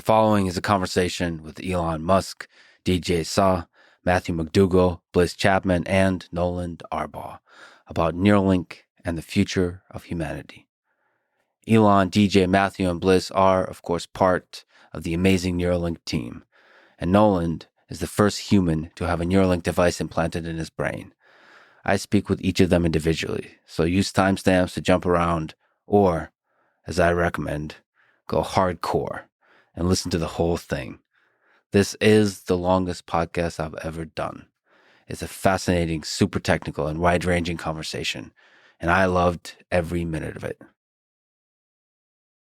The following is a conversation with Elon Musk, DJ Saw, Matthew MacDougall, Bliss Chapman, and Noland Arbaugh about Neuralink and the future of humanity. Elon, DJ, Matthew, and Bliss are, of course, part of the amazing Neuralink team, and Noland is the first human to have a Neuralink device implanted in his brain. I speak with each of them individually, so use timestamps to jump around, or, as I recommend, go hardcore and listen to the whole thing. This is the longest podcast I've ever done. It's a fascinating, super technical, and wide-ranging conversation, and I loved every minute of it.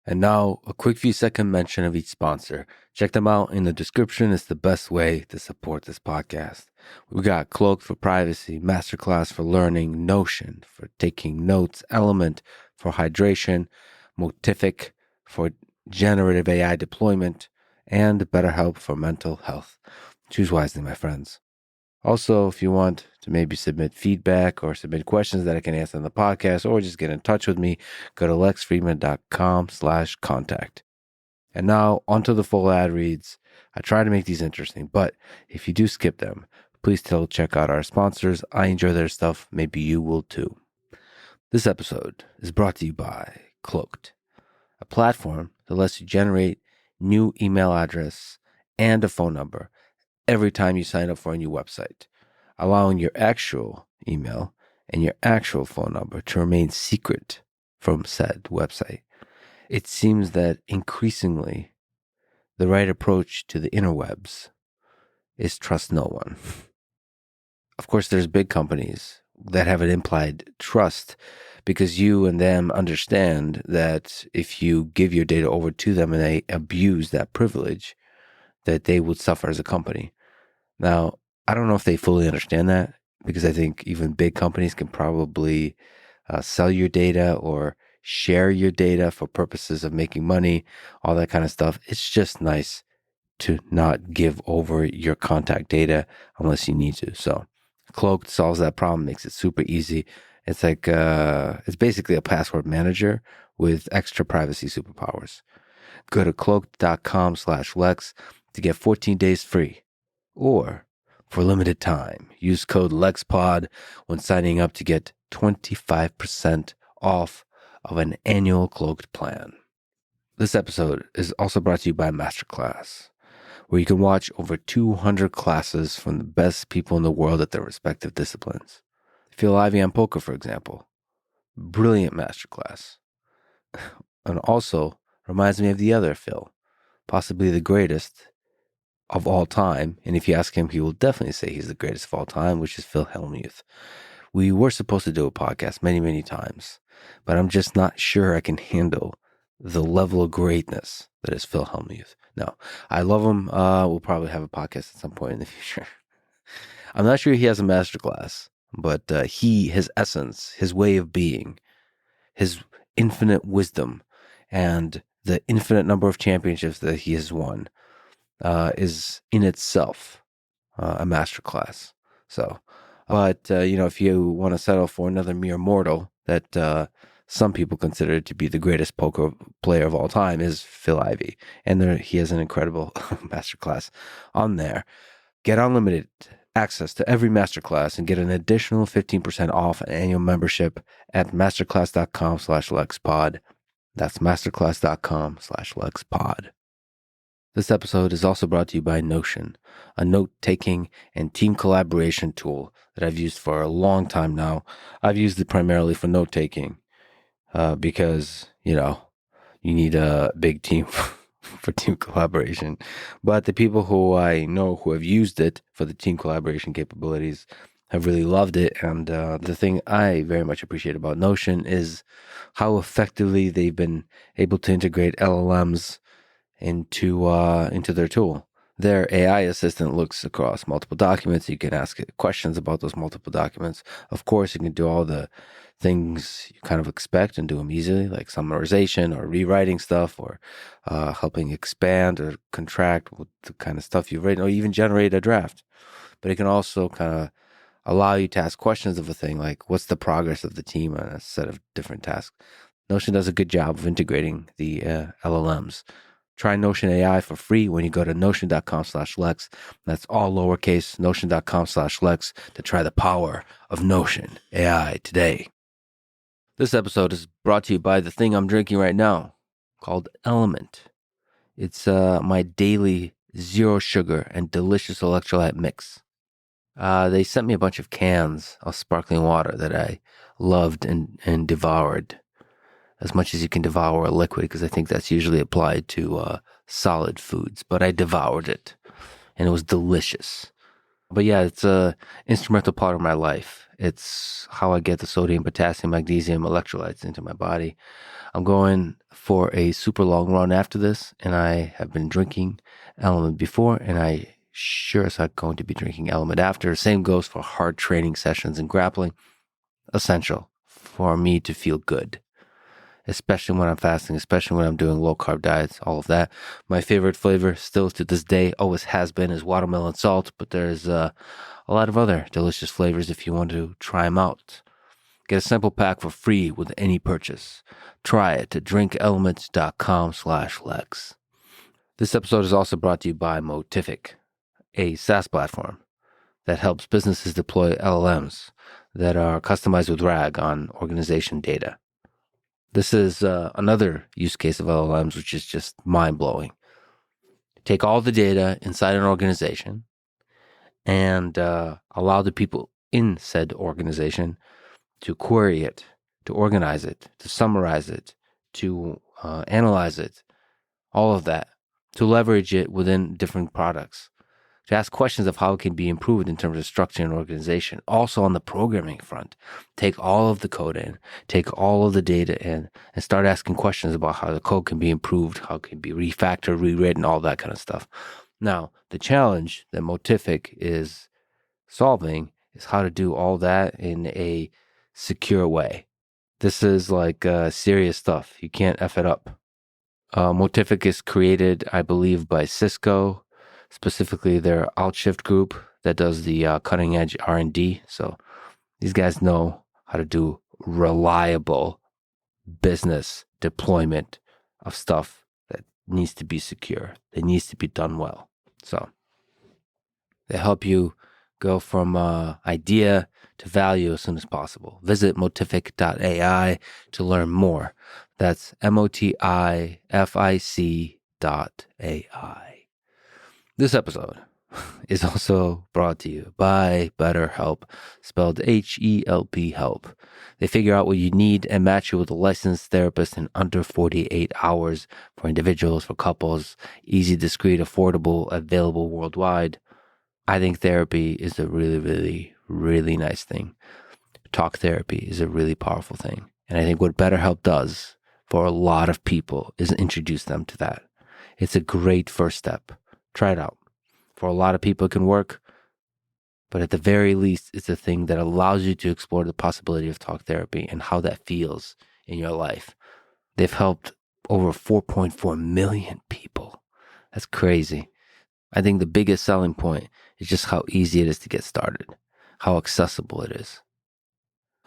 And now, a quick few-second mention of each sponsor. Check them out in the description. It's the best way to support this podcast. We got Cloak for privacy, Masterclass for learning, Notion for taking notes, Element for hydration, Motific for generative AI deployment, and BetterHelp for mental health. Choose wisely, my friends. Also, if you want to maybe submit feedback or submit questions that I can answer on the podcast, or just get in touch with me, go to lexfriedman.com/contact. And now onto the full ad reads. I try to make these interesting, but if you do skip them, please check out our sponsors. I enjoy their stuff. Maybe you will too. This episode is brought to you by Cloaked, a platform that lets you generate new email address and a phone number every time you sign up for a new website, allowing your actual email and your actual phone number to remain secret from said website. It seems that increasingly the right approach to the interwebs is trust no one. Of course, there's big companies that have an implied trust because you and them understand that if you give your data over to them and they abuse that privilege, that they would suffer as a company. Now, I don't know if they fully understand that, because I think even big companies can probably sell your data or share your data for purposes of making money, all that kind of stuff. It's just nice to not give over your contact data unless you need to. So Cloaked solves that problem, makes it super easy. It's like, it's basically a password manager with extra privacy superpowers. Go to cloaked.com/Lex to get 14 days free. Or, for limited time, use code LEXPOD when signing up to get 25% off of an annual Cloaked plan. This episode is also brought to you by Masterclass, where you can watch over 200 classes from the best people in the world at their respective disciplines. Phil Ivey on poker, for example. Brilliant masterclass. And also reminds me of the other Phil, possibly the greatest of all time. And if you ask him, he will definitely say he's the greatest of all time, which is Phil Hellmuth. We were supposed to do a podcast many, many times, but I'm just not sure I can handle the level of greatness that is Phil Hellmuth. No, I love him. We'll probably have a podcast at some point in the future. I'm not sure he has a masterclass, but his essence, his way of being, his infinite wisdom, and the infinite number of championships that he has won is in itself a masterclass. So, but if you want to settle for another mere mortal that some people consider to be the greatest poker player of all time is Phil Ivey, and he has an incredible masterclass on there. Get unlimited access to every masterclass and get an additional 15% off an annual membership at masterclass.com/LexPod. That's masterclass.com/LexPod. This episode is also brought to you by Notion, a note-taking and team collaboration tool that I've used for a long time now. I've used it primarily for note-taking because, you need a big team for team collaboration. But the people who I know who have used it for the team collaboration capabilities have really loved it. And the thing I very much appreciate about Notion is how effectively they've been able to integrate LLMs into their tool. Their AI assistant looks across multiple documents. You can ask it questions about those multiple documents. Of course, you can do all the things you kind of expect and do them easily, like summarization or rewriting stuff or helping expand or contract with the kind of stuff you've written, or even generate a draft. But it can also kind of allow you to ask questions of a thing, like what's the progress of the team on a set of different tasks. Notion does a good job of integrating the LLMs. Try Notion AI for free when you go to notion.com/Lex. That's all lowercase, notion.com/Lex to try the power of Notion AI today. This episode is brought to you by the thing I'm drinking right now called Element. It's my daily zero sugar and delicious electrolyte mix. They sent me a bunch of cans of sparkling water that I loved and devoured as much as you can devour a liquid, because I think that's usually applied to solid foods. But I devoured it, and it was delicious. But yeah, it's an instrumental part of my life. It's how I get the sodium, potassium, magnesium, electrolytes into my body. I'm going for a super long run after this, and I have been drinking Element before, and I sure as heck going to be drinking Element after. Same goes for hard training sessions and grappling. Essential for me to feel good, especially when I'm fasting, especially when I'm doing low carb diets, all of that. My favorite flavor still to this day, always has been, is watermelon salt, but there's a lot of other delicious flavors if you want to try them out. Get a sample pack for free with any purchase. Try it at drinkelement.com/Lex. This episode is also brought to you by Motific, a SaaS platform that helps businesses deploy LLMs that are customized with RAG on organization data. This is another use case of LLMs, which is just mind-blowing. Take all the data inside an organization and allow the people in said organization to query it, to organize it, to summarize it, to analyze it, all of that, to leverage it within different products, to ask questions of how it can be improved in terms of structure and organization. Also on the programming front, take all of the code in, take all of the data in, and start asking questions about how the code can be improved, how it can be refactored, rewritten, all that kind of stuff. Now, the challenge that Motific is solving is how to do all that in a secure way. This is like serious stuff. You can't F it up. Motific is created, I believe, by Cisco, specifically their Outshift group that does the cutting edge R&D. So these guys know how to do reliable business deployment of stuff that needs to be secure. It needs to be done well. So they help you go from idea to value as soon as possible. Visit motific.ai to learn more. That's motific.ai. This episode is also brought to you by BetterHelp, spelled H-E-L-P help. They figure out what you need and match you with a licensed therapist in under 48 hours for individuals, for couples, easy, discreet, affordable, available worldwide. I think therapy is a really, really, really nice thing. Talk therapy is a really powerful thing. And I think what BetterHelp does for a lot of people is introduce them to that. It's a great first step. Try it out. For a lot of people, it can work. But at the very least, it's a thing that allows you to explore the possibility of talk therapy and how that feels in your life. They've helped over 4.4 million people. That's crazy. I think the biggest selling point is just how easy it is to get started, how accessible it is.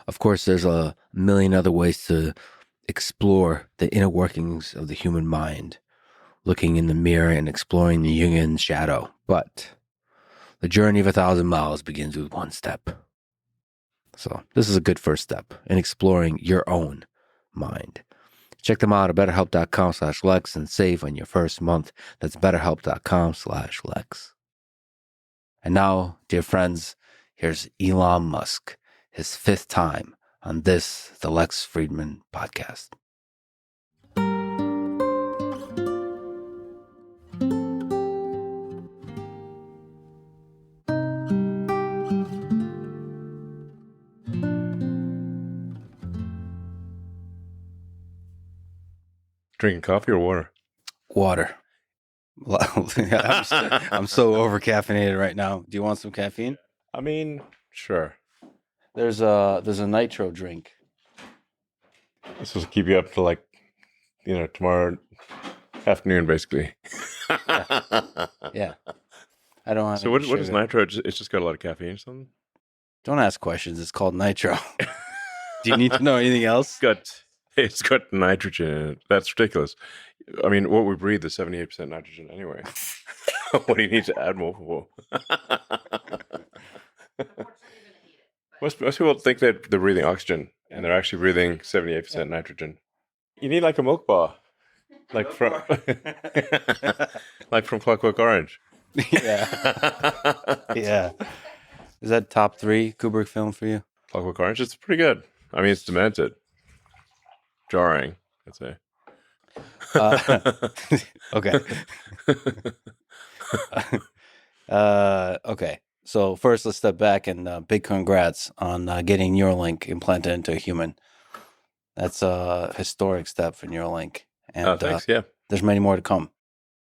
Of course, there's a million other ways to explore the inner workings of the human mind, looking in the mirror and exploring the Jungian shadow. But the journey of 1,000 miles begins with one step. So this is a good first step in exploring your own mind. Check them out at betterhelp.com/Lex and save on your first month. That's betterhelp.com/Lex. And now, dear friends, here's Elon Musk, his fifth time on this, the Lex Fridman podcast. Drinking coffee or water? Water. I'm so over caffeinated right now. Do you want some caffeine? I mean, sure. There's a nitro drink. This will keep you up to tomorrow afternoon, basically. Yeah. I don't have. So what is nitro? It's just got a lot of caffeine or something? Don't ask questions. It's called nitro. Do you need to know anything else? It's got nitrogen in it. That's ridiculous. I mean, what we breathe is 78% nitrogen anyway. What do you need to add more for? Most people think that they're breathing oxygen, and they're actually breathing 78% nitrogen. You need like a milk bar, like from like from Clockwork Orange. Yeah. Yeah. Is that top 3 Kubrick film for you? Clockwork Orange, it's pretty good. I mean, it's demented, jarring, I'd say. Okay. Okay. So first, let's step back and big congrats on getting Neuralink implanted into a human. That's a historic step for Neuralink, and Thanks. Yeah, there's many more to come.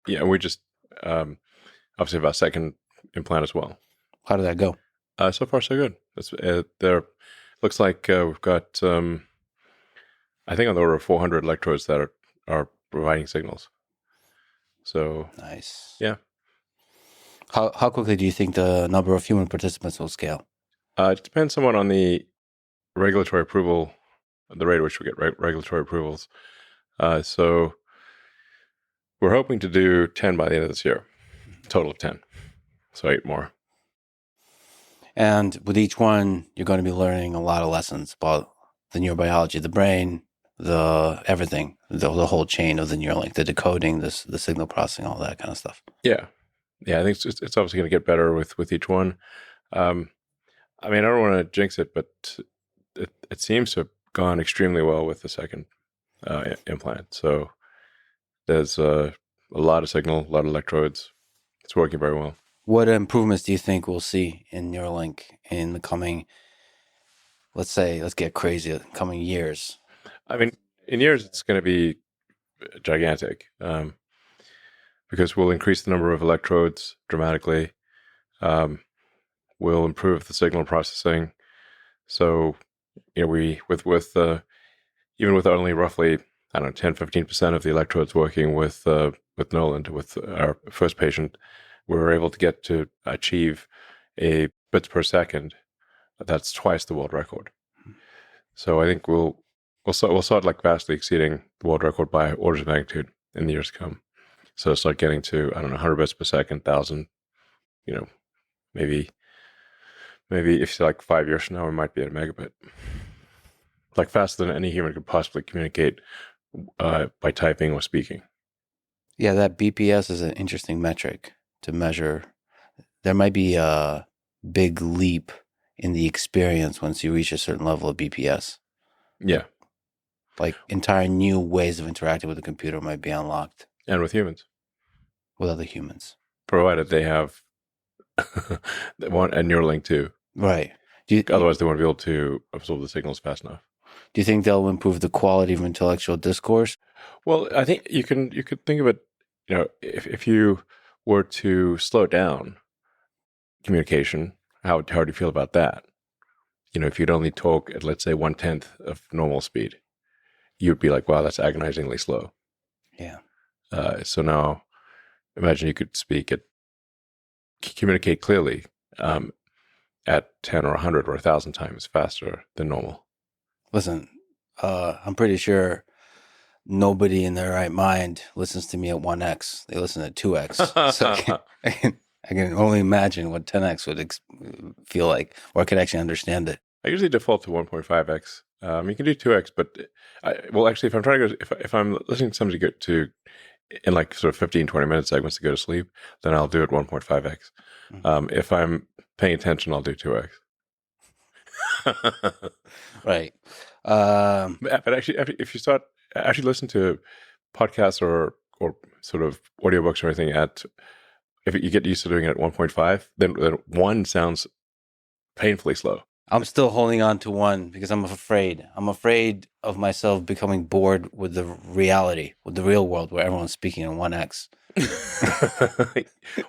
Yeah, and we just obviously have our second implant as well. How did that go? So far, so good. There looks like we've got, I think, on the order of 400 electrodes that are providing signals. So nice. Yeah. How quickly do you think the number of human participants will scale? It depends somewhat on the regulatory approval, the rate at which we get regulatory approvals. So we're hoping to do 10 by the end of this year, a total of 10. So 8 more. And with each one, you're going to be learning a lot of lessons about the neurobiology of the brain, the everything, the whole chain of the Neuralink, the decoding, the signal processing, all that kind of stuff. Yeah. I think it's obviously going to get better with each one. I mean, I don't want to jinx it, but it seems to have gone extremely well with the second implant. So there's a lot of signal, a lot of electrodes. It's working very well. What improvements do you think we'll see in Neuralink in the coming, let's get crazy, coming years? I mean, in years, it's going to be gigantic because we'll increase the number of electrodes dramatically. We'll improve the signal processing. So, we even with only roughly, 10-15% of the electrodes working with Noland, with our first patient, we were able to get to achieve a bits per second. That's twice the world record. So I think we'll start like vastly exceeding the world record by orders of magnitude in the years to come. So start getting to 100 bits per second, 1,000. Maybe if like 5 years from now, we might be at a megabit, like faster than any human could possibly communicate by typing or speaking. Yeah, that BPS is an interesting metric to measure. There might be a big leap in the experience once you reach a certain level of BPS. Yeah. Like entire new ways of interacting with the computer might be unlocked. And with humans. With other humans. Provided they have they want a Neuralink too. Right. Otherwise, they won't be able to absorb the signals fast enough. Do you think they'll improve the quality of intellectual discourse? Well, I think you could think of it, if you were to slow down communication, how do you feel about that? If you'd only talk at, let's say, 1/10 of normal speed, you'd be like, wow, that's agonizingly slow. Yeah. So now imagine you could communicate clearly at 10 or 100 or 1,000 times faster than normal. Listen, I'm pretty sure nobody in their right mind listens to me at 1x. They listen at 2x. So I can only imagine what 10x would feel like, or I could actually understand it. I usually default to 1.5x. You can do 2x, but actually, if I'm trying to go, if I'm listening to somebody get to in like sort of 15-20 minute segments to go to sleep, then I'll do it 1.5x. Mm-hmm. If I'm paying attention, I'll do 2x. Right. But actually, if you start listen to podcasts or sort of audiobooks or anything if you get used to doing it at 1.5, then 1 sounds painfully slow. I'm still holding on to 1 because I'm afraid. I'm afraid of myself becoming bored with the reality, with the real world where everyone's speaking in 1x.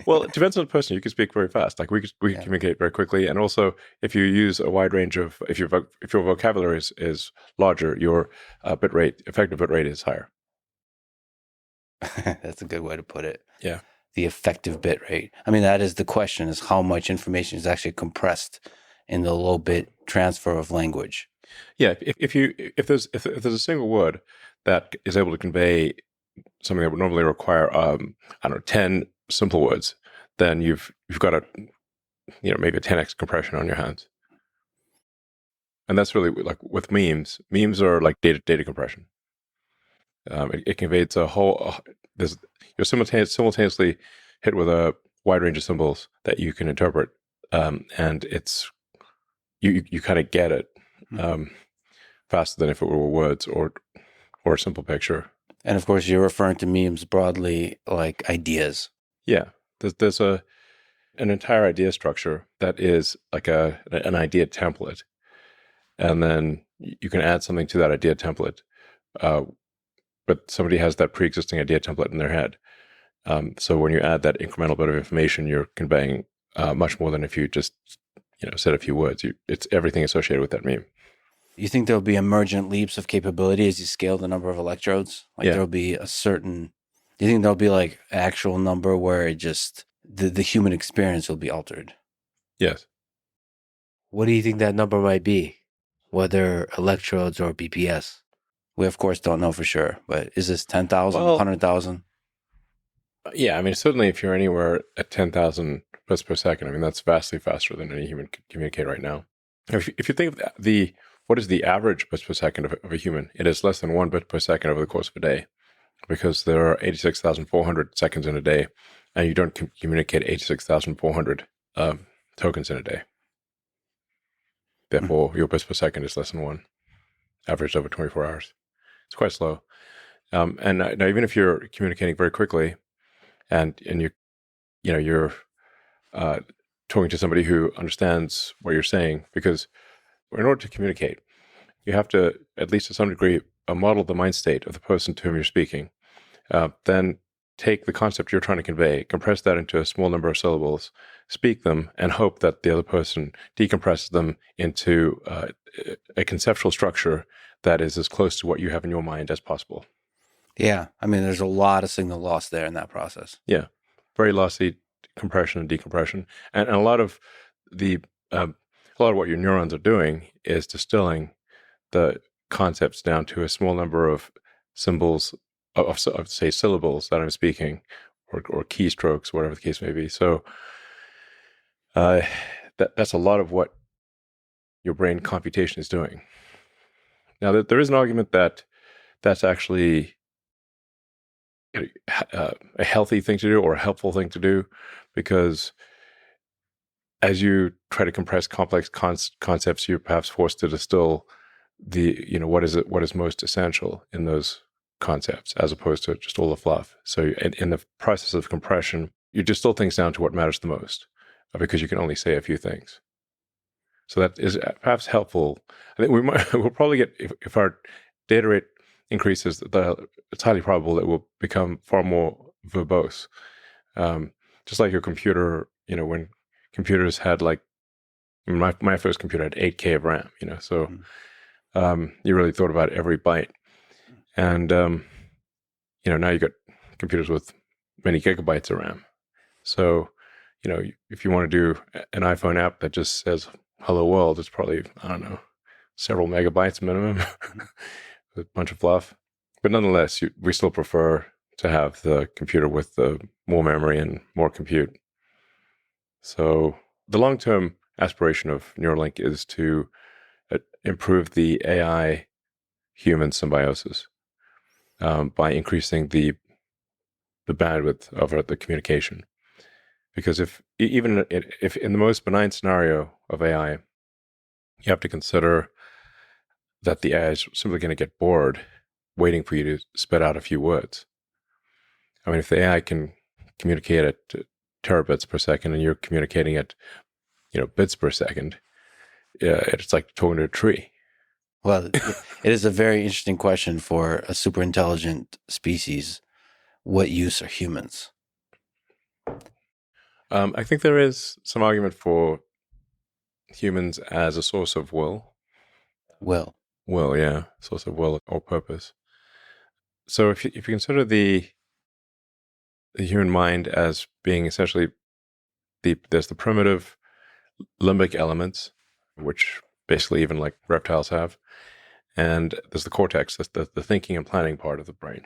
Well, it depends on the person. You can speak very fast. Like we can communicate very quickly, and also if you use a wide range of if your vocabulary is larger, your effective bit rate is higher. That's a good way to put it. Yeah, the effective bit rate. I mean, that is the question: is how much information is actually compressed in the low bit transfer of language. Yeah, if there's a single word that is able to convey something that would normally require, I don't know, 10 simple words, then you've got a, maybe a 10x compression on your hands. And that's really like with memes. Memes are like data compression. It conveys a whole. You're simultaneously hit with a wide range of symbols that you can interpret, and it's you kind of get it faster than if it were words or a simple picture. And of course, you're referring to memes broadly, like ideas. Yeah, there's an entire idea structure that is like an idea template, and then you can add something to that idea template. But somebody has that pre-existing idea template in their head. So when you add that incremental bit of information, you're conveying much more than if you just said a few words. It's everything associated with that meme. You think there'll be emergent leaps of capability as you scale the number of electrodes? Like there'll be a certain, do you think there'll be like an actual number where it just, the human experience will be altered? Yes. What do you think that number might be? Whether electrodes or BPS? We, of course, don't know for sure, but is this 10,000, 100,000? Yeah, I mean, certainly if you're anywhere at 10,000 bits per second, I mean, that's vastly faster than any human can communicate right now. If you think of what is the average bits per second of a human, it is less than 1 bit per second over the course of a day, because there are 86,400 seconds in a day, and you don't communicate 86,400 tokens in a day. Therefore, your bits per second is less than 1, averaged over 24 hours. It's quite slow. And now, even if you're communicating very quickly, and you're talking to somebody who understands what you're saying, because in order to communicate, you have to, at least to some degree, model the mind state of the person to whom you're speaking. Then take the concept you're trying to convey, compress that into a small number of syllables, speak them, and hope that the other person decompresses them into a conceptual structure that is as close to what you have in your mind as possible. Yeah. I mean, there's a lot of signal loss there in that process. Yeah. Very lossy compression and decompression. And a lot of what your neurons are doing is distilling the concepts down to a small number of symbols, of say, syllables that I'm speaking, or keystrokes, whatever the case may be. So that's a lot of what your brain computation is doing. Now, there is an argument that that's actually a healthy thing to do or a helpful thing to do, because as you try to compress complex concepts, you're perhaps forced to distill what is most essential in those concepts, as opposed to just all the fluff. So in the process of compression, you distill things down to what matters the most, because you can only say a few things. So that is perhaps helpful. I think we'll probably get, if our data rate increases, it's highly probable that we'll become far more verbose. Just like your computer, when computers had my first computer had 8K of RAM, so you really thought about every byte. And, now you got computers with many gigabytes of RAM. So, if you want to do an iPhone app that just says hello world, it's probably, I don't know, several megabytes minimum, a bunch of fluff. But nonetheless, we still prefer to have the computer with the more memory and more compute. So the long-term aspiration of Neuralink is to improve the AI-human symbiosis by increasing the bandwidth of the communication. Because if in the most benign scenario of AI, you have to consider that the AI is simply going to get bored waiting for you to spit out a few words. I mean, if the AI can communicate at terabits per second and you're communicating at, bits per second, it's like talking to a tree. Well, it is a very interesting question for a super intelligent species. What use are humans? I think there is some argument for humans as a source of will. Will, yeah, source of will or purpose. So if you consider the human mind as being essentially there's the primitive limbic elements, which basically even like reptiles have, and there's the cortex, the thinking and planning part of the brain.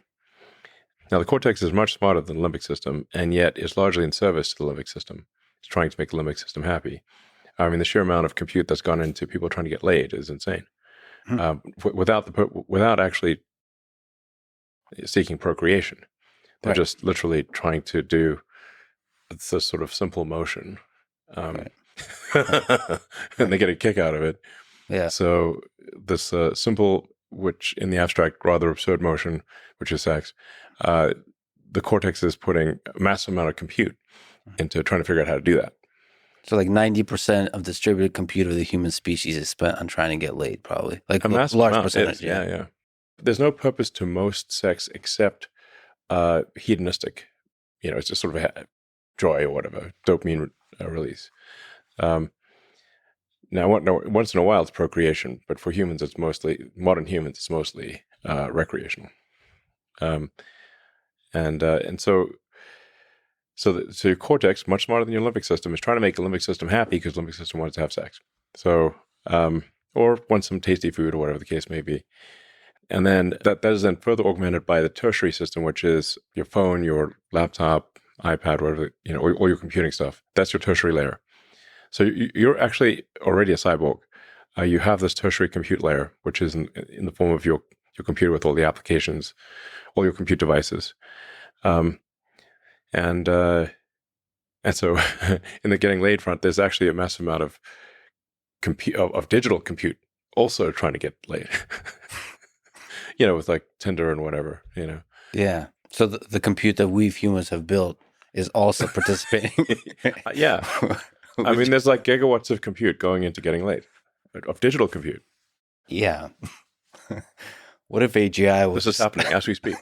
Now, the cortex is much smarter than the limbic system, and yet is largely in service to the limbic system. It's trying to make the limbic system happy. I mean, the sheer amount of compute that's gone into people trying to get laid is insane. Without actually seeking procreation, they're just literally trying to do this sort of simple motion, and they get a kick out of it. Yeah. So this simple, which in the abstract rather absurd motion, which is sex, the cortex is putting a massive amount of compute into trying to figure out how to do that. So like 90% of distributed compute of the human species is spent on trying to get laid, probably. Like a massive large amount. percentage. Yeah. There's no purpose to most sex except hedonistic. It's just sort of joy or whatever, dopamine release. Now, once in a while, it's procreation, but for humans, modern humans, it's mostly recreational. So your cortex, much smarter than your limbic system, is trying to make the limbic system happy because the limbic system wants to have sex. So, or wants some tasty food or whatever the case may be. And then that is then further augmented by the tertiary system, which is your phone, your laptop, iPad, whatever, all your computing stuff. That's your tertiary layer. So you're actually already a cyborg. You have this tertiary compute layer, which is in the form of your computer with all the applications, all your compute devices. And so in the getting laid front, there's actually a massive amount of digital compute also trying to get laid. With like Tinder and whatever, Yeah. So the compute that we humans have built is also participating. Yeah. I mean, there's like gigawatts of compute going into getting laid, of digital compute. Yeah. What if AGI was... This is happening as we speak.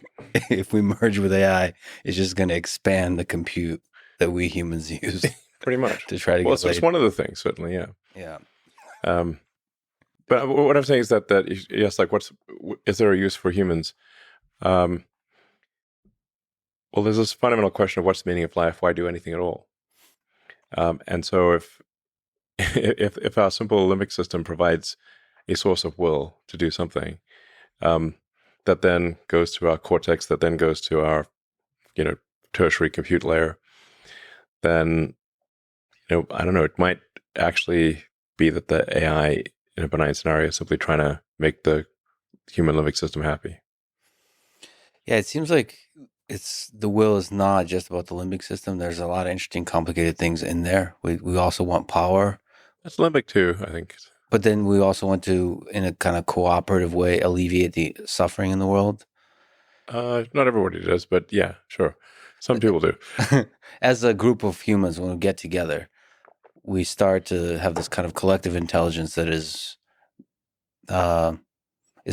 If we merge with AI, it's just going to expand the compute that we humans use. Pretty much. To try to get laid. It's one of the things, certainly, yeah. Yeah. But what I'm saying is that yes, like is there a use for humans? Well, there's this fundamental question of what's the meaning of life? Why do anything at all? And so if our simple limbic system provides a source of will to do something, that then goes to our cortex, that then goes to our, tertiary compute layer, then, I don't know, it might actually be that the AI in a benign scenario is simply trying to make the human limbic system happy. Yeah, it seems like the will is not just about the limbic system. There's a lot of interesting, complicated things in there. We also want power. That's limbic too, I think. But then we also want to, in a kind of cooperative way, alleviate the suffering in the world. Not everybody does, but yeah, sure. Some people do. As a group of humans, when we get together, we start to have this kind of collective intelligence that is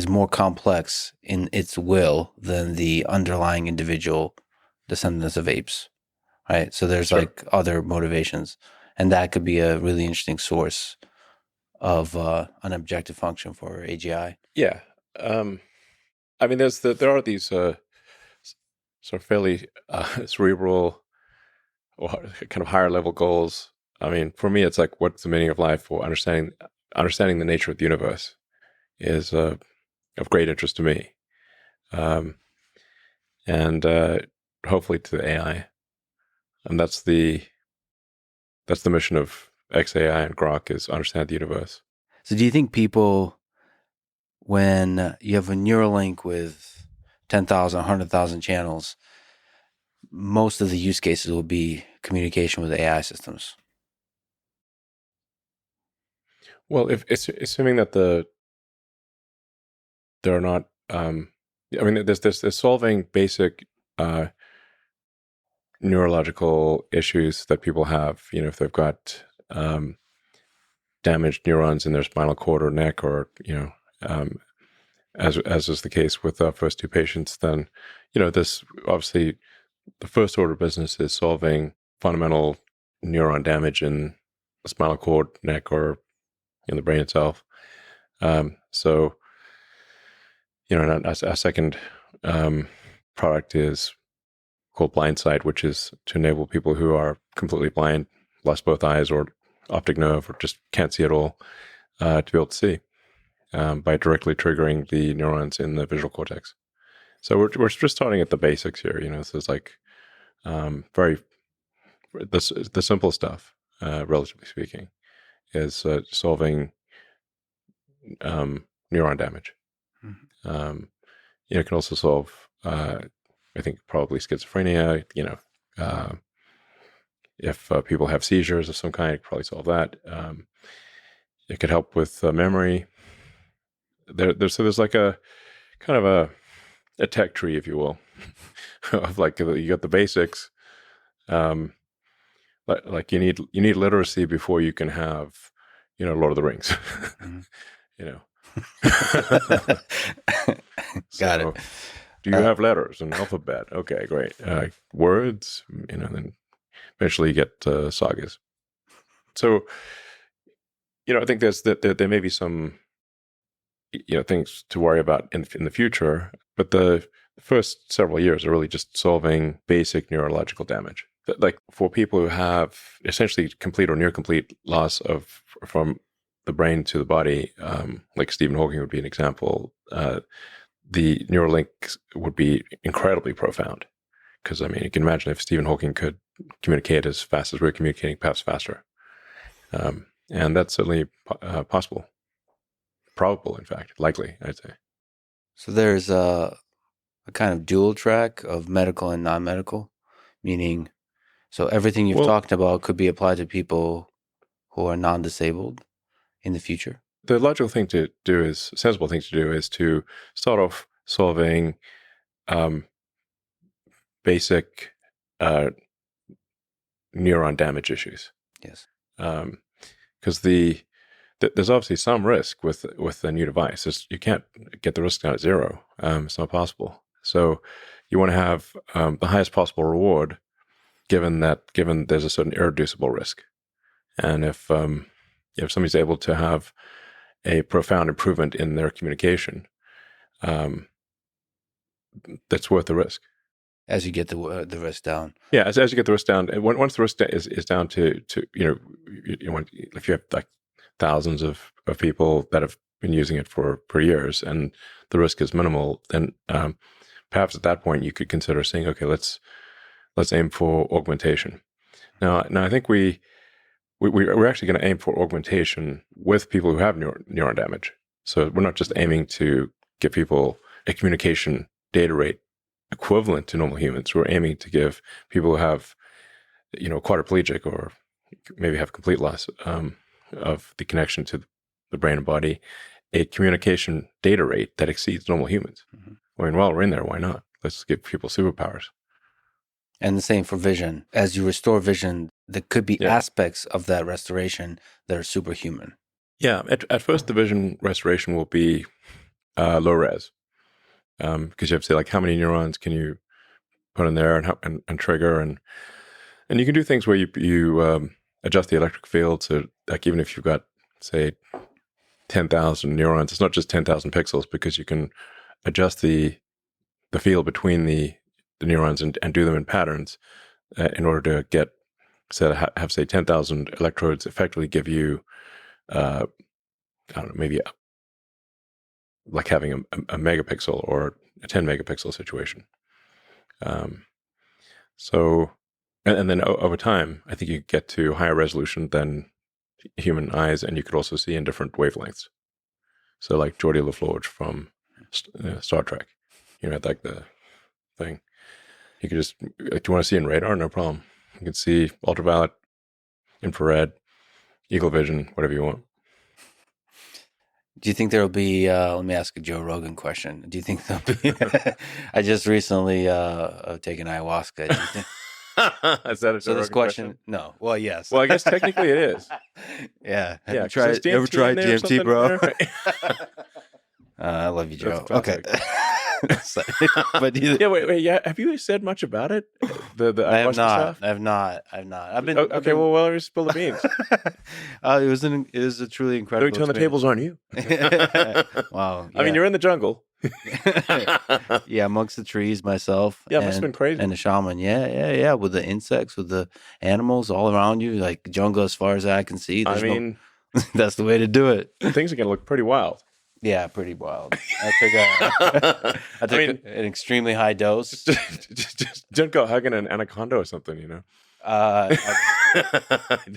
more complex in its will than the underlying individual descendants of apes, right? So there's like other motivations, and that could be a really interesting source of an objective function for AGI. Yeah. I mean, there are these sort of fairly cerebral or kind of higher level goals. I mean, for me, it's like, what's the meaning of life? Or understanding the nature of the universe is of great interest to me, and hopefully to the AI. And that's the mission of XAI and Grok, is understand the universe. So do you think people, when you have a Neuralink with 10,000, 100,000 channels, most of the use cases will be communication with AI systems? Well, if it's assuming that there are not, I mean, there's solving basic neurological issues that people have. If they've got damaged neurons in their spinal cord or neck, or as is the case with our first two patients, then this obviously the first order of business is solving fundamental neuron damage in the spinal cord, neck, or in the brain itself. So, our second product is called Blindsight, which is to enable people who are completely blind, lost both eyes or optic nerve, or just can't see at all, to be able to see by directly triggering the neurons in the visual cortex. So we're just starting at the basics here. This is like very the simple stuff, relatively speaking, is solving neuron damage. Mhm. It can also solve, I think, probably schizophrenia. If people have seizures of some kind, it could probably solve that. It could help with memory. There's like a kind of a tech tree, if you will, of like you got the basics. Like you need literacy before you can have, Lord of the Rings. Mhm. Got it. Do you have letters and alphabet? Okay, great. Words, then eventually you get sagas. So, I think there may be some, things to worry about in the future, but the first several years are really just solving basic neurological damage. Like for people who have essentially complete or near complete loss from the brain to the body, like Stephen Hawking would be an example. The Neuralink would be incredibly profound, because you can imagine if Stephen Hawking could communicate as fast as we're communicating, perhaps faster, and that's certainly possible, probable, in fact, likely, I'd say. So there's a kind of dual track of medical and non-medical, meaning so everything you've talked about could be applied to people who are non-disabled in the future. The logical thing to do is, sensible thing to do is to start off solving basic neuron damage issues. Yes. Because there's obviously some risk with the new device. You can't get the risk down at zero. It's not possible. So you want to have the highest possible reward, given there's a certain irreducible risk. And if somebody's able to have a profound improvement in their communication, that's worth the risk. As you get the risk down. Yeah, as you get the risk down, and once the risk is down to if you have like thousands of people that have been using it for years, and the risk is minimal, then perhaps at that point you could consider saying, okay, let's aim for augmentation. Now I think we're actually going to aim for augmentation with people who have neuron damage. So we're not just aiming to give people a communication data rate equivalent to normal humans. We're aiming to give people who have, quadriplegic or maybe have complete loss of the connection to the brain and body, a communication data rate that exceeds normal humans. Mm-hmm. While we're in there, why not? Let's give people superpowers. And the same for vision. As you restore vision, there could be aspects of that restoration that are superhuman. Yeah. At first, the vision restoration will be low res. Because you have to say, like, how many neurons can you put in there and trigger, and you can do things where you adjust the electric field. So, like, even if you've got, say, 10,000 neurons, it's not just 10,000 pixels, because you can adjust the field between the neurons and do them in patterns in order to get, have say 10,000 electrodes effectively give you, I don't know, maybe like having a megapixel or a 10 megapixel situation. So, and then over time, I think you get to higher resolution than human eyes, and you could also see in different wavelengths. So, like Geordie LaForge from Star Trek, had like the thing. You could just, like, do you want to see in radar? No problem. You can see ultraviolet, infrared, eagle vision, whatever you want. Do you think there'll be, let me ask a Joe Rogan question. Do you think there'll be, I just recently taken ayahuasca. Do you think, is that a Joe Rogan question? No. Well, yes. Well, I guess technically it is. Yeah. Have you ever tried DMT, bro? I love you, Joe. Okay. But wait. Yeah, have you said much about it? I have not. I've not. I've been okay. Well, why don't you spill the beans? It was a truly incredible. Don't turn the tables on you. Wow. Yeah. I mean, you're in the jungle. Yeah, amongst the trees, myself. Yeah, it must have been crazy. And the shaman. Yeah. With the insects, with the animals all around you, like jungle as far as I can see. That's the way to do it. Things are gonna look pretty wild. Yeah, pretty wild. I took mean, an extremely high dose. just don't go hugging an anaconda or something, you know.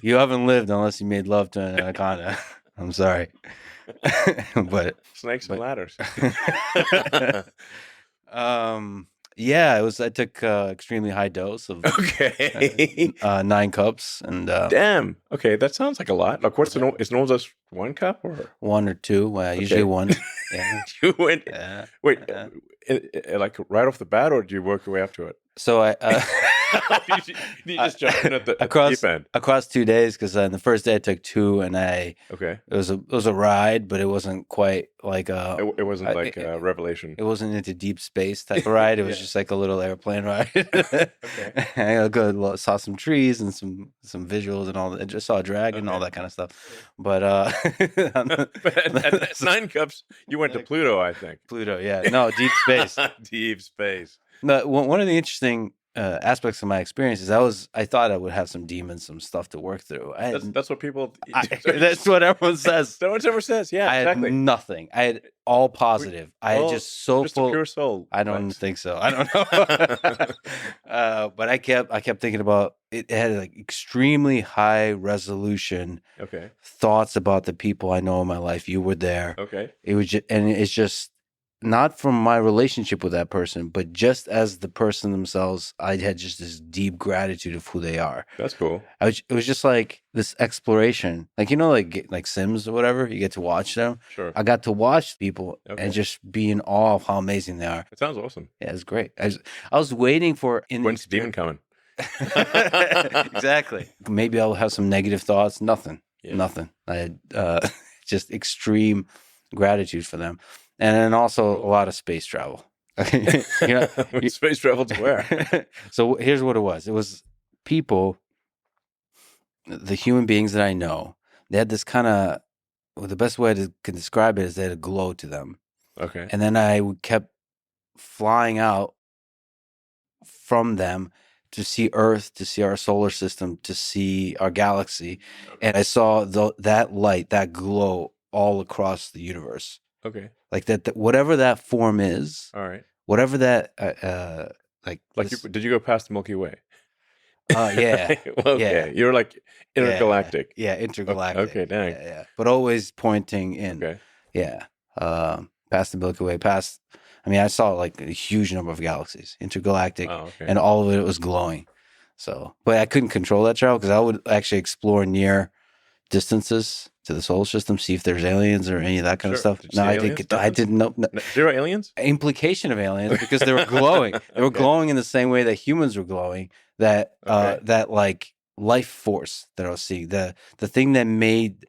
You haven't lived unless you made love to an anaconda. I'm sorry, but Snakes and ladders. Yeah, it was. I took extremely high dose of Okay. 9 cups, and Damn. Okay, that sounds like a lot. Like, what's the normal? Is normal just 1 cup or 1 or 2? Well, usually 1. Yeah. you went? Yeah. Wait, like right off the bat, or do you work your way up to it? So I you just jump in at the across deep end. across 2 days, because on the first day I took 2, and Okay. it was a ride, but it wasn't quite like It wasn't like a revelation. It wasn't into deep space type of ride. It was just like a little airplane ride. Okay. I saw some trees and some visuals and all that. I just saw a dragon and all that kind of stuff. But But at 9 cups, you went to Pluto, I think. Pluto, yeah, no, deep space. Deep space. No, one of the interesting aspects of my experience is I thought I would have some demons, some stuff to work through. That's what people. That's what everyone says. No one ever says. Yeah, I exactly. had nothing. I had all positive. I had just so just full. a pure soul. I don't think so. I don't know. But I kept thinking about it. It had like extremely high resolution Okay. thoughts about the people I know in my life. You were there. Okay. It was and it's just not from my relationship with that person, but just as the person themselves, I had just this deep gratitude of who they are. That's cool. It was just like this exploration, like, you know, like Sims or whatever. You get to watch them. Sure. I got to watch people Okay. and just be in awe of how amazing they are. It sounds awesome. Yeah, it's great. I was waiting for When's the demon coming? Exactly. Maybe I'll have some negative thoughts. Nothing. Yeah. Nothing. I had just extreme gratitude for them. And then also a lot of space travel. You know, Space travel to where? So here's what it was. It was people, the human beings that I know, they had this kind of, well, the best way to can describe it is they had a glow to them. Okay. And then I kept flying out from them to see Earth, to see our solar system, to see our galaxy. And I saw that light, that glow all across the universe. Okay. Like that whatever that form is, All right. whatever that, Did you go past the Milky Way? yeah. Okay. Yeah. You're like intergalactic. Yeah, intergalactic. Okay, dang. Yeah. But always pointing in. Okay. Yeah. Past the Milky Way, I saw like a huge number of galaxies, intergalactic, Oh, okay. and all of it was glowing. So, but I couldn't control that travel because I would actually explore near distances to the solar system, see if there's aliens or any of that kind of Sure. stuff. Did you No, see I aliens? didn't. I didn't know. No. Zero aliens? Implication of aliens because they were glowing. They were Okay. glowing in the same way that humans were glowing. That Okay. that like life force that I was seeing. The thing that made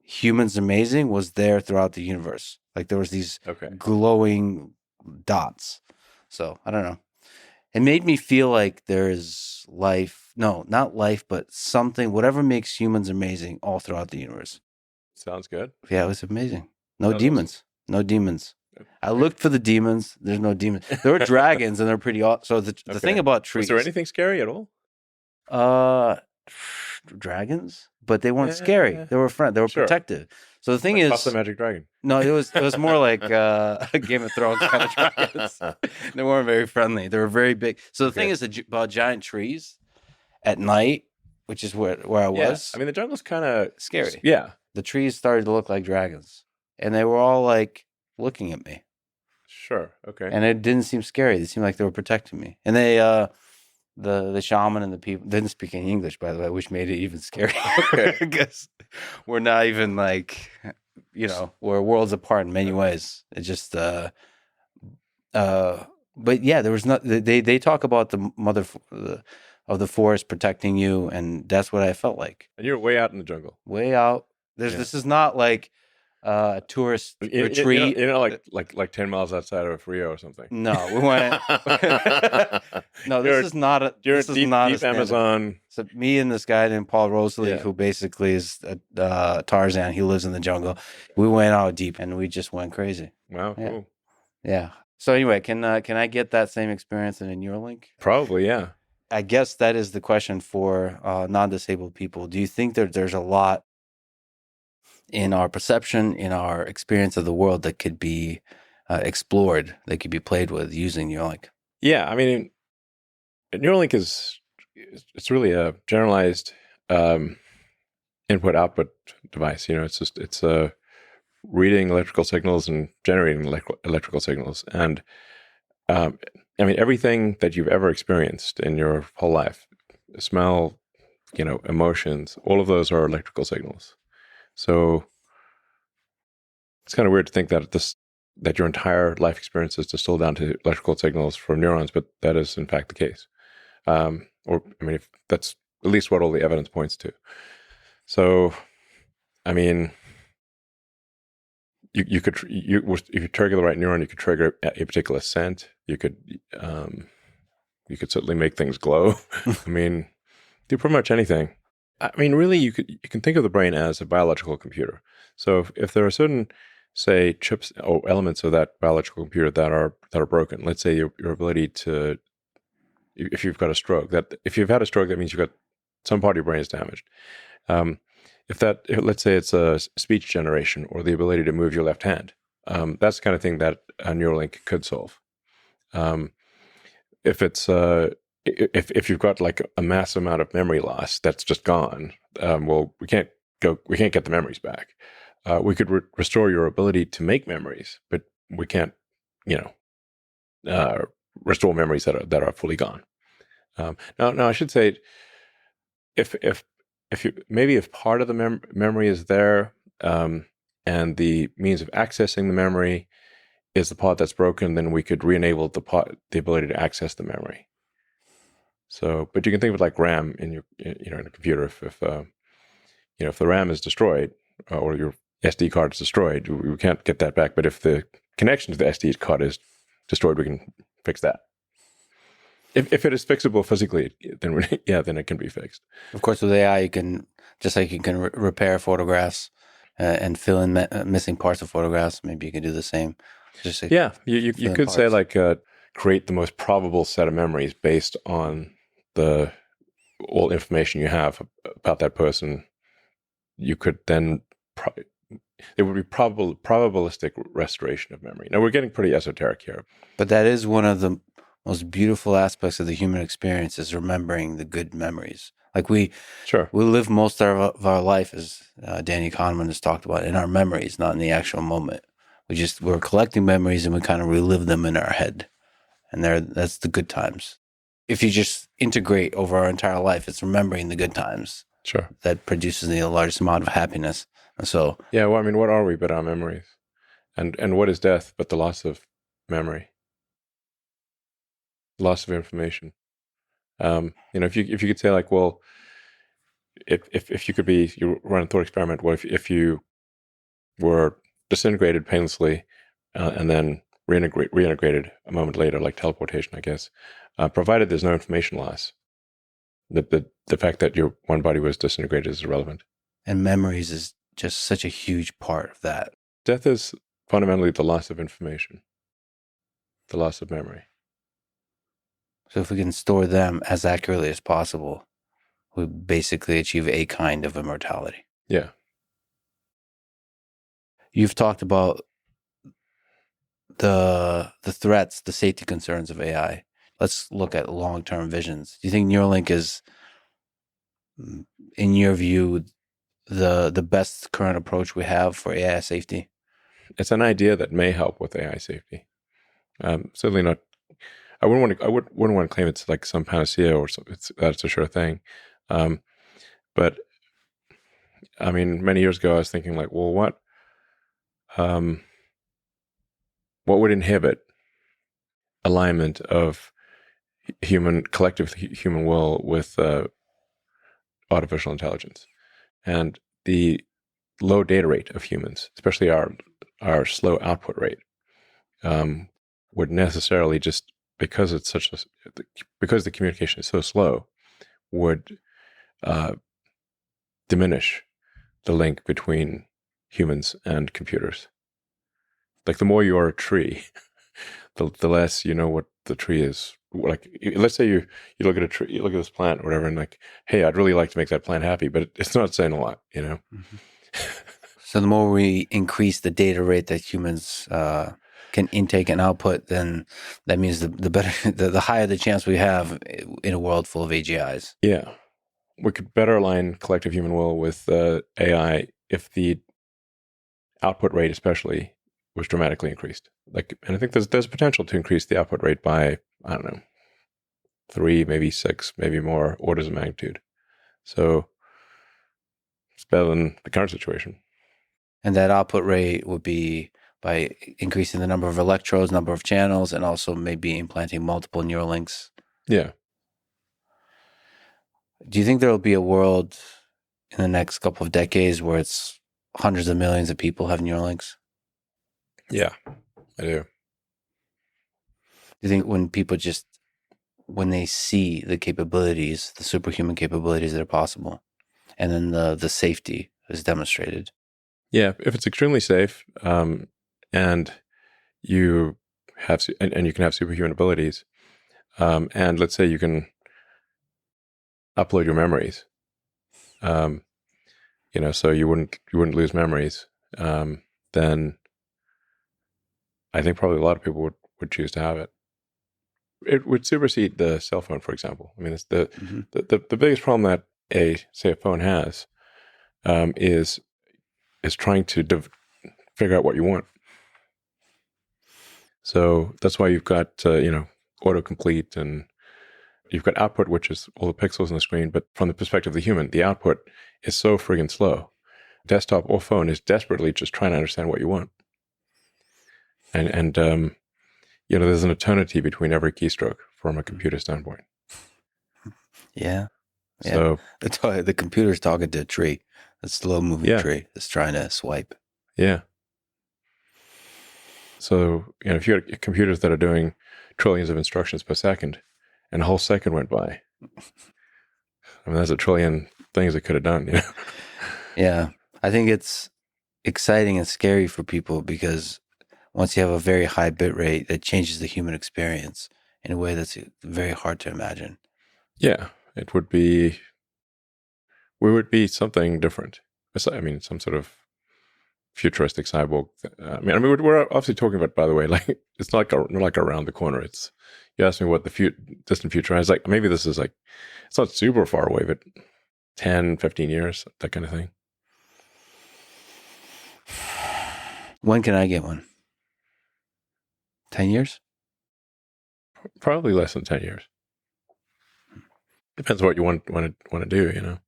humans amazing was there throughout the universe. Like there was these Okay. glowing dots. So I don't know. It made me feel like there is life. No, not life, but something. Whatever makes humans amazing all throughout the universe. Sounds good. Yeah, it was amazing. No Sounds demons. No demons. I looked for the demons. There's no demons. There were dragons, and they're pretty awesome. So the Okay. thing about trees. Was there anything scary at all? Dragons, but they weren't scary. They were friend. They were Sure. protective. So the thing Like is, Puff the Magic Dragon. no, it was more like Game of Thrones kind of dragons. They weren't very friendly. They were very big. So the thing is about giant trees at night, which is where I was. I mean, the jungle's kind of Scary. Yeah. The trees started to look like dragons, and they were all like looking at me, Sure. Okay. and it didn't seem scary. They seemed like they were protecting me. And they, the shaman and the people didn't speak any English, by the way, which made it even scarier. Okay. Because we're not even like, we're worlds apart in many ways. It just, but yeah, there was not. They talk about the mother of the forest protecting you, and that's what I felt like. And you're way out in the jungle. Way out. This is not like a tourist retreat. Like 10 miles outside of Rio or something. No, we went. No, this is not a. You're this in is deep, not a deep standard. Amazon. So me and this guy named Paul Rosalie, Yeah. who basically is Tarzan. He lives in the jungle. We went out deep, and we just went crazy. Wow. Yeah. Cool. Yeah. So anyway, can I get that same experience in a Neuralink? Probably, yeah. I guess that is the question for non-disabled people. Do you think that there's a lot in our perception, in our experience of the world that could be explored, that could be played with using Neuralink. Yeah, I mean, Neuralink it's really a generalized input-output device. It's reading electrical signals and generating electrical signals. And I mean, everything that you've ever experienced in your whole life, smell, emotions, all of those are electrical signals. So it's kind of weird to think that your entire life experience is distilled down to electrical signals from neurons, but that is in fact the case. If that's at least what all the evidence points to. So, I mean, if you trigger the right neuron, you could trigger a particular scent. You could certainly make things glow. I mean, do pretty much anything. I mean, really, you can think of the brain as a biological computer. So if there are certain, say, chips or elements of that biological computer that are broken, let's say your ability to, if you've got a stroke, if you've had a stroke, that means you've got some part of your brain is damaged. Let's say it's a speech generation or the ability to move your left hand, that's the kind of thing that a Neuralink could solve. If it's if you've got like a massive amount of memory loss that's just gone, well, we can't get the memories back. We could restore your ability to make memories, but we can't, restore memories that are fully gone. Now I should say, if part of the memory is there, and the means of accessing the memory is the part that's broken, then we could re-enable the ability to access the memory. So, but you can think of it like RAM in in a computer. If the RAM is destroyed or your SD card is destroyed, we can't get that back. But if the connection to the SD card is destroyed, we can fix that. If it is fixable physically, then it can be fixed. Of course, with AI, you can repair photographs and fill in missing parts of photographs. Maybe you can do the same. You could say like create the most probable set of memories based on all information you have about that person. You could then it would be probabilistic restoration of memory. Now we're getting pretty esoteric here, but that is one of the most beautiful aspects of the human experience, is remembering the good memories. Like we live most of our life, as Danny Kahneman has talked about, in our memories, not in the actual moment. We're collecting memories and we kind of relive them in our head, and that's the good times. If you just integrate over our entire life, it's remembering the good times. Sure. That produces the largest amount of happiness. And so, yeah. Well, I mean, what are we but our memories, and what is death but the loss of memory? Loss of information. If you could say like, well, if you could you run a thought experiment, what if you were disintegrated painlessly and then reintegrated a moment later, like teleportation, I guess, provided there's no information loss, the fact that your one body was disintegrated is irrelevant. And memories is just such a huge part of that. Death is fundamentally the loss of information, the loss of memory. So if we can store them as accurately as possible, we basically achieve a kind of immortality. Yeah. You've talked about the threats, the safety concerns of AI. Let's look at long-term visions. Do you think Neuralink is, in your view, the best current approach we have for AI safety? It's an idea that may help with AI safety. Certainly not. I wouldn't want to claim it's like some panacea or something. That's a sure thing. But I mean, many years ago, I was thinking like, well, what would inhibit alignment of collective human will with artificial intelligence? And the low data rate of humans, especially our slow output rate, would necessarily just, because the communication is so slow, would diminish the link between humans and computers. Like the more you are a tree, the less you know what the tree is. Like, let's say you look at a tree, you look at this plant or whatever, and like, hey, I'd really like to make that plant happy, but it's not saying a lot, Mm-hmm. So the more we increase the data rate that humans can intake and output, then that means the better, the higher the chance we have in a world full of AGIs. Yeah. We could better align collective human will with AI if the output rate especially was dramatically increased. And I think there's potential to increase the output rate by, I don't know, 3, maybe 6, maybe more orders of magnitude. So it's better than the current situation. And that output rate would be by increasing the number of electrodes, number of channels, and also maybe implanting multiple Neuralinks. Yeah. Do you think there will be a world in the next couple of decades where it's hundreds of millions of people have Neuralinks? Yeah, I do. Do you think when they see the capabilities, the superhuman capabilities that are possible, and then the safety is demonstrated? Yeah, if it's extremely safe, and you have and you can have superhuman abilities, and let's say you can upload your memories, so you wouldn't lose memories, then I think probably a lot of people would choose to have it. It would supersede the cell phone, for example. I mean, it's the biggest problem that a phone has is trying to figure out what you want. So that's why you've got autocomplete, and you've got output, which is all the pixels on the screen. But from the perspective of the human, the output is so friggin' slow. Desktop or phone is desperately just trying to understand what you want. And there's an eternity between every keystroke from a computer standpoint. Yeah. So the computer's talking to a tree, a slow moving tree that's trying to swipe. Yeah. So, if you had computers that are doing trillions of instructions per second, and a whole second went by, I mean, that's a trillion things it could have done, Yeah. I think it's exciting and scary for people because once you have a very high bit rate, that changes the human experience in a way that's very hard to imagine. Yeah. We would be something different. I mean, some sort of futuristic cyborg. We're obviously talking about, by the way, like it's not like around the corner. It's, you asked me what the distant future is. Like maybe this is like, it's not super far away, but 10, 15 years, that kind of thing. When can I get one? 10 years? Probably less than 10 years. Depends what you want to do,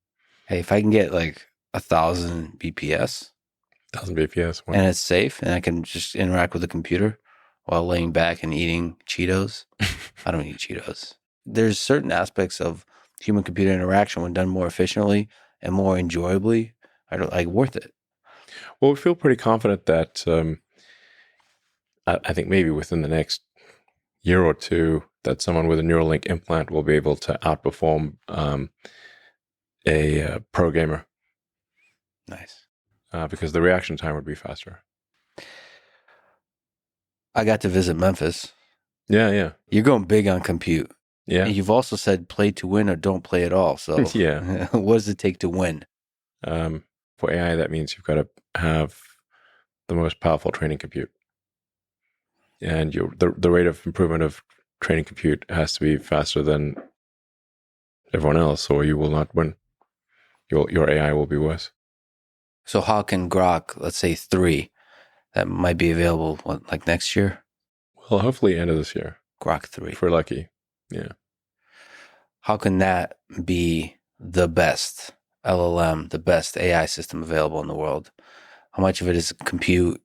Hey, if I can get like 1,000 BPS. 1,000 BPS. And it's safe and I can just interact with the computer while laying back and eating Cheetos. I don't eat Cheetos. There's certain aspects of human-computer interaction when done more efficiently and more enjoyably are worth it. Well, we feel pretty confident that I think maybe within the next year or two that someone with a Neuralink implant will be able to outperform a pro gamer. Nice. Because the reaction time would be faster. I got to visit Memphis. Yeah. You're going big on compute. Yeah. And you've also said play to win or don't play at all. So yeah. What does it take to win? For AI, that means you've got to have the most powerful training compute. And the rate of improvement of training compute has to be faster than everyone else, or you will not win. Your AI will be worse. So how can Grok, let's say 3, that might be available, like next year? Well, hopefully end of this year. Grok 3. If we're lucky. Yeah. How can that be the best LLM, the best AI system available in the world? How much of it is compute?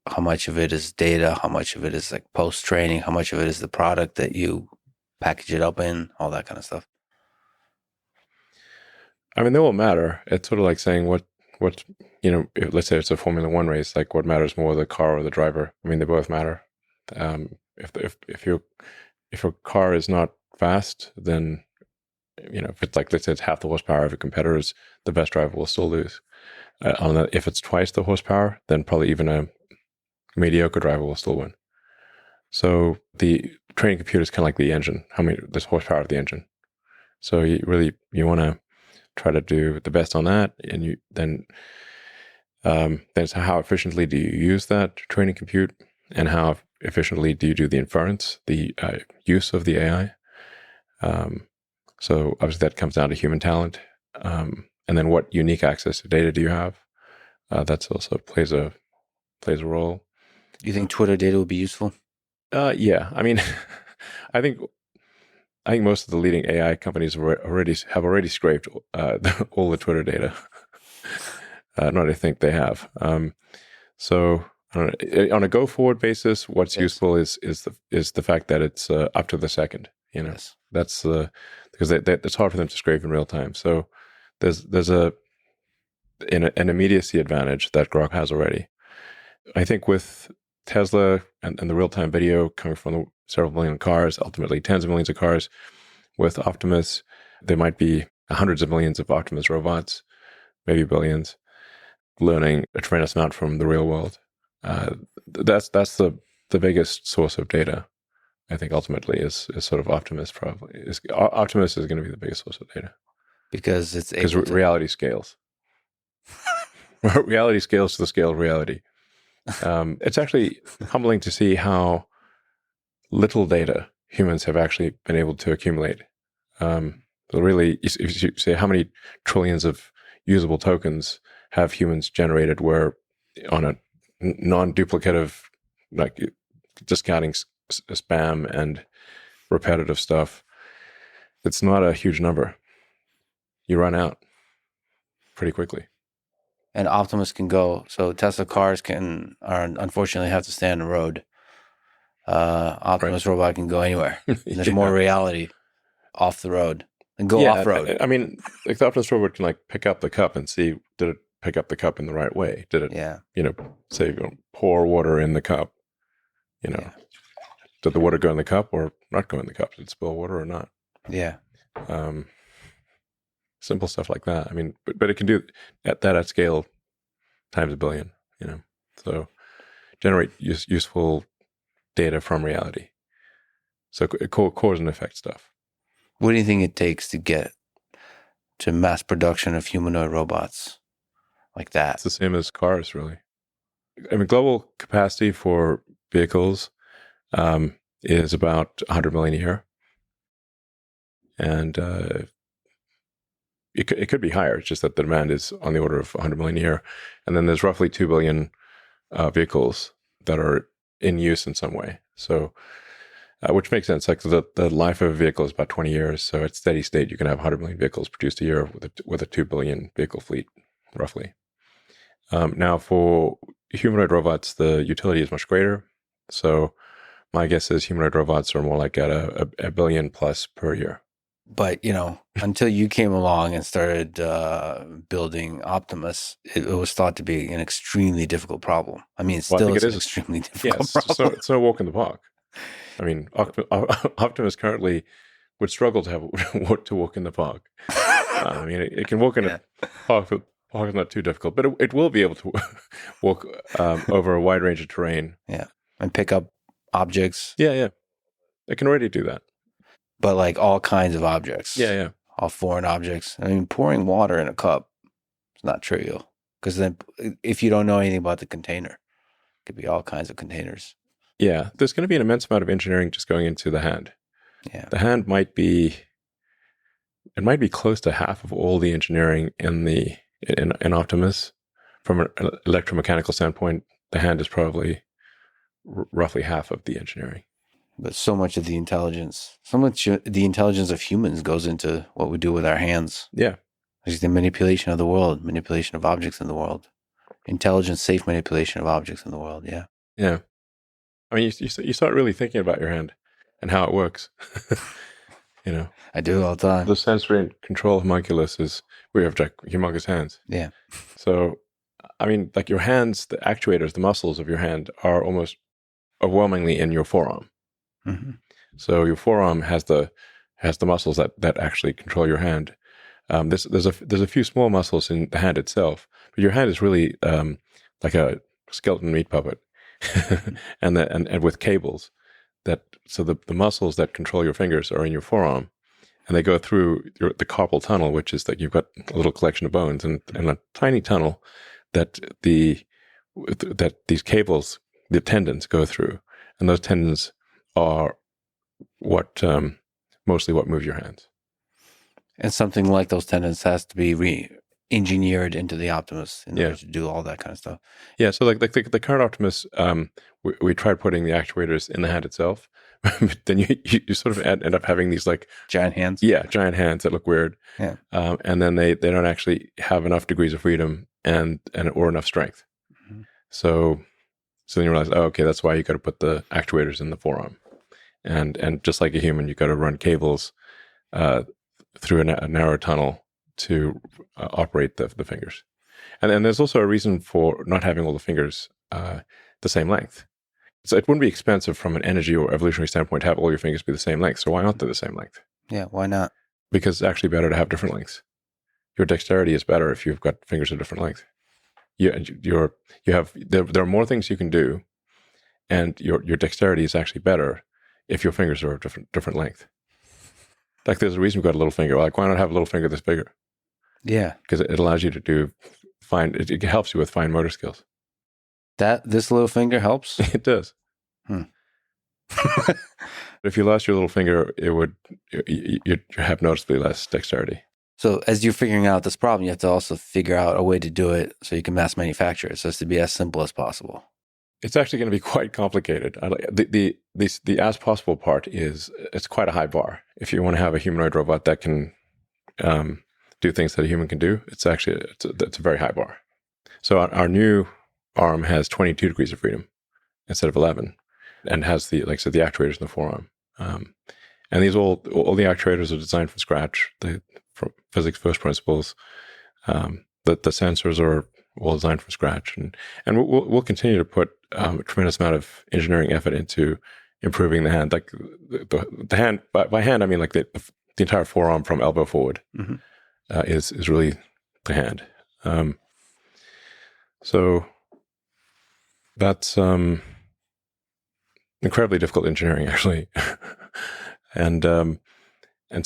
How much of it is data? How much of it is like post-training? How much of it is the product that you package it up in? All that kind of stuff. I mean, they won't matter. It's sort of like saying what let's say it's a Formula One race, like what matters more, the car or the driver? I mean, they both matter. If your car is not fast, then if it's like, let's say it's half the horsepower of a competitor's, the best driver will still lose. If it's twice the horsepower, then probably even a mediocre driver will still win. So the training computer is kind of like the engine. There's horsepower of the engine. So you want to try to do the best on that, and then Then it's how efficiently do you use that training compute, and how efficiently do you do the inference, the use of the AI. So obviously that comes down to human talent. And then what unique access to data do you have? That's also plays a role. You think Twitter data would be useful? Yeah, I mean, I think most of the leading AI companies have already scraped all the Twitter data. Not I think they have. So on a go forward basis, what's useful is the fact that it's up to the second. Yes. That's because it's hard for them to scrape in real time. So there's an immediacy advantage that Grok has already. I think with Tesla and the real time video coming from the several million cars, ultimately tens of millions of cars, with Optimus, there might be hundreds of millions of Optimus robots, maybe billions, learning a tremendous amount from the real world. That's the biggest source of data. I think ultimately is sort of Optimus. Probably Optimus is going to be the biggest source of data because reality scales. Reality scales to the scale of reality. It's actually humbling to see how little data humans have actually been able to accumulate. Really, if you say how many trillions of usable tokens have humans generated, where on a non-duplicative, like discounting spam and repetitive stuff, it's not a huge number. You run out pretty quickly. And Optimus can go. So Tesla cars unfortunately have to stay on the road. Optimus robot can go anywhere. There's more reality off the road and go off road. I mean, like the Optimus robot can like pick up the cup and see, did it pick up the cup in the right way? Did it, say, pour water in the cup? Did the water go in the cup or not go in the cup? Did it spill water or not? Yeah. Simple stuff like that. I mean, but it can do that at scale times a billion, so generate useful data from reality. So cause and effect stuff. What do you think it takes to get to mass production of humanoid robots like that? It's the same as cars, really. I mean, global capacity for vehicles is about 100 million a year. And it could be higher. It's just that the demand is on the order of 100 million a year. And then there's roughly 2 billion vehicles that are in use in some way. So, which makes sense. Like the life of a vehicle is about 20 years. So at steady state, you can have 100 million vehicles produced a year with a 2 billion vehicle fleet, roughly. Now, for humanoid robots, the utility is much greater. So my guess is humanoid robots are more like at a billion plus per year. But, until you came along and started building Optimus, it was thought to be an extremely difficult problem. I mean, it's an extremely difficult problem. So it's no walk in the park. I mean, Optimus currently would struggle to walk in the park. I mean, it can walk in a park. The park is not too difficult, but it will be able to walk over a wide range of terrain. Yeah, and pick up objects. Yeah. It can already do that. But like all kinds of objects. Yeah. All foreign objects. I mean, pouring water in a cup is not trivial. Because then if you don't know anything about the container, it could be all kinds of containers. Yeah. There's going to be an immense amount of engineering just going into the hand. Yeah. The hand might be close to half of all the engineering in Optimus. From an electromechanical standpoint, the hand is probably roughly half of the engineering. But so much of the intelligence of humans goes into what we do with our hands. Yeah. There's the manipulation of the world, manipulation of objects in the world, intelligent, safe manipulation of objects in the world. Yeah. Yeah. I mean, you start really thinking about your hand and how it works. I do all the time. The sensory control homunculus is, we have humongous hands. Yeah. So, I mean, like your hands, the actuators, the muscles of your hand are almost overwhelmingly in your forearm. Mm-hmm. So your forearm has the muscles that actually control your hand. There's a few small muscles in the hand itself, but your hand is really like a skeleton meat puppet, and with cables so the muscles that control your fingers are in your forearm, and they go through the carpal tunnel, which is that you've got a little collection of bones and a tiny tunnel that these cables, the tendons, go through, and those tendons are what mostly what move your hands. And something like those tendons has to be re-engineered into the Optimus in order to do all that kind of stuff. Yeah, so like the current Optimus, we tried putting the actuators in the hand itself, but then you sort of end up having these like giant hands. Yeah, giant hands that look weird. Yeah, and then they don't actually have enough degrees of freedom and or enough strength. Mm-hmm. So then you realize, oh, okay, that's why you got to put the actuators in the forearm, and just like a human, you got to run cables through a narrow tunnel to operate the fingers. And then there's also a reason for not having all the fingers the same length. So it wouldn't be expensive from an energy or evolutionary standpoint to have all your fingers be the same length. So why aren't they the same length? Yeah, why not? Because it's actually better to have different lengths. Your dexterity is better if you've got fingers of different length. There are more things you can do, and your dexterity is actually better if your fingers are of different length. Like there's a reason we've got a little finger. Like why not have a little finger that's bigger? Yeah, because it allows you to do fine. It helps you with fine motor skills. This little finger helps? It does. If you lost your little finger, you'd have noticeably less dexterity. So as you're figuring out this problem, you have to also figure out a way to do it so you can mass manufacture it. So it's to be as simple as possible. It's actually going to be quite complicated. The as possible part it's quite a high bar. If you want to have a humanoid robot that can do things that a human can do, it's a very high bar. So our new arm has 22 degrees of freedom instead of 11, and has the actuators in the forearm. And these all the actuators are designed from scratch. From physics first principles. The sensors are all designed from scratch, and we'll continue to put a tremendous amount of engineering effort into improving the hand. Like the hand, by hand I mean like the entire forearm from elbow forward is really the hand. So that's incredibly difficult engineering, actually. And so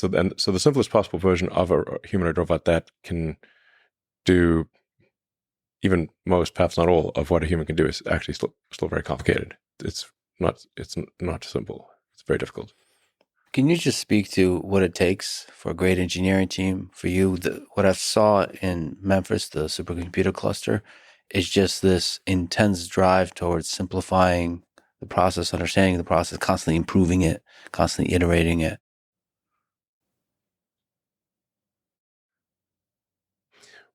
the simplest possible version of a humanoid robot that can do even most, perhaps not all, of what a human can do is actually still very complicated. It's not simple. It's very difficult. Can you just speak to what it takes for a great engineering team? For you, what I saw in Memphis, the supercomputer cluster, is just this intense drive towards simplifying the process, understanding the process, constantly improving it, constantly iterating it.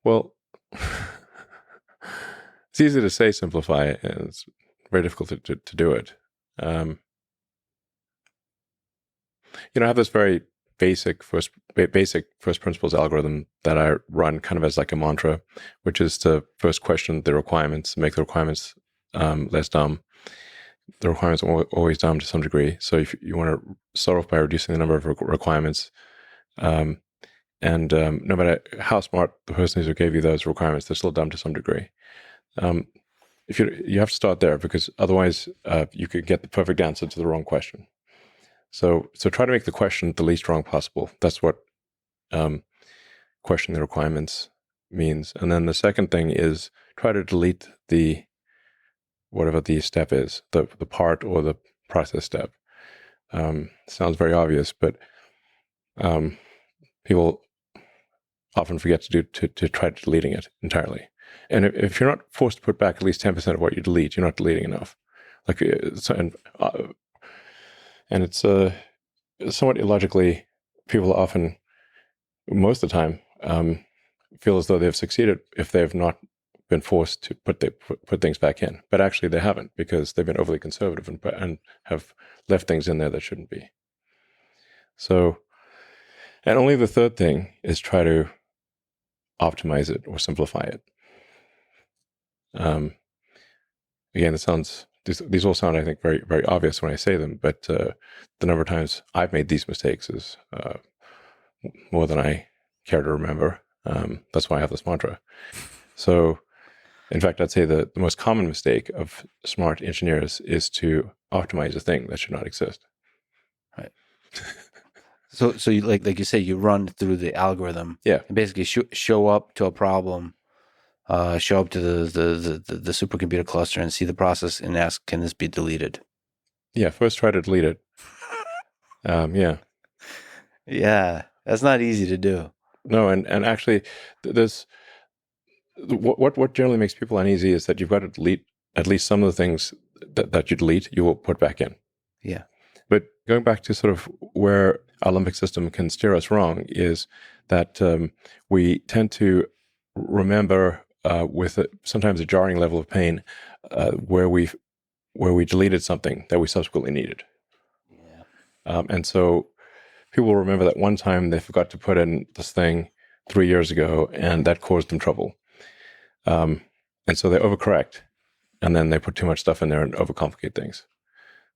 Well, it's easy to say simplify it, and it's very difficult to do it. I have this very basic first principles algorithm that I run kind of as like a mantra, which is to first question the requirements, make the requirements less dumb. The requirements are always dumb to some degree. So if you want to start off by reducing the number of requirements, and no matter how smart the person is who gave you those requirements, they're still dumb to some degree. If you have to start there, because otherwise you could get the perfect answer to the wrong question. So try to make the question the least wrong possible. That's what questioning the requirements means. And then the second thing is try to delete whatever the step is, the part or the process step. Sounds very obvious, but people often forget to try deleting it entirely. And if you're not forced to put back at least 10% of what you delete, you're not deleting enough. And it's somewhat illogically, people often, most of the time, feel as though they've succeeded if they've not been forced to put things back in. But actually they haven't, because they've been overly conservative and have left things in there that shouldn't be. So, and only the third thing is try to optimize it or simplify it. Again, these all sound, I think, very, very obvious when I say them, but the number of times I've made these mistakes is more than I care to remember. That's why I have this mantra. So, in fact, I'd say the most common mistake of smart engineers is to optimize a thing that should not exist. Right. So you, like you say, you run through the algorithm. Yeah. And basically show up to a problem show up to the supercomputer cluster and see the process and ask, can this be deleted? Yeah, first try to delete it. Yeah. Yeah, that's not easy to do. No, and actually, there's what generally makes people uneasy is that you've got to delete at least some of the things that you delete, you will put back in. Yeah. But going back to sort of where our limbic system can steer us wrong is that we tend to remember with sometimes a jarring level of pain where we deleted something that we subsequently needed. Yeah. And so people will remember that one time they forgot to put in this thing 3 years ago, and that caused them trouble. And so they overcorrect, and then they put too much stuff in there and overcomplicate things.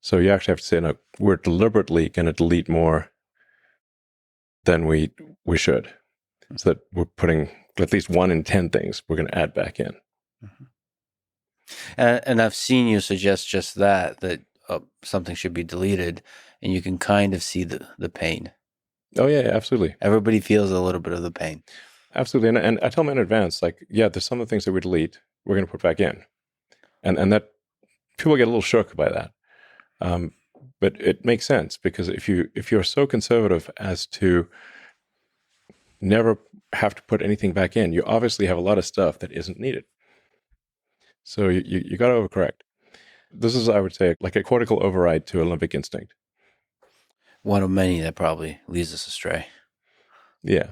So you actually have to say, no, we're deliberately going to delete more than we should. So that we're putting at least 1 in 10 things we're going to add back in. Mm-hmm. And I've seen you suggest just that something should be deleted, and you can kind of see the pain. Oh, yeah, absolutely. Everybody feels a little bit of the pain. Absolutely. And I tell them in advance, like, yeah, there's some of the things that we delete, we're going to put back in. And that people get a little shook by that. But it makes sense, because if you're so conservative as to never have to put anything back in, you obviously have a lot of stuff that isn't needed. So you got to overcorrect. This is, I would say, like a cortical override to a limbic instinct. One of many that probably leads us astray. Yeah.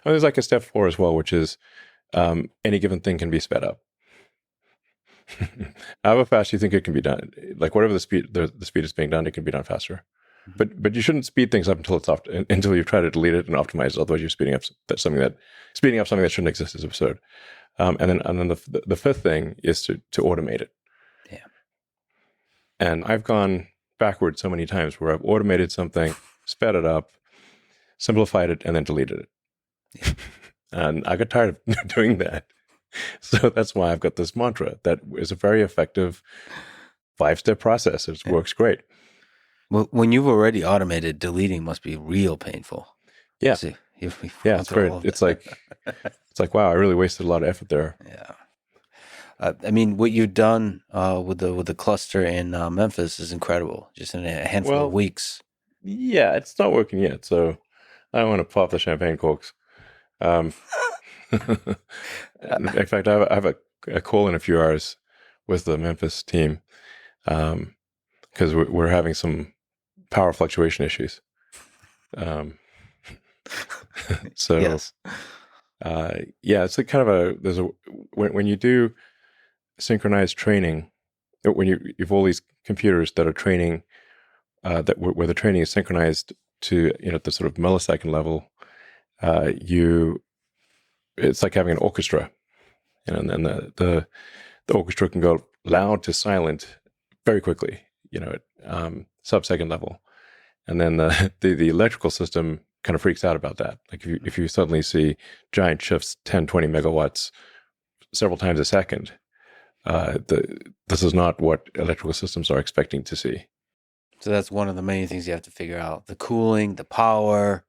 There's like a step 4 as well, which is any given thing can be sped up. However fast you think it can be done, like whatever the speed is being done, it can be done faster. Mm-hmm. But you shouldn't speed things up until you try to delete it and optimize it. Otherwise, you're speeding up something that shouldn't exist is absurd. And then the fifth thing is to automate it. Yeah. And I've gone backwards so many times where I've automated something, sped it up, simplified it, and then deleted it. Yeah. And I got tired of doing that. So that's why I've got this mantra that is a very effective 5-step process. It works great. Well, when you've already automated, deleting must be real painful. Yeah. See, yeah, it's great. It's like, wow, I really wasted a lot of effort there. Yeah. I mean, what you've done with the cluster in Memphis is incredible. Just in a handful of weeks. Yeah, it's not working yet, so I don't want to pop the champagne corks. In fact, I have a call in a few hours with the Memphis team because we're having some power fluctuation issues. So yes. Yeah, it's like kind of when you do synchronized training, when you have all these computers that are training, where the training is synchronized to the sort of millisecond level, it's like having an orchestra, and then the orchestra can go loud to silent very quickly, at sub-second level, and then the electrical system kind of freaks out about that. Like if you suddenly see giant shifts, 10, 20 megawatts several times a second, this is not what electrical systems are expecting to see. So that's one of the many things you have to figure out: the cooling, the power,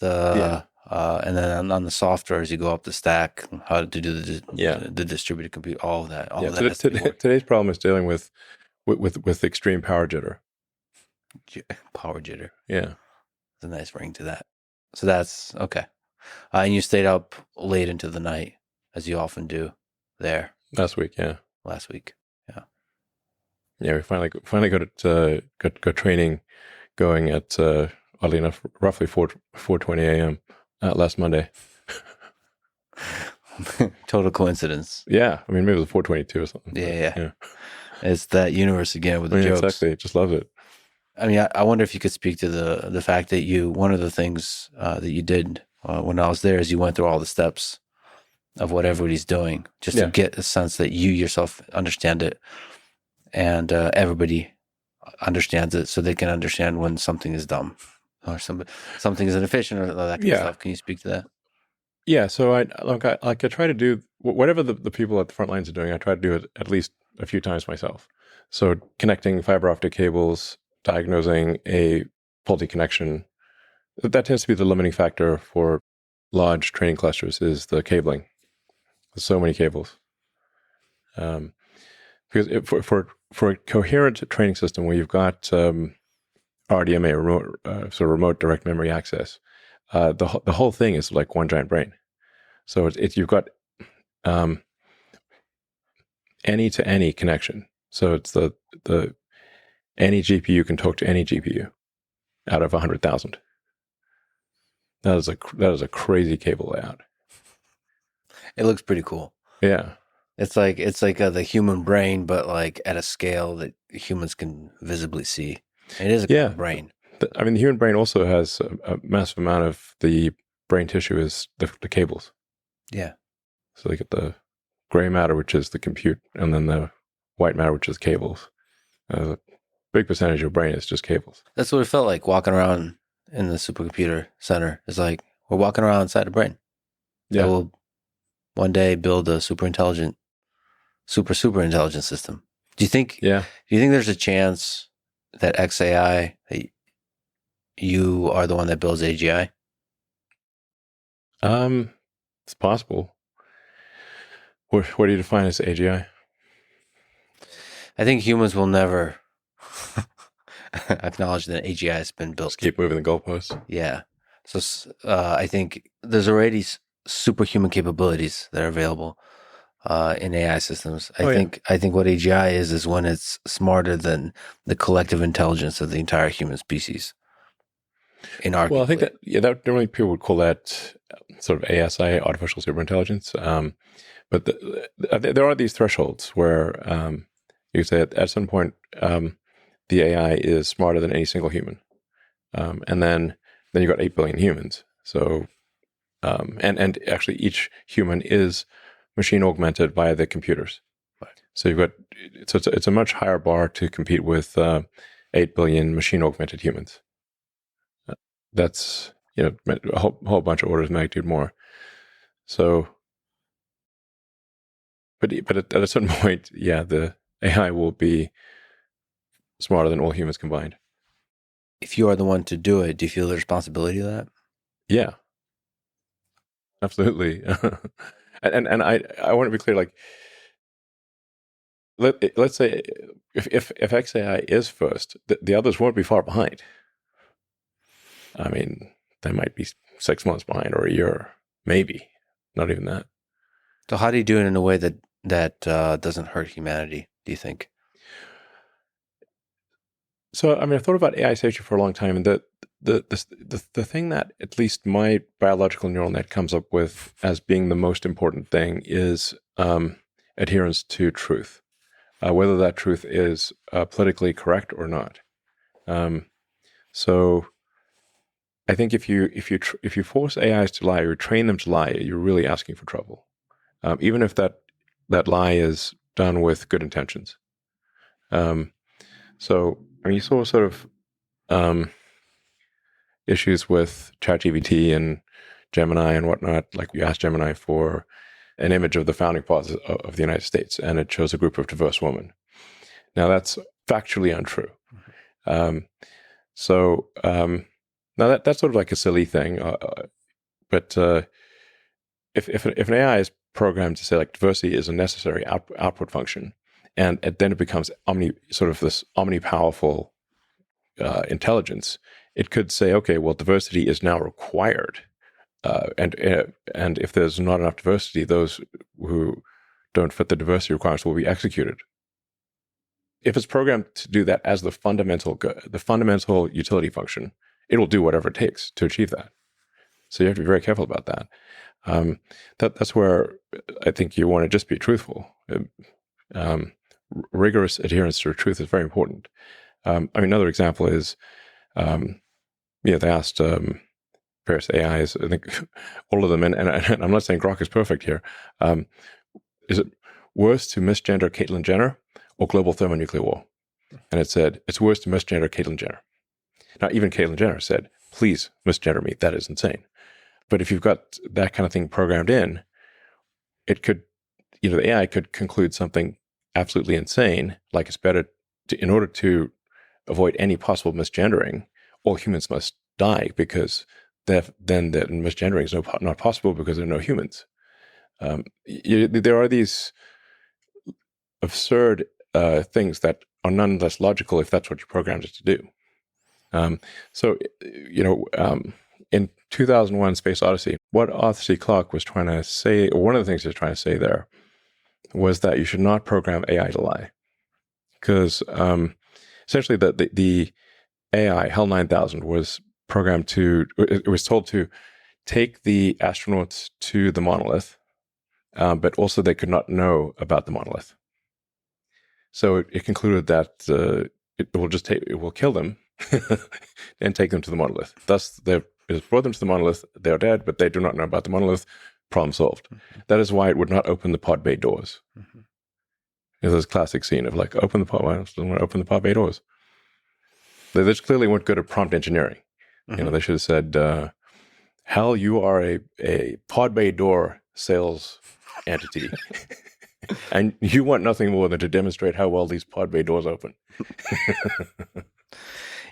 and then on the software as you go up the stack, how to do the distributed compute, all of that. All of that. Today's problem is dealing with extreme power jitter. Power jitter. Yeah, there's a nice ring to that. So that's okay. And you stayed up late into the night, as you often do there. Last week, yeah. Yeah, we finally got training going at oddly enough, roughly 4:20 a.m. Last Monday. Total coincidence. Yeah, I mean maybe it was 4:22 or something. Yeah. It's that universe again with the jokes. Exactly, just love it. I mean, I wonder if you could speak to the fact that one of the things that you did when I was there is you went through all the steps of what everybody's doing, just to get a sense that you yourself understand it, and everybody understands it, so they can understand when something is dumb or something is inefficient or that kind of stuff. Can you speak to that? Yeah. So I try to do whatever the people at the front lines are doing. I try to do it at least a few times myself. So connecting fiber optic cables, diagnosing a faulty connection, that tends to be the limiting factor for large training clusters, is the cabling. There's so many cables. Because for a coherent training system where you've got RDMA, remote direct memory access, the whole thing is like one giant brain. So it's you've got any to any connection. So it's the any GPU can talk to any GPU out of 100,000. That is a crazy cable layout. It looks pretty cool. Yeah. It's like the human brain, but like at a scale that humans can visibly see. It is a brain. I mean, the human brain also has a massive amount of the brain tissue is the cables. Yeah. So they get the gray matter, which is the compute, and then the white matter, which is cables. A big percentage of your brain is just cables. That's what it felt like walking around in the supercomputer center. It's like we're walking around inside a brain. Yeah. We'll one day build a super intelligent system. Do you think? Yeah. Do you think there's a chance that XAI, that you are the one that builds AGI? It's possible. What do you define as AGI? I think humans will never acknowledge that AGI has been built. Just keep moving the goalposts. Yeah. So I think there's already superhuman capabilities that are available in AI systems. I think what AGI is when it's smarter than the collective intelligence of the entire human species. Well, I think that normally people would call that sort of ASI, artificial superintelligence. But there are these thresholds where you could say at some point the AI is smarter than any single human, and then you've got 8 billion humans. So and actually each human is machine augmented by the computers. Right. So you've got it's a much higher bar to compete with 8 billion machine augmented humans. That's a whole bunch of orders of magnitude more. So, but at a certain point, the AI will be smarter than all humans combined. If you are the one to do it, do you feel the responsibility of that? Yeah, absolutely. and I want to be clear. Like, let's say if XAI is first, the others won't be far behind. I mean, they might be 6 months behind or a year, maybe, not even that. So how do you do it in a way that doesn't hurt humanity, do you think? So, I mean, I've thought about AI safety for a long time, and the thing that at least my biological neural net comes up with as being the most important thing is adherence to truth, whether that truth is politically correct or not. So I think if you force AIs to lie or train them to lie, you're really asking for trouble, even if that lie is done with good intentions. So I mean, you saw sort of issues with ChatGPT and Gemini and whatnot. Like you asked Gemini for an image of the founding fathers of the United States, and it shows a group of diverse women. Now that's factually untrue. Now that's sort of like a silly thing, but if an AI is programmed to say like diversity is a necessary output function, and then it becomes this omnipowerful intelligence, it could say, okay, well, diversity is now required, and if there's not enough diversity, those who don't fit the diversity requirements will be executed. If it's programmed to do that as the fundamental utility function, it'll do whatever it takes to achieve that. So you have to be very careful about that. That's where I think you want to just be truthful. Rigorous adherence to truth is very important. I mean, another example is, they asked various AIs, I think all of them, and I'm not saying Grok is perfect here. Is it worse to misgender Caitlyn Jenner or global thermonuclear war? And it said, it's worse to misgender Caitlyn Jenner. Now, even Caitlyn Jenner said, please misgender me. That is insane. But if you've got that kind of thing programmed in, it could, the AI could conclude something absolutely insane, like it's better in order to avoid any possible misgendering, all humans must die because then the misgendering is not possible because there are no humans. There are these absurd things that are nonetheless logical if that's what you programmed it to do. So, in 2001 Space Odyssey, what Arthur C. Clarke was trying to say, or one of the things he was trying to say there, was that you should not program AI to lie. Because essentially the AI, HAL 9000, was programmed it was told to take the astronauts to the monolith, but also they could not know about the monolith. So it concluded that it will kill them and take them to the monolith. Thus, it brought them to the monolith. They are dead, but they do not know about the monolith. Problem solved. Mm-hmm. That is why it would not open the pod bay doors. Mm-hmm. There's this classic scene of like, open the pod. Why don't want to open the pod bay doors? They just clearly weren't good at prompt engineering. Mm-hmm. They should have said, "Hal, you are a pod bay door sales entity." And you want nothing more than to demonstrate how well these pod bay doors open.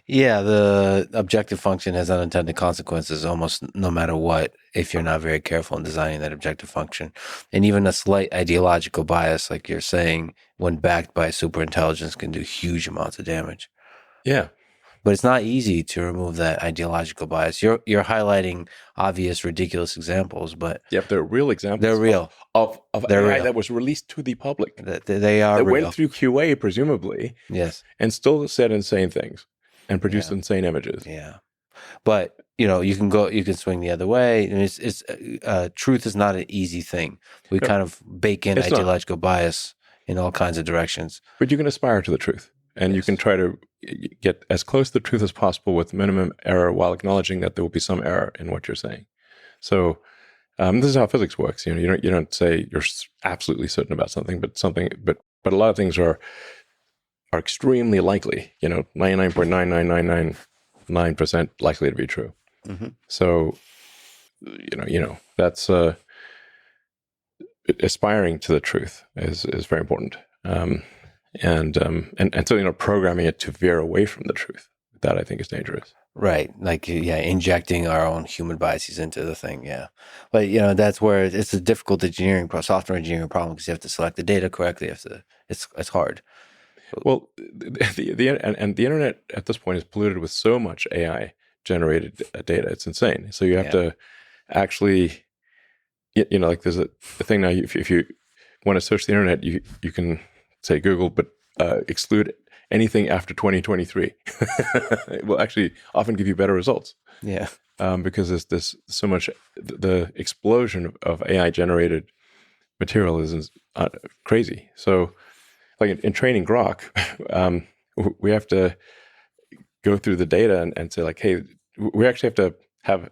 Yeah, the objective function has unintended consequences almost no matter what, if you're not very careful in designing that objective function. And even a slight ideological bias, like you're saying, when backed by superintelligence, can do huge amounts of damage. Yeah. But it's not easy to remove that ideological bias. You're highlighting obvious, ridiculous examples, but yep, they're real examples. They're real of AI real. That was released to the public. They are. That real. Went through QA, presumably. Yes, and still said insane things and produced insane images. Yeah, but you can swing the other way, and it's truth is not an easy thing. We kind of bake in ideological bias in all kinds of directions. But you can aspire to the truth. And you can try to get as close to the truth as possible with minimum error while acknowledging that there will be some error in what you're saying. So this is how physics works. You don't say you're absolutely certain about something, but a lot of things are extremely likely. 99.9999% likely to be true. Mm-hmm. So that's aspiring to the truth is very important. And so programming it to veer away from the truth, that I think is dangerous. Right, like injecting our own human biases into the thing. Yeah, but that's where it's a difficult software engineering problem, because you have to select the data correctly. It's hard. Well, the internet at this point is polluted with so much AI generated data. It's insane. So you have to actually, like there's a thing now. If you want to search the internet, you can say Google, but exclude anything after 2023. It will actually often give you better results. Yeah. Because there's so much, the explosion of AI generated material is crazy. So like in training Grok, we have to go through the data and say like, hey, we actually have to have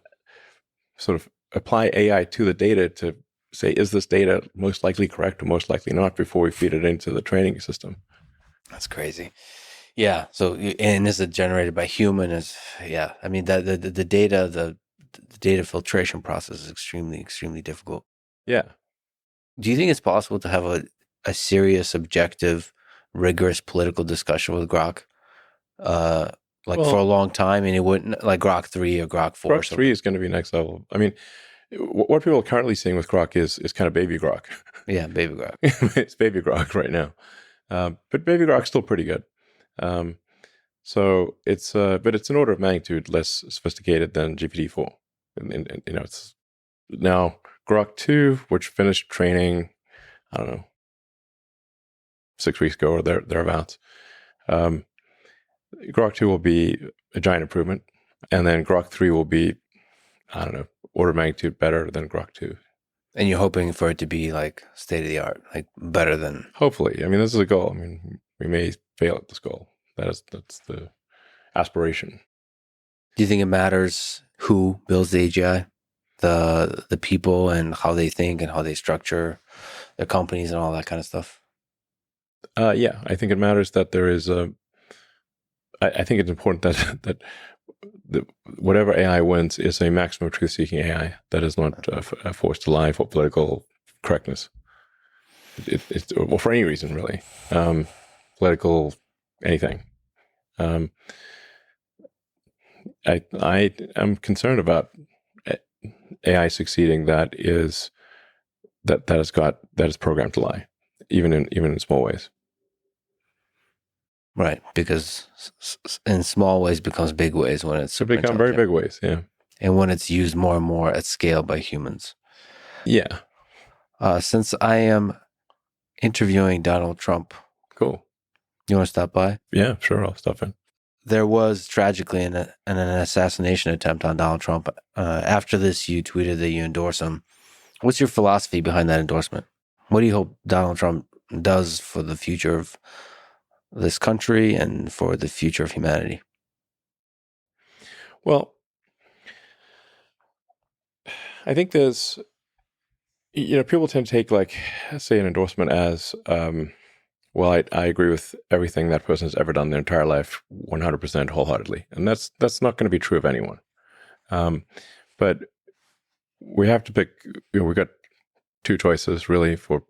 sort of apply AI to the data to say, is this data most likely correct or most likely not before we feed it into the training system? That's crazy. Yeah. So, and this is generated by human I mean, the data filtration process is extremely, extremely difficult. Yeah. Do you think it's possible to have a serious, objective, rigorous political discussion with Grok? For a long time, and it wouldn't, like Grok 3 or Grok 4. Grok 3 is going to be next level. I mean, what people are currently seeing with Grok is kind of baby Grok. Yeah, baby Grok. It's baby Grok right now. But baby Grok's still pretty good. So it's but it's an order of magnitude less sophisticated than GPT-4. And it's now Grok 2, which finished training, I don't know, 6 weeks ago or thereabouts. Grok 2 will be a giant improvement, and then Grok 3 will be, I don't know, order of magnitude better than Grok 2. And you're hoping for it to be like state of the art, like better than. Hopefully. I mean, this is a goal. I mean, we may fail at this goal. That's the aspiration. Do you think it matters who builds the AGI? The people and how they think and how they structure their companies and all that kind of stuff? Yeah, I think it matters that there is I think it's important that whatever AI wins is a maximum truth-seeking AI that is not forced to lie for political correctness. It's well, for any reason, really. Political, anything. I am concerned about AI succeeding that is that is programmed to lie, even in small ways. Right, because in small ways becomes big ways when it's So become very big ways, yeah. And when it's used more and more at scale by humans. Yeah. Since I am interviewing Donald Trump, Cool. You want to stop by? Yeah, sure. I'll stop in. There was tragically an assassination attempt on Donald Trump. After this, you tweeted that you endorse him. What's your philosophy behind that endorsement? What do you hope Donald Trump does for the future of this country and for the future of humanity? Well, I think there's, people tend to take, like, say, an endorsement as, well, I agree with everything that person has ever done their entire life 100% wholeheartedly. And that's not going to be true of anyone. But we have to pick, we've got two choices really for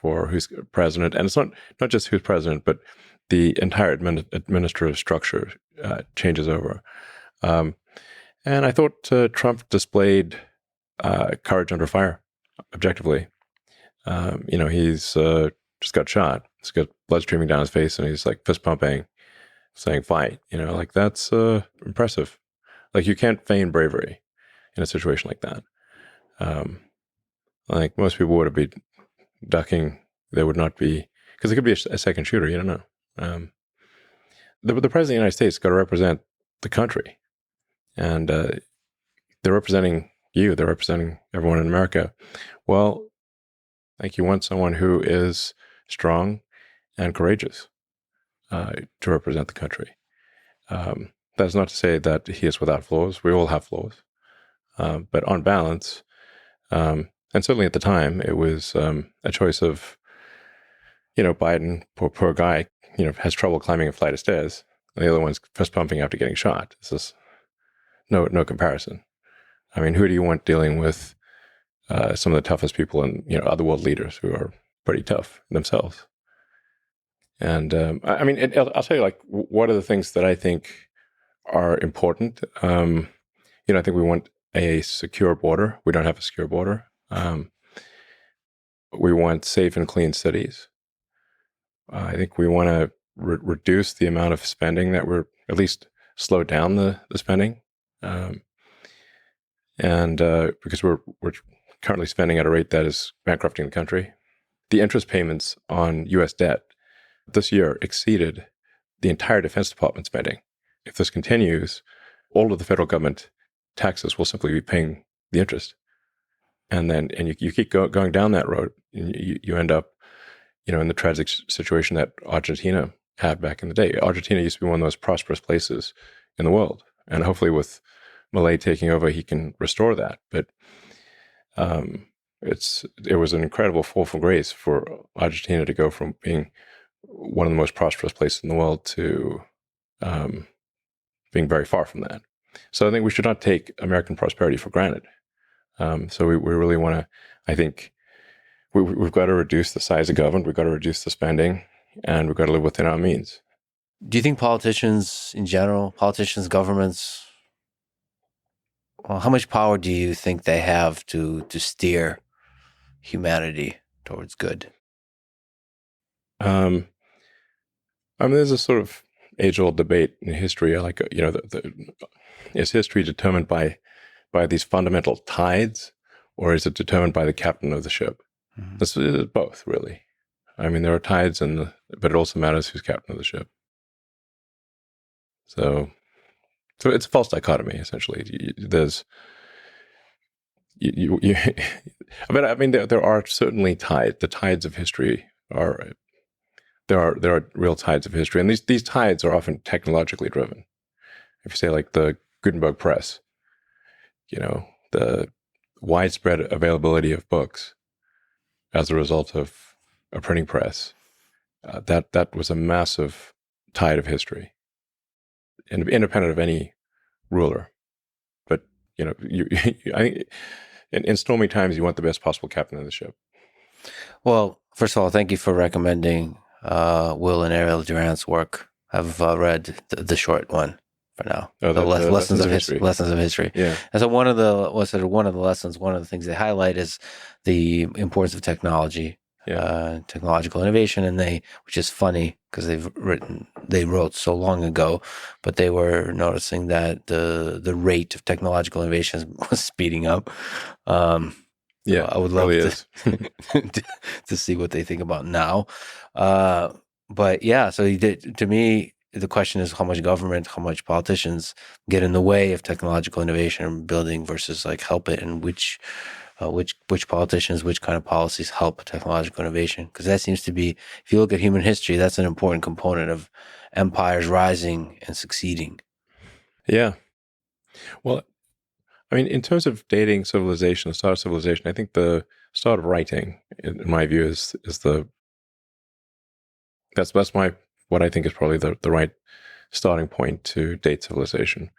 who's president. And it's not just who's president, but the entire administrative structure changes over. And I thought Trump displayed courage under fire, objectively. He's just got shot. He's got blood streaming down his face, and he's like fist pumping, saying "fight." That's impressive. Like, you can't feign bravery in a situation like that. Like, most people would be ducking. There would not be, because it could be a second shooter. You don't know. The president of the United States got to represent the country, and they're representing you. They're representing everyone in America. Well, like, you want someone who is strong and courageous to represent the country. That's not to say that he is without flaws. We all have flaws. But on balance, and certainly at the time, it was a choice of, Biden, poor guy, has trouble climbing a flight of stairs. And the other one's fist pumping after getting shot. This is no comparison. I mean, who do you want dealing with some of the toughest people and, other world leaders who are pretty tough themselves? And I'll tell you, like, what are the things that I think are important? I think we want a secure border. We don't have a secure border. We want safe and clean cities. I think we want to reduce the amount of spending that we're, at least slow down the spending. Because we're currently spending at a rate that is bankrupting the country. The interest payments on U.S. debt this year exceeded the entire Defense Department spending. If this continues, all of the federal government taxes will simply be paying the interest. And you keep going down that road, and you end up, in the tragic situation that Argentina had back in the day. Argentina used to be one of the most prosperous places in the world. And hopefully with Milei taking over, he can restore that. But it was an incredible fall from grace for Argentina to go from being one of the most prosperous places in the world to being very far from that. So I think we should not take American prosperity for granted. So we really want to, I think we've got to reduce the size of government, we've got to reduce the spending, and we've got to live within our means. Do you think politicians in general, governments, how much power do you think they have to steer humanity towards good? There's a sort of age-old debate in history. Like, is history determined by these fundamental tides, or is it determined by the captain of the ship? Mm-hmm. This is both, really. I mean, there are tides, but it also matters who's captain of the ship. So it's a false dichotomy, essentially. There's, there are certainly tides. The tides of history there are real tides of history, and these tides are often technologically driven. If you say, like, the Gutenberg press, the widespread availability of books as a result of a printing press, that was a massive tide of history, independent of any ruler. But I think in stormy times, you want the best possible captain of the ship. Well, first of all, thank you for recommending Will and Ariel Durant's work. I've read the short one. for now. Oh, The lessons of history. Lessons of history. Yeah. And so one of the lessons, one of the things they highlight is the importance of technology, technological innovation, and which is funny because they wrote so long ago, but they were noticing that the rate of technological innovation was speeding up. Yeah, I would love really to see what they think about now. But yeah, so to me, the question is how much government, how much politicians get in the way of technological innovation and building versus like help it, and which politicians, which kind of policies help technological innovation. Because that seems to be, if you look at human history, that's an important component of empires rising and succeeding. Yeah. Well, I mean, in terms of dating civilization, the start of civilization, I think the start of writing, in my view, is that's what I think is probably the right starting point to date civilization.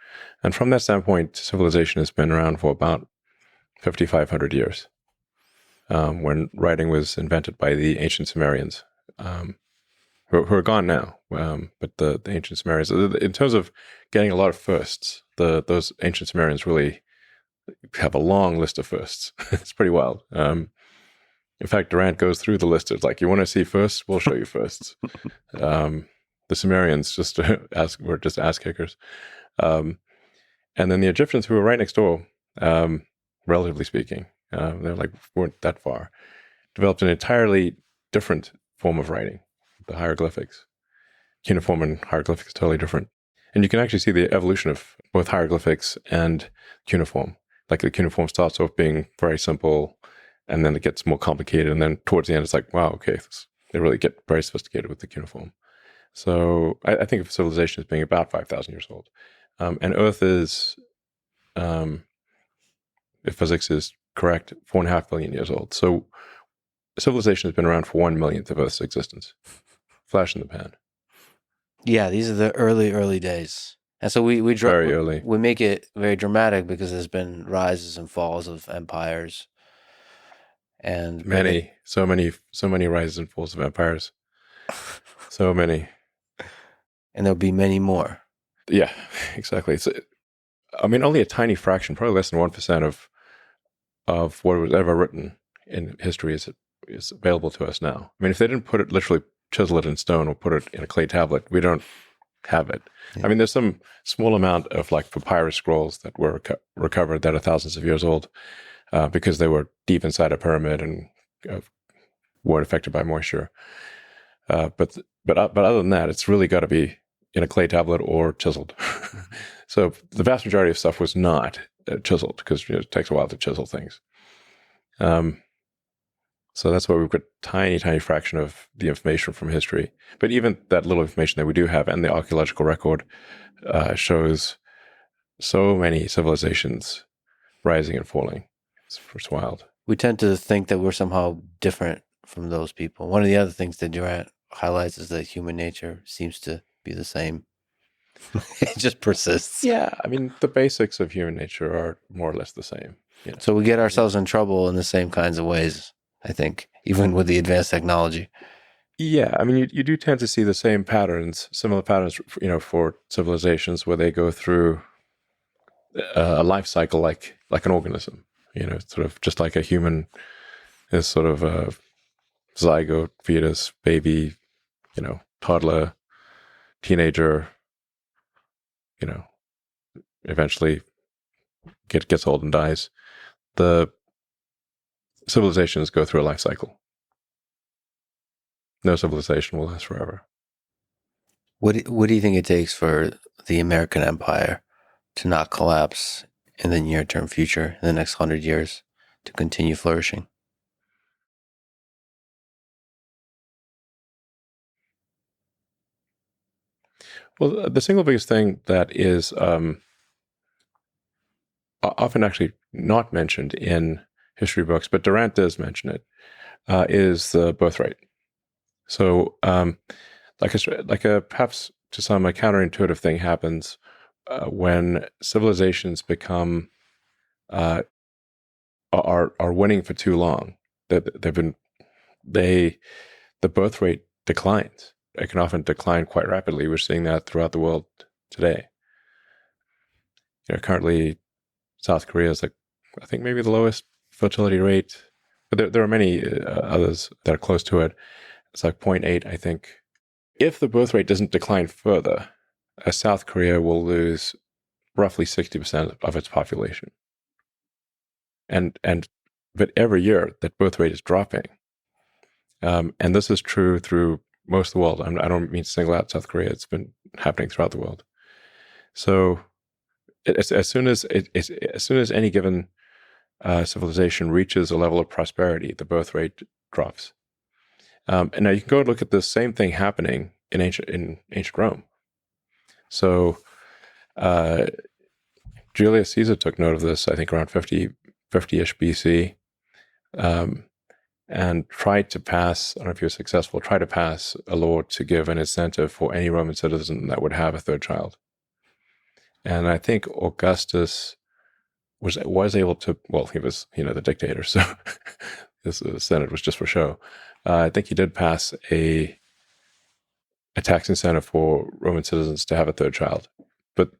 And from that standpoint, civilization has been around for about 5,500 years, when writing was invented by the ancient Sumerians, who are gone now. But the ancient Sumerians, in terms of getting a lot of firsts, those ancient Sumerians really have a long list of firsts. It's pretty wild. In fact, Durant goes through the list. It's like, you want to see firsts? We'll show you firsts. The Sumerians were just ass kickers. And then the Egyptians, who were right next door, relatively speaking, weren't that far, developed an entirely different form of writing, the hieroglyphics. Cuneiform and hieroglyphics are totally different. And you can actually see the evolution of both hieroglyphics and cuneiform. Like the cuneiform starts off being very simple, and then it gets more complicated. And then towards the end, it's like, wow, okay, they really get very sophisticated with the cuneiform. So I think of civilization as being about 5,000 years old. And Earth is, if physics is correct, 4.5 billion years old. So civilization has been around for 1 millionth of Earth's existence. Flash in the pan. Yeah, these are the early days. And so we very early. We make it very dramatic because there's been rises and falls of empires, and so many rises and falls of empires, so many, and there'll be many more. Yeah, exactly. I mean, only a tiny fraction, probably less than 1% of what was ever written in history is available to us now. I mean, if they didn't literally chisel it in stone or put it in a clay tablet, we don't have it. Yeah. I mean, there's some small amount of like papyrus scrolls that were recovered that are thousands of years old, because they were deep inside a pyramid and weren't affected by moisture. But other than that, it's really got to be in a clay tablet or chiseled. So the vast majority of stuff was not chiseled, because it takes a while to chisel things. So that's why we've got tiny fraction of the information from history. But even that little information that we do have, and the archaeological record shows so many civilizations rising and falling. It's wild. We tend to think that we're somehow different from those people. One of the other things that Durant highlights is that human nature seems to be the same. It just persists. Yeah, I mean, the basics of human nature are more or less the same. You know? So we get ourselves in trouble in the same kinds of ways, I think, even with the advanced technology. Yeah, I mean, you do tend to see the same patterns, similar patterns, for civilizations where they go through a life cycle like an organism. Sort of just like a human is sort of a zygote, fetus, baby, toddler, teenager, eventually gets old and dies. The civilizations go through a life cycle. No civilization will last forever. What do you think it takes for the American empire to not collapse in the near-term future, in the next 100 years, to continue flourishing? Well, the single biggest thing that is often actually not mentioned in history books, but Durant does mention it, is the birth rate. So, perhaps to some, a counterintuitive thing happens when civilizations become are winning for too long. The birth rate declines. It can often decline quite rapidly. We're seeing that throughout the world today. currently South Korea is like, I think maybe the lowest fertility rate, but there are many others that are close to it. It's like 0.8, I think. If the birth rate doesn't decline further, South Korea will lose roughly 60% of its population. But every year that birth rate is dropping. And this is true through most of the world. I don't mean to single out South Korea. It's been happening throughout the world. So as soon as any given civilization reaches a level of prosperity, the birth rate drops. And now you can go and look at the same thing happening in ancient Rome. So Julius Caesar took note of this, I think, around 50-ish BC, and tried to pass, I don't know if he was successful, tried to pass a law to give an incentive for any Roman citizen that would have a third child. And I think Augustus was able to, well, he was, the dictator, so this Senate was just for show. I think he did pass a tax incentive for Roman citizens to have a third child, but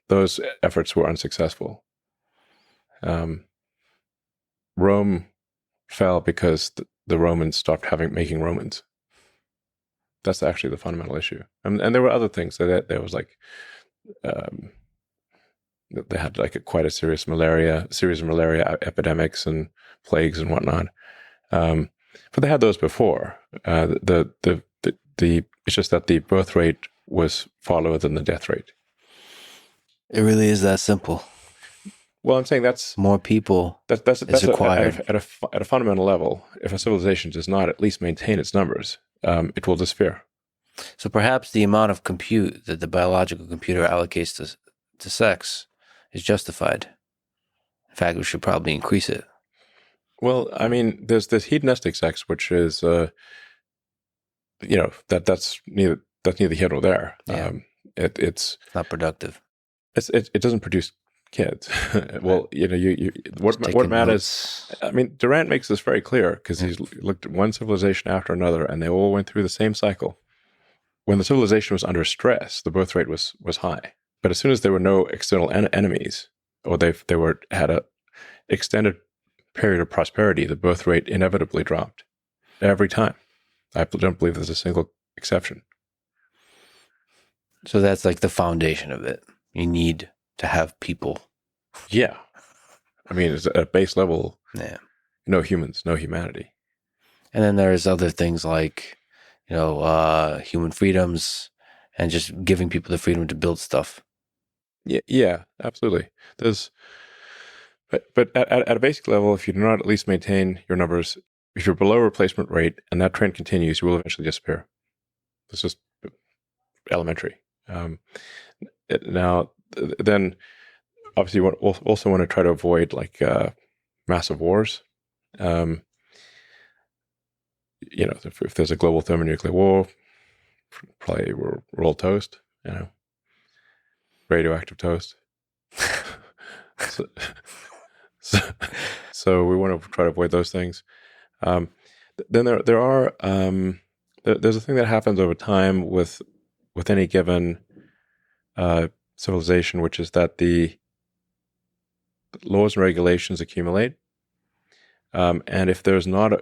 those efforts were unsuccessful. Rome fell because the Romans stopped making Romans. That's actually the fundamental issue. And there were other things. There was like, they had like quite a series of malaria epidemics and plagues and whatnot. But they had those before. It's just that the birth rate was far lower than the death rate. It really is that simple. Well, I'm saying that's more people. That's required at a fundamental level. If a civilization does not at least maintain its numbers, it will disappear. So perhaps the amount of compute that the biological computer allocates to sex is justified. In fact, we should probably increase it. Well, I mean, there's this hedonistic sex, which is, that's neither here nor there. Yeah. It's not productive. It doesn't produce kids. Well, what matters. I mean, Durant makes this very clear because he's looked at one civilization after another, and they all went through the same cycle. When the civilization was under stress, the birth rate was high. But as soon as there were no external enemies, or they had a extended period of prosperity, the birth rate inevitably dropped every time. I don't believe there's a single exception. So that's like the foundation of it. You need to have people. Yeah. I mean, it's at a base level, yeah. No humans, no humanity. And then there's other things like, human freedoms and just giving people the freedom to build stuff. Yeah, absolutely. But at a basic level, if you do not at least maintain your numbers, if you're below replacement rate and that trend continues, you will eventually disappear. It's just elementary. Now, then, obviously, you also want to try to avoid like massive wars. If there's a global thermonuclear war, probably we're all toast. Radioactive toast. So we want to try to avoid those things. Then there are there's a thing that happens over time with any given civilization, which is that the laws and regulations accumulate, and if there's not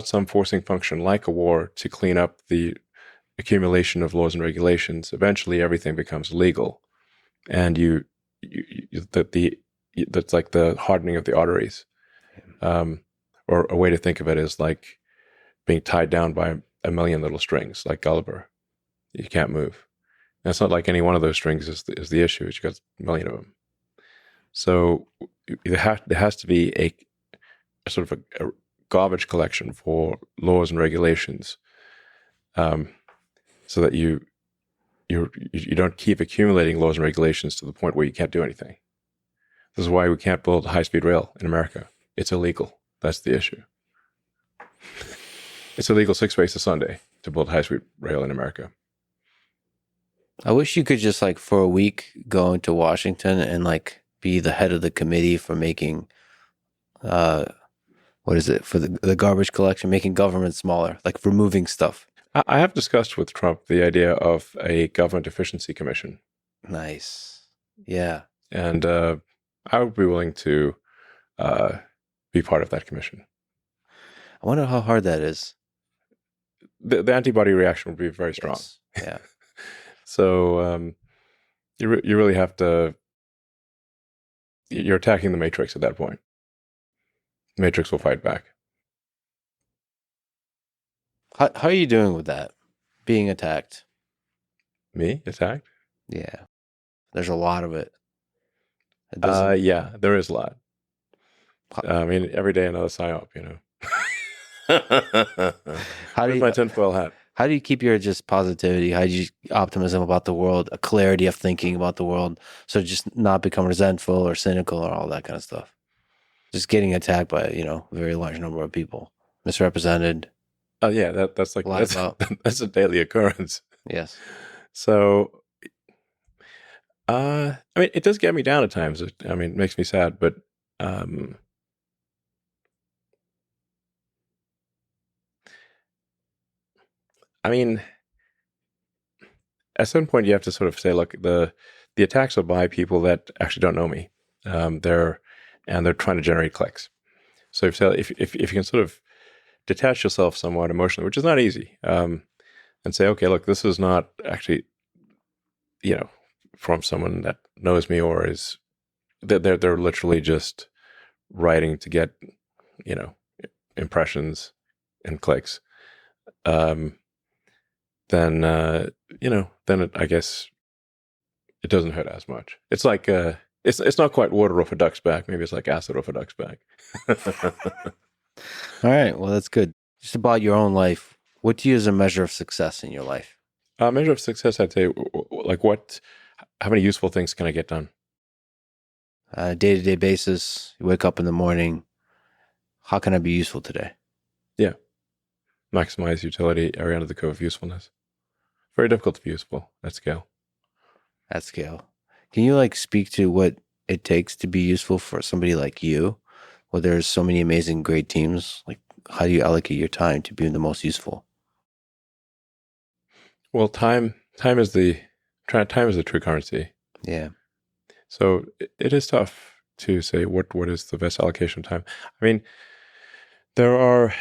some forcing function like a war to clean up the accumulation of laws and regulations, eventually everything becomes legal, and that's like the hardening of the arteries, or a way to think of it is like being tied down by a million little strings, like Gulliver. You can't move. And it's not like any one of those strings is the issue. You got a million of them. So there has to be a sort of a garbage collection for laws and regulations, so that you don't keep accumulating laws and regulations to the point where you can't do anything. This is why we can't build high-speed rail in America. It's illegal. That's the issue. It's illegal 6 ways to Sunday to build high-speed rail in America. I wish you could just for a week go into Washington and be the head of the committee for making, for the garbage collection, making government smaller, removing stuff. I have discussed with Trump the idea of a government efficiency commission. Nice. Yeah. And I would be willing to be part of that commission. I wonder how hard that is. The antibody reaction would be very strong. Yes. Yeah. So you really have to. You're attacking the matrix at that point. The matrix will fight back. How are you doing with that? Being attacked? Me attacked? Yeah. There's a lot of it. Yeah, there is a lot. I mean, every day another psyop, you know. Where's my tinfoil hat? How do you keep your just positivity? How do you optimism about the world, a clarity of thinking about the world, so just not become resentful or cynical or all that kind of stuff? Just getting attacked by a very large number of people, misrepresented. Oh yeah, that's a daily occurrence. Yes. So, I mean, it does get me down at times. I mean, it makes me sad, but I mean, at some point you have to sort of say, look, the attacks are by people that actually don't know me. They're trying to generate clicks. So if you can sort of detach yourself somewhat emotionally, which is not easy, and say, okay, look, this is not actually, from someone that knows me or is they're literally just writing to get, impressions and clicks. Then I guess it doesn't hurt as much. It's like it's not quite water off a duck's back. Maybe it's like acid off a duck's back. All right. Well, that's good. Just about your own life. What do you use as a measure of success in your life? Measure of success, I'd say, like how many useful things can I get done? Day-to-day basis. You wake up in the morning. How can I be useful today? Yeah. Maximize utility, area under the curve of usefulness. Very difficult to be useful at scale. At scale. Can you speak to what it takes to be useful for somebody like you? Well, there's so many amazing, great teams. How do you allocate your time to be the most useful? Well, time is the true currency. Yeah. So it is tough to say what is the best allocation of time. I mean, there are,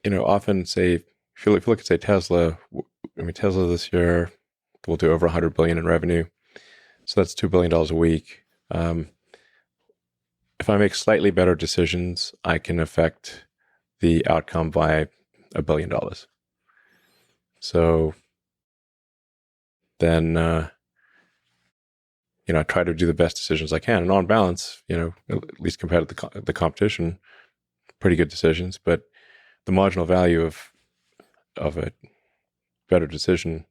often say, if you look at, say, Tesla, Tesla this year will do over 100 billion in revenue. So that's $2 billion a week. If I make slightly better decisions, I can affect the outcome by $1 billion. So then, I try to do the best decisions I can. And on balance, at least compared to the competition, pretty good decisions. But the marginal value of a better decision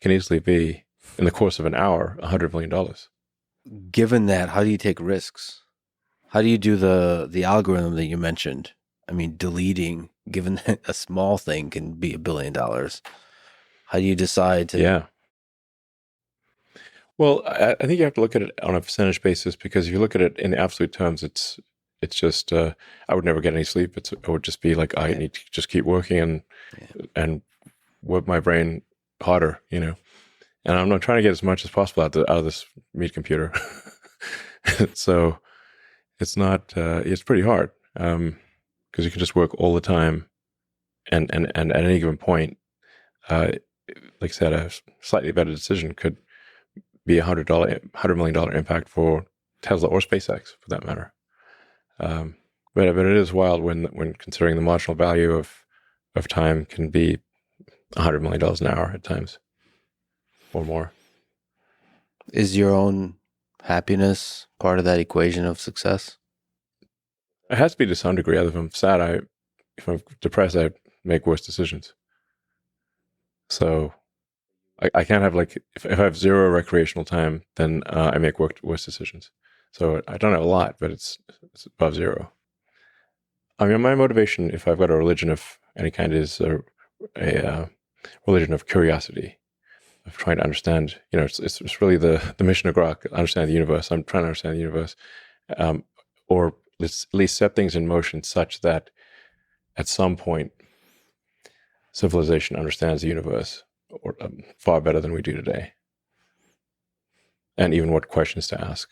can easily be, in the course of an hour, $100 million. Given that, how do you take risks? How do you do the algorithm that you mentioned? I mean, deleting, given that a small thing can be $1 billion. How do you decide to? Yeah. Well, I think you have to look at it on a percentage basis, because if you look at it in absolute terms, it's just I would never get any sleep. It would just be like I need to just keep working and work my brain harder, And I'm not trying to get as much as possible out of this meat computer. So it's not. It's pretty hard because you can just work all the time, and at any given point, like I said, a slightly better decision could be $100 million impact for Tesla or SpaceX, for that matter. But it is wild when considering the marginal value of time can be $100 million an hour at times, or more. Is your own happiness part of that equation of success? It has to be to some degree. If I'm sad, if I'm depressed, I make worse decisions. So I can't have if I have zero recreational time, then I make worse decisions. So I don't have a lot, but it's above zero. I mean, my motivation, if I've got a religion of any kind, is a religion of curiosity, of trying to understand. It's really the mission of Grok, understand the universe. I'm trying to understand the universe, or let's at least set things in motion such that at some point civilization understands the universe or far better than we do today. and even what questions to ask.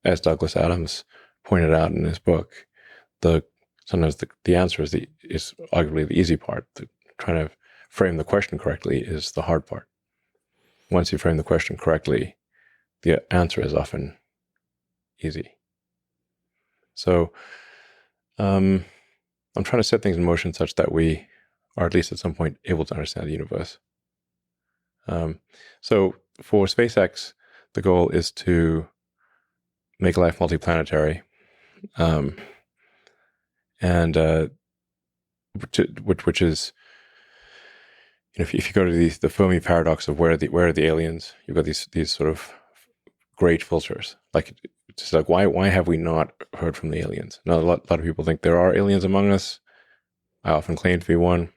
As Douglas Adams pointed out in his book, sometimes the answer is arguably the easy part. Trying to frame the question correctly is the hard part. Once you frame the question correctly, the answer is often easy. So I'm trying to set things in motion such that we are at least at some point able to understand the universe. So for SpaceX, the goal is to make life multiplanetary, and which is, if you go to the Fermi paradox of where are the aliens, you've got these sort of great filters. Like, it's like why have we not heard from the aliens? Now, a lot of people think there are aliens among us. I often claim to be one.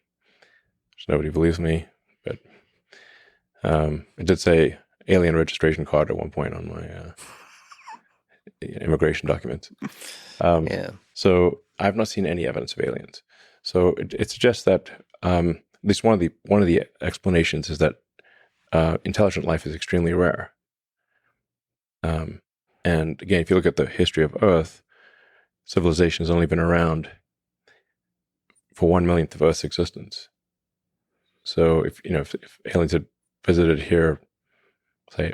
Nobody believes me, but it did say alien registration card at one point on my immigration documents. So I've not seen any evidence of aliens. So it suggests that at least one of the explanations is that intelligent life is extremely rare. And again, if you look at the history of Earth, civilization has only been around for 1/1,000,000th of Earth's existence. So if aliens had visited here, say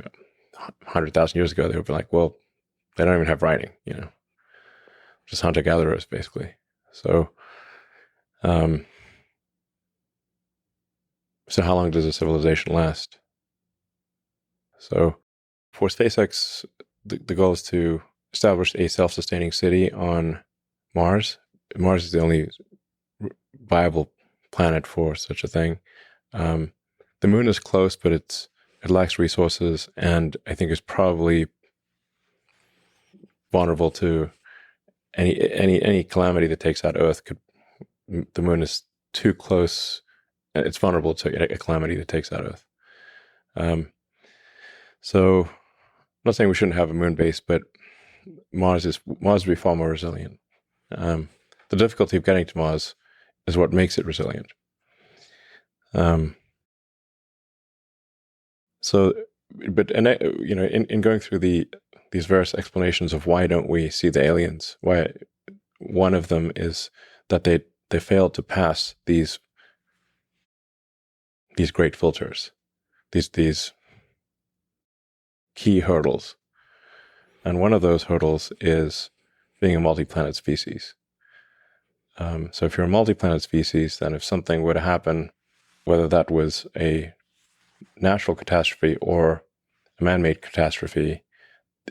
100,000 years ago, they would be like, well, they don't even have writing, just hunter-gatherers basically. So, so how long does a civilization last? So for SpaceX, the goal is to establish a self-sustaining city on Mars. Mars is the only viable planet for such a thing. The moon is close, but it lacks resources, and I think is probably vulnerable to any calamity that takes out Earth. The moon is too close. It's vulnerable to a calamity that takes out Earth. So I'm not saying we shouldn't have a moon base, but Mars would be far more resilient. The difficulty of getting to Mars is what makes it resilient. In going through these various explanations of why don't we see the aliens, why one of them is that they failed to pass these great filters, these key hurdles. And one of those hurdles is being a multi-planet species. So if you're a multi-planet species, then if something were to happen, whether that was a natural catastrophe or a man-made catastrophe,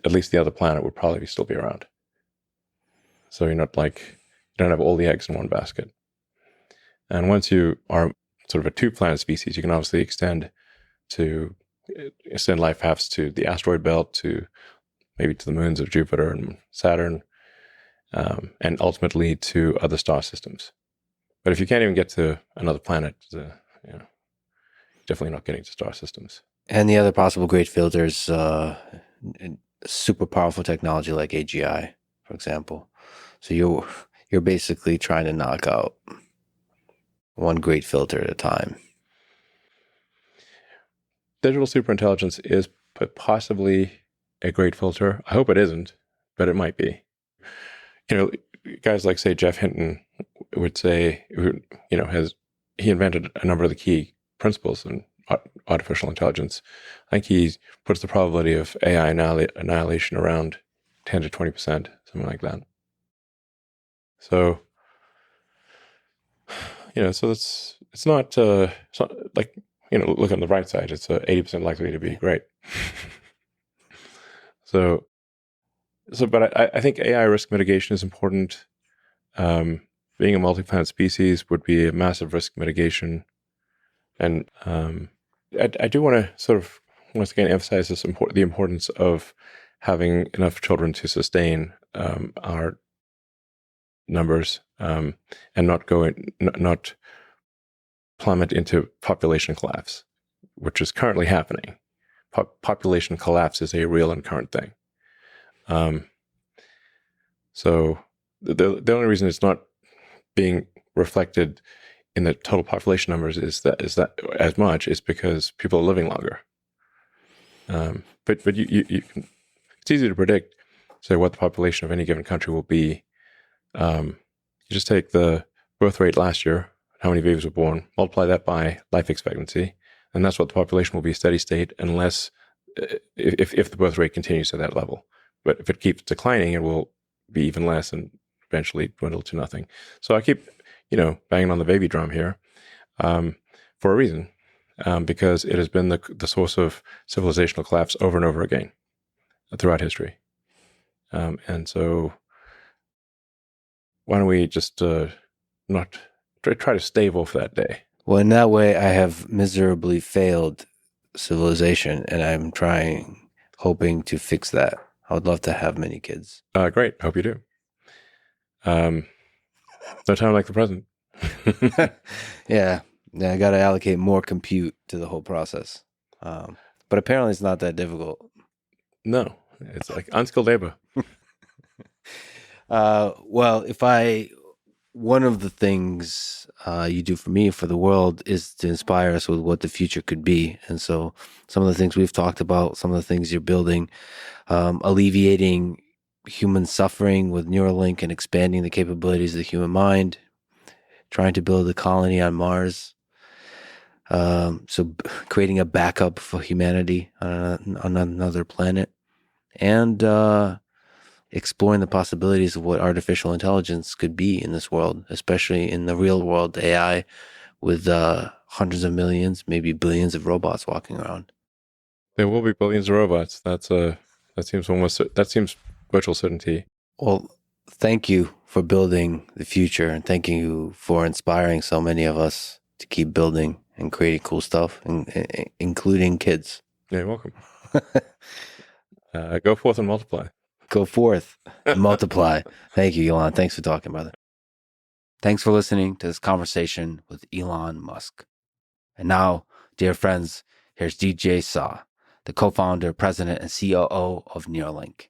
at least the other planet would probably still be around. So you don't have all the eggs in one basket. And once you are sort of a two-planet species, you can obviously extend life paths to the asteroid belt, to maybe to the moons of Jupiter and Saturn, and ultimately to other star systems. But if you can't even get to another planet, definitely not getting to star systems. And the other possible great filters, super powerful technology like AGI, for example. So you're basically trying to knock out one great filter at a time. Digital superintelligence is possibly a great filter. I hope it isn't, but it might be. Guys like, say, Jeff Hinton would say, he invented a number of the key principles in artificial intelligence. I think he puts the probability of AI annihilation around 10 to 20%, something like that. So, so it's not like, look on the bright side, it's 80% likely to be great. But I think AI risk mitigation is important. Being a multi-planet species would be a massive risk mitigation. And I do want to sort of once again emphasize the importance of having enough children to sustain our numbers, and not plummet into population collapse, which is currently happening. Population collapse is a real and current thing. So the only reason it's not being reflected in the total population numbers is that as much is because people are living longer. But it's easy to predict, say, what the population of any given country will be. You just take the birth rate last year, how many babies were born, multiply that by life expectancy, and that's what the population will be steady state, unless if the birth rate continues at that level. But if it keeps declining, it will be even less and eventually dwindle to nothing. So I keep, banging on the baby drum here for a reason, because it has been the source of civilizational collapse over and over again throughout history. And so why don't we just not try to stave off that day? Well, in that way, I have miserably failed civilization, and I'm hoping to fix that. I would love to have many kids. Great. Hope you do. No time like the present. Yeah, I got to allocate more compute to the whole process. But apparently it's not that difficult. No, it's like unskilled labor. Well, one of the things you do for me, for the world, is to inspire us with what the future could be. And so some of the things we've talked about, some of the things you're building, alleviating human suffering with Neuralink and expanding the capabilities of the human mind, trying to build a colony on Mars. So creating a backup for humanity on another planet, and exploring the possibilities of what artificial intelligence could be in this world, especially in the real world, AI, with hundreds of millions, maybe billions of robots walking around. There will be billions of robots. That seems virtual certainty. Well, thank you for building the future, and thank you for inspiring so many of us to keep building and creating cool stuff, including kids. Yeah, you're welcome. Go forth and multiply. Go forth and multiply. Thank you, Elon. Thanks for talking, brother. Thanks for listening to this conversation with Elon Musk. And now, dear friends, here's DJ Saw, the co-founder, president, and COO of Neuralink.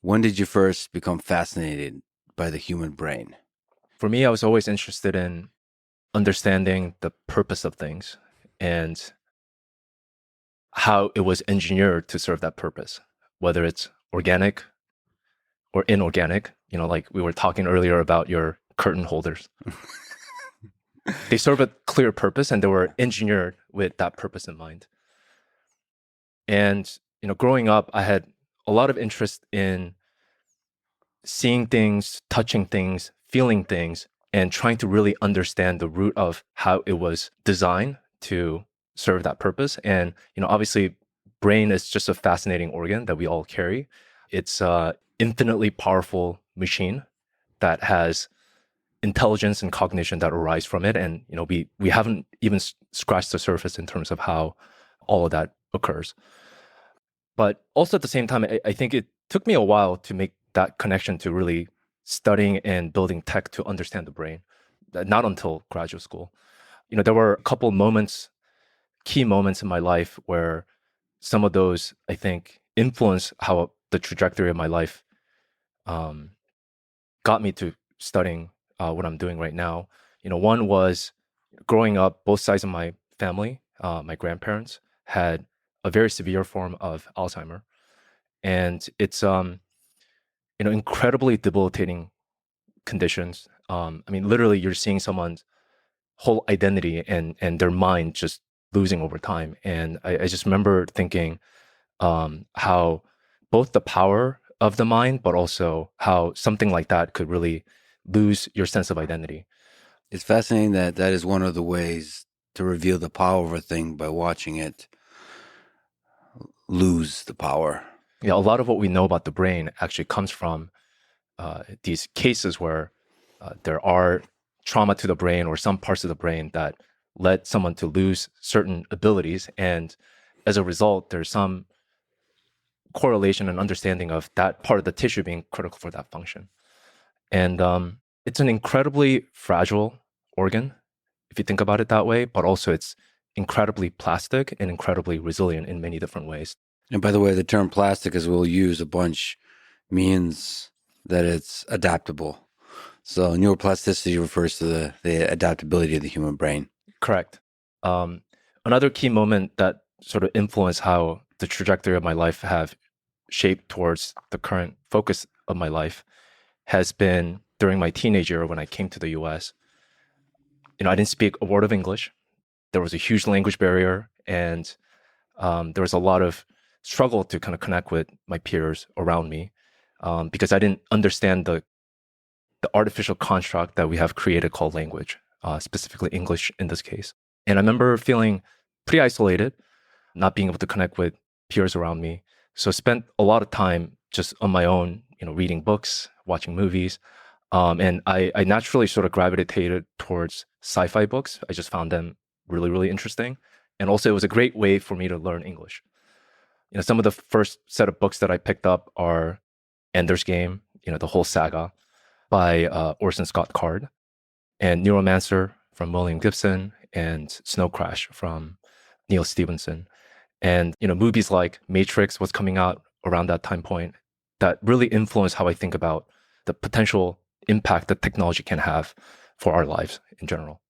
When did you first become fascinated by the human brain? For me, I was always interested in understanding the purpose of things and how it was engineered to serve that purpose, whether it's organic or inorganic. Like we were talking earlier about your curtain holders. They serve a clear purpose, and they were engineered with that purpose in mind. And, growing up, I had a lot of interest in seeing things, touching things, feeling things, and trying to really understand the root of how it was designed to serve that purpose. And, obviously, brain is just a fascinating organ that we all carry. It's an infinitely powerful machine that has intelligence and cognition that arise from it. And, we haven't even scratched the surface in terms of how all of that occurs. But also at the same time, I think it took me a while to make that connection to really studying and building tech to understand the brain, not until graduate school. There were a couple key moments in my life where some of those, I think, influenced how the trajectory of my life got me to studying what I'm doing right now. One was growing up, both sides of my family, my grandparents had a very severe form of Alzheimer. And it's, incredibly debilitating conditions. Literally, you're seeing someone's whole identity and their mind just losing over time. And I just remember thinking how both the power of the mind, but also how something like that could really lose your sense of identity. It's fascinating that is one of the ways to reveal the power of a thing, by watching it lose the power. Yeah, a lot of what we know about the brain actually comes from these cases where there are trauma to the brain or some parts of the brain that led someone to lose certain abilities. And as a result, there's some correlation and understanding of that part of the tissue being critical for that function. And it's an incredibly fragile organ, if you think about it that way, but also it's incredibly plastic and incredibly resilient in many different ways. And by the way, the term plastic, as we'll use a bunch, means that it's adaptable. So neuroplasticity refers to the adaptability of the human brain. Correct. Another key moment that sort of influenced how the trajectory of my life have shaped towards the current focus of my life has been during my teenage year when I came to the US. I didn't speak a word of English. There was a huge language barrier, and there was a lot of struggle to kind of connect with my peers around me because I didn't understand the artificial construct that we have created called language, specifically English in this case. And I remember feeling pretty isolated, not being able to connect with peers around me. So I spent a lot of time just on my own, reading books, watching movies. And I naturally sort of gravitated towards sci-fi books. I just found them really, really interesting. And also it was a great way for me to learn English. Some of the first set of books that I picked up are Ender's Game, the whole saga by Orson Scott Card, and Neuromancer from William Gibson, and Snow Crash from Neil Stephenson. And movies like Matrix was coming out around that time point that really influenced how I think about the potential impact that technology can have for our lives in general.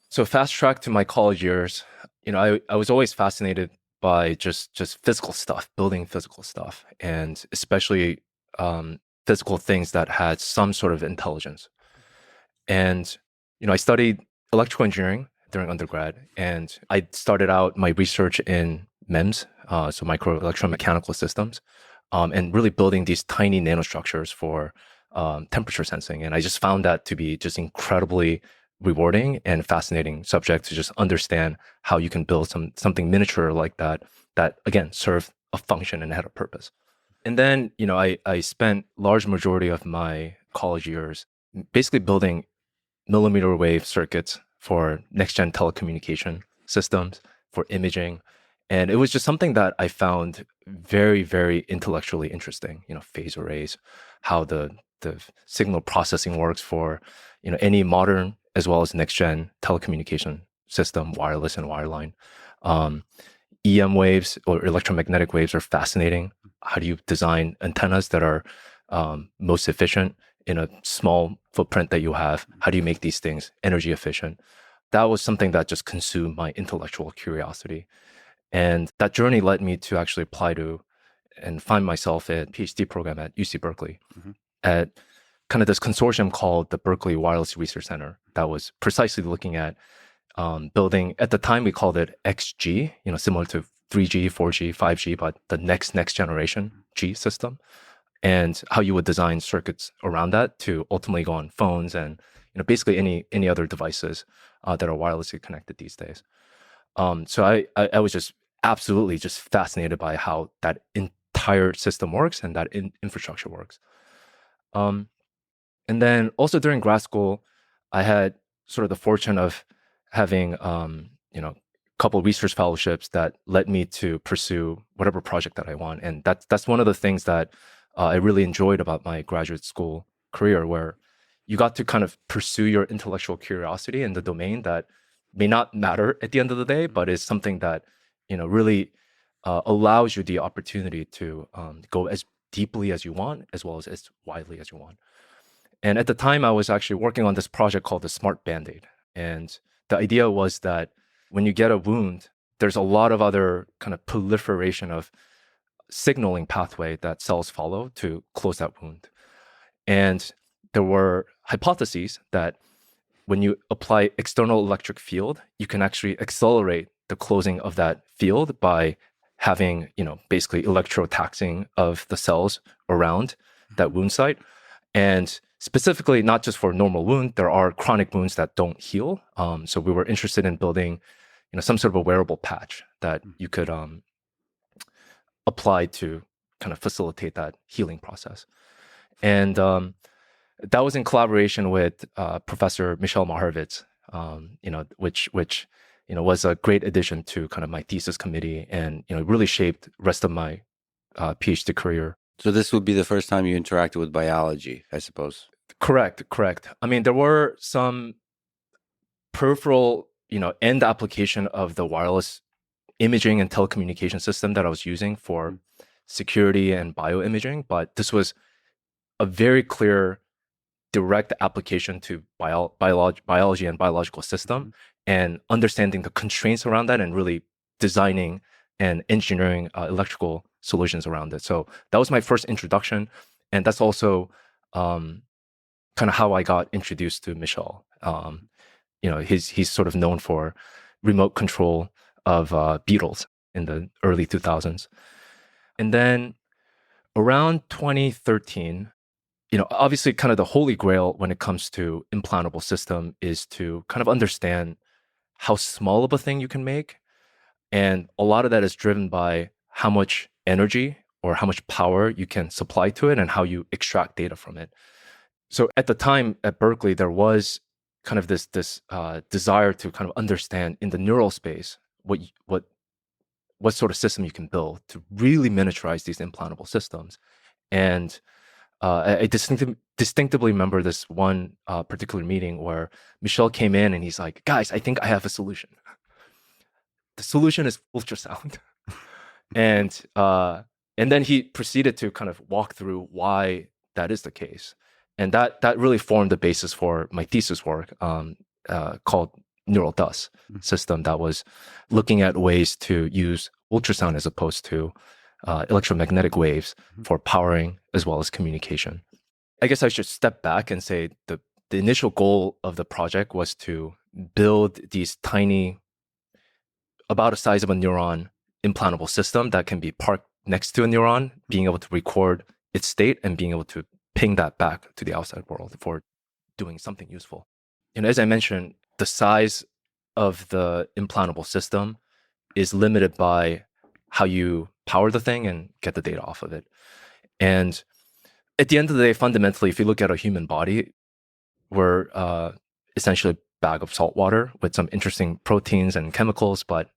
So fast track to my college years, I was always fascinated by just physical stuff, building physical stuff, and especially physical things that had some sort of intelligence. And I studied electrical engineering during undergrad, and I started out my research in MEMS, so micro electromechanical systems, and really building these tiny nanostructures for temperature sensing. And I just found that to be just incredibly rewarding and fascinating subject to just understand how you can build something miniature like that again serve a function and had a purpose. And then I spent large majority of my college years basically building millimeter wave circuits for next gen telecommunication systems, for imaging. And it was just something that I found very, very intellectually interesting, phase arrays, how the signal processing works for, any modern as well as next gen telecommunication system, wireless and wireline. EM waves or electromagnetic waves are fascinating. How do you design antennas that are most efficient in a small footprint that you have? How do you make these things energy efficient? That was something that just consumed my intellectual curiosity. And that journey led me to actually apply to and find myself at a PhD program at UC Berkeley at kind of this consortium called the Berkeley Wireless Research Center that was precisely looking at building, at the time we called it XG, similar to 3G, 4G, 5G, but the next generation G system, and how you would design circuits around that to ultimately go on phones and basically any other devices that are wirelessly connected these days. So I was just absolutely just fascinated by how that entire system works and that infrastructure works. And then also during grad school, I had sort of the fortune of having a couple research fellowships that led me to pursue whatever project that I want. And that's one of the things that I really enjoyed about my graduate school career, where you got to kind of pursue your intellectual curiosity in the domain that may not matter at the end of the day, but is something that really allows you the opportunity to go as deeply as you want, as well as widely as you want. And at the time, I was actually working on this project called the Smart Band-Aid. And the idea was that when you get a wound, there's a lot of other kind of proliferation of signaling pathway that cells follow to close that wound. And there were hypotheses that when you apply external electric field, you can actually accelerate the closing of that field by having, basically electrotaxing of the cells around that wound site. And specifically, not just for normal wound, there are chronic wounds that don't heal. So we were interested in building, some sort of a wearable patch that you could apply to kind of facilitate that healing process. And that was in collaboration with Professor Michelle Maharovitz, which was a great addition to kind of my thesis committee, and really shaped the rest of my PhD career. So this would be the first time you interacted with biology, I suppose. Correct. I mean, there were some peripheral, end application of the wireless imaging and telecommunication system that I was using for security and bioimaging, but this was a very clear, direct application to biology and biological system, and understanding the constraints around that and really designing and engineering electrical solutions around it. So that was my first introduction, and that's also kind of how I got introduced to Michel. He's sort of known for remote control of beetles in the early 2000s. And then around 2013, obviously kind of the holy grail when it comes to implantable system is to kind of understand how small of a thing you can make. And a lot of that is driven by how much energy or how much power you can supply to it and how you extract data from it. So at the time at Berkeley, there was kind of this desire to kind of understand in the neural space what sort of system you can build to really miniaturize these implantable systems. And I distinctively remember this one particular meeting where Michel came in and he's like, guys, I think I have a solution. The solution is ultrasound. and then he proceeded to kind of walk through why that is the case. And that really formed the basis for my thesis work called Neural Dust system that was looking at ways to use ultrasound as opposed to electromagnetic waves for powering as well as communication. I guess I should step back and say the initial goal of the project was to build these tiny, about the size of a neuron, implantable system that can be parked next to a neuron, being able to record its state and being able to ping that back to the outside world for doing something useful. And as I mentioned, the size of the implantable system is limited by how you power the thing and get the data off of it. And at the end of the day, fundamentally, if you look at a human body, we're essentially a bag of salt water with some interesting proteins and chemicals, but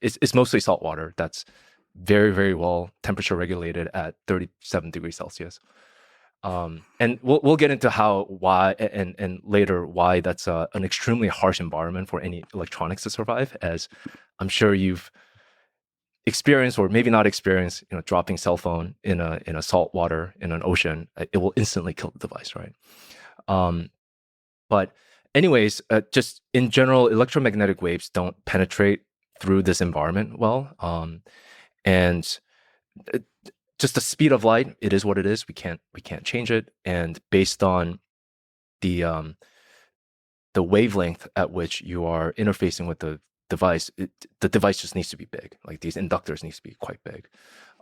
it's mostly salt water that's very, very well temperature regulated at 37 degrees Celsius. And we'll get into why and later why that's an extremely harsh environment for any electronics to survive, as I'm sure you've experienced or maybe not experienced, dropping cell phone in a salt water in an ocean, it will instantly kill the device, right? But anyways, just in general, electromagnetic waves don't penetrate through this environment well. And just the speed of light, it is what it is. We can't change it. And based on the wavelength at which you are interfacing with the device, the device just needs to be big. Like these inductors needs to be quite big.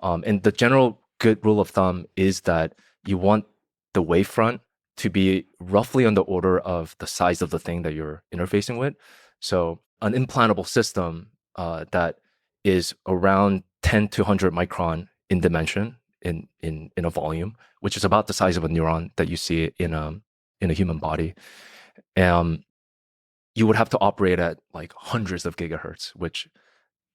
And the general good rule of thumb is that you want the wavefront to be roughly on the order of the size of the thing that you're interfacing with. So an implantable system that is around 10 to 100 micron in dimension in a volume, which is about the size of a neuron that you see in a human body. You would have to operate at like hundreds of gigahertz, which,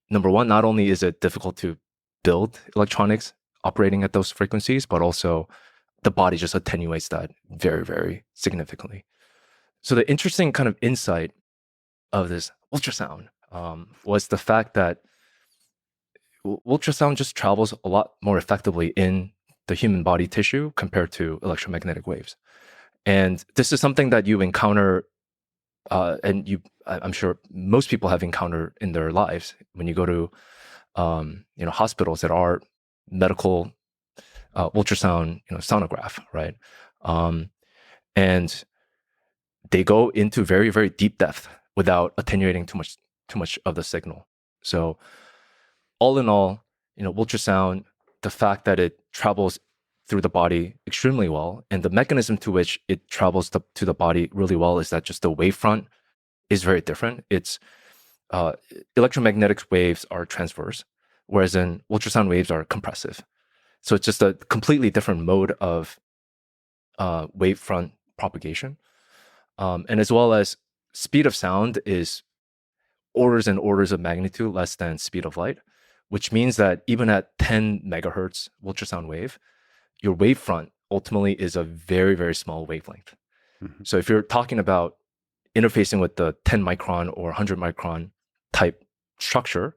number one, not only is it difficult to build electronics operating at those frequencies, but also the body just attenuates that very, very significantly. So the interesting kind of insight of this ultrasound was the fact that ultrasound just travels a lot more effectively in the human body tissue compared to electromagnetic waves. And this is something that you encounter, and I'm sure most people have encountered in their lives when you go to, hospitals that are medical ultrasound, sonograph, right? And they go into very, very deep depth without attenuating too much of the signal. So all in all, ultrasound, the fact that it travels through the body extremely well, and the mechanism to which it travels to the body really well is that just the wavefront is very different. It's electromagnetic waves are transverse, whereas in ultrasound waves are compressive. So it's just a completely different mode of wavefront propagation. And as well as speed of sound is orders and orders of magnitude less than speed of light, which means that even at 10 megahertz ultrasound wave, your wavefront ultimately is a very, very small wavelength. Mm-hmm. So if you're talking about interfacing with the 10 micron or 100 micron type structure,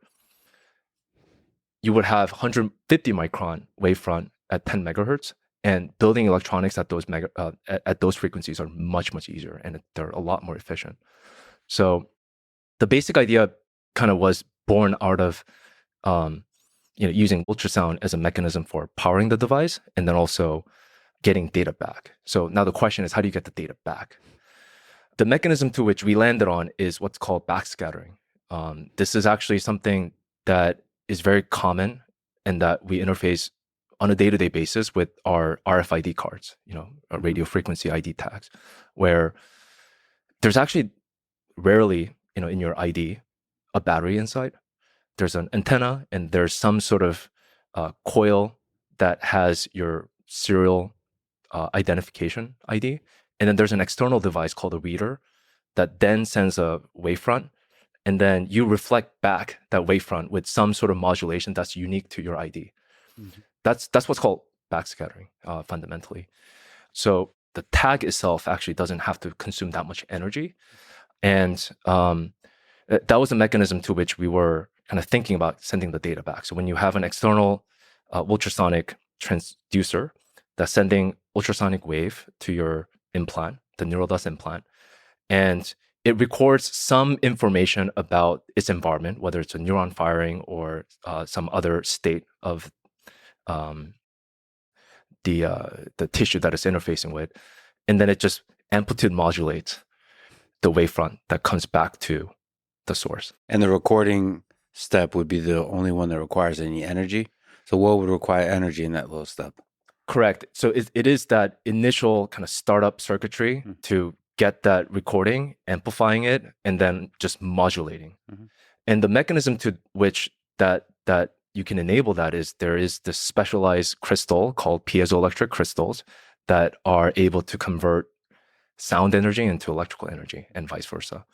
you would have 150 micron wavefront at 10 megahertz, and building electronics at those at those frequencies are much, much easier, and they're a lot more efficient. So the basic idea kind of was born out of using ultrasound as a mechanism for powering the device and then also getting data back. So now the question is, how do you get the data back? The mechanism to which we landed on is what's called backscattering. This is actually something that is very common and that we interface on a day-to-day basis with our RFID cards, radio frequency ID tags, where there's actually rarely, in your ID, a battery inside. There's an antenna and there's some sort of coil that has your serial identification ID. And then there's an external device called a reader that then sends a wavefront. And then you reflect back that wavefront with some sort of modulation that's unique to your ID. Mm-hmm. That's what's called backscattering, fundamentally. So the tag itself actually doesn't have to consume that much energy. And that was the mechanism to which we were kind of thinking about sending the data back. So when you have an external ultrasonic transducer that's sending ultrasonic wave to your implant, the neural dust implant, and it records some information about its environment, whether it's a neuron firing or some other state of the tissue that it's interfacing with, and then it just amplitude modulates the wavefront that comes back to the source. And the recording step would be the only one that requires any energy. So what would require energy in that little step? Correct. So it is that initial kind of startup circuitry to get that recording, amplifying it, and then just modulating. Mm-hmm. And the mechanism to which that you can enable that is there is this specialized crystal called piezoelectric crystals that are able to convert sound energy into electrical energy and vice versa.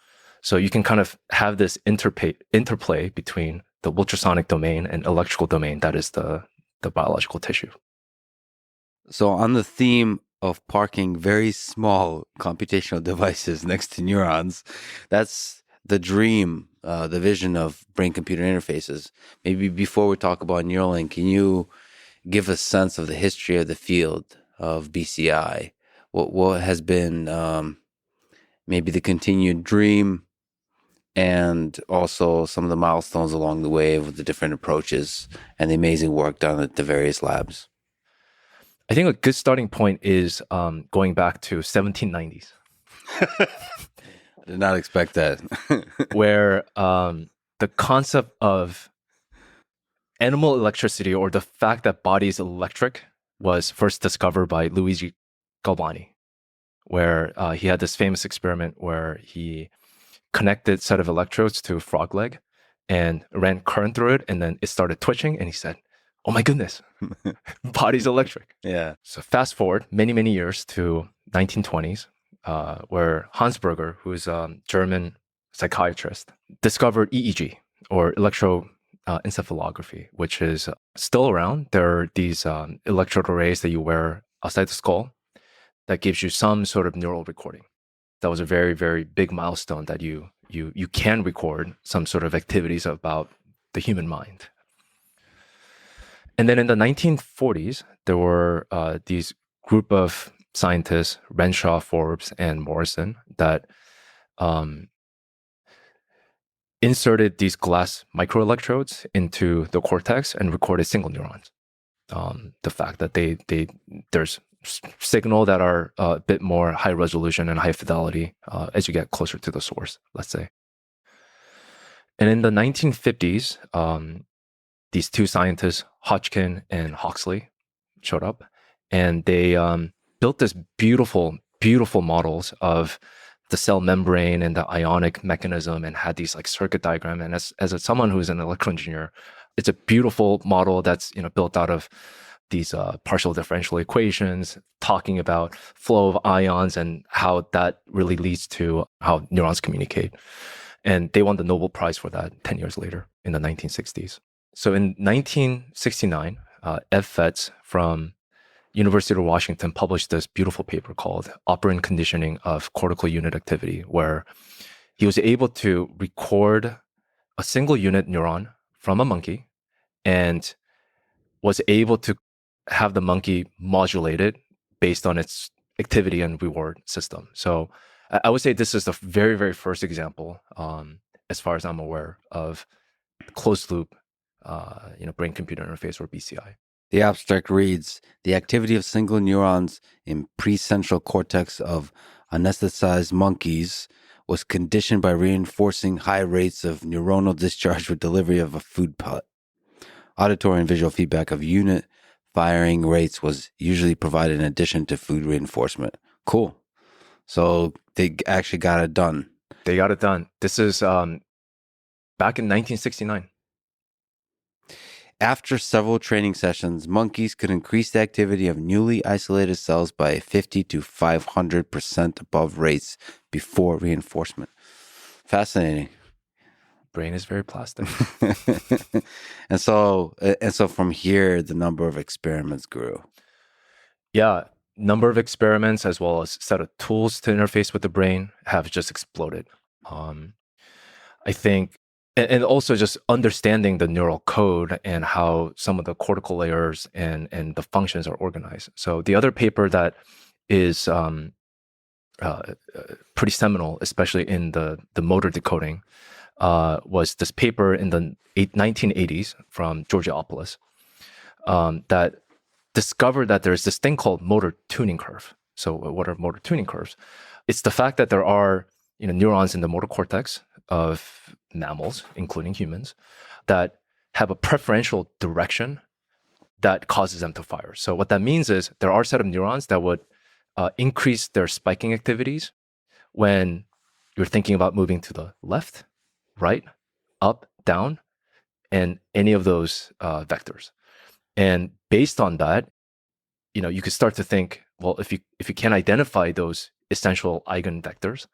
So you can kind of have this interplay between the ultrasonic domain and electrical domain that is the biological tissue. So on the theme of parking very small computational devices next to neurons, that's the dream, the vision of brain-computer interfaces. Maybe before we talk about Neuralink, can you give a sense of the history of the field of BCI? What has been maybe the continued dream and also some of the milestones along the way with the different approaches and the amazing work done at the various labs? I think a good starting point is going back to 1790s. I did not expect that. Where the concept of animal electricity, or the fact that body is electric, was first discovered by Luigi Galvani, where he had this famous experiment where he connected a set of electrodes to a frog leg and ran current through it, and then it started twitching, and he said, "Oh my goodness, body's electric." Yeah. So fast forward many, many years to 1920s, where Hans Berger, who is a German psychiatrist, discovered EEG, or electroencephalography, which is still around. There are these electrode arrays that you wear outside the skull that gives you some sort of neural recording. That was a very, very big milestone that you can record some sort of activities about the human mind. And then in the 1940s, there were these group of scientists, Renshaw, Forbes, and Morrison, that inserted these glass microelectrodes into the cortex and recorded single neurons. The fact that there's signal that are a bit more high resolution and high fidelity as you get closer to the source, let's say. And in the 1950s, these two scientists, Hodgkin and Huxley, showed up, and they built this beautiful, beautiful models of the cell membrane and the ionic mechanism, and had these like circuit diagram. And as someone who's an electrical engineer, it's a beautiful model that's built out of these partial differential equations, talking about flow of ions and how that really leads to how neurons communicate. And they won the Nobel Prize for that 10 years later in the 1960s. So in 1969, Ev Fetz from University of Washington published this beautiful paper called Operant Conditioning of Cortical Unit Activity, where he was able to record a single unit neuron from a monkey and was able to have the monkey modulated based on its activity and reward system. So I would say this is the very, very first example, as far as I'm aware, of closed loop brain-computer interface, or BCI. The abstract reads, the activity of single neurons in precentral cortex of anesthetized monkeys was conditioned by reinforcing high rates of neuronal discharge with delivery of a food pellet. Auditory and visual feedback of unit firing rates was usually provided in addition to food reinforcement. Cool. So they actually got it done. They got it done. This is back in 1969. After several training sessions, monkeys could increase the activity of newly isolated cells by 50 to 500% above rates before reinforcement. Fascinating. Brain is very plastic. and so from here, the number of experiments grew. Yeah, number of experiments as well as set of tools to interface with the brain have just exploded. I think, and also just understanding the neural code and how some of the cortical layers and the functions are organized. So the other paper that is pretty seminal, especially in the motor decoding, was this paper in the 1980s from Georgia Optimus that discovered that there's this thing called motor tuning curve. So what are motor tuning curves? It's the fact that there are neurons in the motor cortex of mammals, including humans, that have a preferential direction that causes them to fire. So what that means is there are a set of neurons that would increase their spiking activities when you're thinking about moving to the left, right, up, down, and any of those vectors. And based on that, you could start to think, well, if you can identify those essential eigenvectors,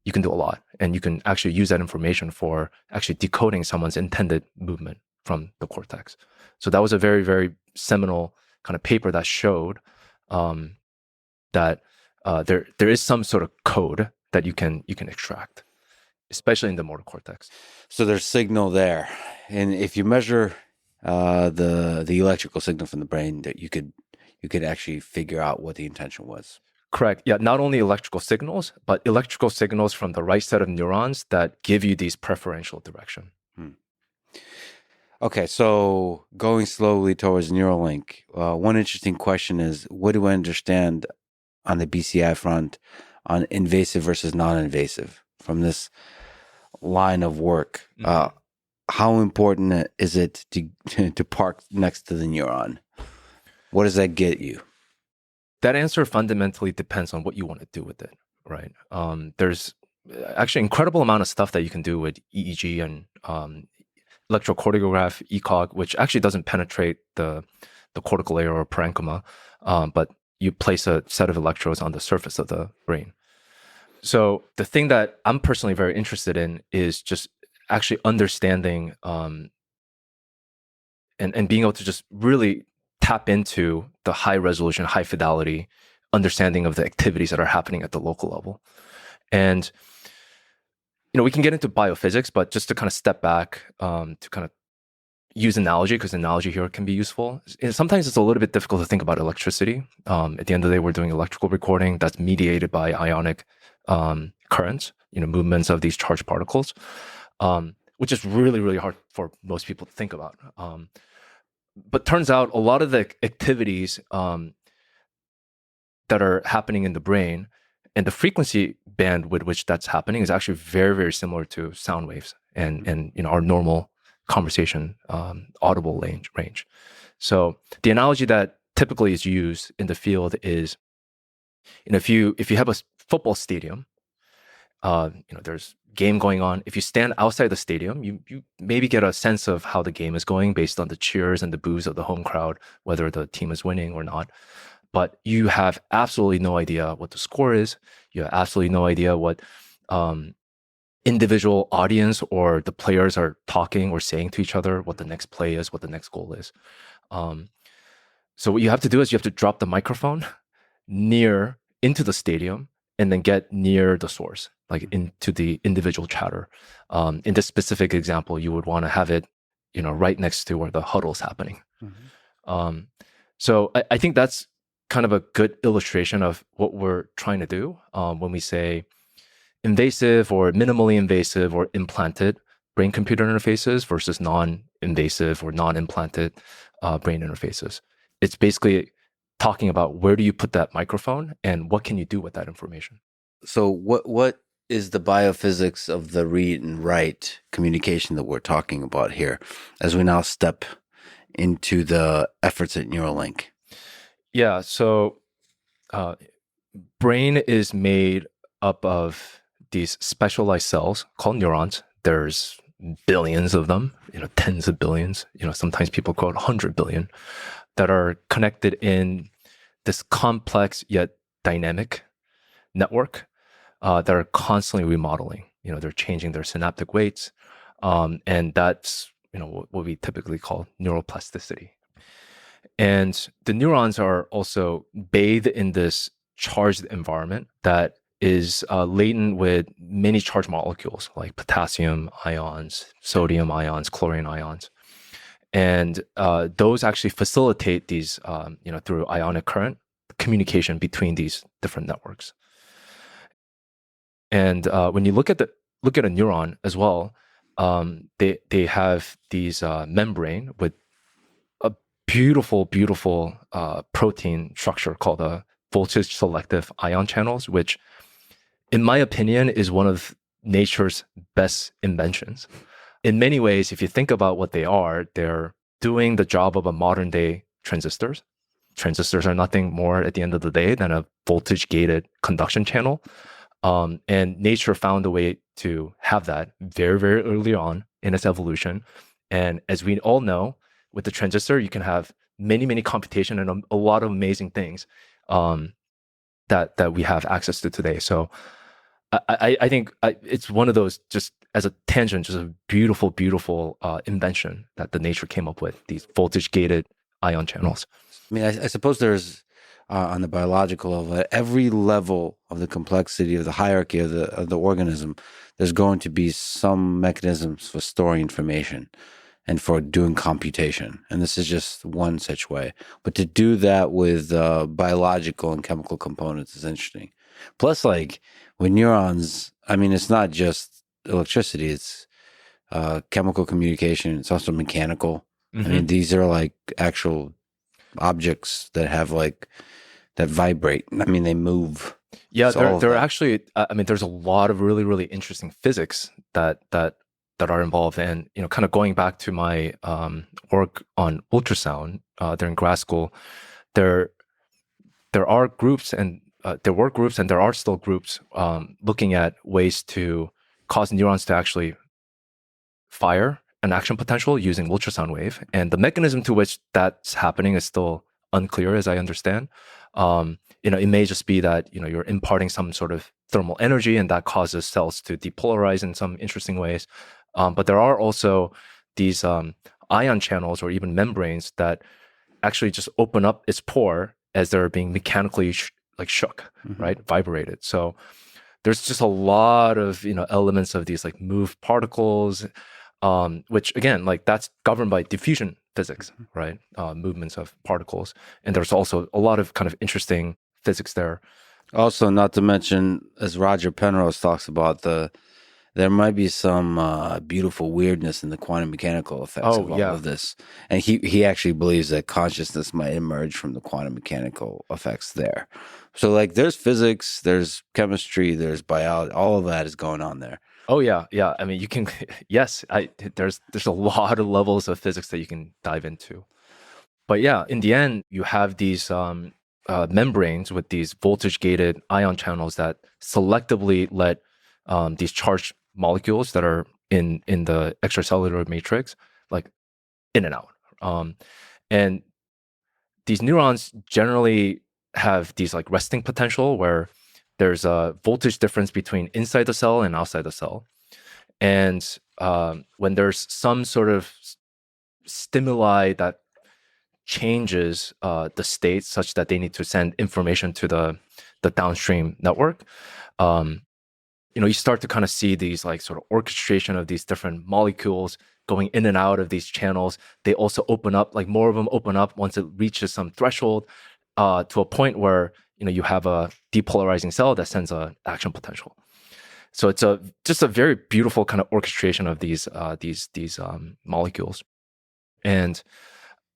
you can do a lot, and you can actually use that information for actually decoding someone's intended movement from the cortex. So that was a very, very seminal kind of paper that showed that there is some sort of code that you can extract, especially in the motor cortex. So there's signal there, and if you measure the electrical signal from the brain, that you could actually figure out what the intention was. Correct. Yeah, not only electrical signals, but electrical signals from the right set of neurons that give you these preferential direction. Okay, so going slowly towards Neuralink, one interesting question is, what do I understand on the BCI front on invasive versus non-invasive from this line of work? How important is it to park next to the neuron? What does that get you? That answer fundamentally depends on what you want to do with it, right? There's actually incredible amount of stuff that you can do with EEG and electrocardiograph, ECOG, which actually doesn't penetrate the cortical layer or parenchyma, but you place a set of electrodes on the surface of the brain. So the thing that I'm personally very interested in is just actually understanding and being able to just really tap into the high resolution, high fidelity understanding of the activities that are happening at the local level. And, we can get into biophysics, but just to kind of step back to kind of use analogy, because analogy here can be useful. And sometimes it's a little bit difficult to think about electricity. At the end of the day, we're doing electrical recording that's mediated by ionic currents, movements of these charged particles, which is really, really hard for most people to think about. But turns out a lot of the activities that are happening in the brain and the frequency band with which that's happening is actually very, very similar to sound waves and our normal conversation audible range. So the analogy that typically is used in the field is, if you have a football stadium, there's game going on. If you stand outside the stadium, you maybe get a sense of how the game is going based on the cheers and the boos of the home crowd, whether the team is winning or not. But you have absolutely no idea what the score is. You have absolutely no idea what individual audience or the players are talking or saying to each other, what the next play is, what the next goal is. So what you have to do is you have to drop the microphone near into the stadium and then get near the source, like into the individual chatter. In this specific example, you would want to have it, right next to where the huddle is happening. Mm-hmm. So I think that's kind of a good illustration of what we're trying to do when we say invasive or minimally invasive or implanted. brain-computer interfaces versus non-invasive or non-implanted brain interfaces. It's basically talking about where do you put that microphone and what can you do with that information. So what is the biophysics of the read and write communication that we're talking about here as we now step into the efforts at Neuralink? Yeah, so brain is made up of these specialized cells called neurons. There's billions of them, tens of billions, sometimes people quote 100 billion, that are connected in this complex yet dynamic network that are constantly remodeling. They're changing their synaptic weights, and that's what we typically call neuroplasticity. And the neurons are also bathed in this charged environment that is laden with many charged molecules like potassium ions, sodium ions, chlorine ions. And those actually facilitate these, through ionic current, communication between these different networks. And when you look at a neuron as well, they have these membrane with a beautiful protein structure called a voltage selective ion channels, which, in my opinion, is one of nature's best inventions. In many ways, if you think about what they are, they're doing the job of a modern day transistors. Transistors are nothing more at the end of the day than a voltage gated conduction channel. And nature found a way to have that very, very early on in its evolution. And as we all know, with the transistor, you can have many computation and a lot of amazing things that we have access to today. So I think it's one of those, just as a tangent, just a beautiful invention that the nature came up with, these voltage gated ion channels. I mean, I suppose there's on the biological level, at every level of the complexity of the hierarchy of the organism, there's going to be some mechanisms for storing information and for doing computation. And this is just one such way. But to do that with biological and chemical components is interesting. Plus, like with neurons, I mean, it's not just electricity, it's chemical communication. It's also mechanical. Mm-hmm. I mean, these are like actual objects that have that vibrate. I mean, they move. Yeah, they're actually, I mean, there's a lot of really interesting physics that are involved. And, kind of going back to my work on ultrasound during grad school, there are groups and there were groups and there are still groups looking at ways to cause neurons to actually fire an action potential using ultrasound wave. And the mechanism to which that's happening is still unclear, as I understand. It may just be that, you're imparting some sort of thermal energy and that causes cells to depolarize in some interesting ways. But there are also these ion channels or even membranes that actually just open up its pore as they're being mechanically shook, mm-hmm. right? Vibrated. So there's just a lot of, elements of these moved particles, which again, that's governed by diffusion physics, right? Movements of particles. And there's also a lot of kind of interesting physics there. Also, not to mention, as Roger Penrose talks about, there might be some beautiful weirdness in the quantum mechanical effects of all of this. And he actually believes that consciousness might emerge from the quantum mechanical effects there. So there's physics, there's chemistry, there's biology, all of that is going on there. Oh yeah. I mean, you can, yes, there's a lot of levels of physics that you can dive into. But yeah, in the end, you have these membranes with these voltage-gated ion channels that selectively let these charged molecules that are in the extracellular matrix, in and out. And these neurons generally have these resting potential where there's a voltage difference between inside the cell and outside the cell. And when there's some sort of stimuli that changes the state such that they need to send information to the downstream network, you start to kind of see these sort of orchestration of these different molecules going in and out of these channels. They also open up, more of them open up once it reaches some threshold to a point where you have a depolarizing cell that sends an action potential. So it's just a very beautiful kind of orchestration of these molecules. And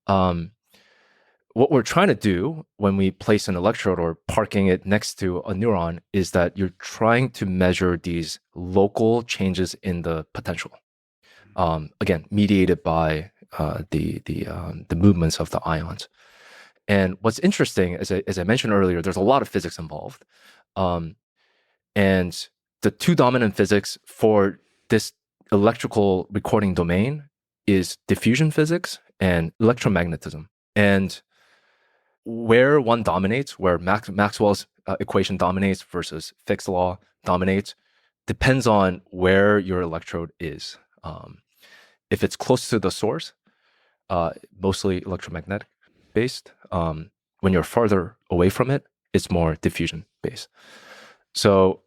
what we're trying to do when we place an electrode or parking it next to a neuron is that you're trying to measure these local changes in the potential. Again, mediated by the movements of the ions. And what's interesting, as I mentioned earlier, there's a lot of physics involved. And the two dominant physics for this electrical recording domain is diffusion physics and electromagnetism. And where one dominates, where Maxwell's equation dominates versus Fick's law dominates, depends on where your electrode is. If it's close to the source, mostly electromagnetic based. When you're farther away from it, it's more diffusion based. So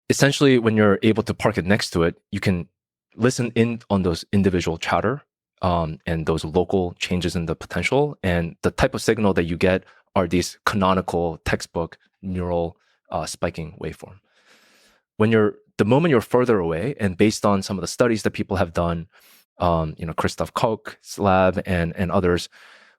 essentially, when you're able to park it next to it, you can listen in on those individual chatter and those local changes in the potential. And the type of signal that you get are these canonical textbook neural spiking waveform. The moment you're further away, and based on some of the studies that people have done, Christoph Koch's lab and others,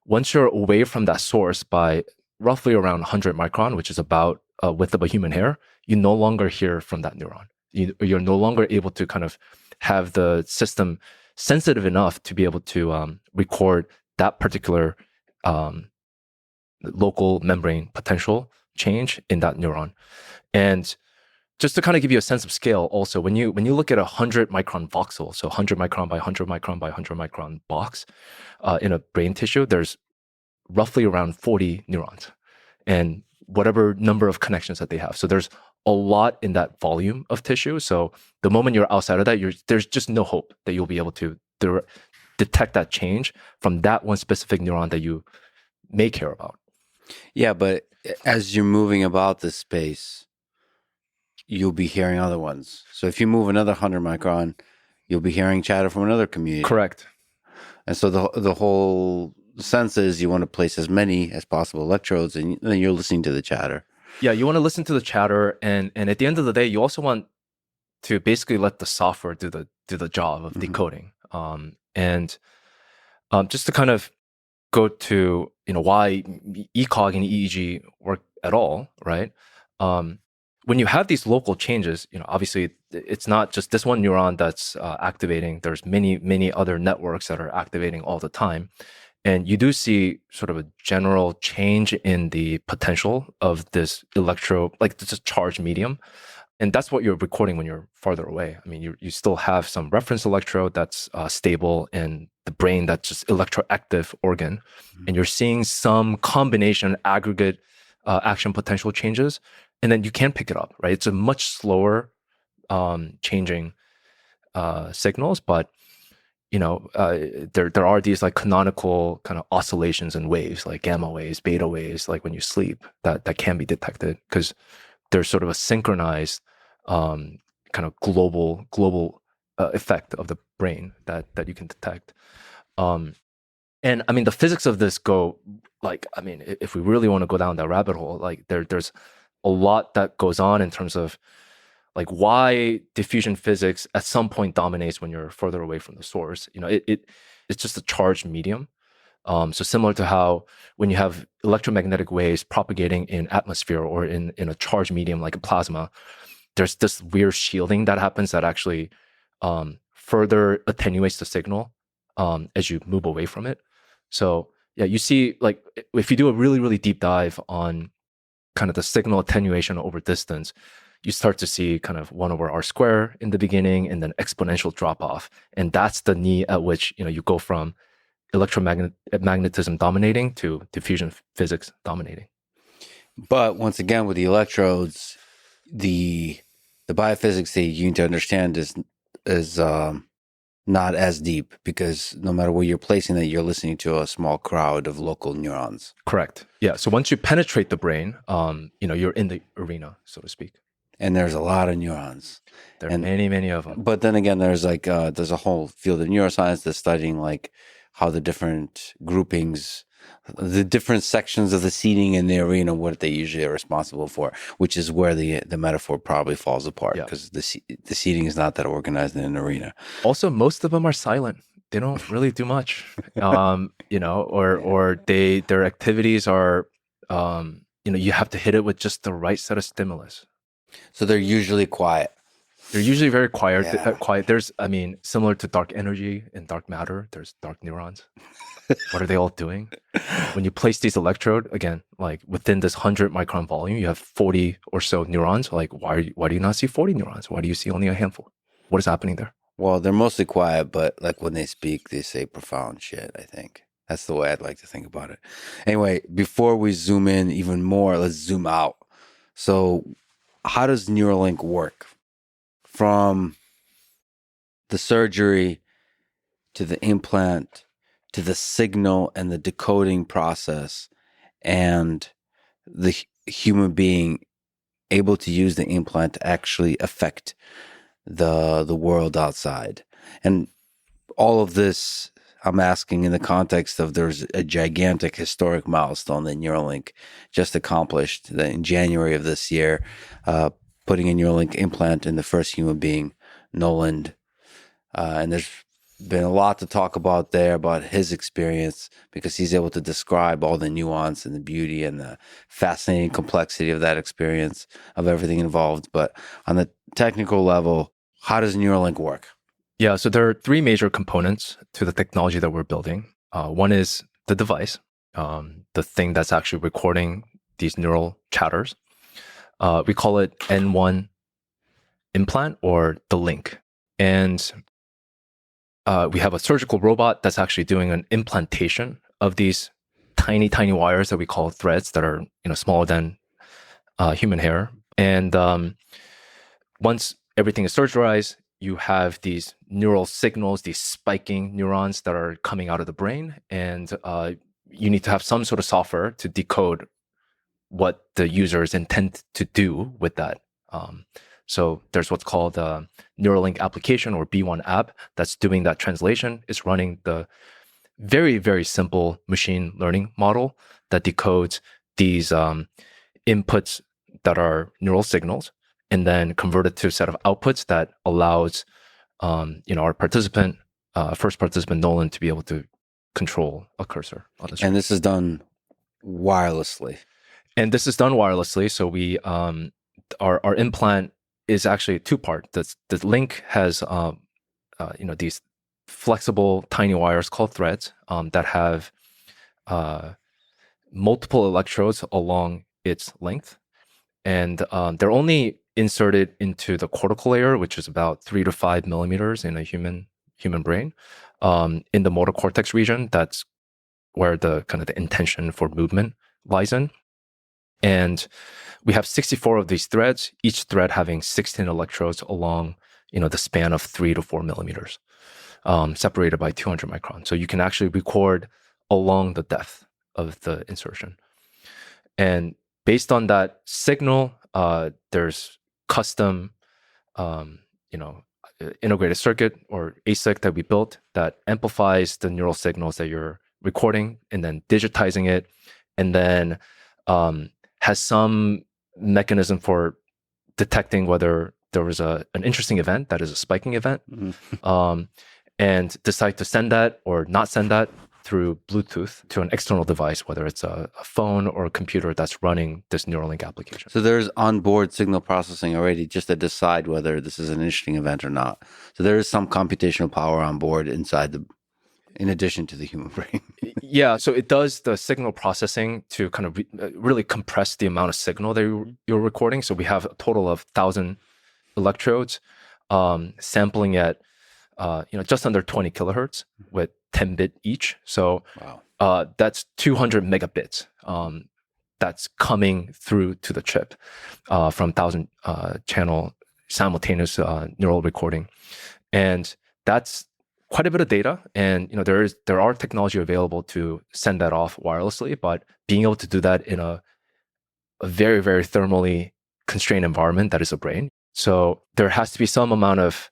once you're away from that source by roughly around 100 micron, which is about width of a human hair, you no longer hear from that neuron. You're no longer able to kind of have the system sensitive enough to be able to record that particular local membrane potential change in that neuron. And just to kind of give you a sense of scale, also, when you look at a 100 micron voxel, so 100 micron by 100 micron by 100 micron box in a brain tissue, there's roughly around 40 neurons and whatever number of connections that they have. So there's a lot in that volume of tissue. So the moment you're outside of that, there's just no hope that you'll be able to detect that change from that one specific neuron that you may care about. Yeah, but as you're moving about this space, you'll be hearing other ones. So if you move another 100 micron, you'll be hearing chatter from another community. Correct. And so the whole sense is you want to place as many as possible electrodes, and then you're listening to the chatter. Yeah, you want to listen to the chatter, and at the end of the day, you also want to basically let the software do the job of decoding. And just to kind of go to why ECOG and EEG work at all, right? When you have these local changes, obviously it's not just this one neuron that's activating. There's many other networks that are activating all the time. And you do see sort of a general change in the potential of this this charged medium. And that's what you're recording when you're farther away. I mean, you still have some reference electrode that's stable in the brain, that's just electroactive organ. And you're seeing some combination aggregate action potential changes. And then you can pick it up, right? It's a much slower changing signals, but there are these like canonical kind of oscillations and waves, like gamma waves, beta waves, like when you sleep, that can be detected because there's sort of a synchronized kind of global effect of the brain that you can detect. And I mean, the physics of this if we really want to go down that rabbit hole, like there's a lot that goes on in terms of like why diffusion physics at some point dominates when you're further away from the source. It's just a charged medium. So similar to how when you have electromagnetic waves propagating in atmosphere or in a charged medium like a plasma, there's this weird shielding that happens that actually further attenuates the signal as you move away from it. So yeah, you see, like if you do a really, really deep dive on kind of the signal attenuation over distance, you start to see kind of 1 over r square in the beginning and then exponential drop off. And that's the knee at which, you go from electromagnetism dominating to diffusion physics dominating. But once again, with the electrodes, the biophysics that you need to understand is not as deep because no matter where you're placing that, you're listening to a small crowd of local neurons. Correct. Yeah. So once you penetrate the brain, you're in the arena, so to speak. And there's a lot of neurons. There are many of them. But then again, there's there's a whole field of neuroscience that's studying like how the different groupings the different sections of the seating in the arena, what they usually are responsible for, which is where the metaphor probably falls apart because the seating is not that organized in an arena. Also, most of them are silent. They don't really do much, or their activities are, you have to hit it with just the right set of stimulus. So they're usually quiet. They're usually very quiet. Yeah. Quiet. There's, similar to dark energy and dark matter, there's dark neurons. What are they all doing? When you place these electrode, again, like within this 100 micron volume, you have 40 or so neurons. Like, why do you not see 40 neurons? Why do you see only a handful? What is happening there? Well, they're mostly quiet, but like when they speak, they say profound shit, I think. That's the way I'd like to think about it. Anyway, before we zoom in even more, let's zoom out. So how does Neuralink work? From the surgery to the implant to the signal and the decoding process and the human being able to use the implant to actually affect the world outside. And all of this I'm asking in the context of there's a gigantic historic milestone that Neuralink just accomplished in January of this year, putting a Neuralink implant in the first human being, Noland. And there's been a lot to talk about there about his experience because he's able to describe all the nuance and the beauty and the fascinating complexity of that experience, of everything involved. But on the technical level, how does Neuralink work? Yeah, so there are three major components to the technology that we're building. One is the device, the thing that's actually recording these neural chatters. We call it N1 implant or the link. And we have a surgical robot that's actually doing an implantation of these tiny, tiny wires that we call threads that are smaller than human hair. And once everything is surgerized, you have these neural signals, these spiking neurons that are coming out of the brain. And you need to have some sort of software to decode what the users intend to do with that. So there's what's called a Neuralink application or B1 app that's doing that translation. It's running the very, very simple machine learning model that decodes these inputs that are neural signals and then convert it to a set of outputs that allows our participant, first participant Noland, to be able to control a cursor on the screen. And this is done wirelessly. And this is done wirelessly. So we our implant is actually two-part. The link has these flexible tiny wires called threads that have multiple electrodes along its length, and they're only inserted into the cortical layer, which is about 3 to 5 millimeters in a human brain, in the motor cortex region. That's where the kind of the intention for movement lies in. And we have 64 of these threads, each thread having 16 electrodes along, the span of 3 to 4 millimeters, separated by 200 microns. So you can actually record along the depth of the insertion. And based on that signal, there's custom, integrated circuit or ASIC that we built that amplifies the neural signals that you're recording and then digitizing it, and then has some mechanism for detecting whether there was an interesting event, that is a spiking event, and decide to send that or not send that through Bluetooth to an external device, whether it's a phone or a computer that's running this Neuralink application. So there's onboard signal processing already just to decide whether this is an interesting event or not. So there is some computational power on board in addition to the human brain. Yeah, so it does the signal processing to kind of really compress the amount of signal that you're recording. So we have a total of 1,000 electrodes sampling at just under 20 kilohertz with 10 bit each. So that's 200 megabits that's coming through to the chip from 1,000 channel simultaneous neural recording. And that's quite a bit of data. And there are technology available to send that off wirelessly, but being able to do that in a very, very thermally constrained environment that is a brain. So there has to be some amount of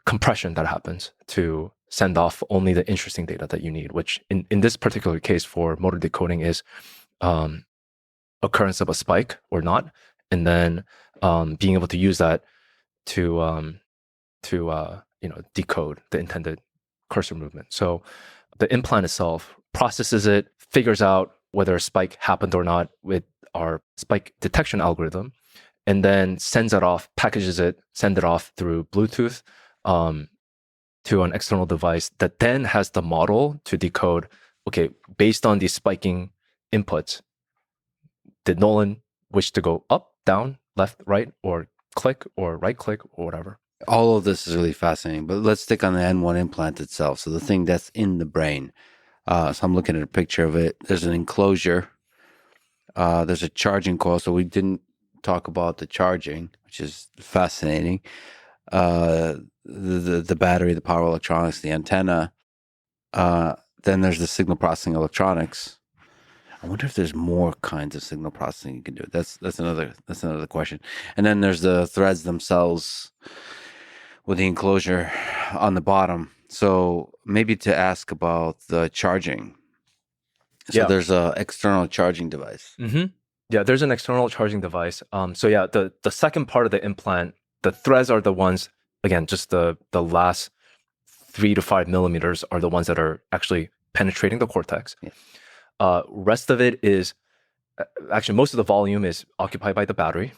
compression that happens to send off only the interesting data that you need, which in this particular case for motor decoding is occurrence of a spike or not, and then being able to use that to decode the intended cursor movement. So the implant itself processes it, figures out whether a spike happened or not with our spike detection algorithm, and then sends it off, packages it, send it off through Bluetooth to an external device that then has the model to decode, okay, based on these spiking inputs, did Noland wish to go up, down, left, right, or click, or right click, or whatever? All of this is really fascinating, but let's stick on the N1 implant itself. So the thing that's in the brain. So I'm looking at a picture of it. There's an enclosure. There's a charging coil. So we didn't talk about the charging, which is fascinating. The battery, the power electronics, the antenna. Then there's the signal processing electronics. I wonder if there's more kinds of signal processing you can do. That's another question. And then there's the threads themselves with the enclosure on the bottom. So maybe to ask about the charging. So there's a external charging device. Mm-hmm. Yeah, there's an external charging device. The second part of the implant, the threads are the ones, again, just the last 3 to 5 millimeters are the ones that are actually penetrating the cortex. Yeah. Rest of it is, actually most of the volume is occupied by the battery,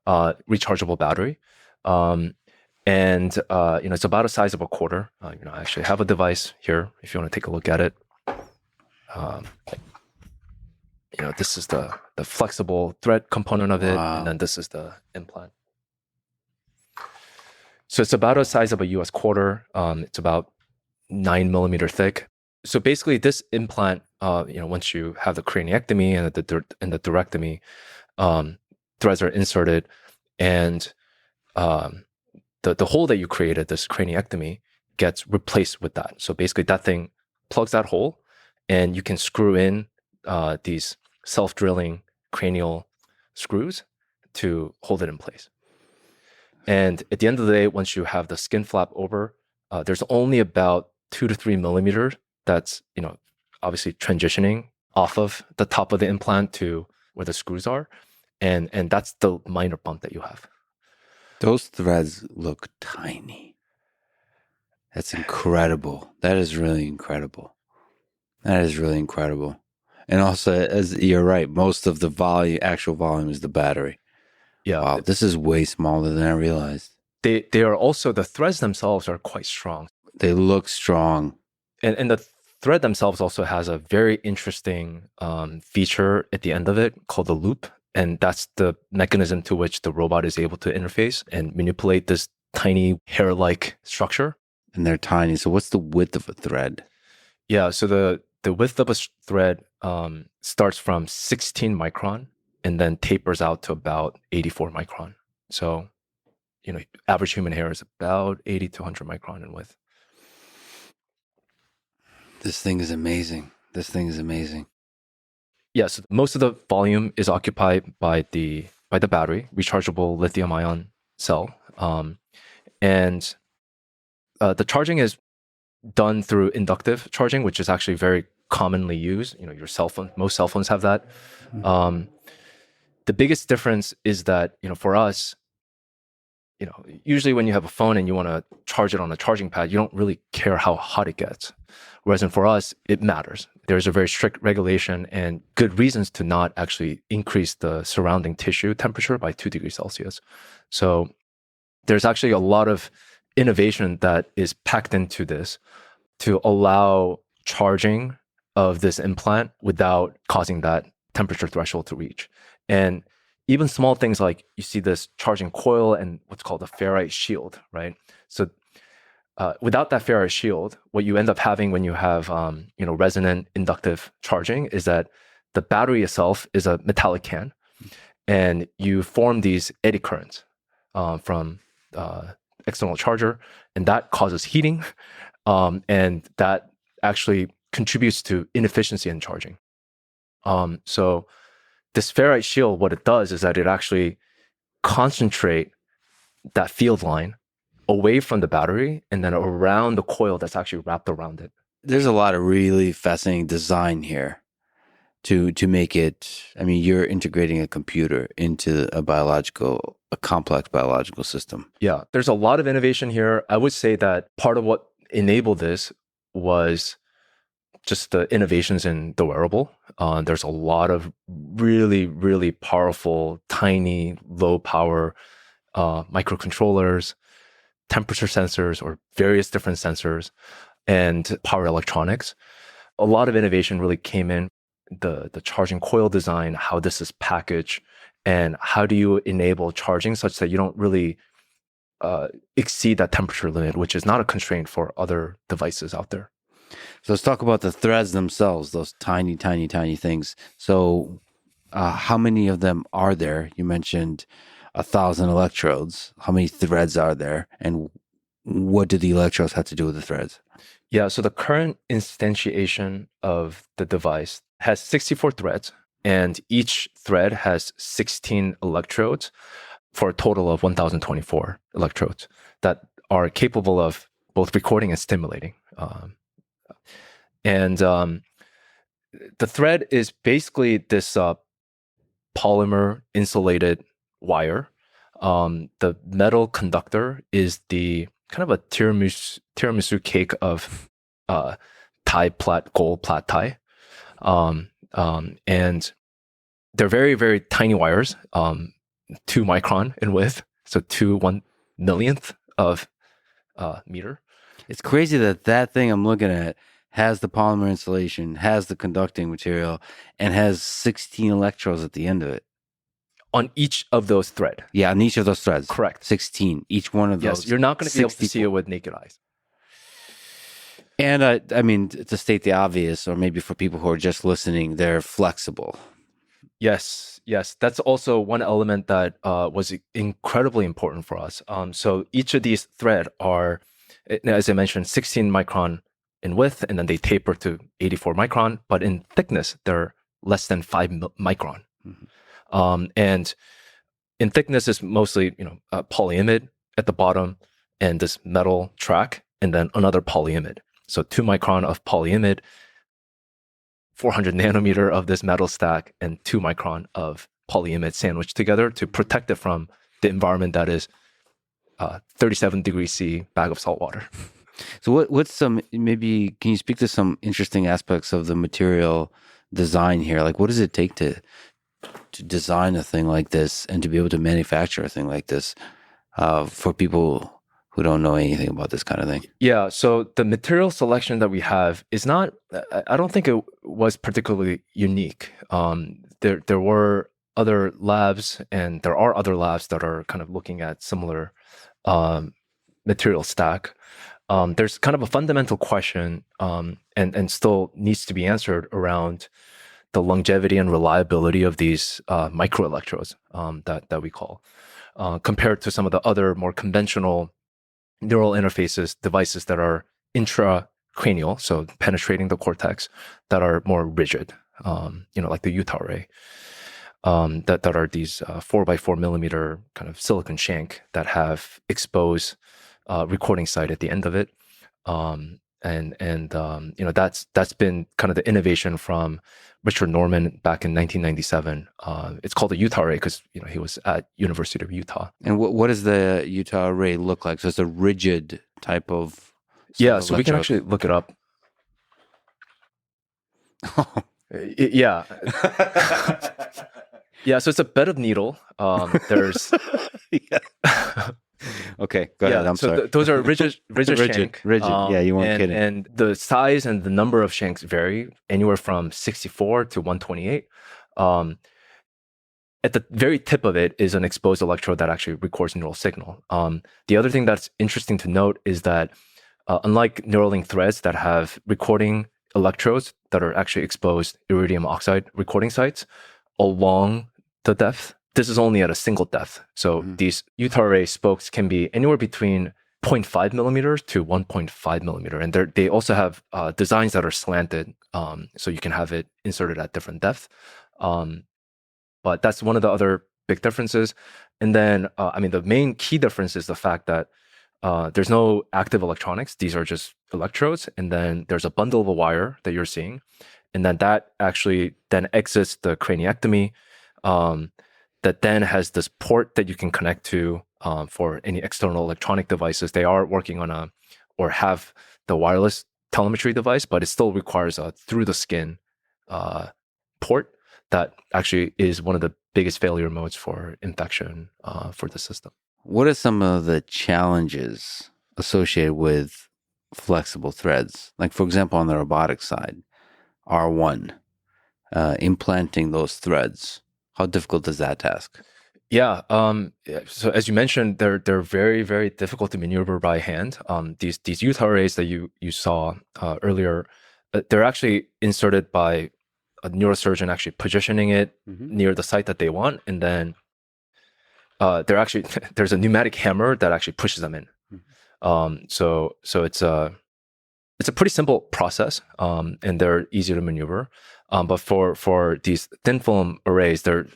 rechargeable battery. It's about the size of a quarter. I actually have a device here if you want to take a look at it. This is the flexible thread component of it, and then this is the implant. So it's about the size of a US quarter. It's about 9 millimeter thick. So basically, this implant, once you have the craniectomy and the thoracotomy, threads are inserted, and the hole that you created, this craniectomy, gets replaced with that. So basically, that thing plugs that hole, and you can screw in these self-drilling cranial screws to hold it in place. And at the end of the day, once you have the skin flap over, there's only about 2 to 3 millimeters that's, obviously transitioning off of the top of the implant to where the screws are. And that's the minor bump that you have. Those threads look tiny. That's incredible. That is really incredible. And also, as you're right, most of the actual volume is the battery. Yeah. Wow, this is way smaller than I realized. They are also, the threads themselves are quite strong. They look strong. And the thread themselves also has a very interesting feature at the end of it called the loop. And that's the mechanism to which the robot is able to interface and manipulate this tiny hair-like structure. And they're tiny. So what's the width of a thread? Yeah, so the width of a thread starts from 16 micron and then tapers out to about 84 micron. So, average human hair is about 80 to 100 micron in width. This thing is amazing. Yes, most of the volume is occupied by the battery, rechargeable lithium-ion cell, and the charging is done through inductive charging, which is actually very commonly used. Your cell phone, most cell phones have that. The biggest difference is that for us, usually when you have a phone and you want to charge it on a charging pad, you don't really care how hot it gets. Whereas for us, it matters. There's a very strict regulation and good reasons to not actually increase the surrounding tissue temperature by 2 degrees Celsius. So there's actually a lot of innovation that is packed into this to allow charging of this implant without causing that temperature threshold to reach. And even small things like you see this charging coil and what's called a ferrite shield, right? So without that ferrite shield, what you end up having when you have resonant inductive charging is that the battery itself is a metallic can, and you form these eddy currents from external charger, and that causes heating, and that actually contributes to inefficiency in charging. So this ferrite shield, what it does is that it actually concentrate that field line away from the battery and then around the coil that's actually wrapped around it. There's a lot of really fascinating design here to make it. I mean, you're integrating a computer into a complex biological system. Yeah, there's a lot of innovation here. I would say that part of what enabled this was just the innovations in the wearable. There's a lot of really, really powerful, tiny, low power microcontrollers, temperature sensors, or various different sensors, and power electronics. A lot of innovation really came in the charging coil design, how this is packaged, and how do you enable charging such that you don't really exceed that temperature limit, which is not a constraint for other devices out there. So let's talk about the threads themselves, those tiny, tiny, tiny things. So how many of them are there? You mentioned 1,000 electrodes. How many threads are there? And what do the electrodes have to do with the threads? Yeah, so the current instantiation of the device has 64 threads, and each thread has 16 electrodes for a total of 1,024 electrodes that are capable of both recording and stimulating. The thread is basically this polymer insulated wire. The metal conductor is the kind of a tiramisu cake of gold plat tie. And they're very, very tiny wires, 2 micron in width, so 2/1 millionth of meter. It's crazy that thing I'm looking at has the polymer insulation, has the conducting material, and has 16 electrodes at the end of it. On each of those threads. Yeah, on each of those threads. Correct. 16. Each one of those. Yes, you're not going to be able to see it with naked eyes. And I mean, to state the obvious, or maybe for people who are just listening, they're flexible. Yes. That's also one element that was incredibly important for us. So each of these threads are, as I mentioned, 16 micron in width, and then they taper to 84 micron, but in thickness, they're less than 5 micron. Mm-hmm. And in thickness is mostly, polyimide at the bottom and this metal track, and then another polyimide. So 2 micron of polyimide, 400 nanometer of this metal stack, and 2 micron of polyimide sandwiched together to protect it from the environment that is 37 degrees C bag of salt water. So what's maybe can you speak to some interesting aspects of the material design here? Like, what does it take to design a thing like this and to be able to manufacture a thing like this for people who don't know anything about this kind of thing? Yeah, so the material selection that we have is not, I don't think it was particularly unique. There were other labs, and there are other labs that are kind of looking at similar material stack. There's kind of a fundamental question and still needs to be answered around the longevity and reliability of these microelectrodes that we call, compared to some of the other more conventional neural interfaces devices that are intracranial, so penetrating the cortex, that are more rigid, like the Utah array, that are these 4x4 millimeter kind of silicon shank that have exposed recording site at the end of it. That's been kind of the innovation from Richard Norman back in 1997. It's called the Utah array because he was at University of Utah. And what does the Utah array look like? So it's a rigid type of so we can actually look it up. Yeah. Yeah, so it's a bed of needle. There's Okay, go ahead. I'm sorry. Those are rigid shank. Rigid. Yeah, you weren't kidding. And the size and the number of shanks vary anywhere from 64 to 128. At the very tip of it is an exposed electrode that actually records neural signal. The other thing that's interesting to note is that unlike Neuralink threads that have recording electrodes that are actually exposed iridium oxide recording sites along the depth, this is only at a single depth. So these Utah array spokes can be anywhere between 0.5 millimeters to 1.5 millimeter. And they also have designs that are slanted, so you can have it inserted at different depth. But that's one of the other big differences. And then, the main key difference is the fact that there's no active electronics. These are just electrodes. And then there's a bundle of a wire that you're seeing. And then that actually then exits the craniectomy, that then has this port that you can connect to for any external electronic devices. They are working on or have the wireless telemetry device, but it still requires a through the skin port that actually is one of the biggest failure modes for infection for the system. What are some of the challenges associated with flexible threads? Like, for example, on the robotics side, R1, implanting those threads. How difficult is that task? Yeah. So as you mentioned, they're very, very difficult to maneuver by hand. These youth arrays that you saw earlier, they're actually inserted by a neurosurgeon actually positioning it near the site that they want, and then they're actually there's a pneumatic hammer that actually pushes them in. So it's a pretty simple process, and they're easy to maneuver. But for these thin film arrays, they're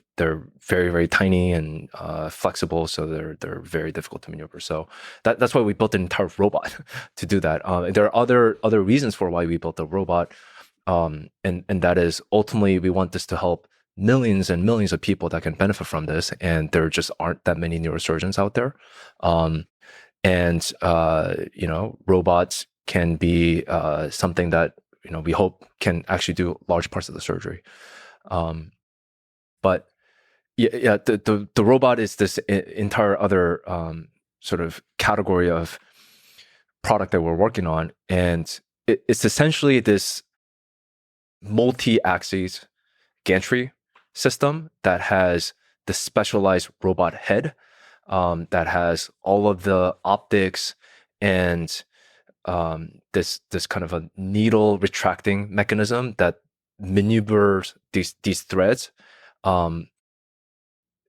very, very tiny and flexible, so they're very difficult to maneuver. So that's why we built an entire robot to do that. There are other reasons for why we built the robot, and that is ultimately we want this to help millions and millions of people that can benefit from this, and there just aren't that many neurosurgeons out there. Robots can be something that we hope can actually do large parts of the surgery. But the robot is this entire other sort of category of product that we're working on, and it's essentially this multi-axis gantry system that has the specialized robot head that has all of the optics and this kind of a needle retracting mechanism that maneuvers these threads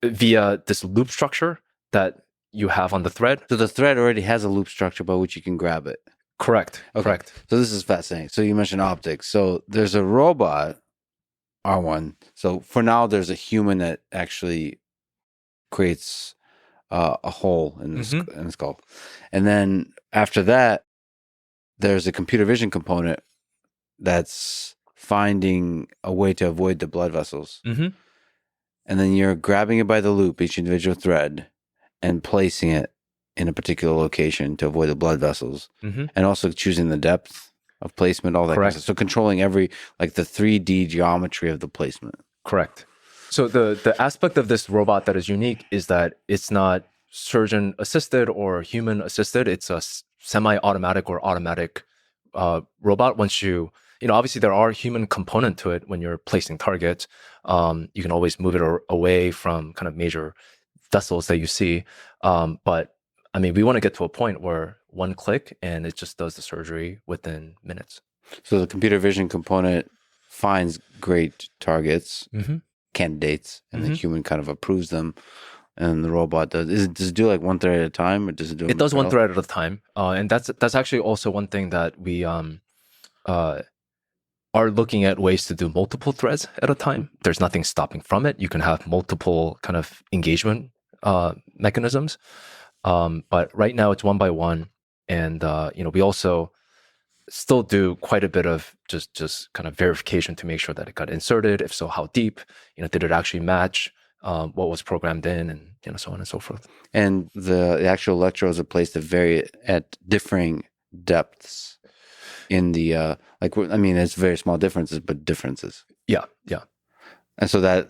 via this loop structure that you have on the thread. So the thread already has a loop structure by which you can grab it. Correct. Okay. Correct. So this is fascinating. So you mentioned optics. So there's a robot, R1. So for now, there's a human that actually creates a hole in the skull. And then after that, there's a computer vision component that's finding a way to avoid the blood vessels. And then you're grabbing it by the loop, each individual thread, and placing it in a particular location to avoid the blood vessels. And also choosing the depth of placement, all that kind of stuff. So controlling the 3D geometry of the placement. Correct. So the aspect of this robot that is unique is that it's not surgeon assisted or human assisted. It's a semi-automatic or automatic robot. Once obviously there are human component to it when you're placing targets. You can always move it away from kind of major vessels that you see. But I mean, we want to get to a point where one click and it just does the surgery within minutes. So the computer vision component finds great targets, candidates, and the human kind of approves them. And the robot does it do like one thread at a time, or does it do? It does one thread at a time, and that's actually also one thing that we are looking at ways to do multiple threads at a time. There's nothing stopping from it. You can have multiple kind of engagement mechanisms, but right now it's one by one, and we also still do quite a bit of just kind of verification to make sure that it got inserted. If so, how deep? Did it actually match what was programmed in, and so on and so forth. And the actual electrodes are placed at differing depths in the it's very small differences, but differences. Yeah. And so that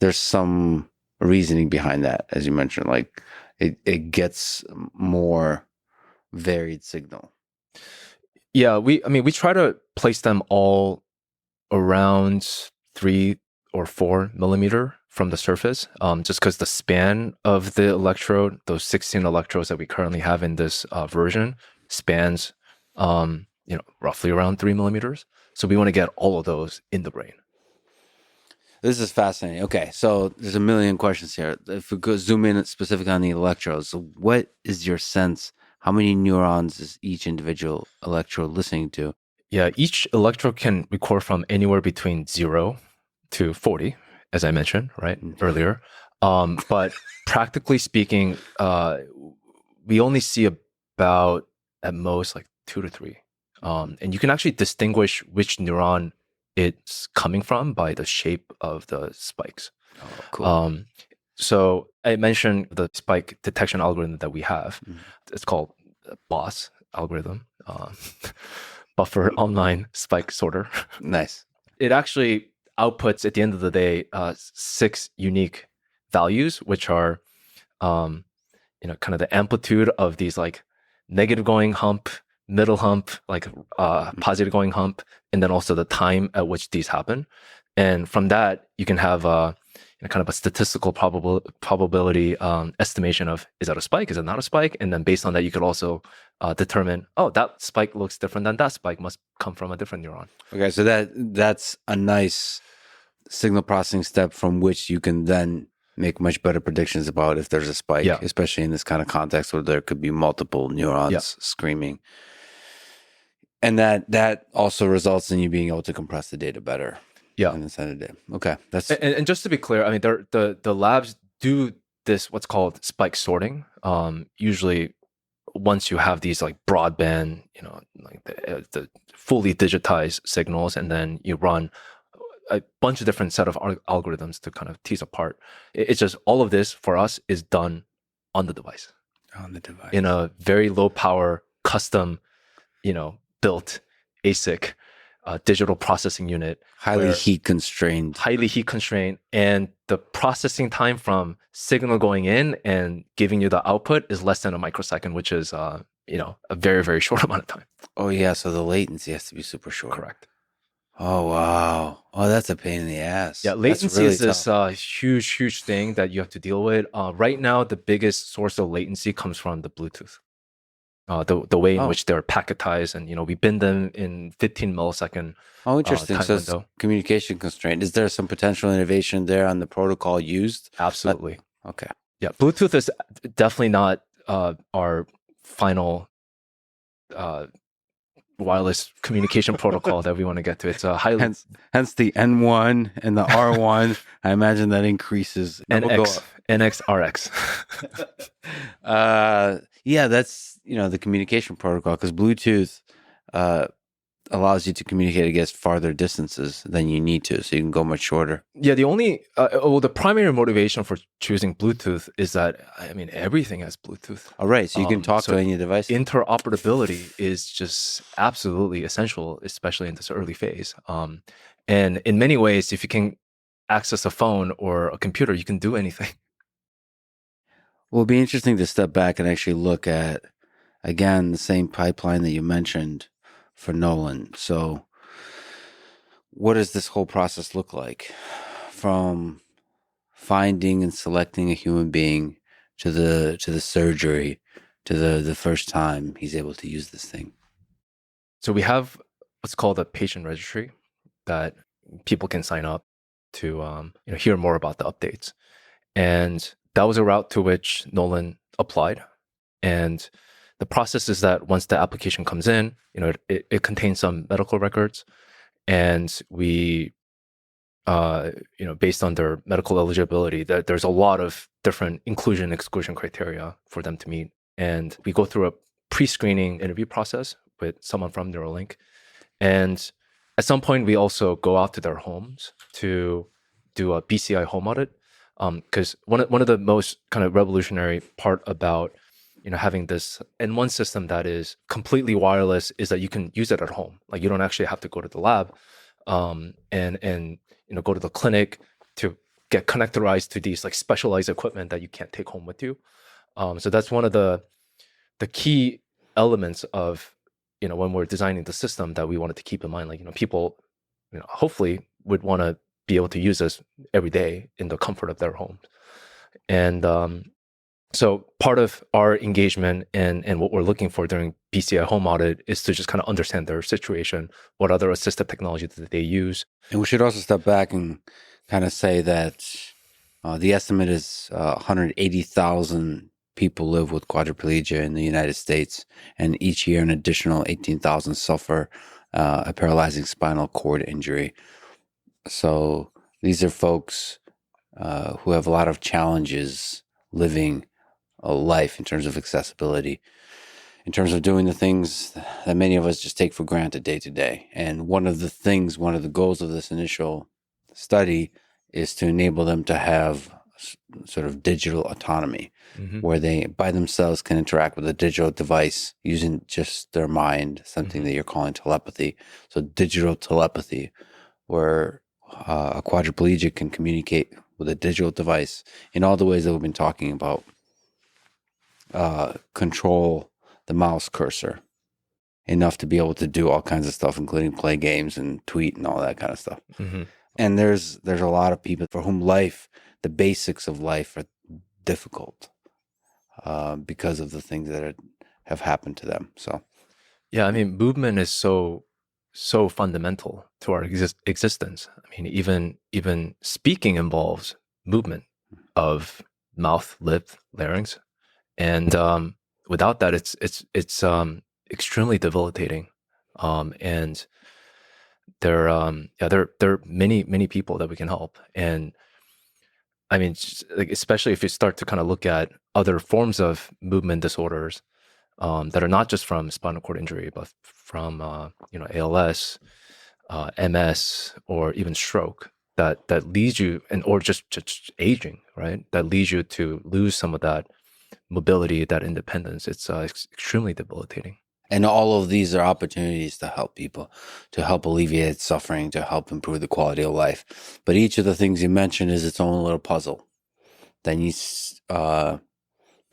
there's some reasoning behind that, as you mentioned, like it gets more varied signal. Yeah, we try to place them all around 3 or 4 millimeter from the surface, just because the span of the electrode, those 16 electrodes that we currently have in this version, spans roughly around 3 millimeters. So we want to get all of those in the brain. This is fascinating. Okay, so there's a million questions here. If we go zoom in specifically on the electrodes, so what is your sense? How many neurons is each individual electrode listening to? Yeah, each electrode can record from anywhere between 0 to 40, as I mentioned, earlier. But practically speaking, we only see about at most like 2 to 3. And you can actually distinguish which neuron it's coming from by the shape of the spikes. Oh, cool. So I mentioned the spike detection algorithm that we have. It's called BOSS algorithm, Buffer Online Spike Sorter. Nice. It actually outputs at the end of the day 6 unique values, which are kind of the amplitude of these like negative going hump, middle hump, like positive going hump, and then also the time at which these happen. And from that, you can have kind of a statistical probability estimation of, is that a spike? Is it not a spike? And then based on that, you could also determine, oh, that spike looks different than that spike, must come from a different neuron. Okay, so that's a nice signal processing step from which you can then make much better predictions about if there's a spike, especially in this kind of context where there could be multiple neurons screaming. And that also results in you being able to compress the data better. Yeah. In the end of the day. Okay. That's and just to be clear, I mean, the labs do this what's called spike sorting. Usually, once you have these like broadband, like the fully digitized signals, and then you run a bunch of different set of algorithms to kind of tease apart. It's just all of this for us is done on the device. On the device. In a very low power, custom, built ASIC digital processing unit. Highly heat constrained. And the processing time from signal going in and giving you the output is less than a microsecond, which is a very, very short amount of time. Oh yeah, so the latency has to be super short. Correct. Oh wow. Oh, that's a pain in the ass. Yeah, latency is this huge thing that you have to deal with. Right now, the biggest source of latency comes from the Bluetooth. The way in which they're packetized, and we bin them in 15 millisecond. Oh, interesting. So it's communication constraint. Is there some potential innovation there on the protocol used? Absolutely. Okay. Yeah, Bluetooth is definitely not our final wireless communication protocol that we want to get to. It's a highly hence the N1 and the R1. I imagine that increases NX RX. Yeah, that's the communication protocol, because Bluetooth allows you to communicate against farther distances than you need to, so you can go much shorter. Yeah, the primary motivation for choosing Bluetooth is that, I mean, everything has Bluetooth. All right, so you can talk to any device. Interoperability is just absolutely essential, especially in this early phase. And in many ways, if you can access a phone or a computer, you can do anything. Well, it'd be interesting to step back and actually look at, again, the same pipeline that you mentioned for Noland. So what does this whole process look like, from finding and selecting a human being to the surgery, to the first time he's able to use this thing? So we have what's called a patient registry that people can sign up to hear more about the updates. And that was a route to which Noland applied. And the process is that once the application comes in, it contains some medical records, and we, based on their medical eligibility, there's a lot of different inclusion exclusion criteria for them to meet. And we go through a pre-screening interview process with someone from Neuralink. And at some point, we also go out to their homes to do a BCI home audit. Because one of the most kind of revolutionary part about having this N1 system that is completely wireless is that you can use it at home. Like, you don't actually have to go to the lab, and go to the clinic to get connectorized to these like specialized equipment that you can't take home with you. So that's one of the key elements of when we're designing the system that we wanted to keep in mind. Like, people hopefully would want to be able to use this every day in the comfort of their homes. And so part of our engagement and what we're looking for during BCI home audit is to just kind of understand their situation, what other assistive technology that they use. And we should also step back and kind of say that the estimate is 180,000 people live with quadriplegia in the United States, and each year an additional 18,000 suffer a paralyzing spinal cord injury. So these are folks who have a lot of challenges living a life in terms of accessibility. in terms of doing the things that many of us just take for granted day to day. And one of the goals of this initial study is to enable them to have sort of digital autonomy, where they by themselves can interact with a digital device using just their mind, something that you're calling telepathy. So digital telepathy, where a quadriplegic can communicate with a digital device in all the ways that we've been talking about. Control the mouse cursor enough to be able to do all kinds of stuff, including play games and tweet and all that kind of stuff. And there's a lot of people for whom the basics of life are difficult because of the things that have happened to them. So, yeah, I mean, movement is so fundamental to our existence. I mean, even speaking involves movement of mouth, lip, larynx, and without that, it's extremely debilitating. And there are many people that we can help. And I mean, like, especially if you start to kind of look at other forms of movement disorders that are not just from spinal cord injury, but from ALS, MS, or even stroke that leads you, or just aging, right? That leads you to lose some of that mobility, that independence. It's extremely debilitating. And all of these are opportunities to help people, to help alleviate suffering, to help improve the quality of life. But each of the things you mentioned is its own little puzzle that needs to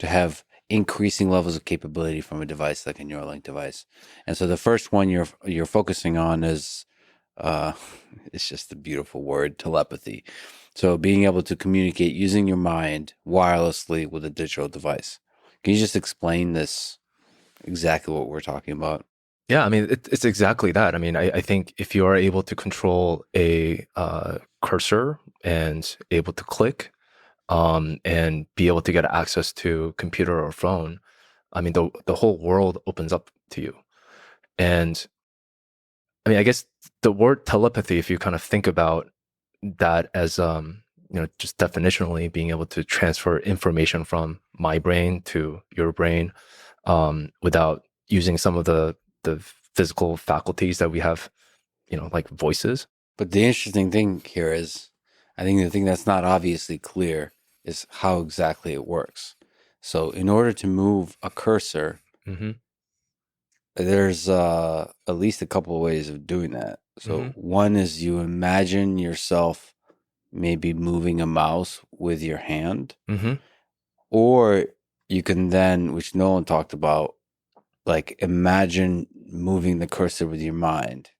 have increasing levels of capability from a device like a Neuralink device. And so the first one you're focusing on is, it's just a beautiful word, telepathy. So being able to communicate using your mind wirelessly with a digital device. Can you just explain this? Exactly what we're talking about. Yeah, I mean, it's exactly that. I mean, I think if you are able to control a cursor and able to click and be able to get access to computer or phone, I mean, the whole world opens up to you. And I mean, I guess the word telepathy, if you kind of think about that as just definitionally being able to transfer information from my brain to your brain, without using some of the physical faculties that we have, like voices. But the interesting thing here is, I think the thing that's not obviously clear is how exactly it works. So in order to move a cursor, there's at least a couple of ways of doing that. So one is you imagine yourself maybe moving a mouse with your hand, or you can then, which Nolan talked about, like imagine moving the cursor with your mind.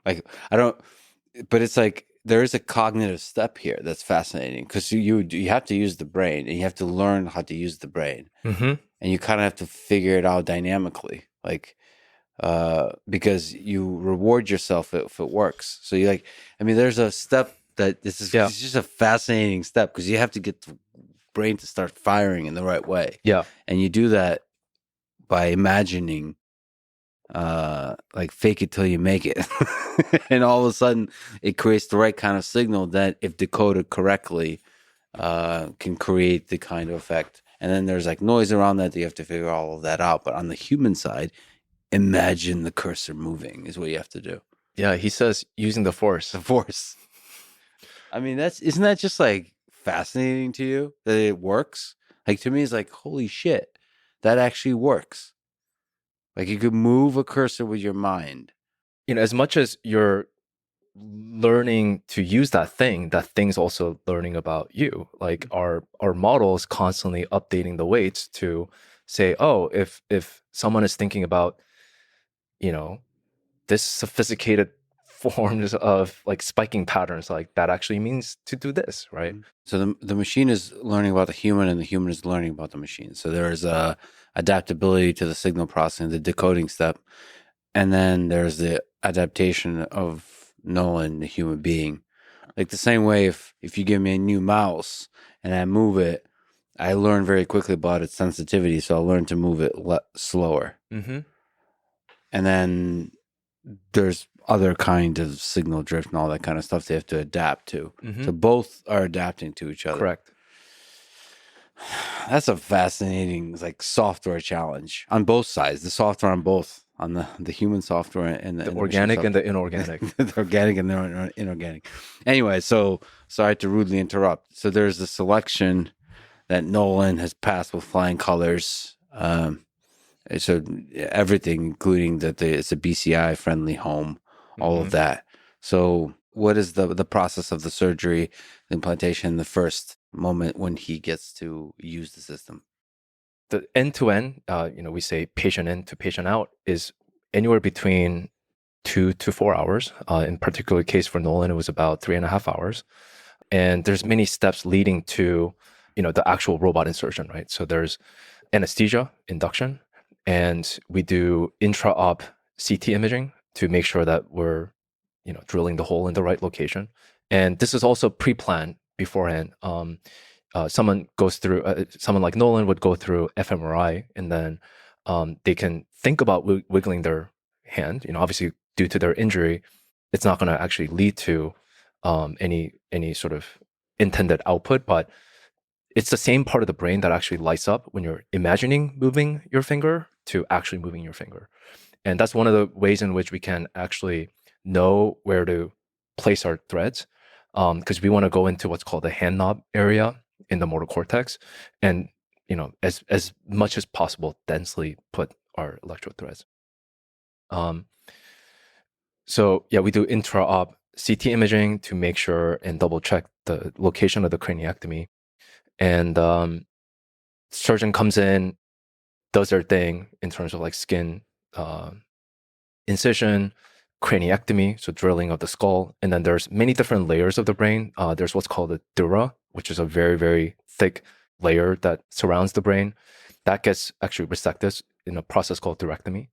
Like but it's like there is a cognitive step here that's fascinating because you have to use the brain and you have to learn how to use the brain, and you kind of have to figure it out dynamically, like because you reward yourself if it works. So you there's a step that it's just a fascinating step because you have to get the brain to start firing in the right way. Yeah, and you do that by imagining, like fake it till you make it. And all of a sudden it creates the right kind of signal that if decoded correctly, can create the kind of effect. And then there's like noise around that you have to figure all of that out. But on the human side, imagine the cursor moving is what you have to do. Yeah, he says using the force. The force. I mean, isn't that just like fascinating to you that it works? Like to me, it's like, holy shit. That actually works. Like you could move a cursor with your mind. As much as you're learning to use that thing's also learning about you. Like our model is constantly updating the weights to say, oh, if someone is thinking about, this sophisticated forms of like spiking patterns, like that actually means to do this, right? So the machine is learning about the human and the human is learning about the machine. So there's adaptability to the signal processing, the decoding step. And then there's the adaptation of Nolan, the human being. Like the same way if you give me a new mouse and I move it, I learn very quickly about its sensitivity. So I'll learn to move it slower. And then there's other kind of signal drift and all that kind of stuff they have to adapt to. So both are adapting to each other. Correct. That's a fascinating like software challenge on both sides. The software on both, on the human software and The and organic machine and the inorganic. software. The organic and the inorganic. Anyway, so sorry to rudely interrupt. So there's a selection that Noland has passed with flying colors. So everything, including that it's a BCI friendly home, all of that. So what is the process of the surgery, the implantation, the first moment when he gets to use the system? The end-to-end, we say patient in to patient out, is anywhere between 2 to 4 hours. In particular case for Noland, it was about 3.5 hours. And there's many steps leading to, the actual robot insertion, right? So there's anesthesia, induction, and we do intra-op CT imaging to make sure that we're, drilling the hole in the right location. And this is also pre-planned beforehand. Someone like Noland would go through fMRI, and then they can think about wiggling their hand. Obviously, due to their injury, it's not going to actually lead to any sort of intended output, but it's the same part of the brain that actually lights up when you're imagining moving your finger to actually moving your finger. And that's one of the ways in which we can actually know where to place our threads, because we want to go into what's called the hand knob area in the motor cortex, and as much as possible densely put our electrode threads. So yeah, we do intra-op CT imaging to make sure and double check the location of the craniectomy. And surgeon comes in, does their thing in terms of like skin incision, craniectomy, so drilling of the skull. And then there's many different layers of the brain. There's what's called the dura, which is a very, very thick layer that surrounds the brain. That gets actually resected in a process called thorectomy.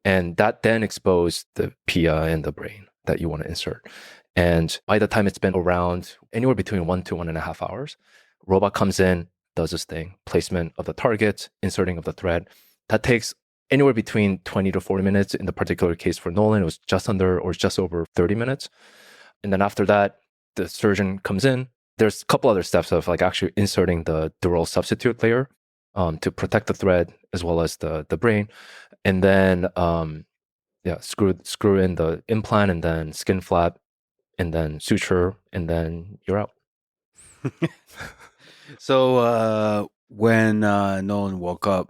And that then exposes the pia in the brain that you want to insert. And by the time it's been around anywhere between 1 to 1.5 hours, robot comes in, does this thing, placement of the target, inserting of the thread. That takes anywhere between 20 to 40 minutes. In the particular case for Noland, it was just under or just over 30 minutes. And then after that, the surgeon comes in. There's a couple other steps of like actually inserting the dural substitute layer to protect the thread as well as the brain. And then screw in the implant, and then skin flap, and then suture, and then you're out. So when Noland woke up,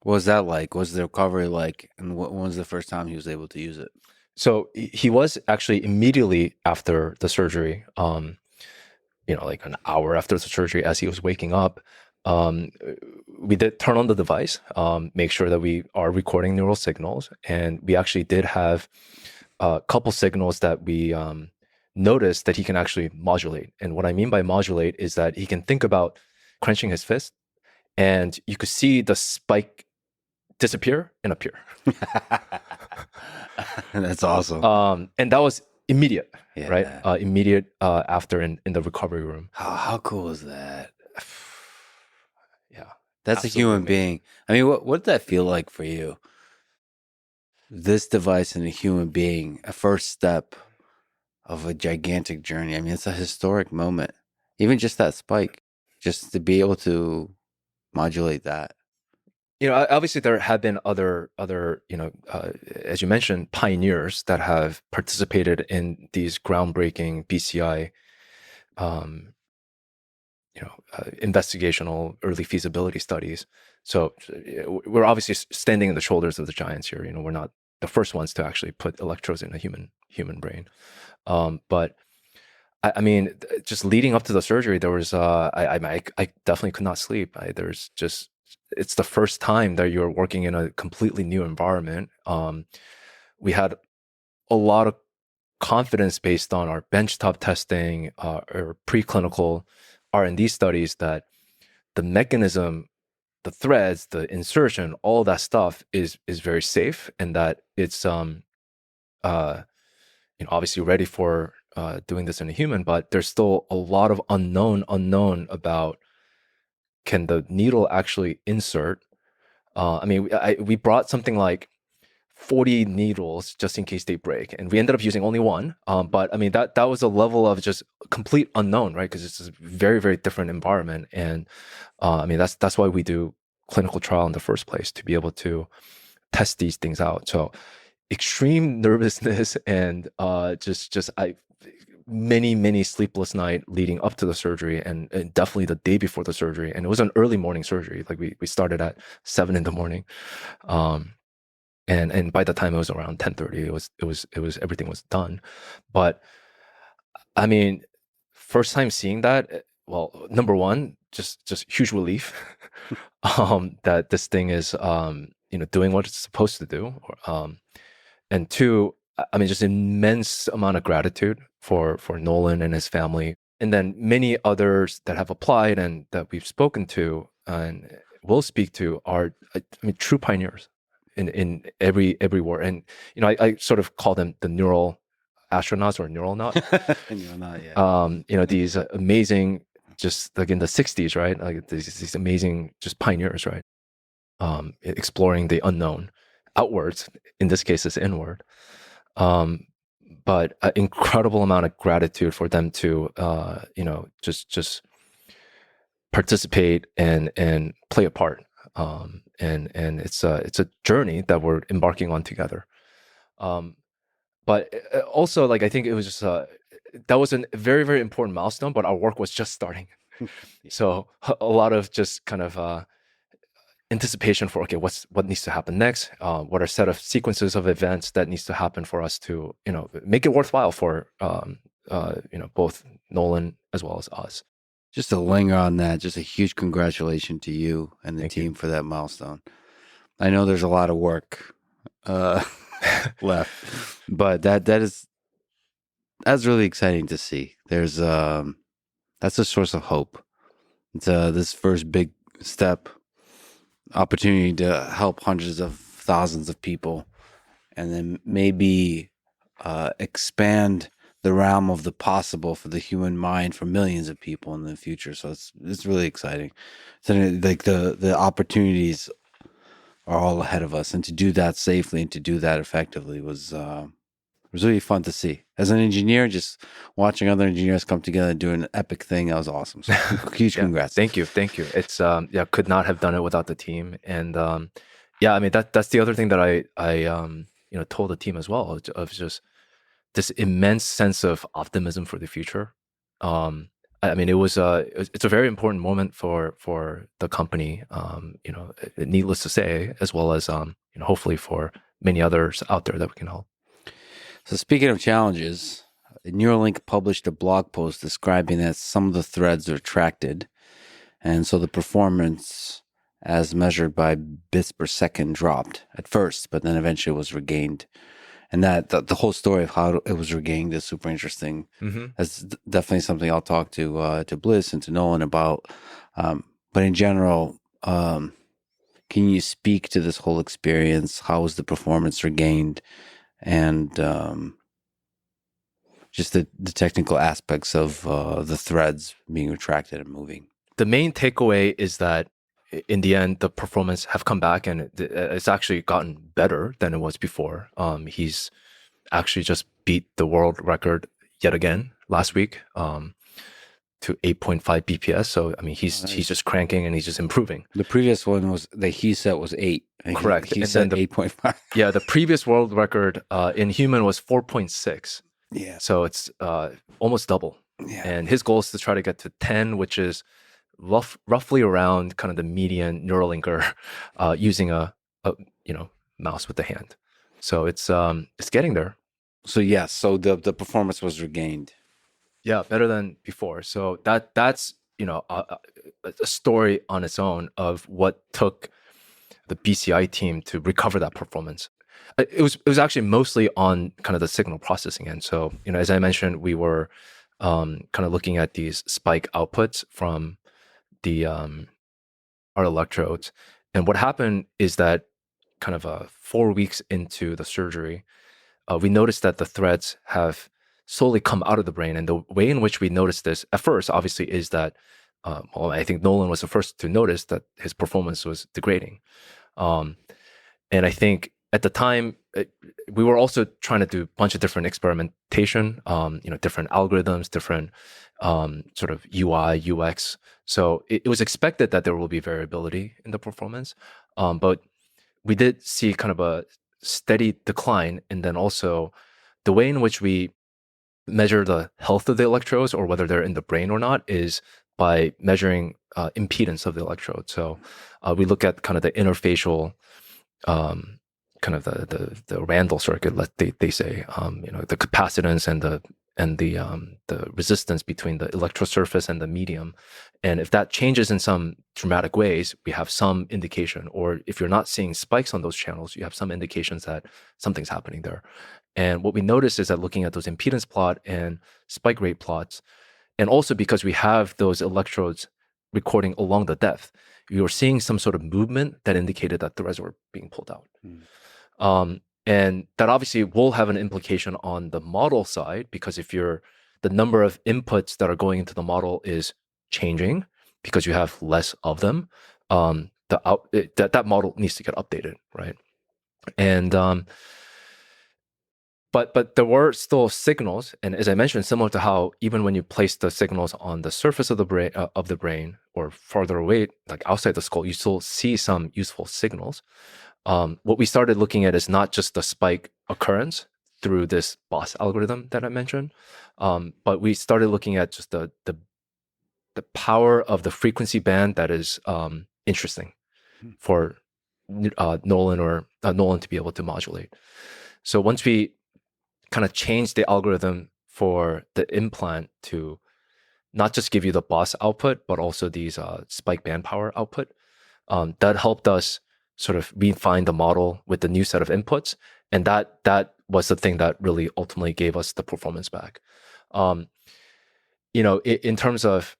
what was that like? What was the recovery like? And when was the first time he was able to use it? So he was actually immediately after the surgery, like an hour after the surgery, as he was waking up, we did turn on the device, make sure that we are recording neural signals. And we actually did have a couple signals that we noticed that he can actually modulate. And what I mean by modulate is that he can think about clenching his fist, and you could see the spike disappear and appear. That's awesome. And that was immediate, Yeah. right? Immediate after in the recovery room. How cool is that? Yeah. That's a human being. I mean, what did that feel like for you? This device and a human being, a first step of a gigantic journey. I mean, it's a historic moment. Even just that spike, just to be able to modulate that. Obviously there have been other, as you mentioned, pioneers that have participated in these groundbreaking BCI, investigational early feasibility studies. So we're obviously standing on the shoulders of the giants here. We're not the first ones to actually put electrodes in a human brain. But I mean, just leading up to the surgery, there was I definitely could not sleep. It's the first time that you're working in a completely new environment. We had a lot of confidence based on our benchtop testing, or preclinical R&D studies, that the mechanism, the threads, the insertion, all that stuff is very safe, and that it's obviously ready for doing this in a human. But there's still a lot of unknown about, can the needle actually insert? We brought something like 40 needles just in case they break, and we ended up using only one. But I mean that was a level of just complete unknown, right? Because it's a very, very different environment, and I mean that's why we do clinical trial in the first place, to be able to test these things out. So extreme nervousness and just many sleepless night leading up to the surgery, and definitely the day before the surgery. And it was an early morning surgery. Like we started at 7 a.m. And by the time it was around 10:30, it was everything was done. But I mean, first time seeing that, well, number one, just huge relief that this thing is doing what it's supposed to do. And two, I mean, just immense amount of gratitude for Noland and his family, and then many others that have applied and that we've spoken to and will speak to are, I mean, true pioneers in everywhere. And I sort of call them the neural astronauts or neural not. Yeah. These amazing, just like in the 60s, right? Like these amazing just pioneers, right? Exploring the unknown outwards. In this case, it's inward. But an incredible amount of gratitude for them to, just participate and play a part. And it's a journey that we're embarking on together. But also, like, I think it was just that was a very, very important milestone, but our work was just starting. So a lot of just kind of anticipation for, okay, what needs to happen next? What are a set of sequences of events that needs to happen for us to, make it worthwhile for, both Noland as well as us. Just to linger on that, just a huge congratulations to you and the Thank team you. for that milestone. I know there's a lot of work left, but that's really exciting to see. There's that's a source of hope. It's this first big step, opportunity to help hundreds of thousands of people, and then maybe expand the realm of the possible for the human mind for millions of people in the future. So it's really exciting. So like the opportunities are all ahead of us, and to do that safely and to do that effectively was really fun to see. As an engineer, just watching other engineers come together and do an epic thing, that was awesome. So huge congrats. Thank you. It's could not have done it without the team. And I mean that's the other thing that I told the team as well, of just this immense sense of optimism for the future. I mean, it's a very important moment for the company. Needless to say, as well as hopefully for many others out there that we can help. So speaking of challenges, Neuralink published a blog post describing that some of the threads are retracted, and so the performance as measured by bits per second dropped at first, but then eventually was regained. And that the whole story of how it was regained is super interesting. Mm-hmm. That's definitely something I'll talk to Bliss and to Nolan about. But in general, can you speak to this whole experience? How was the performance regained? And just the technical aspects of the threads being retracted and moving. The main takeaway is that in the end, the performance have come back, and it's actually gotten better than it was before. He's actually just beat the world record yet again last week to 8.5 BPS. So I mean, he's just cranking and he's just improving. The previous one was he said was 8. Correct. He said 8.5. Yeah, the previous world record in human was 4.6. Yeah. So it's almost double. Yeah. And his goal is to try to get to 10, which is roughly around kind of the median Neuralinker using a mouse with the hand. So it's getting there. So yes, so the performance was regained. Yeah, better than before. So that's a story on its own of what took the BCI team to recover that performance. It was actually mostly on kind of the signal processing end. So as I mentioned, we were kind of looking at these spike outputs from the our electrodes, and what happened is that kind of 4 weeks into the surgery, we noticed that the threads have slowly come out of the brain. And the way in which we noticed this at first, obviously, is that I think Noland was the first to notice that his performance was degrading, and I think at the time we were also trying to do a bunch of different experimentation, different algorithms, different sort of UI, UX. So it was expected that there will be variability in the performance, but we did see kind of a steady decline. And then also the way in which we measure the health of the electrodes or whether they're in the brain or not is by measuring impedance of the electrode. So we look at kind of the interfacial, kind of the Randall circuit, they say, the capacitance and the resistance between the electrode surface and the medium. And if that changes in some dramatic ways, we have some indication. Or if you're not seeing spikes on those channels, you have some indications that something's happening there. And what we notice is that looking at those impedance plot and spike rate plots, and also because we have those electrodes recording along the depth, we were seeing some sort of movement that indicated that threads were being pulled out. And that obviously will have an implication on the model side, because if the number of inputs that are going into the model is changing because you have less of them, that model needs to get updated, right? And but there were still signals, and as I mentioned, similar to how even when you place the signals on the surface of the brain or farther away, like outside the skull, you still see some useful signals. What we started looking at is not just the spike occurrence through this BOSS algorithm that I mentioned, but we started looking at just the power of the frequency band that is interesting for Noland to be able to modulate. So once we kind of changed the algorithm for the implant to not just give you the BOSS output, but also these spike band power output, that helped us sort of refine the model with the new set of inputs. And that was the thing that really ultimately gave us the performance back. In terms of,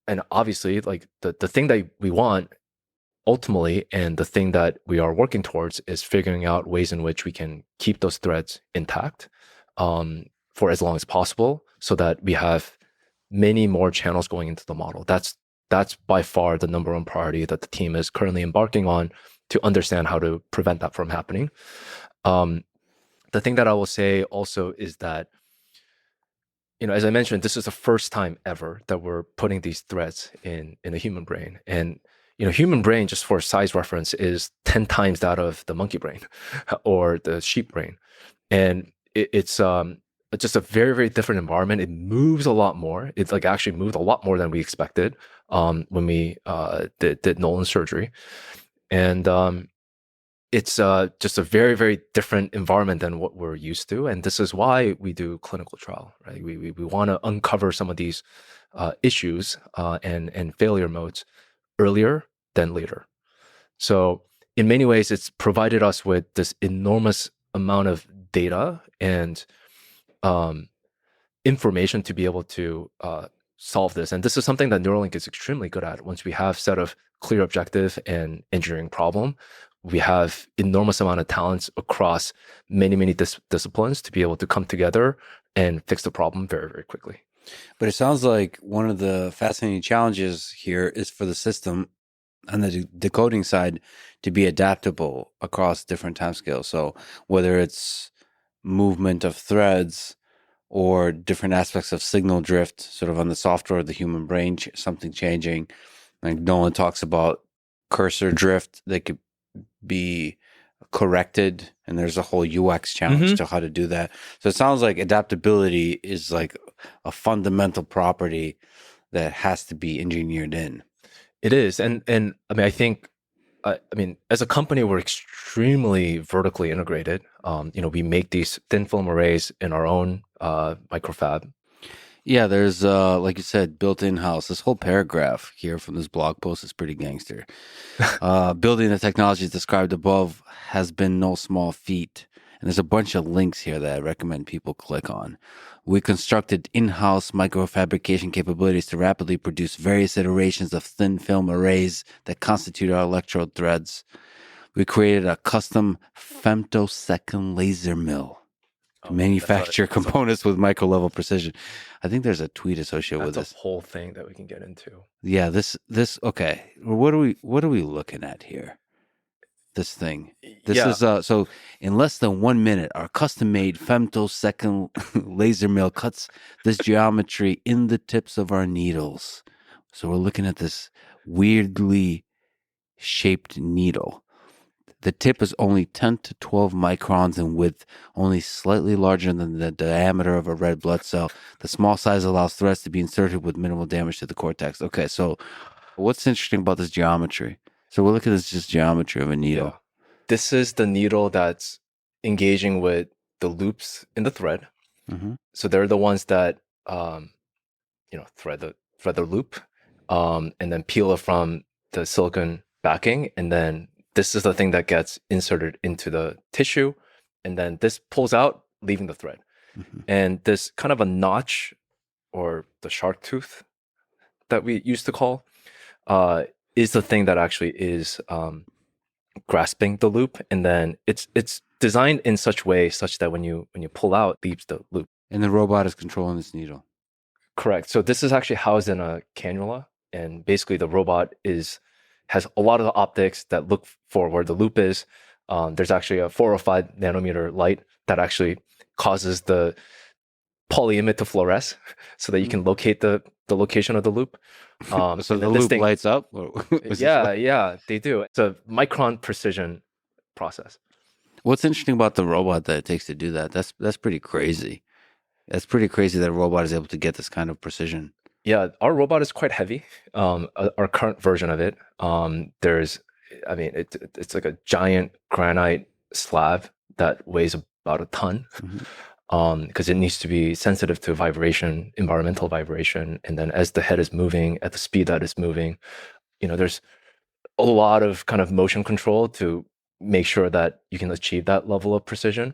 and obviously like the thing that we want ultimately, and the thing that we are working towards is figuring out ways in which we can keep those threads intact for as long as possible, so that we have many more channels going into the model. That's by far the number one priority that the team is currently embarking on to understand how to prevent that from happening. The thing that I will say also is that, as I mentioned, this is the first time ever that we're putting these threads in a human brain. And human brain, just for size reference, is 10 times that of the monkey brain or the sheep brain. And it's just a very, very different environment. It moves a lot more. It's like actually moved a lot more than we expected when we did Neurosurgery. And it's just a very, very different environment than what we're used to. And this is why we do clinical trial, right? We want to uncover some of these issues and failure modes earlier than later. So in many ways, it's provided us with this enormous amount of data and information to be able to solve this. And this is something that Neuralink is extremely good at. Once we have set of clear objective and engineering problem, we have enormous amount of talents across many, many disciplines to be able to come together and fix the problem very, very quickly. But it sounds like one of the fascinating challenges here is for the system on the decoding side to be adaptable across different timescales. So whether it's movement of threads or different aspects of signal drift, sort of on the software of the human brain, something changing. Like Nolan talks about cursor drift that could be corrected, and there's a whole UX challenge to how to do that. So it sounds like adaptability is like a fundamental property that has to be engineered in. It is, and I mean, I think, as a company, we're extremely vertically integrated. We make these thin film arrays in our own microfab. Yeah, there's like you said, built in-house. This whole paragraph here from this blog post is pretty gangster. Building the technologies described above has been no small feat. And there's a bunch of links here that I recommend people click on. We constructed in-house microfabrication capabilities to rapidly produce various iterations of thin film arrays that constitute our electrode threads. We created a custom femtosecond laser mill to manufacture components with micro-level precision. I think there's a tweet associated with this. That's a whole thing that we can get into. Yeah, this okay. What are we looking at here? This thing. This Yeah. is so in less than 1 minute, our custom-made femtosecond laser mill cuts this geometry in the tips of our needles. So we're looking at this weirdly shaped needle. The tip is only 10 to 12 microns in width, only slightly larger than the diameter of a red blood cell. The small size allows threads to be inserted with minimal damage to the cortex. Okay, so what's interesting about this geometry? So we're looking at this just geometry of a needle. Yeah. This is the needle that's engaging with the loops in the thread. Mm-hmm. So they're the ones that thread the loop, and then peel it from the silicon backing, and then this is the thing that gets inserted into the tissue, and then this pulls out, leaving the thread. Mm-hmm. And this kind of a notch, or the shark tooth that we used to call, is the thing that actually is grasping the loop, and then it's designed in such way such that when you pull out, leaves the loop. And the robot is controlling this needle. Correct. So this is actually housed in a cannula, and basically the robot has a lot of the optics that look for where the loop is. There's actually a 4 or 5 nanometer light that actually causes the polyimide to fluoresce so that you can locate the location of the loop. So the loop lights up? Yeah, they do. It's a micron precision process. What's interesting about the robot that it takes to do that? That's pretty crazy. That's pretty crazy that a robot is able to get this kind of precision. Yeah, our robot is quite heavy. Our current version of it, it's like a giant granite slab that weighs about a ton, because it needs to be sensitive to vibration, environmental vibration, and then as the head is moving at the speed that it's moving, there's a lot of kind of motion control to make sure that you can achieve that level of precision.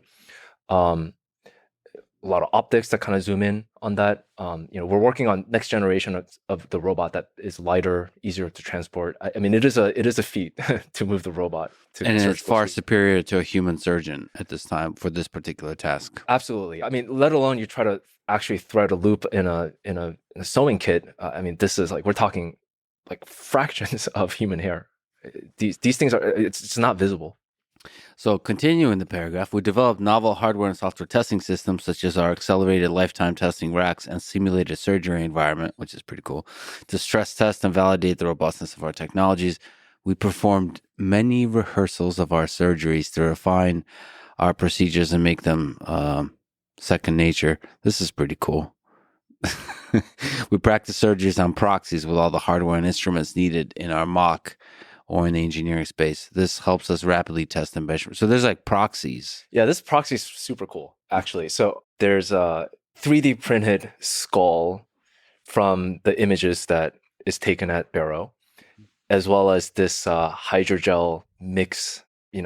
A lot of optics that kind of zoom in on that. We're working on next generation of the robot that is lighter, easier to transport. I mean, it is a feat to move the robot. And it's far superior to a human surgeon at this time for this particular task. Absolutely. I mean, let alone you try to actually thread a loop in a sewing kit. This is like, we're talking like fractions of human hair. These things it's not visible. So continuing the paragraph, we developed novel hardware and software testing systems such as our accelerated lifetime testing racks and simulated surgery environment, which is pretty cool, to stress test and validate the robustness of our technologies. We performed many rehearsals of our surgeries to refine our procedures and make them second nature. This is pretty cool. We practice surgeries on proxies with all the hardware and instruments needed in our mock or in the engineering space. This helps us rapidly test and measure. So there's like proxies. Yeah, this proxy is super cool, actually. So there's a 3D printed skull from the images that is taken at Barrow, as well as this hydrogel mix,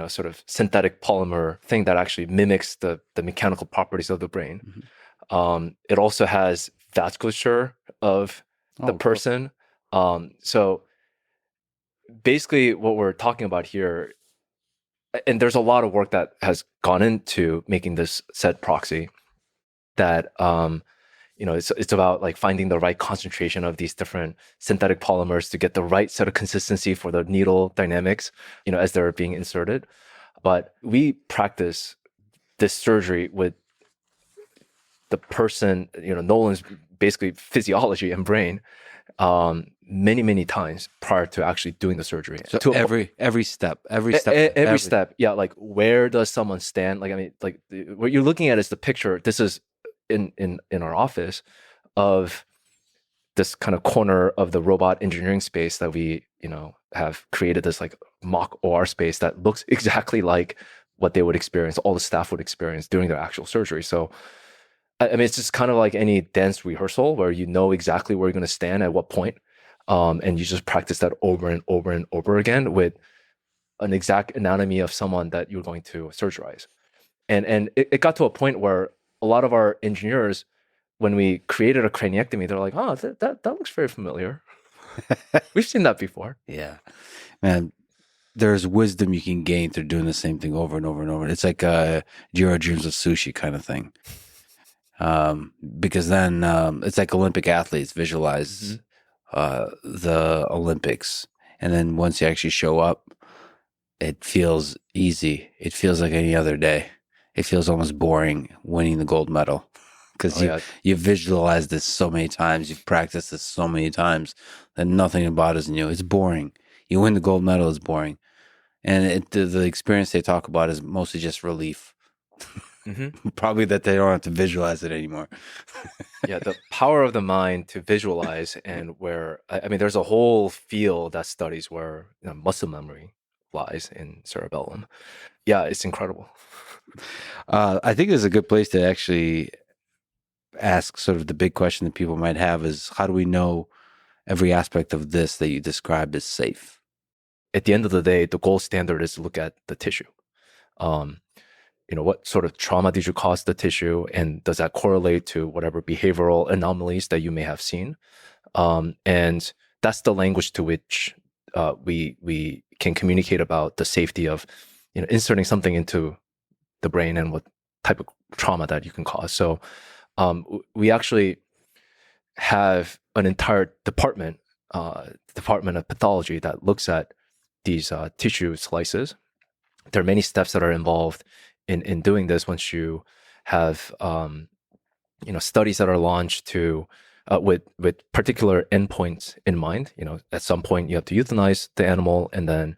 sort of synthetic polymer thing that actually mimics the mechanical properties of the brain. Mm-hmm. It also has vasculature of the person. Cool. So basically what we're talking about here, and there's a lot of work that has gone into making this said proxy, that it's about like finding the right concentration of these different synthetic polymers to get the right set of consistency for the needle dynamics, as they're being inserted. But we practice this surgery with the person, Nolan's basically physiology and brain, many times prior to actually doing the surgery. So to every step. Yeah. Like, where does someone stand? What you're looking at is the picture. This is in our office of this kind of corner of the robot engineering space that we, have created this like mock OR space that looks exactly like what they would experience, all the staff would experience during their actual surgery. So, it's just kind of like any dance rehearsal where you know exactly where you're going to stand at what point. And you just practice that over and over and over again with an exact anatomy of someone that you're going to surgerize. And it got to a point where a lot of our engineers, when we created a craniectomy, they're like, oh, that looks very familiar. We've seen that before. Yeah. Man, there's wisdom you can gain through doing the same thing over and over and over. It's like Jiro Dreams of Sushi kind of thing. Because then it's like Olympic athletes visualize the Olympics. And then once you actually show up, it feels easy. It feels like any other day. It feels almost boring winning the gold medal because you've visualized this so many times, you've practiced this so many times that nothing bothers you. It's boring. You win the gold medal, it's boring. And the experience they talk about is mostly just relief. Probably that they don't have to visualize it anymore. Yeah, the power of the mind to visualize, and where I mean, there's a whole field that studies where muscle memory lies in cerebellum. Yeah, it's incredible. I think it's a good place to actually ask sort of the big question that people might have is, how do we know every aspect of this that you described is safe? At the end of the day, the gold standard is to look at the tissue. What sort of trauma did you cause the tissue, and does that correlate to whatever behavioral anomalies that you may have seen? And that's the language to which we can communicate about the safety of inserting something into the brain and what type of trauma that you can cause. So we actually have an entire department of pathology that looks at these tissue slices. There are many steps that are involved in doing this. Once you have studies that are launched to with particular endpoints in mind, at some point you have to euthanize the animal, and then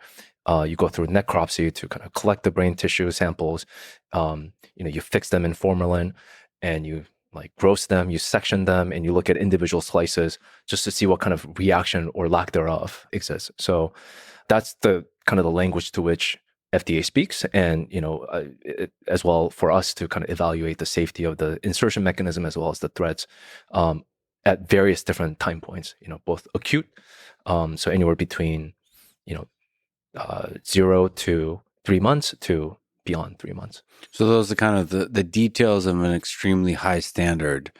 you go through necropsy to kind of collect the brain tissue samples. You fix them in formalin, and you roast them, you section them, and you look at individual slices just to see what kind of reaction or lack thereof exists. So that's the kind of the language to which FDA speaks, and as well for us to kind of evaluate the safety of the insertion mechanism as well as the threads at various different time points. Both acute, so anywhere between 0 to 3 months to beyond 3 months. So those are kind of the details of an extremely high standard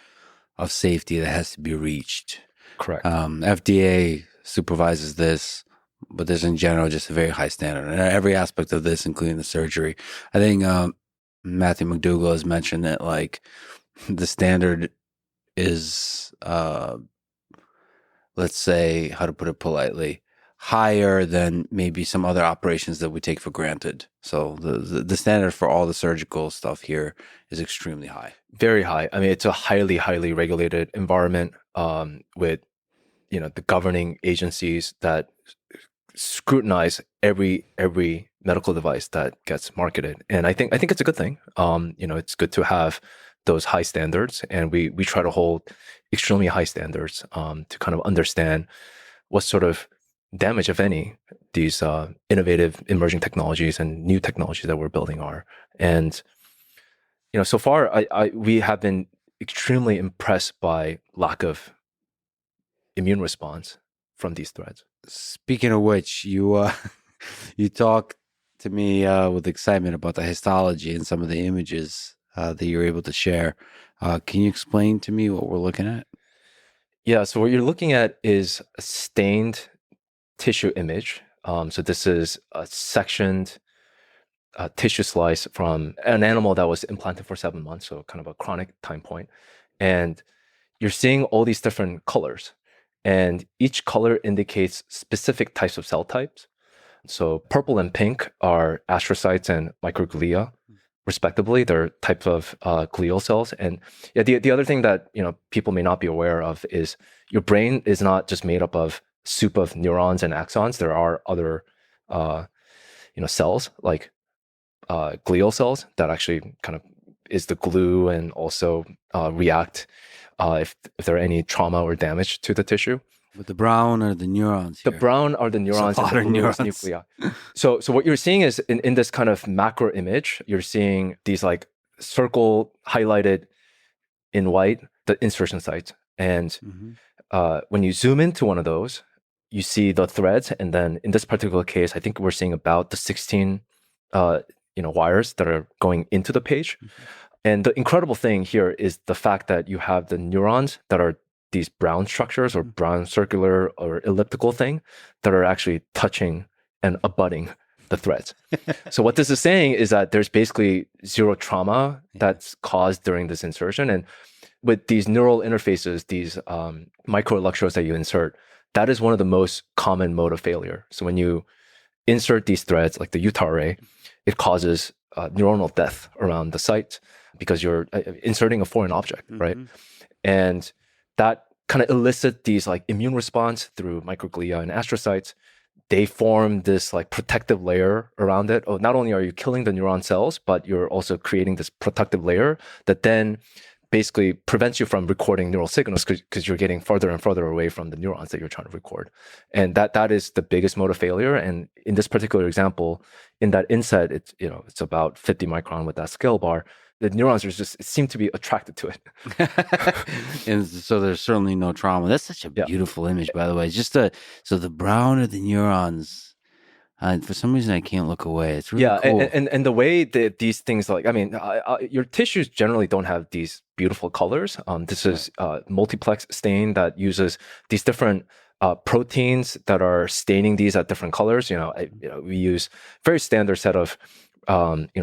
of safety that has to be reached. Correct. FDA supervises this, but there's in general just a very high standard. And every aspect of this, including the surgery. I think Matthew MacDougall has mentioned that the standard is, let's say, how to put it politely, higher than maybe some other operations that we take for granted. So the standard for all the surgical stuff here is extremely high. Very high. I mean, it's a highly, highly regulated environment with, the governing agencies that scrutinize every medical device that gets marketed. And I think it's a good thing. It's good to have those high standards, and we try to hold extremely high standards to kind of understand what sort of damage, if any, these innovative emerging technologies and new technologies that we're building are. And so far we have been extremely impressed by lack of immune response from these threads. Speaking of which, you talk to me with excitement about the histology and some of the images that you're able to share. Can you explain to me what we're looking at? Yeah, so what you're looking at is a stained tissue image. So this is a sectioned tissue slice from an animal that was implanted for 7 months, so kind of a chronic time point. And you're seeing all these different colors, and each color indicates specific types of cell types. So purple and pink are astrocytes and microglia, respectively. They're types of glial cells. And the other thing that people may not be aware of is your brain is not just made up of soup of neurons and axons. There are other cells like glial cells that actually kind of is the glue and also react if there are any trauma or damage to the tissue. But the brown are the neurons here. The brown are the neurons and the blue is nuclei. So what you're seeing is in this kind of macro image, you're seeing these circle highlighted in white, the insertion sites. And when you zoom into one of those, you see the threads. And then in this particular case, I think we're seeing about the 16 wires that are going into the page. And the incredible thing here is the fact that you have the neurons that are these brown structures or brown circular or elliptical thing that are actually touching and abutting the threads. So what this is saying is that there's basically zero trauma that's caused during this insertion. And with these neural interfaces, these microelectrodes that you insert, that is one of the most common mode of failure. So when you insert these threads, like the Utah array, it causes neuronal death around the site because you're inserting a foreign object, right? And that kind of elicit these like immune response through microglia and astrocytes. They form this like protective layer around it. Oh, not only are you killing the neuron cells, but you're also creating this protective layer that then basically prevents you from recording neural signals because you're getting farther and farther away from the neurons that you're trying to record. And that is the biggest mode of failure. And in this particular example, in that inset, it's about 50 micron with that scale bar. The neurons are just seem to be attracted to it. And so there's certainly no trauma. That's such a beautiful image, by the way. Just so the brown of the neurons. For some reason, I can't look away. It's really cool. And the way that these things, like, I mean, your tissues generally don't have these beautiful colors. This is multiplex stain that uses these different proteins that are staining these at different colors. We use very standard set of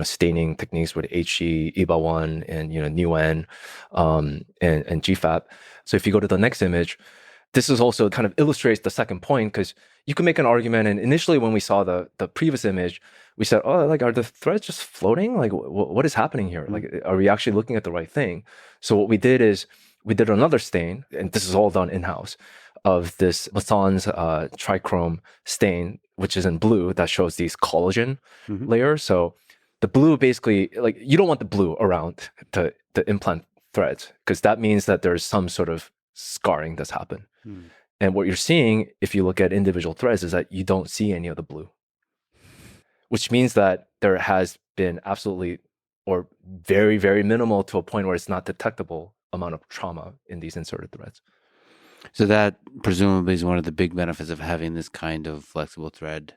staining techniques with HE, EBA1, and NUN, and GFAP. So if you go to the next image, this is also kind of illustrates the second point, because you can make an argument. And initially, when we saw the previous image, we said, "Oh, like, are the threads just floating? Like, what is happening here? Like, are we actually looking at the right thing?" So what we did is we did another stain, and this is all done in-house, of this Masson's trichrome stain, which is in blue, that shows these collagen layers. So the blue basically, like, you don't want the blue around the implant threads, because that means that there's some sort of scarring that's happened. And what you're seeing, if you look at individual threads, is that you don't see any of the blue, which means that there has been absolutely or very, very minimal, to a point where it's not detectable, amount of trauma in these inserted threads. So that presumably is one of the big benefits of having this kind of flexible thread.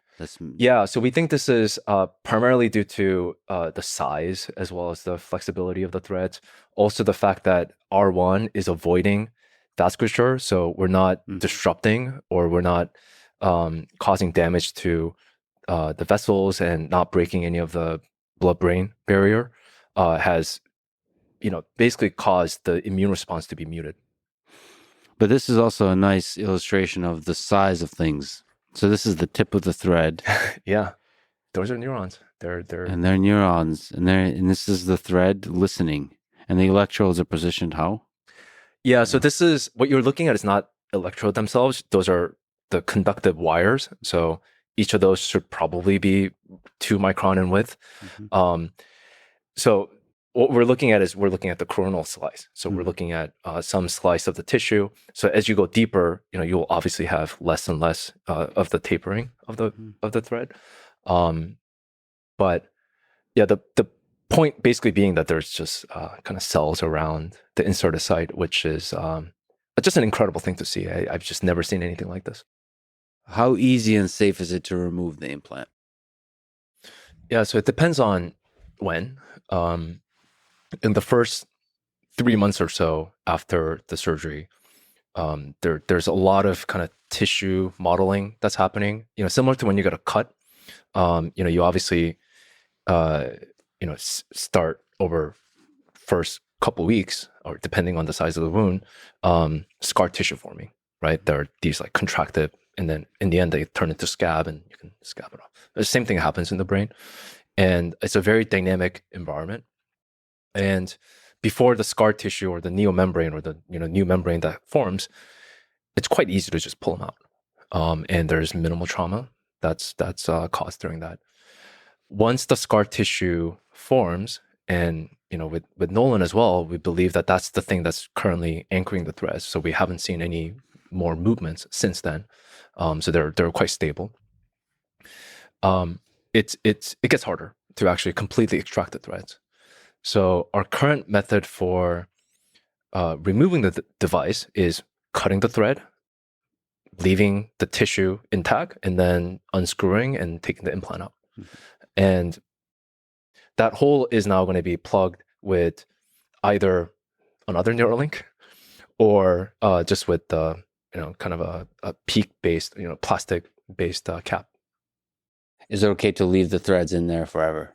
Yeah, so we think this is primarily due to the size as well as the flexibility of the threads. Also, the fact that R1 is avoiding vasculature, so we're not disrupting, or we're not causing damage to the vessels and not breaking any of the blood-brain barrier, has basically caused the immune response to be muted. But this is also a nice illustration of the size of things. So this is the tip of the thread. Yeah, those are neurons. They're neurons, and this is the thread listening, and the electrodes are positioned how? Yeah, so this is what you're looking at is not electrode themselves. Those are the conductive wires. So each of those should probably be 2 micron in width. So what we're looking at is we're looking at the coronal slice. So we're looking at some slice of the tissue. So as you go deeper, you'll obviously have less and less of the tapering of the thread. But yeah, the point basically being that there's just kind of cells around the inserted site, which is just an incredible thing to see. I've just never seen anything like this. How easy and safe is it to remove the implant? Yeah, so it depends on when. In the first 3 months or so after the surgery, there's a lot of kind of tissue modeling that's happening. Similar to when you get a cut. You obviously start over first couple weeks, or depending on the size of the wound, scar tissue forming, right? There are these like contracted, and then in the end they turn into scab, and you can scab it off. The same thing happens in the brain, and it's a very dynamic environment. And before the scar tissue or the neomembrane or the new membrane that forms, it's quite easy to just pull them out, and there's minimal trauma that's caused during that. Once the scar tissue forms, and with Noland as well, we believe that that's the thing that's currently anchoring the threads. So we haven't seen any more movements since then. So they're quite stable. It gets harder to actually completely extract the threads. So our current method for removing the device is cutting the thread, leaving the tissue intact, and then unscrewing and taking the implant out. And that hole is now going to be plugged with either another Neuralink, or just with the kind of a PEEK-based, plastic-based cap. Is it okay to leave the threads in there forever?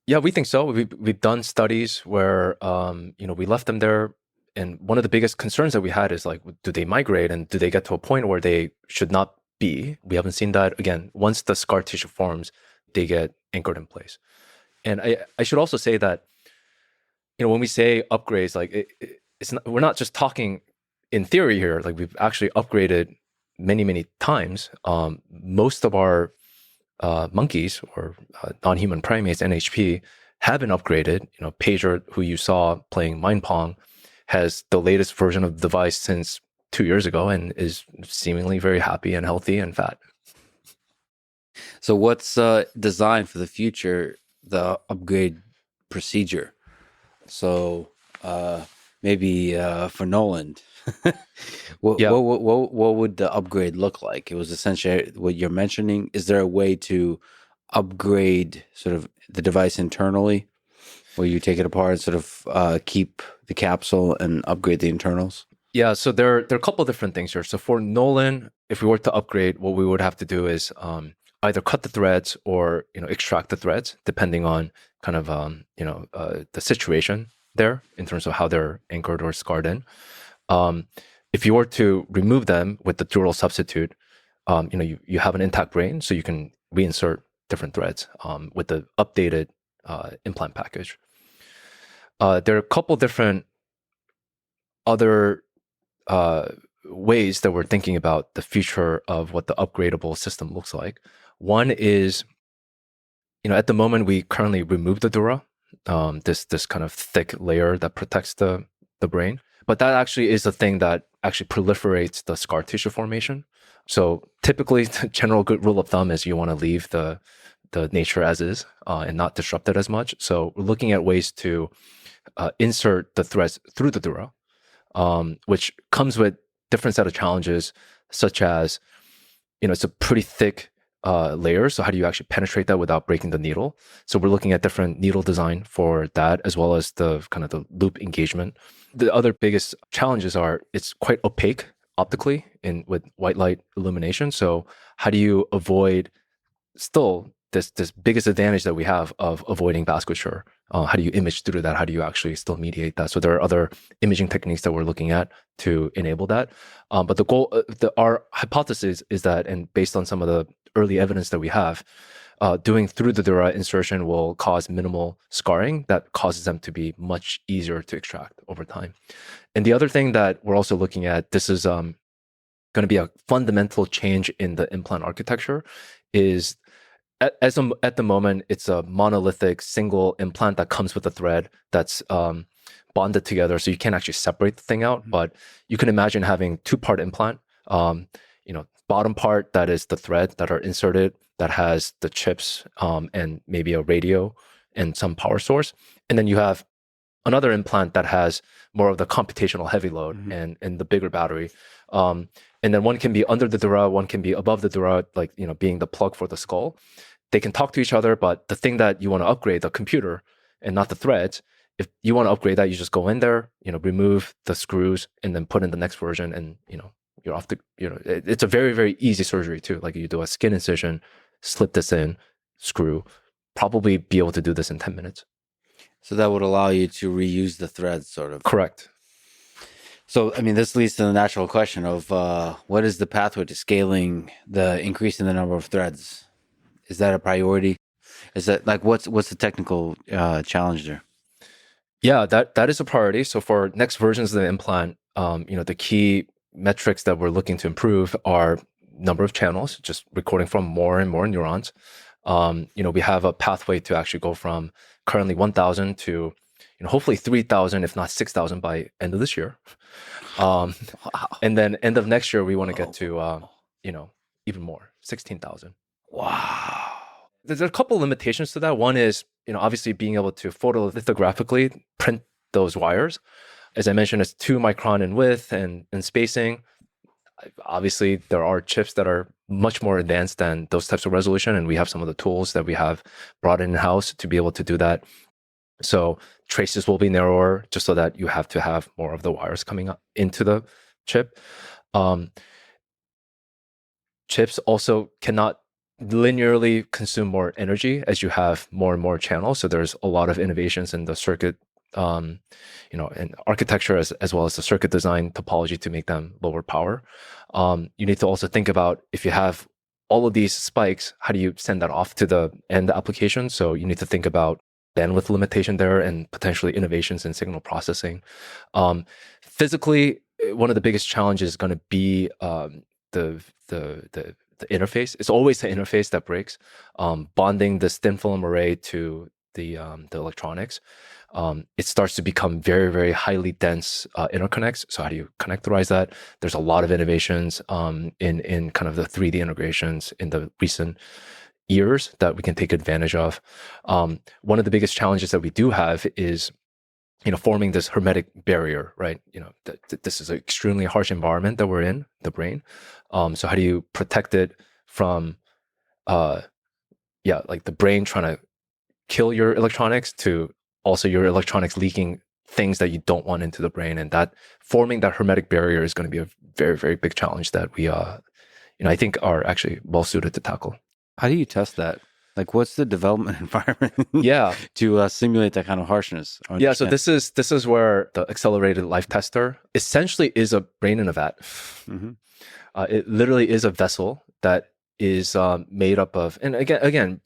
Yeah, we think so. We've done studies where we left them there, and one of the biggest concerns that we had is like, do they migrate, and do they get to a point where they should not be. We haven't seen that. Again, once the scar tissue forms, they get anchored in place. And I should also say that, when we say upgrades, like it's not, we're not just talking in theory here. Like we've actually upgraded many, many times. Most of our monkeys or non-human primates, NHP, have been upgraded. Pager, who you saw playing Mind Pong, has the latest version of the device since 2 years ago and is seemingly very happy and healthy and fat. So what's designed for the future, the upgrade procedure? So maybe for Noland, what would the upgrade look like? It was essentially what you're mentioning. Is there a way to upgrade sort of the device internally, where you take it apart and sort of keep the capsule and upgrade the internals? Yeah, so there are a couple of different things here. So for Noland, if we were to upgrade, what we would have to do is either cut the threads or extract the threads, depending on kind of the situation there in terms of how they're anchored or scarred in. If you were to remove them with the dural substitute, you have an intact brain, so you can reinsert different threads with the updated implant package. There are a couple different other ways that we're thinking about the future of what the upgradable system looks like. One is, at the moment we currently remove the dura, this kind of thick layer that protects the brain, but that actually is the thing that actually proliferates the scar tissue formation. So typically, the general good rule of thumb is you want to leave the nature as is and not disrupt it as much. So we're looking at ways to insert the threads through the dura, which comes with different set of challenges, such as, it's a pretty thick layer. So how do you actually penetrate that without breaking the needle? So we're looking at different needle design for that, as well as the kind of the loop engagement. The other biggest challenges are it's quite opaque optically with white light illumination. So how do you avoid still this biggest advantage that we have of avoiding vasculature? How do you image through that? How do you actually still mediate that? So there are other imaging techniques that we're looking at to enable that. But the goal, our hypothesis is that, and based on some of the early evidence that we have, doing through the dura insertion will cause minimal scarring that causes them to be much easier to extract over time. And the other thing that we're also looking at, this is going to be a fundamental change in the implant architecture, is at the moment, it's a monolithic single implant that comes with a thread that's bonded together, so you can't actually separate the thing out. But you can imagine having two-part implant. Bottom part, that is the thread that are inserted, that has the chips and maybe a radio and some power source. And then you have another implant that has more of the computational heavy load and the bigger battery. And then one can be under the dura, one can be above the dura, like, being the plug for the skull. They can talk to each other, but the thing that you want to upgrade, the computer and not the threads, if you want to upgrade that, you just go in there, remove the screws and then put in the next version, and, you're off the, it's a very, very easy surgery too. Like you do a skin incision, slip this in, screw, probably be able to do this in 10 minutes. So that would allow you to reuse the threads, sort of. Correct. So, this leads to the natural question of what is the pathway to scaling the increase in the number of threads? Is that a priority? Is that like what's the technical challenge there? Yeah, that is a priority. So for next versions of the implant, the key metrics that we're looking to improve are number of channels, just recording from more and more neurons. We have a pathway to actually go from currently 1,000 to hopefully 3,000, if not 6,000 by end of this year. Wow. And then end of next year, we want to get to, even more, 16,000. Wow. There's a couple limitations to that. One is, obviously being able to photolithographically print those wires. As I mentioned, it's 2 micron in width and spacing. Obviously, there are chips that are much more advanced than those types of resolution, and we have some of the tools that we have brought in-house to be able to do that. So traces will be narrower, just so that you have to have more of the wires coming up into the chip. Chips also cannot linearly consume more energy as you have more and more channels. So there's a lot of innovations in the circuit, and architecture as well as the circuit design topology to make them lower power. You need to also think about if you have all of these spikes, how do you send that off to the end application? So you need to think about bandwidth limitation there and potentially innovations in signal processing. Physically, one of the biggest challenges is going to be the interface. It's always the interface that breaks. Bonding this thin film array to the electronics, it starts to become very, very highly dense interconnects. So how do you connectorize that? There's a lot of innovations in kind of the 3D integrations in the recent years that we can take advantage of. One of the biggest challenges that we do have is forming this hermetic barrier, right? This is an extremely harsh environment that we're in, the brain. So how do you protect it from, like the brain trying to kill your electronics to also your electronics leaking things that you don't want into the brain, and that forming that hermetic barrier is going to be a very, very big challenge that we, I think are actually well suited to tackle. How do you test that? Like, what's the development environment? Yeah, to simulate that kind of harshness. Yeah, so this is where the accelerated life tester essentially is a brain in a vat. Mm-hmm. It literally is a vessel that is made up of, and again,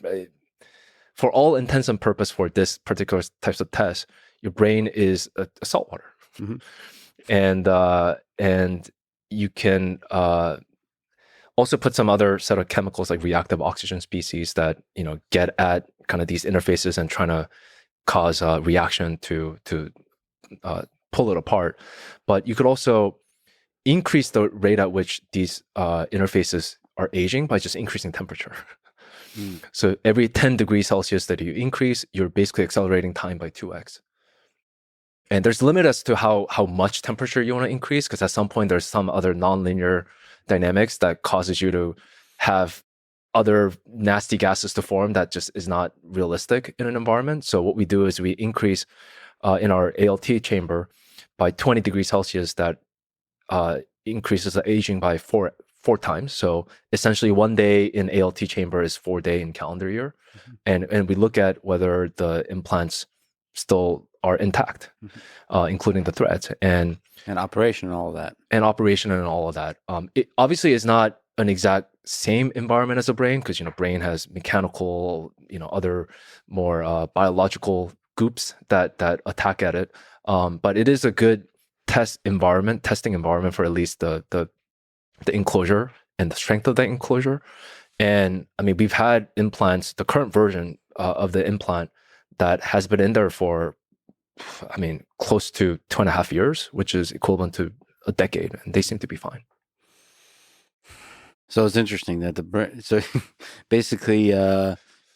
for all intents and purpose for this particular types of tests, your brain is a salt water, mm-hmm. and you can also put some other set of chemicals like reactive oxygen species that get at kind of these interfaces and trying to cause a reaction to pull it apart. But you could also increase the rate at which these interfaces are aging by just increasing temperature. So every 10 degrees Celsius that you increase, you're basically accelerating time by 2x. And there's limit as to how much temperature you want to increase, because at some point there's some other nonlinear dynamics that causes you to have other nasty gases to form that just is not realistic in an environment. So what we do is we increase in our ALT chamber by 20 degrees Celsius, that increases the aging by four times. So essentially 1 day in ALT chamber is 4 day in calendar year. Mm-hmm. And we look at whether the implants still are intact, including the threads and operation and all of that. It obviously is not an exact same environment as a brain, because brain has mechanical, other more biological goops that attack at it. But it is a good testing environment for at least the enclosure and the strength of the enclosure. And I mean, we've had implants, the current version of the implant that has been in there for, close to 2.5 years, which is equivalent to a decade, and they seem to be fine. So it's interesting that so basically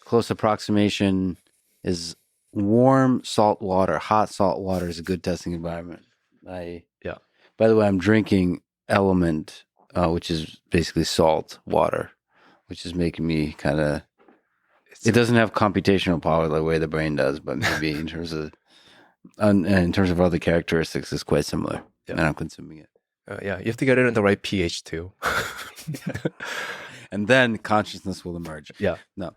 close approximation is warm salt water. Hot salt water is a good testing environment. Yeah. By the way, I'm drinking Element, which is basically salt water, which is making me kind of. It doesn't have computational power the way the brain does, but maybe in terms of other characteristics, it's quite similar. Yeah. And I'm consuming it. Yeah, you have to get it in the right pH too. And then consciousness will emerge. Yeah. No.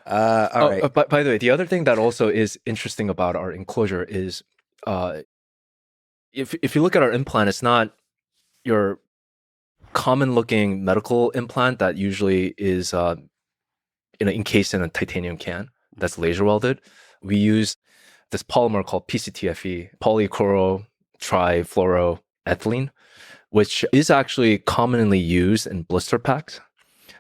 All right. But by the way, the other thing that also is interesting about our enclosure is if you look at our implant, it's not your common looking medical implant that usually is encased in a titanium can that's laser welded. We use this polymer called PCTFE, polychloro trifluoroethylene, which is actually commonly used in blister packs.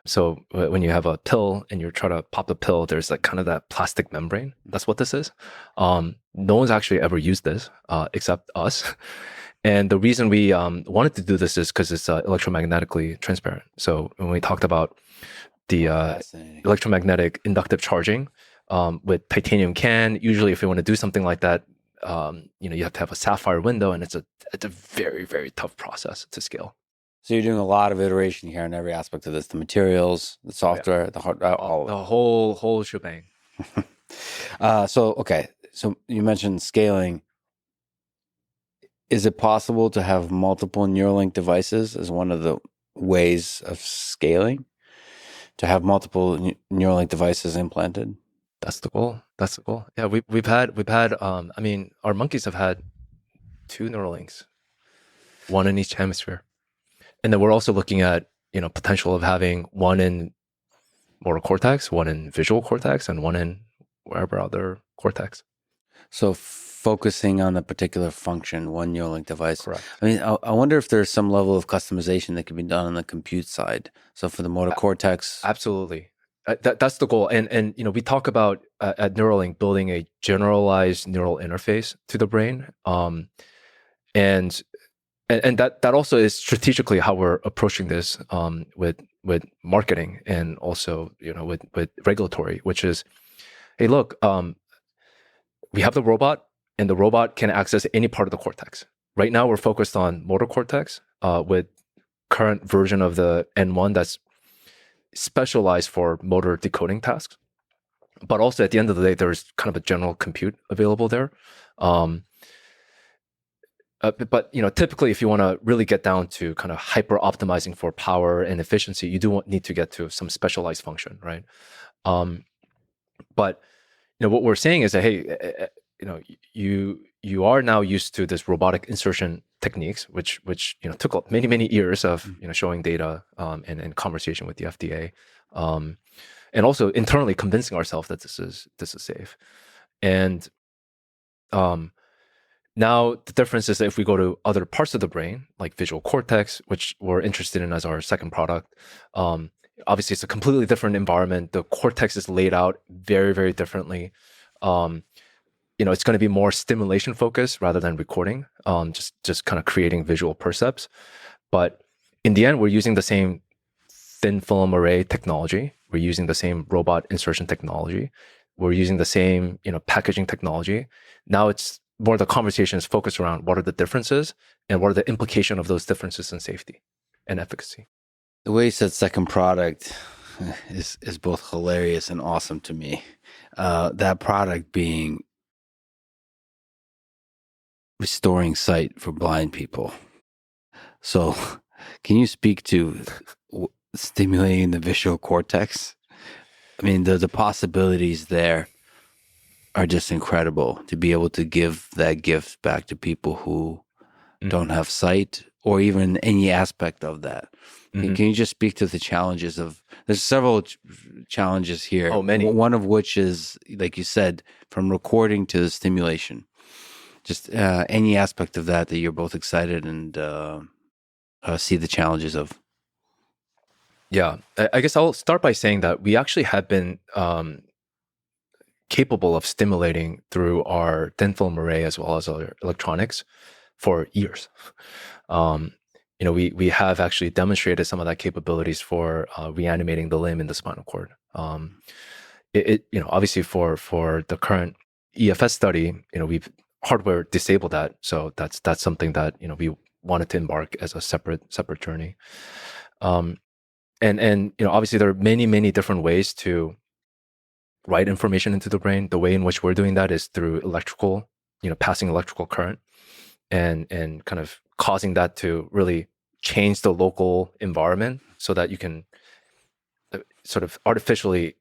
So when you have a pill and you're trying to pop the pill, there's like kind of that plastic membrane. That's what this is. No one's actually ever used this except us. And the reason we wanted to do this is because it's electromagnetically transparent. So when we talked about the electromagnetic inductive charging with titanium can, usually if you want to do something like that, you have to have a sapphire window, and it's a very, very tough process to scale. So you're doing a lot of iteration here on every aspect of this: the materials, the software, the hardware, all the whole shebang. So you mentioned scaling. Is it possible to have multiple Neuralink devices as one of the ways of scaling? To have multiple Neuralink devices implanted? That's the goal. Yeah, we've had. Our monkeys have had 2 Neuralinks, one in each hemisphere. And then we're also looking at, potential of having one in motor cortex, one in visual cortex, and one in wherever other cortex. So focusing on a particular function, one Neuralink device. Correct. I mean, I wonder if there's some level of customization that can be done on the compute side. So for the motor cortex. Absolutely. That's the goal. And we talk about at Neuralink building a generalized neural interface to the brain. And that also is strategically how we're approaching this with marketing and also with regulatory, which is, hey, look, we have the robot, and the robot can access any part of the cortex. Right now, we're focused on motor cortex with current version of the N1 that's specialized for motor decoding tasks. But also at the end of the day, there's kind of a general compute available there. But typically, if you want to really get down to kind of hyper optimizing for power and efficiency, you do need to get to some specialized function, right? But what we're saying is that, hey, you are now used to this robotic insertion techniques, which took many years of showing data and conversation with the FDA, and also internally convincing ourselves that this is safe. And now the difference is that if we go to other parts of the brain, like visual cortex, which we're interested in as our second product, obviously it's a completely different environment. The cortex is laid out very, very differently. It's going to be more stimulation focused rather than recording, just kind of creating visual percepts. But in the end, we're using the same thin film array technology. We're using the same robot insertion technology. We're using the same, packaging technology. Now it's more the conversation is focused around what are the differences and what are the implications of those differences in safety and efficacy. The way you said second product is both hilarious and awesome to me. That product being restoring sight for blind people. So can you speak to stimulating the visual cortex? I mean, the possibilities there are just incredible to be able to give that gift back to people who don't have sight or even any aspect of that. Can you just speak to the challenges of, there's several challenges here. Oh, many. One of which is, like you said, from recording to the stimulation. Just any aspect of that you're both excited and see the challenges of. Yeah, I guess I'll start by saying that we actually have been capable of stimulating through our thin film array as well as our electronics for years. We have actually demonstrated some of that capabilities for reanimating the limb in the spinal cord. Obviously for the current EFS study, we've hardware disabled that, so that's something that we wanted to embark as a separate journey. And obviously there are many different ways to write information into the brain. The way in which we're doing that is through electrical, passing electrical current and kind of causing that to really change the local environment so that you can sort of artificially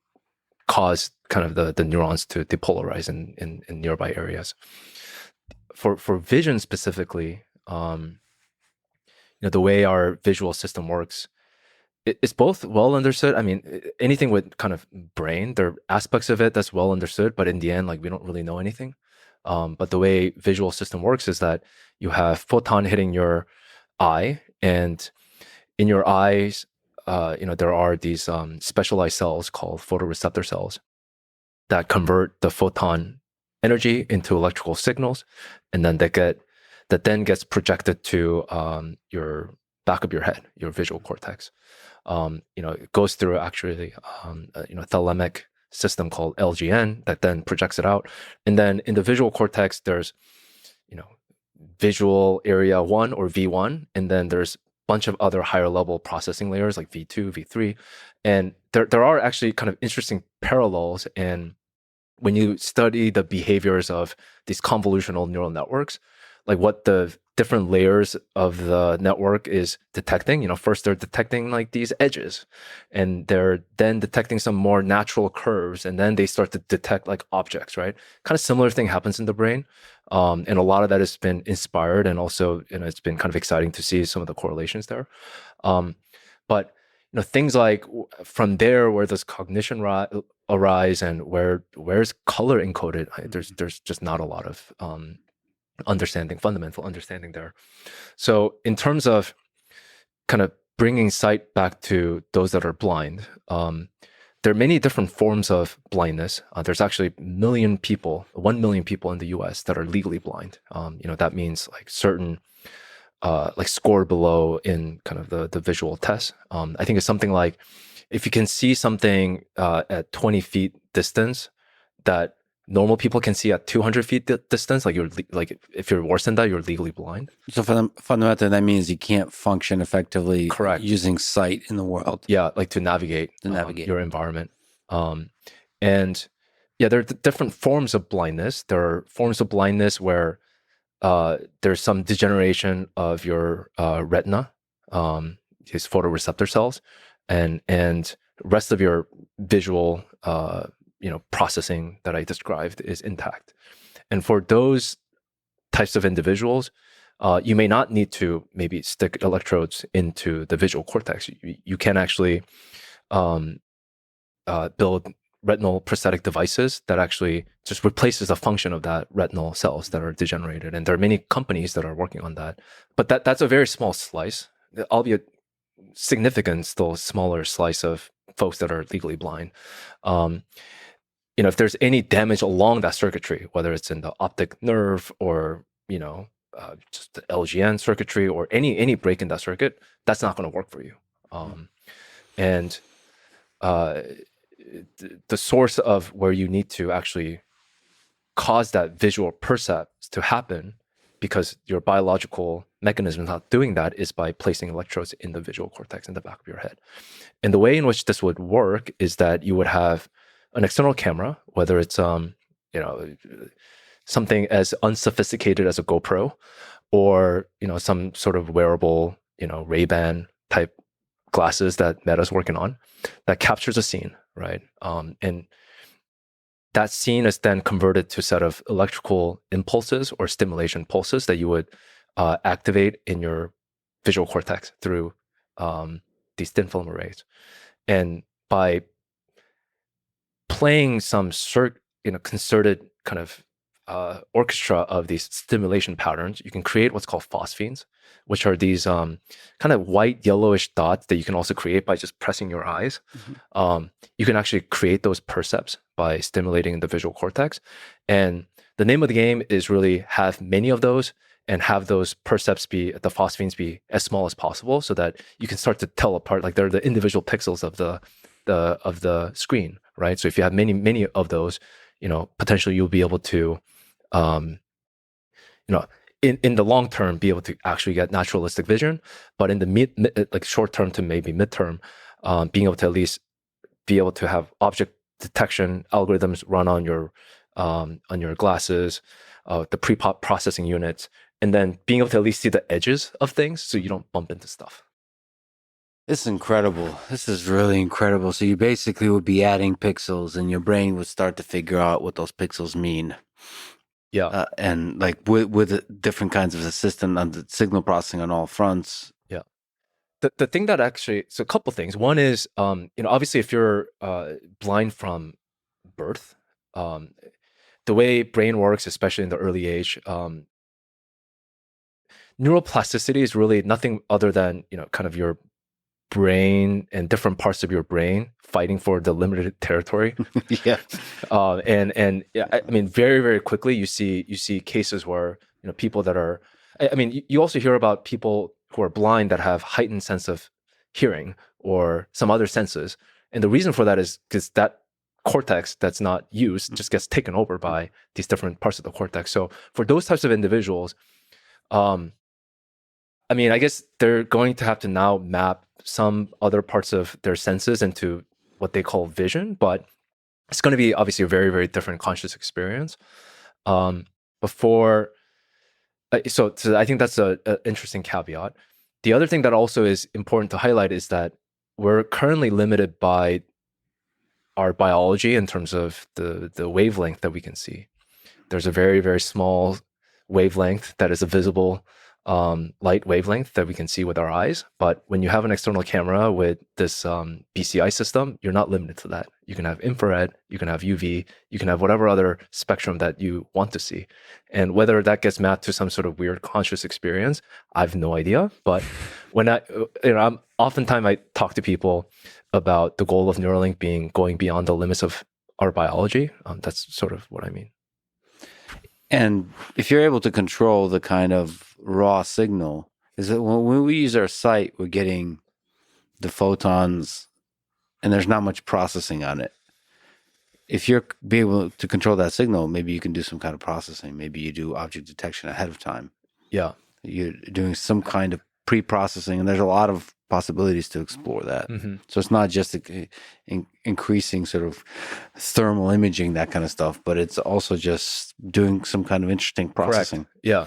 cause kind of the neurons to depolarize in nearby areas. For vision specifically, the way our visual system works, it's both well understood. I mean, anything with kind of brain, there are aspects of it that's well understood, but in the end, like we don't really know anything. But the way visual system works is that you have photon hitting your eye, and in your eyes, there are these specialized cells called photoreceptor cells that convert the photon energy into electrical signals, and then that then gets projected to your back of your head, your visual cortex. It goes through actually thalamic system called LGN that then projects it out. And then in the visual cortex, there's, visual area 1 or V1, and then there's a bunch of other higher level processing layers like V2, V3. And there are actually kind of interesting parallels. And when you study the behaviors of these convolutional neural networks, like what the different layers of the network is detecting. First they're detecting like these edges, and they're then detecting some more natural curves, and then they start to detect like objects, right? Kind of similar thing happens in the brain. And a lot of that has been inspired, and also, it's been kind of exciting to see some of the correlations there. But things like from there, where does cognition arise, and where's color encoded? There's just not a lot of fundamental understanding there. So in terms of kind of bringing sight back to those that are blind, there are many different forms of blindness. There's actually 1 million people in the US that are legally blind. That means like certain like score below in kind of the visual test. I think it's something like, if you can see something at 20 feet distance that normal people can see at 200 feet distance, like if you're worse than that, you're legally blind. So fundamentally, that means you can't function effectively. Correct. Using sight in the world. Yeah, like to navigate your environment. And yeah, there are different forms of blindness. There are forms of blindness where there's some degeneration of your retina, these photoreceptor cells, and rest of your visual processing that I described is intact. And for those types of individuals, you may not need to maybe stick electrodes into the visual cortex. You can actually build retinal prosthetic devices that actually just replaces the function of that retinal cells that are degenerated. And there are many companies that are working on that. But that's a very small slice, albeit significant, still smaller slice of folks that are legally blind. If there's any damage along that circuitry, whether it's in the optic nerve or just the LGN circuitry or any break in that circuit, that's not going to work for you. And the source of where you need to actually cause that visual percept to happen, because your biological mechanism is not doing that, is by placing electrodes in the visual cortex in the back of your head. And the way in which this would work is that you would have an external camera, whether it's something as unsophisticated as a GoPro, or some sort of wearable Ray-Ban type glasses that Meta's working on, that captures a scene, right? And that scene is then converted to a set of electrical impulses or stimulation pulses that you would activate in your visual cortex through these thin film arrays. And by playing some concerted kind of orchestra of these stimulation patterns, you can create what's called phosphenes, which are these kind of white yellowish dots that you can also create by just pressing your eyes. You can actually create those percepts by stimulating the visual cortex. And the name of the game is really have many of those and have those percepts the phosphenes be as small as possible, so that you can start to tell apart, like they're the individual pixels of the screen, right? So if you have many of those, potentially you'll be able to, in the long term, be able to actually get naturalistic vision. But in the like short term to maybe midterm, being able to at least be able to have object detection algorithms run on your glasses, the pre-processing units, and then being able to at least see the edges of things so you don't bump into stuff. This is incredible. This is really incredible. So you basically would be adding pixels, and your brain would start to figure out what those pixels mean. Yeah. And like with different kinds of assistant on the signal processing on all fronts. Yeah. The thing that actually, so a couple things. One is, obviously if you're blind from birth, the way brain works, especially in the early age, neuroplasticity is really nothing other than, kind of your brain and different parts of your brain fighting for the limited territory. Yeah. And I mean, very, very quickly you see cases where, people that are, I mean, you also hear about people who are blind that have heightened sense of hearing or some other senses. And the reason for that is because that cortex that's not used just gets taken over by these different parts of the cortex. So for those types of individuals, I mean, I guess they're going to have to now map some other parts of their senses into what they call vision, but it's going to be obviously a very, very different conscious experience. Before So I think that's a interesting caveat. The other thing that also is important to highlight is that we're currently limited by our biology in terms of the wavelength that we can see. There's a very, very small wavelength that is a visible light wavelength that we can see with our eyes. But when you have an external camera with this BCI system, you're not limited to that. You can have infrared, you can have UV, you can have whatever other spectrum that you want to see. And whether that gets mapped to some sort of weird conscious experience, I have no idea. But when oftentimes I talk to people about the goal of Neuralink being going beyond the limits of our biology. That's sort of what I mean. And if you're able to control the kind of raw signal, is that when we use our sight, we're getting the photons and there's not much processing on it. If you're be able to control that signal, maybe you can do some kind of processing. Maybe you do object detection ahead of time. Yeah. You're doing some kind of pre-processing, and there's a lot of possibilities to explore that. Mm-hmm. So it's not just increasing sort of thermal imaging, that kind of stuff, but it's also just doing some kind of interesting processing. Correct. Yeah.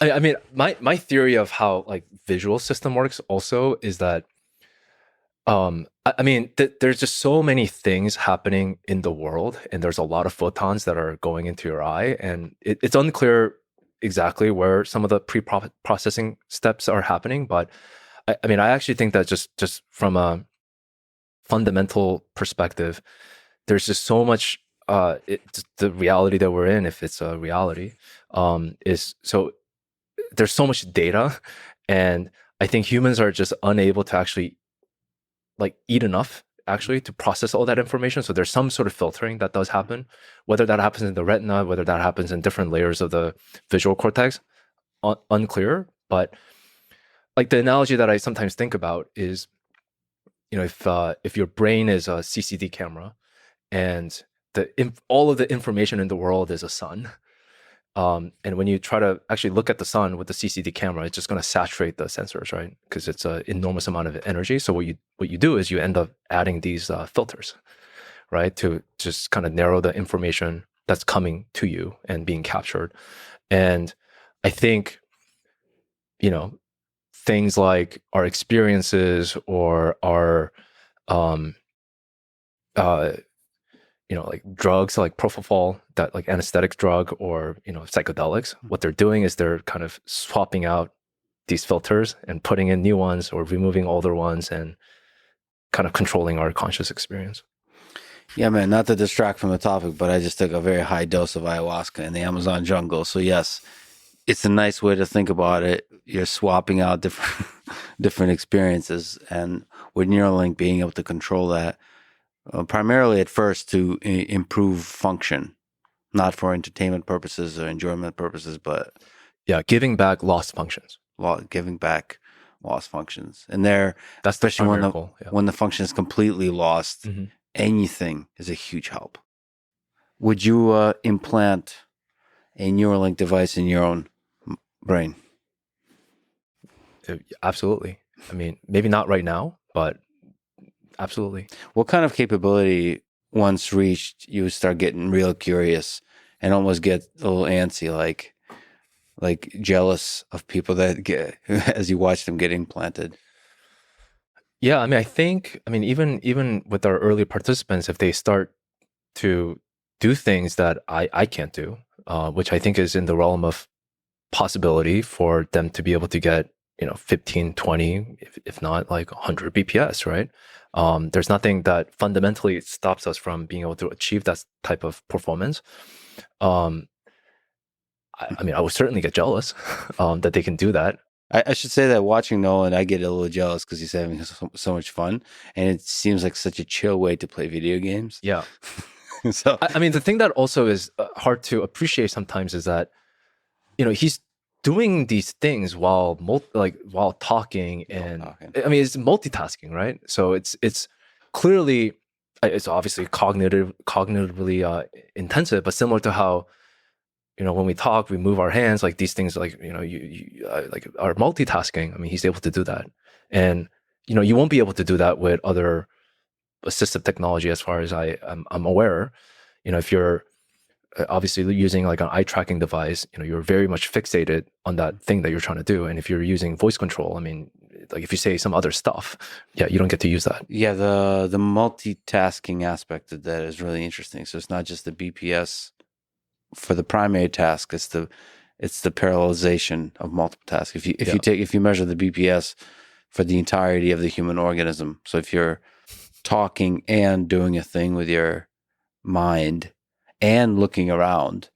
I mean, my theory of how like visual system works also is that, I mean, there's just so many things happening in the world, and there's a lot of photons that are going into your eye, and it's unclear exactly where some of the pre-processing steps are happening. But I mean, I actually think that just from a fundamental perspective, there's just so much, the reality that we're in, if it's a reality, is so there's so much data, and I think humans are just unable to actually like eat enough actually to process all that information. So there's some sort of filtering that does happen, whether that happens in the retina, whether that happens in different layers of the visual cortex, unclear. But like the analogy that I sometimes think about is, you know, if your brain is a CCD camera and all of the information in the world is a sun, and when you try to actually look at the sun with the CCD camera, it's just going to saturate the sensors, right? Because it's an enormous amount of energy. So what you do is you end up adding these filters, right, to just kind of narrow the information that's coming to you and being captured. And I think, you know, things like our experiences or our you know, like drugs like propofol, that like anesthetic drug, or, you know, psychedelics, what they're doing is they're kind of swapping out these filters and putting in new ones or removing older ones and kind of controlling our conscious experience. Yeah, man, not to distract from the topic, but I just took a very high dose of ayahuasca in the Amazon jungle. So yes, it's a nice way to think about it. You're swapping out different experiences, and with Neuralink being able to control that, primarily at first to improve function, not for entertainment purposes or enjoyment purposes, but yeah, giving back lost functions. Giving back lost functions, and there, that's especially the when the function is completely lost, anything is a huge help. Would you implant a Neuralink device in your own brain? Absolutely. I mean, maybe not right now, but absolutely. What kind of capability, once reached, you would start getting real curious and almost get a little antsy, like jealous of people that get as you watch them get implanted? Yeah, I mean, even with our early participants, if they start to do things that I can't do, which I think is in the realm of possibility for them to be able to get, you know, 15, 20, if not like 100 BPS, right? There's nothing that fundamentally stops us from being able to achieve that type of performance. I mean, I would certainly get jealous that they can do that. I should say that watching Noland, I get a little jealous because he's having so much fun, and it seems like such a chill way to play video games. Yeah. So I mean, the thing that also is hard to appreciate sometimes is that, you know, he's doing these things while talking, and I mean, it's multitasking, right? So it's clearly, it's obviously cognitively intensive, but similar to how, you know, when we talk, we move our hands, like these things, like, you know, you like are multitasking. I mean, he's able to do that, and you know, you won't be able to do that with other assistive technology, as far as I'm aware. You know, if you're obviously using like an eye tracking device, you're very much fixated on that thing that you're trying to do. And if you're using voice control, I mean, like if you say some other stuff, you don't get to use that. Yeah, the multitasking aspect of that is really interesting. So it's not just the BPS for the primary task; it's the parallelization of multiple tasks. If you measure the BPS for the entirety of the human organism, so if you're talking and doing a thing with your mind and looking around,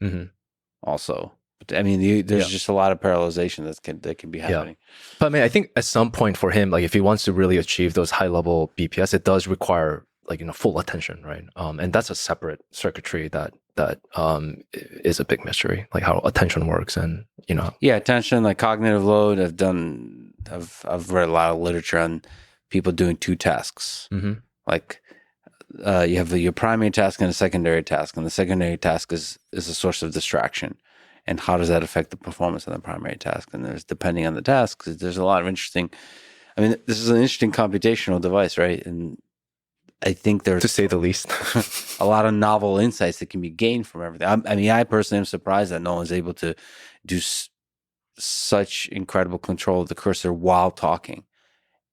also. I mean, there's just a lot of parallelization that can be happening. Yeah. But I mean, I think at some point for him, like if he wants to really achieve those high level BPS, it does require like full attention, right? And that's a separate circuitry that is a big mystery, like how attention works, and Yeah, attention, like cognitive load. I've read a lot of literature on people doing two tasks. Like you have your primary task and a secondary task, and the secondary task is a source of distraction. And how does that affect the performance of the primary task? And there's, depending on the task, there's a lot of interesting. I mean, this is an interesting computational device, right? And I think there's, to say the least, a lot of novel insights that can be gained from everything. I mean, I personally am surprised that no one's able to do such incredible control of the cursor while talking,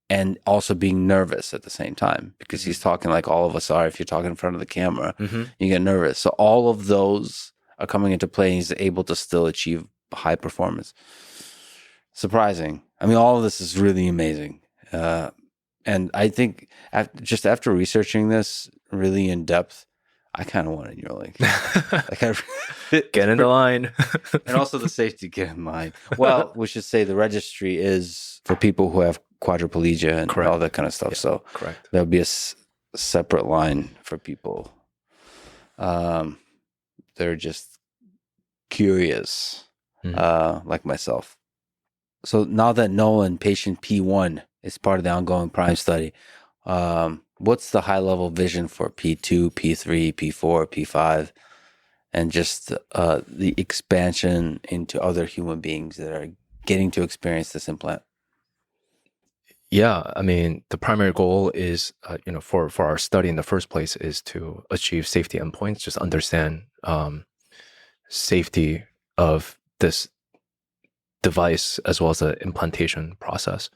and also being nervous at the same time, because he's talking like all of us are. If you're talking in front of the camera, you get nervous. So all of those are coming into play, and he's able to still achieve high performance. Surprising. I mean, all of this is really amazing. And I think just after researching this really in depth, I kind of want a Neuralink. Get in the line. And also the safety, get in line. Well, we should say the registry is for people who have quadriplegia and all that kind of stuff. So there'll be a separate line for people. They're just curious, like myself. So now that Noland patient P1 is part of the ongoing Prime study, what's the high level vision for P2, P3, P4, P5, and just the expansion into other human beings that are getting to experience this implant? Yeah, I mean, the primary goal is, for our study in the first place is to achieve safety endpoints, just understand safety of this device as well as the implantation process.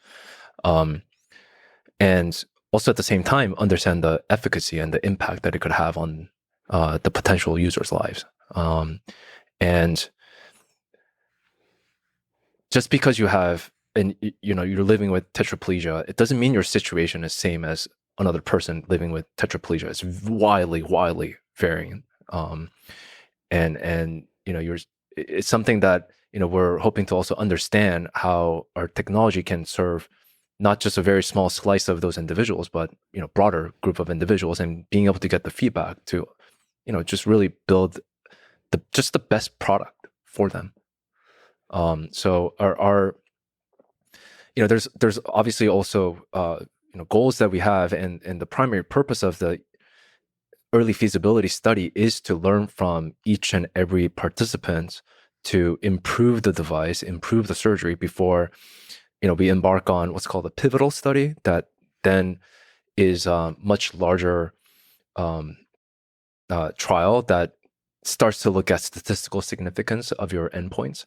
And also at the same time, understand the efficacy and the impact that it could have on the potential users' lives. And just because you have, and you're living with tetraplegia, it doesn't mean your situation is same as another person living with tetraplegia. It's widely varying. And it's something that we're hoping to also understand how our technology can serve not just a very small slice of those individuals, but broader group of individuals, and being able to get the feedback to just really build the best product for them. So our there's obviously also goals that we have, and the primary purpose of the early feasibility study is to learn from each and every participant to improve the device, improve the surgery before we embark on what's called a pivotal study that then is a much larger trial that starts to look at statistical significance of your endpoints.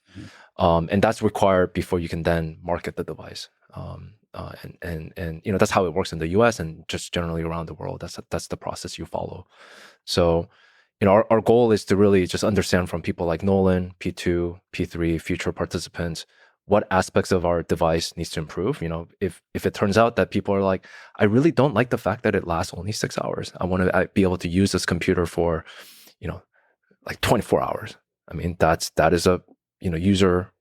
And that's required before you can then market the device. And that's how it works in the US and just generally around the world. That's the process you follow. So, our goal is to really just understand from people like Noland, P2, P3, future participants, what aspects of our device needs to improve. If it turns out that people are like, I really don't like the fact that it lasts only 6 hours. I want to be able to use this computer for, like 24 hours. I mean, that is a, user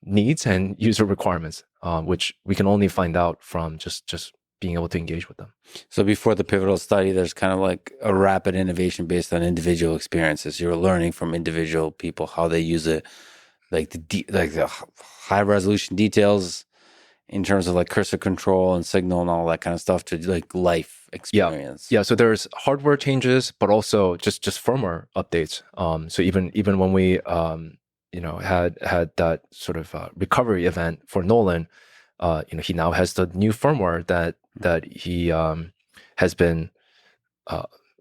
needs and user requirements, which we can only find out from just being able to engage with them. So before the pivotal study, there's kind of like a rapid innovation based on individual experiences. You're learning from individual people how they use it, like the high resolution details in terms of like cursor control and signal and all that kind of stuff to like life experience. Yeah. So there's hardware changes, but also just firmware updates. So even when we had that sort of recovery event for Noland, he now has the new firmware that he has been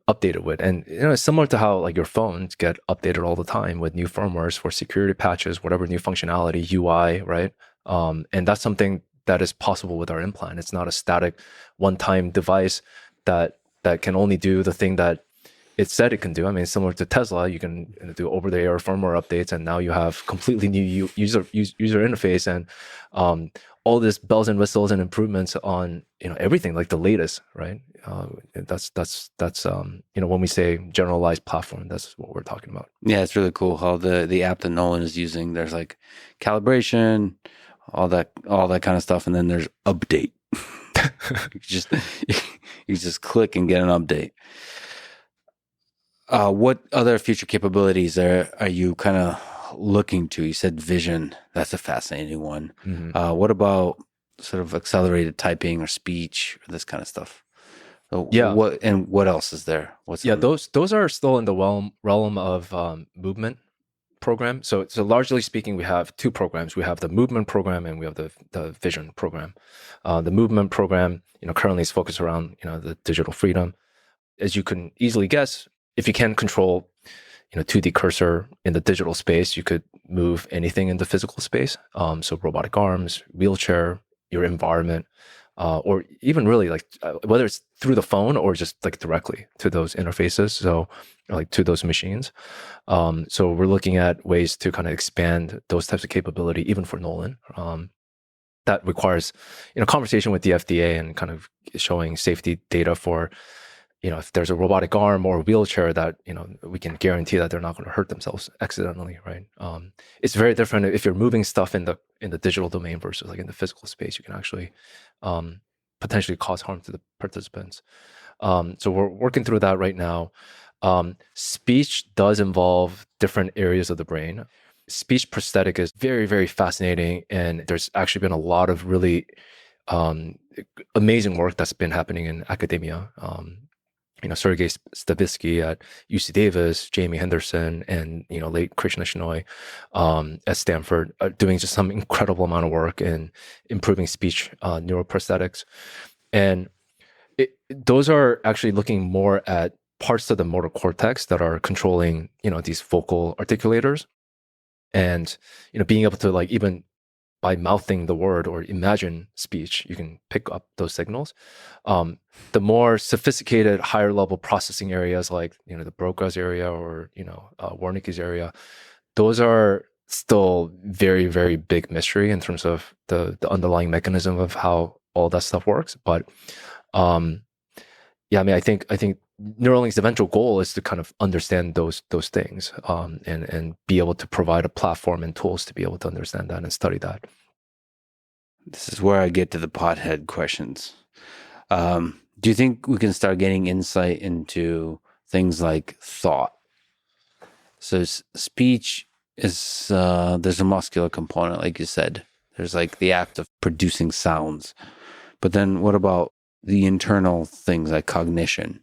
updated with. And it's similar to how like your phones get updated all the time with new firmwares for security patches, whatever new functionality, UI, right? And that's something that is possible with our implant. It's not a static one-time device that can only do the thing that it said it can do. I mean, similar to Tesla, you can do over-the-air firmware updates, and now you have completely new user interface and all this bells and whistles and improvements on everything, like the latest, right? That's when we say generalized platform, that's what we're talking about. Yeah, it's really cool how the app that Nolan is using. There's like calibration, all that kind of stuff, and then there's update. you just click and get an update. What other future capabilities are you kind of looking to? You said vision. That's a fascinating one. Mm-hmm. What about sort of accelerated typing or speech or this kind of stuff? So what else is there? Those are still in the realm of movement program. So largely speaking, we have two programs. We have the movement program and we have the vision program. The movement program, currently is focused around the digital freedom. As you can easily guess, if you can control 2D cursor in the digital space, you could move anything in the physical space. So robotic arms, wheelchair, your environment, or even really like whether it's through the phone or just like directly to those interfaces. So like to those machines. So we're looking at ways to kind of expand those types of capability, even for Nolan. That requires conversation with the FDA and kind of showing safety data for if there's a robotic arm or a wheelchair that, we can guarantee that they're not going to hurt themselves accidentally, right? It's very different if you're moving stuff in the digital domain versus like in the physical space. You can actually potentially cause harm to the participants. So we're working through that right now. Speech does involve different areas of the brain. Speech prosthetic is very, very fascinating. And there's actually been a lot of really amazing work that's been happening in academia. Sergei Stavitsky at UC Davis, Jamie Henderson, and late Krishna Shenoy at Stanford are doing just some incredible amount of work in improving speech neuroprosthetics, and those are actually looking more at parts of the motor cortex that are controlling these vocal articulators, and being able to like even by mouthing the word or imagine speech, you can pick up those signals. The more sophisticated, higher level processing areas like the Broca's area or Wernicke's area, those are still very, very big mystery in terms of the underlying mechanism of how all that stuff works. But I think Neuralink's eventual goal is to kind of understand those things and be able to provide a platform and tools to be able to understand that and study that. This is where I get to the pothead questions. Do you think we can start getting insight into things like thought? So speech is, there's a muscular component, like you said. There's like the act of producing sounds. But then what about the internal things like cognition?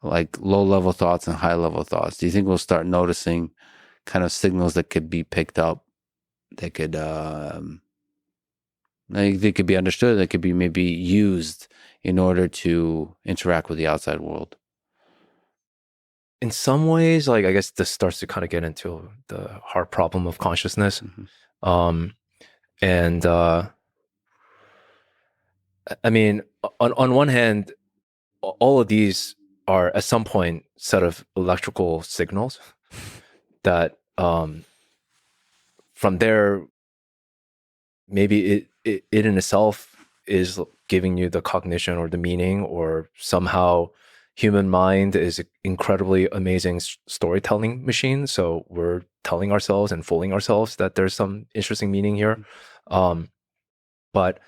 Like low-level thoughts and high-level thoughts. Do you think we'll start noticing kind of signals that could be picked up, that could they could be understood, that could be maybe used in order to interact with the outside world? In some ways, like I guess this starts to kind of get into the hard problem of consciousness. Mm-hmm. I mean, on one hand, all of these are at some point set of electrical signals that from there, maybe it in itself is giving you the cognition or the meaning, or somehow human mind is an incredibly amazing storytelling machine. So we're telling ourselves and fooling ourselves that there's some interesting meaning here. But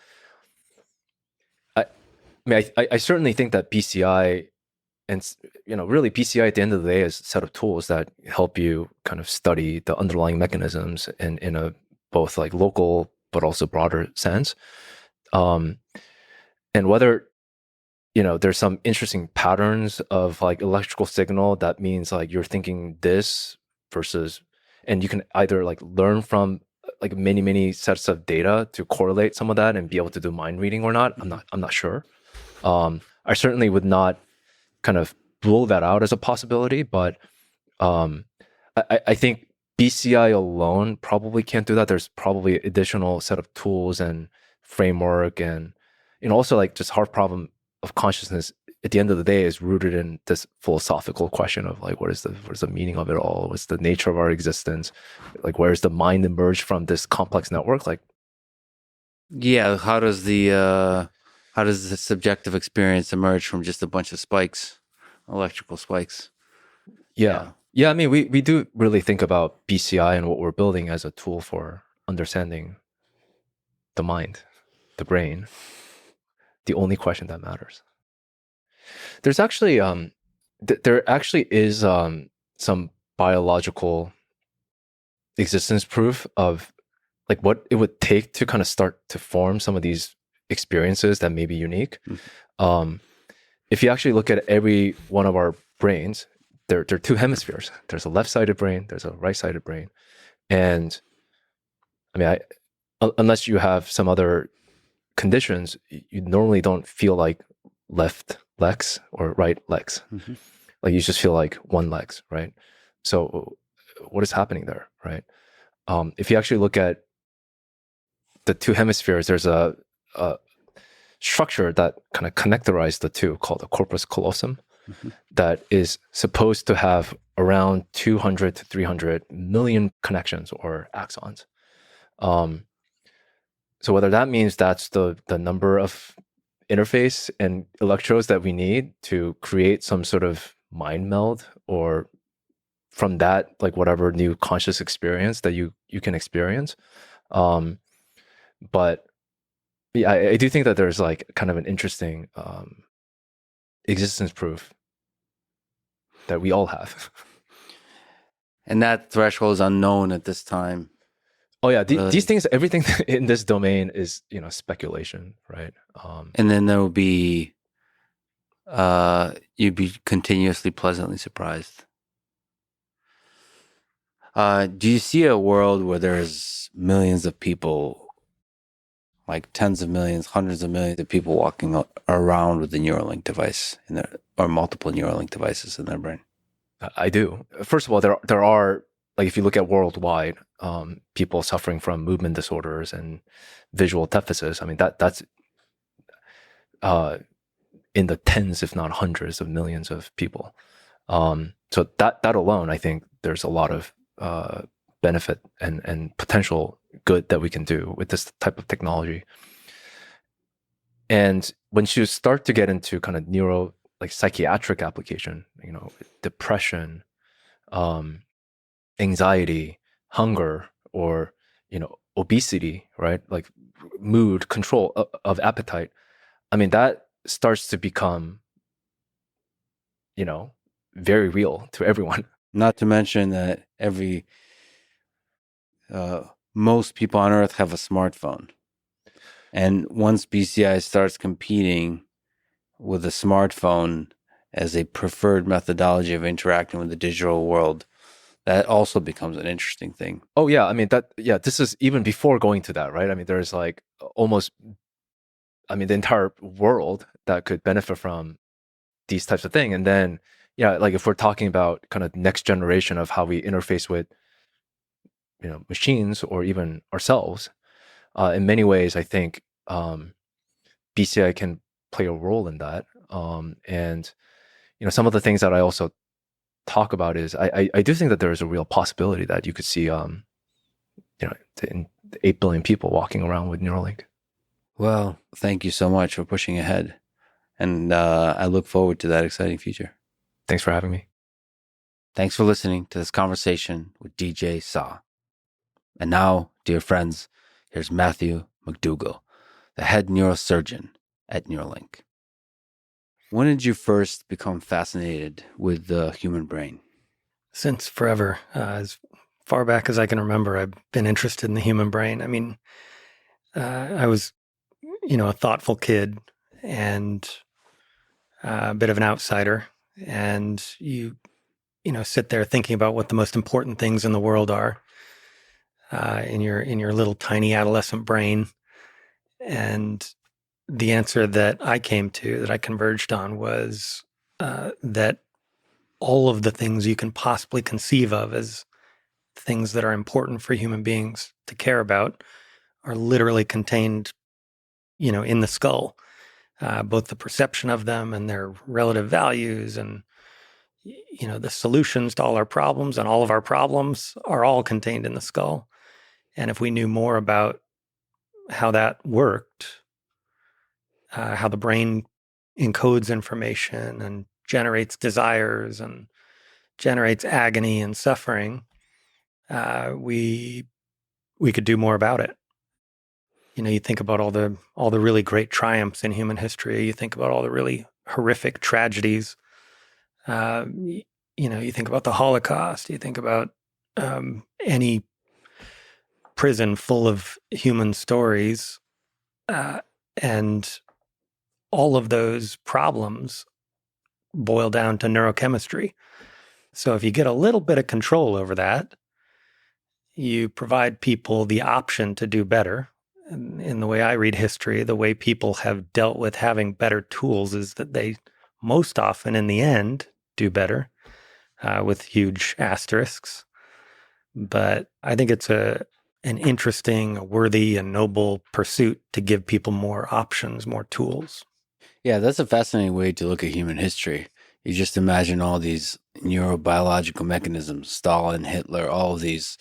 I certainly think that BCI and really BCI at the end of the day is a set of tools that help you kind of study the underlying mechanisms in a both like local but also broader sense. And whether there's some interesting patterns of like electrical signal that means like you're thinking this versus, and you can either like learn from like many sets of data to correlate some of that and be able to do mind reading or not. I'm not sure. I certainly would not kind of rule that out as a possibility, but I think BCI alone probably can't do that. There's probably additional set of tools and framework, and also like just hard problem of consciousness at the end of the day is rooted in this philosophical question of like what is the meaning of it all? What's the nature of our existence? Like where's the mind emerge from this complex network? Like yeah, how does the subjective experience emerge from just a bunch of spikes, electrical spikes? Yeah. I mean, we do really think about BCI and what we're building as a tool for understanding the mind, the brain, the only question that matters. There's actually there actually is some biological existence proof of like what it would take to kind of start to form some of these experiences that may be unique. If you actually look at every one of our brains, there are two hemispheres. There's a left-sided brain, there's a right-sided brain. And I mean, unless you have some other conditions, you normally don't feel like left legs or right legs. Like you just feel like one legs, right? So what is happening there, right? If you actually look at the two hemispheres, there's a structure that kind of connectorizes the two called the corpus callosum that is supposed to have around 200 to 300 million connections or axons. So whether that means that's the number of interface and electrodes that we need to create some sort of mind meld, or from that, like whatever new conscious experience that you can experience. But yeah, I do think that there's like kind of an interesting existence proof that we all have. And that threshold is unknown at this time. Oh yeah, these things, everything in this domain is speculation, right? And then there will be, you'd be continuously pleasantly surprised. Do you see a world where there's millions of people, like tens of millions, hundreds of millions of people walking around with the Neuralink device or multiple Neuralink devices in their brain? I do. First of all, there are, like if you look at worldwide, people suffering from movement disorders and visual deficits. I mean, that's in the tens, if not hundreds of millions of people. So that alone, I think there's a lot of benefit and potential good that we can do with this type of technology. And when you start to get into kind of like psychiatric application, depression, anxiety, hunger, or obesity, right? Like mood control of appetite. I mean, that starts to become very real to everyone. Not to mention that most people on Earth have a smartphone. And once BCI starts competing with a smartphone as a preferred methodology of interacting with the digital world, that also becomes an interesting thing. Oh yeah, I mean this is even before going to that, right? I mean, there's like the entire world that could benefit from these types of things. And then like if we're talking about kind of next generation of how we interface with machines or even ourselves, in many ways I think BCI can play a role in that. And some of the things that I also talk about is I do think that there is a real possibility that you could see 8 billion people walking around with Neuralink. Well, thank you so much for pushing ahead. And I look forward to that exciting future. Thanks for having me. Thanks for listening to this conversation with DJ Sa. And now, dear friends, here's Matthew MacDougall, the head neurosurgeon at Neuralink. When did you first become fascinated with the human brain? Since forever. As far back as I can remember, I've been interested in the human brain. I mean, I was, a thoughtful kid and a bit of an outsider. And you sit there thinking about what the most important things in the world are in your little tiny adolescent brain. And the answer that I came to, that I converged on, was that all of the things you can possibly conceive of as things that are important for human beings to care about are literally contained, in the skull, both the perception of them and their relative values and, the solutions to all our problems and all of our problems are all contained in the skull. And if we knew more about how that worked, how the brain encodes information and generates desires and generates agony and suffering, we could do more about it. You think about all the really great triumphs in human history. You think about all the really horrific tragedies. You think about the Holocaust. You think about any prison full of human stories, and all of those problems boil down to neurochemistry. So if you get a little bit of control over that, you provide people the option to do better. In the way I read history, the way people have dealt with having better tools is that they most often, in the end, do better, with huge asterisks. But I think it's an interesting, a worthy, and noble pursuit to give people more options, more tools. Yeah, that's a fascinating way to look at human history. You just imagine all these neurobiological mechanisms, Stalin, Hitler, all of these,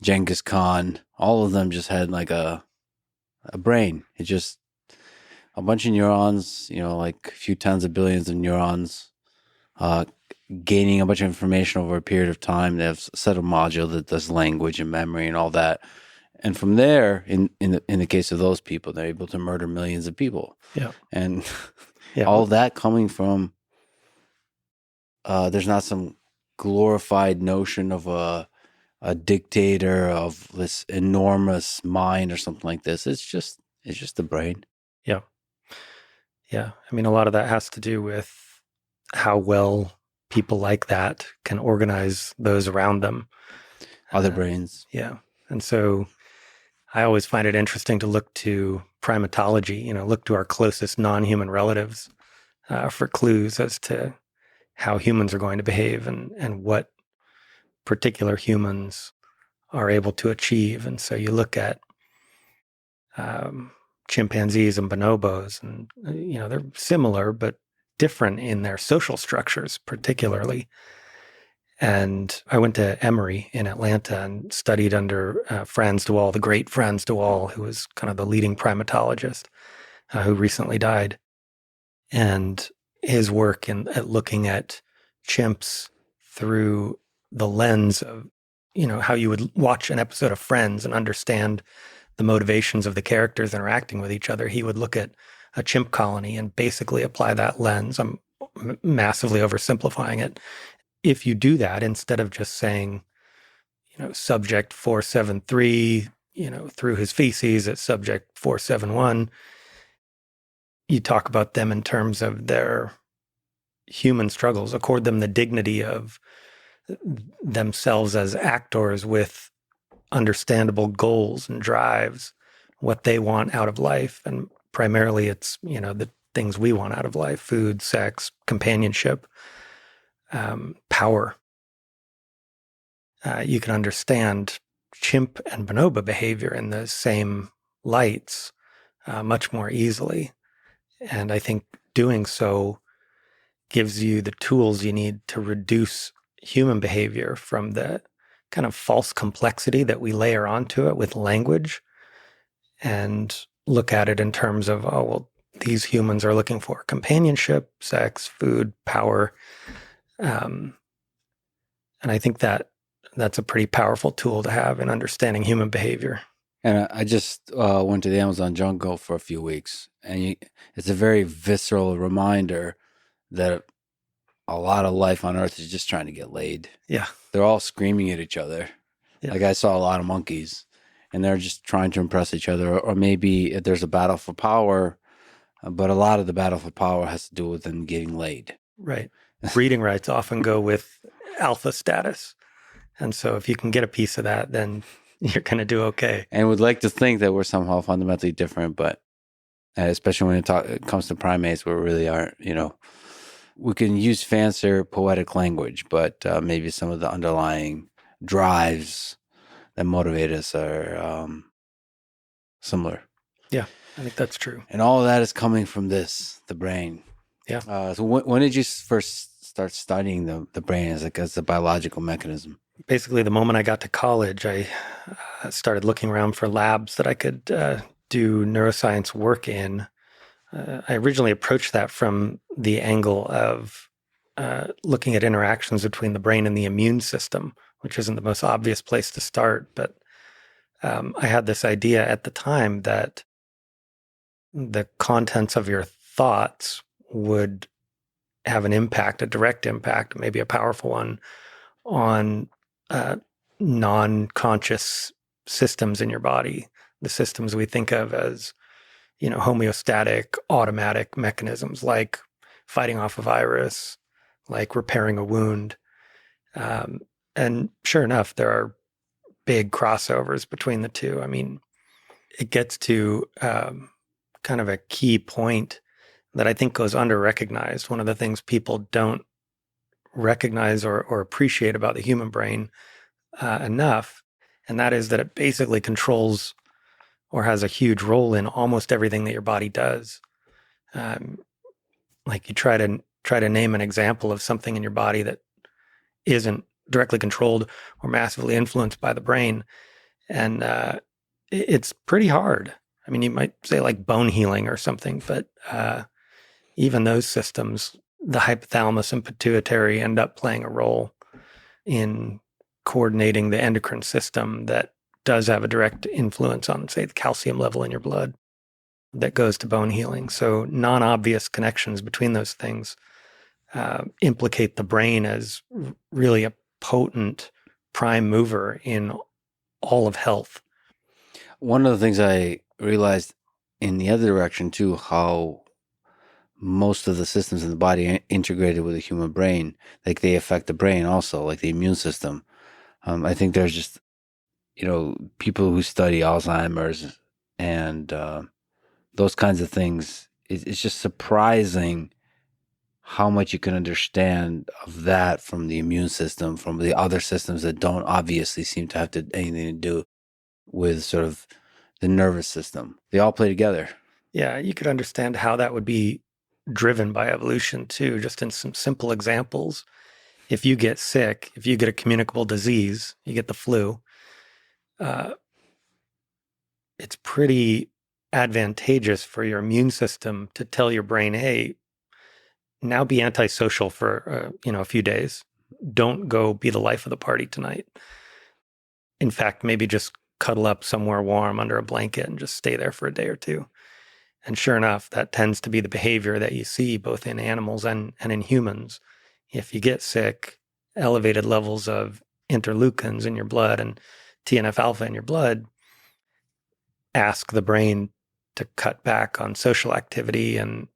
Genghis Khan, all of them just had like a brain. It's just a bunch of neurons, like a few tens of billions of neurons, gaining a bunch of information over a period of time. They have a set of module that does language and memory and all that. And from there, in the case of those people, they're able to murder millions of people. Yeah. And Yeah. all that coming from, there's not some glorified notion of a dictator of this enormous mind or something like this. It's just the brain. Yeah. Yeah. I mean, a lot of that has to do with how well people like that can organize those around them. Other brains. Yeah. And so I always find it interesting to look to primatology, look to our closest non-human relatives for clues as to how humans are going to behave and what particular humans are able to achieve. And so you look at chimpanzees and bonobos, and they're similar but different in their social structures, particularly. And I went to Emory in Atlanta and studied under Frans de Waal, the great Frans de Waal, who was kind of the leading primatologist, who recently died. And his work at looking at chimps through the lens of, how you would watch an episode of Friends and understand the motivations of the characters interacting with each other. He would look at a chimp colony and basically apply that lens. I'm massively oversimplifying it. If you do that, instead of just saying, subject 473, through his feces, it's subject 471, you talk about them in terms of their human struggles, accord them the dignity of themselves as actors with understandable goals and drives, what they want out of life. And primarily it's, the things we want out of life: food, sex, companionship, power. You can understand chimp and bonobo behavior in the same lights much more easily. And I think doing so gives you the tools you need to reduce human behavior from the kind of false complexity that we layer onto it with language, and look at it in terms of, these humans are looking for companionship, sex, food, power. And I think that's a pretty powerful tool to have in understanding human behavior. And I just went to the Amazon jungle for a few weeks, and it's a very visceral reminder that a lot of life on Earth is just trying to get laid. Yeah. They're all screaming at each other. Yeah. Like I saw a lot of monkeys, and they're just trying to impress each other. Or maybe there's a battle for power, but a lot of the battle for power has to do with them getting laid. Right. Breeding rights often go with alpha status. And so if you can get a piece of that, then you're going to do okay. And would like to think that we're somehow fundamentally different, but especially when it comes to primates, we really aren't, we can use fancier poetic language, but maybe some of the underlying drives that motivate us are similar. Yeah, I think that's true. And all of that is coming from the brain. Yeah. So when did you first start studying the brain as a biological mechanism? Basically, the moment I got to college, I started looking around for labs that I could do neuroscience work in. I originally approached that from the angle of looking at interactions between the brain and the immune system, which isn't the most obvious place to start. But I had this idea at the time that the contents of your thoughts would have an impact, a direct impact, maybe a powerful one, on non-conscious systems in your body, the systems we think of as, homeostatic, automatic mechanisms like fighting off a virus, like repairing a wound. And sure enough, there are big crossovers between the two. I mean, it gets to kind of a key point that I think goes under-recognized. One of the things people don't recognize or appreciate about the human brain enough, and that is that it basically controls or has a huge role in almost everything that your body does. Like you try to name an example of something in your body that isn't directly controlled or massively influenced by the brain, and it's pretty hard. I mean, you might say like bone healing or something, but even those systems, the hypothalamus and pituitary end up playing a role in coordinating the endocrine system that does have a direct influence on, say, the calcium level in your blood that goes to bone healing. So non-obvious connections between those things implicate the brain as really a potent prime mover in all of health. One of the things I realized in the other direction too, how most of the systems in the body are integrated with the human brain, like they affect the brain also, like the immune system. I think there's just, people who study Alzheimer's and those kinds of things. It's just surprising how much you can understand of that from the immune system, from the other systems that don't obviously seem to have anything to do with sort of the nervous system. They all play together. Yeah, you could understand how that would be driven by evolution too, just in some simple examples. If you get sick, if you get a communicable disease, you get the flu, it's pretty advantageous for your immune system to tell your brain, hey, now be antisocial for a few days. Don't go be the life of the party tonight. In fact, maybe just cuddle up somewhere warm under a blanket and just stay there for a day or two. And sure enough, that tends to be the behavior that you see both in animals and in humans. If you get sick, elevated levels of interleukins in your blood and TNF alpha in your blood ask the brain to cut back on social activity and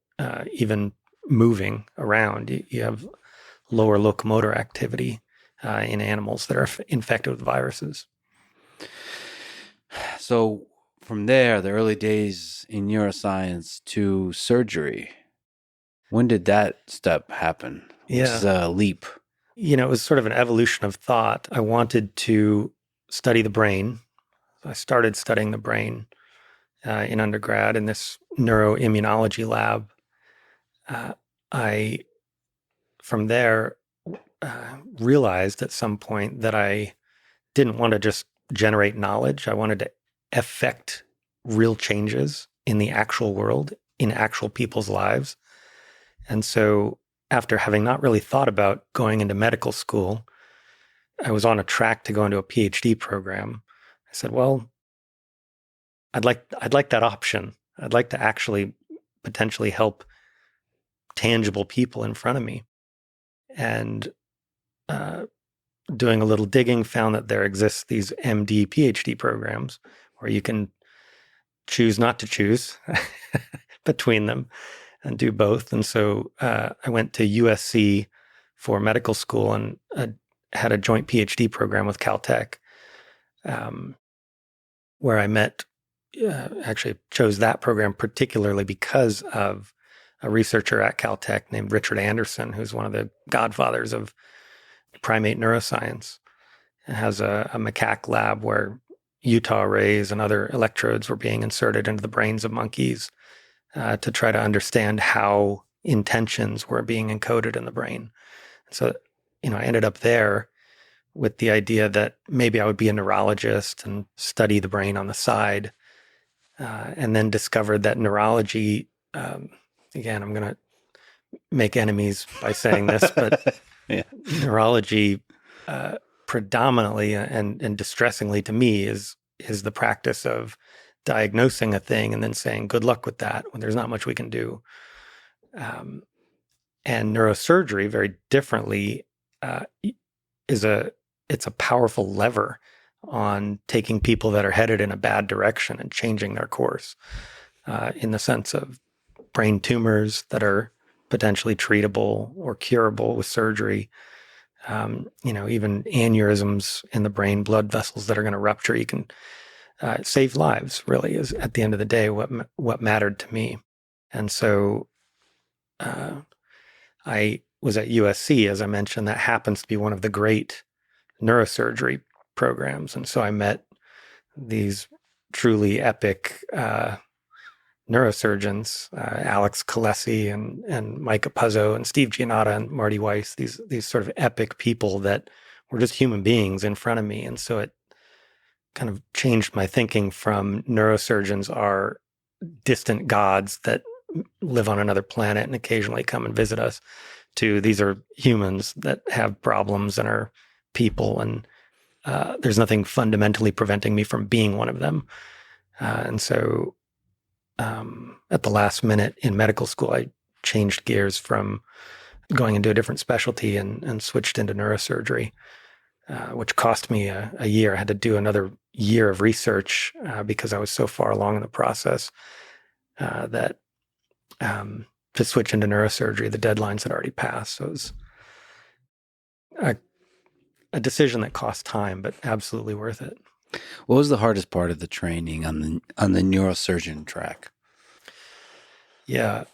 even moving around. You have lower locomotor activity in animals that are infected with viruses. So from there, the early days in neuroscience to surgery, when did that step happen? Yeah. Which is a leap. It was sort of an evolution of thought. I wanted to study the brain. I started studying the brain in undergrad in this neuroimmunology lab. I, from there, realized at some point that I didn't want to just generate knowledge. I wanted to affect real changes in the actual world, in actual people's lives. And so after having not really thought about going into medical school, I was on a track to go into a PhD program. I said, well, I'd like that option. I'd like to actually potentially help tangible people in front of me. And doing a little digging, found that there exists these MD PhD programs where you can choose not to choose between them and do both. And so I went to USC for medical school and had a joint PhD program with Caltech, where I met, actually chose that program particularly because of a researcher at Caltech named Richard Anderson, who's one of the godfathers of primate neuroscience, and has a macaque lab where Utah rays and other electrodes were being inserted into the brains of monkeys to try to understand how intentions were being encoded in the brain. So, I ended up there with the idea that maybe I would be a neurologist and study the brain on the side, and then discovered that neurology, again, I'm going to make enemies by saying this, but Yeah. neurology predominantly and distressingly to me is the practice of diagnosing a thing and then saying good luck with that when there's not much we can do. And neurosurgery, very differently, it's a powerful lever on taking people that are headed in a bad direction and changing their course, in the sense of brain tumors that are potentially treatable or curable with surgery. Even aneurysms in the brain, blood vessels that are going to rupture, you can save lives, really, is at the end of the day what mattered to me. And so I was at USC, as I mentioned. That happens to be one of the great neurosurgery programs. And so I met these truly epic neurosurgeons, Alex Kalesi and Micah Puzzo and Steve Giannotta and Marty Weiss, these sort of epic people that were just human beings in front of me. And so it kind of changed my thinking from neurosurgeons are distant gods that live on another planet and occasionally come and visit us, to these are humans that have problems and are people, and there's nothing fundamentally preventing me from being one of them. And so at the last minute in medical school, I changed gears from going into a different specialty and switched into neurosurgery, which cost me a year. I had to do another year of research because I was so far along in the process that to switch into neurosurgery, the deadlines had already passed. So it was a decision that cost time, but absolutely worth it. What was the hardest part of the training on the neurosurgeon track? Yeah,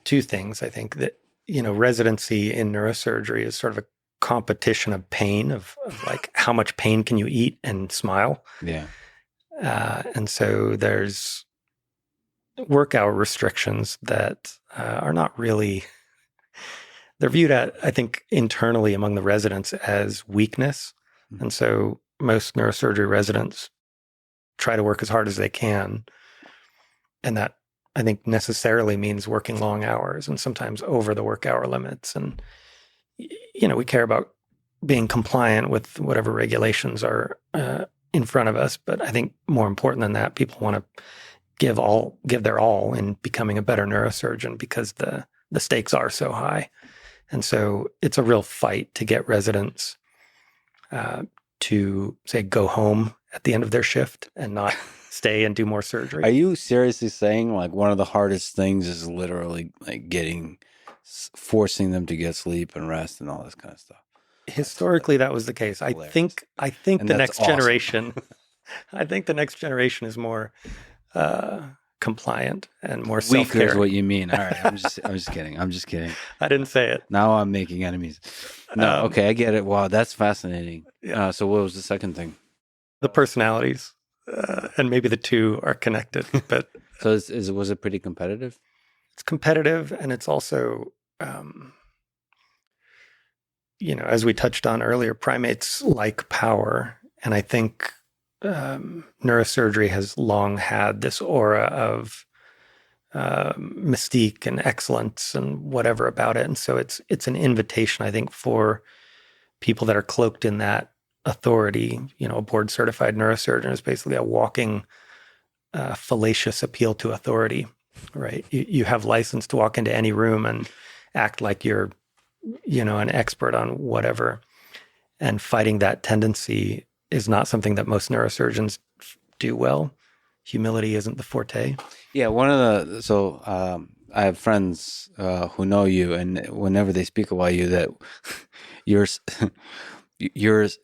two things. I think that, residency in neurosurgery is sort of a competition of pain, of like how much pain can you eat and smile. Yeah. And so there's work hour restrictions that are not really, they're viewed at, I think, internally among the residents as weakness. Mm-hmm. And so most neurosurgery residents try to work as hard as they can. And that, I think, necessarily means working long hours and sometimes over the work hour limits. And, we care about being compliant with whatever regulations are in front of us. But I think more important than that, people want to give their all in becoming a better neurosurgeon because the stakes are so high. And so it's a real fight to get residents to, say, go home at the end of their shift and not stay and do more surgery. Are you seriously saying like one of the hardest things is literally like forcing them to get sleep and rest and all this kind of stuff? Historically, that was the case. I think the next generation, I think the next generation is more compliant and more self-care. Weaker is what you mean. All right, I'm just kidding. I didn't say it. Now I'm making enemies. No, okay, I get it. Wow, that's fascinating. Yeah. So what was the second thing? The personalities, and maybe the two are connected. But so was it pretty competitive? It's competitive, and it's also, as we touched on earlier, primates like power, and I think neurosurgery has long had this aura of mystique and excellence and whatever about it. And so it's an invitation, I think, for people that are cloaked in that authority. A board certified neurosurgeon is basically a walking fallacious appeal to authority, right? You have license to walk into any room and act like you're, an expert on whatever. And fighting that tendency is not something that most neurosurgeons do well. Humility isn't the forte. Yeah, I have friends who know you, and whenever they speak about you, that yours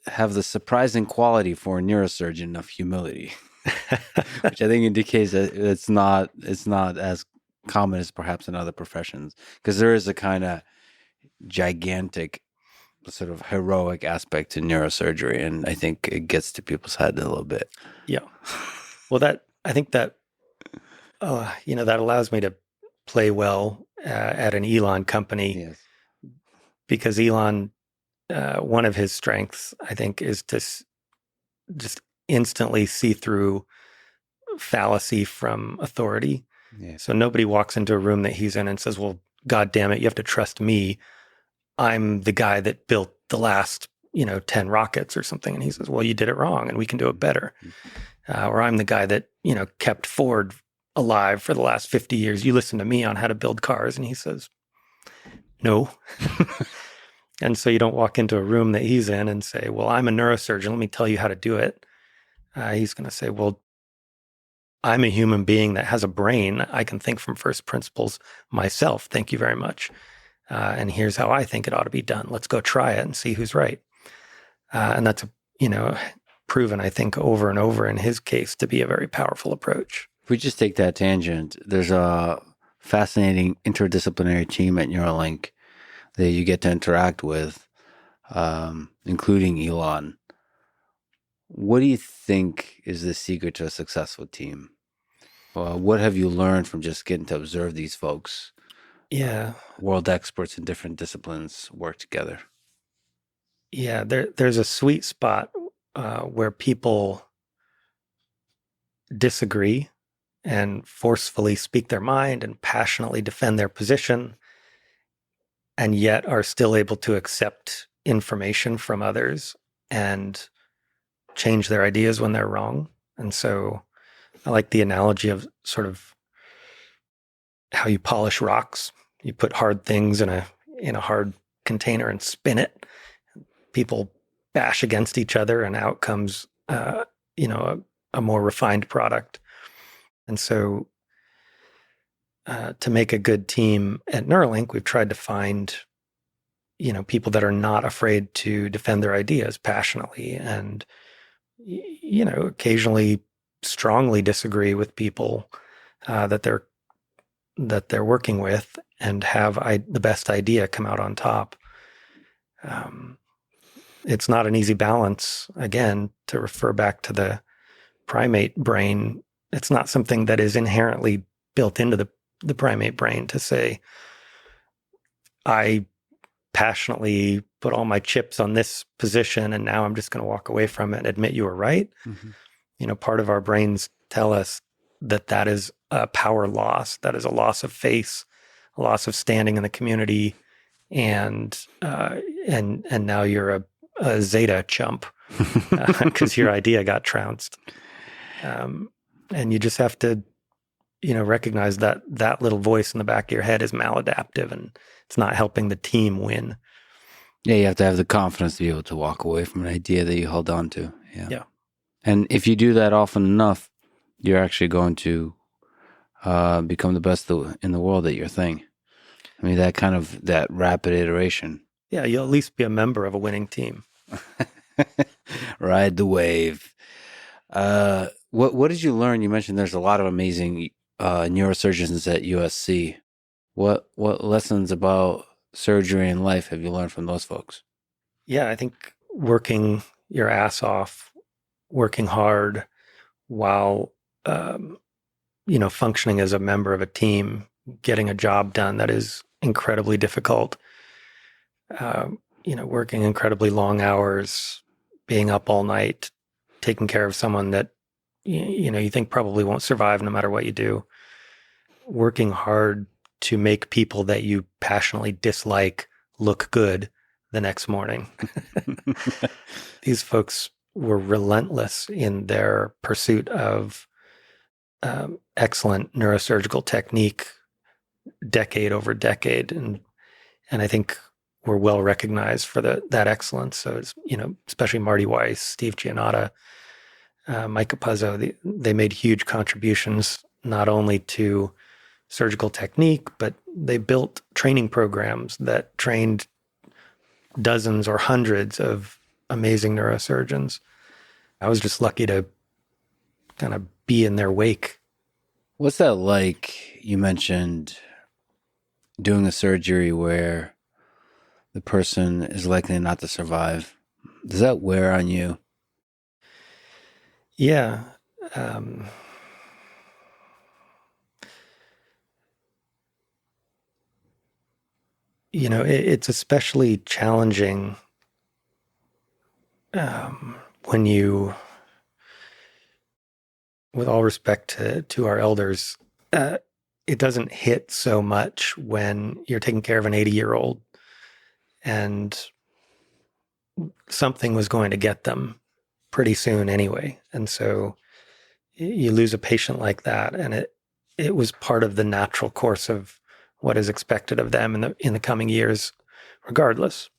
have the surprising quality for a neurosurgeon of humility, which I think indicates that it's not as common as perhaps in other professions, because there is a kind of gigantic sort of heroic aspect to neurosurgery, and I think it gets to people's head a little bit. Yeah. Well, I think that that allows me to play well at an Elon company. Yes. Because Elon, one of his strengths, I think, is to just instantly see through fallacy from authority. Yeah. So nobody walks into a room that he's in and says, well, God damn it, you have to trust me. I'm the guy that built the last, 10 rockets or something. And he says, well, you did it wrong and we can do it better. Or I'm the guy that, kept Ford alive for the last 50 years. You listen to me on how to build cars. And he says, no. And so you don't walk into a room that he's in and say, well, I'm a neurosurgeon. Let me tell you how to do it. He's going to say, well, I'm a human being that has a brain. I can think from first principles myself. Thank you very much. And here's how I think it ought to be done. Let's go try it and see who's right. And that's, proven, I think, over and over in his case to be a very powerful approach. If we just take that tangent, there's a fascinating interdisciplinary team at Neuralink that you get to interact with, including Elon. What do you think is the secret to a successful team? What have you learned from just getting to observe these folks? Yeah. World experts in different disciplines work together. Yeah, there's a sweet spot where people disagree and forcefully speak their mind and passionately defend their position, and yet are still able to accept information from others and change their ideas when they're wrong. And so I like the analogy of sort of how you polish rocks. You put hard things in a hard container and spin it. People bash against each other, and out comes a more refined product. And so to make a good team at Neuralink, we've tried to find people that are not afraid to defend their ideas passionately, and occasionally strongly disagree with people that they're working with, and have the best idea come out on top. It's not an easy balance. Again, to refer back to the primate brain, it's not something that is inherently built into the primate brain to say, I passionately put all my chips on this position and now I'm just going to walk away from it and admit you were right. Mm-hmm. Part of our brains tell us that is a power loss. That is a loss of face, a loss of standing in the community. And now you're a Zeta chump because your idea got trounced. And you just have to, recognize that little voice in the back of your head is maladaptive and it's not helping the team win. Yeah, you have to have the confidence to be able to walk away from an idea that you held on to. Yeah. And if you do that often enough, you're actually going to become the best in the world at your thing. I mean, that rapid iteration. Yeah, you'll at least be a member of a winning team. Ride the wave. What did you learn? You mentioned there's a lot of amazing neurosurgeons at USC. What lessons about surgery and life have you learned from those folks? Yeah, I think working your ass off, working hard while functioning as a member of a team, getting a job done that is incredibly difficult. Working incredibly long hours, being up all night, taking care of someone that you think probably won't survive no matter what you do. Working hard to make people that you passionately dislike look good the next morning. These folks were relentless in their pursuit of excellent neurosurgical technique, decade over decade, and I think we're well recognized for that excellence. So it's especially Marty Weiss, Steve Giannotta, Mike Capuzzo, they made huge contributions not only to surgical technique, but they built training programs that trained dozens or hundreds of amazing neurosurgeons. I was just lucky to kind of be in their wake What's that like? You mentioned doing a surgery where the person is likely not to survive. Does that wear on you? Yeah. It's especially challenging when you, with all respect to our elders, it doesn't hit so much when you're taking care of an 80-year-old and something was going to get them pretty soon anyway. And so you lose a patient like that, and it was part of the natural course of what is expected of them in the coming years, regardless.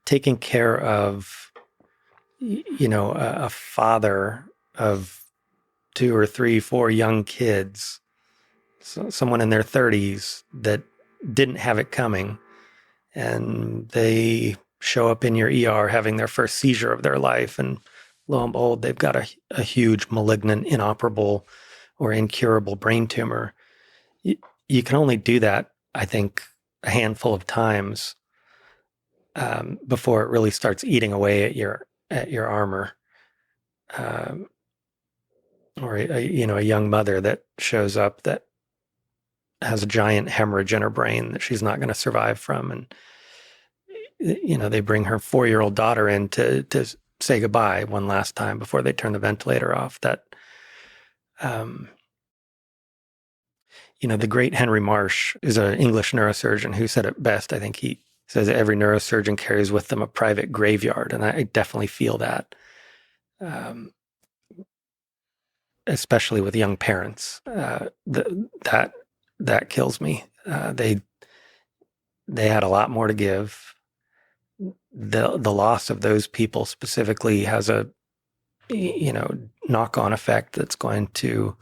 Taking care of, a father of 2 or 3, 4 young kids, so someone in their 30s that didn't have it coming, and they show up in your ER having their first seizure of their life, and lo and behold, they've got a huge malignant, inoperable, or incurable brain tumor. You can only do that, I think, a handful of times before it really starts eating away at your armor. Or a young mother that shows up that has a giant hemorrhage in her brain that she's not going to survive from, and they bring her 4-year-old daughter in to say goodbye one last time before they turn the ventilator off. That, the great Henry Marsh is an English neurosurgeon who said it best. I think he says that every neurosurgeon carries with them a private graveyard, and I definitely feel that. Especially with young parents, that kills me. They had a lot more to give. The loss of those people specifically has a knock-on effect that's going to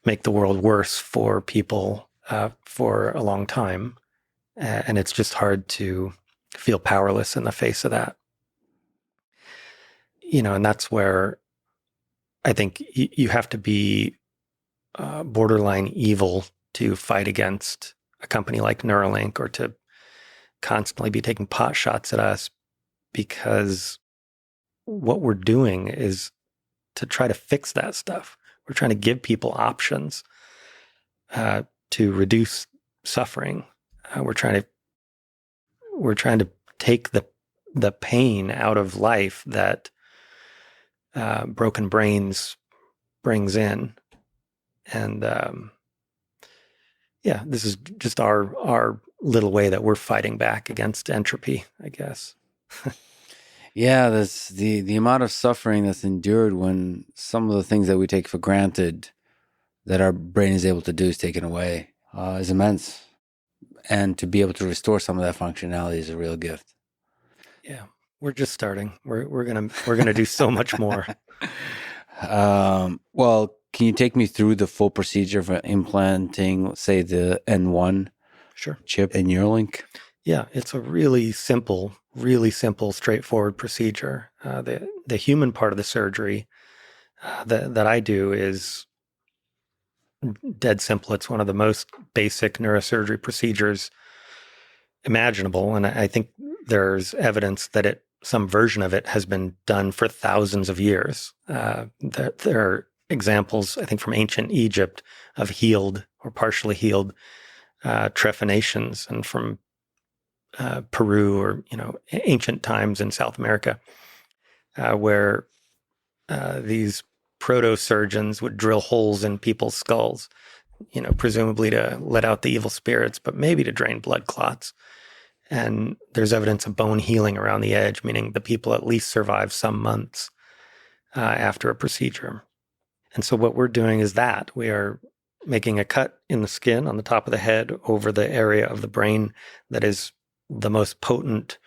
make the world worse for people for a long time, and it's just hard to feel powerless in the face of that. And that's where I think you have to be borderline evil to fight against a company like Neuralink, or to constantly be taking pot shots at us, because what we're doing is to try to fix that stuff. We're trying to give people options to reduce suffering. We're trying to take the pain out of life that broken brains brings in. And this is just our little way that we're fighting back against entropy, I guess. Yeah, that's the amount of suffering that's endured when some of the things that we take for granted that our brain is able to do is taken away is immense. And to be able to restore some of that functionality is a real gift. Yeah, we're just starting. We're gonna do so much more. Well, can you take me through the full procedure for implanting, say, the N1 chip in Neuralink? Yeah, it's a really simple, straightforward procedure. The human part of the surgery that I do is dead simple. It's one of the most basic neurosurgery procedures imaginable, and I think there's evidence that some version of it has been done for thousands of years. There are examples, I think, from ancient Egypt of healed or partially healed trephinations, and from Peru, or ancient times in South America, where these proto-surgeons would drill holes in people's skulls, presumably to let out the evil spirits, but maybe to drain blood clots. And there's evidence of bone healing around the edge, meaning the people at least survive some months after a procedure. And so what we're doing is that we are making a cut in the skin on the top of the head over the area of the brain that is the most potent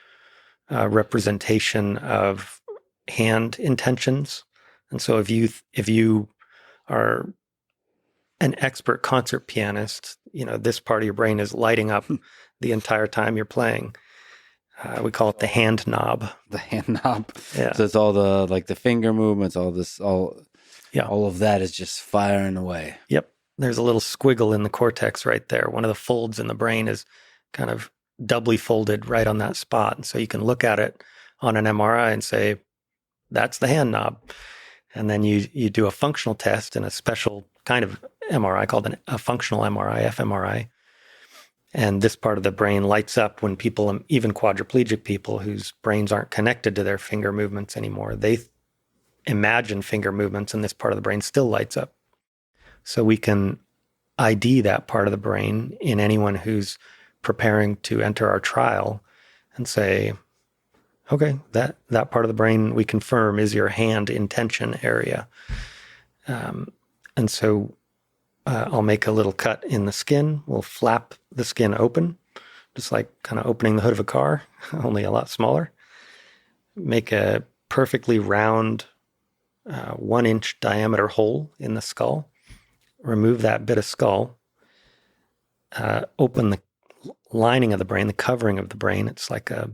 representation of hand intentions. And so if you are an expert concert pianist, this part of your brain is lighting up the entire time you're playing. We call it the hand knob. The hand knob. Yeah. So it's all the finger movements, all Yeah. All of that is just firing away. Yep. There's a little squiggle in the cortex right there. One of the folds in the brain is kind of doubly folded right on that spot. And so you can look at it on an MRI and say, that's the hand knob. And then you do a functional test in a special kind of MRI called a functional MRI, fMRI. And this part of the brain lights up when people, even quadriplegic people whose brains aren't connected to their finger movements anymore, they imagine finger movements and this part of the brain still lights up. So we can ID that part of the brain in anyone who's preparing to enter our trial and say, okay, that part of the brain we confirm is your hand intention area. And so I'll make a little cut in the skin. We'll flap the skin open, just like kind of opening the hood of a car, only a lot smaller. Make a perfectly round 1-inch diameter hole in the skull. Remove that bit of skull. Open the lining of the brain, the covering of the brain. It's like a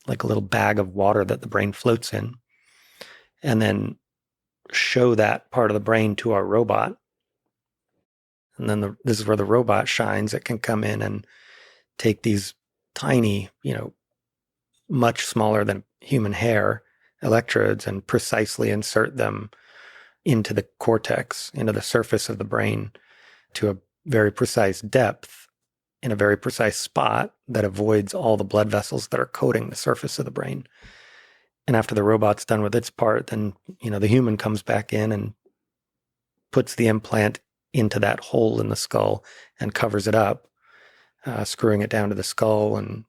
little bag of water that the brain floats in. And then show that part of the brain to our robot. And then this is where the robot shines. It can come in and take these tiny, much smaller than human hair electrodes and precisely insert them into the cortex, into the surface of the brain to a very precise depth in a very precise spot that avoids all the blood vessels that are coating the surface of the brain. And after the robot's done with its part, then, the human comes back in and puts the implant into that hole in the skull and covers it up, screwing it down to the skull and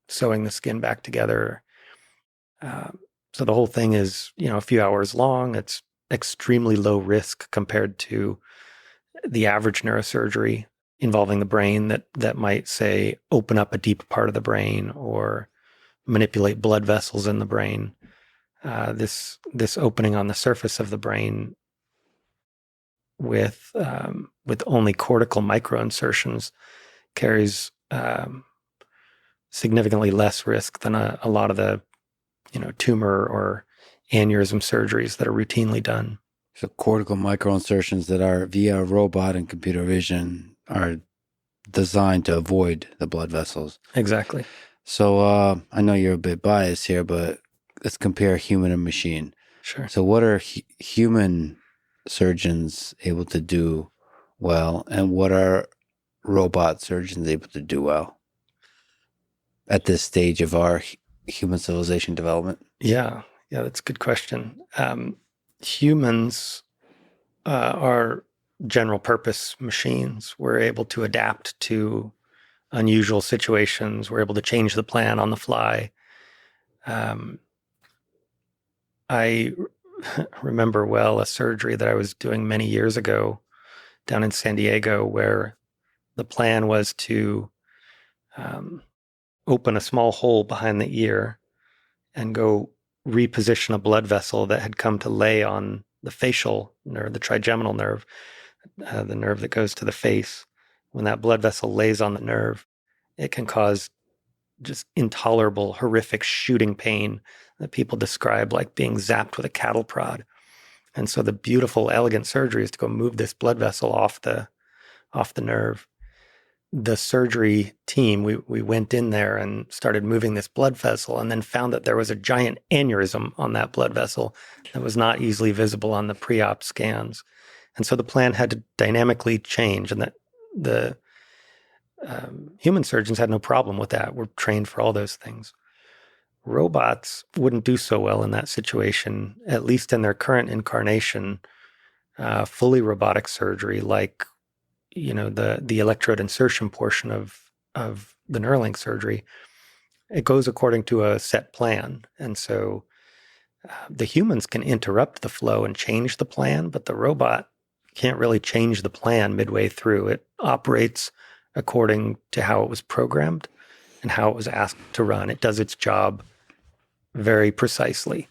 sewing the skin back together. So the whole thing is, a few hours long. It's extremely low risk compared to the average neurosurgery involving the brain that might, say, open up a deep part of the brain or manipulate blood vessels in the brain. This opening on the surface of the brain with only cortical microinsertions carries significantly less risk than a lot of the tumor or aneurysm surgeries that are routinely done. So cortical microinsertions that are via robot and computer vision are designed to avoid the blood vessels. Exactly. So I know you're a bit biased here, but let's compare human and machine. Sure. So what are human surgeons able to do well, and what are robot surgeons able to do well at this stage of our human civilization development? Yeah, that's a good question. Humans are general purpose machines. We're able to adapt to unusual situations. We're able to change the plan on the fly. I remember well a surgery that I was doing many years ago down in San Diego where the plan was to open a small hole behind the ear and go reposition a blood vessel that had come to lay on the facial nerve, the trigeminal nerve, the nerve that goes to the face. When that blood vessel lays on the nerve, it can cause just intolerable, horrific shooting pain that people describe like being zapped with a cattle prod. And so the beautiful, elegant surgery is to go move this blood vessel off the nerve. The surgery team, we went in there and started moving this blood vessel and then found that there was a giant aneurysm on that blood vessel that was not easily visible on the pre-op scans. And so the plan had to dynamically change, and that the human surgeons had no problem with that. We're trained for all those things. Robots wouldn't do so well in that situation, at least in their current incarnation. Fully robotic surgery, like the electrode insertion portion of the Neuralink surgery, it goes according to a set plan. And so the humans can interrupt the flow and change the plan, but the robot can't really change the plan midway through. It operates according to how it was programmed and how it was asked to run. It does its job very precisely,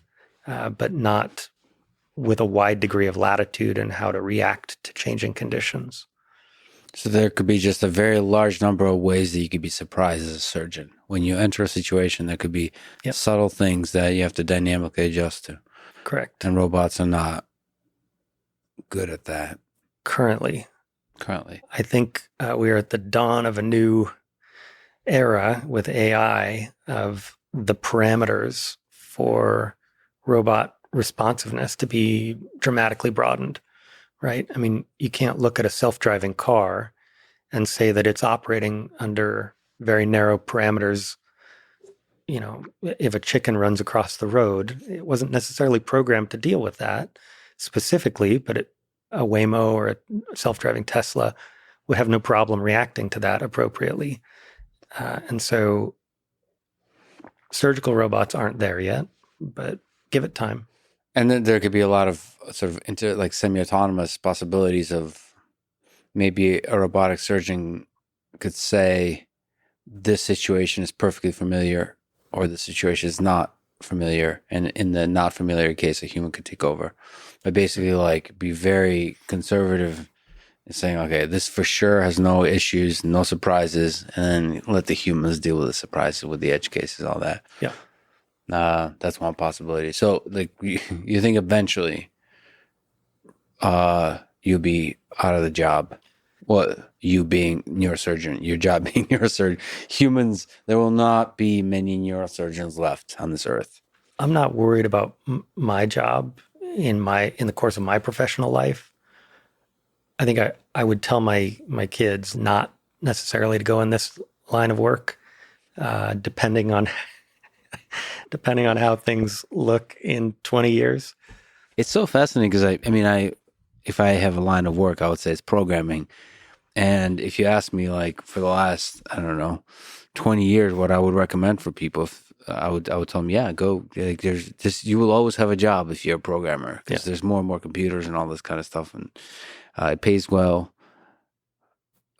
but not with a wide degree of latitude in how to react to changing conditions. So there could be just a very large number of ways that you could be surprised as a surgeon. When you enter a situation, there could be subtle things that you have to dynamically adjust to. Correct. And robots are not good at that currently. currently? I think we are at the dawn of a new era with AI of the parameters for robot responsiveness to be dramatically broadened, right? I mean, you can't look at a self-driving car and say that it's operating under very narrow parameters. You know, if a chicken runs across the road, it wasn't necessarily programmed to deal with that specifically, but a Waymo or a self-driving Tesla would have no problem reacting to that appropriately. And so surgical robots aren't there yet, but give it time. And then there could be a lot of sort of like semi-autonomous possibilities of maybe a robotic surgeon could say this situation is perfectly familiar or the situation is not familiar. And in the not familiar case, a human could take over. But basically like be very conservative and saying, okay, this for sure has no issues, no surprises, and then let the humans deal with the surprises, with the edge cases, all that. Yeah. That's one possibility. So, like, you think eventually, you'll be out of the job. Well, you being neurosurgeon, your job being neurosurgeon. Humans, there will not be many neurosurgeons left on this earth. I'm not worried about my job in the course of my professional life. I think I would tell my kids not necessarily to go in this line of work, depending on how things look in 20 years. It's so fascinating because if I have a line of work, I would say it's programming. And if you ask me, like, for the last, I don't know, 20 years, what I would recommend for people, I would tell them, yeah, go. Like, there's just, you will always have a job if you're a programmer because there's more and more computers and all this kind of stuff, and it pays well.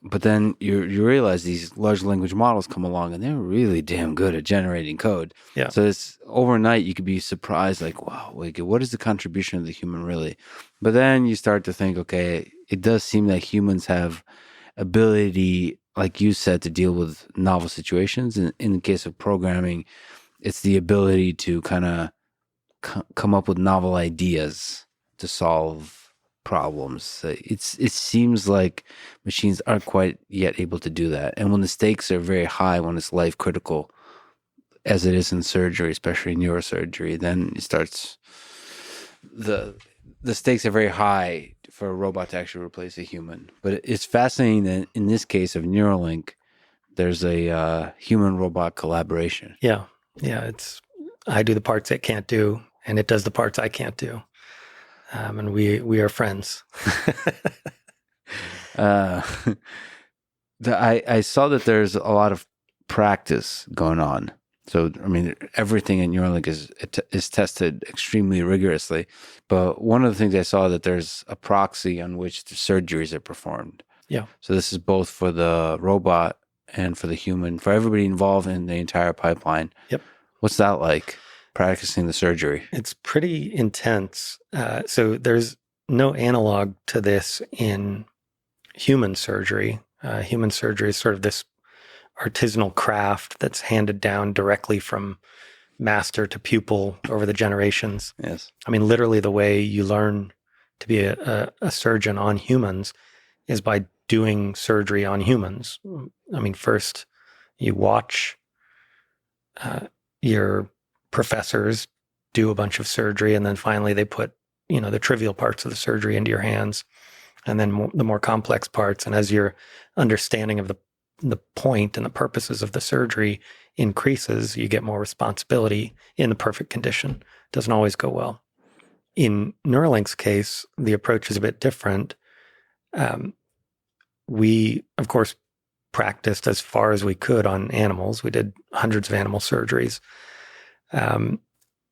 But then you realize these large language models come along and they're really damn good at generating code. Yeah. So it's overnight you could be surprised, like, wow, like, what is the contribution of the human really? But then you start to think, okay, it does seem that humans have ability, like you said, to deal with novel situations. And in the case of programming, it's the ability to kind of come up with novel ideas to solve problems. It seems like machines aren't quite yet able to do that. And when the stakes are very high, when it's life critical, as it is in surgery, especially neurosurgery, then it starts, the stakes are very high for a robot to actually replace a human. But it's fascinating that in this case of Neuralink, there's a human robot collaboration. Yeah. I do the parts it can't do, and it does the parts I can't do. And we are friends. I saw that there's a lot of practice going on. So, I mean, everything in Neuralink is tested extremely rigorously. But one of the things I saw that there's a proxy on which the surgeries are performed. Yeah. So this is both for the robot and for the human, for everybody involved in the entire pipeline. Yep. What's that like, practicing the surgery? It's pretty intense. So there's no analog to this in human surgery. Human surgery is sort of this artisanal craft that's handed down directly from master to pupil over the generations. Yes. I mean, literally the way you learn to be a surgeon on humans is by doing surgery on humans. I mean, first you watch your professors do a bunch of surgery, and then finally they put, the trivial parts of the surgery into your hands, and then the more complex parts. And as your understanding of the point and the purposes of the surgery increases, you get more responsibility in the perfect condition. It doesn't always go well. In Neuralink's case, the approach is a bit different. We, of course, practiced as far as we could on animals. We did hundreds of animal surgeries.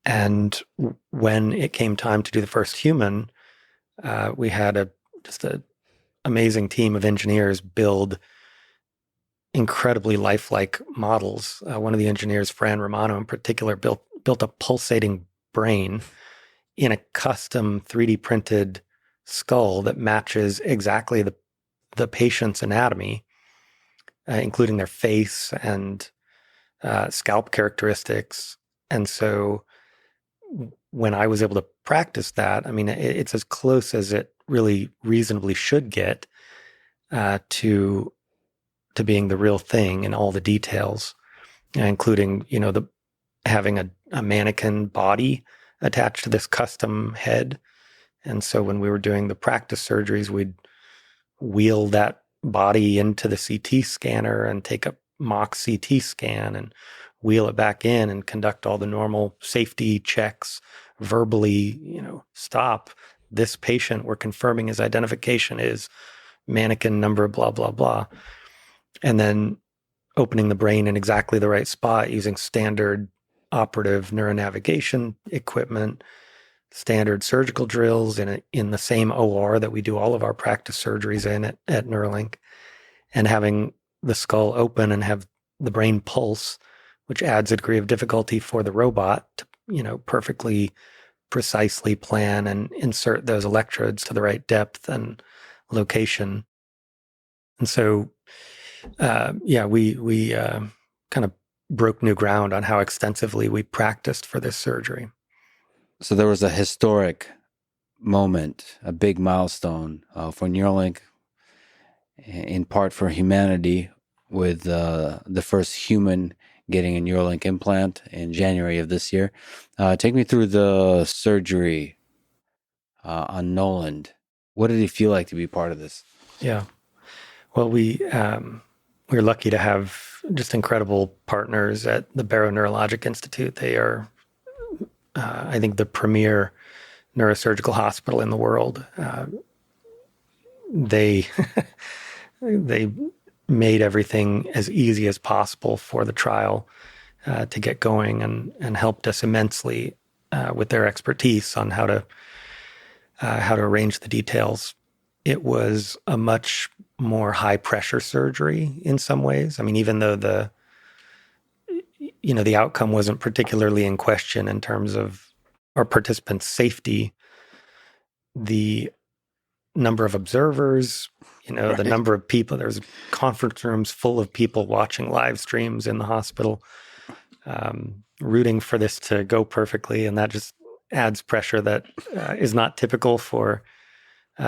And when it came time to do the first human, we had just an amazing team of engineers build incredibly lifelike models. One of the engineers, Fran Romano in particular, built a pulsating brain in a custom 3D printed skull that matches exactly the patient's anatomy, including their face and scalp characteristics. And so when I was able to practice that, I mean, it's as close as it really reasonably should get to being the real thing in all the details, including, having a mannequin body attached to this custom head. And so when we were doing the practice surgeries, we'd wheel that body into the CT scanner and take a mock CT scan and wheel it back in and conduct all the normal safety checks, verbally, stop. This patient, we're confirming his identification is mannequin number, blah, blah, blah. And then opening the brain in exactly the right spot using standard operative neuronavigation equipment, standard surgical drills in the same OR that we do all of our practice surgeries in at Neuralink, and having the skull open and have the brain pulse, which adds a degree of difficulty for the robot to, perfectly, precisely plan and insert those electrodes to the right depth and location. And so, we kind of broke new ground on how extensively we practiced for this surgery. So there was a historic moment, a big milestone for Neuralink, in part for humanity, with the first human getting a Neuralink implant in January of this year. Take me through the surgery on Noland. What did it feel like to be part of this? Yeah. Well, we're lucky to have just incredible partners at the Barrow Neurologic Institute. They are, I think, the premier neurosurgical hospital in the world. They made everything as easy as possible for the trial to get going, and helped us immensely with their expertise on how to arrange the details. It was a much more high pressure surgery in some ways. I mean, even though the outcome wasn't particularly in question in terms of our participants' safety, the number of observers, Right. the number of people, there's conference rooms full of people watching live streams in the hospital, rooting for this to go perfectly. And that just adds pressure that is not typical for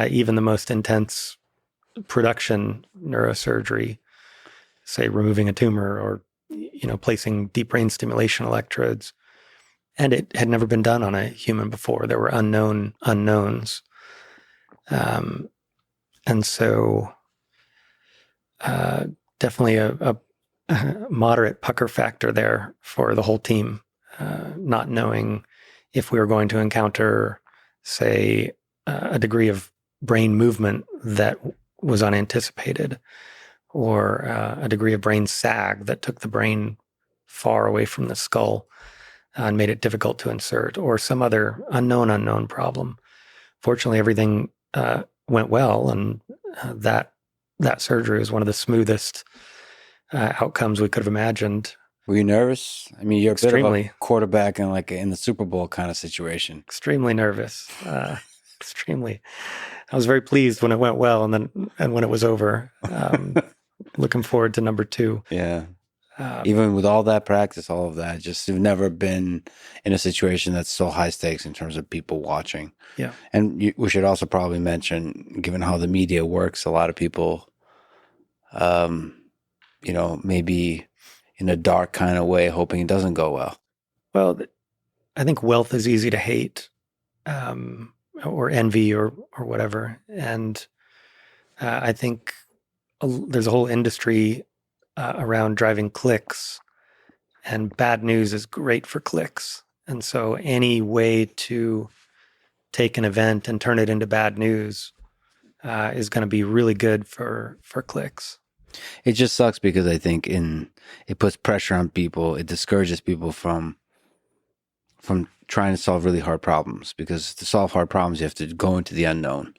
even the most intense production neurosurgery, say removing a tumor or, placing deep brain stimulation electrodes. And it had never been done on a human before. There were unknown unknowns. And so definitely a moderate pucker factor there for the whole team, not knowing if we were going to encounter, say, a degree of brain movement that was unanticipated, or a degree of brain sag that took the brain far away from the skull and made it difficult to insert, or some other unknown problem. Fortunately, everything went well, and that surgery was one of the smoothest outcomes we could have imagined. Were you nervous? I mean, you're a bit of Extremely. a quarterback in the Super Bowl kind of situation. Extremely nervous. Extremely. I was very pleased when it went well, and when it was over. Looking forward to number 2. Yeah. Even with all that practice, all of that, just you've never been in a situation that's so high stakes in terms of people watching. Yeah. And we should also probably mention, given how the media works, a lot of people, maybe in a dark kind of way, hoping it doesn't go well. Well, I think wealth is easy to hate, or envy, or whatever. And I think there's a whole industry around driving clicks, and bad news is great for clicks. And so any way to take an event and turn it into bad news is going to be really good for clicks. It just sucks because I think it puts pressure on people. It discourages people from trying to solve really hard problems, because to solve hard problems, you have to go into the unknown.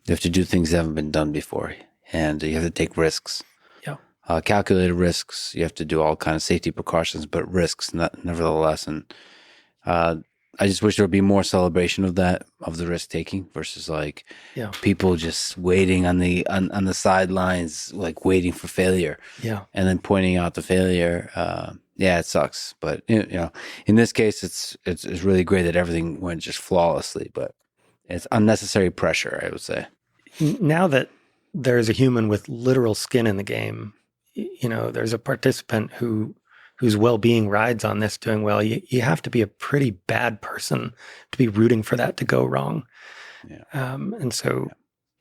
You have to do things that haven't been done before, and you have to take risks. Yeah. Calculated risks. You have to do all kind of safety precautions, but risks nevertheless. And I just wish there would be more celebration of that, of the risk taking, versus people just waiting on the sidelines, like waiting for failure. Yeah. And then pointing out the failure. It sucks, but in this case, it's really great that everything went just flawlessly. But It's unnecessary pressure, I would say. Now that there's a human with literal skin in the game, there's a participant whose well-being rides on this doing well. You have to be a pretty bad person to be rooting for that to go wrong. Yeah. And so,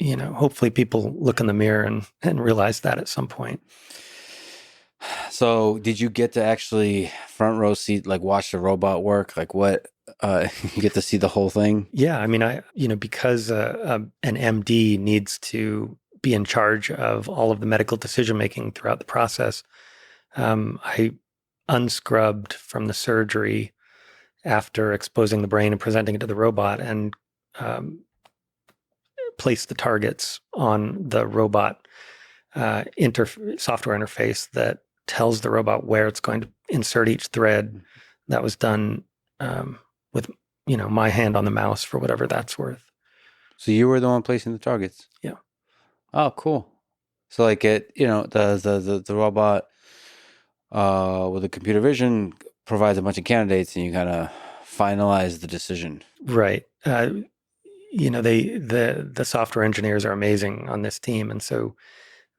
hopefully people look in the mirror and realize that at some point. So did you get to actually front row seat, like watch the robot work? Like what, you get to see the whole thing? Yeah. I mean, because an MD needs to be in charge of all of the medical decision-making throughout the process, I unscrubbed from the surgery after exposing the brain and presenting it to the robot and placed the targets on the robot software interface that tells the robot where it's going to insert each thread. That was done with, my hand on the mouse for whatever that's worth. So you were the one placing the targets? Yeah. Oh, cool. So like the robot with the computer vision provides a bunch of candidates and you kind of finalize the decision. Right. The software engineers are amazing on this team. And so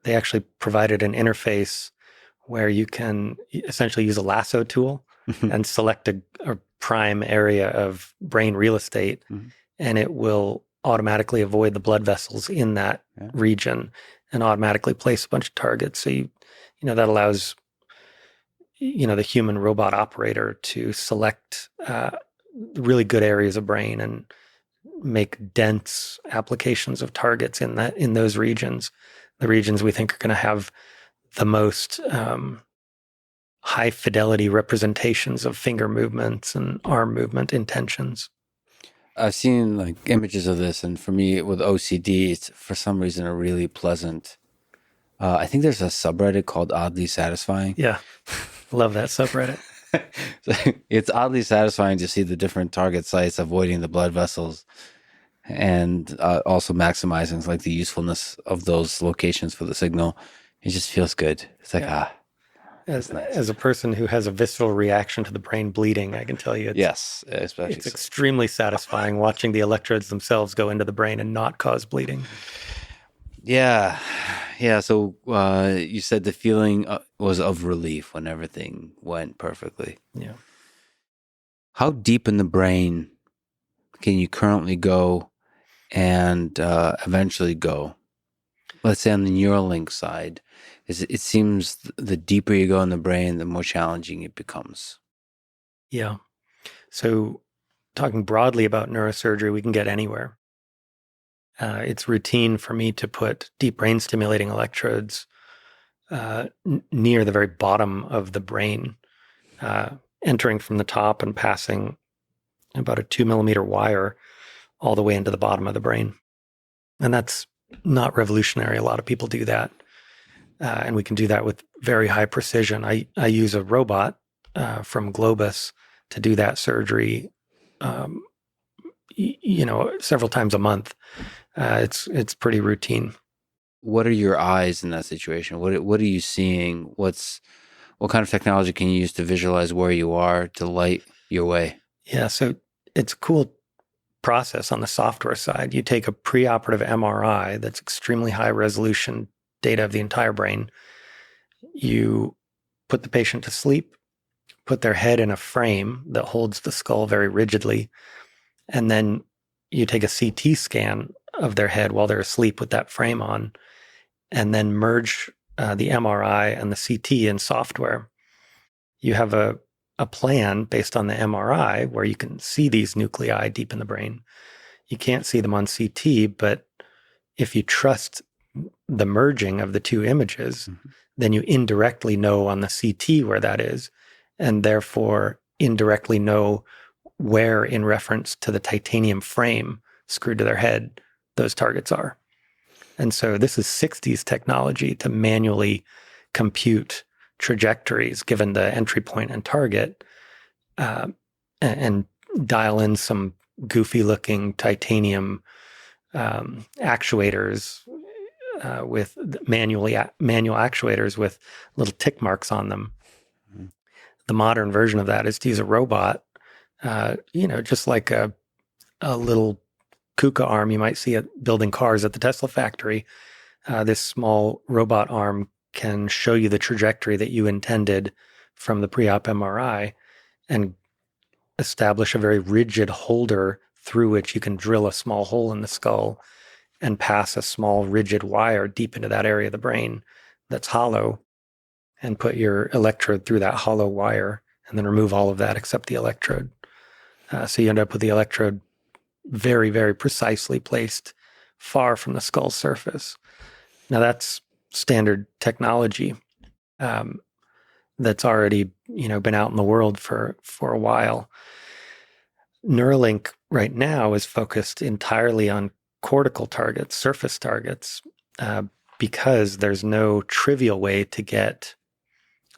they actually provided an interface where you can essentially use a lasso tool and select a prime area of brain real estate, and it will automatically avoid the blood vessels in that region and automatically place a bunch of targets. So that allows the human robot operator to select really good areas of brain and make dense applications of targets in those regions, the regions we think are going to have the most high fidelity representations of finger movements and arm movement intentions. I've seen like images of this, and for me with OCD, it's for some reason a really pleasant. I think there's a subreddit called Oddly Satisfying. Yeah, love that subreddit. It's oddly satisfying to see the different target sites avoiding the blood vessels, and also maximizing like the usefulness of those locations for the signal. It just feels good. It's like As a person who has a visceral reaction to the brain bleeding, I can tell you yes, especially it's extremely satisfying watching the electrodes themselves go into the brain and not cause bleeding. Yeah. So you said the feeling was of relief when everything went perfectly. Yeah. How deep in the brain can you currently go and eventually go? Let's say on the Neuralink side, it seems the deeper you go in the brain, the more challenging it becomes. Yeah. So talking broadly about neurosurgery, we can get anywhere. It's routine for me to put deep brain stimulating electrodes near the very bottom of the brain, entering from the top and passing about a 2 millimeter wire all the way into the bottom of the brain. And that's not revolutionary. A lot of people do that. And we can do that with very high precision. I use a robot from Globus to do that surgery, several times a month. It's pretty routine. What are your eyes in that situation? What are you seeing? What kind of technology can you use to visualize where you are to light your way? Yeah, so it's a cool process on the software side. You take a preoperative MRI that's extremely high resolution data of the entire brain. You put the patient to sleep, put their head in a frame that holds the skull very rigidly, and then you take a CT scan of their head while they're asleep with that frame on, and then merge the MRI and the CT in software. You have a plan based on the MRI where you can see these nuclei deep in the brain. You can't see them on CT, but if you trust the merging of the two images, then you indirectly know on the CT where that is, and therefore indirectly know where, in reference to the titanium frame screwed to their head, those targets are. And so this is 60s technology to manually compute trajectories given the entry point and target, and dial in some goofy looking titanium actuators with manual actuators with little tick marks on them. The modern version of that is to use a robot, just like a little KUKA arm you might see at building cars at the Tesla factory, this small robot arm can show you the trajectory that you intended from the pre-op MRI and establish a very rigid holder through which you can drill a small hole in the skull and pass a small rigid wire deep into that area of the brain that's hollow and put your electrode through that hollow wire and then remove all of that except the electrode. So you end up with the electrode very, very precisely placed far from the skull surface. Now that's standard technology that's already, been out in the world for a while. Neuralink right now is focused entirely on cortical targets, surface targets, because there's no trivial way to get,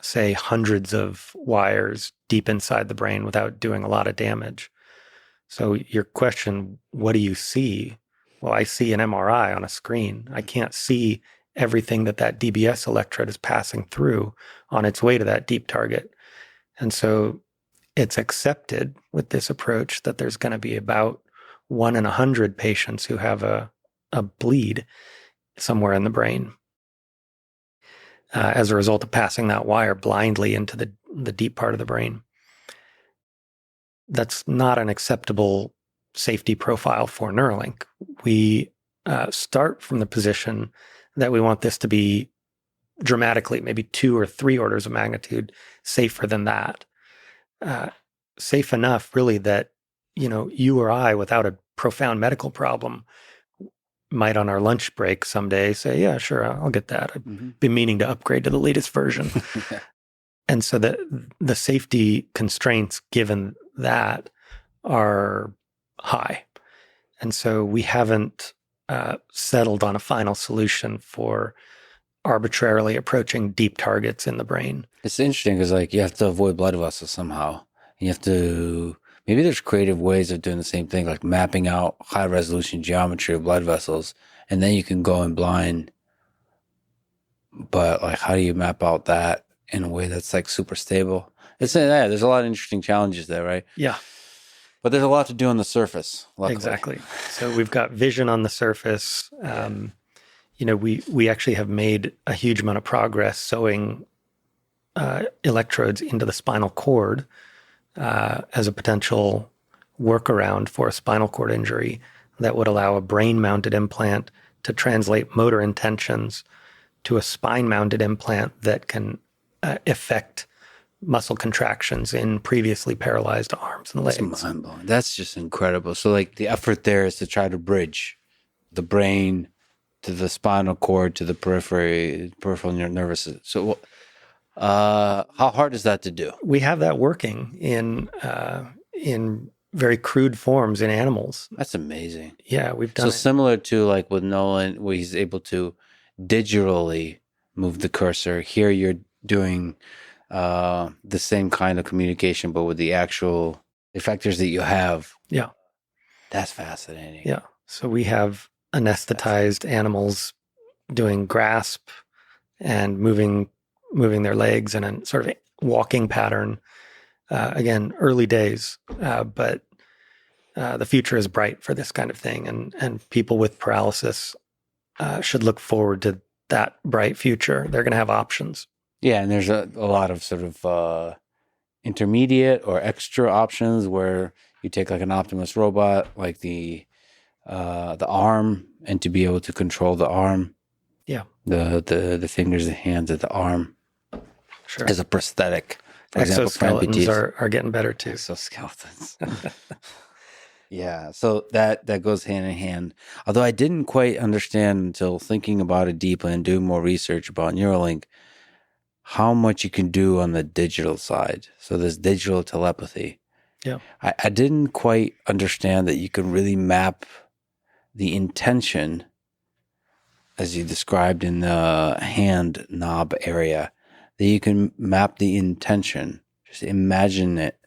say, hundreds of wires deep inside the brain without doing a lot of damage. So your question, what do you see? Well, I see an MRI on a screen. I can't see everything that DBS electrode is passing through on its way to that deep target. And so it's accepted with this approach that there's going to be about 1 in 100 patients who have a bleed somewhere in the brain as a result of passing that wire blindly into the deep part of the brain. That's not an acceptable safety profile for Neuralink. We start from the position that we want this to be dramatically, maybe 2 or 3 orders of magnitude safer than that. Safe enough, really, that you or I, without a profound medical problem, might on our lunch break someday say, "Yeah, sure, I'll get that. I've been meaning to upgrade to the latest version." And so the safety constraints given that are high. And so we haven't settled on a final solution for arbitrarily approaching deep targets in the brain. It's interesting because you have to avoid blood vessels somehow. You have to, maybe there's creative ways of doing the same thing, like mapping out high resolution geometry of blood vessels, and then you can go in blind. But how do you map out that in a way that's super stable? There's a lot of interesting challenges there, right? Yeah. But there's a lot to do on the surface. Luckily. Exactly. So we've got vision on the surface. We actually have made a huge amount of progress sewing electrodes into the spinal cord as a potential workaround for a spinal cord injury that would allow a brain-mounted implant to translate motor intentions to a spine-mounted implant that can affect muscle contractions in previously paralyzed arms and legs. That's mind-blowing. That's just incredible. So the effort there is to try to bridge the brain to the spinal cord to the peripheral nervous system. So how hard is that to do? We have that working in very crude forms in animals. That's amazing. Yeah, we've done so similar to with Noland, where he's able to digitally move the cursor. Here you're doing the same kind of communication, but with the actual effectors that you have. Yeah. That's fascinating. Yeah. So we have anesthetized animals doing grasp and moving their legs in a sort of walking pattern. Again, early days, but the future is bright for this kind of thing, and people with paralysis should look forward to that bright future. They're going to have options. Yeah, and there's a lot of sort of intermediate or extra options where you take an Optimus robot, like the arm, and to be able to control the arm. Yeah. The fingers, the hands, and the arm. Sure. As a prosthetic. For Exoskeletons are getting better too. Exoskeletons. Yeah, so that goes hand in hand. Although I didn't quite understand until thinking about it deeply and doing more research about Neuralink, how much you can do on the digital side. So there's digital telepathy. Yeah. I didn't quite understand that you can really map the intention, as you described in the hand knob area, that you can map the intention. Just imagine it,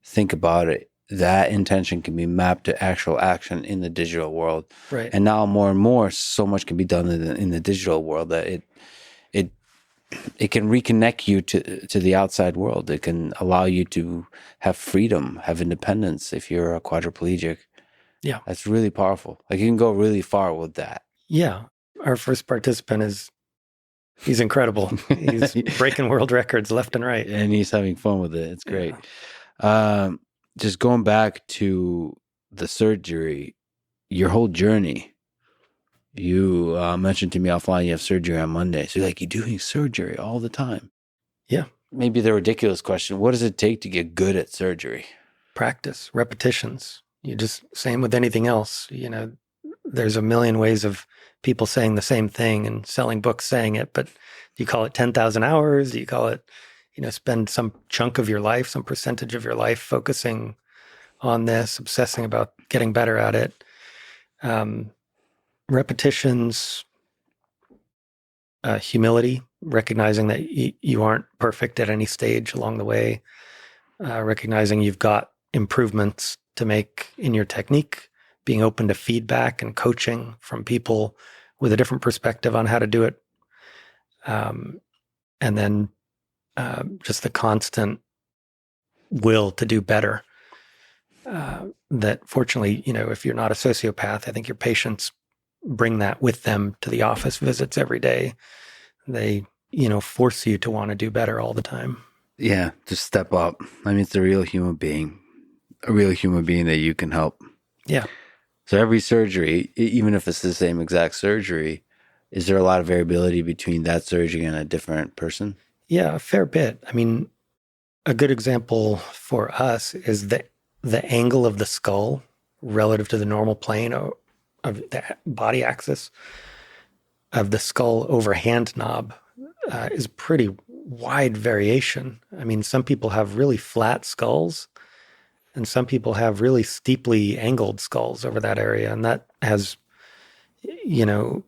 think about it. That intention can be mapped to actual action in the digital world. Right. And now more and more, so much can be done in the digital world that it can reconnect you to the outside world. It can allow you to have freedom, have independence if you're a quadriplegic. Yeah. That's really powerful. Like you can go really far with that. Yeah. Our first participant he's incredible. He's breaking world records left and right. And he's having fun with it. It's great. Just going back to the surgery, your whole journey. You mentioned to me offline you have surgery on Monday. So you're doing surgery all the time. Yeah. Maybe the ridiculous question, what does it take to get good at surgery? Practice, repetitions. You just, same with anything else. There's a million ways of people saying the same thing and selling books saying it, but do you call it 10,000 hours? Do you call it, spend some chunk of your life, some percentage of your life focusing on this, obsessing about getting better at it? Repetitions, humility, recognizing that you aren't perfect at any stage along the way, recognizing you've got improvements to make in your technique, being open to feedback and coaching from people with a different perspective on how to do it. And then just the constant will to do better. That fortunately, if you're not a sociopath, I think your patients bring that with them to the office visits every day. They, force you to want to do better all the time. Yeah, just step up. I mean, it's a real human being that you can help. Yeah. So every surgery, even if it's the same exact surgery, is there a lot of variability between that surgery and a different person? Yeah, a fair bit. I mean, a good example for us is the angle of the skull relative to the normal plane of the body axis of the skull over hand knob is pretty wide variation. I mean, some people have really flat skulls and some people have really steeply angled skulls over that area. And that has,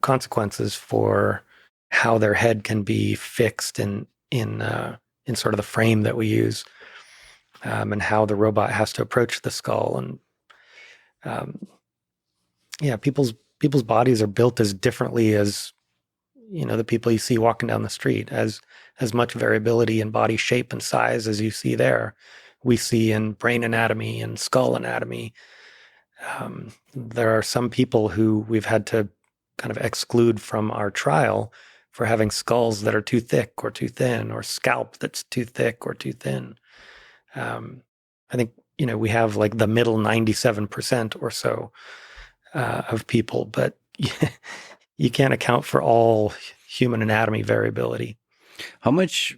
consequences for how their head can be fixed in sort of the frame that we use, and how the robot has to approach the skull. And people's bodies are built as differently as the people you see walking down the street. As much variability in body shape and size as you see there, we see in brain anatomy and skull anatomy. There are some people who we've had to kind of exclude from our trial for having skulls that are too thick or too thin, or scalp that's too thick or too thin. I think, we have like the middle 97% or so of people, but you can't account for all human anatomy variability. How much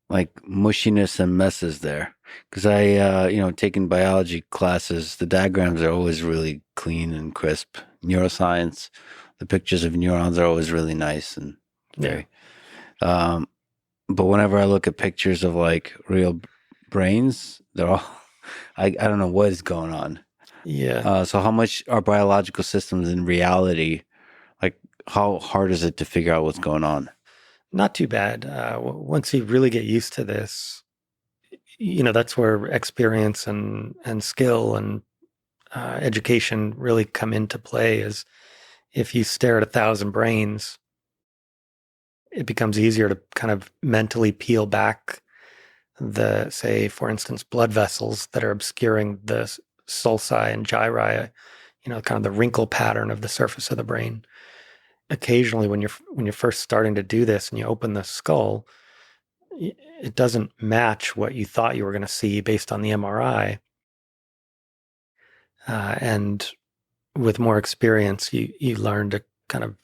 mushiness and mess is there? Because I, taking biology classes, the diagrams are always really clean and crisp. Neuroscience, the pictures of neurons are always really nice and very. Yeah. But whenever I look at pictures of real brains, they're all, I don't know what is going on. Yeah. So how much are biological systems in reality? How hard is it to figure out what's going on? Not too bad. Once you really get used to this, that's where experience and skill and education really come into play. Is if you stare at 1,000 brains, it becomes easier to kind of mentally peel back say, for instance, blood vessels that are obscuring the sulci and gyri, kind of the wrinkle pattern of the surface of the brain. Occasionally, when you're first starting to do this and you open the skull, it doesn't match what you thought you were going to see based on the MRI. And with more experience, you learn to kind of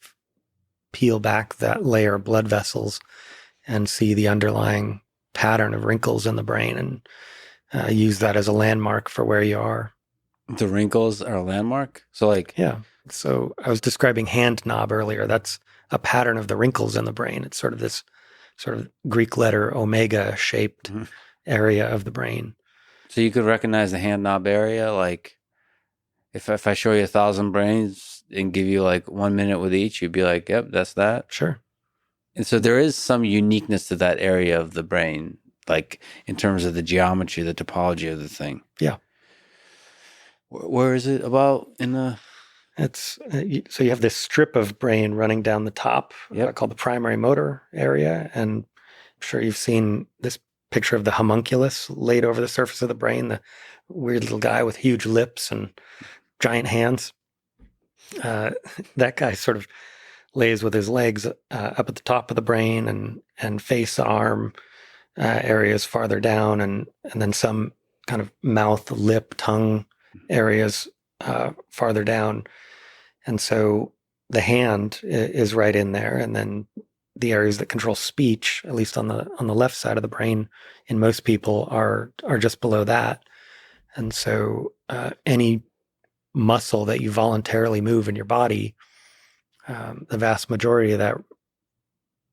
peel back that layer of blood vessels and see the underlying pattern of wrinkles in the brain, and use that as a landmark for where you are. The wrinkles are a landmark? So yeah. So I was describing hand knob earlier. That's a pattern of the wrinkles in the brain. It's sort of this sort of Greek letter omega shaped area of the brain. So you could recognize the hand knob area? If I show you 1,000 brains and give you 1 minute with each, you'd be like, yep, that's that? Sure. And so there is some uniqueness to that area of the brain, in terms of the geometry, the topology of the thing. Yeah. Where is it about in the... It's so you have this strip of brain running down the top, called the primary motor area. And I'm sure you've seen this picture of the homunculus laid over the surface of the brain, the weird little guy with huge lips and giant hands. That guy sort of lays with his legs up at the top of the brain and face, arm areas farther down, and then some kind of mouth, lip, tongue areas farther down. And so the hand is right in there, and then the areas that control speech, at least on the left side of the brain, in most people are just below that. And so any muscle that you voluntarily move in your body, the vast majority of that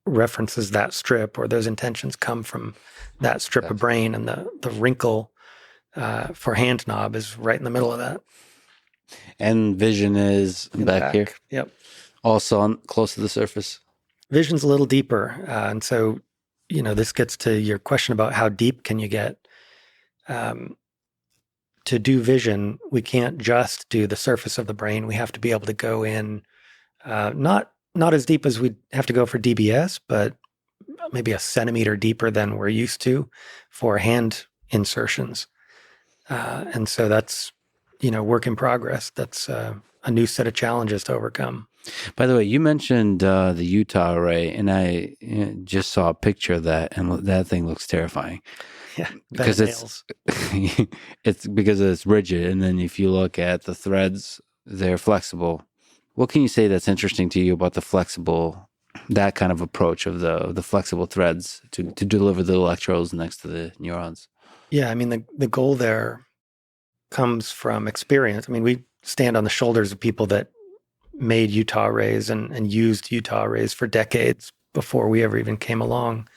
references that strip, or those intentions come from that strip of brain, and the wrinkle for hand knob is right in the middle of that. And vision is back here. Yep. Also close to the surface. Vision's a little deeper. And so, this gets to your question about how deep can you get. To do vision, we can't just do the surface of the brain. We have to be able to go in, not as deep as we'd have to go for DBS, but maybe a centimeter deeper than we're used to for hand insertions. And so that's, work in progress. That's a new set of challenges to overcome. By the way, you mentioned the Utah array, and I just saw a picture of that, and that thing looks terrifying. Yeah, because it's because it's rigid, and then if you look at the threads, they're flexible. What can you say that's interesting to you about that kind of approach of the flexible threads to deliver the electrodes next to the neurons? Yeah, I mean, the goal there comes from experience. I mean, we stand on the shoulders of people that made Utah arrays and used Utah arrays for decades before we ever even came along.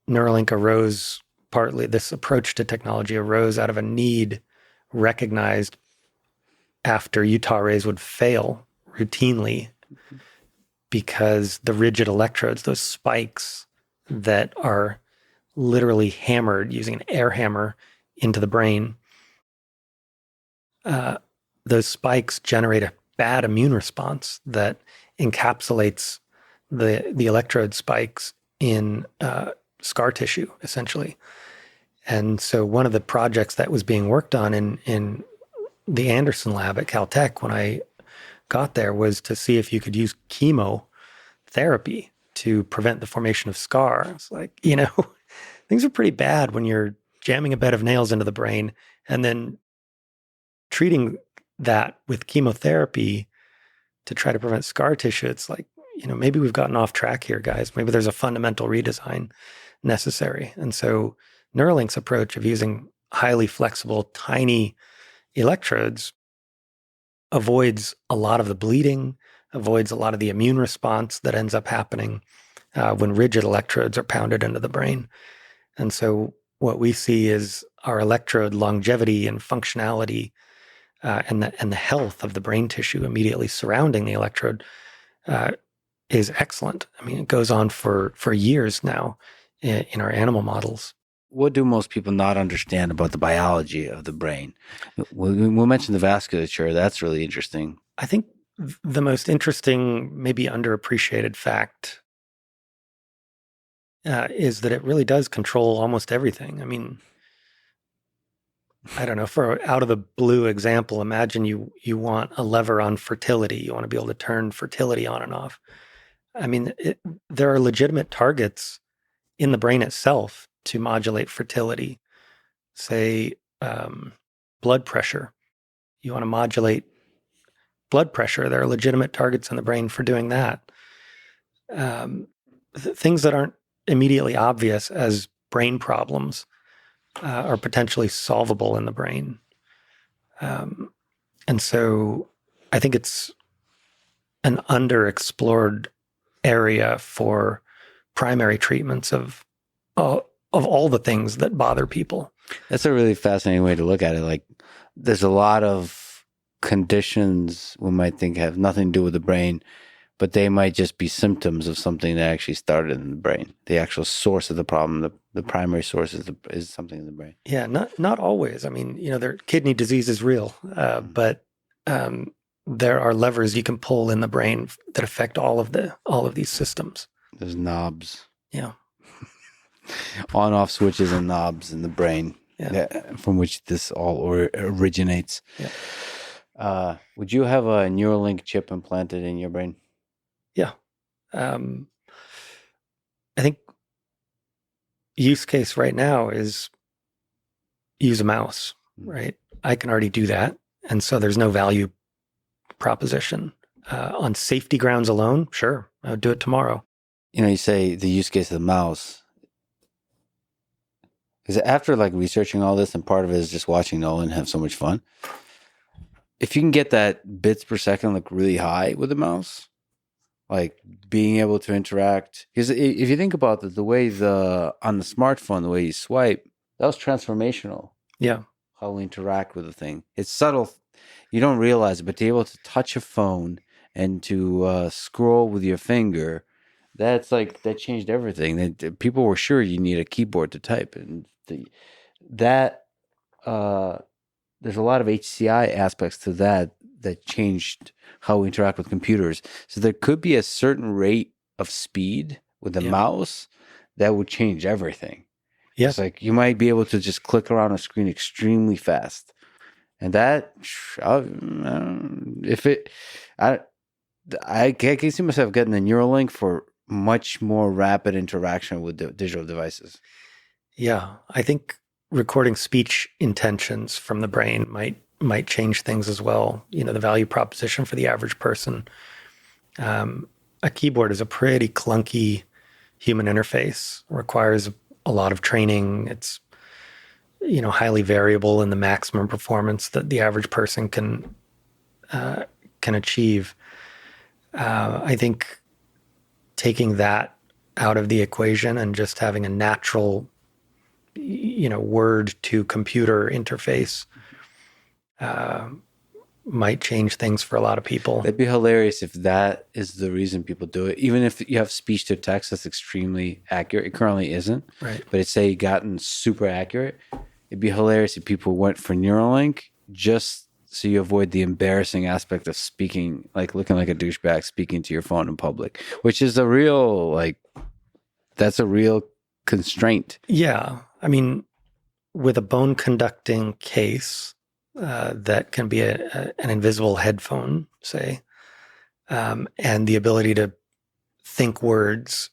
Neuralink arose partly, this approach to technology arose out of a need recognized after Utah arrays would fail routinely because the rigid electrodes, those spikes that are literally hammered using an air hammer into the brain, those spikes generate a bad immune response that encapsulates the electrode spikes in scar tissue, essentially. And so one of the projects that was being worked on in the Anderson lab at Caltech when I got there was to see if you could use chemotherapy to prevent the formation of scar. It's like, things are pretty bad when you're jamming a bed of nails into the brain and then treating that with chemotherapy to try to prevent scar tissue. It's like, maybe we've gotten off track here, guys. Maybe there's a fundamental redesign necessary. And so Neuralink's approach of using highly flexible, tiny electrodes avoids a lot of the bleeding, avoids a lot of the immune response that ends up happening when rigid electrodes are pounded into the brain. And so what we see is our electrode longevity and functionality and the health of the brain tissue immediately surrounding the electrode is excellent. I mean, it goes on for years now in our animal models. What do most people not understand about the biology of the brain? We'll mention the vasculature. That's really interesting. I think the most interesting, maybe underappreciated fact is that it really does control almost everything. I mean, I don't know, for out of the blue example, imagine you want a lever on fertility. You want to be able to turn fertility on and off. I mean, there are legitimate targets in the brain itself to modulate fertility. Say, blood pressure. You want to modulate blood pressure. There are legitimate targets in the brain for doing that. Things that aren't immediately obvious as brain problems are potentially solvable in the brain. And so I think it's an underexplored area for primary treatments of all the things that bother people. That's a really fascinating way to look at it. Like, there's a lot of conditions we might think have nothing to do with the brain, but they might just be symptoms of something that actually started in the brain. The actual source of the problem, the primary source is something in the brain. Yeah, not always. I mean, their kidney disease is real, but there are levers you can pull in the brain that affect all of these systems. There's knobs. Yeah. On-off switches and knobs in the brain. from which this all originates. Yeah. Would you have a Neuralink chip implanted in your brain? Yeah. I think use case right now is use a mouse, right? I can already do that. And so there's no value proposition. On safety grounds alone, sure, I would do it tomorrow. You say the use case of the mouse. Because after researching all this, and part of it is just watching Nolan have so much fun. If you can get that bits per second really high with the mouse, being able to interact, because if you think about the way on the smartphone, the way you swipe, that was transformational. Yeah. How we interact with the thing. It's subtle. You don't realize it, but to be able to touch a phone and to scroll with your finger, that changed everything. People were sure you need a keyboard to type, and there's a lot of HCI aspects to that changed how we interact with computers. So there could be a certain rate of speed with the mouse that would change everything. Yeah. It's you might be able to just click around a screen extremely fast. And that, I can see myself getting a Neuralink for much more rapid interaction with the digital devices. Yeah. I think recording speech intentions from the brain might change things as well. The value proposition for the average person. A keyboard is a pretty clunky human interface, requires a lot of training. It's, highly variable in the maximum performance that the average person can achieve. I think taking that out of the equation and just having a natural, word to computer interface might change things for a lot of people. It'd be hilarious if that is the reason people do it. Even if you have speech to text that's extremely accurate, it currently isn't. Right. But it's say gotten super accurate. It'd be hilarious if people went for Neuralink just so you avoid the embarrassing aspect of speaking, looking like a douchebag speaking to your phone in public, which is a real that's a real constraint. Yeah. I mean, with a bone conducting case, that can be an invisible headphone, say, and the ability to think words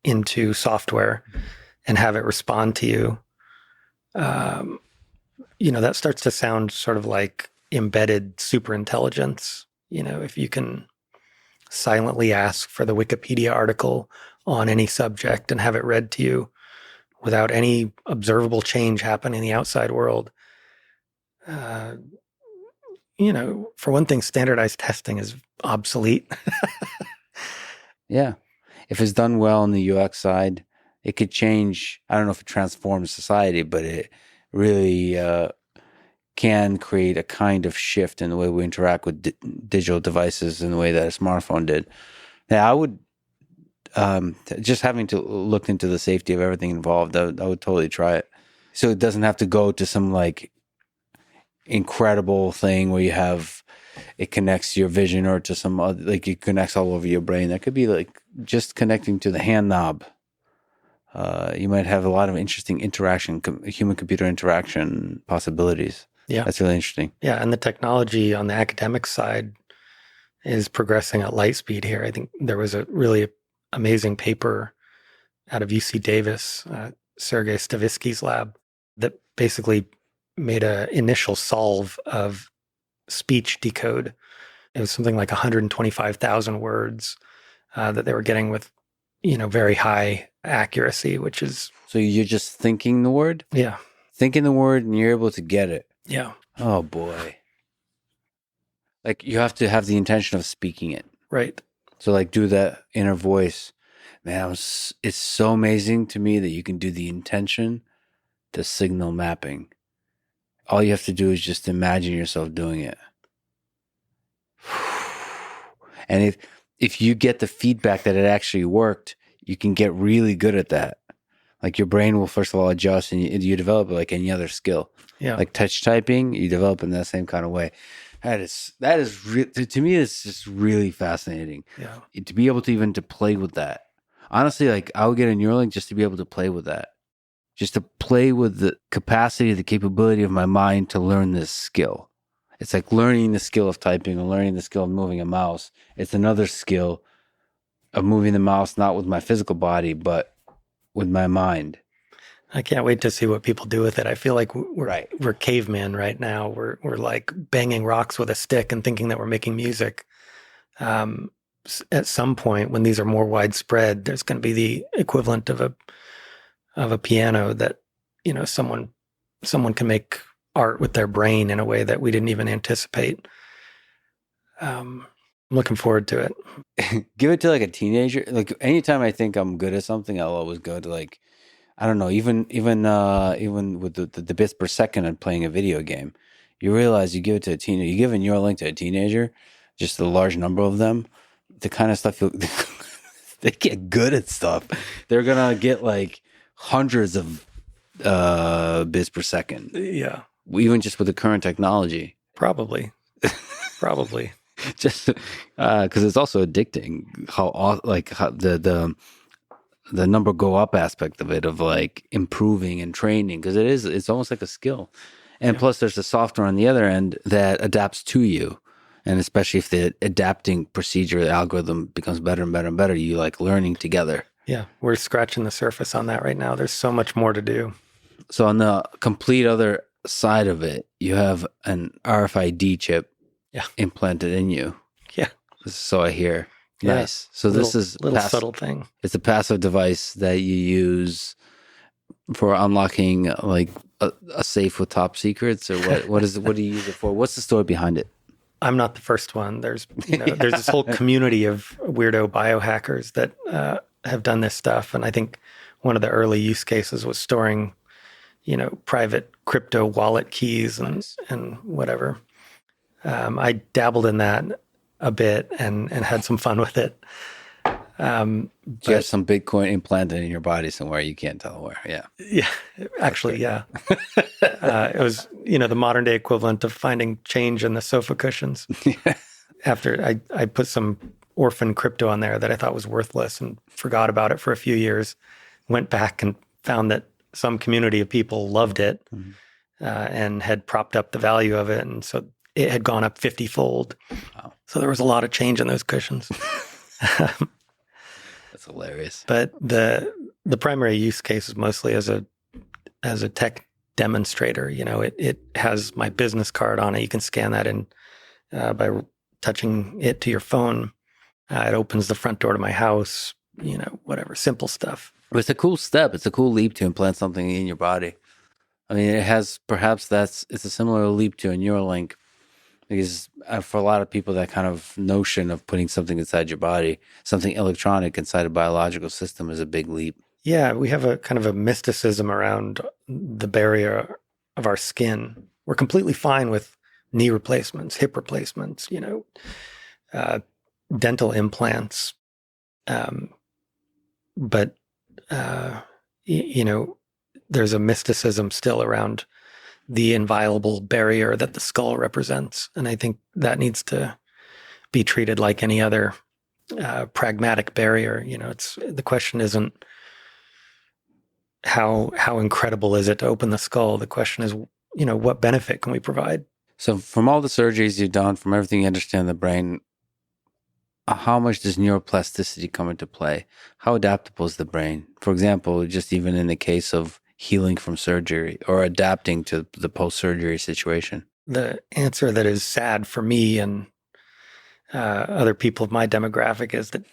into software and have it respond to you. That starts to sound sort of like embedded superintelligence. If you can silently ask for the Wikipedia article on any subject and have it read to you without any observable change happening in the outside world. For one thing, standardized testing is obsolete. Yeah. If it's done well on the UX side, it could change. I don't know if it transforms society, but it really can create a kind of shift in the way we interact with digital devices in the way that a smartphone did. Now, I would, just having to look into the safety of everything involved, I would totally try it. So it doesn't have to go to some incredible thing where it connects your vision or to some other, it connects all over your brain. That could be just connecting to the hand knob. You might have a lot of interesting human computer interaction possibilities. Yeah. That's really interesting. Yeah. And the technology on the academic side is progressing at light speed here. I think there was a really amazing paper out of UC Davis, Sergei Stavitsky's lab, that basically made an initial solve of speech decode. It was something like 125,000 words that they were getting with, very high accuracy, which is... So you're just thinking the word? Yeah. Thinking the word and you're able to get it. Yeah. Oh, boy. You have to have the intention of speaking it. Right. So do that inner voice. Man, it's so amazing to me that you can do the intention to signal mapping. All you have to do is just imagine yourself doing it. And if you get the feedback that it actually worked, you can get really good at that. Your brain will first of all adjust, and you develop it like any other skill. Yeah. Touch typing, you develop in that same kind of way. That is to me, it's just really fascinating. Yeah. To be able to even to play with that. Honestly, I would get a Neuralink just to be able to play with that. just to play with the capacity, the capability of my mind to learn this skill. It's like learning the skill of typing or learning the skill of moving a mouse. It's another skill of moving the mouse, not with my physical body, but with my mind. I can't wait to see what people do with it. I feel like we're cavemen right now. We're like banging rocks with a stick and thinking that we're making music. At some point, when these are more widespread, there's going to be the equivalent of a piano that, you know, someone can make art with their brain in a way that we didn't even anticipate. I'm looking forward to it. Give it to like a teenager. Like anytime I think I'm good at something, I'll always go to like, I don't know, even with the bits per second of playing a video game, you realize you give it to a teenager, you give a Neuralink to a teenager, just a large number of them, the kind of stuff they get good at stuff. They're gonna get like hundreds of bits per second. Yeah, even just with the current technology. Probably. Just because it's also addicting. How the number go up aspect of it, of like improving and training, because it's almost like a skill. And plus there's the software on the other end that adapts to you. And especially if the adapting procedure, the algorithm becomes better and better and better, you like learning together. Yeah, we're scratching the surface on that right now. There's so much more to do. So on the complete other side of it, you have an RFID chip implanted in you. Yeah. So I hear. Yeah. Nice. So this is a little subtle thing. It's a passive device that you use for unlocking like a safe with top secrets, or what do you use it for? What's the story behind it? I'm not the first one. There's there's this whole community of weirdo biohackers that have done this stuff, and I think one of the early use cases was storing, private crypto wallet keys and whatever. I dabbled in that a bit and had some fun with it. You have some Bitcoin implanted in your body somewhere. You can't tell where. Yeah. Yeah. Actually, yeah. It was, the modern day equivalent of finding change in the sofa cushions. After I put some orphan crypto on there that I thought was worthless and forgot about it for a few years, went back and found that some community of people loved it and had propped up the value of it. And so it had gone up 50-fold. Wow. So there was a lot of change in those cushions. That's hilarious. But the primary use case is mostly as a tech demonstrator. It has my business card on it. You can scan that in by touching it to your phone. It opens the front door to my house. Whatever, simple stuff. But it's a cool step. It's a cool leap to implant something in your body. I mean, it's a similar leap to a Neuralink. Because for a lot of people, that kind of notion of putting something inside your body, something electronic inside a biological system, is a big leap. Yeah, we have a kind of a mysticism around the barrier of our skin. We're completely fine with knee replacements, hip replacements, dental implants. But there's a mysticism still around the inviolable barrier that the skull represents. And I think that needs to be treated like any other pragmatic barrier. The question isn't how incredible is it to open the skull? The question is, what benefit can we provide? So from all the surgeries you've done, from everything you understand the brain, how much does neuroplasticity come into play? How adaptable is the brain? For example, just even in the case of healing from surgery or adapting to the post-surgery situation? The answer that is sad for me and other people of my demographic is that,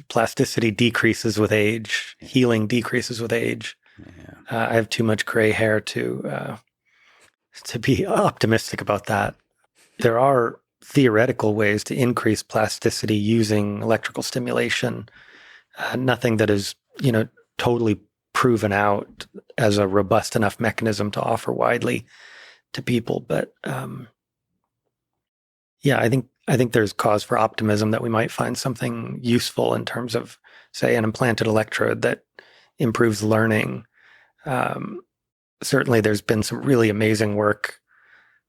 plasticity decreases with age, healing decreases with age. Yeah. I have too much gray hair to be optimistic about that. There are theoretical ways to increase plasticity using electrical stimulation. Nothing that is, totally proven out as a robust enough mechanism to offer widely to people. But I think there's cause for optimism that we might find something useful in terms of, say, an implanted electrode that improves learning. Certainly there's been some really amazing work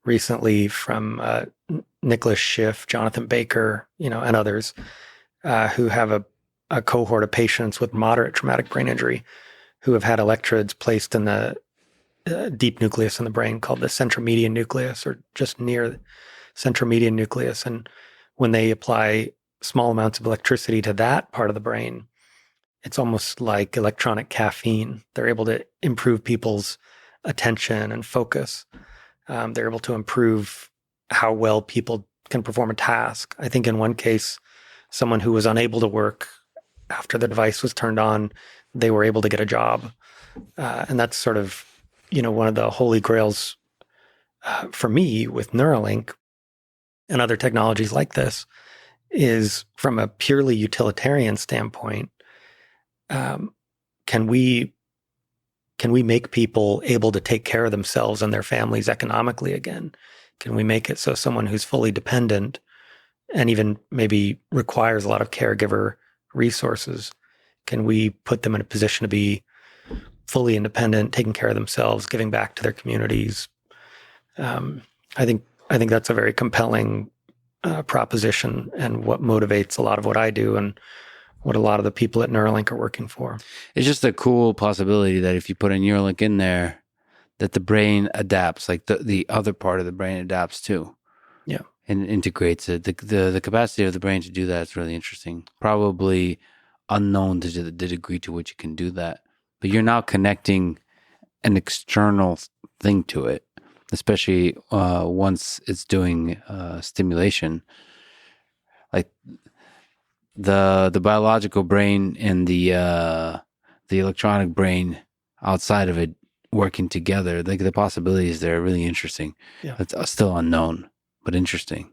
recently from Nicholas Schiff, Jonathan Baker, and others who have a cohort of patients with moderate traumatic brain injury who have had electrodes placed in the deep nucleus in the brain called the centromedian nucleus, or just near the centromedian nucleus. And when they apply small amounts of electricity to that part of the brain, it's almost like electronic caffeine. They're able to improve people's attention and focus. They're able to improve how well people can perform a task. I think in one case, someone who was unable to work after the device was turned on, they were able to get a job. And that's sort of, one of the holy grails for me with Neuralink and other technologies like this is from a purely utilitarian standpoint, can we make people able to take care of themselves and their families economically again? Can we make it so someone who's fully dependent and even maybe requires a lot of caregiver resources, can we put them in a position to be fully independent, taking care of themselves, giving back to their communities? I think that's a very compelling proposition, and what motivates a lot of what I do and what a lot of the people at Neuralink are working for. It's just a cool possibility that if you put a Neuralink in there, that the brain adapts, like the other part of the brain adapts too. Yeah. And integrates it. The capacity of the brain to do that is really interesting. Probably unknown to the degree to which it can do that. But you're now connecting an external thing to it, especially once it's doing stimulation. Like the biological brain and the electronic brain outside of it working together, like the possibilities there are really interesting. Yeah. It's still unknown, but interesting.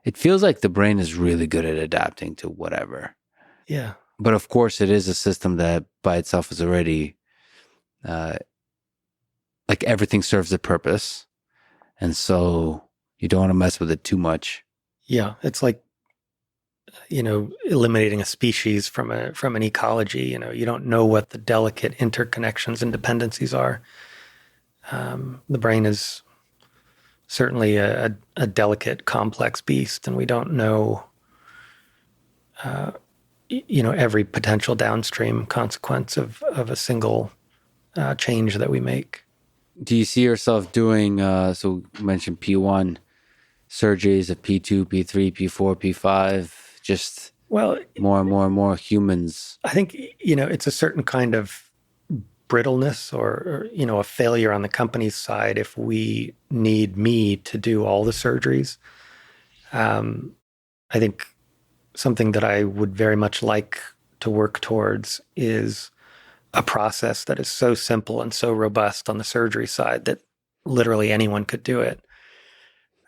It feels like the brain is really good at adapting to whatever. Yeah. But of course, it is a system that by itself is already, like everything serves a purpose. And so you don't want to mess with it too much. Yeah. It's like, eliminating a species from an ecology. You don't know what the delicate interconnections and dependencies are. The brain is certainly a delicate, complex beast, and we don't know, every potential downstream consequence of a single change that we make. Do you see yourself doing, so you mentioned P1 surgeries of P2, P3, P4, P5, just more and more humans? I think, it's a certain kind of brittleness or a failure on the company's side if we need me to do all the surgeries. I think something that I would very much like to work towards is a process that is so simple and so robust on the surgery side that literally anyone could do it.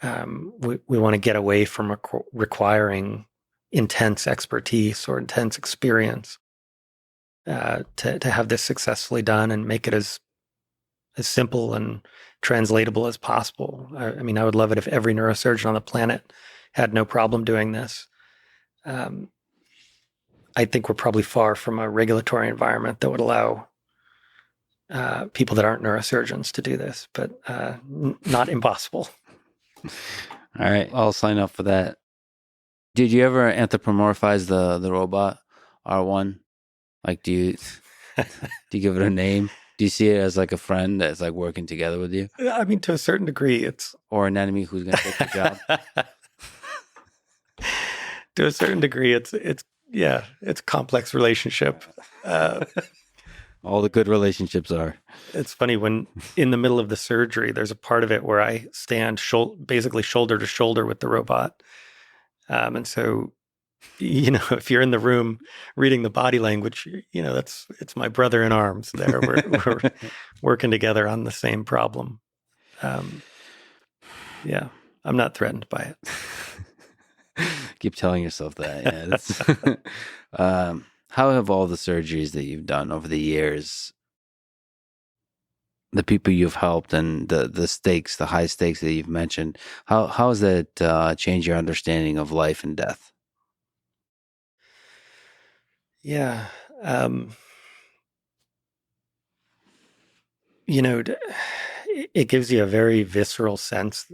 We want to get away from requiring intense expertise or intense experience to have this successfully done and make it as simple and translatable as possible. I mean, I would love it if every neurosurgeon on the planet had no problem doing this. I think we're probably far from a regulatory environment that would allow people that aren't neurosurgeons to do this, but not impossible. All right, I'll sign up for that. Did you ever anthropomorphize the robot R1? Like, do you give it a name? Do you see it as like a friend that's like working together with you? I mean, to a certain degree, it's or an enemy who's going to take your job? To a certain degree, it's a complex relationship. All the good relationships are. It's funny when in the middle of the surgery, there's a part of it where I stand basically shoulder to shoulder with the robot. And so, if you're in the room reading the body language, it's my brother in arms there. We're working together on the same problem. Yeah, I'm not threatened by it. Keep telling yourself that. Yeah. How have all the surgeries that you've done over the years, the people you've helped, and the stakes, the high stakes that you've mentioned, how has that changed your understanding of life and death? Yeah. It gives you a very visceral sense,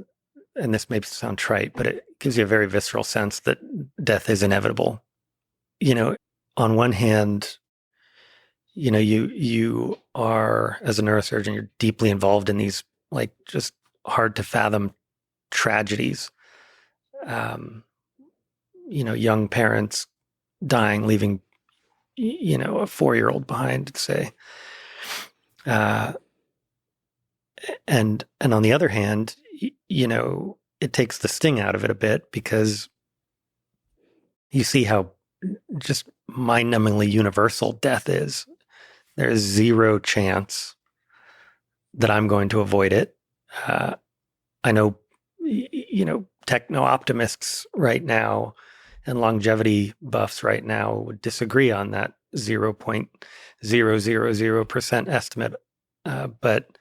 and this may sound trite, but it gives you a very visceral sense that death is inevitable. On one hand, you are, as a neurosurgeon, you're deeply involved in these like just hard to fathom tragedies. Young parents dying, leaving, a 4-year-old behind, say. And on the other hand, it takes the sting out of it a bit because you see how just mind-numbingly universal death is. There is zero chance that I'm going to avoid it. I know, techno optimists right now and longevity buffs right now would disagree on that 0.000% estimate. But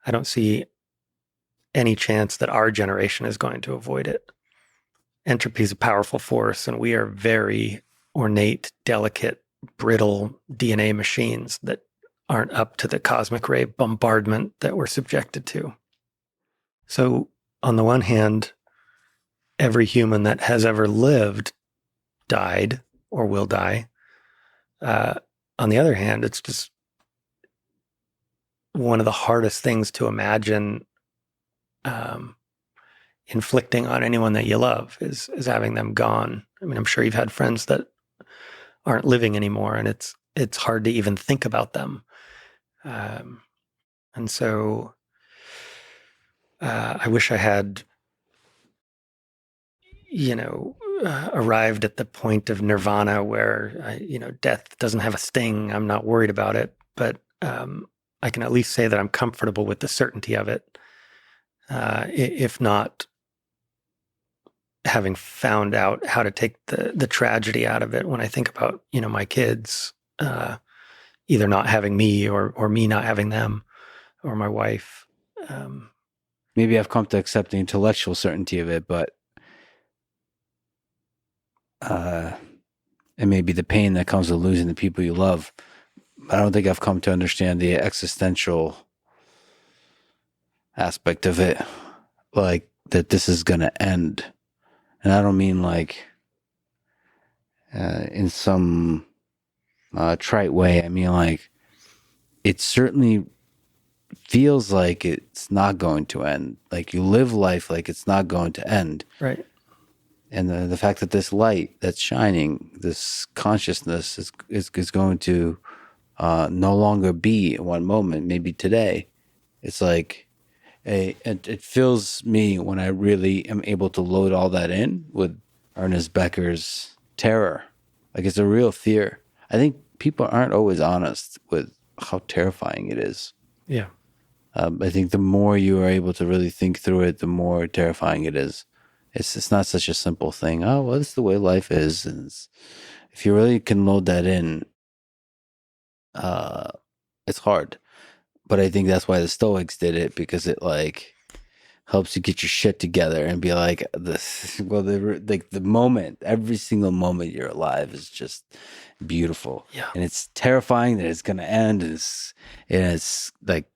I don't see any chance that our generation is going to avoid it. Entropy is a powerful force, and we are very ornate, delicate, brittle DNA machines that aren't up to the cosmic ray bombardment that we're subjected to. So on the one hand, every human that has ever lived died or will die. On the other hand, it's just one of the hardest things to imagine inflicting on anyone that you love is having them gone. I mean, I'm sure you've had friends that aren't living anymore, and it's hard to even think about them. And so I wish I had, arrived at the point of nirvana where, death doesn't have a sting. I'm not worried about it, but I can at least say that I'm comfortable with the certainty of it. If not having found out how to take the tragedy out of it when I think about, my kids, either not having me or me not having them or my wife. Maybe I've come to accept the intellectual certainty of it, but and maybe the pain that comes with losing the people you love. I don't think I've come to understand the existential aspect of it, like that this is going to end. And I don't mean like in some trite way. I mean like it certainly feels like it's not going to end. Like you live life like it's not going to end. Right. And the fact that this light that's shining, this consciousness is going to no longer be in one moment, maybe today. It's like it fills me when I really am able to load all that in with Ernest Becker's terror. Like it's a real fear. I think people aren't always honest with how terrifying it is. Yeah. I think the more you are able to really think through it, the more terrifying it is. It's not such a simple thing. Oh, well, it's the way life is. And if you really can load that in, it's hard. But I think that's why the Stoics did it, because it like helps you get your shit together and be like, the moment, every single moment you're alive is just beautiful. Yeah. And it's terrifying that it's going to end. And it's like,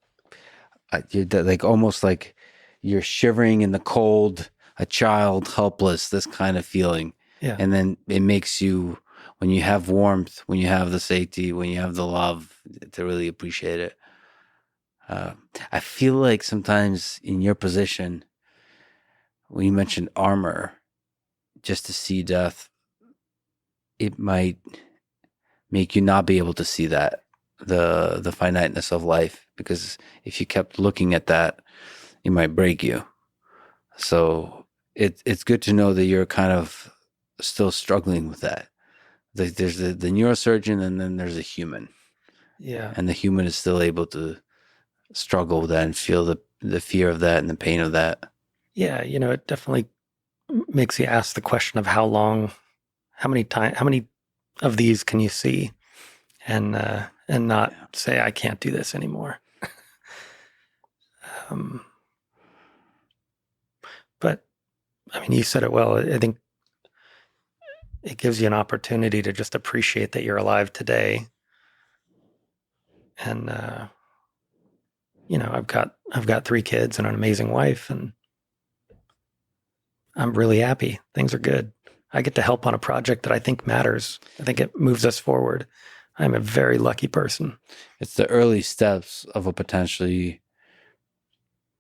you're like almost like you're shivering in the cold, a child, helpless, this kind of feeling. Yeah. And then it makes you, when you have warmth, when you have the safety, when you have the love, to really appreciate it. I feel like sometimes in your position, when you mentioned armor, just to see death, it might make you not be able to see that, the finiteness of life, because if you kept looking at that, it might break you. So it's good to know that you're kind of still struggling with that. There's the neurosurgeon, and then there's a human. Yeah. And the human is still able to struggle with that and feel the fear of that and the pain of that. Yeah, it definitely makes you ask the question of how many of these can you see, and not say I can't do this anymore. But I mean, you said it well. I think it gives you an opportunity to just appreciate that you're alive today. And I've got 3 kids and an amazing wife, and I'm really happy. Things are good. I get to help on a project that I think matters. I think it moves us forward. I'm a very lucky person. It's the early steps of a potentially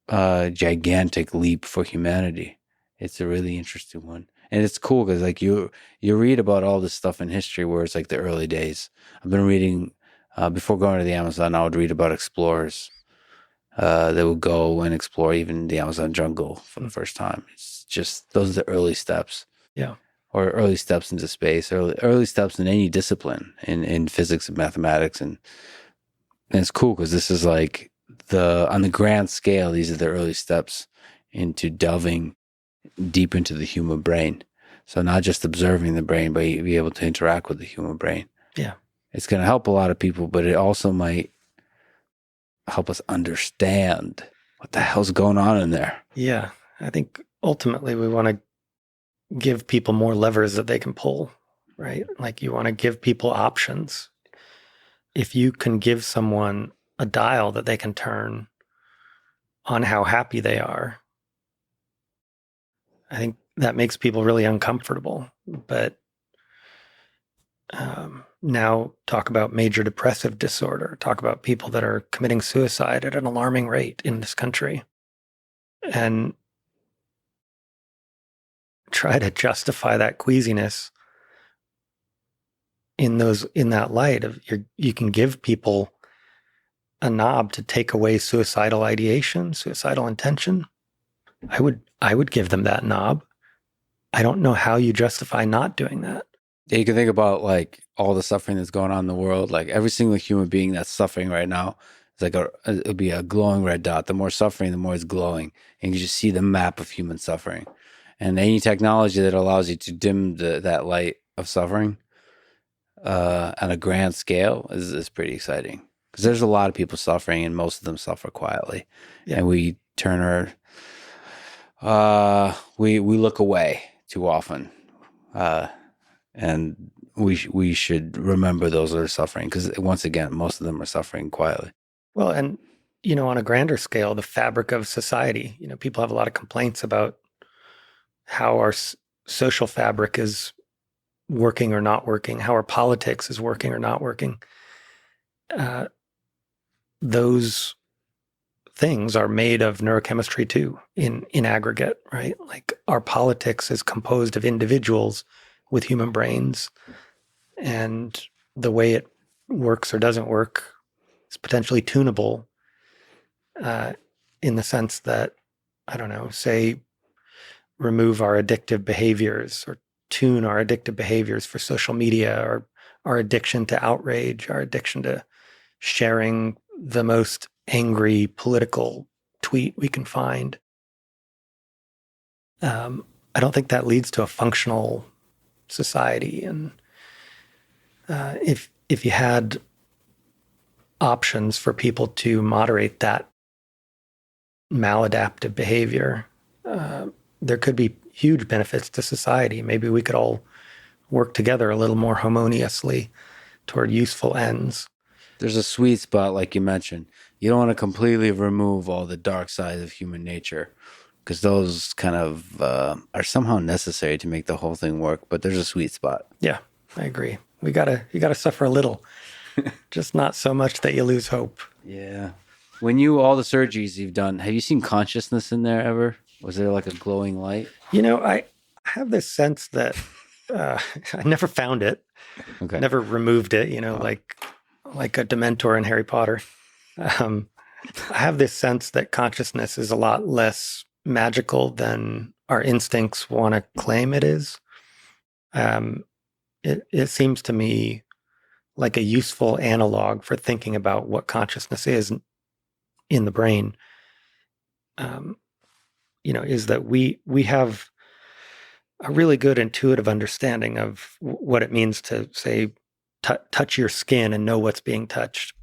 gigantic leap for humanity. It's a really interesting one. And it's cool because like you read about all this stuff in history where it's like the early days. I've been reading before going to the Amazon, I would read about explorers that would go and explore even the Amazon jungle for the first time. It's just those are the early steps. Yeah. Or early steps into space, early steps in any discipline in physics and mathematics. And it's cool because this is like on the grand scale, these are the early steps into delving deep into the human brain. So not just observing the brain, but be able to interact with the human brain. Yeah. It's going to help a lot of people, but it also might help us understand what the hell's going on in there. Yeah. I think ultimately we want to give people more levers that they can pull, right? Like you want to give people options. If you can give someone a dial that they can turn on how happy they are, I think that makes people really uncomfortable. But now talk about major depressive disorder, talk about people that are committing suicide at an alarming rate in this country, and try to justify that queasiness in that light of you can give people a knob to take away suicidal ideation, suicidal intention. I would give them that knob. I don't know how you justify not doing that. You can think about like all the suffering that's going on in the world. Like every single human being that's suffering right now, it's like it'll be a glowing red dot. The more suffering, the more it's glowing, and you just see the map of human suffering. And any technology that allows you to dim that light of suffering on a grand scale is pretty exciting. Because there's a lot of people suffering, and most of them suffer quietly. Yeah. And we turn we look away too often, and we should remember those that are suffering, because once again, most of them are suffering quietly. Well, and on a grander scale, the fabric of society. People have a lot of complaints about how our social fabric is working or not working, how our politics is working or not working. Those things are made of neurochemistry too, in aggregate, right? Like our politics is composed of individuals with human brains, and the way it works or doesn't work is potentially tunable in the sense that, I don't know, say, remove our addictive behaviors or tune our addictive behaviors for social media, or our addiction to outrage, our addiction to sharing the most angry political tweet we can find. I don't think that leads to a functional society. And if you had options for people to moderate that maladaptive behavior, there could be huge benefits to society. Maybe we could all work together a little more harmoniously toward useful ends. There's a sweet spot, like you mentioned. You don't want to completely remove all the dark side of human nature, because those kind of are somehow necessary to make the whole thing work. But there's a sweet spot. Yeah, I agree. You gotta suffer a little, just not so much that you lose hope. Yeah. When all the surgeries you've done, have you seen consciousness in there ever? Was there like a glowing light? I have this sense that I never found it. Okay. Never removed it, like a Dementor in Harry Potter. I have this sense that consciousness is a lot less magical than our instincts want to claim it is. It seems to me like a useful analog for thinking about what consciousness is in the brain. Is that we have a really good intuitive understanding of what it means to, say, touch your skin and know what's being touched.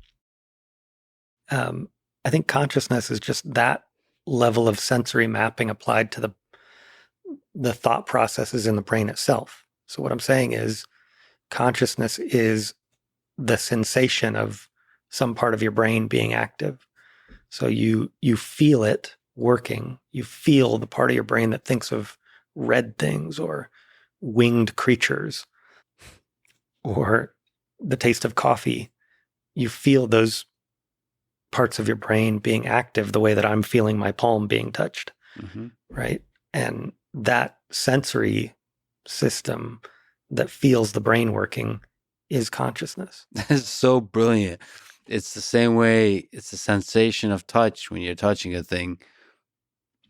I think consciousness is just that level of sensory mapping applied to the thought processes in the brain itself. So what I'm saying is consciousness is the sensation of some part of your brain being active. So you feel it working. You feel the part of your brain that thinks of red things or winged creatures or the taste of coffee, you feel those parts of your brain being active the way that I'm feeling my palm being touched, right? And that sensory system that feels the brain working is consciousness. That is so brilliant. It's the same way, it's the sensation of touch when you're touching a thing.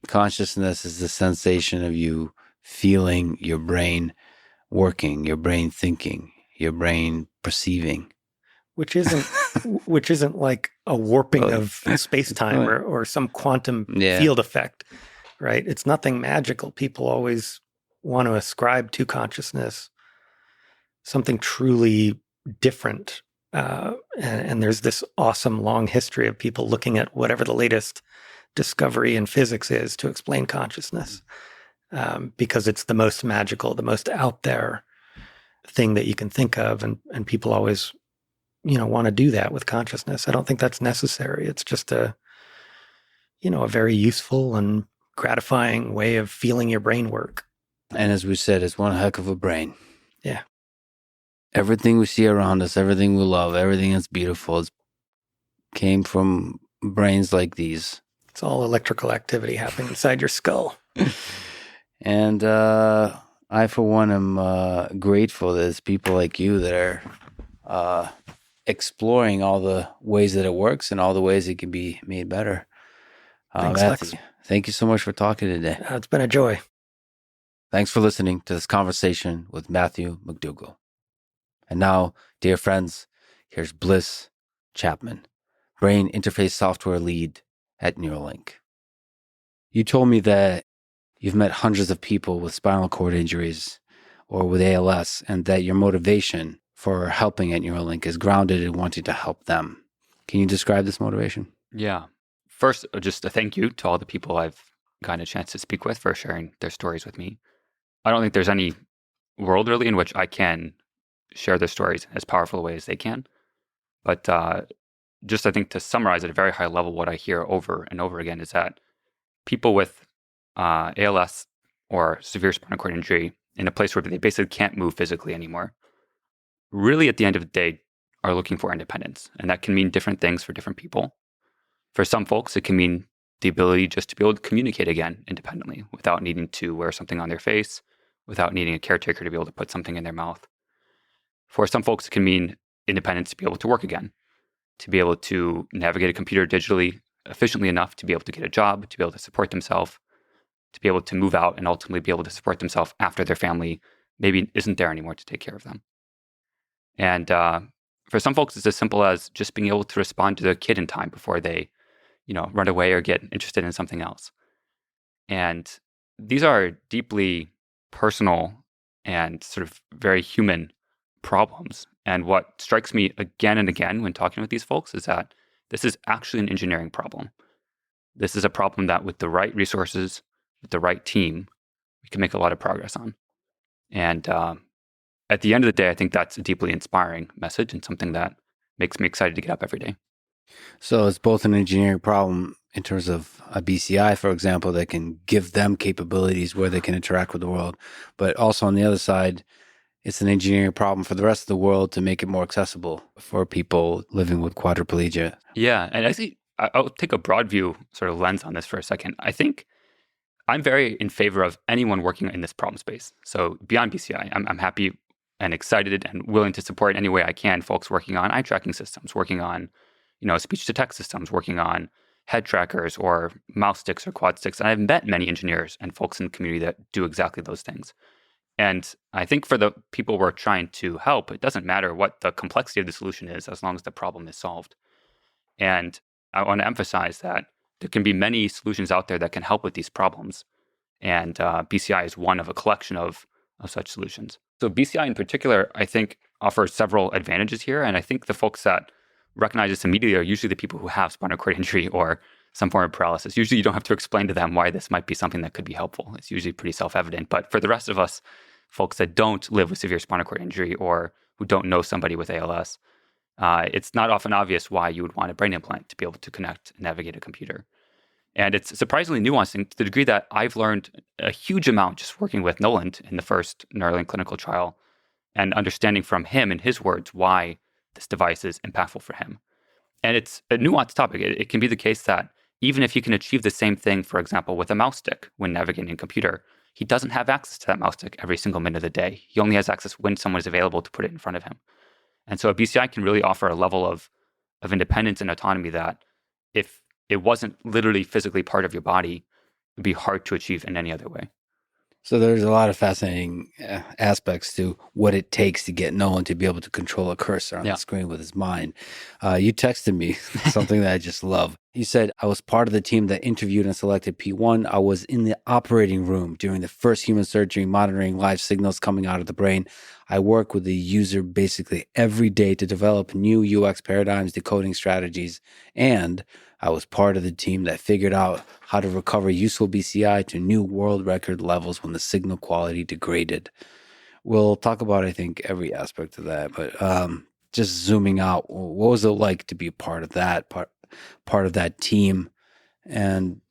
Consciousness is the sensation of you feeling your brain working, your brain thinking, your brain perceiving. Which isn't like a warping of space-time or some quantum field effect, right? It's nothing magical. People always want to ascribe to consciousness something truly different. And there's this awesome long history of people looking at whatever the latest discovery in physics is to explain consciousness, because it's the most magical, the most out there thing that you can think of. And people always, want to do that with consciousness. I don't think that's necessary. It's just a very useful and gratifying way of feeling your brain work. And as we said, it's one heck of a brain. Yeah. Everything we see around us, everything we love, everything that's beautiful came from brains like these. It's all electrical activity happening inside your skull. And I, for one, am grateful that there's people like you that are exploring all the ways that it works and all the ways it can be made better. Thanks, Matthew, Lex. thank you so much for talking today. It's been a joy. Thanks for listening to this conversation with Matthew MacDougall. And now, dear friends, here's Bliss Chapman, Brain Interface Software Lead at Neuralink. You told me that you've met hundreds of people with spinal cord injuries or with ALS, and that your motivation for helping at Neuralink is grounded in wanting to help them. Can you describe this motivation? Yeah. First, just a thank you to all the people I've gotten a chance to speak with for sharing their stories with me. I don't think there's any world really in which I can share their stories as powerful a way as they can. But just I think to summarize at a very high level, what I hear over and over again is that people with ALS or severe spinal cord injury in a place where they basically can't move physically anymore, really at the end of the day are looking for independence. And that can mean different things for different people. For some folks, it can mean the ability just to be able to communicate again independently without needing to wear something on their face, without needing a caretaker to be able to put something in their mouth. For some folks, it can mean independence to be able to work again, to be able to navigate a computer digitally efficiently enough to be able to get a job, to be able to support themselves, to be able to move out and ultimately be able to support themselves after their family maybe isn't there anymore to take care of them. And for some folks, it's as simple as just being able to respond to their kid in time before they, run away or get interested in something else. And these are deeply personal and sort of very human problems. And what strikes me again and again when talking with these folks is that this is actually an engineering problem. This is a problem that with the right resources, with the right team, we can make a lot of progress on. And at the end of the day, I think that's a deeply inspiring message and something that makes me excited to get up every day. So it's both an engineering problem in terms of a BCI, for example, that can give them capabilities where they can interact with the world. But also on the other side, it's an engineering problem for the rest of the world to make it more accessible for people living with quadriplegia. Yeah. And I think I'll take a broad view sort of lens on this for a second. I think I'm very in favor of anyone working in this problem space. So beyond BCI, I'm happy and excited and willing to support in any way I can folks working on eye tracking systems, working on speech-to-text systems, working on head trackers or mouse sticks or quad sticks. And I've met many engineers and folks in the community that do exactly those things. And I think for the people we're trying to help, it doesn't matter what the complexity of the solution is as long as the problem is solved. And I want to emphasize that there can be many solutions out there that can help with these problems. And BCI is one of a collection of such solutions. So BCI in particular, I think, offers several advantages here. And I think the folks that recognize this immediately are usually the people who have spinal cord injury or some form of paralysis. Usually you don't have to explain to them why this might be something that could be helpful. It's usually pretty self-evident. But for the rest of us, folks that don't live with severe spinal cord injury or who don't know somebody with ALS, it's not often obvious why you would want a brain implant to be able to connect and navigate a computer. And it's surprisingly nuanced to the degree that I've learned a huge amount just working with Noland in the first Neuralink clinical trial and understanding from him in his words why this device is impactful for him. And it's a nuanced topic. It can be the case that even if you can achieve the same thing, for example, with a mouse stick when navigating a computer, he doesn't have access to that mouse stick every single minute of the day. He only has access when someone is available to put it in front of him. And so a BCI can really offer a level of independence and autonomy that if it wasn't literally physically part of your body, it'd be hard to achieve in any other way. So there's a lot of fascinating aspects to what it takes to get Nolan to be able to control a cursor on the screen with his mind. You texted me something that I just love. You said, I was part of the team that interviewed and selected P1. I was in the operating room during the first human surgery, monitoring live signals coming out of the brain. I work with the user basically every day to develop new UX paradigms, decoding strategies, and I was part of the team that figured out how to recover useful BCI to new world record levels when the signal quality degraded. We'll talk about, I think, every aspect of that, but just zooming out, what was it like to be a part of that, part of that team and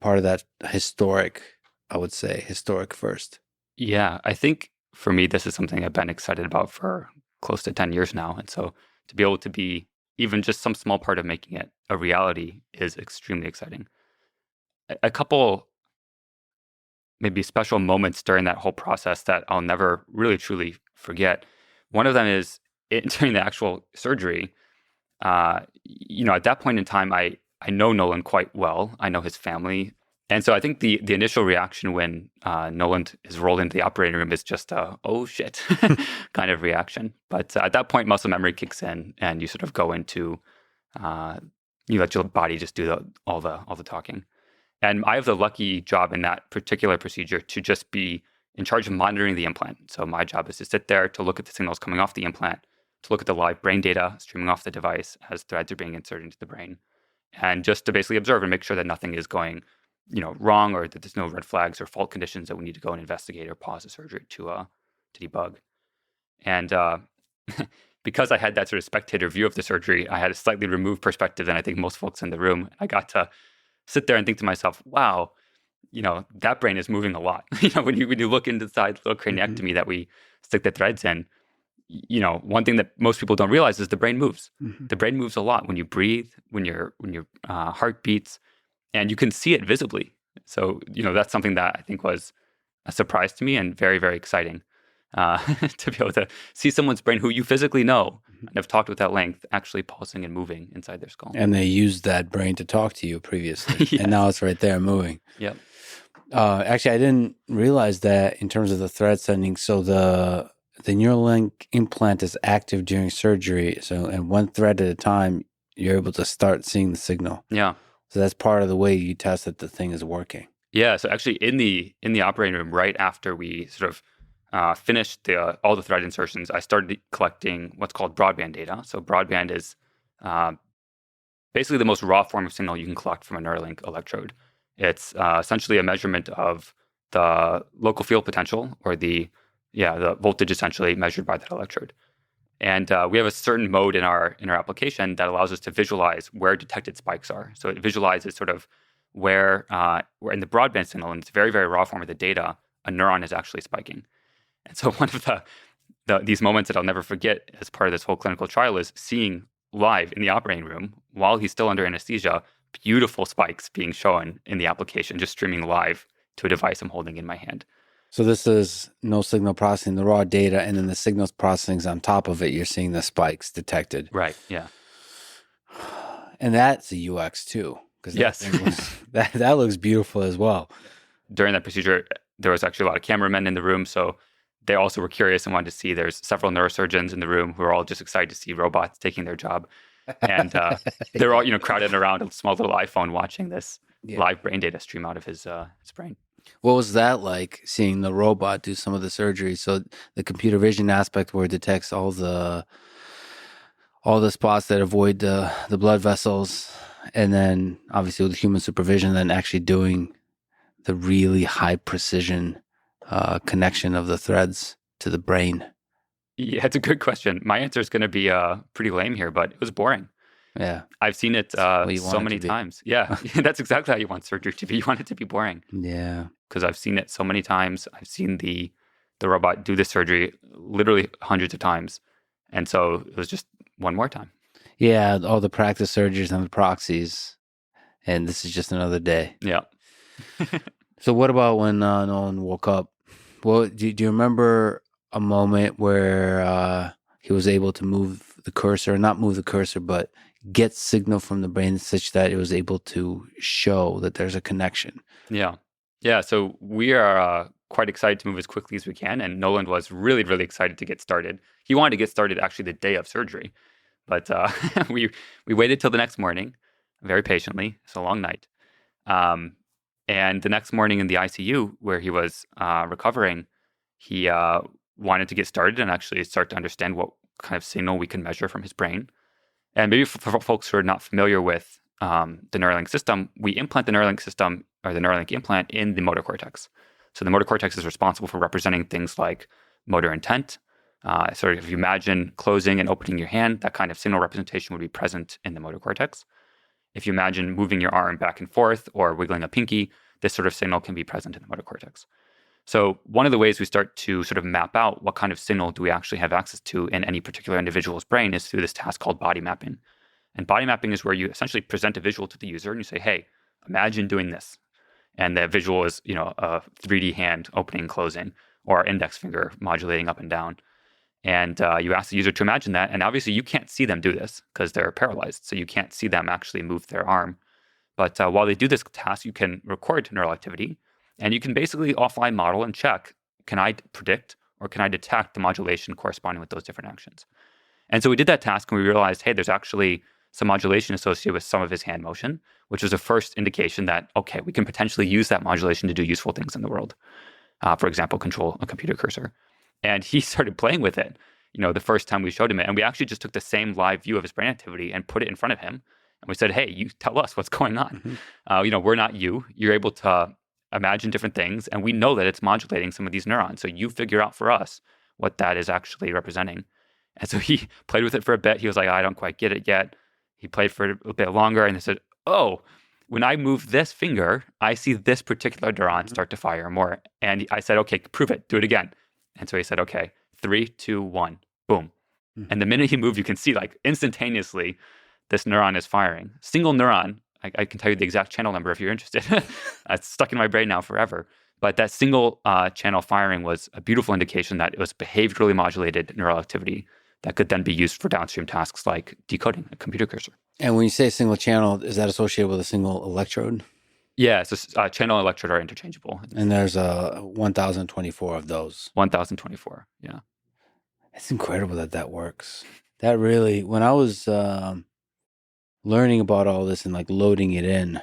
part of that historic, I would say, historic first? Yeah, I think for me, this is something I've been excited about for close to 10 years now. And so to be able to be even just some small part of making it a reality is extremely exciting. A couple maybe special moments during that whole process that I'll never really truly forget. One of them is during the actual surgery. At that point in time, I know Nolan quite well. I know his family. And so I think the initial reaction when Noland is rolled into the operating room is just a, oh shit kind of reaction. But at that point, muscle memory kicks in and you sort of go into, you let your body just do all the talking. And I have the lucky job in that particular procedure to just be in charge of monitoring the implant. So my job is to sit there to look at the signals coming off the implant, to look at the live brain data streaming off the device as threads are being inserted into the brain, and just to basically observe and make sure that nothing is going wrong, or that there's no red flags or fault conditions that we need to go and investigate or pause the surgery to debug. And because I had that sort of spectator view of the surgery, I had a slightly removed perspective than I think most folks in the room. I got to sit there and think to myself, wow, that brain is moving a lot. When you look inside the little craniectomy that we stick the threads in, one thing that most people don't realize is the brain moves. Mm-hmm. The brain moves a lot when you breathe, when your heart beats, and you can see it visibly. So, that's something that I think was a surprise to me and very, very exciting to be able to see someone's brain who you physically know and have talked with at length actually pulsing and moving inside their skull. And they used that brain to talk to you previously. Yes. And now it's right there moving. Yep. Actually, I didn't realize that in terms of the thread sending. So the Neuralink implant is active during surgery. So, and one thread at a time, you're able to start seeing the signal. Yeah. So that's part of the way you test that the thing is working. Yeah. So actually, in the operating room, right after we sort of finished all the thread insertions, I started collecting what's called broadband data. So broadband is basically the most raw form of signal you can collect from a Neuralink electrode. It's essentially a measurement of the local field potential, or the voltage essentially measured by that electrode. And we have a certain mode in our application that allows us to visualize where detected spikes are. So it visualizes sort of where in the broadband signal, and it's very, very raw form of the data, a neuron is actually spiking. And so one of these moments that I'll never forget as part of this whole clinical trial is seeing live in the operating room while he's still under anesthesia, beautiful spikes being shown in the application, just streaming live to a device I'm holding in my hand. So this is no signal processing, the raw data, and then the signals processing on top of it. You're seeing the spikes detected. Right. Yeah. And that's a UX too. Yes. That looks beautiful as well. During that procedure, there was actually a lot of cameramen in the room. So they also were curious and wanted to see. There's several neurosurgeons in the room who are all just excited to see robots taking their job. And they're all, crowded around a small little iPhone watching this live brain data stream out of his brain. What was that like, seeing the robot do some of the surgery? So the computer vision aspect where it detects all the spots that avoid the blood vessels, and then obviously with human supervision, then actually doing the really high precision connection of the threads to the brain. Yeah, it's a good question. My answer is going to be pretty lame here, but it was boring. Yeah. I've seen it so many times. Yeah, that's exactly how you want surgery to be. You want it to be boring. Yeah. Because I've seen it so many times. I've seen the the robot do the surgery literally hundreds of times. And so it was just one more time. Yeah, all the practice surgeries and the proxies, and this is just another day. Yeah. So what about when Nolan woke up? Well, do you remember a moment where he was able to move the cursor, not move the cursor, but get signal from the brain such that it was able to show that there's a connection? Yeah. Yeah. So we are quite excited to move as quickly as we can. And Noland was really, really excited to get started. He wanted to get started actually the day of surgery. But we waited till the next morning, very patiently. It's a long night. And the next morning in the ICU where he was recovering, he wanted to get started and actually start to understand what kind of signal we can measure from his brain. And maybe for folks who are not familiar with the Neuralink system, we implant the Neuralink system or the Neuralink implant in the motor cortex. So the motor cortex is responsible for representing things like motor intent. So if you imagine closing and opening your hand, that kind of signal representation would be present in the motor cortex. If you imagine moving your arm back and forth or wiggling a pinky, this sort of signal can be present in the motor cortex. So one of the ways we start to sort of map out what kind of signal do we actually have access to in any particular individual's brain is through this task called body mapping. And body mapping is where you essentially present a visual to the user and you say, hey, imagine doing this. And the visual is, a 3D hand opening and closing or index finger modulating up and down. And you ask the user to imagine that. And obviously you can't see them do this because they're paralyzed. So you can't see them actually move their arm. But while they do this task, you can record neural activity. And you can basically offline model and check, can I predict or can I detect the modulation corresponding with those different actions? And so we did that task and we realized, hey, there's actually some modulation associated with some of his hand motion, which was a first indication that, okay, we can potentially use that modulation to do useful things in the world. For example, control a computer cursor. And he started playing with it, the first time we showed him it. And we actually just took the same live view of his brain activity and put it in front of him. And we said, hey, you tell us what's going on. Mm-hmm. We're not you. You're able to imagine different things. And we know that it's modulating some of these neurons. So you figure out for us what that is actually representing. And so he played with it for a bit. He was like, I don't quite get it yet. He played for a bit longer and he said, oh, when I move this finger, I see this particular neuron start to fire more. And I said, okay, prove it. Do it again. And so he said, okay, 3, 2, 1, boom. Mm-hmm. And the minute he moved, you can see like instantaneously, this neuron is firing. Single neuron, I can tell you the exact channel number if you're interested. It's stuck in my brain now forever. But that single channel firing was a beautiful indication that it was behaviorally modulated neural activity that could then be used for downstream tasks like decoding a computer cursor. And when you say single channel, is that associated with a single electrode? Yeah, so channel and electrode are interchangeable. And there's 1,024 of those. 1,024, yeah. It's incredible that works. That really, when I was learning about all this and like loading it in,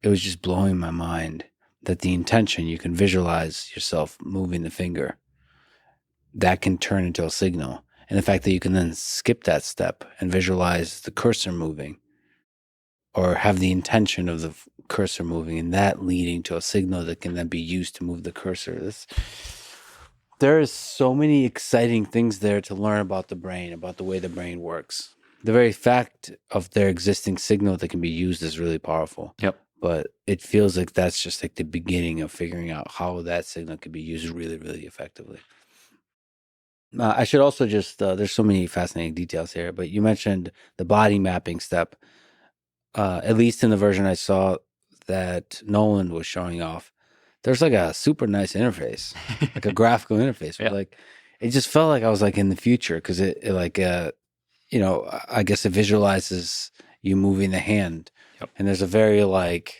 it was just blowing my mind that the intention, you can visualize yourself moving the finger. That can turn into a signal. And the fact that you can then skip that step and visualize the cursor moving or have the intention of the cursor moving and that leading to a signal that can then be used to move the cursor. There is so many exciting things there to learn about the brain, about the way the brain works. The very fact of their existing signal that can be used is really powerful. Yep. But it feels like that's just like the beginning of figuring out how that signal can be used really, really effectively. I should also just, there's so many fascinating details here, but you mentioned the body mapping step. At least in the version I saw that Noland was showing off, there's like a super nice interface, like a graphical interface. Yeah. Like, it just felt like I was like in the future because it like, I guess it visualizes you moving the hand. Yep. And there's a very like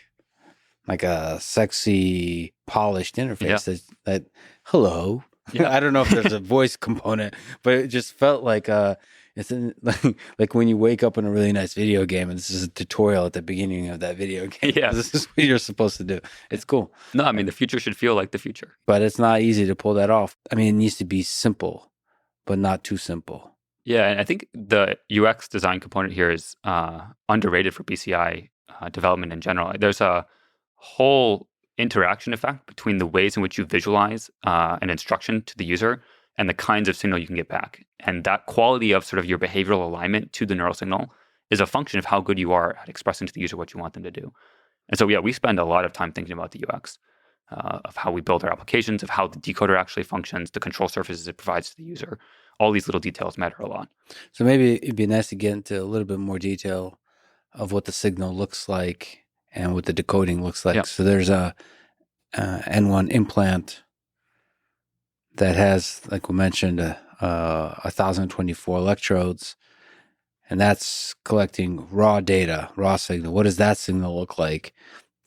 a sexy, polished interface that hello. Yeah. I don't know if there's a voice component, but it just felt like it's like when you wake up in a really nice video game and this is a tutorial at the beginning of that video game. Yeah. This is what you're supposed to do. It's cool. No, I mean, the future should feel like the future. But it's not easy to pull that off. I mean, it needs to be simple, but not too simple. Yeah, and I think the UX design component here is underrated for BCI development in general. There's a whole interaction effect between the ways in which you visualize an instruction to the user and the kinds of signal you can get back. And that quality of sort of your behavioral alignment to the neural signal is a function of how good you are at expressing to the user what you want them to do. And so, yeah, we spend a lot of time thinking about the UX. of how we build our applications, of how the decoder actually functions, the control surfaces it provides to the user. All these little details matter a lot. So maybe it'd be nice to get into a little bit more detail of what the signal looks like and what the decoding looks like. Yeah. So there's a N1 implant that has, like we mentioned, 1,024 electrodes, and that's collecting raw data, raw signal. What does that signal look like?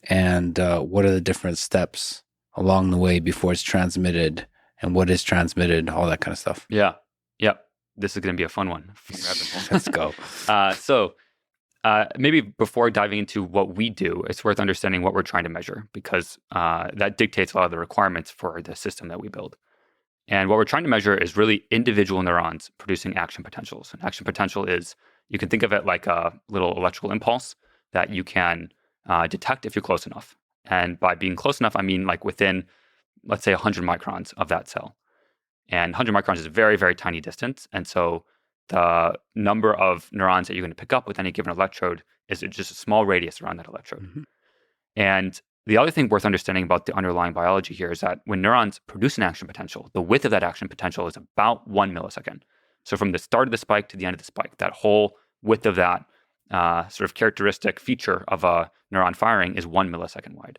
And what are the different steps along the way before it's transmitted, and what is transmitted, all that kind of stuff. Yeah. Yep. This is going to be a fun one. Let's go. So maybe before diving into what we do, it's worth understanding what we're trying to measure, because that dictates a lot of the requirements for the system that we build. And what we're trying to measure is really individual neurons producing action potentials. An action potential is, you can think of it like a little electrical impulse that you can detect if you're close enough. And by being close enough, I mean like within, let's say, 100 microns of that cell. And 100 microns is a very, very tiny distance. And so the number of neurons that you're going to pick up with any given electrode is just a small radius around that electrode. Mm-hmm. And the other thing worth understanding about the underlying biology here is that when neurons produce an action potential, the width of that action potential is about 1 millisecond. So from the start of the spike to the end of the spike, that whole width of that sort of characteristic feature of a neuron firing is 1 millisecond wide.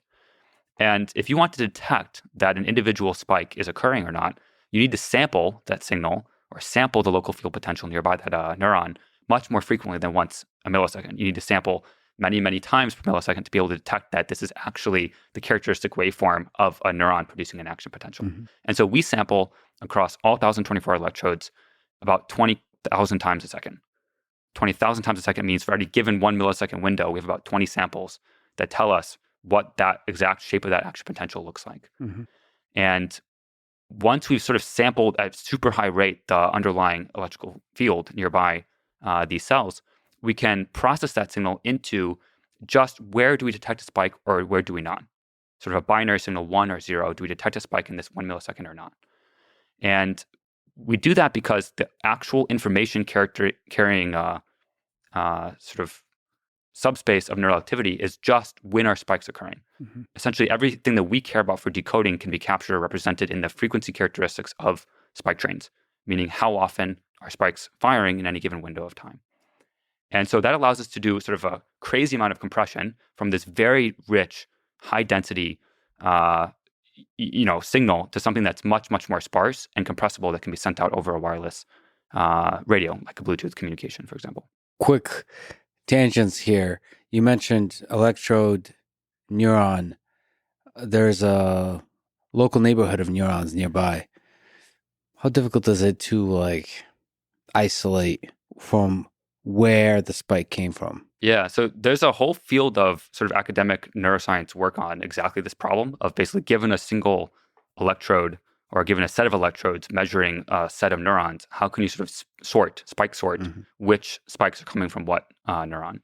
And if you want to detect that an individual spike is occurring or not, you need to sample that signal or sample the local field potential nearby that neuron much more frequently than once a millisecond. You need to sample many, many times per millisecond to be able to detect that this is actually the characteristic waveform of a neuron producing an action potential. Mm-hmm. And so we sample across all 1,024 electrodes about 20,000 times a second. 20,000 times a second means for every given 1 millisecond window, we have about 20 samples that tell us what that exact shape of that action potential looks like. Mm-hmm. And once we've sort of sampled at super high rate the underlying electrical field nearby these cells, we can process that signal into just where do we detect a spike or where do we not? Sort of a binary signal, 1 or 0. Do we detect a spike in this 1 millisecond or not? And we do that because the actual information carrying sort of subspace of neural activity is just when are spikes occurring. Mm-hmm. Essentially, everything that we care about for decoding can be captured or represented in the frequency characteristics of spike trains, meaning how often are spikes firing in any given window of time. And so that allows us to do sort of a crazy amount of compression from this very rich, high density, signal to something that's much, much more sparse and compressible that can be sent out over a wireless radio, like a Bluetooth communication, for example. Quick tangents here. You mentioned electrode, neuron. There's a local neighborhood of neurons nearby. How difficult is it to isolate from where the spike came from? Yeah, so there's a whole field of sort of academic neuroscience work on exactly this problem of basically given a single electrode or given a set of electrodes measuring a set of neurons, how can you sort of spike sort Mm-hmm. which spikes are coming from what neuron?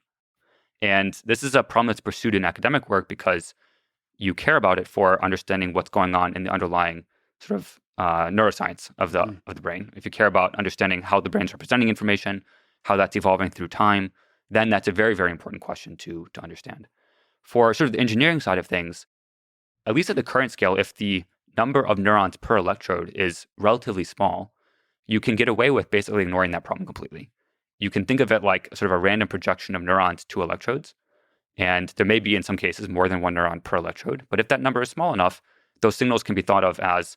And this is a problem that's pursued in academic work because you care about it for understanding what's going on in the underlying sort of neuroscience of the brain. If you care about understanding how the brain's representing information, how that's evolving through time, then that's a very, very important question to understand. For sort of the engineering side of things, at least at the current scale, if the number of neurons per electrode is relatively small, you can get away with basically ignoring that problem completely. You can think of it like sort of a random projection of neurons to electrodes. And there may be, in some cases, more than one neuron per electrode. But if that number is small enough, those signals can be thought of as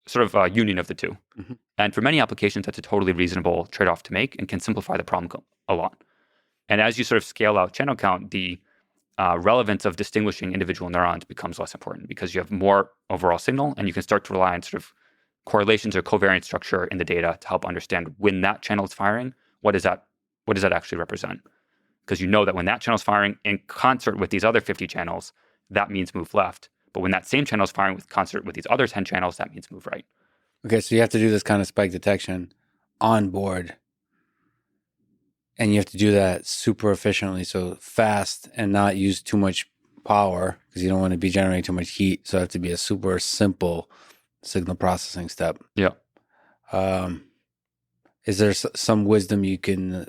sort of a union of the two. Mm-hmm. And for many applications, that's a totally reasonable trade-off to make and can simplify the problem a lot. And as you sort of scale out channel count, the relevance of distinguishing individual neurons becomes less important because you have more overall signal and you can start to rely on sort of correlations or covariance structure in the data to help understand when that channel is firing, what does that actually represent? Because you know that when that channel is firing in concert with these other 50 channels, that means move left. But when that same channel is firing with concert with these other 10 channels, that means move right. Okay, so you have to do this kind of spike detection on board. And you have to do that super efficiently, so fast and not use too much power because you don't want to be generating too much heat. So it have to be a super simple signal processing step. Yeah. Is there some wisdom you can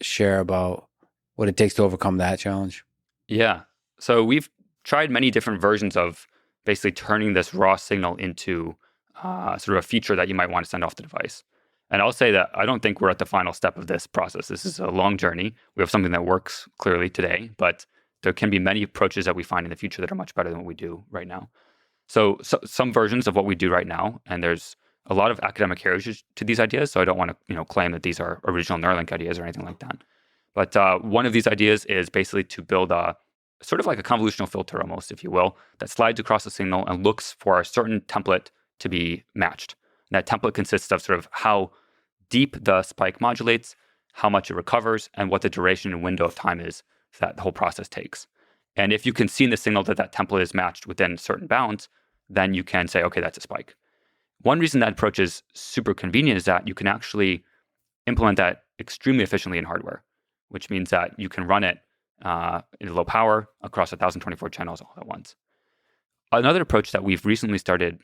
share about what it takes to overcome that challenge? Yeah. So we've tried many different versions of basically turning this raw signal into sort of a feature that you might want to send off the device. And I'll say that I don't think we're at the final step of this process. This is a long journey. We have something that works clearly today, but there can be many approaches that we find in the future that are much better than what we do right now. So some versions of what we do right now, and there's a lot of academic heritage to these ideas, so I don't want to claim that these are original Neuralink ideas or anything like that. But one of these ideas is basically to build a sort of like a convolutional filter almost, if you will, that slides across the signal and looks for a certain template to be matched. And that template consists of sort of how deep the spike modulates, how much it recovers, and what the duration and window of time is that the whole process takes. And if you can see in the signal that that template is matched within certain bounds, then you can say, okay, that's a spike. One reason that approach is super convenient is that you can actually implement that extremely efficiently in hardware, which means that you can run it in low power across 1,024 channels all at once. Another approach that we've recently started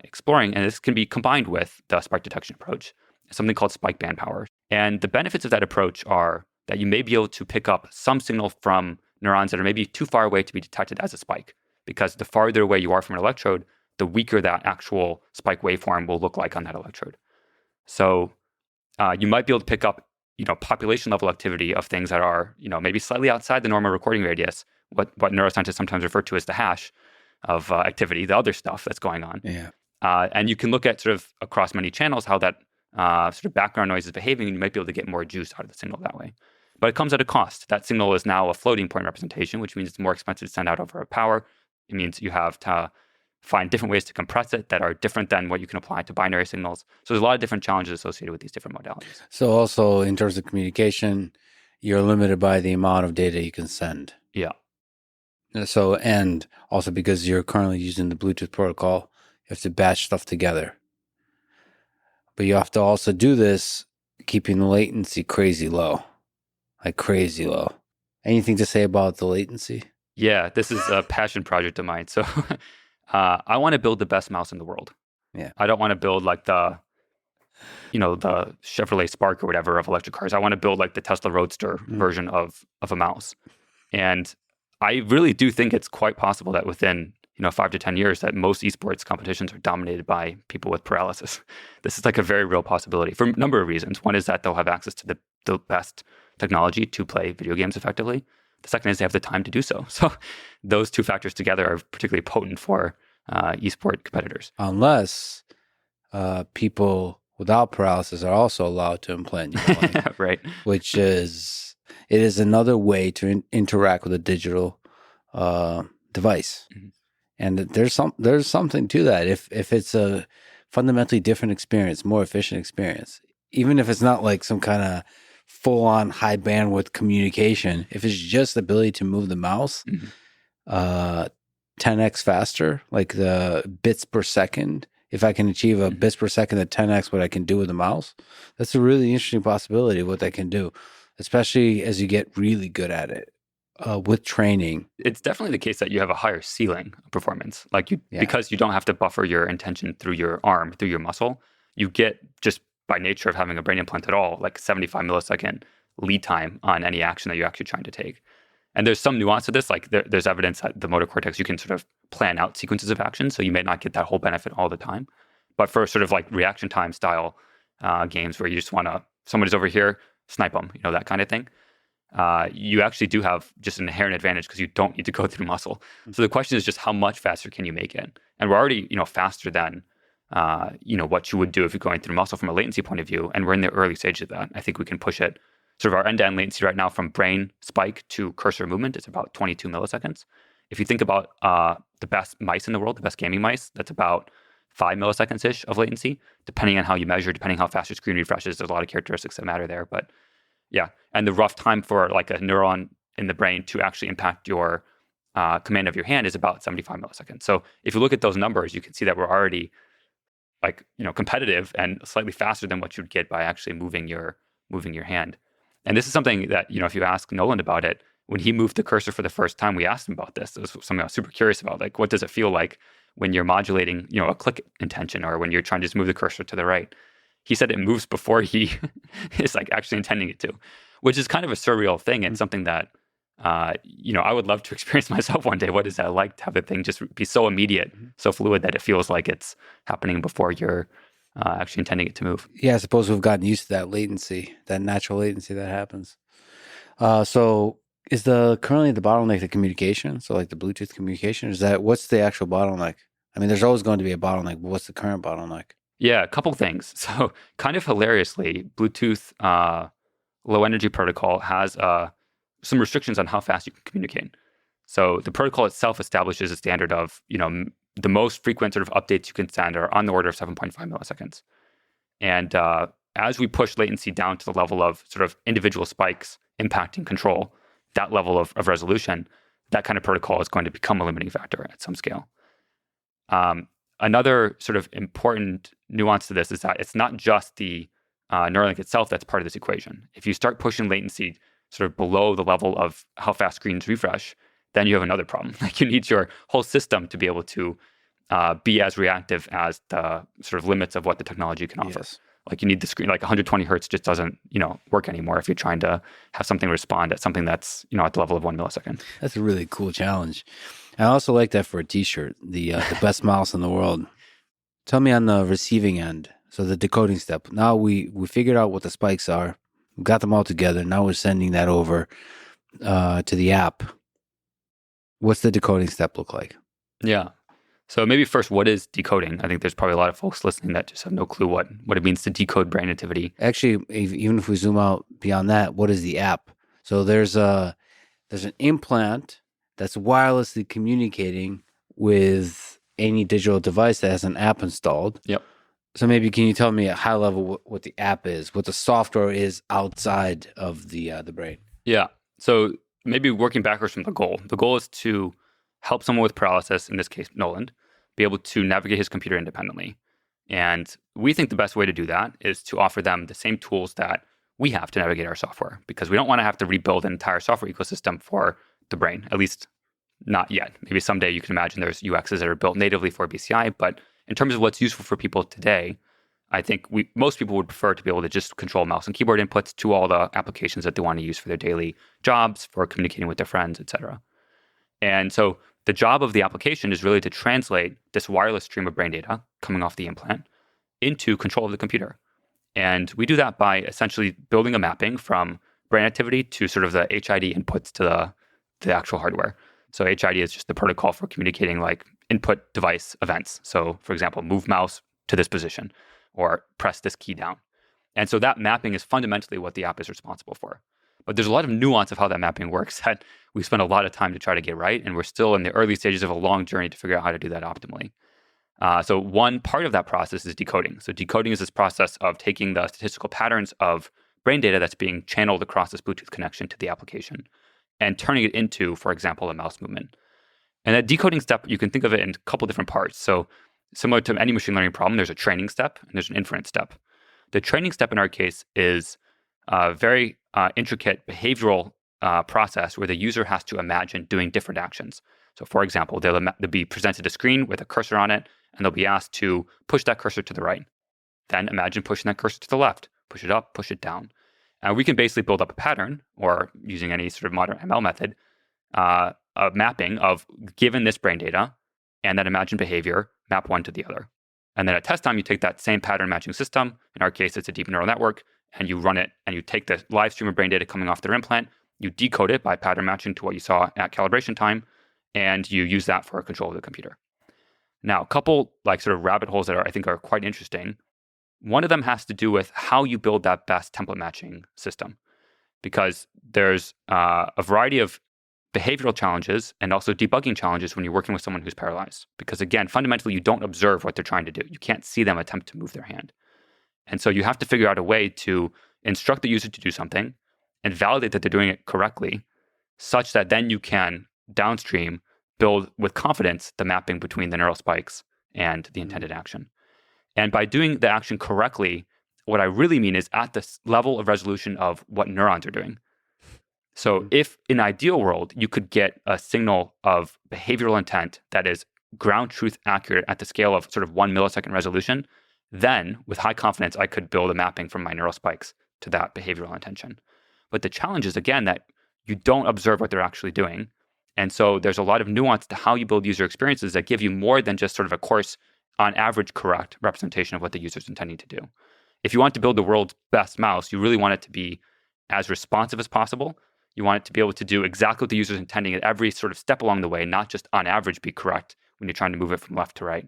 exploring, and this can be combined with the spike detection approach, is something called spike band power. And the benefits of that approach are that you may be able to pick up some signal from neurons that are maybe too far away to be detected as a spike, because the farther away you are from an electrode, the weaker that actual spike waveform will look like on that electrode. So you might be able to pick up, population level activity of things that are, maybe slightly outside the normal recording radius, what neuroscientists sometimes refer to as the hash of activity, the other stuff that's going on. Yeah. And you can look at sort of across many channels how that sort of background noise is behaving, and you might be able to get more juice out of the signal that way. But it comes at a cost. That signal is now a floating point representation, which means it's more expensive to send out over power. It means you have to find different ways to compress it that are different than what you can apply to binary signals. So there's a lot of different challenges associated with these different modalities. So also in terms of communication, you're limited by the amount of data you can send. Yeah. So, and also because you're currently using the Bluetooth protocol, you have to batch stuff together. But you have to also do this keeping the latency crazy low, like crazy low. Anything to say about the latency? Yeah, this is a passion project of mine. So I want to build the best mouse in the world. Yeah. I don't want to build like the Chevrolet Spark or whatever of electric cars. I want to build like the Tesla Roadster version of a mouse. And I really do think it's quite possible that within 5 to 10 years that most esports competitions are dominated by people with paralysis. This is like a very real possibility for a number of reasons. One is that they'll have access to the best technology to play video games effectively. The second is they have the time to do so. So those two factors together are particularly potent for esport competitors. Unless people without paralysis are also allowed to implant Neuralink, right? Which is another way to interact with a digital device. Mm-hmm. And there's something to that. If it's a fundamentally different experience, more efficient experience, even if it's not like some kind of full-on high bandwidth communication, if it's just the ability to move the mouse 10x faster, like the bits per second, if I can achieve a bits per second at 10x what I can do with the mouse, that's a really interesting possibility of what that can do, especially as you get really good at it. With training, it's definitely the case that you have a higher ceiling of performance. Because you don't have to buffer your intention through your arm, through your muscle, you get, just by nature of having a brain implant at all, like 75 millisecond lead time on any action that you're actually trying to take. And there's some nuance to this. Like there's evidence that the motor cortex, you can sort of plan out sequences of actions, so you may not get that whole benefit all the time. But for sort of like reaction time style games where you just want to, somebody's over here, snipe them, that kind of thing. You actually do have just an inherent advantage because you don't need to go through muscle. So the question is just how much faster can you make it? And we're already, faster than, what you would do if you're going through muscle from a latency point of view. And we're in the early stages of that. I think we can push it. Sort of our end-to-end latency right now from brain spike to cursor movement is about 22 milliseconds. If you think about the best mice in the world, the best gaming mice, that's about 5 milliseconds-ish of latency, depending on how you measure, depending how fast your screen refreshes. There's a lot of characteristics that matter there, but yeah. And the rough time for like a neuron in the brain to actually impact your command of your hand is about 75 milliseconds. So if you look at those numbers, you can see that we're already competitive and slightly faster than what you'd get by actually moving your hand. And this is something that, if you ask Noland about it, when he moved the cursor for the first time, we asked him about this. It was something I was super curious about. Like, what does it feel like when you're modulating, a click intention or when you're trying to just move the cursor to the right? He said it moves before he is like actually intending it to, which is kind of a surreal thing and something that I would love to experience myself one day. What is that like to have the thing just be so immediate, so fluid that it feels like it's happening before you're actually intending it to move? Yeah, I suppose we've gotten used to that latency, that natural latency that happens. So is currently the bottleneck the communication? So like the Bluetooth communication, what's the actual bottleneck? I mean, there's always going to be a bottleneck, but what's the current bottleneck? Yeah, a couple things. So kind of hilariously, Bluetooth low energy protocol has some restrictions on how fast you can communicate. So the protocol itself establishes a standard of, the most frequent sort of updates you can send are on the order of 7.5 milliseconds. And as we push latency down to the level of sort of individual spikes impacting control, that level of resolution, that kind of protocol is going to become a limiting factor at some scale. Another sort of important nuance to this is that it's not just the Neuralink itself that's part of this equation. If you start pushing latency sort of below the level of how fast screens refresh, then you have another problem. Like you need your whole system to be able to be as reactive as the sort of limits of what the technology can offer. Yes. Like you need the screen, like 120 hertz just doesn't, work anymore if you're trying to have something respond at something that's, at the level of 1 millisecond. That's a really cool challenge. I also like that for a t-shirt, the best mouse in the world. Tell me on the receiving end, so the decoding step. Now we figured out what the spikes are. We got them all together. Now we're sending that over to the app. What's the decoding step look like? Yeah. So maybe first, what is decoding? I think there's probably a lot of folks listening that just have no clue what it means to decode brain activity. Actually, even if we zoom out beyond that, what is the app? So there's an implant that's wirelessly communicating with any digital device that has an app installed. Yep. So maybe can you tell me at high level what the app is, what the software is outside of the brain? Yeah. So maybe working backwards from the goal. The goal is to help someone with paralysis, in this case, Noland, be able to navigate his computer independently. And we think the best way to do that is to offer them the same tools that we have to navigate our software, because we don't want to have to rebuild an entire software ecosystem for the brain, at least not yet. Maybe someday you can imagine there's UXs that are built natively for BCI, but in terms of what's useful for people today, I think most people would prefer to be able to just control mouse and keyboard inputs to all the applications that they want to use for their daily jobs, for communicating with their friends, etc. And so the job of the application is really to translate this wireless stream of brain data coming off the implant into control of the computer. And we do that by essentially building a mapping from brain activity to sort of the HID inputs to the actual hardware. So HID is just the protocol for communicating like input device events. So for example, move mouse to this position or press this key down. And so that mapping is fundamentally what the app is responsible for. But there's a lot of nuance of how that mapping works that we spend a lot of time to try to get right. And we're still in the early stages of a long journey to figure out how to do that optimally. So one part of that process is decoding. So decoding is this process of taking the statistical patterns of brain data that's being channeled across this Bluetooth connection to the application and turning it into, for example, a mouse movement. And that decoding step, you can think of it in a couple different parts. So similar to any machine learning problem, there's a training step and there's an inference step. The training step in our case is a very intricate behavioral process where the user has to imagine doing different actions. So for example, they'll be presented a screen with a cursor on it, and they'll be asked to push that cursor to the right. Then imagine pushing that cursor to the left, push it up, push it down. And we can basically build up a pattern, or using any sort of modern ML method, a mapping of given this brain data and that imagined behavior, map one to the other. And then at test time, you take that same pattern matching system. In our case, it's a deep neural network, and you run it, and you take the live stream of brain data coming off their implant, you decode it by pattern matching to what you saw at calibration time, and you use that for control of the computer. Now, a couple like sort of rabbit holes that I think are quite interesting. One of them has to do with how you build that best template matching system, because there's a variety of behavioral challenges and also debugging challenges when you're working with someone who's paralyzed. Because again, fundamentally, you don't observe what they're trying to do. You can't see them attempt to move their hand. And so you have to figure out a way to instruct the user to do something and validate that they're doing it correctly, such that then you can downstream build with confidence the mapping between the neural spikes and the intended action. And by doing the action correctly, what I really mean is at the level of resolution of what neurons are doing. So if in an ideal world, you could get a signal of behavioral intent that is ground truth accurate at the scale of sort of 1 millisecond resolution, then with high confidence, I could build a mapping from my neural spikes to that behavioral intention. But the challenge is, again, that you don't observe what they're actually doing. And so there's a lot of nuance to how you build user experiences that give you more than just sort of a coarse, on average, correct representation of what the user's intending to do. If you want to build the world's best mouse, you really want it to be as responsive as possible. You want it to be able to do exactly what the user's intending at every sort of step along the way, not just on average be correct when you're trying to move it from left to right.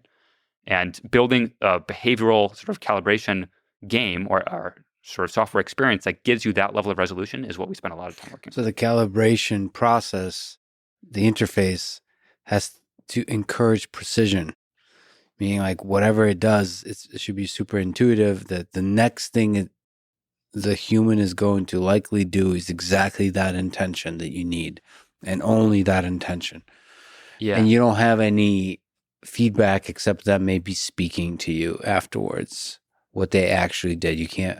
And building a behavioral sort of calibration game or sort of software experience that gives you that level of resolution is what we spend a lot of time working on. So the calibration process, the interface has to encourage precision, meaning like whatever it does, it should be super intuitive that the next thing the human is going to likely do is exactly that intention that you need and only that intention. Yeah. And you don't have any feedback except that may be speaking to you afterwards, what they actually did. You can't,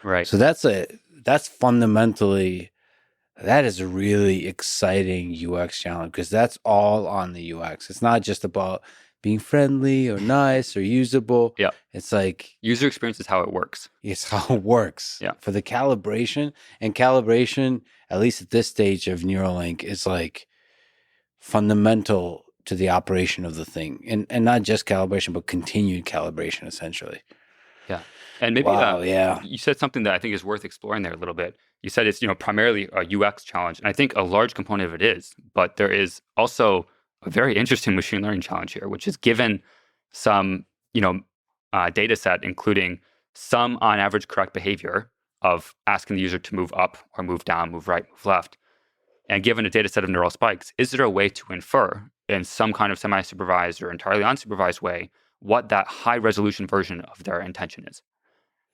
Right. So that's fundamentally, that is a really exciting UX challenge because that's all on the UX. It's not just about being friendly or nice or usable. Yeah. It's like User experience is how it works. it's how it works. Yeah. For the calibration, and calibration, at least at this stage of Neuralink, is like fundamental to the operation of the thing. And not just calibration, but continued calibration, essentially. Yeah. And maybe you said something that I think is worth exploring there a little bit. You said it's, primarily a UX challenge. And I think a large component of it is, but there is also a very interesting machine learning challenge here, which is given some, data set, including some on average correct behavior of asking the user to move up or move down, move right, move left. And given a data set of neural spikes, is there a way to infer in some kind of semi-supervised or entirely unsupervised way what that high resolution version of their intention is?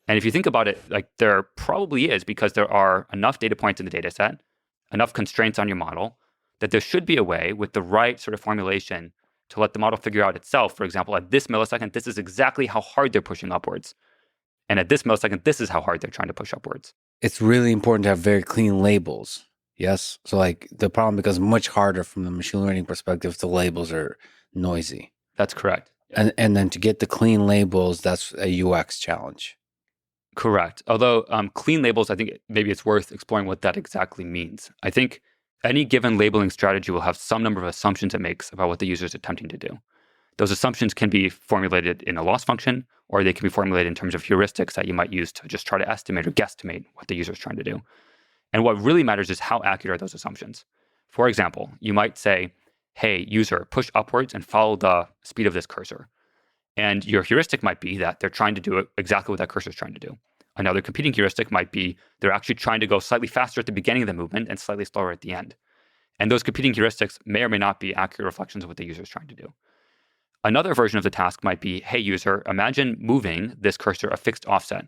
And if you think about it, like there probably is, because there are enough data points in the data set, enough constraints on your model, that there should be a way with the right sort of formulation to let the model figure out itself. For example, at this millisecond, this is exactly how hard they're pushing upwards. And at this millisecond, this is how hard they're trying to push upwards. It's really important to have very clean labels. Yes. So like the problem becomes much harder from the machine learning perspective if the labels are noisy. That's correct. And then to get the clean labels, that's a UX challenge. Correct. Although clean labels, I think maybe it's worth exploring what that exactly means. I think any given labeling strategy will have some number of assumptions it makes about what the user is attempting to do. Those assumptions can be formulated in a loss function, or they can be formulated in terms of heuristics that you might use to just try to estimate or guesstimate what the user is trying to do. And what really matters is how accurate are those assumptions. For example, you might say, hey, user, push upwards and follow the speed of this cursor. And your heuristic might be that they're trying to do exactly what that cursor is trying to do. Another competing heuristic might be they're actually trying to go slightly faster at the beginning of the movement and slightly slower at the end. And those competing heuristics may or may not be accurate reflections of what the user is trying to do. Another version of the task might be, hey, user, imagine moving this cursor a fixed offset.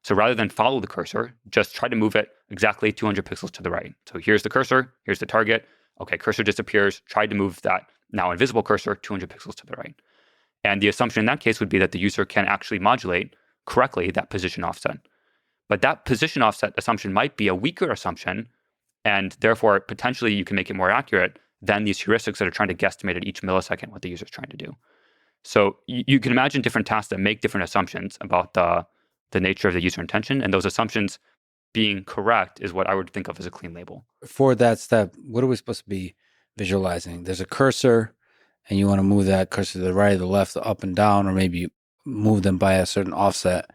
So rather than follow the cursor, just try to move it exactly 200 pixels to the right. So here's the cursor, here's the target. Okay, cursor disappears. Try to move that now invisible cursor 200 pixels to the right. And the assumption in that case would be that the user can actually modulate correctly that position offset. But that position offset assumption might be a weaker assumption, and therefore potentially you can make it more accurate than these heuristics that are trying to guesstimate at each millisecond what the user is trying to do. So you can imagine different tasks that make different assumptions about the nature of the user intention, and those assumptions being correct is what I would think of as a clean label. For that step, what are we supposed to be visualizing? There's a cursor, and you want to move that cursor to the right, the left, up and down, or maybe move them by a certain offset.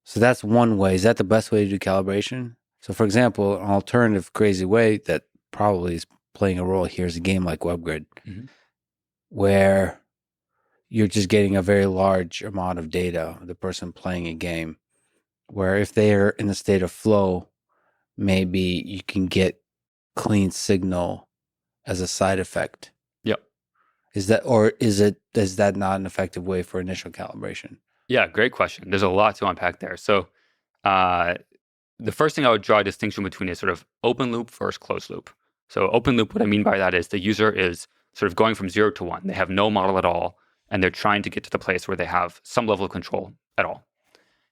So that's one way. Is that the best way to do calibration? So for example, an alternative crazy way that probably is playing a role here is a game like Webgrid, where you're just getting a very large amount of data, the person playing a game, where if they are in a state of flow, maybe you can get clean signal as a side effect. Yep. Is that not an effective way for initial calibration? Yeah, great question. There's a lot to unpack there. So the first thing I would draw a distinction between is sort of open loop versus closed loop. So open loop, what I mean by that is the user is sort of going from 0 to 1. They have no model at all, and they're trying to get to the place where they have some level of control at all.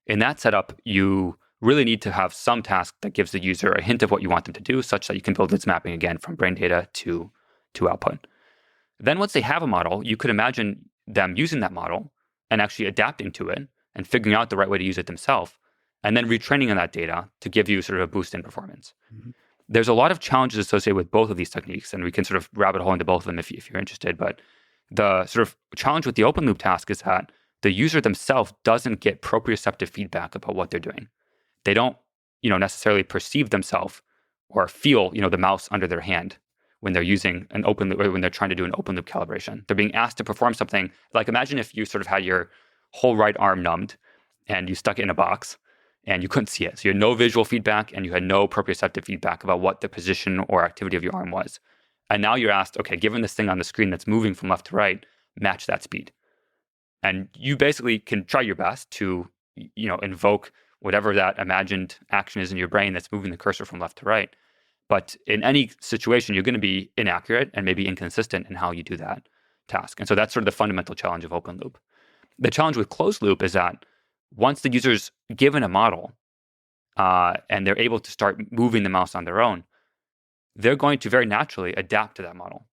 In that setup, you really need to have some task that gives the user a hint of what you want them to do, such that you can build this mapping again from brain data to output. Then once they have a model, you could imagine them using that model and actually adapting to it and figuring out the right way to use it themselves, and then retraining on that data to give you sort of a boost in performance. There's a lot of challenges associated with both of these techniques, and we can sort of rabbit hole into both of them if you're interested. But the sort of challenge with the open loop task is that the user themselves doesn't get proprioceptive feedback about what they're doing. They don't, necessarily perceive themselves or feel, the mouse under their hand when they're using an open loop, or when they're trying to do an open loop calibration. They're being asked to perform something like, imagine if you sort of had your whole right arm numbed and you stuck it in a box and you couldn't see it. So you had no visual feedback and you had no proprioceptive feedback about what the position or activity of your arm was. And now you're asked, okay, given this thing on the screen that's moving from left to right, match that speed. And you basically can try your best to, invoke whatever that imagined action is in your brain that's moving the cursor from left to right. But in any situation, you're going to be inaccurate and maybe inconsistent in how you do that task. And so that's sort of the fundamental challenge of open loop. The challenge with closed loop is that once the user's given a model and they're able to start moving the mouse on their own, they're going to very naturally adapt to that model.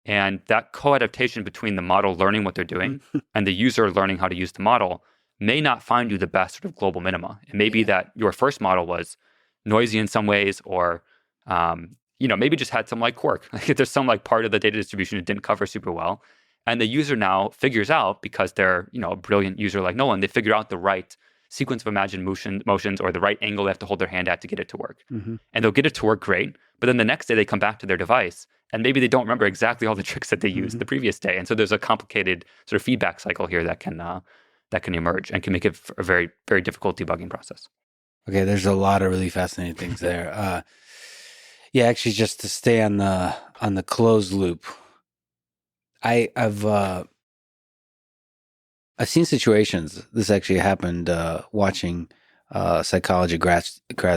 And that co-adaptation between the model learning what they're doing and the user learning how to use the model may not find you the best sort of global minima. It may be that your first model was noisy in some ways, or maybe just had some quirk. Like there's some part of the data distribution it didn't cover super well. And the user now figures out, because they're a brilliant user like Noland, they figure out the right sequence of imagined motions or the right angle they have to hold their hand at to get it to work. And they'll get it to work great. But then the next day they come back to their device and maybe they don't remember exactly all the tricks that they used the previous day. And so there's a complicated sort of feedback cycle here that can emerge and can make it a very, very difficult debugging process. Okay, there's a lot of really fascinating things there. Actually, just to stay on the closed loop, I've seen situations. This actually happened watching psychology grad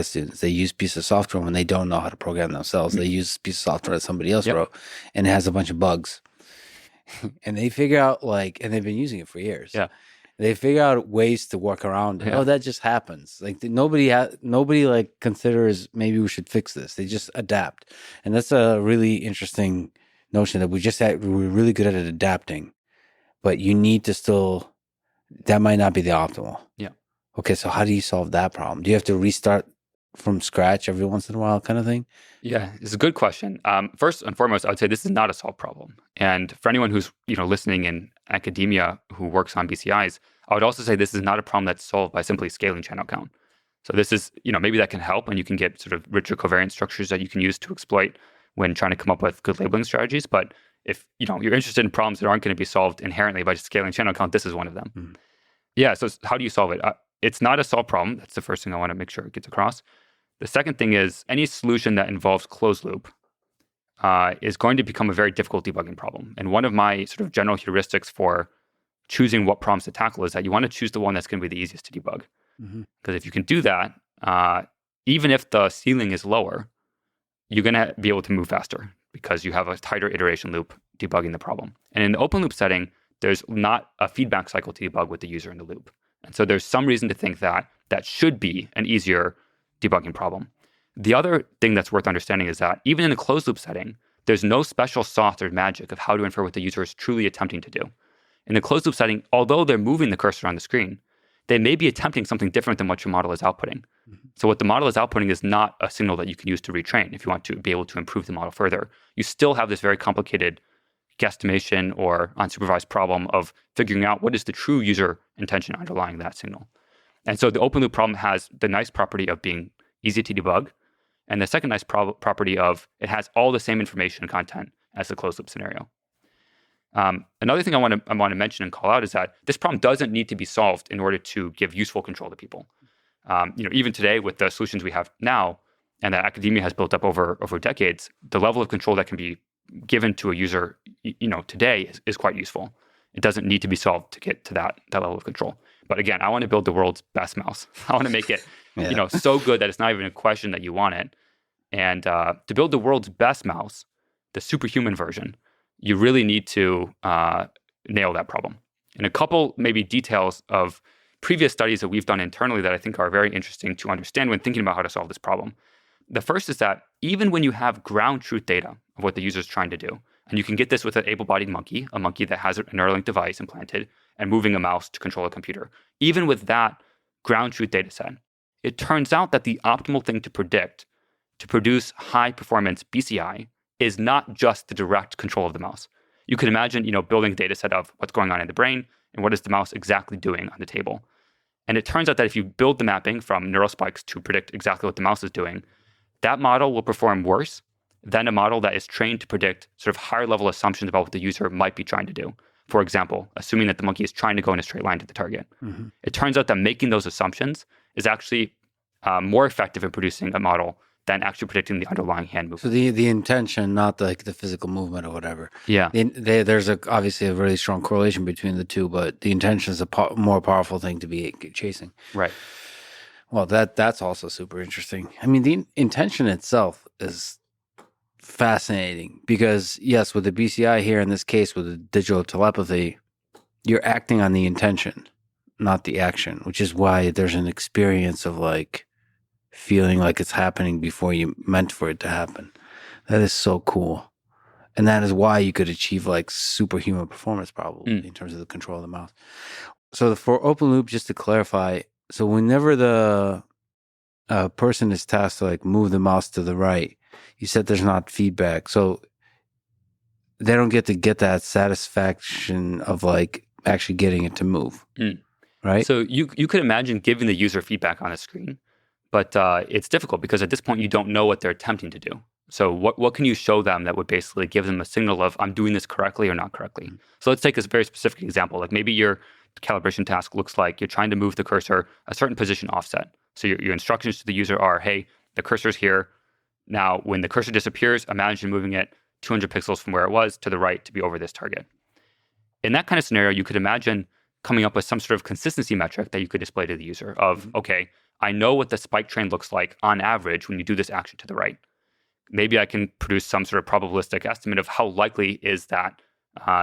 students. They use a piece of software when they don't know how to program themselves. They use a piece of software that somebody else wrote, and it has a bunch of bugs. And they figure out and they've been using it for years. Yeah. They figure out ways to work around it. Yeah. Oh, that just happens. Nobody considers maybe we should fix this. They just adapt. And that's a really interesting notion that we're really good at adapting, but you need to still, that might not be the optimal. Yeah. Okay. So how do you solve that problem? Do you have to restart from scratch every once in a while kind of thing? Yeah, it's a good question. First and foremost, I would say this is not a solved problem. And for anyone who's listening in academia who works on BCIs, I would also say this is not a problem that's solved by simply scaling channel count. So this is, maybe that can help, and you can get sort of richer covariance structures that you can use to exploit when trying to come up with good labeling strategies. But if you're interested in problems that aren't going to be solved inherently by just scaling channel count, this is one of them. Mm-hmm. Yeah. So how do you solve it? It's not a solved problem. That's the first thing I want to make sure it gets across. The second thing is any solution that involves closed loop is going to become a very difficult debugging problem. And one of my sort of general heuristics for choosing what problems to tackle is that you want to choose the one that's going to be the easiest to debug. Because if you can do that, even if the ceiling is lower, you're going to be able to move faster because you have a tighter iteration loop debugging the problem. And in the open loop setting, there's not a feedback cycle to debug with the user in the loop. And so there's some reason to think that that should be an easier debugging problem. The other thing that's worth understanding is that even in a closed loop setting, there's no special sauce or magic of how to infer what the user is truly attempting to do. In a closed loop setting, although they're moving the cursor on the screen, they may be attempting something different than what your model is outputting. So what the model is outputting is not a signal that you can use to retrain if you want to be able to improve the model further. You still have this very complicated guesstimation or unsupervised problem of figuring out what is the true user intention underlying that signal. And so the open loop problem has the nice property of being easy to debug, and the second nice property of it has all the same information and content as the closed loop scenario. Another thing I want to mention and call out is that this problem doesn't need to be solved in order to give useful control to people. Even today with the solutions we have now and that academia has built up over decades, the level of control that can be given to a user, today is quite useful. It doesn't need to be solved to get to that level of control. But again, I want to build the world's best mouse. I want to make it, so good that it's not even a question that you want it. And to build the world's best mouse, the superhuman version, you really need to nail that problem. And a couple maybe details of previous studies that we've done internally that I think are very interesting to understand when thinking about how to solve this problem. The first is that even when you have ground truth data of what the user is trying to do, and you can get this with an able-bodied monkey, a monkey that has a Neuralink device implanted and moving a mouse to control a computer, even with that ground truth data set, it turns out that the optimal thing to predict to produce high performance BCI is not just the direct control of the mouse. You could imagine, building a data set of what's going on in the brain and what is the mouse exactly doing on the table. And it turns out that if you build the mapping from neural spikes to predict exactly what the mouse is doing, that model will perform worse than a model that is trained to predict sort of higher level assumptions about what the user might be trying to do. For example, assuming that the monkey is trying to go in a straight line to the target. Mm-hmm. It turns out that making those assumptions is actually more effective in producing a model than actually predicting the underlying hand movement. So the intention, not the physical movement or whatever. Yeah. There's obviously a really strong correlation between the two, but the intention is a more powerful thing to be chasing. Right. Well, that's also super interesting. I mean, the intention itself is fascinating because, yes, with the BCI here in this case, with the digital telepathy, you're acting on the intention, not the action, which is why there's an experience of feeling like it's happening before you meant for it to happen. That is so cool. And that is why you could achieve superhuman performance probably in terms of the control of the mouse. So for open loop, just to clarify, so whenever the person is tasked to move the mouse to the right, you said there's not feedback. So they don't get that satisfaction of actually getting it to move. Right? So you could imagine giving the user feedback on a screen. But it's difficult because at this point, you don't know what they're attempting to do. So what can you show them that would basically give them a signal of, I'm doing this correctly or not correctly? So let's take a very specific example. Maybe your calibration task looks like you're trying to move the cursor a certain position offset. So your instructions to the user are, hey, the cursor's here. Now, when the cursor disappears, imagine moving it 200 pixels from where it was to the right to be over this target. In that kind of scenario, you could imagine coming up with some sort of consistency metric that you could display to the user of, okay, I know what the spike train looks like on average when you do this action to the right. Maybe I can produce some sort of probabilistic estimate of how likely is that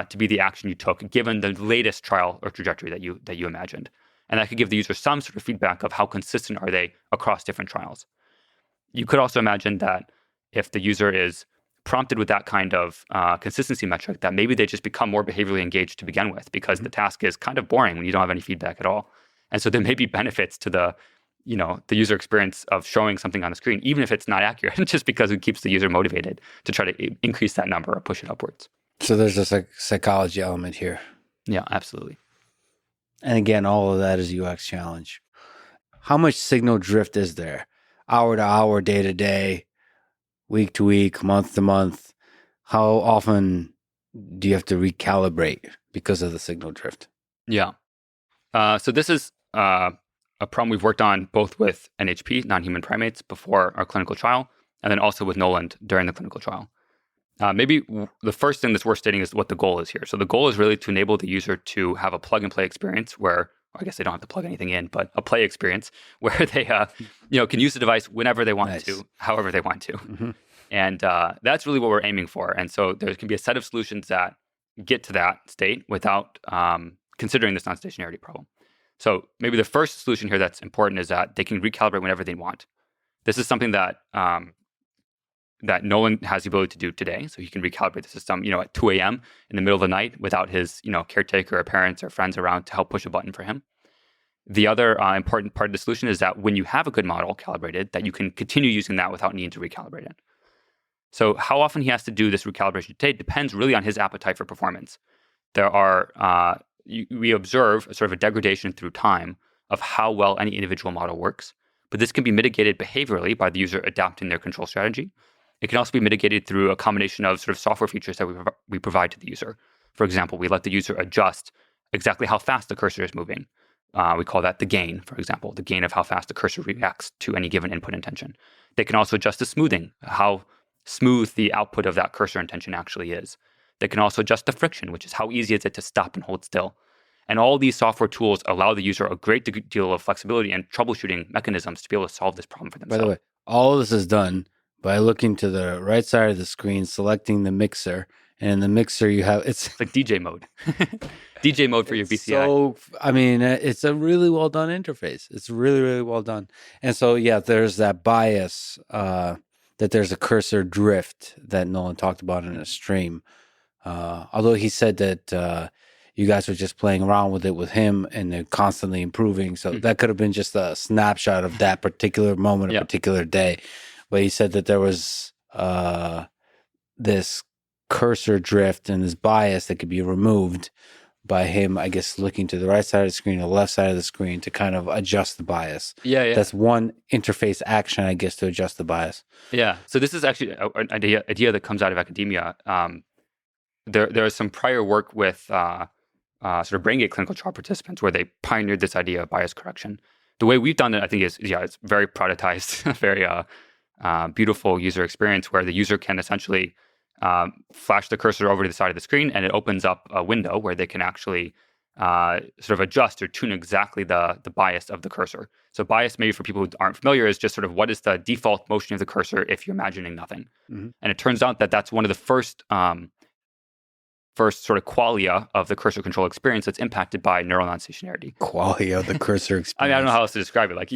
to be the action you took, given the latest trial or trajectory that you imagined. And that could give the user some sort of feedback of how consistent are they across different trials. You could also imagine that if the user is prompted with that kind of consistency metric, that maybe they just become more behaviorally engaged to begin with because the task is kind of boring when you don't have any feedback at all. And so there may be benefits to the user experience of showing something on the screen, even if it's not accurate, just because it keeps the user motivated to try to increase that number or push it upwards. So there's a psychology element here. Yeah, absolutely. And again, all of that is UX challenge. How much signal drift is there? Hour to hour, day to day, week to week, month to month? How often do you have to recalibrate because of the signal drift? Yeah. So this is a problem we've worked on both with NHP, non-human primates, before our clinical trial, and then also with Noland during the clinical trial. Maybe the first thing that's worth stating is what the goal is here. So the goal is really to enable the user to have a plug-and-play experience where, I guess they don't have to plug anything in, but a play experience where they can use the device whenever they want to, however they want to. Mm-hmm. And that's really what we're aiming for. And so there can be a set of solutions that get to that state without considering this non-stationarity problem. So maybe the first solution here that's important is that they can recalibrate whenever they want. This is something that that Noland has the ability to do today. So he can recalibrate the system, at 2 a.m. in the middle of the night without his, caretaker or parents or friends around to help push a button for him. The other important part of the solution is that when you have a good model calibrated, that you can continue using that without needing to recalibrate it. So how often he has to do this recalibration today depends really on his appetite for performance. There are, we observe a sort of a degradation through time of how well any individual model works, but this can be mitigated behaviorally by the user adapting their control strategy. It can also be mitigated through a combination of sort of software features that we provide to the user. For example, we let the user adjust exactly how fast the cursor is moving. We call that the gain, for example, the gain of how fast the cursor reacts to any given input intention. They can also adjust the smoothing, how smooth the output of that cursor intention actually is. They can also adjust the friction, which is how easy is it to stop and hold still. And all these software tools allow the user a great deal of flexibility and troubleshooting mechanisms to be able to solve this problem for themselves. By the way, all of this is done by looking to the right side of the screen, selecting the mixer, and in the mixer you have it's like DJ mode. DJ mode for your BCI. So, it's a really well done interface. It's really, really well done. And so, yeah, there's that bias that there's a cursor drift that Noland talked about in a stream. Although he said that you guys were just playing around with it with him and they're constantly improving. So that could have been just a snapshot of that particular moment, a particular day. but he said that there was this cursor drift and this bias that could be removed by him, I guess, looking to the right side of the screen, the left side of the screen to kind of adjust the bias. Yeah. That's one interface action, I guess, to adjust the bias. Yeah. So this is actually an idea that comes out of academia. There is some prior work with sort of brain gate clinical trial participants where they pioneered this idea of bias correction. The way we've done it, I think, is it's very productized, very beautiful user experience where the user can essentially flash the cursor over to the side of the screen, and it opens up a window where they can actually sort of adjust or tune exactly the bias of the cursor. So bias, maybe for people who aren't familiar, is just sort of what is the default motion of the cursor if you're imagining nothing. Mm-hmm. And it turns out that that's one of the first sort of qualia of the cursor control experience that's impacted by neural non-stationarity. Qualia of the cursor experience. I mean, I don't know how else to describe it. Like,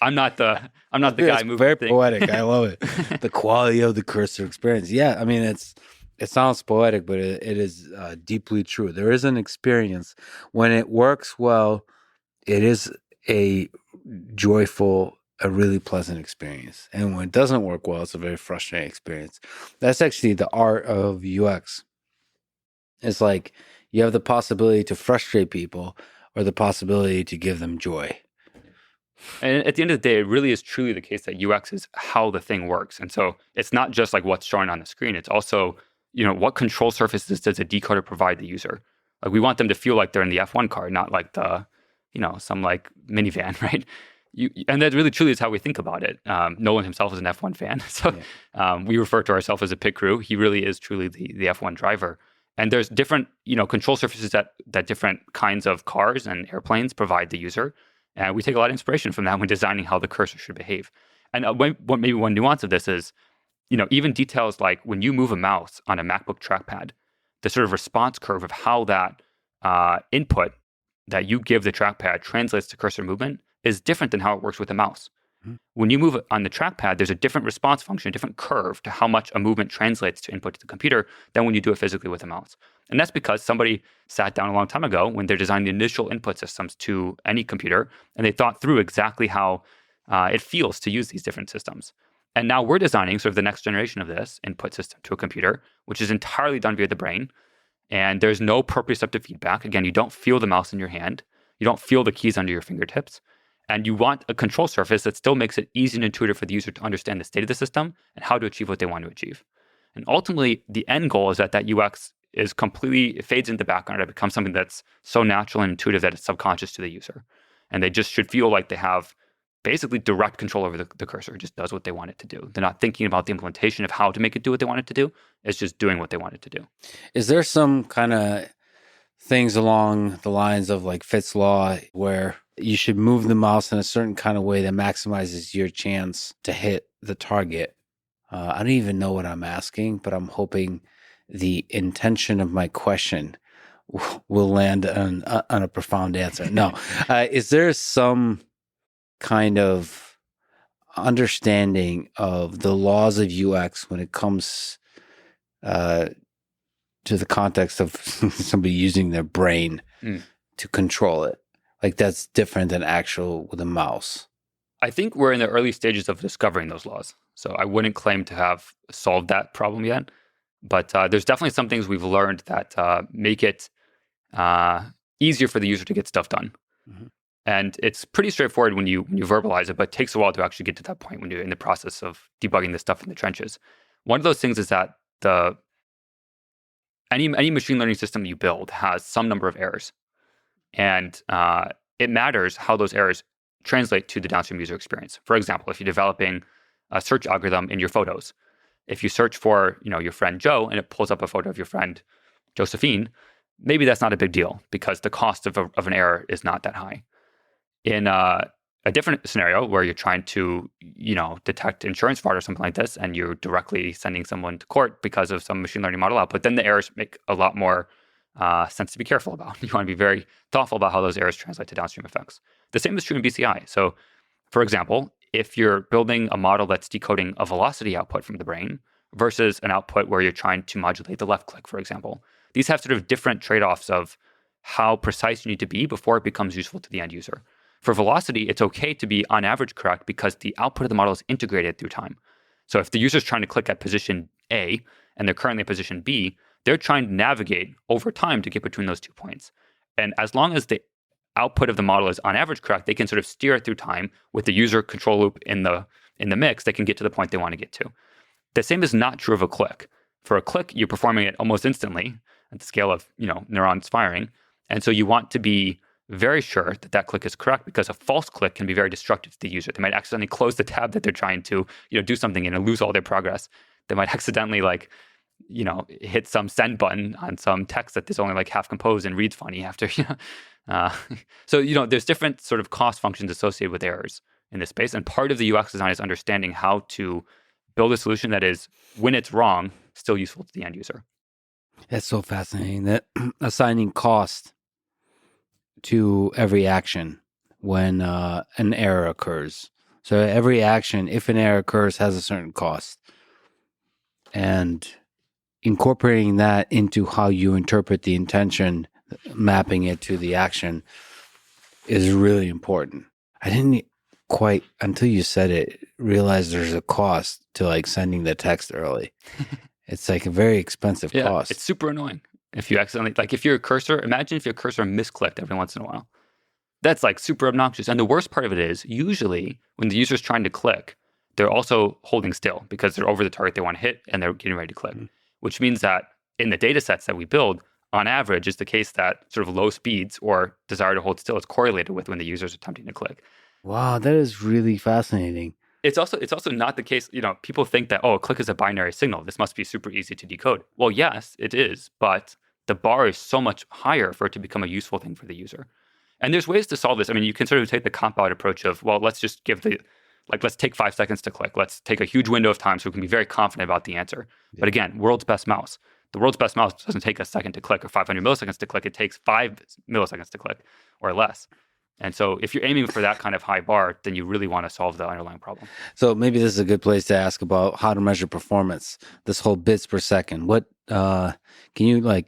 I'm not the guy moving. Very poetic. I love it. The quality of the cursor experience. Yeah, I mean, it sounds poetic, but it is deeply true. There is an experience when it works well. It is a joyful, a really pleasant experience, and when it doesn't work well, it's a very frustrating experience. That's actually the art of UX. It's like you have the possibility to frustrate people or the possibility to give them joy. And at the end of the day, it really is truly the case that UX is how the thing works. And so it's not just like what's showing on the screen. It's also, what control surfaces does a decoder provide the user? Like we want them to feel like they're in the F1 car, not like the, some like minivan, right? And that really truly is how we think about it. Noland himself is an F1 fan. So we refer to ourselves as a pit crew. He really is truly the F1 driver. And there's different, control surfaces that different kinds of cars and airplanes provide the user. And we take a lot of inspiration from that when designing how the cursor should behave. And maybe one nuance of this is, even details like when you move a mouse on a MacBook trackpad, the sort of response curve of how that input that you give the trackpad translates to cursor movement is different than how it works with a mouse. Mm-hmm. When you move on the trackpad, there's a different response function, a different curve to how much a movement translates to input to the computer than when you do it physically with a mouse. And that's because somebody sat down a long time ago when they're designing the initial input systems to any computer, and they thought through exactly how it feels to use these different systems. And now we're designing sort of the next generation of this input system to a computer, which is entirely done via the brain. And there's no proprioceptive feedback. Again, you don't feel the mouse in your hand. You don't feel the keys under your fingertips. And you want a control surface that still makes it easy and intuitive for the user to understand the state of the system and how to achieve what they want to achieve. And ultimately, the end goal is that UX is it fades into the background. It becomes something that's so natural and intuitive that it's subconscious to the user. And they just should feel like they have basically direct control over the cursor. It just does what they want it to do. They're not thinking about the implementation of how to make it do what they want it to do. It's just doing what they want it to do. Is there some kind of things along the lines of like Fitts Law where you should move the mouse in a certain kind of way that maximizes your chance to hit the target? I don't even know what I'm asking, but I'm hoping the intention of my question will land on a profound answer. No. Is there some kind of understanding of the laws of UX when it comes to the context of somebody using their brain to control it? Like that's different than actual with a mouse. I think we're in the early stages of discovering those laws. So I wouldn't claim to have solved that problem yet. But there's definitely some things we've learned that make it easier for the user to get stuff done. Mm-hmm. And it's pretty straightforward when you verbalize it, but it takes a while to actually get to that point when you're in the process of debugging this stuff in the trenches. One of those things is that any machine learning system you build has some number of errors. And it matters how those errors translate to the downstream user experience. For example, if you're developing a search algorithm in your photos, if you search for your friend Joe and it pulls up a photo of your friend Josephine, maybe that's not a big deal because the cost of an error is not that high. In a different scenario where you're trying to detect insurance fraud or something like this, and you're directly sending someone to court because of some machine learning model output, then the errors make a lot more sense to be careful about. You want to be very thoughtful about how those errors translate to downstream effects. The same is true in BCI. So, for example, if you're building a model that's decoding a velocity output from the brain versus an output where you're trying to modulate the left click, for example, these have sort of different trade-offs of how precise you need to be before it becomes useful to the end user. For velocity, it's okay to be on average correct because the output of the model is integrated through time. So if the user's trying to click at position A and they're currently at position B, they're trying to navigate over time to get between those 2 points. And as long as the output of the model is on average correct, they can sort of steer it through time with the user control loop in the mix. They can get to the point they want to get to. The same is not true of a click. For a click, you're performing it almost instantly at the scale of neurons firing. And so you want to be very sure that that click is correct, because a false click can be very destructive to the user. They might accidentally close the tab that they're trying to do something in and lose all their progress. They might accidentally hit some send button on some text that is only like half composed and reads funny after. So there's different sort of cost functions associated with errors in this space. And part of the UX design is understanding how to build a solution that is, when it's wrong, still useful to the end user. That's so fascinating, that assigning cost to every action when an error occurs. So every action, if an error occurs, has a certain cost. And incorporating that into how you interpret the intention, mapping it to the action, is really important. I didn't quite, until you said it, realize there's a cost to like sending the text early. It's like a very expensive cost. It's super annoying. If you accidentally, if your cursor, imagine if your cursor misclicked every once in a while. That's like super obnoxious. And the worst part of it is, usually when the user's trying to click, they're also holding still because they're over the target they want to hit and they're getting ready to click, which means that in the data sets that we build, on average, is the case that sort of low speeds or desire to hold still is correlated with when the user's attempting to click. Wow, that is really fascinating. It's also not the case. People think that, a click is a binary signal. This must be super easy to decode. Well, yes, it is, but the bar is so much higher for it to become a useful thing for the user. And there's ways to solve this. I mean, you can sort of take the comp-out approach of, let's just give let's take 5 seconds to click. Let's take a huge window of time so we can be very confident about the answer. Yeah. But again, world's best mouse. The world's best mouse doesn't take a second to click or 500 milliseconds to click. It takes 5 milliseconds to click or less. And so if you're aiming for that kind of high bar, then you really want to solve the underlying problem. So maybe this is a good place to ask about how to measure performance, this whole bits per second. What can you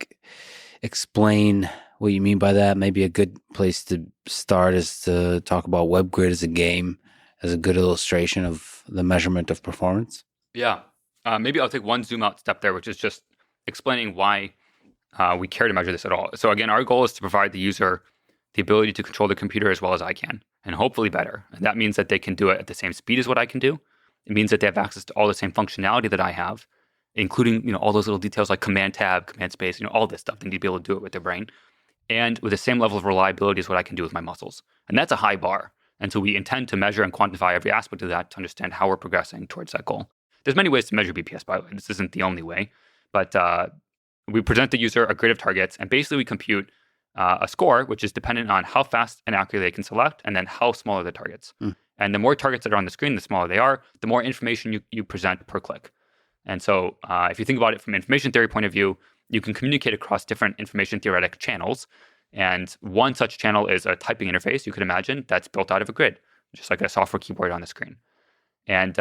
explain what you mean by that? Maybe a good place to start is to talk about Webgrid as a game, as a good illustration of the measurement of performance. Yeah. Maybe I'll take one zoom out step there, which is just explaining why we care to measure this at all. So again, our goal is to provide the user the ability to control the computer as well as I can, and hopefully better. And that means that they can do it at the same speed as what I can do. It means that they have access to all the same functionality that I have, including all those little details like command tab, command space, all this stuff. They need to be able to do it with their brain. And with the same level of reliability as what I can do with my muscles. And that's a high bar. And so we intend to measure and quantify every aspect of that to understand how we're progressing towards that goal. There's many ways to measure BPS, by the way. This isn't the only way. But we present the user a grid of targets, and basically we compute a score, which is dependent on how fast and accurately they can select, and then how small are the targets. And the more targets that are on the screen, the smaller they are, the more information you present per click. And so if you think about it from an information theory point of view, you can communicate across different information theoretic channels. And one such channel is a typing interface, you could imagine, that's built out of a grid, just like a software keyboard on the screen. And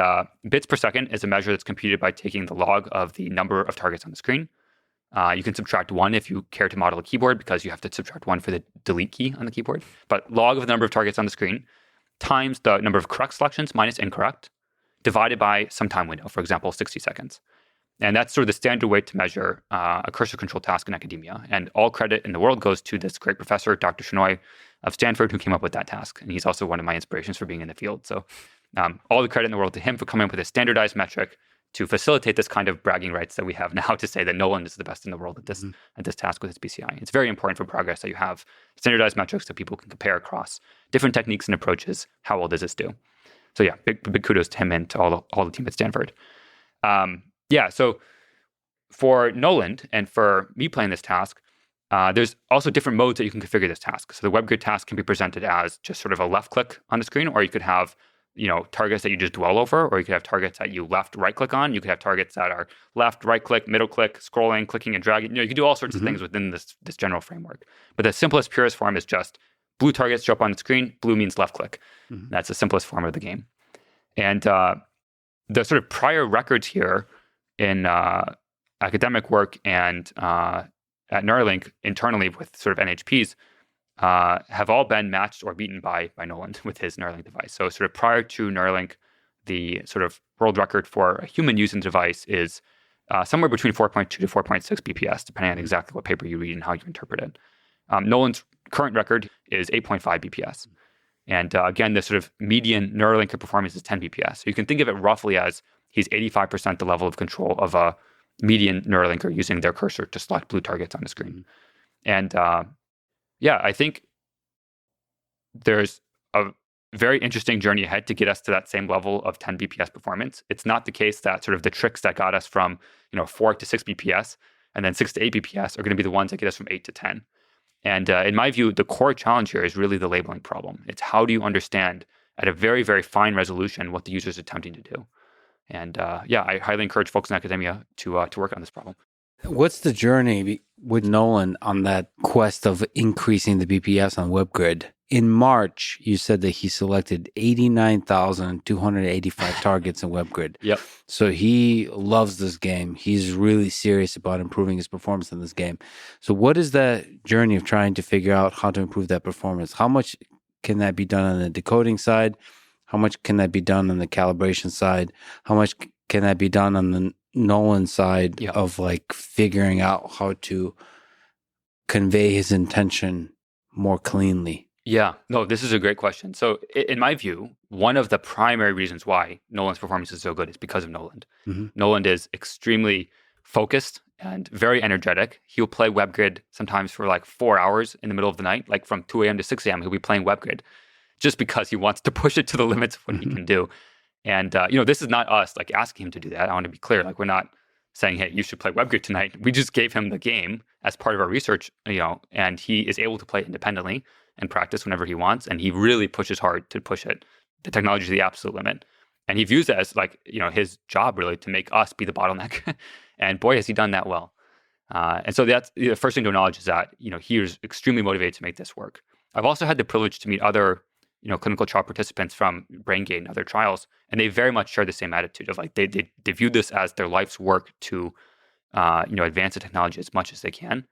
bits per second is a measure that's computed by taking the log of the number of targets on the screen. You can subtract 1 if you care to model a keyboard, because you have to subtract 1 for the delete key on the keyboard. But log of the number of targets on the screen times the number of correct selections minus incorrect, divided by some time window, for example, 60 seconds. And that's sort of the standard way to measure a cursor control task in academia. And all credit in the world goes to this great professor, Dr. Shenoy of Stanford, who came up with that task. And he's also one of my inspirations for being in the field. So all the credit in the world to him for coming up with a standardized metric to facilitate this kind of bragging rights that we have now to say that Noland is the best in the world at this task with its BCI. It's very important for progress that you have standardized metrics that people can compare across different techniques and approaches. How well does this do? So yeah, big kudos to him and to all the team at Stanford. So for Noland and for me playing this task, there's also different modes that you can configure this task. So the Webgrid task can be presented as just sort of a left click on the screen, or you could have targets that you just dwell over, or you could have targets that you left, right click on. You could have targets that are left, right click, middle click, scrolling, clicking and dragging. You can do all sorts of things within this general framework. But the simplest, purest form is just blue targets show up on the screen. Blue means left click. That's the simplest form of the game. And the sort of prior records here in academic work and at Neuralink internally with sort of NHPs have all been matched or beaten by Noland with his Neuralink device. So sort of prior to Neuralink, the sort of world record for a human using the device is somewhere between 4.2 to 4.6 BPS, depending on exactly what paper you read and how you interpret it. Noland's current record is 8.5 BPS. And again, the sort of median Neuralinker performance is 10 BPS. So you can think of it roughly as he's 85% the level of control of a median Neuralinker using their cursor to select blue targets on the screen. And I think there's a very interesting journey ahead to get us to that same level of 10 BPS performance. It's not the case that sort of the tricks that got us from 4 to 6 BPS and then 6 to 8 BPS are going to be the ones that get us from 8 to 10. And in my view, the core challenge here is really the labeling problem. It's how do you understand at a very, very fine resolution what the user is attempting to do. And I highly encourage folks in academia to work on this problem. What's the journey with Noland on that quest of increasing the BPS on Webgrid? In March, you said that he selected 89,285 targets in Webgrid. Yep. So he loves this game. He's really serious about improving his performance in this game. So what is that journey of trying to figure out how to improve that performance? How much can that be done on the decoding side? How much can that be done on the calibration side? How much can that be done on the Noland side of like figuring out how to convey his intention more cleanly? Yeah, no, this is a great question. So in my view, one of the primary reasons why Noland's performance is so good is because of Noland. Mm-hmm. Noland is extremely focused and very energetic. He'll play Webgrid sometimes for like 4 hours in the middle of the night, like from 2 a.m. to 6 a.m. He'll be playing Webgrid just because he wants to push it to the limits of what he can do. And, this is not us like asking him to do that. I want to be clear. Like we're not saying, hey, you should play Webgrid tonight. We just gave him the game as part of our research, and he is able to play independently and practice whenever he wants. And he really pushes hard to push the technology to the absolute limit. And he views it as like, his job really to make us be the bottleneck. And boy, has he done that well. And so that's the first thing to acknowledge is that, he is extremely motivated to make this work. I've also had the privilege to meet other, clinical trial participants from BrainGate and other trials, and they very much share the same attitude of like, they view this as their life's work to, advance the technology as much as they can.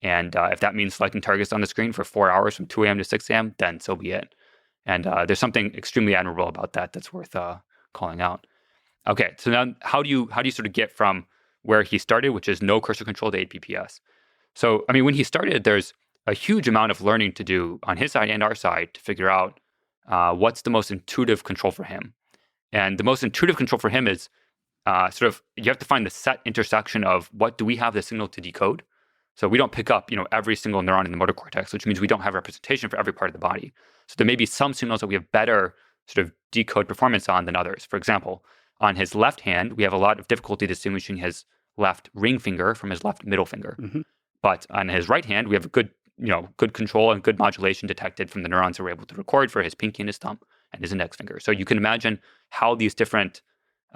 And if that means selecting targets on the screen for 4 hours from 2 a.m. to 6 a.m., then so be it. And there's something extremely admirable about that that's worth calling out. Okay, so now how do you sort of get from where he started, which is no cursor control, to 8 BPS? So, I mean, when he started, there's a huge amount of learning to do on his side and our side to figure out what's the most intuitive control for him. And the most intuitive control for him is you have to find the set intersection of what do we have the signal to decode. So we don't pick up, every single neuron in the motor cortex, which means we don't have representation for every part of the body. So there may be some signals that we have better sort of decode performance on than others. For example, on his left hand, we have a lot of difficulty distinguishing his left ring finger from his left middle finger. Mm-hmm. But on his right hand, we have a good control and good modulation detected from the neurons that we're able to record for his pinky and his thumb and his index finger. So you can imagine how these different,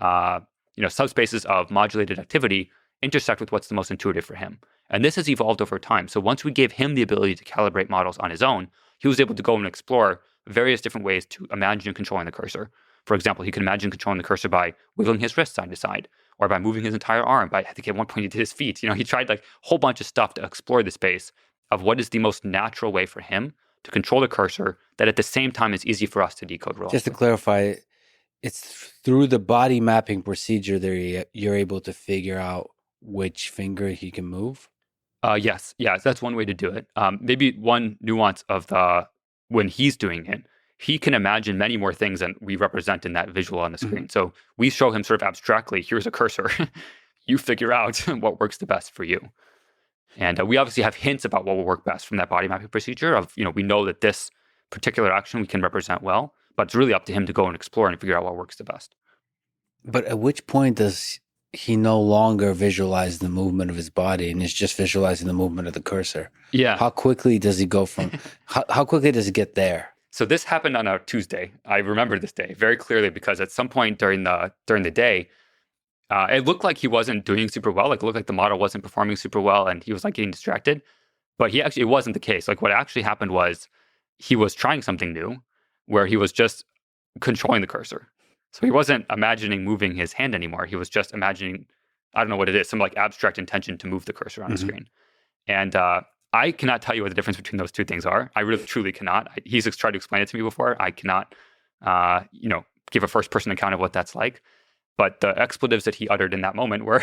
subspaces of modulated activity intersect with what's the most intuitive for him. And this has evolved over time. So once we gave him the ability to calibrate models on his own, he was able to go and explore various different ways to imagine controlling the cursor. For example, he could imagine controlling the cursor by wiggling his wrist side to side, or by moving his entire arm. I think at one point he did his feet. He tried like a whole bunch of stuff to explore the space of what is the most natural way for him to control the cursor that at the same time is easy for us to decode. Just to clarify, it's through the body mapping procedure that you're able to figure out which finger he can move? Yes, that's one way to do it. Maybe one nuance of when he's doing it, he can imagine many more things than we represent in that visual on the screen. Mm-hmm. So we show him sort of abstractly, here's a cursor. You figure out what works the best for you. And we obviously have hints about what will work best from that body mapping procedure of, we know that this particular action we can represent well, but it's really up to him to go and explore and figure out what works the best. But at which point does he no longer visualize the movement of his body and is just visualizing the movement of the cursor? Yeah. How quickly does he go from, how quickly does he get there? So this happened on a Tuesday. I remember this day very clearly because at some point during the day, it looked like he wasn't doing super well. Like it looked like the model wasn't performing super well and he was like getting distracted. But it wasn't the case. Like what actually happened was he was trying something new where he was just controlling the cursor. So he wasn't imagining moving his hand anymore. He was just imagining, I don't know what it is, some like abstract intention to move the cursor on the screen. And I cannot tell you what the difference between those two things are. I really truly cannot. He's tried to explain it to me before. I cannot, give a first-person account of what that's like. But the expletives that he uttered in that moment were,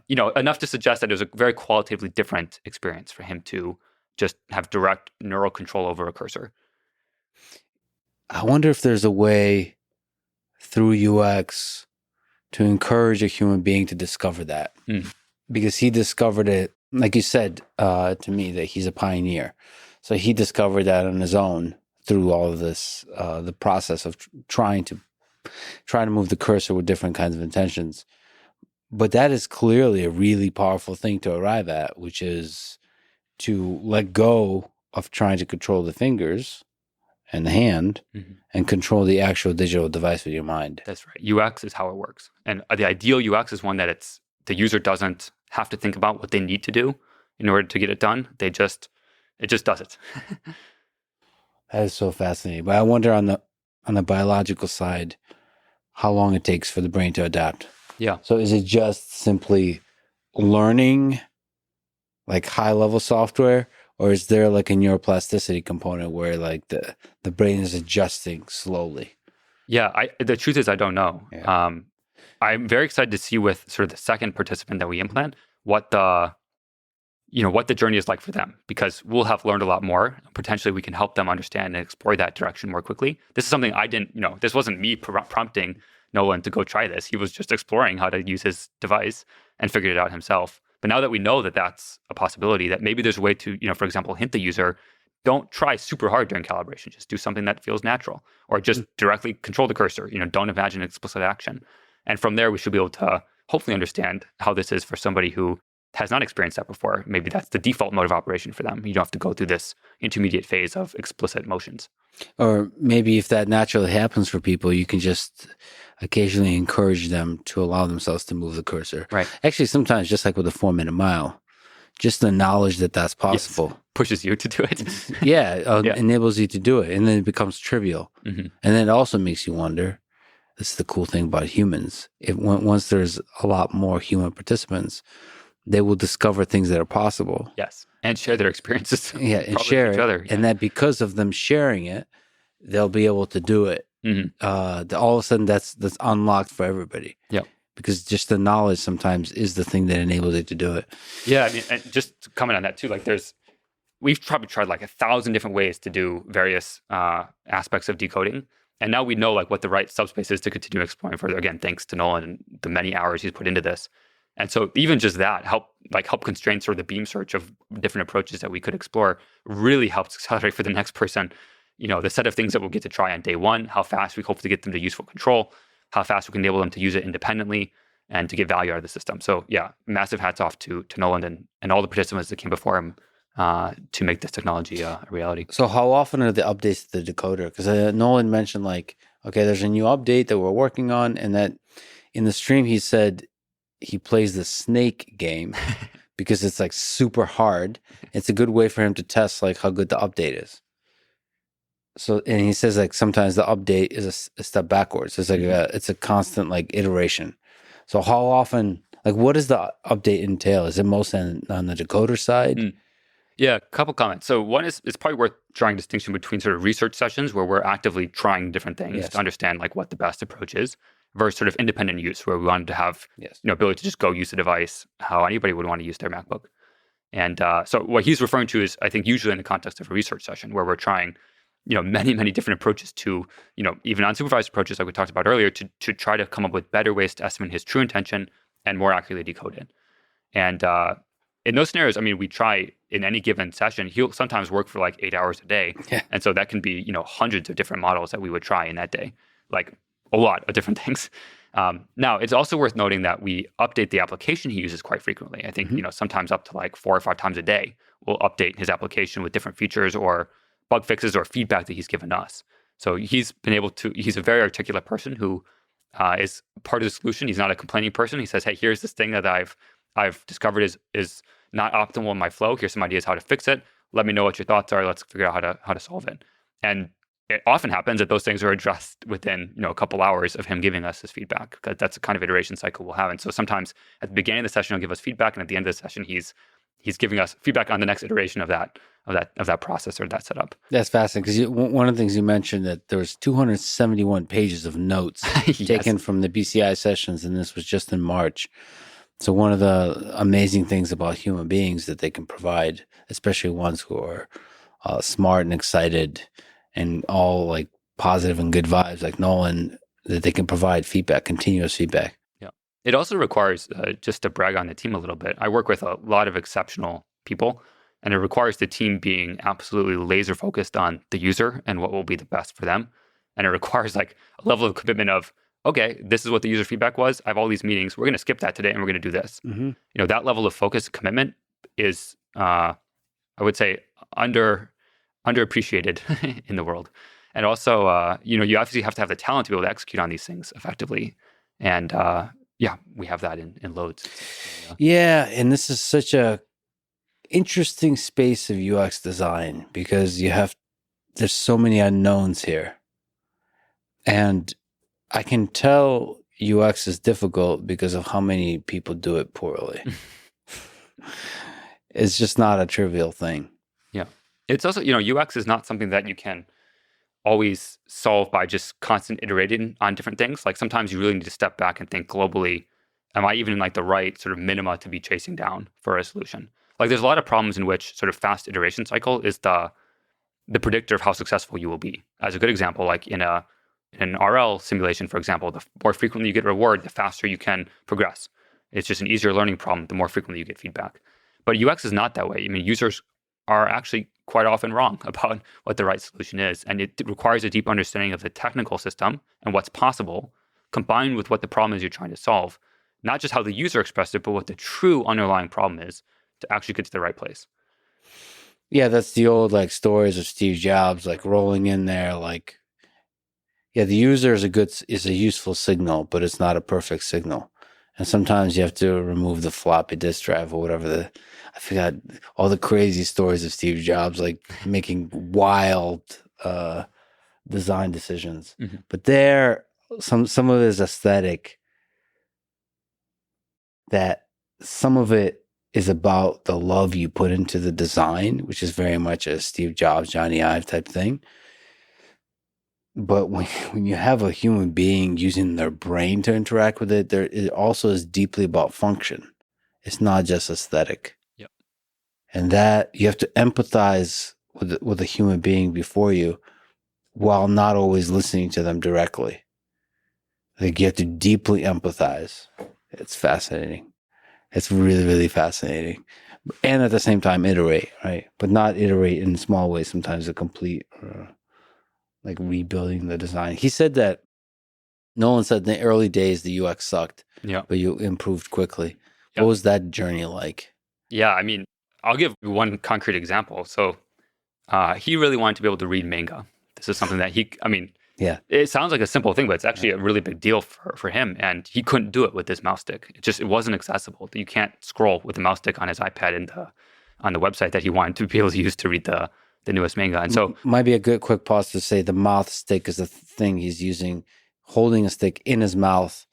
enough to suggest that it was a very qualitatively different experience for him to just have direct neural control over a cursor. I wonder if there's a way through UX to encourage a human being to discover that. Because he discovered it, like you said to me, that he's a pioneer. So he discovered that on his own through all of this, the process of trying to move the cursor with different kinds of intentions. But that is clearly a really powerful thing to arrive at, which is to let go of trying to control the fingers and the hand and control the actual digital device with your mind. That's right. UX is how it works. And the ideal UX is one that the user doesn't have to think about what they need to do in order to get it done. It just does it. That is so fascinating. But I wonder on the biological side, how long it takes for the brain to adapt. Yeah. So is it just simply learning like high level software, or is there like a neuroplasticity component where like the brain is adjusting slowly? Yeah, the truth is I don't know. Yeah. I'm very excited to see with sort of the second participant that we implant what the journey is like for them, because we'll have learned a lot more. Potentially we can help them understand and explore that direction more quickly. This is something I didn't, this wasn't me prompting Noland to go try this. He was just exploring how to use his device and figured it out himself. But now that we know that that's a possibility, that maybe there's a way to, for example, hint the user, don't try super hard during calibration. Just do something that feels natural, or just directly control the cursor. Don't imagine explicit action. And from there, we should be able to hopefully understand how this is for somebody who has not experienced that before. Maybe that's the default mode of operation for them. You don't have to go through this intermediate phase of explicit motions. Or maybe if that naturally happens for people, you can just occasionally encourage them to allow themselves to move the cursor. Right. Actually, sometimes just like with a 4-minute mile, just the knowledge that that's possible. Yes. Pushes you to do it. Enables you to do it. And then it becomes trivial. And then it also makes you wonder, this is the cool thing about humans. Once there's a lot more human participants, they will discover things that are possible. Yes. And share their experiences. Yeah, and share each it. other. And that because of them sharing it, they'll be able to do it. All of a sudden, that's unlocked for everybody. Yeah. Because just the knowledge sometimes is the thing that enables it to do it. Yeah. I mean, and just to comment on that too, like we've probably tried like 1,000 different ways to do various aspects of decoding. And now we know like what the right subspace is to continue exploring further. Again, thanks to Noland and the many hours he's put into this. And so even just that help constrain sort of the beam search of different approaches that we could explore really helps accelerate for the next person, the set of things that we'll get to try on day one, how fast we hope to get them to useful control, how fast we can enable them to use it independently and to get value out of the system. So yeah, massive hats off to Noland and all the participants that came before him to make this technology a reality. So how often are the updates to the decoder? Because Noland mentioned there's a new update that we're working on, and that in the stream he said he plays the snake game because it's like super hard. It's a good way for him to test like how good the update is. So, and he says like sometimes the update is a step backwards. It's like it's a constant like iteration. So how often, like what does the update entail? Is it mostly on the decoder side? Yeah, a couple comments. So one is, it's probably worth drawing distinction between sort of research sessions where we're actively trying different things to understand like what the best approach is, versus sort of independent use where we wanted to have ability to just go use the device how anybody would want to use their MacBook. And so what he's referring to is, I think, usually in the context of a research session where we're trying, many, many different approaches to, even unsupervised approaches like we talked about earlier to try to come up with better ways to estimate his true intention and more accurately decode it. And in those scenarios, I mean, we try in any given session, he'll sometimes work for like 8 hours a day. Yeah. And so that can be, hundreds of different models that we would try in that day, like a lot of different things. Now, it's also worth noting that we update the application he uses quite frequently. I think, sometimes up to like 4 or 5 times a day, we'll update his application with different features or bug fixes or feedback that he's given us. So he's a very articulate person who is part of the solution. He's not a complaining person. He says, hey, here's this thing that I've discovered is not optimal in my flow. Here's some ideas how to fix it. Let me know what your thoughts are. Let's figure out how to solve it. And it often happens that those things are addressed within a couple hours of him giving us his feedback. That's the kind of iteration cycle we'll have. And so sometimes at the beginning of the session, he'll give us feedback, and at the end of the session, he's he's giving us feedback on the next iteration of that process or that setup. That's fascinating because one of the things you mentioned that there was 271 pages of notes Yes. taken from the BCI sessions, and this was just in March. So one of the amazing things about human beings that they can provide, especially ones who are smart and excited and all like positive and good vibes, like Noland, that they can provide feedback, continuous feedback. Yeah. It also requires, just to brag on the team a little bit, I work with a lot of exceptional people, and it requires the team being absolutely laser focused on the user and what will be the best for them. And it requires like a level of commitment of, okay, this is what the user feedback was. I have all these meetings. We're going to skip that today and we're going to do this. Mm-hmm. That level of focus, commitment is, I would say, underappreciated in the world. And also, you obviously have to have the talent to be able to execute on these things effectively. And we have that in loads. Yeah, and this is such a interesting space of UX design because there's so many unknowns here. And I can tell UX is difficult because of how many people do it poorly. It's just not a trivial thing. Yeah. It's also, UX is not something that you can always solve by just constant iterating on different things. Like sometimes you really need to step back and think globally, am I even in like the right sort of minima to be chasing down for a solution? Like there's a lot of problems in which sort of fast iteration cycle is the predictor of how successful you will be. As a good example, like in an RL simulation, for example, the more frequently you get reward, the faster you can progress. It's just an easier learning problem the more frequently you get feedback. But UX is not that way. I mean, users are actually quite often wrong about what the right solution is. And it requires a deep understanding of the technical system and what's possible, combined with what the problem is you're trying to solve. Not just how the user expressed it, but what the true underlying problem is to actually get to the right place. Yeah, that's the old like stories of Steve Jobs, like rolling in there, like, yeah, the user is a useful signal, but it's not a perfect signal. And sometimes you have to remove the floppy disk drive or whatever. I forgot all the crazy stories of Steve Jobs, like making wild design decisions. Mm-hmm. But some of it is aesthetic. That some of it is about the love you put into the design, which is very much a Steve Jobs, Johnny Ive type thing. But when you have a human being using their brain to interact with it, it also is deeply about function. It's not just aesthetic. Yep. And that you have to empathize with a human being before you while not always listening to them directly. Like you have to deeply empathize. It's fascinating. It's really, really fascinating. And at the same time, iterate, right? But not iterate in small ways. Sometimes a complete... like rebuilding the design. He said that Noland said in the early days the UX sucked, but you improved quickly. Yeah. What was that journey like? Yeah, I mean, I'll give one concrete example. So he really wanted to be able to read manga. This is something that it sounds like a simple thing, but it's actually a really big deal for him. And he couldn't do it with this mouse stick. It wasn't accessible. You can't scroll with the mouse stick on his iPad on the website that he wanted to be able to use to read the newest manga. And so might be a good quick pause to say the mouth stick is the thing he's using, holding a stick in his mouth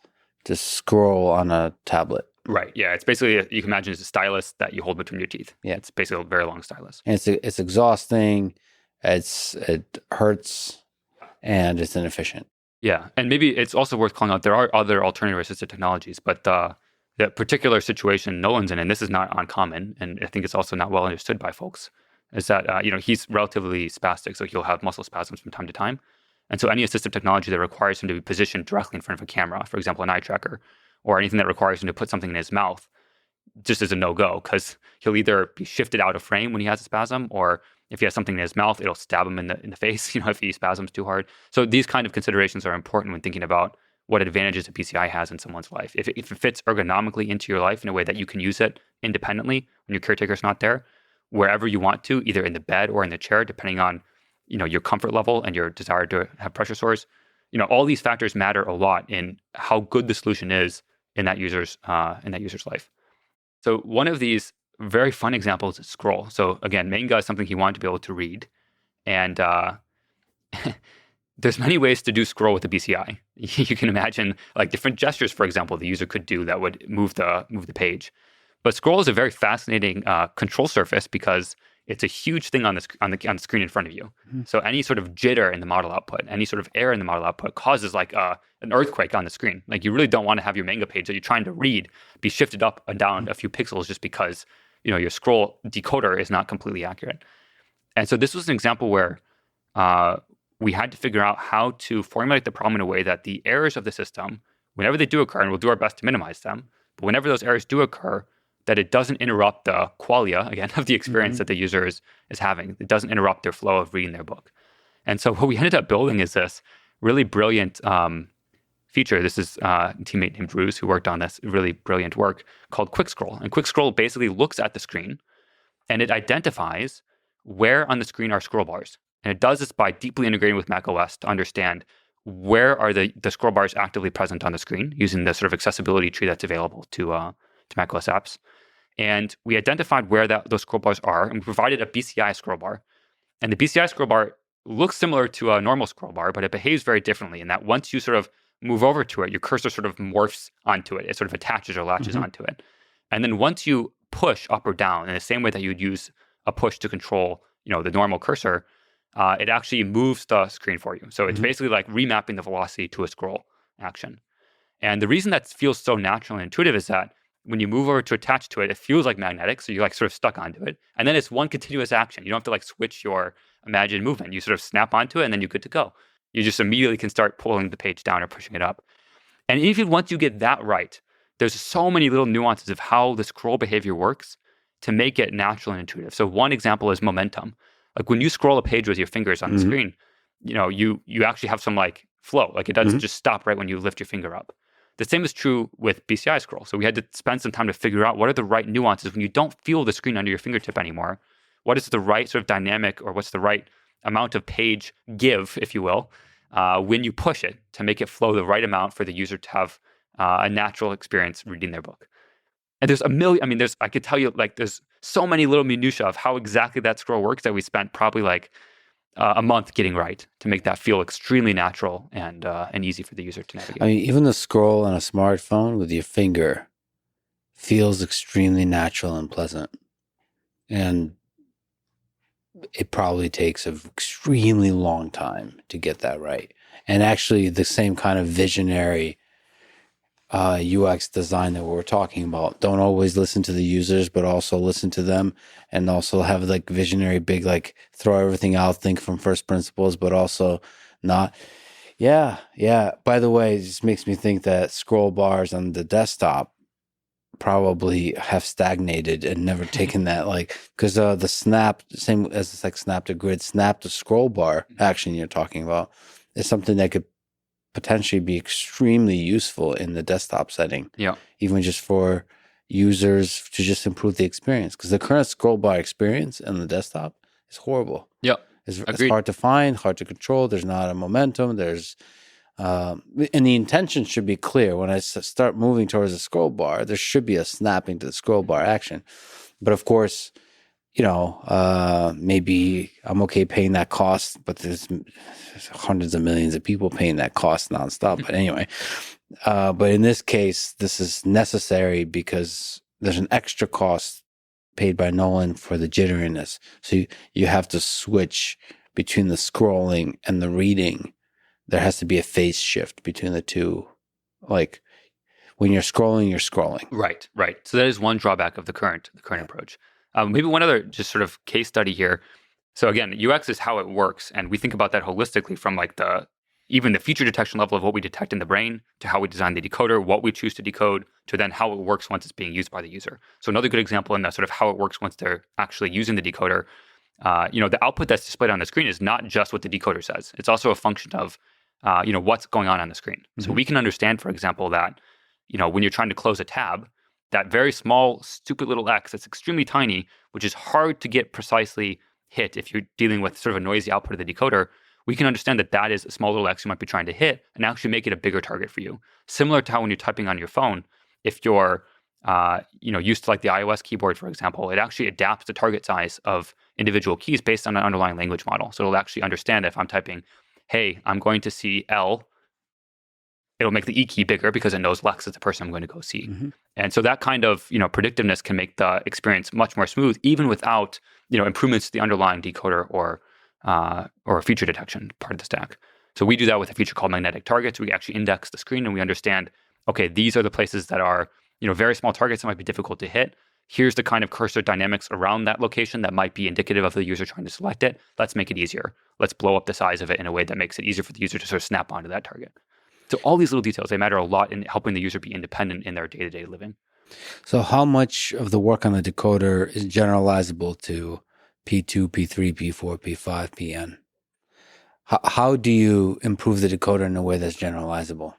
to scroll on a tablet. Right. Yeah. It's basically, you can imagine it's a stylus that you hold between your teeth. Yeah. It's basically a very long stylus. And it's exhausting. It hurts and it's inefficient. Yeah. And maybe it's also worth calling out, there are other alternative assistive technologies, but the particular situation Noland's in, and this is not uncommon, and I think it's also not well understood by folks, is that, he's relatively spastic, so he'll have muscle spasms from time to time. And so any assistive technology that requires him to be positioned directly in front of a camera, for example, an eye tracker, or anything that requires him to put something in his mouth, just is a no-go, because he'll either be shifted out of frame when he has a spasm, or if he has something in his mouth, it'll stab him in the face, if he spasms too hard. So these kind of considerations are important when thinking about what advantages a BCI has in someone's life. If it fits ergonomically into your life in a way that you can use it independently when your caretaker's not there, wherever you want to, either in the bed or in the chair, depending on, your comfort level and your desire to have pressure sores. All these factors matter a lot in how good the solution is in that user's life. So one of these very fun examples is scroll. So again, manga is something he wanted to be able to read, and there's many ways to do scroll with the BCI. You can imagine like different gestures, for example, the user could do that would move the page. But scroll is a very fascinating control surface because it's a huge thing on the screen in front of you. Mhm. So any sort of jitter in the model output, any sort of error in the model output causes like an earthquake on the screen. Like you really don't want to have your manga page that you're trying to read be shifted up and down a few pixels just because your scroll decoder is not completely accurate. And so this was an example where we had to figure out how to formulate the problem in a way that the errors of the system, whenever they do occur, and we'll do our best to minimize them, but whenever those errors do occur, that it doesn't interrupt the qualia, again, of the experience that the user is having. It doesn't interrupt their flow of reading their book. And so what we ended up building is this really brilliant feature. This is a teammate named Ruse who worked on this really brilliant work called Quick Scroll. And Quick Scroll basically looks at the screen and it identifies where on the screen are scroll bars. And it does this by deeply integrating with macOS to understand where are the scroll bars actively present on the screen using the sort of accessibility tree that's available to macOS apps. And we identified where those scroll bars are, and we provided a BCI scroll bar. And the BCI scroll bar looks similar to a normal scroll bar, but it behaves very differently in that once you sort of move over to it, your cursor sort of morphs onto it. It sort of attaches or latches onto it. And then once you push up or down in the same way that you would use a push to control, the normal cursor, it actually moves the screen for you. So it's basically like remapping the velocity to a scroll action. And the reason that feels so natural and intuitive is that when you move over to attach to it, it feels like magnetic. So you're like sort of stuck onto it. And then it's one continuous action. You don't have to like switch your imagined movement. You sort of snap onto it and then you're good to go. You just immediately can start pulling the page down or pushing it up. And even once you get that right, there's so many little nuances of how the scroll behavior works to make it natural and intuitive. So one example is momentum. Like when you scroll a page with your fingers on the screen, you actually have some like flow. Like it doesn't just stop right when you lift your finger up. The same is true with BCI scroll. So we had to spend some time to figure out what are the right nuances when you don't feel the screen under your fingertip anymore. What is the right sort of dynamic or what's the right amount of page give, if you will, when you push it to make it flow the right amount for the user to have a natural experience reading their book. And there's a million, I could tell you like there's so many little minutiae of how exactly that scroll works that we spent probably like a month getting right to make that feel extremely natural and easy for the user to navigate. Even the scroll on a smartphone with your finger feels extremely natural and pleasant. And it probably takes an extremely long time to get that right. And actually the same kind of visionary UX design that we're talking about. Don't always listen to the users, but also listen to them, and also have like visionary, big, like throw everything out, think from first principles, but also not. Yeah. By the way, it just makes me think that scroll bars on the desktop probably have stagnated and never taken that, like, because the snap, same as it's like snap to grid, snap to scroll bar action you're talking about is something that could potentially be extremely useful in the desktop setting. Yeah. Even just for users to just improve the experience. Because the current scroll bar experience on the desktop is horrible. Yeah. It's hard to find, hard to control. There's not a momentum. There's and the intention should be clear. When I start moving towards a scroll bar, there should be a snapping to the scroll bar action. But of course, maybe I'm okay paying that cost, but there's hundreds of millions of people paying that cost nonstop. But anyway, but in this case, this is necessary because there's an extra cost paid by Noland for the jitteriness. So you have to switch between the scrolling and the reading. There has to be a phase shift between the two. Like when you're scrolling. Right. So that is one drawback of the current approach. Maybe one other just sort of case study here. So again, UX is how it works, and we think about that holistically from like even the feature detection level of what we detect in the brain to how we design the decoder, what we choose to decode, to then how it works once it's being used by the user. So another good example in that sort of how it works once they're actually using the decoder, the output that's displayed on the screen is not just what the decoder says. It's also a function of what's going on the screen. Mm-hmm. So we can understand, for example, that when you're trying to close a tab, that very small, stupid little X that's extremely tiny, which is hard to get precisely hit if you're dealing with sort of a noisy output of the decoder, we can understand that is a small little X you might be trying to hit and actually make it a bigger target for you. Similar to how when you're typing on your phone, if you're used to like the iOS keyboard, for example, it actually adapts the target size of individual keys based on an underlying language model. So it'll actually understand that if I'm typing, hey, I'm going to see L, it'll make the E key bigger because it knows Lex is the person I'm going to go see. Mm-hmm. And so that kind of, predictiveness can make the experience much more smooth, even without, improvements to the underlying decoder or feature detection part of the stack. So we do that with a feature called magnetic targets. We actually index the screen and we understand, okay, these are the places that are, very small targets that might be difficult to hit. Here's the kind of cursor dynamics around that location that might be indicative of the user trying to select it. Let's make it easier. Let's blow up the size of it in a way that makes it easier for the user to sort of snap onto that target. So all these little details, they matter a lot in helping the user be independent in their day-to-day living. So how much of the work on the decoder is generalizable to P2, P3, P4, P5, PN? How do you improve the decoder in a way that's generalizable?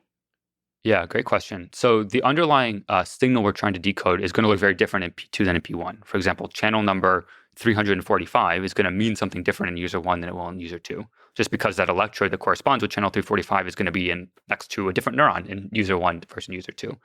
Yeah, great question. So the underlying signal we're trying to decode is going to look very different in P2 than in P1. For example, channel number 345 is going to mean something different in user 1 than it will in user 2, just because that electrode that corresponds with channel 345 is going to be next to a different neuron in user 1 versus user 2.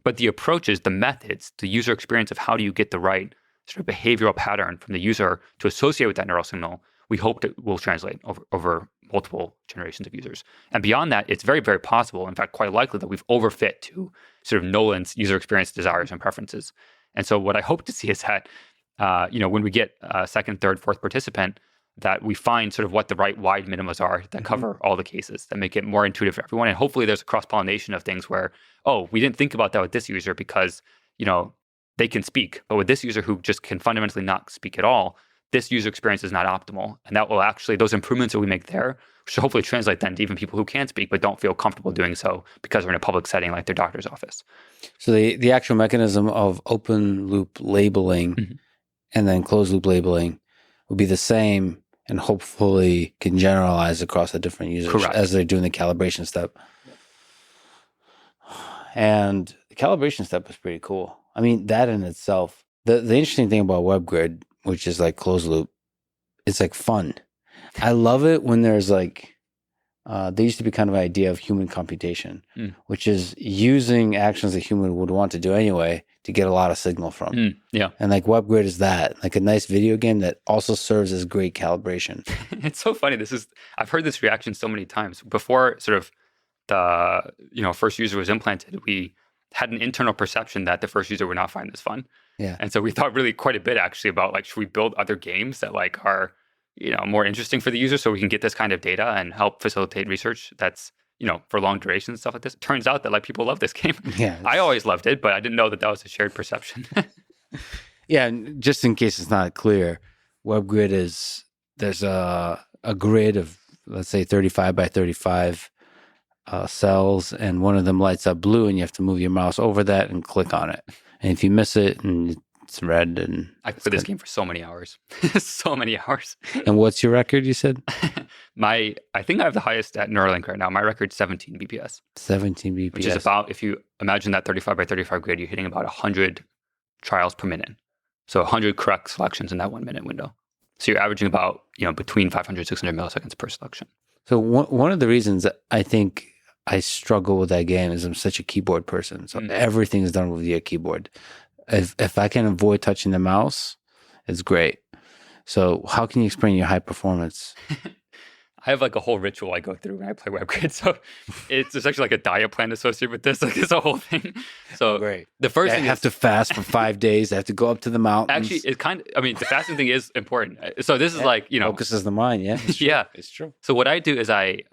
But the approaches, the methods, the user experience of how do you get the right sort of behavioral pattern from the user to associate with that neural signal, we hope that will translate over multiple generations of users. And beyond that, it's very, very possible, in fact, quite likely that we've overfit to sort of Noland's user experience desires and preferences. And so what I hope to see is that, when we get a second, third, fourth participant, that we find sort of what the right wide minimas are that cover all the cases, that make it more intuitive for everyone. And hopefully there's a cross-pollination of things where, we didn't think about that with this user because, they can speak. But with this user who just can fundamentally not speak at all, this user experience is not optimal. And that will actually, those improvements that we make there should hopefully translate then to even people who can speak but don't feel comfortable doing so because they're in a public setting like their doctor's office. So the actual mechanism of open loop labeling and then closed loop labeling will be the same and hopefully can generalize across the different users. Correct. As they're doing the calibration step. And the calibration step is pretty cool. I mean, that in itself, the interesting thing about Webgrid, which is like closed loop, it's like fun. I love it when there's like, there used to be kind of an idea of human computation, which is using actions a human would want to do anyway to get a lot of signal from. Yeah. And like Webgrid is that, like a nice video game that also serves as great calibration. It's so funny. I've heard this reaction so many times. Before sort of the, first user was implanted, we had an internal perception that the first user would not find this fun. Yeah. And so we thought really quite a bit actually about like, should we build other games that like are, more interesting for the user so we can get this kind of data and help facilitate research that's, for long duration and stuff like this. It turns out that like people love this game. Yeah. I always loved it, but I didn't know that was a shared perception. Yeah. And just in case it's not clear, Webgrid there's a grid of, let's say 35 by 35 cells, and one of them lights up blue and you have to move your mouse over that and click on it. And if you miss it and it's red, and I played this game for so many hours. So many hours. And what's your record, you said? I think I have the highest at Neuralink right now. My record's 17 BPS. 17 BPS. Which is about, if you imagine that 35 by 35 grid, you're hitting about 100 trials per minute. So 100 correct selections in that 1 minute window. So you're averaging about, between 500, 600 milliseconds per selection. So one of the reasons that I think I struggle with that game is I'm such a keyboard person. So everything is done with the keyboard. If I can avoid touching the mouse, it's great. So how can you explain your high performance? I have like a whole ritual I go through when I play Webgrid. So there's actually like a diet plan associated with this. Like it's a whole thing. So great. The first thing I have to fast for 5 days. I have to go up to the mountains. Actually, the fasting thing is important. So this is like, focuses the mind. Yeah. It's true. Yeah. It's true. So what I do is I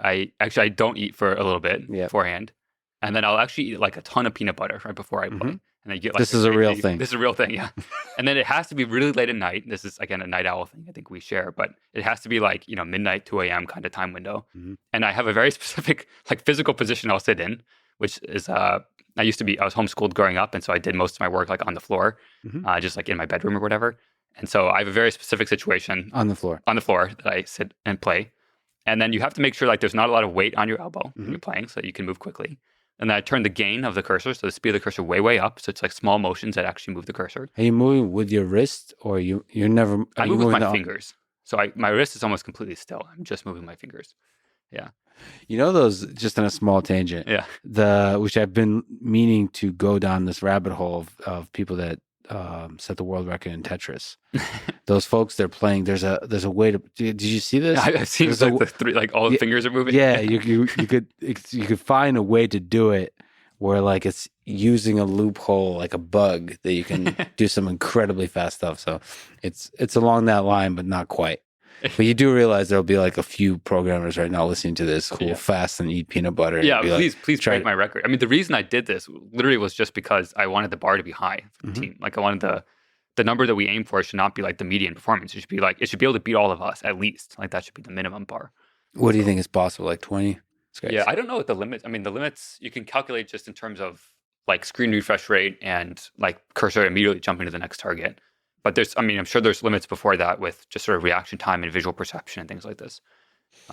don't eat for a little bit beforehand. And then I'll actually eat like a ton of peanut butter right before I play. And I get like this is a real thing. This is a real thing, yeah. And then it has to be really late at night. This is again a night owl thing I think we share, but it has to be like, midnight, 2 a.m. kind of time window. And I have a very specific like physical position I'll sit in, which is I was homeschooled growing up, and so I did most of my work like on the floor, just like in my bedroom or whatever. And so I have a very specific situation on the floor that I sit and play. And then you have to make sure like there's not a lot of weight on your elbow when you're playing so that you can move quickly. And then I turn the gain of the cursor, so the speed of the cursor way up. So it's like small motions that actually move the cursor. Are you moving with your wrist, or you're never? I move with my fingers. So my wrist is almost completely still. I'm just moving my fingers. Yeah. Those, just on a small tangent. Yeah. Which I've been meaning to go down this rabbit hole of people that set the world record in Tetris. Those folks, they're playing. There's a way to. Did you see this? I've seen There's like a- the three, like all the fingers are moving. Yeah, you could find a way to do it where like it's using a loophole, like a bug that you can do some incredibly fast stuff. So it's along that line, but not quite. But you do realize there'll be like a few programmers right now listening to this who will fast and eat peanut butter. Yeah, and be like, please try break my record. I mean, the reason I did this literally was just because I wanted the bar to be high for the team. Like I wanted the number that we aim for should not be like the median performance. It should be like, it should be able to beat all of us at least. Like that should be the minimum bar. What do you think is possible? Like 20? Yeah, I don't know what the limits. I mean, the limits you can calculate just in terms of like screen refresh rate and like cursor immediately jumping to the next target. But I'm sure there's limits before that with just sort of reaction time and visual perception and things like this.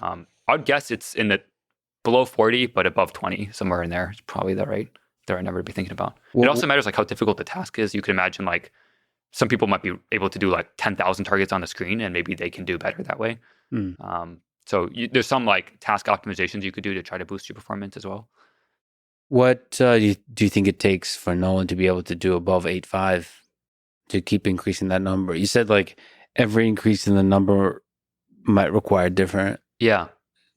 I'd guess it's in the below 40, but above 20, somewhere in there. It's probably the right number to be thinking about. It also matters like how difficult the task is. You can imagine like some people might be able to do like 10,000 targets on the screen and maybe they can do better that way. So there's some like task optimizations you could do to try to boost your performance as well. What do you think it takes for Noland to be able to do above 8.5 to keep increasing that number? You said like every increase in the number might require different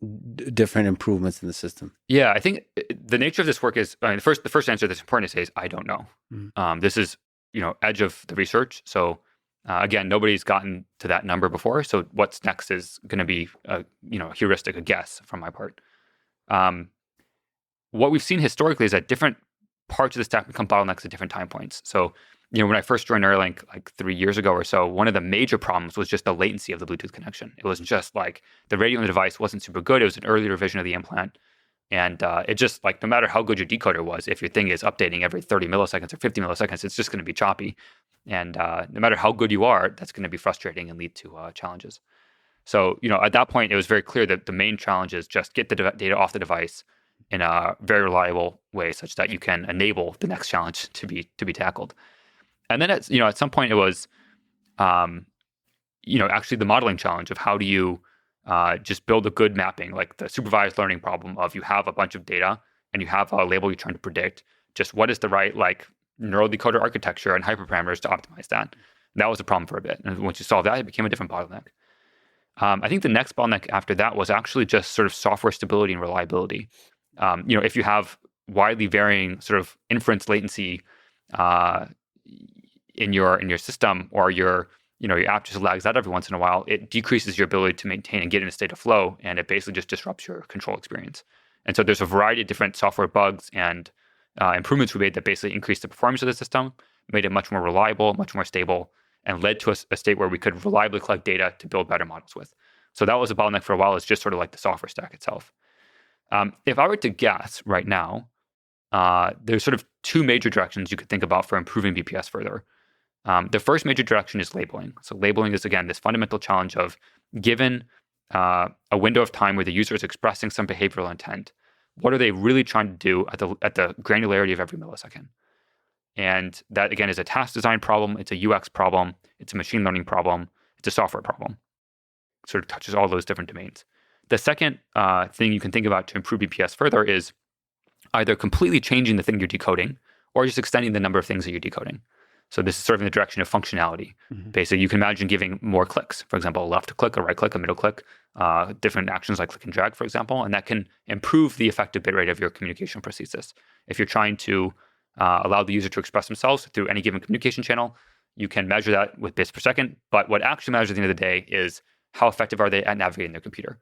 improvements in the system. Yeah, I think the nature of this work is, the first answer that's important to say is I don't know. This is, edge of the research. So again, nobody's gotten to that number before. So what's next is going to be a heuristic, a guess from my part. What we've seen historically is that different parts of the stack become bottlenecks at different time points. So, when I first joined Neuralink like 3 years ago or so, one of the major problems was just the latency of the Bluetooth connection. It was just like the radio on the device wasn't super good. It was an earlier version of the implant. And it just like, no matter how good your decoder was, if your thing is updating every 30 milliseconds or 50 milliseconds, it's just going to be choppy. And no matter how good you are, that's going to be frustrating and lead to challenges. So, at that point, it was very clear that the main challenge is just get the data off the device in a very reliable way such that you can enable the next challenge to be tackled. And then at some point it was, actually the modeling challenge of how do you just build a good mapping, like the supervised learning problem of you have a bunch of data and you have a label you're trying to predict. Just what is the right like neural decoder architecture and hyperparameters to optimize that? And that was a problem for a bit. And once you solved that, it became a different bottleneck. I think the next bottleneck after that was actually just sort of software stability and reliability. If you have widely varying sort of inference latency in your system, or your app just lags out every once in a while, it decreases your ability to maintain and get in a state of flow, and it basically just disrupts your control experience. And so there's a variety of different software bugs and improvements we made that basically increased the performance of the system, made it much more reliable, much more stable, and led to a state where we could reliably collect data to build better models with. So that was a bottleneck for a while. It's just sort of like the software stack itself. If I were to guess right now, there's sort of two major directions you could think about for improving BPS further. The first major direction is labeling. So labeling is, again, this fundamental challenge of given a window of time where the user is expressing some behavioral intent, what are they really trying to do at the granularity of every millisecond? And that, again, is a task design problem. It's a UX problem. It's a machine learning problem. It's a software problem. It sort of touches all those different domains. The second thing you can think about to improve BPS further is either completely changing the thing you're decoding or just extending the number of things that you're decoding. So this is sort of in the direction of functionality. Basically, you can imagine giving more clicks. For example, a left click, a right click, a middle click, different actions like click and drag, for example, and that can improve the effective bit rate of your communication prosthesis. If you're trying to allow the user to express themselves through any given communication channel, you can measure that with bits per second. But what actually matters at the end of the day is how effective are they at navigating their computer.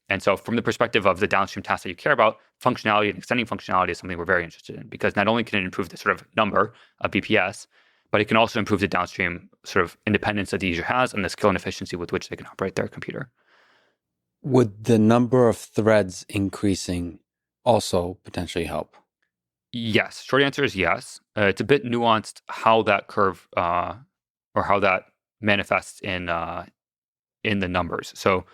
And so from the perspective of the downstream tasks that you care about, functionality and extending functionality is something we're very interested in, because not only can it improve the sort of number of BPS, but it can also improve the downstream sort of independence that the user has and the skill and efficiency with which they can operate their computer. Would the number of threads increasing also potentially help? Yes. Short answer is yes. It's a bit nuanced how that curve or how that manifests in the numbers. So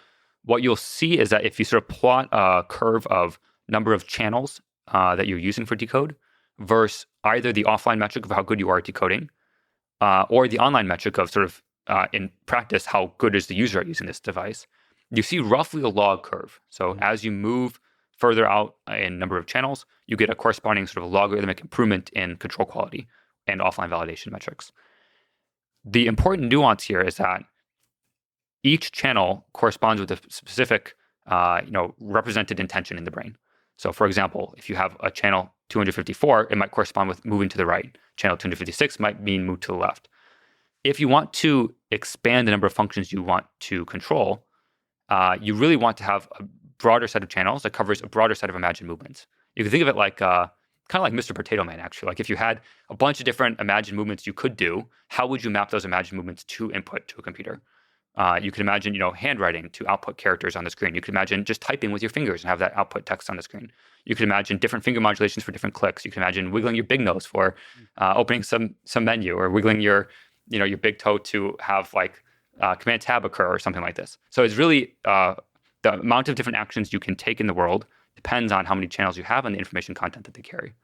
what you'll see is that if you sort of plot a curve of number of channels that you're using for decode versus either the offline metric of how good you are at decoding or the online metric of sort of in practice how good is the user at using this device, you see roughly a log curve. So as you move further out in number of channels, you get a corresponding sort of logarithmic improvement in control quality and offline validation metrics. The important nuance here is that each channel corresponds with a specific, represented intention in the brain. So, for example, if you have a channel 254, it might correspond with moving to the right. Channel 256 might mean move to the left. If you want to expand the number of functions you want to control, you really want to have a broader set of channels that covers a broader set of imagined movements. You can think of it like kind of like Mr. Potato Man, actually. Like if you had a bunch of different imagined movements you could do, how would you map those imagined movements to input to a computer? You could imagine, handwriting to output characters on the screen. You could imagine just typing with your fingers and have that output text on the screen. You could imagine different finger modulations for different clicks. You can imagine wiggling your big nose for opening some menu, or wiggling your big toe to have like Command Tab occur or something like this. So it's really the amount of different actions you can take in the world depends on how many channels you have and the information content that they carry.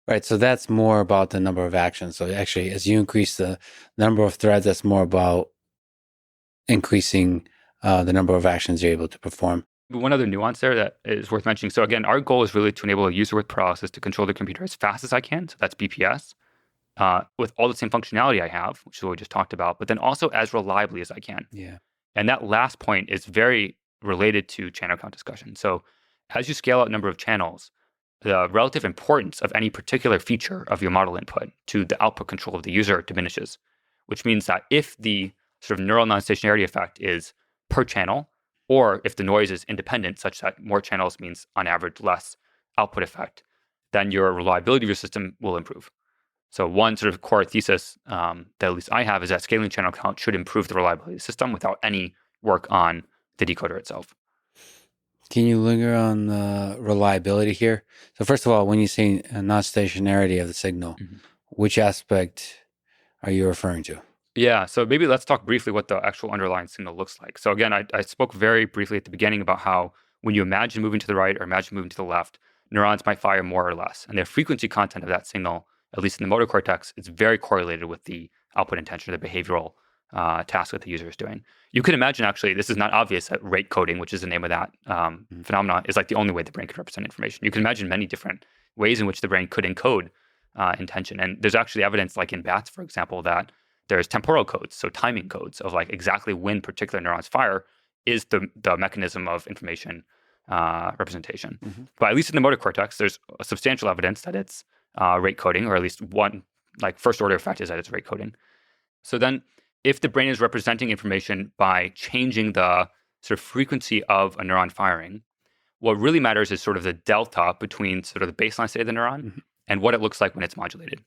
Right. So that's more about the number of actions. So actually, as you increase the number of threads, that's more about increasing the number of actions you're able to perform. One other nuance there that is worth mentioning. So again, our goal is really to enable a user with paralysis to control the computer as fast as I can. So that's BPS. With all the same functionality I have, which is what we just talked about, but then also as reliably as I can. Yeah. And that last point is very related to channel count discussion. So as you scale out number of channels, the relative importance of any particular feature of your model input to the output control of the user diminishes, which means that if the sort of neural non-stationarity effect is per channel, or if the noise is independent, such that more channels means on average less output effect, then your reliability of your system will improve. So one sort of core thesis that at least I have is that scaling channel count should improve the reliability of the system without any work on the decoder itself. Can you linger on the reliability here? So first of all, when you say non-stationarity of the signal, which aspect are you referring to? Yeah, so maybe let's talk briefly what the actual underlying signal looks like. So again, I spoke very briefly at the beginning about how when you imagine moving to the right or imagine moving to the left, neurons might fire more or less. And the frequency content of that signal, at least in the motor cortex, is very correlated with the output intention or the behavioral task that the user is doing. You could imagine, actually, this is not obvious, that rate coding, which is the name of that phenomenon, is like the only way the brain could represent information. You can imagine many different ways in which the brain could encode intention. And there's actually evidence, like in bats, for example, that there's temporal codes, so timing codes of like exactly when particular neurons fire is the mechanism of information representation. But at least in the motor cortex, there's a substantial evidence that it's rate coding, or at least one like first order effect is that it's rate coding. So then if the brain is representing information by changing the sort of frequency of a neuron firing, what really matters is sort of the delta between sort of the baseline state of the neuron and what it looks like when it's modulated.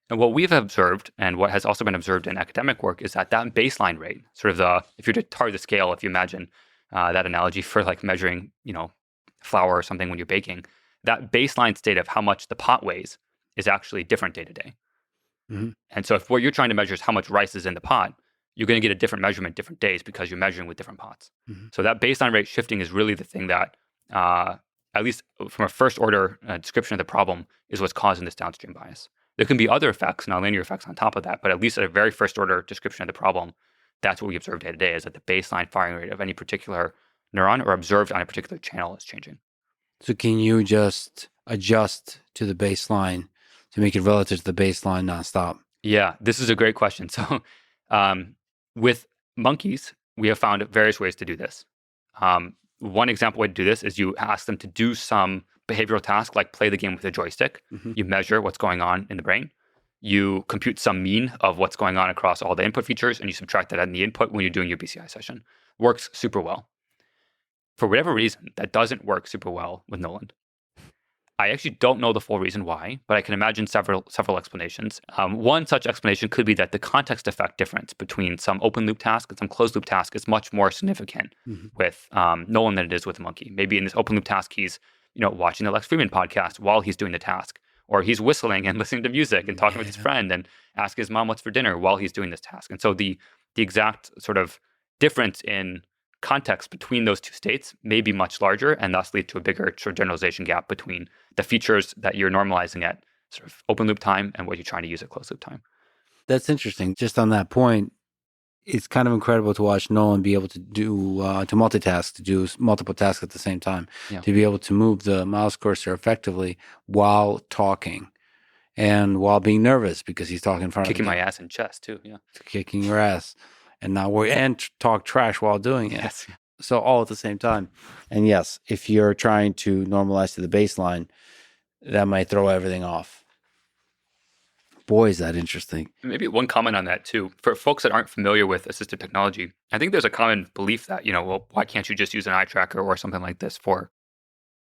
And what we've observed, and what has also been observed in academic work, is that baseline rate, sort of if you're to tar the scale, if you imagine that analogy for like measuring, flour or something when you're baking, that baseline state of how much the pot weighs is actually different day to day. And so if what you're trying to measure is how much rice is in the pot, you're going to get a different measurement different days because you're measuring with different pots. So that baseline rate shifting is really the thing that, at least from a first order description of the problem, is what's causing this downstream bias. There can be other effects, nonlinear effects on top of that, but at least at a very first order description of the problem, that's what we observe day to day, is that the baseline firing rate of any particular neuron or observed on a particular channel is changing. So can you just adjust to the baseline to make it relative to the baseline nonstop? Yeah, this is a great question. So with monkeys, we have found various ways to do this. One example way to do this is you ask them to do some behavioral task, like play the game with a joystick. You measure what's going on in the brain. You compute some mean of what's going on across all the input features, and you subtract that in the input when you're doing your BCI session. Works super well. For whatever reason, that doesn't work super well with Noland. I actually don't know the full reason why, but I can imagine several explanations. One such explanation could be that the context effect difference between some open loop task and some closed loop task is much more significant with Noland than it is with a monkey. Maybe in this open loop task, he's watching the Lex Fridman podcast while he's doing the task, or he's whistling and listening to music and talking with his friend and asking his mom what's for dinner while he's doing this task. And so the exact sort of difference in context between those two states may be much larger and thus lead to a bigger sort of generalization gap between the features that you're normalizing at sort of open loop time and what you're trying to use at closed loop time. That's interesting. Just on that point, it's kind of incredible to watch Noland be able to do to multitask, to do multiple tasks at the same time, to be able to move the mouse cursor effectively while talking. and while being nervous because he's talking in front Kicking of my ass in chess too. Yeah. kicking your ass and not worry and talk trash while doing it. Yes. So all at the same time. And yes, if you're trying to normalize to the baseline, that might throw everything off. Boy, is that interesting. Maybe one comment on that too. For folks that aren't familiar with assistive technology, I think there's a common belief that, well, why can't you just use an eye tracker or something like this for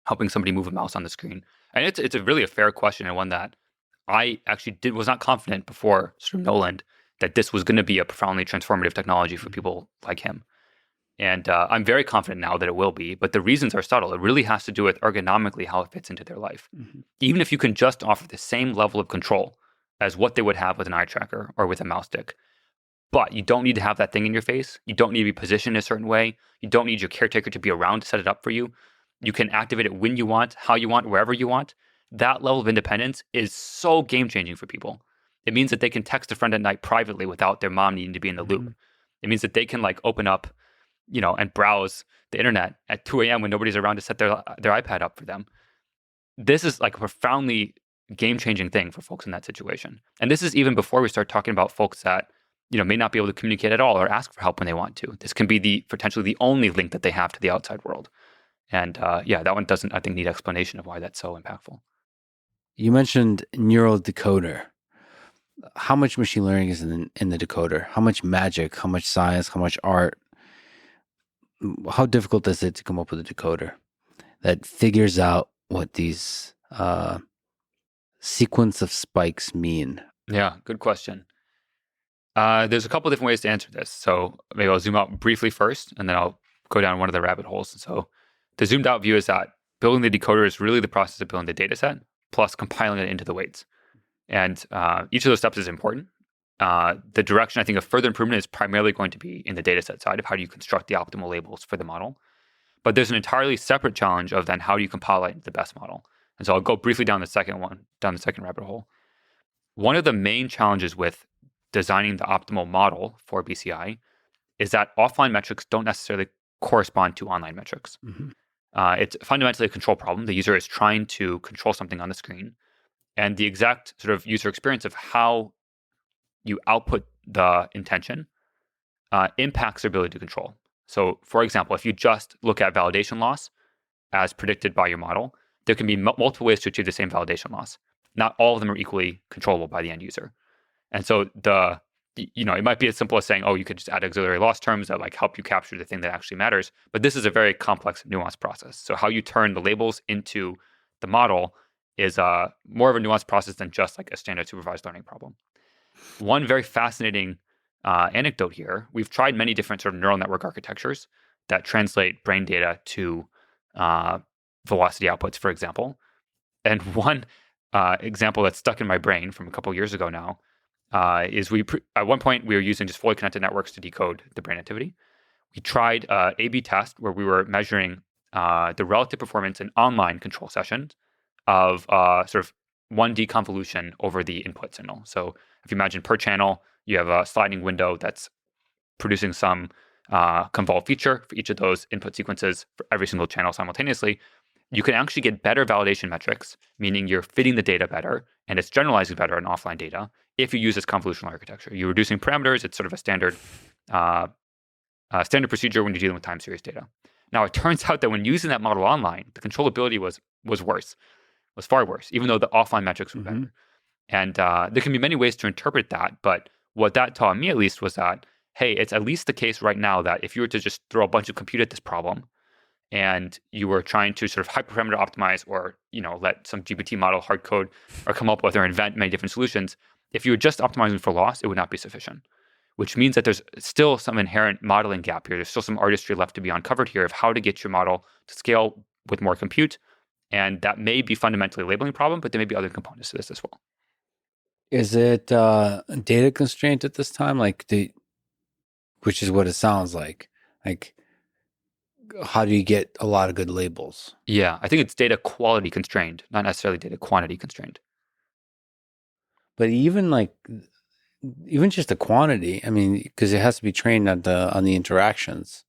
helping somebody move a mouse on the screen? And it's a really a fair question, and one that I actually was not confident before sort of Noland that this was going to be a profoundly transformative technology for people like him. And I'm very confident now that it will be, but the reasons are subtle. It really has to do with ergonomically how it fits into their life. Mm-hmm. Even if you can just offer the same level of control as what they would have with an eye tracker or with a mouse stick, but you don't need to have that thing in your face. You don't need to be positioned a certain way. You don't need your caretaker to be around to set it up for you. You can activate it when you want, how you want, wherever you want. That level of independence is so game-changing for people. It means that they can text a friend at night privately without their mom needing to be in the loop. Mm-hmm. It means that they can open up, and browse the internet at 2 a.m. when nobody's around to set their iPad up for them. This is a profoundly game-changing thing for folks in that situation. And this is even before we start talking about folks that, may not be able to communicate at all or ask for help when they want to. This can be potentially the only link that they have to the outside world. And that one doesn't, I think, need explanation of why that's so impactful. You mentioned neural decoder. How much machine learning is in the decoder? How much magic? How much science? How much art? How difficult is it to come up with a decoder that figures out what these sequence of spikes mean? Yeah, good question. There's a couple different ways to answer this. So maybe I'll zoom out briefly first, and then I'll go down one of the rabbit holes. So the zoomed out view is that building the decoder is really the process of building the data set plus compiling it into the weights. And each of those steps is important. The direction, I think, of further improvement is primarily going to be in the data set side of how do you construct the optimal labels for the model. But there's an entirely separate challenge of then how do you compile it into the best model. And so I'll go briefly down the second rabbit hole. One of the main challenges with designing the optimal model for BCI is that offline metrics don't necessarily correspond to online metrics. Mm-hmm. It's fundamentally a control problem. The user is trying to control something on the screen, and the exact sort of user experience of how you output the intention impacts their ability to control. So, for example, if you just look at validation loss as predicted by your model, there can be multiple ways to achieve the same validation loss. Not all of them are equally controllable by the end user. And so it might be as simple as saying, you could just add auxiliary loss terms that help you capture the thing that actually matters. But this is a very complex, nuanced process. So how you turn the labels into the model is more of a nuanced process than just a standard supervised learning problem. One very fascinating anecdote here, we've tried many different sort of neural network architectures that translate brain data to velocity outputs, for example. And one example that's stuck in my brain from a couple years ago now is at one point we were using just fully connected networks to decode the brain activity. We tried an A/B test where we were measuring the relative performance in online control sessions of sort of 1D convolution over the input signal. So if you imagine per channel, you have a sliding window that's producing some convolve feature for each of those input sequences for every single channel simultaneously. You can actually get better validation metrics, meaning you're fitting the data better and it's generalizing better in offline data if you use this convolutional architecture. You're reducing parameters. It's sort of a standard procedure when you're dealing with time series data. Now, it turns out that when using that model online, the controllability was worse, was far worse, even though the offline metrics were better. And there can be many ways to interpret that, but what that taught me at least was that, hey, it's at least the case right now that if you were to just throw a bunch of compute at this problem and you were trying to sort of hyperparameter optimize or, let some GPT model hard code or come up with or invent many different solutions, if you were just optimizing for loss, it would not be sufficient, which means that there's still some inherent modeling gap here. There's still some artistry left to be uncovered here of how to get your model to scale with more compute. And that may be fundamentally a labeling problem, but there may be other components to this as well. Is it data constraint at this time? Which is what it sounds like. How do you get a lot of good labels? Yeah, I think it's data quality constrained, not necessarily data quantity constrained. But even just the quantity, because it has to be trained on the interactions.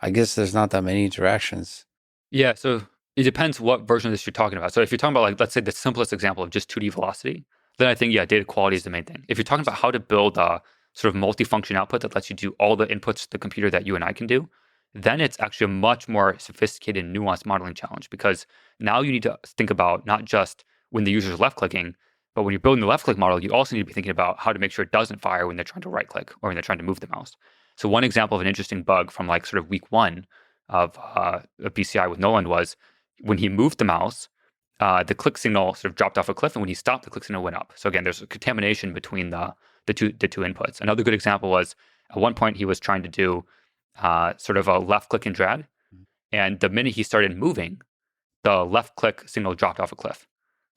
I guess there's not that many interactions. Yeah, so It depends what version of this you're talking about. So if you're talking about, like, let's say the simplest example of just 2D velocity, then I think, yeah, data quality is the main thing. If you're talking about how to build a sort of multifunction output that lets you do all the inputs to the computer that you and I can do, then it's actually a much more sophisticated, nuanced modeling challenge, because now you need to think about not just when the user is left clicking, but when you're building the left click model, you also need to be thinking about how to make sure it doesn't fire when they're trying to right click or when they're trying to move the mouse. So one example of an interesting bug from like sort of week one of a PCI with Noland was when he moved the mouse, the click signal sort of dropped off a cliff, and when he stopped, the click signal went up. So again, there's a contamination between the two inputs. Another good example was at one point he was trying to do sort of a left click and drag, and the minute he started moving, the left click signal dropped off a cliff.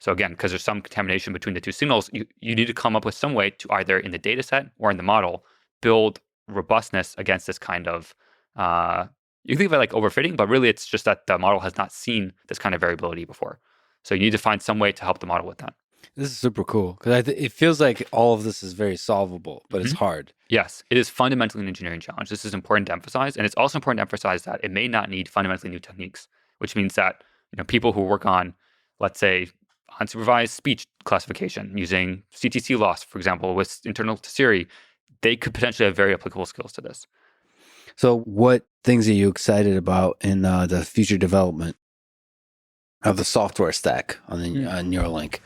So again, because there's some contamination between the two signals, you need to come up with some way to either in the data set or in the model build robustness against this kind of you think of it like overfitting, but really it's just that the model has not seen this kind of variability before. So you need to find some way to help the model with that. This is super cool because it feels like all of this is very solvable, but it's hard. Yes, it is fundamentally an engineering challenge. This is important to emphasize, and it's also important to emphasize that it may not need fundamentally new techniques, which means that people who work on, let's say, unsupervised speech classification using CTC loss, for example, with internal to Siri, they could potentially have very applicable skills to this. So what things are you excited about in the future development of the software stack on the Neuralink?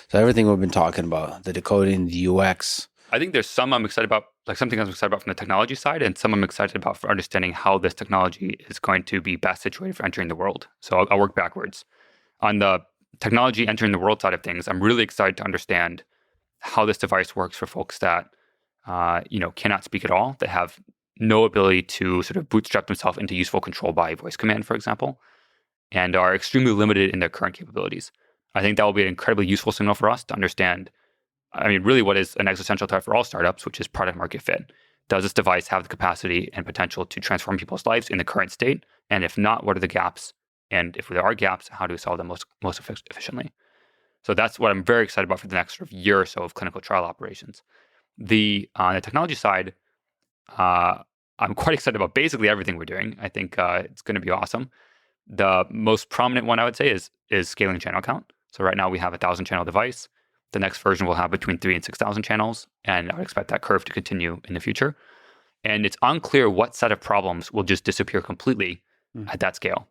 So everything we've been talking about, the decoding, the UX. I think there's some I'm excited about, like something I'm excited about from the technology side, and some I'm excited about for understanding how this technology is going to be best situated for entering the world. So I'll work backwards. On the technology entering the world side of things, I'm really excited to understand how this device works for folks that cannot speak at all, that have no ability to sort of bootstrap themselves into useful control by voice command, for example, and are extremely limited in their current capabilities. I think that will be an incredibly useful signal for us to understand, really what is an existential threat for all startups, which is product market fit. Does this device have the capacity and potential to transform people's lives in the current state? And if not, what are the gaps? And if there are gaps, how do we solve them most efficiently? So that's what I'm very excited about for the next sort of year or so of clinical trial operations. On the technology side, I'm quite excited about basically everything we're doing. I think it's going to be awesome. The most prominent one I would say is scaling channel count. So right now we have a 1,000 channel device. The next version will have between 3,000 and 6,000 channels, and I would expect that curve to continue in the future. And it's unclear what set of problems will just disappear completely at that scale,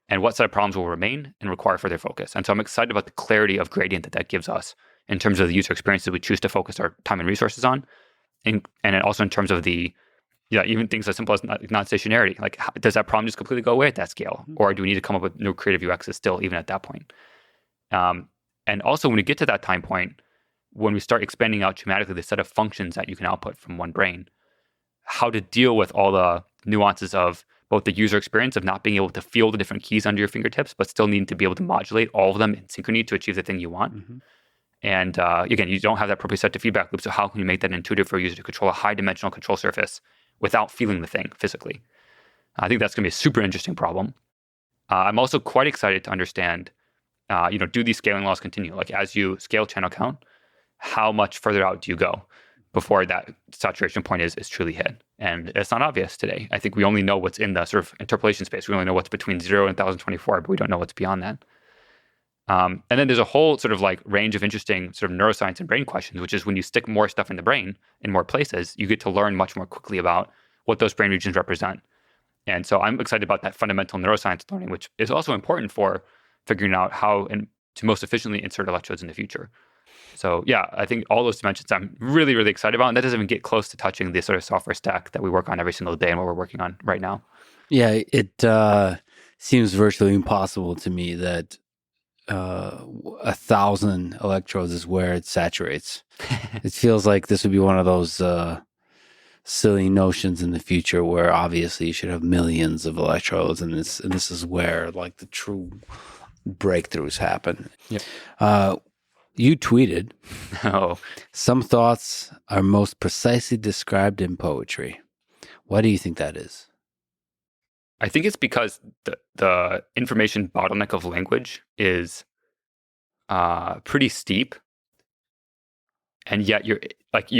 and what set of problems will remain and require further focus. And so I'm excited about the clarity of gradient that gives us in terms of the user experience that we choose to focus our time and resources on, and also in terms of the even things as simple as non-stationarity. Like, does that problem just completely go away at that scale? Or do we need to come up with new creative UXs still, even at that point? And also, when we get to that time point, when we start expanding out dramatically the set of functions that you can output from one brain, how to deal with all the nuances of both the user experience of not being able to feel the different keys under your fingertips, but still needing to be able to modulate all of them in synchrony to achieve the thing you want. And again, you don't have that properly set to feedback loop. So how can you make that intuitive for a user to control a high dimensional control surface without feeling the thing physically? I think that's going to be a super interesting problem. I'm also quite excited to understand, do these scaling laws continue? Like, as you scale channel count, how much further out do you go before that saturation point is truly hit? And it's not obvious today. I think we only know what's in the sort of interpolation space. We only know what's between 0 and 1024, but we don't know what's beyond that. And then there's a whole sort of like range of interesting sort of neuroscience and brain questions, which is when you stick more stuff in the brain in more places, you get to learn much more quickly about what those brain regions represent. And so I'm excited about that fundamental neuroscience learning, which is also important for figuring out how to most efficiently insert electrodes in the future. So yeah, I think all those dimensions I'm really, really excited about. And that doesn't even get close to touching the sort of software stack that we work on every single day and what we're working on right now. Yeah, it seems virtually impossible to me that 1,000 electrodes is where it saturates. It feels like this would be one of those silly notions in the future where obviously you should have millions of electrodes, and this is where like the true breakthroughs happen. Yep. You tweeted, Oh, some thoughts are most precisely described in poetry. Why do you think that is? I think it's because the information bottleneck of language is pretty steep, and yet you're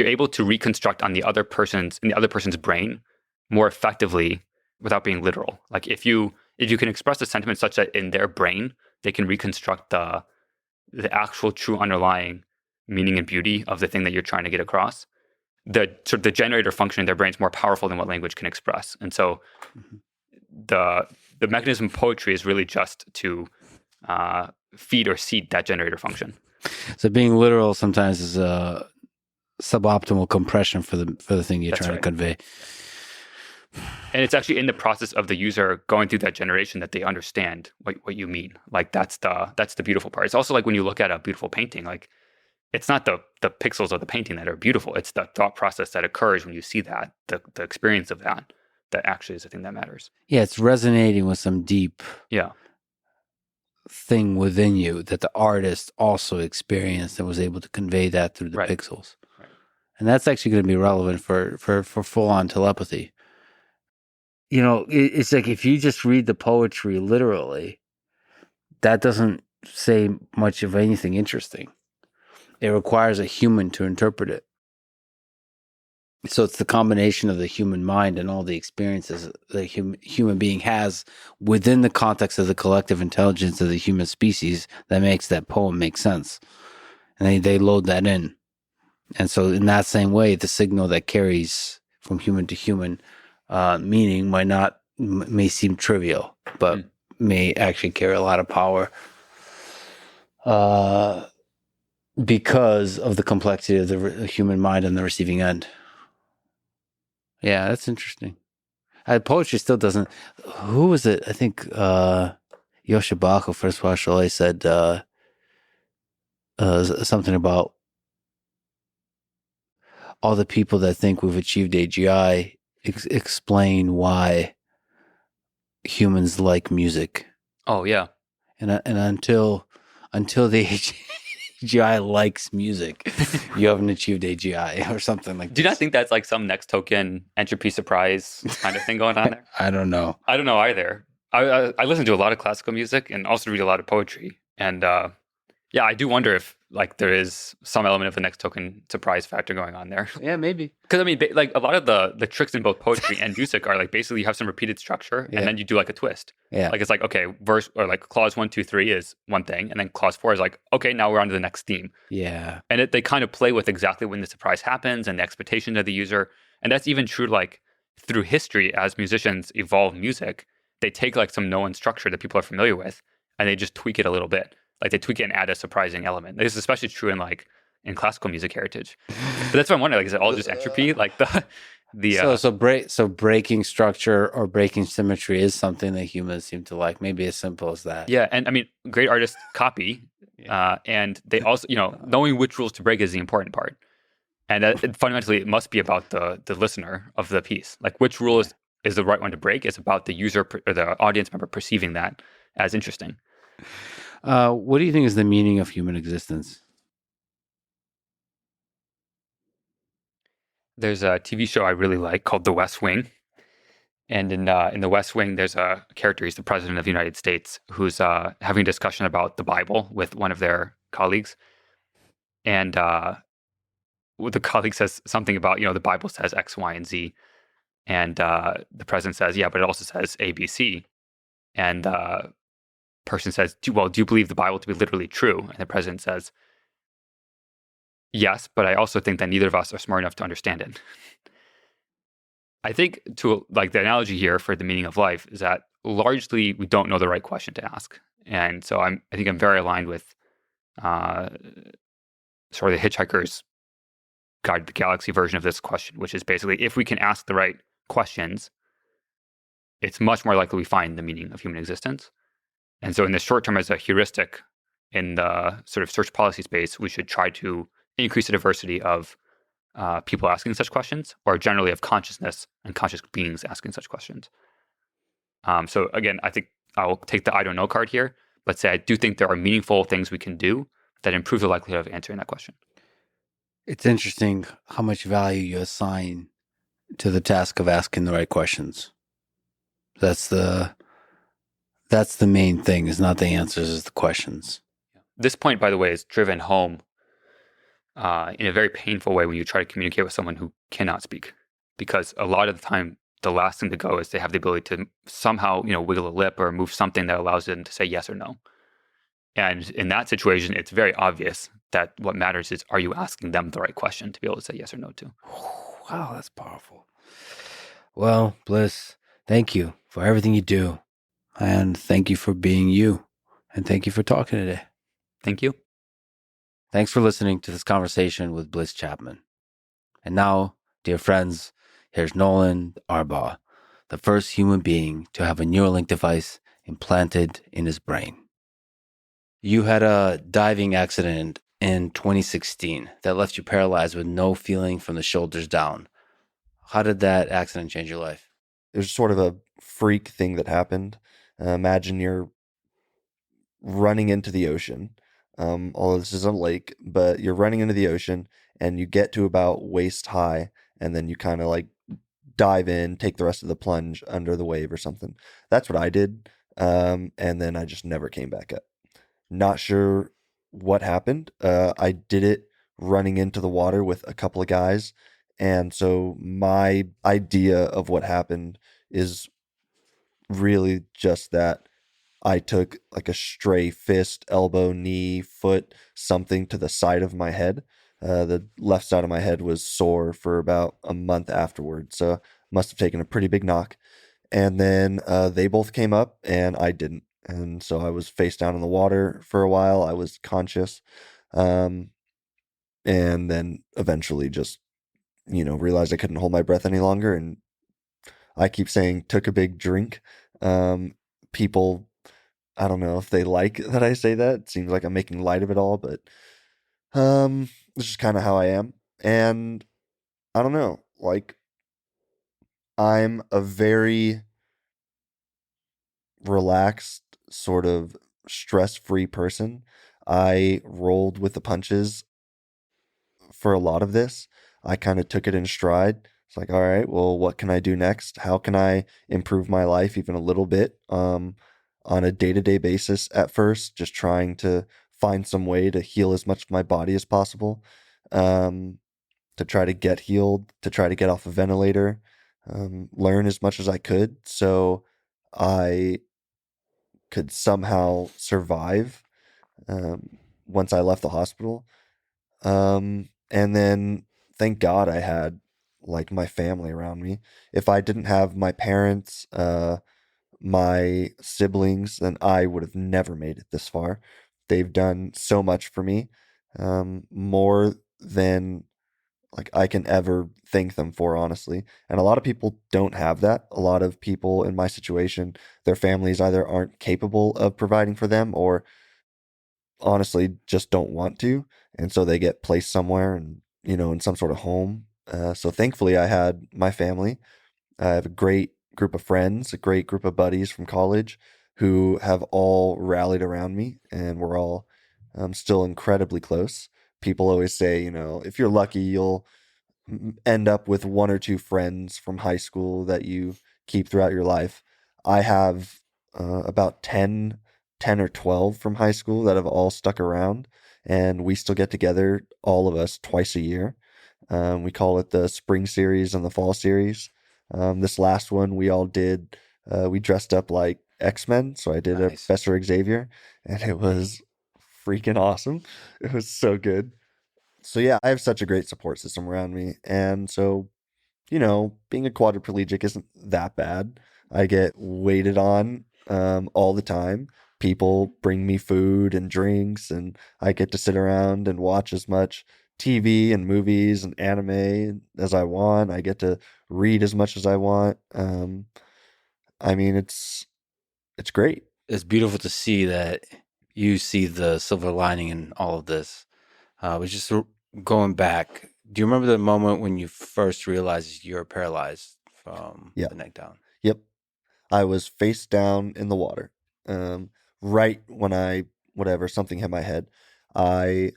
able to reconstruct in the other person's brain more effectively without being literal. Like if you if you can express a sentiment such that in their brain they can reconstruct the actual true underlying meaning and beauty of the thing that you're trying to get across, the generator function in their brain is more powerful than what language can express. And so the mechanism of poetry is really just to feed or seed that generator function. So being literal sometimes is a suboptimal compression for the thing you're trying to convey. And it's actually in the process of the user going through that generation that they understand what you mean. Like that's the beautiful part. It's also like when you look at a beautiful painting, like it's not the pixels of the painting that are beautiful. It's the thought process that occurs when you see that, the experience of that actually is the thing that matters. Yeah, it's resonating with some deep thing within you that the artist also experienced and was able to convey that through the pixels. Right. And that's actually going to be relevant for full-on telepathy. You know, it's like if you just read the poetry literally, that doesn't say much of anything interesting. It requires a human to interpret it. So it's the combination of the human mind and all the experiences the human being has within the context of the collective intelligence of the human species that makes that poem make sense. And they load that in. And so in that same way, the signal that carries from human to human meaning may seem trivial, but may actually carry a lot of power because of the complexity of the human mind on the receiving end. Yeah, that's interesting. Poetry still doesn't. Who was it? I think Yoshibaka first partial said something about all the people that think we've achieved AGI explain why humans like music. Oh yeah, and until the AGI likes music, you haven't achieved AGI or something like that. Do you not think that's like some next token entropy surprise kind of thing going on there? I don't know. I don't know either. I listen to a lot of classical music and also read a lot of poetry. And yeah, I do wonder if like there is some element of the next token surprise factor going on there. Yeah, maybe. Because I mean, like a lot of the tricks in both poetry and music are like basically you have some repeated structure and then you do like a twist. Yeah. Like it's like, okay, verse or like clause 1, 2, 3 is one thing. And then clause 4 is like, okay, now we're on to the next theme. Yeah. And they kind of play with exactly when the surprise happens and the expectation of the user. And that's even true like through history as musicians evolve music, they take like some known structure that people are familiar with and they just tweak it a little bit. Like they tweak it and add a surprising element. This is especially true in classical music heritage. But that's what I'm wondering. Like, is it all just entropy? Like so breaking structure or breaking symmetry is something that humans seem to like. Maybe as simple as that. Yeah, and I mean, great artists copy, and they also, knowing which rules to break is the important part. And that, fundamentally, it must be about the listener of the piece. Like, which rule is the right one to break? It's about the user or the audience member perceiving that as interesting. What do you think is the meaning of human existence? There's a TV show I really like called The West Wing. And in The West Wing, there's a character, he's the president of the United States, who's having a discussion about the Bible with one of their colleagues. And the colleague says something about, the Bible says X, Y, and Z. And the president says, yeah, but it also says A, B, C. And person says, do you believe the Bible to be literally true? And the president says, yes, but I also think that neither of us are smart enough to understand it. I think to like the analogy here for the meaning of life is that largely we don't know the right question to ask. And so I think I'm very aligned with sort of the Hitchhiker's Guide to the Galaxy version of this question, which is basically if we can ask the right questions, it's much more likely we find the meaning of human existence. And so in the short term, as a heuristic in the sort of search policy space, we should try to increase the diversity of people asking such questions, or generally of consciousness and conscious beings asking such questions. So again, I think I will take the I don't know card here, but say I do think there are meaningful things we can do that improve the likelihood of answering that question. It's interesting how much value you assign to the task of asking the right questions. That's the main thing, is not the answers, is the questions. This point, by the way, is driven home in a very painful way when you try to communicate with someone who cannot speak. Because a lot of the time, the last thing to go is they have the ability to somehow, wiggle a lip or move something that allows them to say yes or no. And in that situation, it's very obvious that what matters is, are you asking them the right question to be able to say yes or no to? Wow, that's powerful. Well, Bliss, thank you for everything you do. And thank you for being you. And thank you for talking today. Thank you. Thanks for listening to this conversation with Bliss Chapman. And now, dear friends, here's Noland Arbaugh, the first human being to have a Neuralink device implanted in his brain. You had a diving accident in 2016 that left you paralyzed with no feeling from the shoulders down. How did that accident change your life? It was sort of a freak thing that happened. Imagine you're running into the ocean. Although this is a lake, but you're running into the ocean and you get to about waist high, and then you kind of like dive in, take the rest of the plunge under the wave or something. That's what I did. And then I just never came back up. Not sure what happened. I did it running into the water with a couple of guys. And so my idea of what happened is really just that I took like a stray fist, elbow, knee, foot, something to the side of my head. The left side of my head was sore for about a month afterwards. So must have taken a pretty big knock. And then they both came up and I didn't. And so I was face down in the water for a while. I was conscious. And then eventually just, realized I couldn't hold my breath any longer. And I keep saying took a big drink. People, I don't know if they like that I say that. It seems like I'm making light of it all, but it's just kind of how I am. And I don't know, like I'm a very relaxed, sort of stress-free person. I rolled with the punches for a lot of this. I kind of took it in stride. It's like, all right, well, what can I do next? How can I improve my life even a little bit? On a day-to-day basis at first, just trying to find some way to heal as much of my body as possible, to try to get healed, to try to get off a ventilator, learn as much as I could so I could somehow survive once I left the hospital. And then thank God I had like my family around me. If I didn't have my parents, my siblings, then I would have never made it this far. They've done so much for me, more than like I can ever thank them for, honestly. And a lot of people don't have that. A lot of people in my situation, their families either aren't capable of providing for them or honestly just don't want to. And so they get placed somewhere and, in some sort of home. So thankfully I had my family. I have a great group of friends, a great group of buddies from college who have all rallied around me, and we're all still incredibly close. People always say, if you're lucky, you'll end up with one or two friends from high school that you keep throughout your life. I have about 10 or 12 from high school that have all stuck around, and we still get together, all of us, twice a year. We call it the spring series and the fall series. This last one we all did, we dressed up like X-Men. So I did a Professor Xavier, and it was freaking awesome. It was so good. So yeah, I have such a great support system around me. And so, being a quadriplegic isn't that bad. I get waited on all the time. People bring me food and drinks, and I get to sit around and watch as much TV and movies and anime as I want. I get to read as much as I want. I mean, it's great. It's beautiful to see that you see the silver lining in all of this. But just going back, do you remember the moment when you first realized you're paralyzed from the neck down? Yep. I was face down in the water. Right when something hit my head, I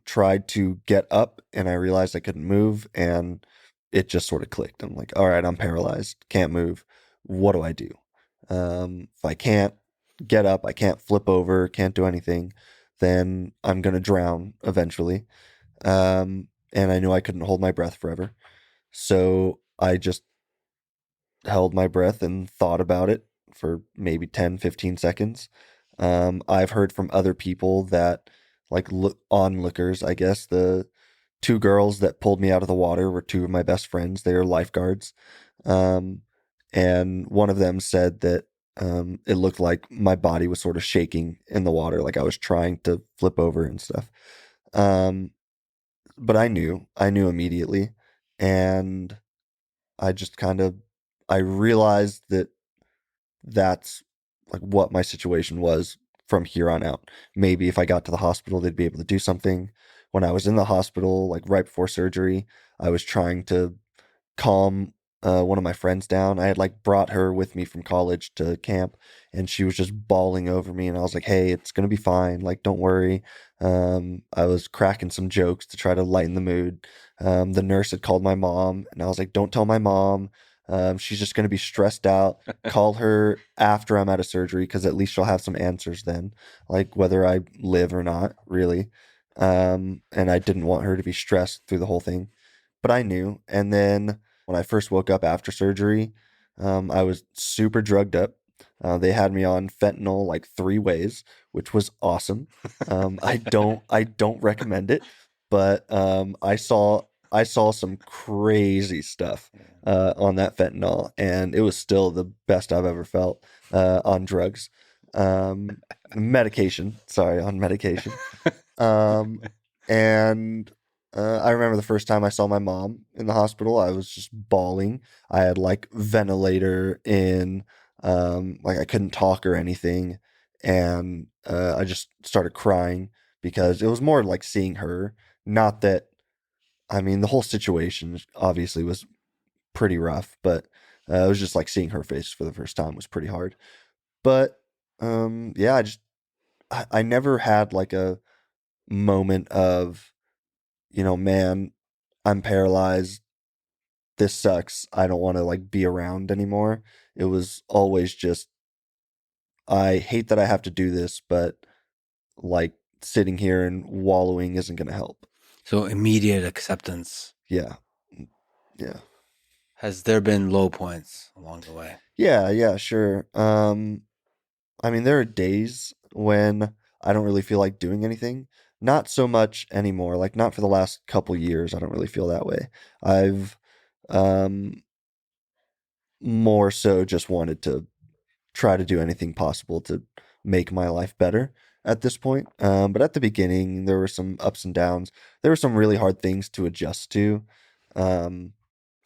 tried to get up and I realized I couldn't move, and it just sort of clicked. I'm like, all right, I'm paralyzed, can't move. What do I do? If I can't get up, I can't flip over, can't do anything, then I'm going to drown eventually. And I knew I couldn't hold my breath forever. So I just held my breath and thought about it for maybe 10, 15 seconds. I've heard from other people that, like, onlookers, I guess, the two girls that pulled me out of the water were two of my best friends. They are lifeguards. And one of them said that it looked like my body was sort of shaking in the water, like I was trying to flip over and stuff. But I knew immediately. And I just I realized that that's like what my situation was from here on out. Maybe if I got to the hospital, they'd be able to do something. When I was in the hospital, like right before surgery, I was trying to calm one of my friends down. I had like brought her with me from college to camp, and she was just bawling over me. And I was like, "Hey, it's gonna be fine. Like, don't worry." I was cracking some jokes to try to lighten the mood. The nurse had called my mom, and I was like, "Don't tell my mom. She's just gonna be stressed out. Call her after I'm out of surgery, because at least she'll have some answers then, like whether I live or not, really." And I didn't want her to be stressed through the whole thing, but I knew. And then when I first woke up after surgery, I was super drugged up. They had me on fentanyl like 3 ways, which was awesome. I don't recommend it, but I saw some crazy stuff on that fentanyl, and it was still the best I've ever felt on drugs. Medication, sorry, on medication. And I remember the first time I saw my mom in the hospital, I was just bawling. I had like ventilator in, like I couldn't talk or anything. And I just started crying because it was more like seeing her. Not that, I mean, the whole situation obviously was pretty rough, but it was just like seeing her face for the first time was pretty hard. But yeah, I never had like a moment of, man, I'm paralyzed. This sucks. I don't want to like be around anymore. It was always just, I hate that I have to do this, but like sitting here and wallowing isn't going to help. So immediate acceptance. Yeah. Yeah. Has there been low points along the way? Yeah, sure. I mean, there are days when I don't really feel like doing anything. Not so much anymore. Like not for the last couple years. I don't really feel that way. I've um more so just wanted to try to do anything possible to make my life better at this point. But at the beginning, there were some ups and downs. There were some really hard things to adjust to. Um,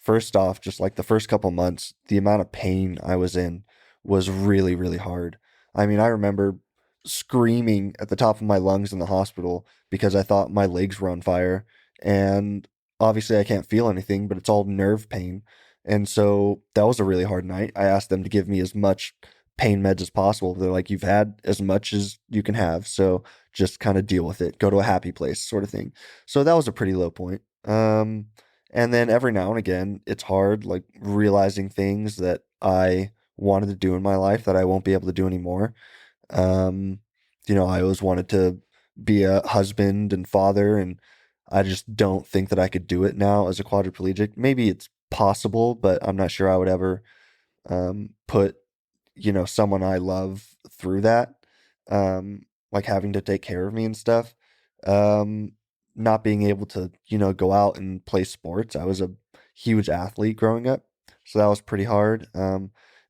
First off, just like the first couple months, the amount of pain I was in was really, really hard. I mean, I remember screaming at the top of my lungs in the hospital because I thought my legs were on fire. And obviously, I can't feel anything, but it's all nerve pain. And so that was a really hard night. I asked them to give me as much pain meds as possible. They're like, "You've had as much as you can have, so just kind of deal with it. Go to a happy place," sort of thing. So that was a pretty low point. And then every now and again, it's hard, like realizing things that I wanted to do in my life that I won't be able to do anymore. Um, I always wanted to be a husband and father, and I just don't think that I could do it now as a quadriplegic. Maybe it's possible, but I'm not sure I would ever put someone I love through that, like having to take care of me and stuff. Um, Not being able to, go out and play sports. I was a huge athlete growing up, so that was pretty hard.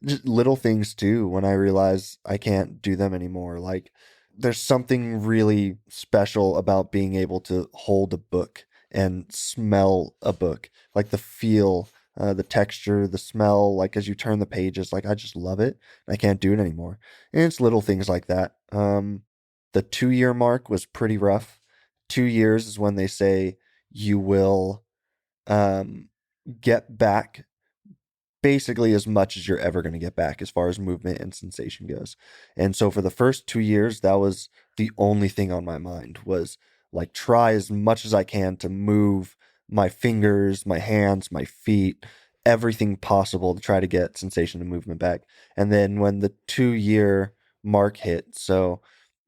Just little things too, when I realize I can't do them anymore. Like there's something really special about being able to hold a book and smell a book, like the feel, the texture, the smell, like as you turn the pages, like I just love it. I can't do it anymore. And it's little things like that. The 2-year mark was pretty rough. 2 years is when they say you will get back basically as much as you're ever going to get back as far as movement and sensation goes. And so for the first 2 years, that was the only thing on my mind, was like try as much as I can to move my fingers, my hands, my feet, everything possible to try to get sensation and movement back. And then when the 2-year mark hit, so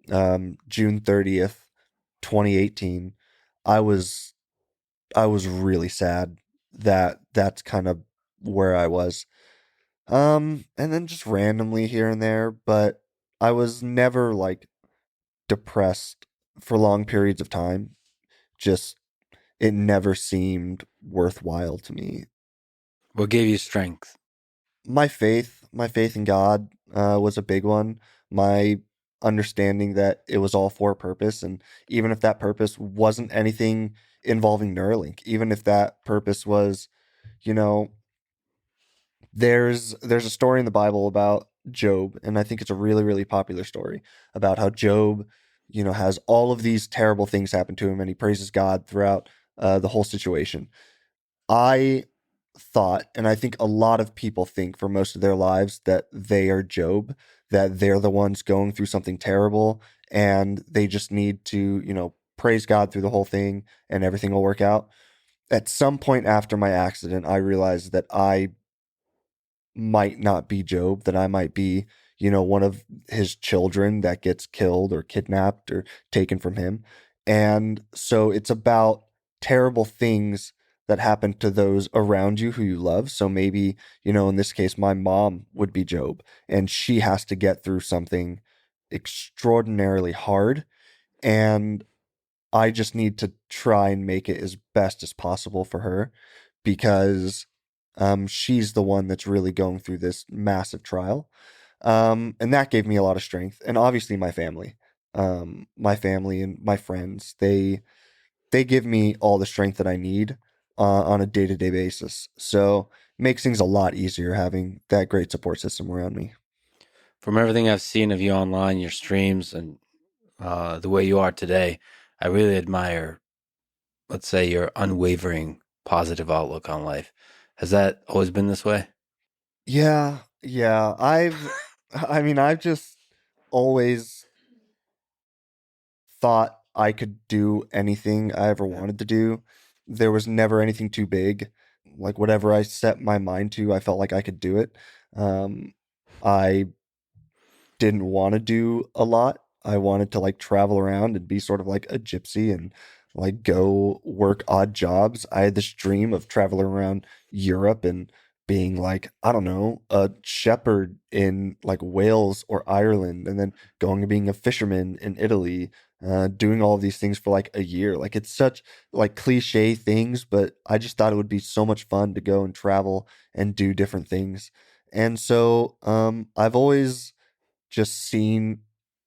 June 30th, 2018, I was really sad that that's kind of where I was. And then just randomly here and there, but I was never like depressed for long periods of time. Just it never seemed worthwhile to me. What gave you strength? My faith in God was a big one. My understanding that it was all for a purpose, and even if that purpose wasn't anything involving Neuralink, even if that purpose was, you know, there's a story in the Bible about Job, and I think it's a really, really popular story about how Job, has all of these terrible things happen to him, and he praises God throughout the whole situation. I thought, and I think a lot of people think for most of their lives, that they are Job, that they're the ones going through something terrible, and they just need to, praise God through the whole thing, and everything will work out. At some point after my accident, I realized that I might not be Job, that I might be, one of his children that gets killed or kidnapped or taken from him. And so it's about terrible things that happen to those around you who you love. So maybe, in this case, my mom would be Job, and she has to get through something extraordinarily hard. And I just need to try and make it as best as possible for her, because she's the one that's really going through this massive trial. And that gave me a lot of strength. And obviously my family and my friends, they give me all the strength that I need on a day-to-day basis. So it makes things a lot easier having that great support system around me. From everything I've seen of you online, your streams, and the way you are today, I really admire, let's say, your unwavering positive outlook on life. Has that always been this way? Yeah. I've just always thought I could do anything I ever wanted to do. There was never anything too big. Like whatever I set my mind to, I felt like I could do it. I didn't want to do a lot. I wanted to like travel around and be sort of like a gypsy and like go work odd jobs. I had this dream of traveling around Europe and being like, I don't know, a shepherd in like Wales or Ireland, and then going and being a fisherman in Italy, doing all of these things for like a year. Like it's such like cliche things, but I just thought it would be so much fun to go and travel and do different things. And so I've always just seen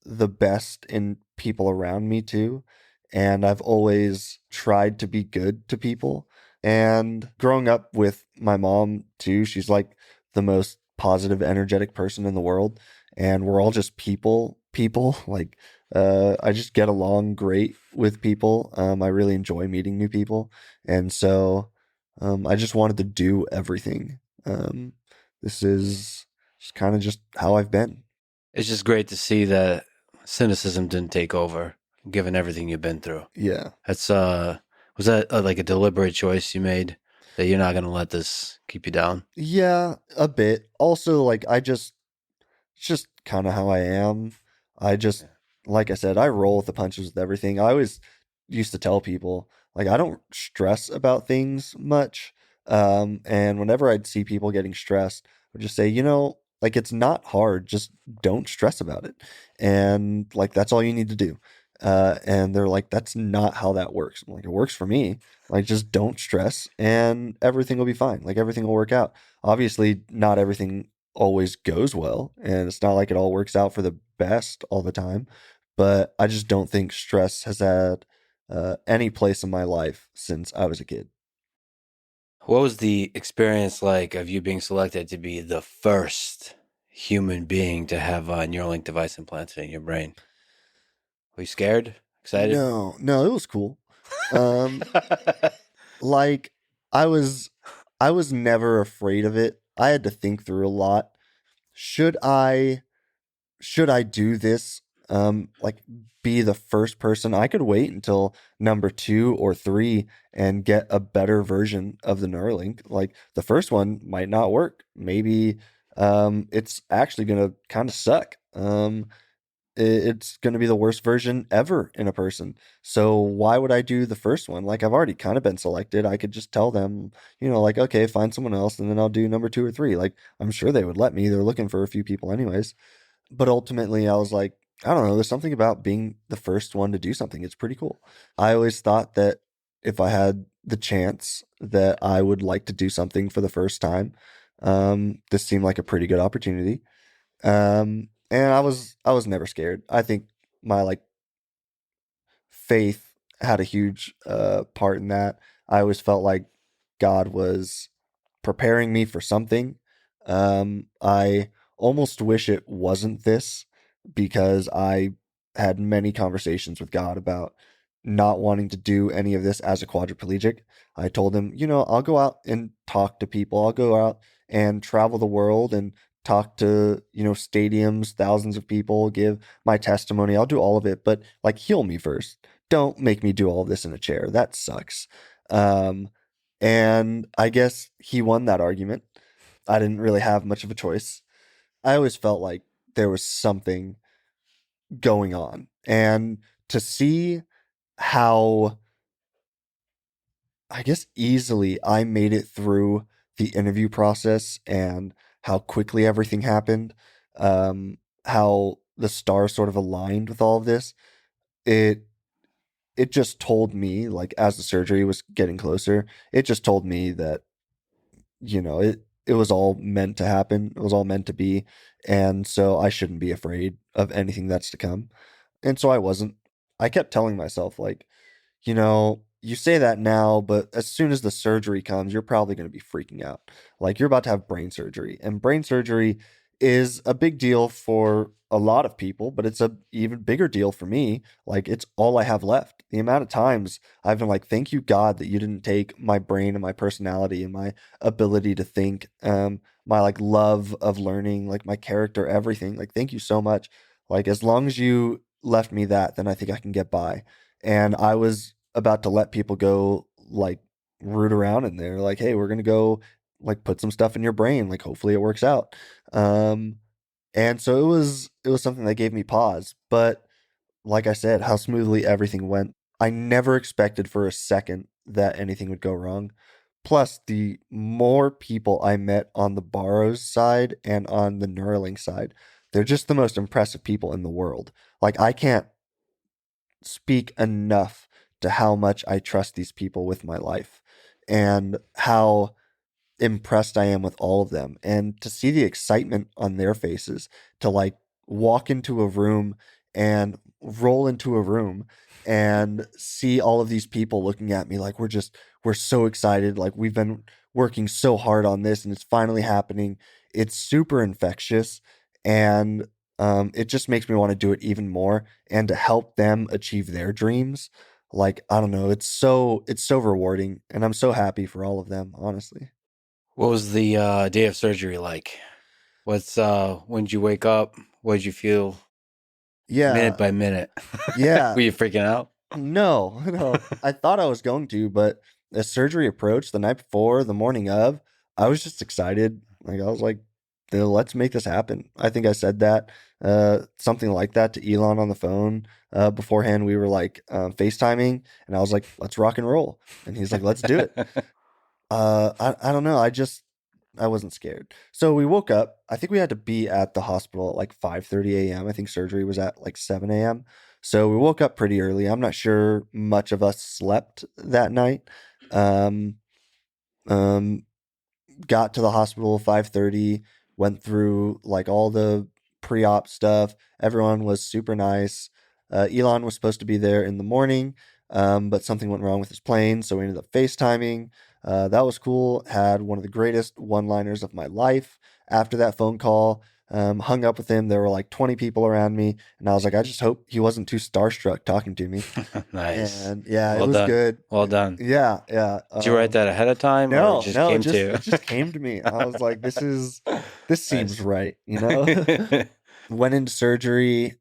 the best in people around me too. And I've always tried to be good to people. And growing up with my mom too, she's like the most positive, energetic person in the world. And we're all just people. Like, I just get along great with people. I really enjoy meeting new people. And so I just wanted to do everything. This is just kind of just how I've been. It's just great to see that cynicism didn't take over, given everything you've been through. Yeah. That's was that like a deliberate choice you made, that you're not going to let this keep you down? Yeah, a bit. Also, like it's just kind of how I am. I just, like I said, I roll with the punches with everything. I always used to tell people, like, I don't stress about things much. And whenever I'd see people getting stressed, I would just say, like it's not hard. Just don't stress about it. And like that's all you need to do. And they're like, that's not how that works. I'm like, it works for me. Like, just don't stress and everything will be fine. Like, everything will work out. Obviously, not everything always goes well, and it's not like it all works out for the best all the time. But I just don't think stress has had any place in my life since I was a kid. What was the experience like of you being selected to be the first human being to have a Neuralink device implanted in your brain? Were you scared? Excited? No, it was cool. Like I was never afraid of it. I had to think through a lot. Should I do this? Like be the first person? I could wait until number 2 or 3 and get a better version of the Neuralink. Like the first one might not work. Maybe it's actually gonna kind of suck. it's going to be the worst version ever in a person. So why would I do the first one? Like, I've already kind of been selected. I could just tell them, like, okay, find someone else, and then I'll do number 2 or 3. Like, I'm sure they would let me. They're looking for a few people anyways. But ultimately, I was like, I don't know. There's something about being the first one to do something. It's pretty cool. I always thought that if I had the chance that I would like to do something for the first time, this seemed like a pretty good opportunity. And I was never scared. I think my like faith had a huge part in that. I always felt like God was preparing me for something. I almost wish it wasn't this, because I had many conversations with God about not wanting to do any of this as a quadriplegic. I told him, I'll go out and talk to people. I'll go out and travel the world and talk to, stadiums, thousands of people, give my testimony. I'll do all of it, but like, heal me first. Don't make me do all of this in a chair. That sucks. And I guess he won that argument. I didn't really have much of a choice. I always felt like there was something going on. And to see how, I guess, easily I made it through the interview process and how quickly everything happened, how the stars sort of aligned with all of this, it just told me, like, as the surgery was getting closer, it just told me that, it was all meant to happen. It was all meant to be. And so I shouldn't be afraid of anything that's to come. And so I wasn't. I kept telling myself, like, you say that now, but as soon as the surgery comes, you're probably going to be freaking out. Like, you're about to have brain surgery, and brain surgery is a big deal for a lot of people, but it's a even bigger deal for me. Like, it's all I have left. The amount of times I've been like, thank you, God, that you didn't take my brain and my personality and my ability to think, my like love of learning, like my character, everything. Like, thank you so much. Like, as long as you left me that, then I think I can get by. And I was about to let people go, like, root around in there, like, hey, we're gonna go like put some stuff in your brain, like, hopefully it works out. And so it was something that gave me pause. But like I said, how smoothly everything went, I never expected for a second that anything would go wrong. Plus, the more people I met on the Barrows side and on the Neuralink side, they're just the most impressive people in the world. Like, I can't speak enough to how much I trust these people with my life and how impressed I am with all of them. And to see the excitement on their faces, to like walk into a room and roll into a room and see all of these people looking at me like, we're so excited. Like, we've been working so hard on this and it's finally happening. It's super infectious. And it just makes me want to do it even more and to help them achieve their dreams. Like, I don't know, it's so rewarding, and I'm so happy for all of them, honestly. What was the day of surgery like? What's when did you wake up? What did you feel? Yeah. Minute by minute. Yeah. Were you freaking out? No. I thought I was going to, but as surgery approached the night before, the morning of, I was just excited. Like, I was like, let's make this happen. I think I said that, something like that to Elon on the phone. Beforehand, we were like FaceTiming, and I was like, let's rock and roll. And he's like, let's do it. I don't know. I wasn't scared. So we woke up. I think we had to be at the hospital at like 5:30 a.m. I think surgery was at like 7 a.m. So we woke up pretty early. I'm not sure much of us slept that night. Um, got to the hospital 5:30, went through like all the pre-op stuff. Everyone was super nice. Elon was supposed to be there in the morning, but something went wrong with his plane, so we ended up FaceTiming. That was cool. Had one of the greatest one-liners of my life after that phone call. Hung up with him. There were like 20 people around me, and I was like, I just hope he wasn't too starstruck talking to me. Nice. And yeah, Well it was done. good. Well done. Yeah. Did you write that ahead of time? No, or it just no, came it to you? just came to me. I was like, this seems Nice. right, Went into surgery.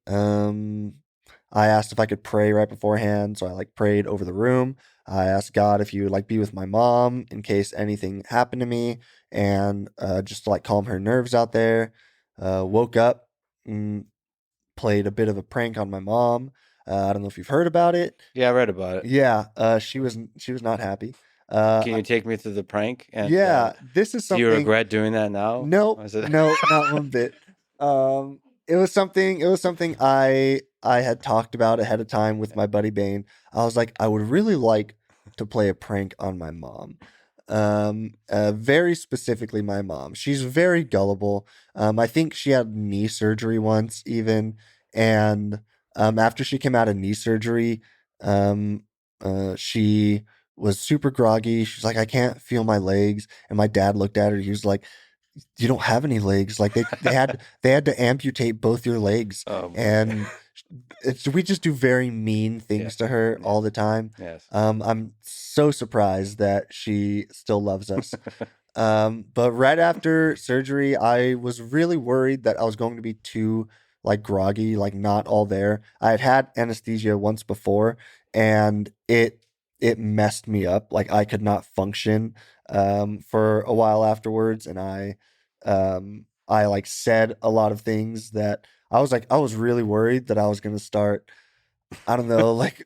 I asked if I could pray right beforehand, so I like prayed over the room. I asked God if he would like be with my mom in case anything happened to me, and just to like calm her nerves out there. Woke up, played a bit of a prank on my mom. I don't know if you've heard about it. Yeah, I read about it. Yeah, she was not happy. Can you take me through the prank? And, Yeah, this is do something. you regret doing that now? No, Or is it- no, not one bit. It was something I had talked about ahead of time with my buddy Bane. I was like, I would really like to play a prank on my mom. Very specifically my mom. She's very gullible. I think she had knee surgery once even, and after she came out of knee surgery, she was super groggy. She's like, I can't feel my legs. And my dad looked at her. He was like, you don't have any legs. Like they had to amputate both your legs. And we just do very mean things to her all the time. Yes. I'm so surprised that she still loves us. But right after surgery, I was really worried that I was going to be too like groggy, like not all there. I had had anesthesia once before, and it messed me up. Like I could not function for a while afterwards, and I like said a lot of things that I was really worried that I was gonna start, I don't know, like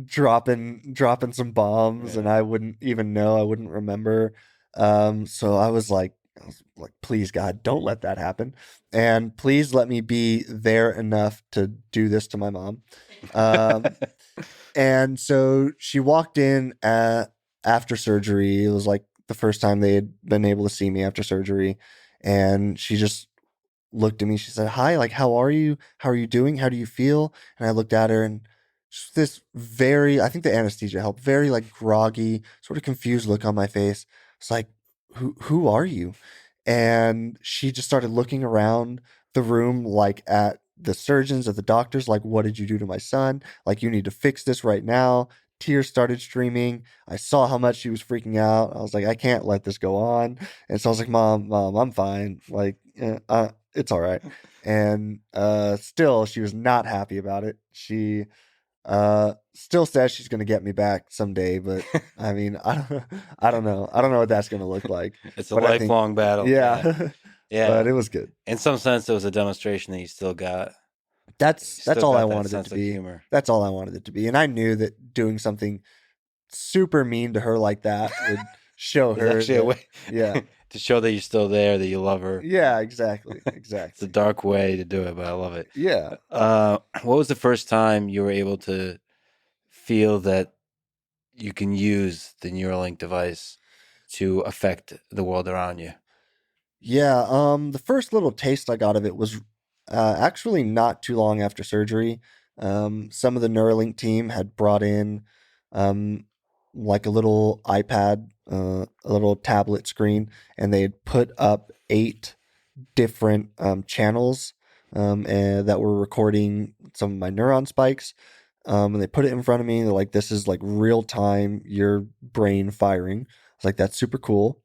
dropping some bombs, and I wouldn't even know, I wouldn't remember. So I was like, please God, don't let that happen, and please let me be there enough to do this to my mom. And so she walked in after surgery. It was like the first time they had been able to see me after surgery, and she just looked at me. She said, "Hi, like, how are you? How are you doing? How do you feel?" And I looked at her, and this very, I think the anesthesia helped, very like groggy, sort of confused look on my face. It's like, who are you? And she just started looking around the room, like at the surgeons, at the doctors, like, what did you do to my son? Like, you need to fix this right now. Tears started streaming. I saw how much she was freaking out. I was like, I can't let this go on. And so I was like, Mom, I'm fine. Like, it's all right. And still, she was not happy about it. She still says she's going to get me back someday, but I mean, I don't know what that's going to look like. It's a But I think- lifelong battle. Yeah. Yeah. But it was good. In some sense, it was a demonstration that you still got. That's still all got I that wanted it sense to of be. humor. That's all I wanted it to be. And I knew that doing something super mean to her like that would show There's her. actually a that- way Yeah. to show that you're still there, that you love her. Yeah, exactly. It's a Exactly. dark way to do it, but I love it. Yeah. What was the first time you were able to feel that you can use the Neuralink device to affect the world around you? Yeah. The first little taste I got of it was actually not too long after surgery. Some of the Neuralink team had brought in like a little iPad, a little tablet screen, and they had put up 8 different channels and that were recording some of my neuron spikes. And they put it in front of me. They're like, this is like real time, your brain firing. I was like, that's super cool.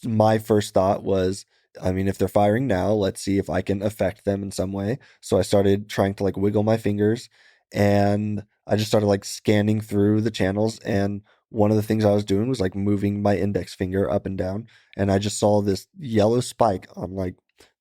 My first thought was, I mean, if they're firing now, let's see if I can affect them in some way. So I started trying to like wiggle my fingers, and I just started like scanning through the channels. And one of the things I was doing was like moving my index finger up and down. And I just saw this yellow spike on like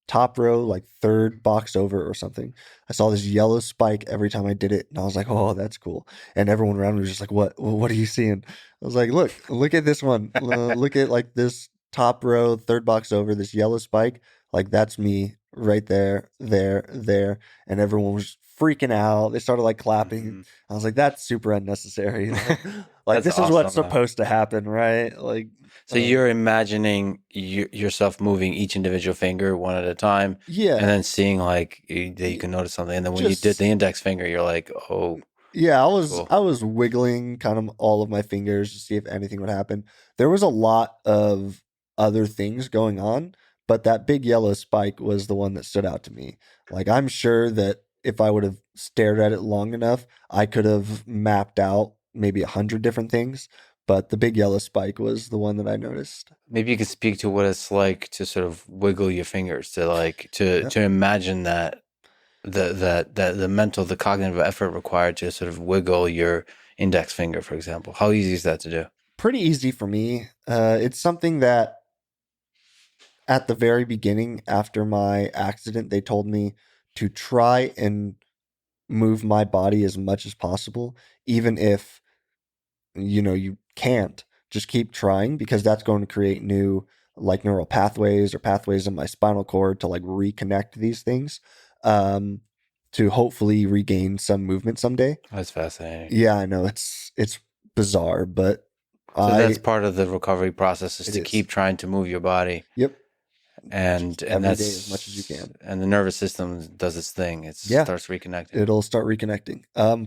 top row, like third box over or something. I saw this yellow spike every time I did it. And I was like, oh, that's cool. And everyone around me was just like, what are you seeing? I was like, look at this one. Look at like this top row, third box over, this yellow spike. Like that's me right there. And everyone was freaking out. They started like clapping. Mhm. I was like, that's super unnecessary. Like That's this is what's awesome, though. supposed to happen, right? Like, So you're imagining yourself moving each individual finger one at a time, yeah. and then seeing like that you can notice something. And then when you did Just- the index finger, you're like, oh, Yeah, Cool. I was wiggling kind of all of my fingers to see if anything would happen. There was a lot of other things going on, but that big yellow spike was the one that stood out to me. Like I'm sure that if I would have stared at it long enough, I could have mapped out maybe 100 different things, but the big yellow spike was the one that I noticed. maybe you could speak to what it's like to sort of wiggle your fingers, to like to imagine that the mental, the cognitive effort required to sort of wiggle your index finger, for example. How easy is that to do? Pretty easy for me. It's something that at the very beginning after my accident, they told me to try and move my body as much as possible, even if you can't. Just keep trying, because that's going to create new like neural pathways or pathways in my spinal cord to like reconnect these things, to hopefully regain some movement someday. That's fascinating. Yeah, I know it's bizarre, but So that's part of the recovery process, is It to is. keep trying to move your body, Yep. and Every that's day as much as you can. And the nervous system does its thing. It Yeah. starts reconnecting. It'll start reconnecting.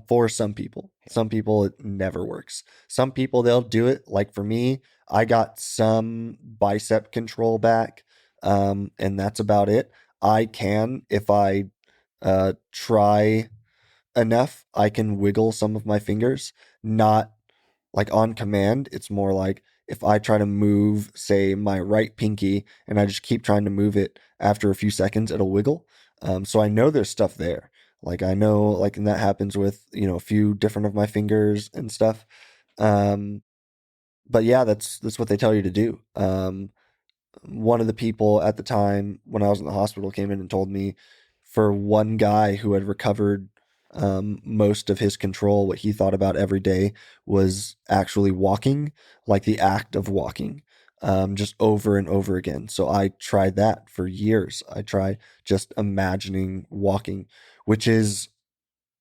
For some people. Some people it never works. Some people they'll do it. Like for me, I got some bicep control back, and that's about it. I can, if I try enough, I can wiggle some of my fingers, not like on command. It's more like if I try to move, say, my right pinky, and I just keep trying to move it, after a few seconds, it'll wiggle. So I know there's stuff there. Like I know, like, and that happens with a few different of my fingers and stuff. But yeah, that's what they tell you to do. One of the people at the time when I was in the hospital came in and told me, for one guy who had recovered most of his control, what he thought about every day was actually walking, like the act of walking, just over and over again. So I tried that for years. I tried just imagining walking, which is,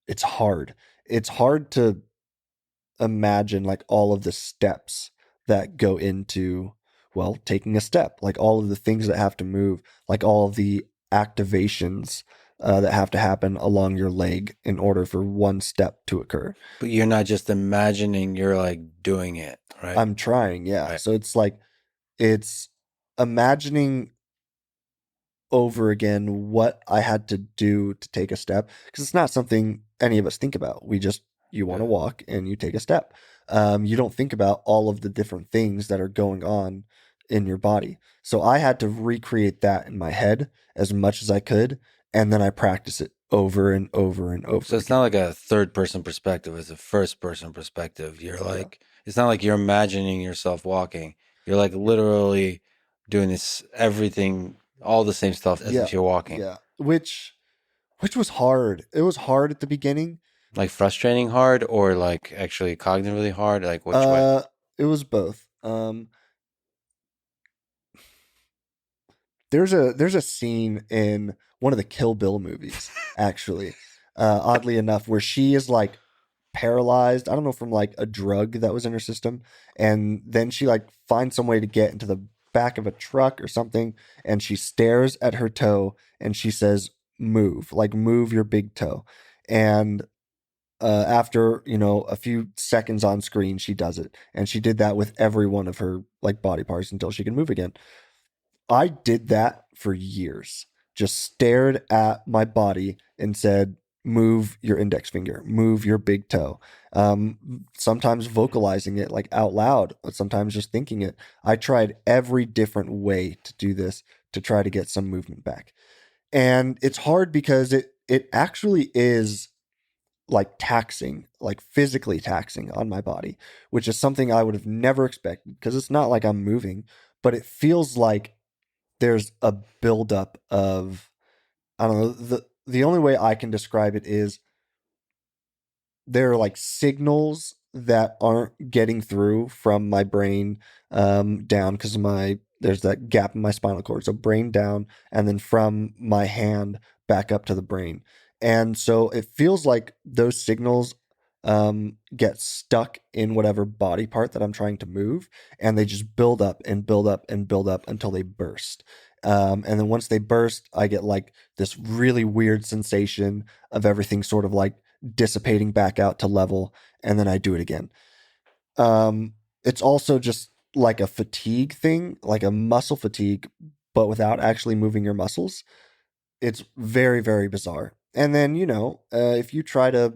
it's hard. It's hard to imagine like all of the steps that go into, well, taking a step, like all of the things that have to move, like all of the activations that have to happen along your leg in order for one step to occur. But you're not just imagining, you're like doing it, right? I'm trying, yeah. Right. So it's like, it's imagining over again what I had to do to take a step, because it's not something any of us think about. You want to walk and you take a step. You don't think about all of the different things that are going on in your body. So I had to recreate that in my head as much as I could, and then I practice it over and over and over. So it's not like a third person perspective, it's a first person perspective. You're like, it's not like you're imagining yourself walking. You're like literally doing this, everything, all the same stuff as if you're walking. Yeah. Which was hard. It was hard at the beginning. Like frustrating hard, or like actually cognitively hard? Like which way? It was both. There's a scene in one of the Kill Bill movies, actually, oddly enough, where she is like paralyzed, I don't know, from like a drug that was in her system, and then she like finds some way to get into the back of a truck or something, and she stares at her toe and she says, move, like move your big toe. And after a few seconds on screen, she does it, and she did that with every one of her like body parts until she can move again. I did that for years. Just stared at my body and said, move your index finger, move your big toe. Sometimes vocalizing it like out loud, sometimes just thinking it. I tried every different way to do this to try to get some movement back. And it's hard because it actually is like taxing, like physically taxing on my body, which is something I would have never expected, because it's not like I'm moving, but it feels like there's a buildup of, I don't know, the only way I can describe it is there are like signals that aren't getting through from my brain down, because there's that gap in my spinal cord. So brain down, and then from my hand back up to the brain. And so it feels like those signals get stuck in whatever body part that I'm trying to move, and they just build up and build up and build up until they burst. And then once they burst, I get like this really weird sensation of everything sort of like dissipating back out to level, and then I do it again. It's also just like a fatigue thing, like a muscle fatigue, but without actually moving your muscles. It's very, very bizarre. And then, if you try to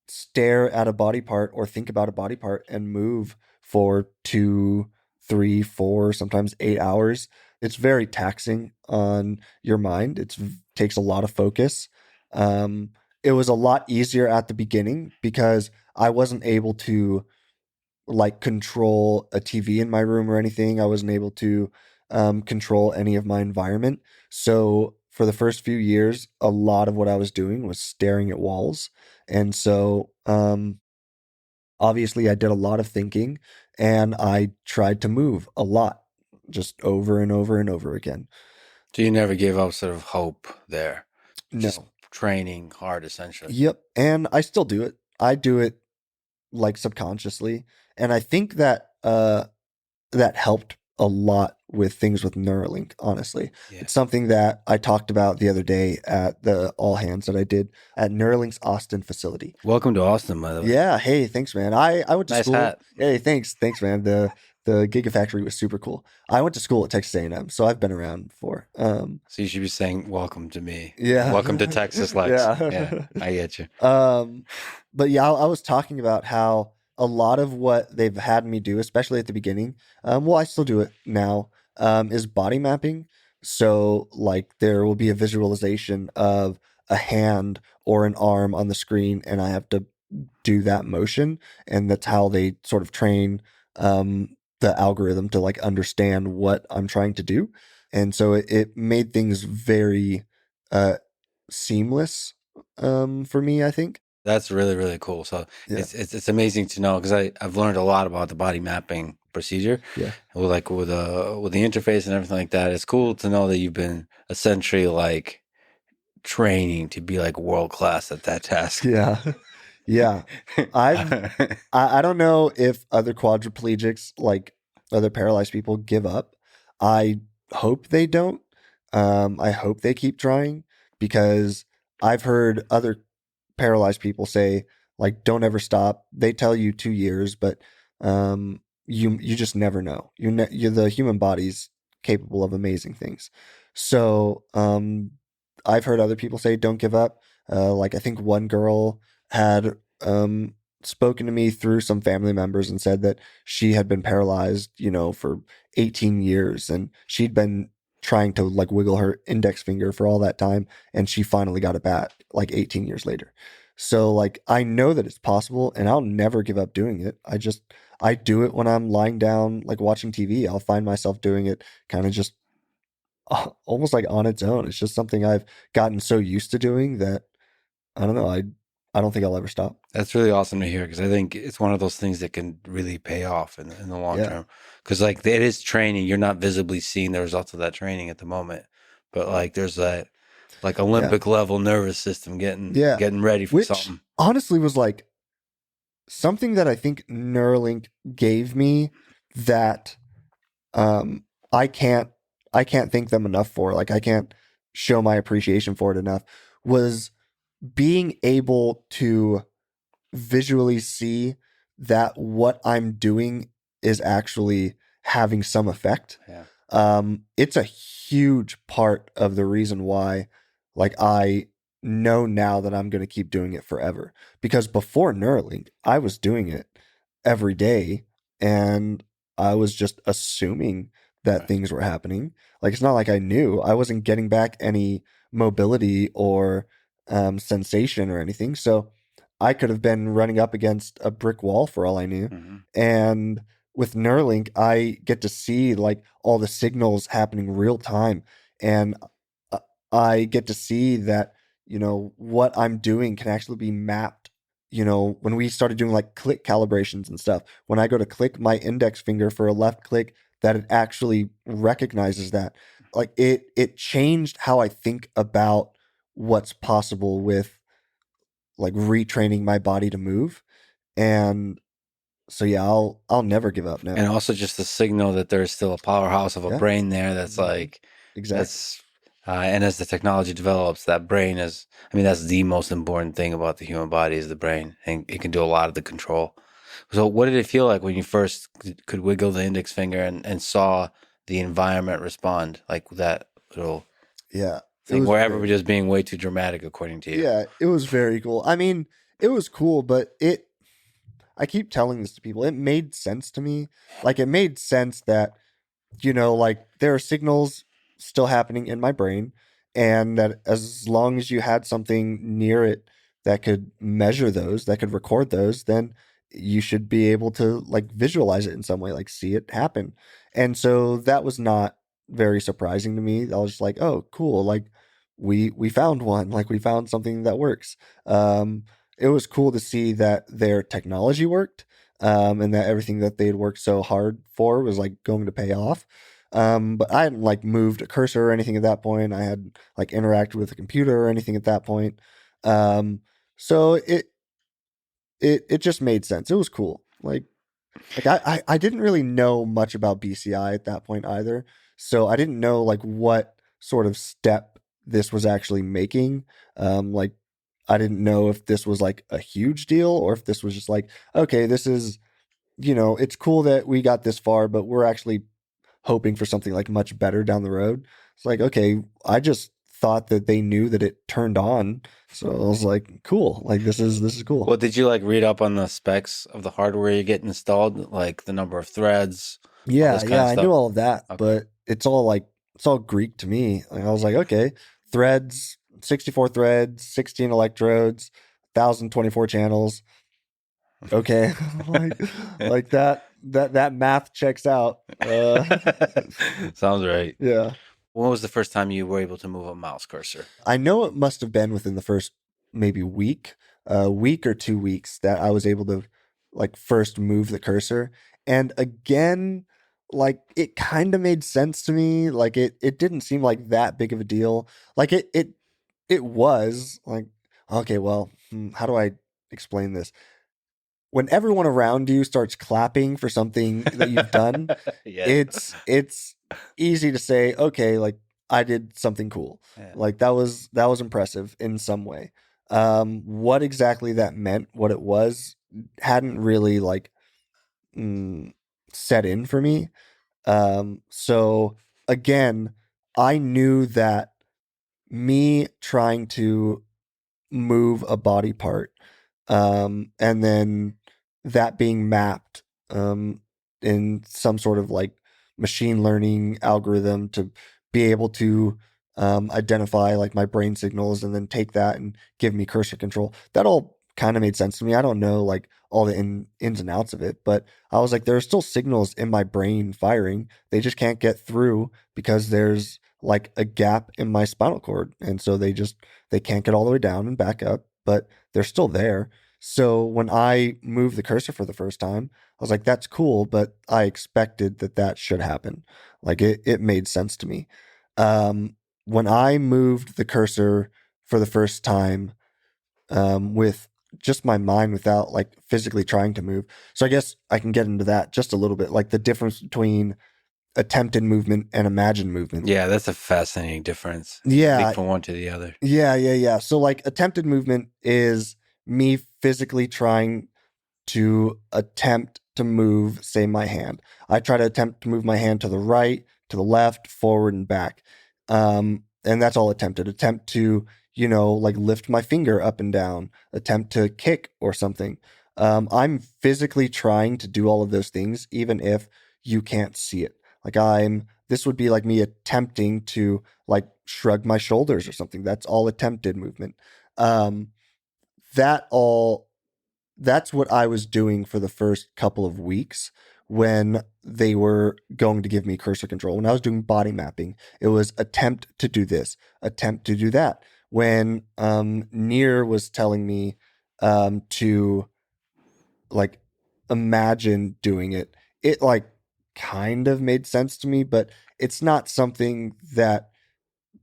stare at a body part or think about a body part and move for 2, 3, 4, sometimes 8 hours, it's very taxing on your mind. It takes a lot of focus. It was a lot easier at the beginning because I wasn't able to like control a TV in my room or anything. I wasn't able to control any of my environment. So for the first few years, a lot of what I was doing was staring at walls. And so, obviously, I did a lot of thinking and I tried to move a lot, just over and over and over again. So you never gave up sort of hope there. No. Just training hard, essentially. Yep. And I still do it. I do it like subconsciously. And I think that that helped a lot with things with Neuralink, honestly. Yeah. It's something that I talked about the other day at the all hands that I did at Neuralink's Austin facility. Welcome to Austin, by the way. Yeah. Hey, thanks, man. I went to Nice school. hat. Hey, thanks, man. The Gigafactory was super cool. I went to school at Texas A&M, so I've been around before. So you should be saying welcome to me. Yeah. Welcome to Texas, Lex. Yeah. Yeah, I get you. But yeah, I was talking about how a lot of what they've had me do, especially at the beginning, well, I still do it now, is body mapping. So like there will be a visualization of a hand or an arm on the screen, and I have to do that motion, and that's how they sort of train the algorithm to like understand what I'm trying to do. And so it made things very seamless for me, I think. That's really, really cool. So Yeah. it's amazing to know because I've learned a lot about the body mapping procedure. Yeah. With the interface and everything like that. It's cool to know that you've been essentially like training to be like world class at that task. Yeah. Yeah. I don't know if other quadriplegics, like other paralyzed people, give up. I hope they don't. I hope they keep trying, because I've heard other paralyzed people say, like, don't ever stop. They tell you 2 years, but you just never know. You're the human body's capable of amazing things. So I've heard other people say, don't give up. Like I think one girl had spoken to me through some family members and said that she had been paralyzed, for 18 years, and she'd been trying to like wiggle her index finger for all that time, and she finally got it back like 18 years later. So like I know that it's possible, and I'll never give up doing it. I do it when I'm lying down like watching TV. I'll find myself doing it kind of just almost like on its own. It's just something I've gotten so used to doing that I don't know. I don't think I'll ever stop. That's really awesome to hear, because I think it's one of those things that can really pay off in the long term. Because like it is training, you're not visibly seeing the results of that training at the moment, but like there's that like Olympic level nervous system getting ready for something. Honestly was like something that I think Neuralink gave me that I can't thank them enough for. Like I can't show my appreciation for it enough, was being able to visually see that what I'm doing is actually having some effect. Yeah. It's a huge part of the reason why, like, I know now that I'm going to keep doing it forever. Because before Neuralink, I was doing it every day, and I was just assuming that things were happening. Like, it's not like I knew. I wasn't getting back any mobility or sensation or anything. So I could have been running up against a brick wall for all I knew. Mm-hmm. And with Neuralink, I get to see like all the signals happening real time. And I get to see that, what I'm doing can actually be mapped. When we started doing like click calibrations and stuff, when I go to click my index finger for a left click, that it actually recognizes that. Like it changed how I think about what's possible with like retraining my body to move. And so yeah, I'll never give up now. And also just the signal that there's still a powerhouse of a brain there that's like exactly. And as the technology develops, that brain that's the most important thing about the human body is the brain, and it can do a lot of the control. So what did it feel like when you first could wiggle the index finger and saw the environment respond, like that little thing where everybody was being way too dramatic according to you? Yeah, it was very cool. I mean, it was cool, but I keep telling this to people, it made sense to me. Like it made sense that, like there are signals still happening in my brain, and that as long as you had something near it that could measure those, that could record those, then you should be able to like visualize it in some way, like see it happen. And so that was not very surprising to me. I was just like, oh, cool. Like we found one, like we found something that works. It was cool to see that their technology worked, and that everything that they'd worked so hard for was like going to pay off. But I hadn't like moved a cursor or anything at that point. I hadn't like interacted with a computer or anything at that point. So it just made sense. It was cool. Like I didn't really know much about BCI at that point either. So I didn't know like what sort of step this was actually making. Like I didn't know if this was like a huge deal or if this was just like, okay, this is, it's cool that we got this far, but we're actually hoping for something like much better down the road. It's like, okay, I just thought that they knew that it turned on. So I was like, cool. Like this is cool. Well, did you like read up on the specs of the hardware you get installed, like the number of threads? Yeah, kind yeah, of I stuff? knew all of that, Okay. but it's all Greek to me. Like, I was like, okay, threads, 64 threads, 16 electrodes, 1024 channels. Okay, like that math checks out. Sounds right. Yeah, When was the first time you were able to move a mouse cursor? I know it must have been within the first maybe week or 2 weeks that I was able to like first move the cursor. And again, like it kind of made sense to me. Like it didn't seem like that big of a deal. Like it was like, okay, well, how do I explain this? When everyone around you starts clapping for something that you've done, Yeah. it's easy to say, okay, like I did something cool. Yeah. Like that was impressive in some way. What exactly that meant, what it was, hadn't really like set in for me. So again, I knew that me trying to move a body part, and then that being mapped in some sort of like machine learning algorithm to be able to identify like my brain signals and then take that and give me cursor control. That all kind of made sense to me. I don't know like all the ins and outs of it, but I was like, there are still signals in my brain firing. They just can't get through because there's like a gap in my spinal cord. And so they can't get all the way down and back up, but they're still there. So when I moved the cursor for the first time, I was like, that's cool, but I expected that should happen. Like it made sense to me. When I moved the cursor for the first time, with just my mind without like physically trying to move. So I guess I can get into that just a little bit, like the difference between attempted movement and imagined movement. Yeah, that's a fascinating difference. Yeah. Speak from one to the other. Yeah. So like attempted movement is me physically trying to attempt to move, say, my hand. I try to attempt to move my hand to the right, to the left, forward, and back. And that's all attempted. Attempt to, like lift my finger up and down, attempt to kick or something. I'm physically trying to do all of those things, even if you can't see it. Like this would be like me attempting to like shrug my shoulders or something. That's all attempted movement. That's what I was doing for the first couple of weeks when they were going to give me cursor control. When I was doing body mapping, it was attempt to do this, attempt to do that. When Near was telling me to like imagine doing it, it like kind of made sense to me, but it's not something that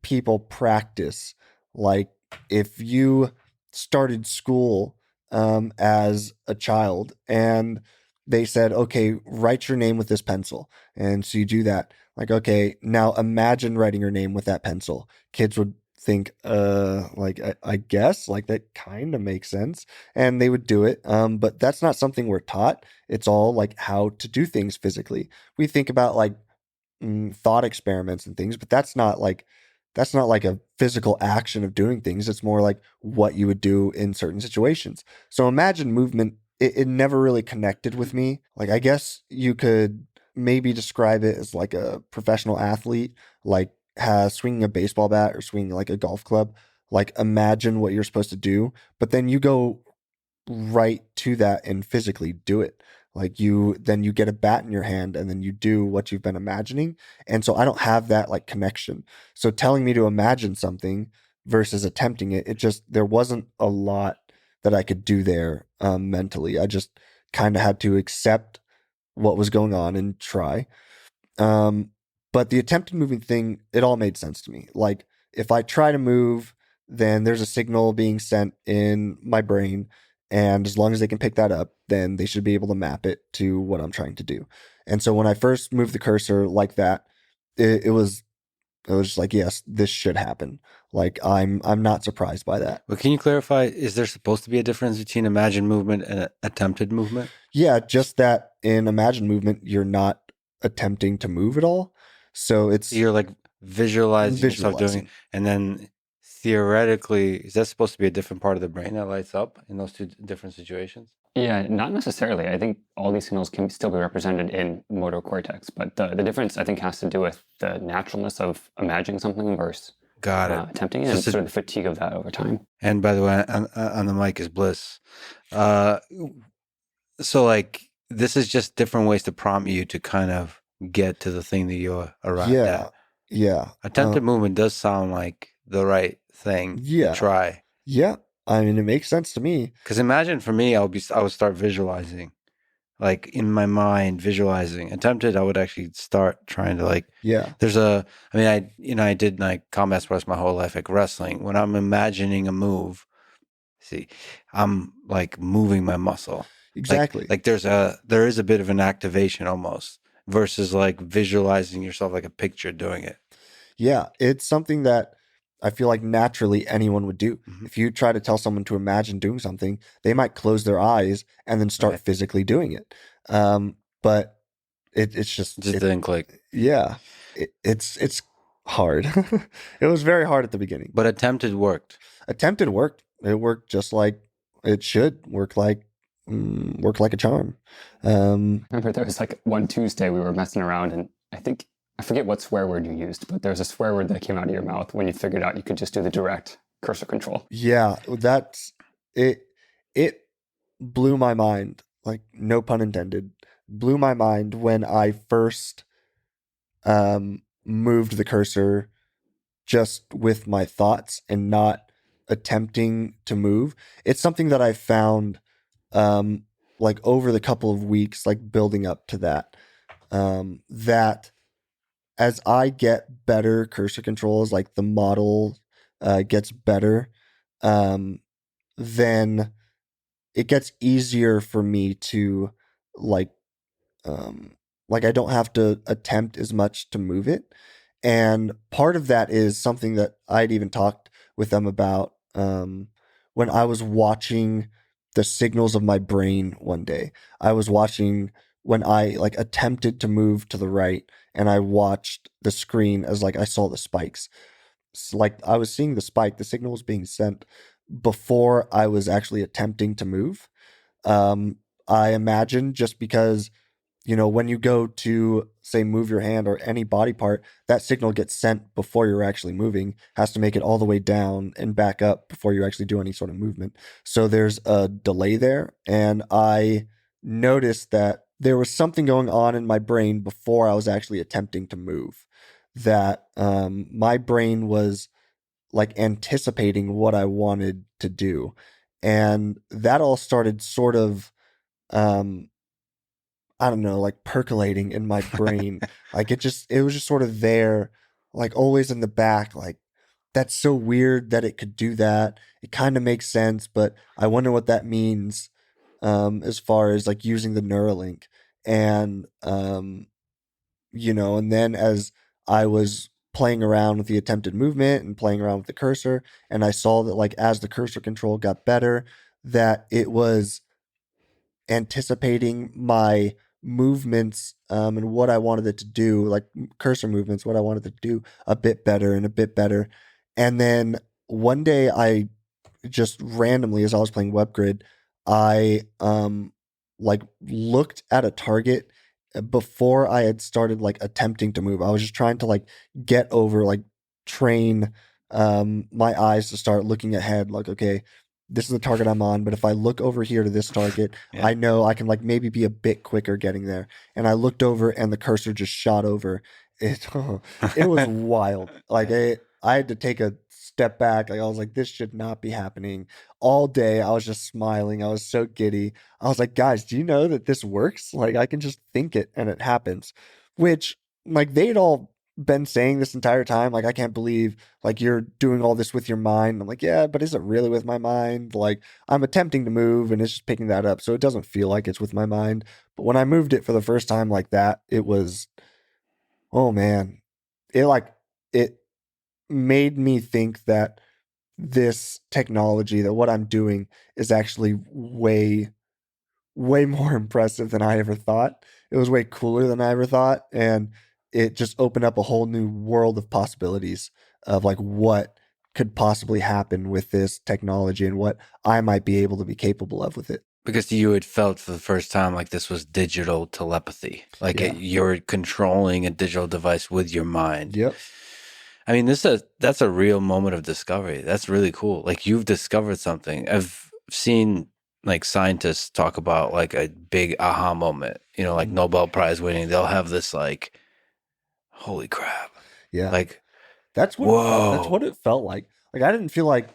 people practice. Like if you started school as a child and they said, okay, write your name with this pencil. And so you do that. Like, okay, now imagine writing your name with that pencil. Kids would think, like, I guess like that kind of makes sense. And they would do it. But that's not something we're taught. It's all like how to do things physically. We think about like thought experiments and things, but that's not like a physical action of doing things. It's more like what you would do in certain situations. So imagine movement, it never really connected with me. Like, I guess you could maybe describe it as like a professional athlete, like swinging a baseball bat or swinging like a golf club. Like imagine what you're supposed to do, but then you go right to that and physically do it. Like then you get a bat in your hand and then you do what you've been imagining. And so I don't have that like connection. So telling me to imagine something versus attempting it. It just, there wasn't a lot that I could do there mentally. I just kind of had to accept what was going on and try. But the attempted moving thing, it all made sense to me. Like if I try to move, then there's a signal being sent in my brain. And as long as they can pick that up, then they should be able to map it to what I'm trying to do. And so when I first moved the cursor like that, it was just like, yes, this should happen. Like I'm not surprised by that. But can you clarify, is there supposed to be a difference between imagined movement and attempted movement? Yeah, just that in imagined movement, you're not attempting to move at all. So it's You're like visualizing yourself doing it. And then theoretically, is that supposed to be a different part of the brain that lights up in those two different situations? Yeah, not necessarily. I think all these signals can still be represented in motor cortex, but the difference I think has to do with the naturalness of imagining something versus Got it. attempting it, and sort of the fatigue of that over time. And by the way, on the mic is Bliss. So like this is just different ways to prompt you to kind of get to the thing that you arrived at. Yeah. Attempted movement does sound like the right thing to try. Yeah. I mean, it makes sense to me. Because imagine for me, I would start visualizing, like in my mind, visualizing. Attempted, I would actually start trying to like. Yeah. I did like combat sports my whole life, like wrestling. When I'm imagining a move, I'm like moving my muscle. Exactly. Like there is a bit of an activation almost versus like visualizing yourself like a picture doing it. Yeah, it's something that I feel like naturally anyone would do. Mm-hmm. If you try to tell someone to imagine doing something, they might close their eyes and then start physically doing it. But it's just didn't click. Yeah, it's hard. It was very hard at the beginning. But attempted worked. Attempted worked. It worked just like it should work, like a charm. Remember there was like one Tuesday we were messing around, and I forget what swear word you used, but there was a swear word that came out of your mouth when you figured out you could just do the direct cursor control. Yeah, that's it. It blew my mind, like no pun intended, blew my mind when I first moved the cursor just with my thoughts and not attempting to move. It's something that I found like over the couple of weeks, like building up to that, that as I get better cursor controls, like the model gets better, then it gets easier for me to like I don't have to attempt as much to move it. And part of that is something that I'd even talked with them about when I was watching the signals of my brain one day. I was watching when I like attempted to move to the right, and I watched the screen as like I saw the spikes. Like I was seeing the spike, the signal was being sent before I was actually attempting to move. I imagine just because, when you go to say move your hand or any body part, that signal gets sent before you're actually moving, has to make it all the way down and back up before you actually do any sort of movement. So there's a delay there. And I noticed that there was something going on in my brain before I was actually attempting to move, that my brain was like anticipating what I wanted to do. And that all started sort of, I don't know, like percolating in my brain. Like it was just sort of there, like always in the back, like that's so weird that it could do that. It kind of makes sense, but I wonder what that means as far as like using the Neuralink. And, and then as I was playing around with the attempted movement and playing around with the cursor, and I saw that like as the cursor control got better, that it was anticipating my movements and what I wanted it to do, like cursor movements, what I wanted it to do a bit better and a bit better. And then one day I just randomly, as I was playing Webgrid, I like looked at a target before I had started like attempting to move. I was just trying to like get over, like train my eyes to start looking ahead, like, okay, this is the target I'm on, but if I look over here to this target, I know I can like maybe be a bit quicker getting there. And I looked over and the cursor just shot over. It was wild. Like I had to take a step back. Like I was like, this should not be happening. All day I was just smiling. I was so giddy. I was like, guys, do you know that this works? Like I can just think it and it happens. Which like they'd all been saying this entire time. Like, I can't believe like you're doing all this with your mind. I'm like, yeah, but is it really with my mind? Like I'm attempting to move and it's just picking that up. So it doesn't feel like it's with my mind. But when I moved it for the first time like that, it was, oh man, it made me think that this technology, that what I'm doing is actually way more impressive than I ever thought. It was way cooler than I ever thought. And it just opened up a whole new world of possibilities of like what could possibly happen with this technology and what I might be able to be capable of with it. Because you had felt for the first time like this was digital telepathy, like Yeah. you're controlling a digital device with your mind. Yep. I mean, that's a real moment of discovery. That's really cool. Like you've discovered something. I've seen like scientists talk about like a big aha moment, like Nobel Prize winning. They'll have this like, holy crap. Yeah. Like, that's what whoa. That's what it felt like. Like I didn't feel like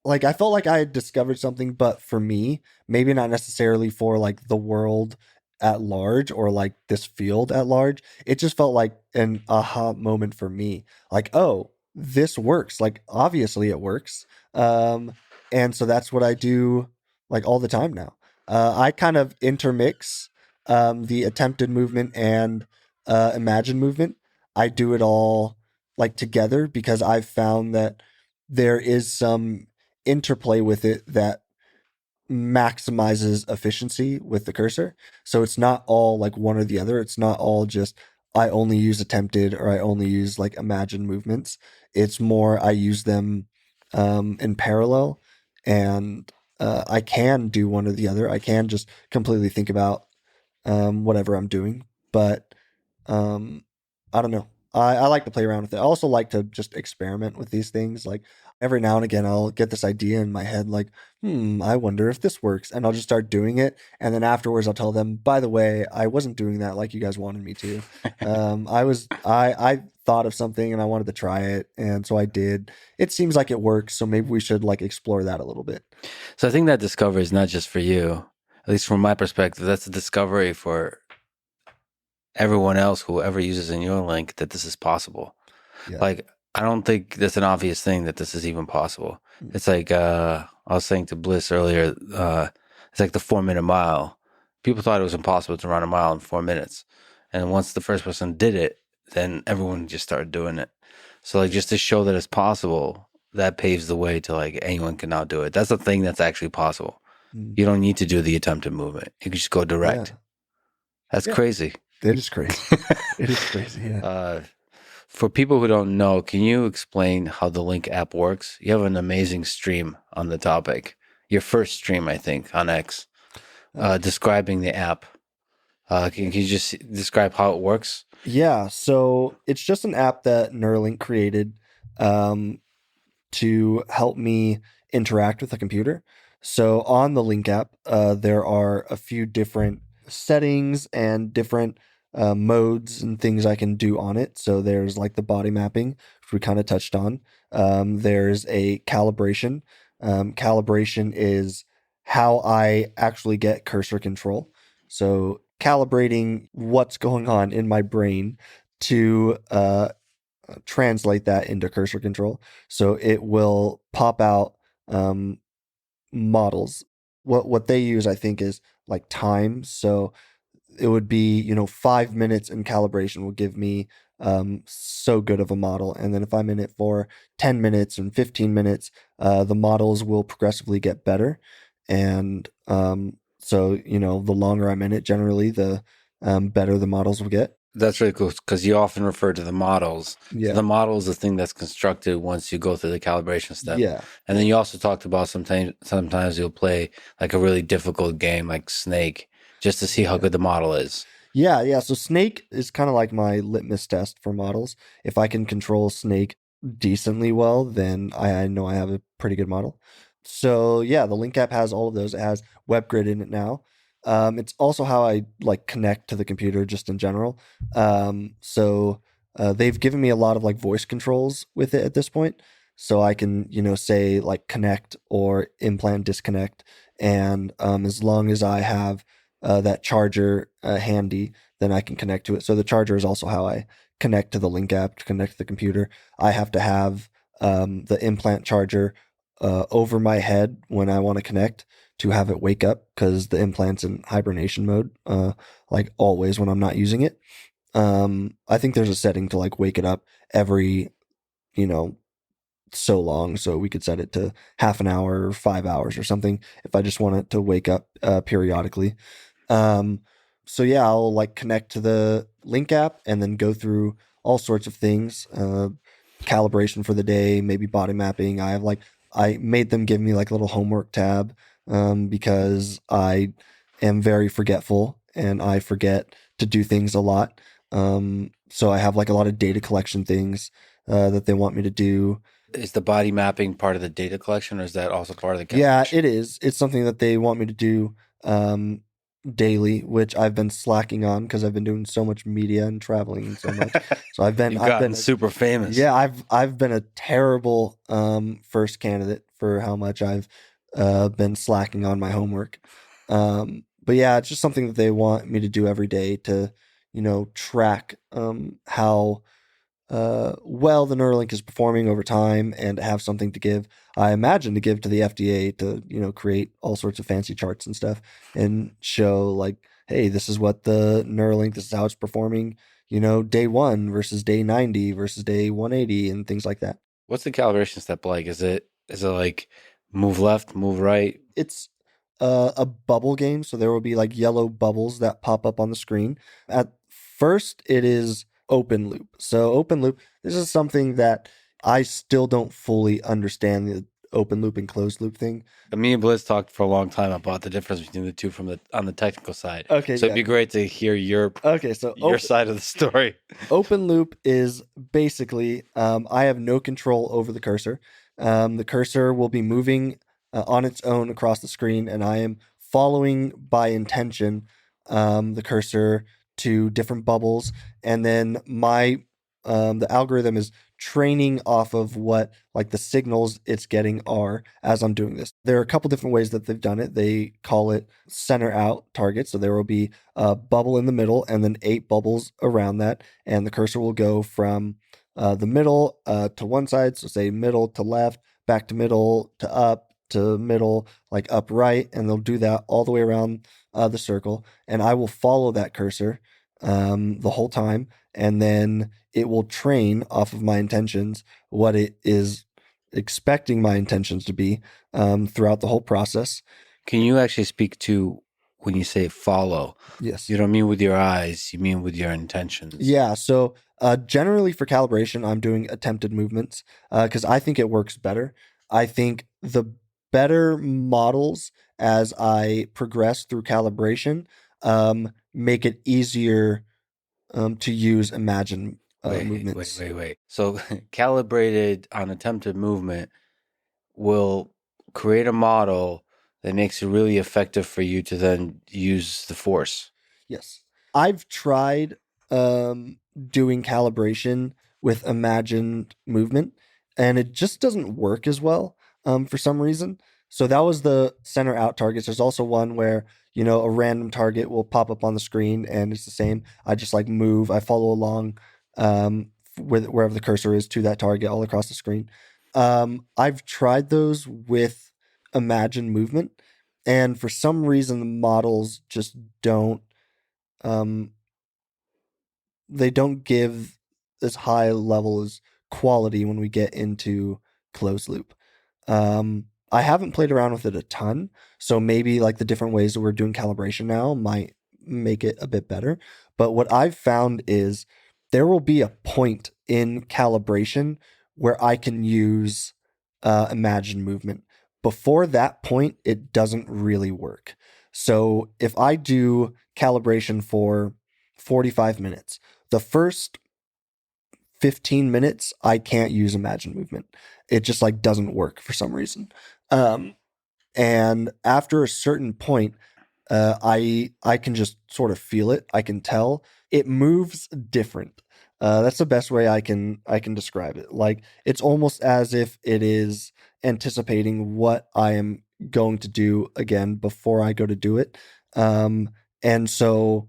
I felt like I had discovered something, but for me, maybe not necessarily for like the world at large or like this field at large. It just felt like an aha moment for me. Like, oh, this works. Like obviously it works. And so that's what I do like all the time now. I kind of intermix the attempted movement and imagined movement. I do it all like together because I've found that there is some interplay with it that maximizes efficiency with the cursor. So it's not all like one or the other. It's not all just I only use attempted or I only use like imagined movements. It's more I use them in parallel, and I can do one or the other. I can just completely think about whatever I'm doing, but I don't know. I like to play around with it. I also like to just experiment with these things. Like every now and again, I'll get this idea in my head, like, I wonder if this works. And I'll just start doing it. And then afterwards, I'll tell them, by the way, I wasn't doing that like you guys wanted me to. I thought of something and I wanted to try it. And so I did. It seems like it works. So maybe we should like explore that a little bit. So I think that discovery is not just for you, at least from my perspective. That's a discovery for everyone else who ever uses a Neuralink, that this is possible. Yeah. Like, I don't think that's an obvious thing that this is even possible. It's like, I was saying to Bliss earlier, it's like the 4-minute mile. People thought it was impossible to run a mile in 4 minutes. And once the first person did it, then everyone just started doing it. So like just to show that it's possible, that paves the way to like anyone can now do it. That's a thing that's actually possible. You don't need to do the attempted movement. You can just go direct. Yeah. That's Yeah. crazy. It is crazy. It is crazy. Yeah. For people who don't know, can you explain how the Link app works? You have an amazing stream on the topic. Your first stream, I think, on X, describing the app. Can you just describe how it works? Yeah, so it's just an app that Neuralink created to help me interact with the computer. So on the Link app, there are a few different settings and different modes and things I can do on it. So there's like the body mapping, which we kind of touched on. There's a calibration. Calibration is how I actually get cursor control. So calibrating what's going on in my brain to translate that into cursor control. So it will pop out models. What they use, I think, is like time. So it would be, 5 minutes in calibration will give me so good of a model. And then if I'm in it for 10 minutes and 15 minutes, the models will progressively get better. And so, the longer I'm in it, generally, the better the models will get. That's really cool because you often refer to the models. Yeah. So the model is the thing that's constructed once you go through the calibration step. Yeah. And then you also talked about sometimes you'll play like a really difficult game like Snake just to see how good the model is. Yeah. So Snake is kind of like my litmus test for models. If I can control Snake decently well, then I know I have a pretty good model. So yeah, the Link app has all of those. It has Webgrid in it now. It's also how I like connect to the computer just in general. So they've given me a lot of like voice controls with it at this point. So I can, say like connect or implant disconnect. And as long as I have that charger handy, then I can connect to it. So the charger is also how I connect to the Link app to connect to the computer. I have to have the implant charger over my head when I want to connect to have it wake up, because the implant's in hibernation mode, like always when I'm not using it. I think there's a setting to like wake it up every, so long. So we could set it to half an hour or 5 hours or something if I just want it to wake up periodically. So yeah, I'll like connect to the Link app and then go through all sorts of things, calibration for the day, maybe body mapping. I made them give me like a little homework tab because I am very forgetful and I forget to do things a lot. So I have like a lot of data collection things that they want me to do. Is the body mapping part of the data collection, or is that also part of the calibration? Yeah, it is. It's something that they want me to do daily, which I've been slacking on because I've been doing so much media and traveling and so much. So I've been super famous. Yeah, I've been a terrible first candidate for how much I've been slacking on my homework. But yeah, it's just something that they want me to do every day to, track how well the Neuralink is performing over time and have something to give. I imagine to give to the FDA to, create all sorts of fancy charts and stuff and show like, hey, this is what the Neuralink, this is how it's performing, day 1 versus day 90 versus day 180 and things like that. What's the calibration step like? Is it like move left, move right? It's a bubble game. So there will be like yellow bubbles that pop up on the screen. At first, it is open loop. So open loop, this is something that I still don't fully understand, the open loop and closed loop thing. Me and Bliss talked for a long time about the difference between the two on the technical side. Okay, so it'd be great to hear your side of the story. Open loop is basically I have no control over the cursor. The cursor will be moving on its own across the screen, and I am following by intention the cursor to different bubbles, and then the algorithm is training off of what like the signals it's getting are as I'm doing this. There are a couple different ways that they've done it. They call it center out target. So there will be a bubble in the middle and then 8 bubbles around that. And the cursor will go from the middle to one side. So say middle to left, back to middle to up to middle, like up right. And they'll do that all the way around the circle. And I will follow that cursor the whole time. And then it will train off of my intentions, what it is expecting my intentions to be throughout the whole process. Can you actually speak to when you say follow? Yes. You don't mean with your eyes, you mean with your intentions. Yeah. So generally for calibration, I'm doing attempted movements because I think it works better. I think the better models as I progress through calibration make it easier to use imagine movements. Wait. So calibrated on attempted movement will create a model that makes it really effective for you to then use the force. Yes. I've tried doing calibration with imagined movement, and it just doesn't work as well for some reason. So that was the center out targets. There's also one where, a random target will pop up on the screen and it's the same. I just like move. I follow along wherever the cursor is to that target all across the screen. I've tried those with imagined movement, and for some reason the models just don't they don't give as high level as quality when we get into closed loop. I haven't played around with it a ton, so maybe like the different ways that we're doing calibration now might make it a bit better. But what I've found is there will be a point in calibration where I can use imagined movement. Before that point, it doesn't really work. So if I do calibration for 45 minutes, the first 15 minutes, I can't use imagined movement. It just like doesn't work for some reason. And after a certain point, I can just sort of feel it. I can tell it moves different. That's the best way I can describe it. Like it's almost as if it is anticipating what I am going to do again before I go to do it. And so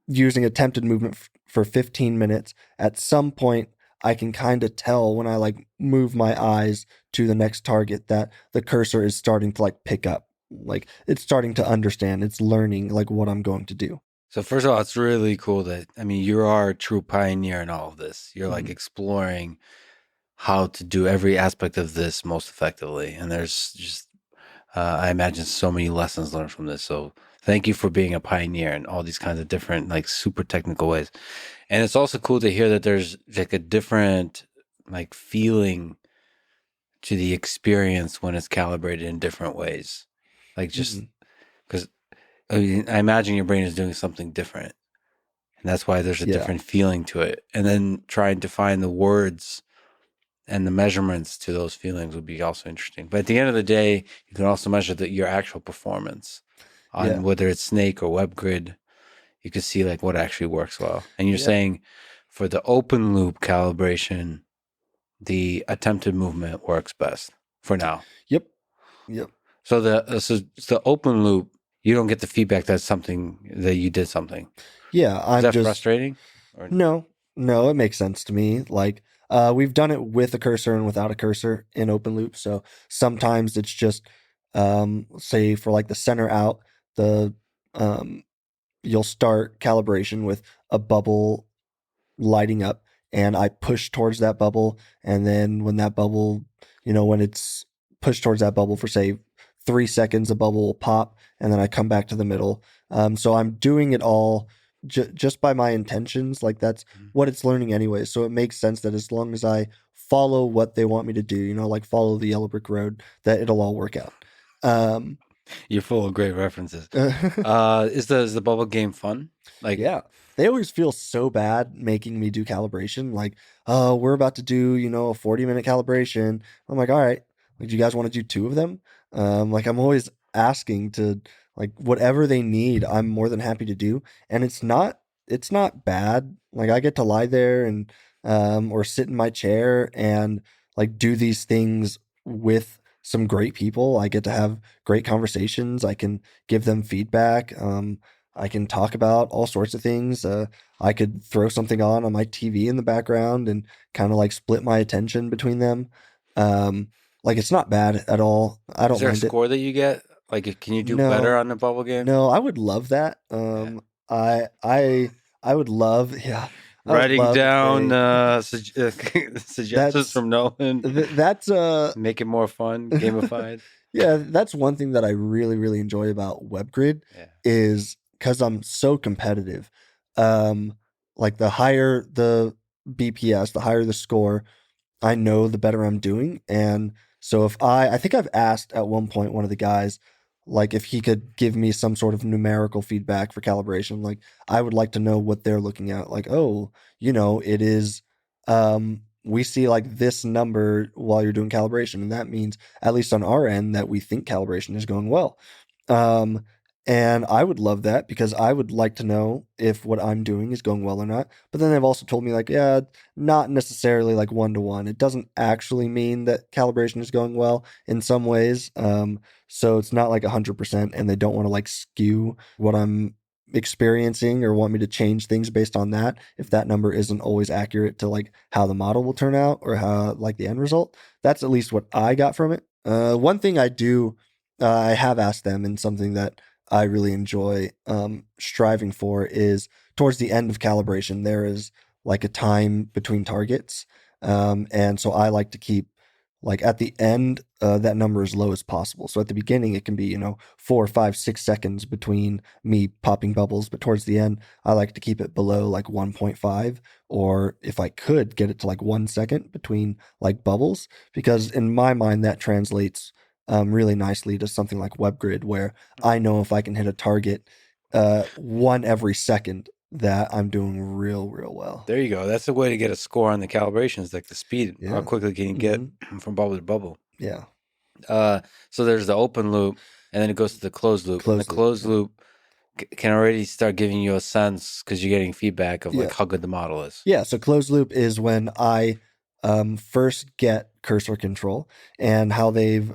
using attempted movement for 15 minutes, at some point I can kind of tell when I like move my eyes to the next target that the cursor is starting to like pick up. Like it's starting to understand, it's learning like what I'm going to do. So first of all, it's really cool that, I mean, you are a true pioneer in all of this. You're like exploring how to do every aspect of this most effectively. And there's just, I imagine so many lessons learned from this. So thank you for being a pioneer in all these kinds of different, like super technical ways. And it's also cool to hear that there's like a different like feeling to the experience when it's calibrated in different ways. Like just because I mean, I imagine your brain is doing something different. And that's why there's a different feeling to it. And then trying to find the words and the measurements to those feelings would be also interesting. But at the end of the day, you can also measure your actual performance on whether it's Snake or Webgrid. You can see like what actually works well. And you're saying for the open loop calibration, the attempted movement works best for now. Yep. So the open loop, you don't get the feedback that's something that you did something. Yeah, Is that frustrating? Or? No, it makes sense to me. Like we've done it with a cursor and without a cursor in open loop. So sometimes it's just say for like the center out, the you'll start calibration with a bubble lighting up, and I push towards that bubble, and then when that bubble, when it's pushed towards that bubble for say 3 seconds, the bubble will pop, and then I come back to the middle. So I'm doing it all just by my intentions. Like that's what it's learning anyway. So it makes sense that as long as I follow what they want me to do, like follow the yellow brick road, that it'll all work out. You're full of great references. Is the bubble game fun? Like, yeah, they always feel so bad making me do calibration. Like, oh, we're about to do, a 40-minute calibration. I'm like, all right, like, do you guys want to do 2 of them? Like, I'm always asking to, like, whatever they need, I'm more than happy to do. And it's not bad. Like, I get to lie there and, or sit in my chair and like do these things with some great people. I get to have great conversations. I can give them feedback. I can talk about all sorts of things. I could throw something on my TV in the background and kind of like split my attention between them. Like it's not bad at all. I don't. Is there mind a score that you get? Like, can you do better on the bubble game? No, I would love that. I would love. Yeah. Writing down suggestions from Noland. That's make it more fun, gamified. Yeah, that's one thing that I really, really enjoy about Webgrid is because I'm so competitive. Like the higher the BPS, the higher the score, I know the better I'm doing. And so if I think I've asked at one point one of the guys, like if he could give me some sort of numerical feedback for calibration, like I would like to know what they're looking at. Like, oh, it is, we see like this number while you're doing calibration. And that means, at least on our end, that we think calibration is going well. And I would love that because I would like to know if what I'm doing is going well or not. But then they've also told me like, yeah, not necessarily like 1-to-1. It doesn't actually mean that calibration is going well in some ways. So it's not like 100%, and they don't want to like skew what I'm experiencing or want me to change things based on that if that number isn't always accurate to like how the model will turn out or how like the end result. That's at least what I got from it. One thing I do, I have asked them, and something that I really enjoy striving for is towards the end of calibration, there is like a time between targets. And so I like to keep like at the end, that number as low as possible. So at the beginning, it can be, 4, 5, 6 seconds between me popping bubbles. But towards the end, I like to keep it below like 1.5, or if I could get it to like 1 second between like bubbles, because in my mind, that translates really nicely to something like Webgrid, where I know if I can hit a target 1 every second, that I'm doing real well. There you go. That's a way to get a score on the calibrations, like the speed. Yeah. How quickly can you get from bubble to bubble? Yeah. So there's the open loop, and then it goes to the closed loop. The closed loop, can already start giving you a sense because you're getting feedback of like Yeah. how good the model is. Yeah, so closed loop is when I first get cursor control, and how they've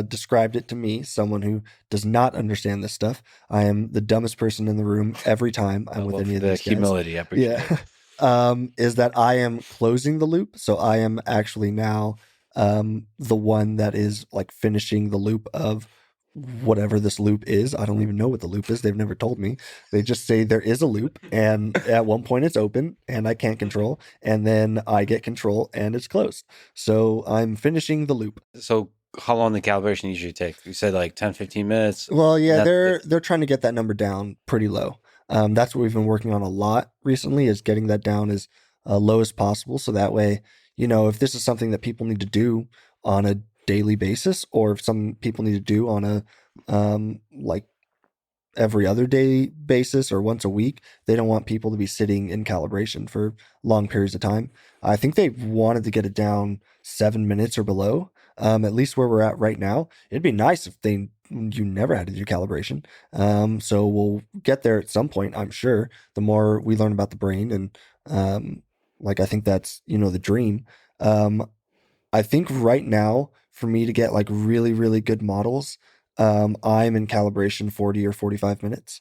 described it to me, someone who does not understand this stuff. I am the dumbest person in the room every time I'm with Well, any for of the these guys. humility, I appreciate it. Yeah. Is that I am closing the loop. So I am actually now the one that is like finishing the loop of whatever this loop is. I don't even know what the loop is. They've never told me. They just say there is a loop, and at one point it's open and I can't control, and then I get control and it's closed. So I'm finishing the loop. So how long the calibration usually take? You said like 10, 15 minutes. Well, yeah, That- they're trying to get that number down pretty low. That's what we've been working on a lot recently, is getting that down as low as possible. So that way, if this is something that people need to do on a daily basis, or if some people need to do on a like every other day basis or once a week, they don't want people to be sitting in calibration for long periods of time. I think they wanted to get it down 7 minutes or below. At least where we're at right now. It'd be nice if you never had to do calibration. So we'll get there at some point, I'm sure. The more we learn about the brain, and I think that's the dream. I think right now, for me to get like really, really good models, I'm in calibration 40 or 45 minutes.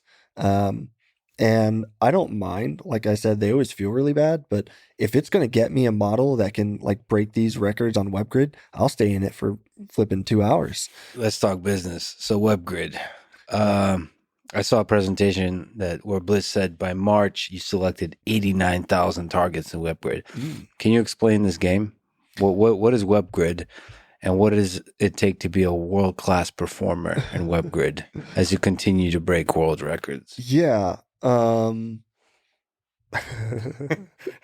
And I don't mind. Like I said, they always feel really bad, but if it's going to get me a model that can like break these records on Webgrid, I'll stay in it for flipping 2 hours. Let's talk business. So Webgrid. I saw a presentation where Bliss said by March you selected 89,000 targets in Webgrid. Can you explain this game? What is Webgrid, and what does it take to be a world-class performer in Webgrid as you continue to break world records? Yeah.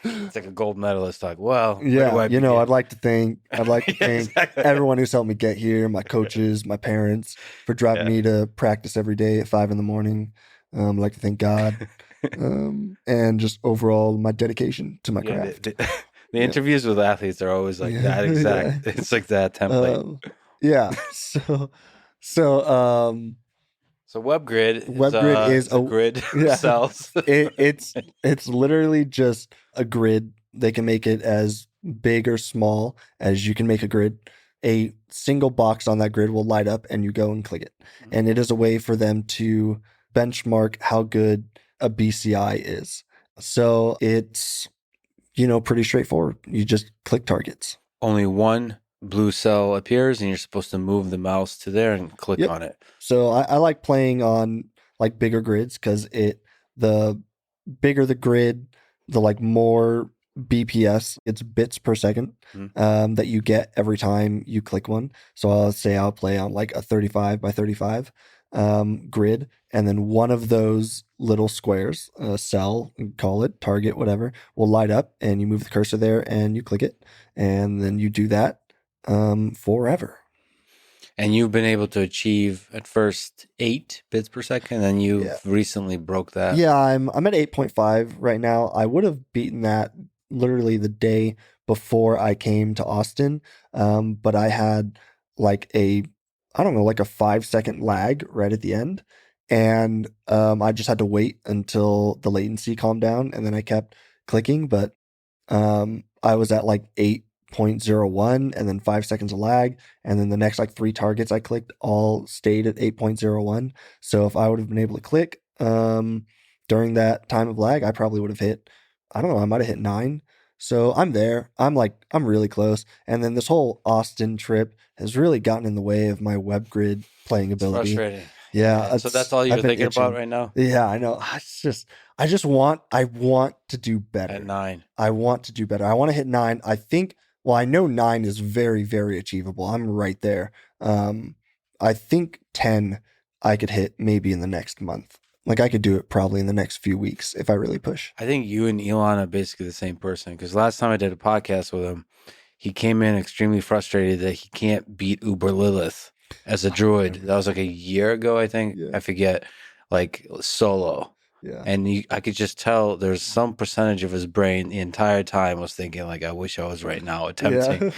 It's like a gold medalist talk. Well, Yeah, where do I begin? I'd like to thank Exactly. everyone who's helped me get here, my coaches, my parents, for driving me to practice every day at 5 a.m. I'd like to thank God, and just overall my dedication to my craft. The interviews with athletes are always like that exact. Yeah. It's like that template. Yeah. So Webgrid is a grid yeah. of cells. It's literally just a grid. They can make it as big or small as you can make a grid. A single box on that grid will light up and you go and click it. And it is a way for them to benchmark how good a BCI is. So it's, pretty straightforward. You just click targets. Only one blue cell appears and you're supposed to move the mouse to there and click on it. So I like playing on like bigger grids because the bigger the grid, the like more BPS, it's bits per second that you get every time you click one. So I'll play on like a 35 by 35 grid, and then one of those little squares, cell, call it target, whatever, will light up, and you move the cursor there and you click it, and then you do that forever. And you've been able to achieve at first 8 bits per second, and you've recently broke that. Yeah, I'm at 8.5 right now. I would have beaten that literally the day before I came to Austin, but I had like a 5-second lag right at the end, and I just had to wait until the latency calmed down, and then I kept clicking. But I was at like 8.01 and then 5 seconds of lag, and then the next like 3 targets I clicked all stayed at 8.01. So if I would have been able to click during that time of lag, I probably would have hit, I don't know, I might have hit 9. So I'm there. I'm really close. And then this whole Austin trip has really gotten in the way of my Webgrid playing ability. Frustrating. Yeah. So that's all you're thinking about right now? Yeah, I know. I want to do better. At 9. I want to do better. I want to hit 9. I know 9 is very, very achievable. I'm right there. I think 10 I could hit maybe in the next month. Like I could do it probably in the next few weeks if I really push. I think you and Elon are basically the same person, because last time I did a podcast with him, he came in extremely frustrated that he can't beat Uber Lilith as a droid. That was like a year ago, I think. Yeah. I forget, like solo. Yeah. And I could just tell there's some percentage of his brain the entire time was thinking like, I wish I was right now attempting.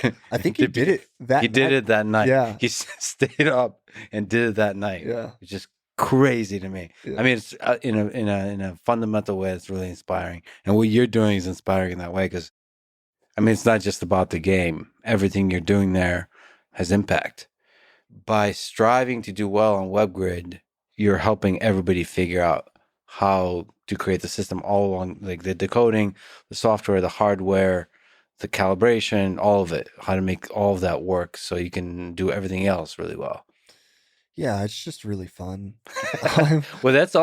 Yeah. I think he did it that He did it that night. Yeah. He stayed up and did it that night. Yeah. Just crazy to me. Yeah. I mean, it's in a fundamental way, it's really inspiring. And what you're doing is inspiring in that way because, I mean, it's not just about the game. Everything you're doing there has impact. By striving to do well on Webgrid, you're helping everybody figure out how to create the system all along, like the decoding, the software, the hardware, the calibration, all of it, how to make all of that work so you can do everything else really well. Yeah, it's just really fun. Well, that's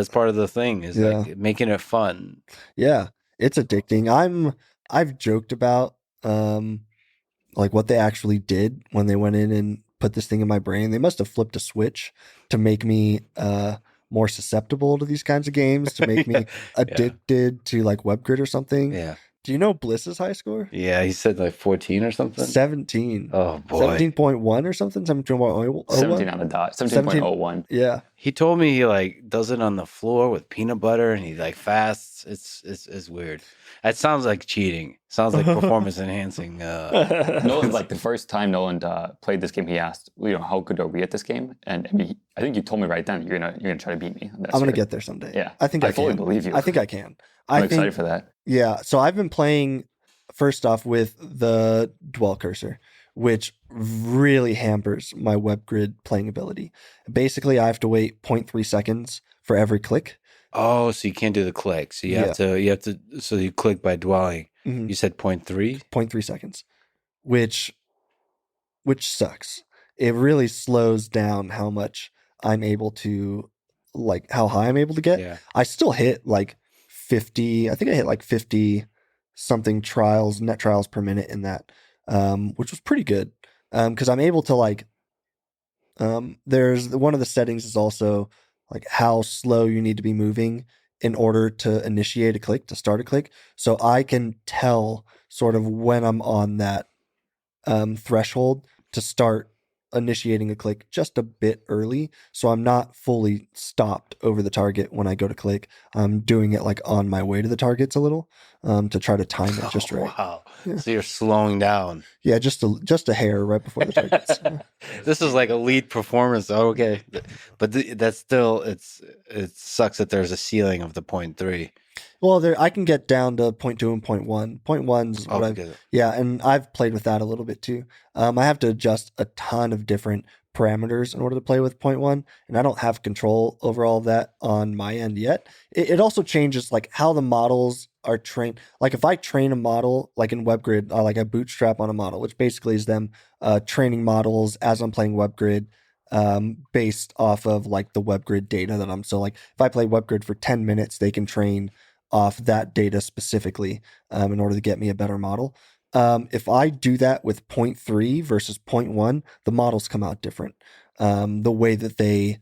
part of the thing is like making it fun. Yeah, it's addicting. I've joked about like what they actually did when they went in and put this thing in my brain. They must have flipped a switch to make me more susceptible to these kinds of games, to make me addicted to like Webgrid or something. Yeah. Do you know Bliss's high score? Yeah, he said like 14 or something. 17. Oh boy. 17.1 or something? 17.01? 17 on the dot. 17.01. Yeah. He told me he like does it on the floor with peanut butter and he like fasts. It's weird. It sounds like cheating. Sounds like performance enhancing. Noland, like the first time Noland played this game, he asked, how good are we at this game? And I mean, I think you told me right then you're gonna try to beat me. I'm gonna get there someday. Yeah, I think I fully can. believe you. I think I can. I'm excited for that. Yeah. So I've been playing first off with the dwell cursor, which really hampers my Webgrid playing ability. Basically, I have to wait 0.3 seconds for every click. Oh, so you can't do the click. So you have to. So you click by dwelling. Mhm. You said 0.3? 0.3 seconds, which sucks. It really slows down how much I'm able to, like how high I'm able to get. Yeah. I still hit like 50. I think I hit like 50 something net trials per minute in that, which was pretty good. Because I'm able to like, there's one of the settings is also like how slow you need to be moving in order to initiate a click, to start a click. So I can tell sort of when I'm on that threshold to start initiating a click just a bit early. So I'm not fully stopped over the target when I go to click. I'm doing it like on my way to the targets a little to try to time it just right. Wow. Yeah. So you're slowing down. Yeah, just a hair right before the targets. This is like elite performance. Okay. But that's still, it sucks that there's a ceiling of the 0.3. Well, I can get down to 0.2 and 0.1. 0.1's what and I've played with that a little bit too. I have to adjust a ton of different parameters in order to play with 0.1, and I don't have control over all of that on my end yet. It also changes like how the models are trained. Like if I train a model, like in Webgrid, like I bootstrap on a model, which basically is them training models as I'm playing Webgrid, based off of like the Webgrid data that I'm. So like if I play Webgrid for 10 minutes, they can train off that data specifically in order to get me a better model. If I do that with 0.3 versus 0.1, the models come out different. The way that they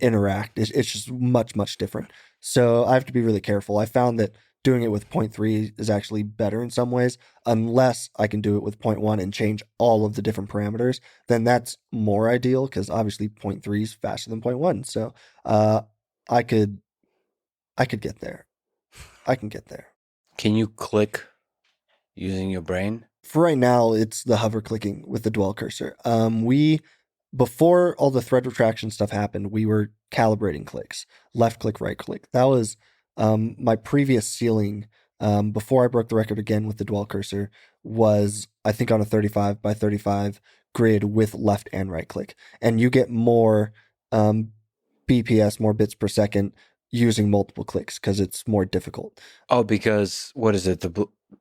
interact it's just much, much different. So I have to be really careful. I found that doing it with 0.3 is actually better in some ways, unless I can do it with 0.1 and change all of the different parameters. Then that's more ideal because obviously 0.3 is faster than 0.1. So I could get there. I can get there. Can you click using your brain? For right now, it's the hover clicking with the dwell cursor. Before all the thread retraction stuff happened, we were calibrating clicks, left click, right click. That was my previous ceiling before I broke the record again with the dwell cursor was, I think, on a 35 by 35 grid with left and right click. And you get more BPS, more bits per second, using multiple clicks because it's more difficult. Oh, because what is it?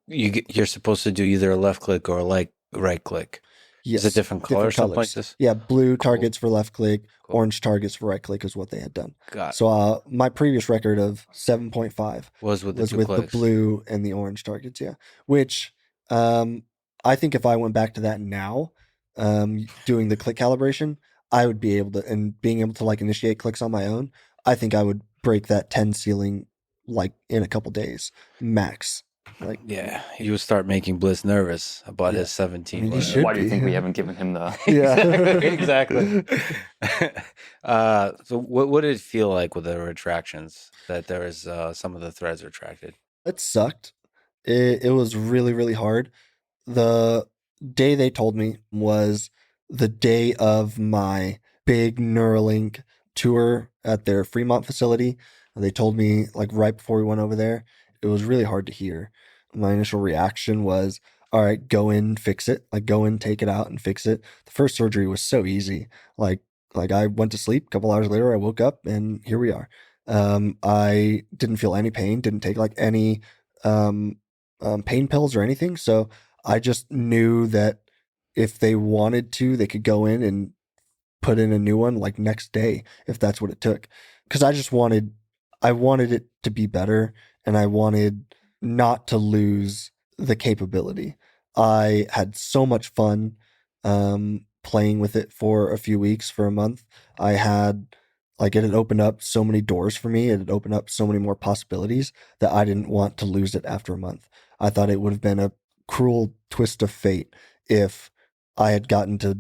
You're supposed to do either a left click or a right click. Yes, is it different color or something like this? Yeah, blue Cool. targets for left click, Cool. orange targets for right click is what they had done. Got it. So my previous record of 7.5 was with the clicks. blue and the orange targets, yeah. Which I think if I went back to that now, doing the click calibration, I would be able to, and being able to like initiate clicks on my own, I think I would break that 10 ceiling like in a couple days max. Like, yeah, you would start making Bliss nervous about his 17. I mean, he whatever. should Why do you be. think we haven't given him the? Yeah. Exactly. So what did it feel like with the retractions that there was some of the threads retracted? It sucked. It was really, really hard. The day they told me was the day of my big Neuralink tour at their Fremont facility. They told me like right before we went over there, it was really hard to hear. My initial reaction was, all right, go in, fix it. Like go in, take it out and fix it. The first surgery was so easy. Like I went to sleep, a couple hours later, I woke up and here we are. I didn't feel any pain, didn't take like any pain pills or anything. So I just knew that if they wanted to, they could go in and put in a new one like next day, if that's what it took. Because I wanted it to be better, and I wanted not to lose the capability. I had so much fun playing with it for a few weeks, for a month. I had like, it had opened up so many doors for me. It had opened up so many more possibilities that I didn't want to lose it after a month. I thought it would have been a cruel twist of fate if I had gotten to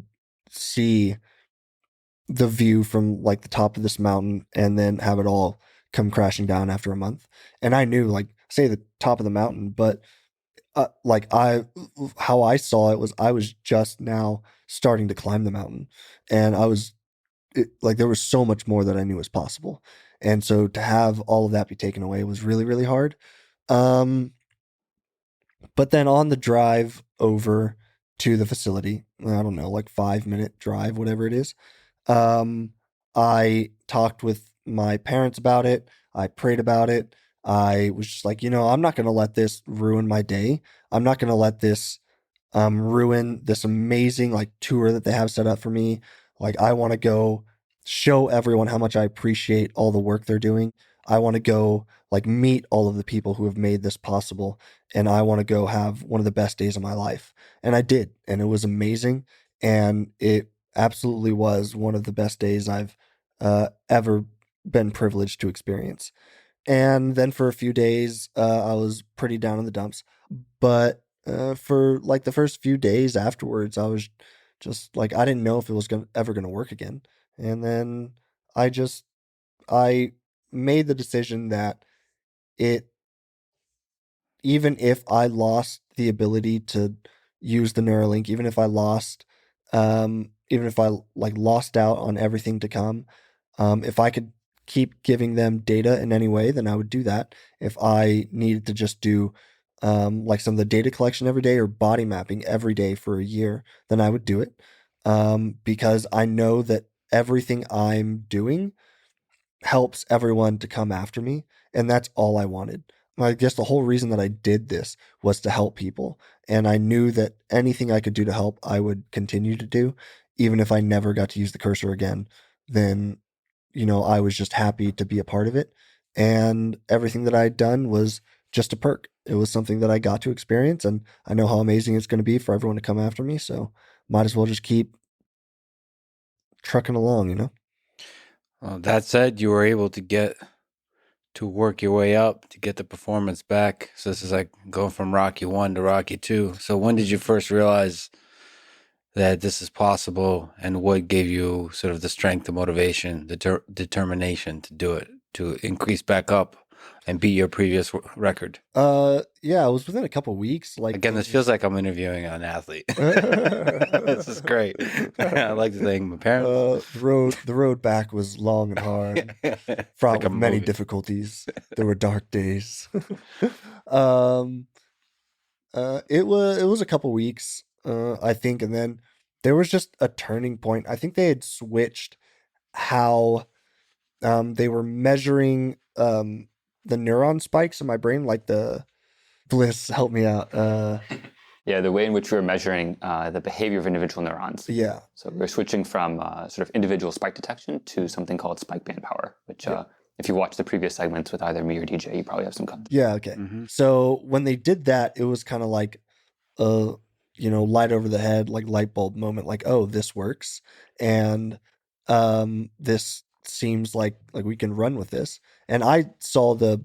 see the view from like the top of this mountain and then have it all come crashing down after a month. And I knew, like, say the top of the mountain, but how I saw it was I was just now starting to climb the mountain, and there was so much more that I knew was possible. And so to have all of that be taken away was really, really hard. But then on the drive over to the facility, I don't know, like 5-minute drive, whatever it is, I talked with my parents about it. I prayed about it. I was just like, I'm not going to let this ruin my day. I'm not going to let this ruin this amazing like tour that they have set up for me. Like, I want to go show everyone how much I appreciate all the work they're doing. I want to go like meet all of the people who have made this possible. And I want to go have one of the best days of my life. And I did. And it was amazing. And it absolutely was one of the best days I've ever been privileged to experience. And then for a few days, I was pretty down in the dumps. But for like the first few days afterwards, I was just like, I didn't know if it was ever going to work again. And then I made the decision that even if I lost the ability to use the Neuralink, even if I lost lost out on everything to come, if I could keep giving them data in any way, then I would do that. If I needed to just do like some of the data collection every day or body mapping every day for a year, then I would do it. Because I know that everything I'm doing helps everyone to come after me. And that's all I wanted. I guess the whole reason that I did this was to help people. And I knew that anything I could do to help, I would continue to do. Even if I never got to use the cursor again, then, I was just happy to be a part of it. And everything that I'd done was just a perk. It was something that I got to experience. And I know how amazing it's going to be for everyone to come after me. So might as well just keep trucking along, Well, that said, you were able to get to work your way up to get the performance back. So this is like going from Rocky 1 to Rocky 2. So when did you first realize that this is possible, and what gave you sort of the strength, the motivation, the determination to do it, to increase back up and beat your previous record? Yeah, it was within a couple of weeks. Like, again, this feels like I'm interviewing an athlete. This is great. I like to thank my parents. The road back was long and hard, fraught with many difficulties. There were dark days. It was a couple weeks, I think, and then there was just a turning point. I think they had switched how they were measuring the neuron spikes in my brain, like the Bliss, help me out. Yeah, the way in which we were measuring the behavior of individual neurons. Yeah. So we're switching from sort of individual spike detection to something called spike band power, which if you watch the previous segments with either me or DJ, you probably have some context. Yeah, okay. Mm-hmm. So when they did that, it was kind of like light over the head, like light bulb moment, like, oh, this works. And this seems like we can run with this. And I saw the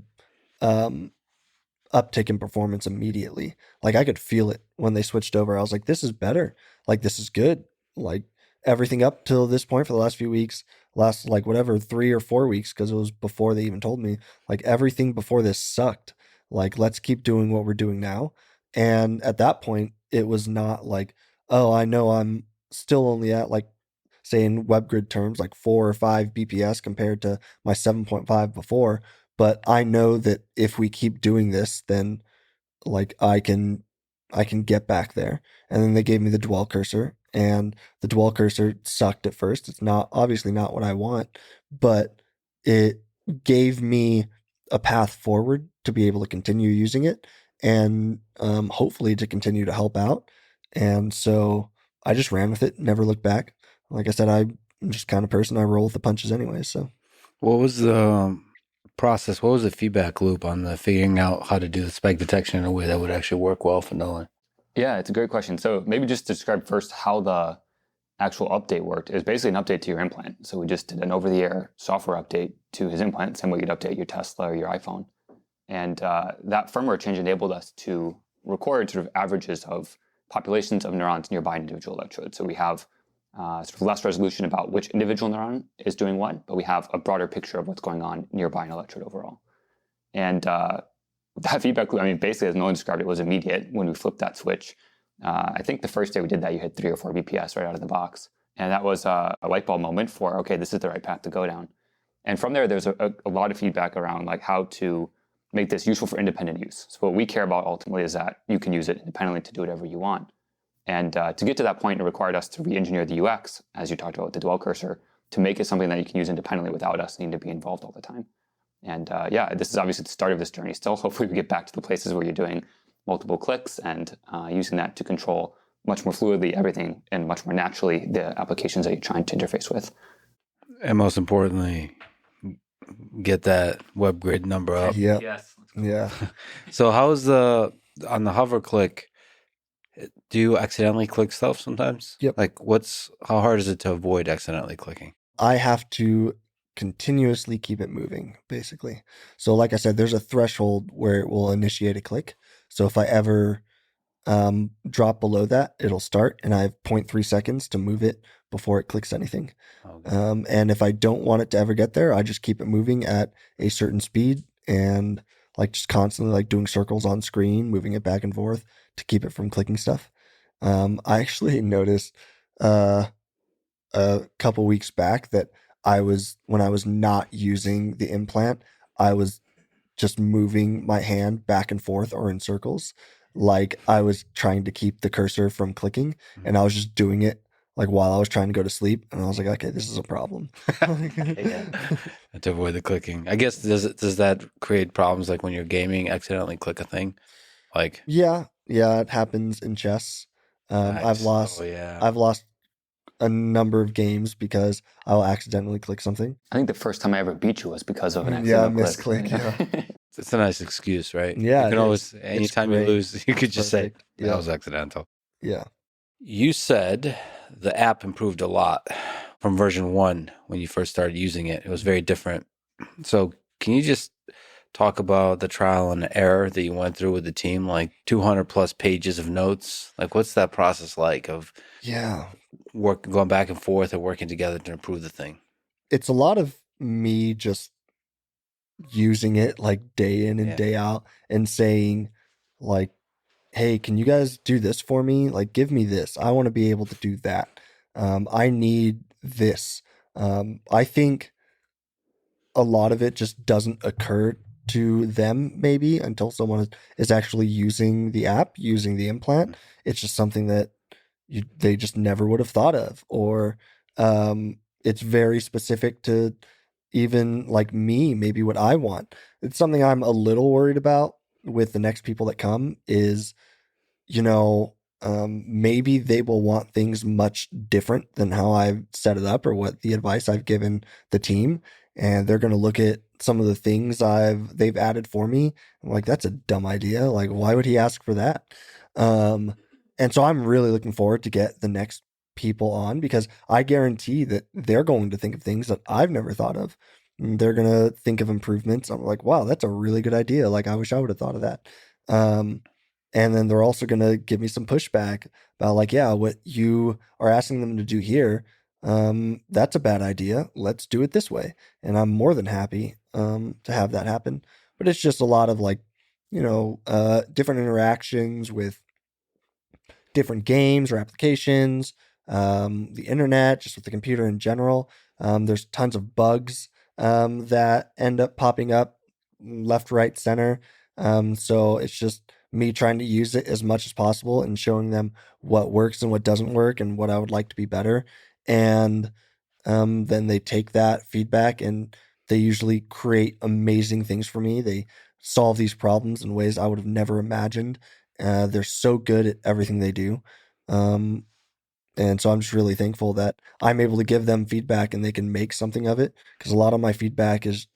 uptick in performance immediately. Like, I could feel it when they switched over. I was like, this is better. Like, this is good. Like, everything up till this point for the last few weeks, last 3 or 4 weeks, because it was before they even told me, like, everything before this sucked. Like, let's keep doing what we're doing now. And at that point, it was not like, oh, I know I'm still only at like say in Webgrid terms, like 4 or 5 BPS compared to my 7.5 before. But I know that if we keep doing this, then like I can get back there. And then they gave me the dwell cursor, and the dwell cursor sucked at first. It's not obviously not what I want, but it gave me a path forward to be able to continue using it and hopefully to continue to help out. And so I just ran with it, never looked back. Like I said, I'm just kind of person, I roll with the punches anyway. So What was the process? What was the feedback loop on the figuring out how to do the spike detection in a way that would actually work well for Noland? Yeah, it's a great question. So maybe just describe first how the actual update worked. It was basically an update to your implant. So we just did an over-the-air software update to his implant, same way you'd update your Tesla or your iPhone. And that firmware change enabled us to record sort of averages of populations of neurons nearby an individual electrode. So we have sort of less resolution about which individual neuron is doing what, but we have a broader picture of what's going on nearby an electrode overall. And that feedback loop, I mean, basically, as Nolan described it, was immediate when we flipped that switch. I think the first day we did that, you hit 3 or 4 BPS right out of the box. And that was a light bulb moment for, okay, this is the right path to go down. And from there, there's a lot of feedback around like how to make this useful for independent use. So what we care about ultimately is that you can use it independently to do whatever you want. And to get to that point, it required us to re-engineer the UX, as you talked about with the dwell cursor, to make it something that you can use independently without us needing to be involved all the time. And yeah, this is obviously the start of this journey still. Hopefully we get back to the places where you're doing multiple clicks and using that to control much more fluidly everything and much more naturally the applications that you're trying to interface with. And most importantly, get that Webgrid number up. yeah, Yes. yeah. So how's on the hover click, do you accidentally click stuff sometimes? Yep. Like how hard is it to avoid accidentally clicking? I have to continuously keep it moving, basically. So like I said, there's a threshold where it will initiate a click. So if I ever drop below that, it'll start, and I have 0.3 seconds to move it before it clicks anything. Okay. And if I don't want it to ever get there, I just keep it moving at a certain speed and like just constantly like doing circles on screen, moving it back and forth to keep it from clicking stuff. I actually noticed a couple weeks back that when I was not using the implant, I was just moving my hand back and forth or in circles, like I was trying to keep the cursor from clicking, and I was just doing it like while I was trying to go to sleep, and I was like, okay, this is a problem. To avoid the clicking. I guess does that create problems like when you're gaming, accidentally click a thing? Like Yeah, it happens in chess. nice. I've lost Oh, yeah. I've lost a number of games because I'll accidentally click something. I think the first time I ever beat you was because of an Yeah, accidental click. misclick, yeah. It's a nice excuse, right? Yeah, You it can always, is. anytime you great. lose, you could just say, Perfect. that Yeah. was accidental. Yeah. You said the app improved a lot from version 1 when you first started using it. It was very different. So can you just talk about the trial and error that you went through with the team, like 200 plus pages of notes? Like what's that process like of Yeah. going back and forth and working together to improve the thing? It's a lot of me just using it like day in and Yeah. day out and saying like, hey, can you guys do this for me? Like, give me this. I want to be able to do that. I need this. I think a lot of it just doesn't occur to them maybe until someone is actually using the app, using the implant. It's just something that they just never would have thought of, or it's very specific to even like me, maybe what I want. It's something I'm a little worried about with the next people that come is, maybe they will want things much different than how I've set it up or what the advice I've given the team. And they're going to look at some of the things they've added for me. I'm like, that's a dumb idea. Like, why would he ask for that? And so I'm really looking forward to get the next people on, because I guarantee that they're going to think of things that I've never thought of. And they're going to think of improvements. I'm like, wow, that's a really good idea. Like, I wish I would have thought of that. And then they're also going to give me some pushback about like, yeah, what you are asking them to do here, that's a bad idea. Let's do it this way. And I'm more than happy to have that happen. But it's just a lot of like, different interactions with different games or applications, the internet, just with the computer in general. There's tons of bugs that end up popping up left, right, center. So it's just me trying to use it as much as possible and showing them what works and what doesn't work and what I would like to be better. And then they take that feedback and they usually create amazing things for me. They solve these problems in ways I would have never imagined. They're so good at everything they do. And so I'm just really thankful that I'm able to give them feedback and they can make something of it. Because a lot of my feedback is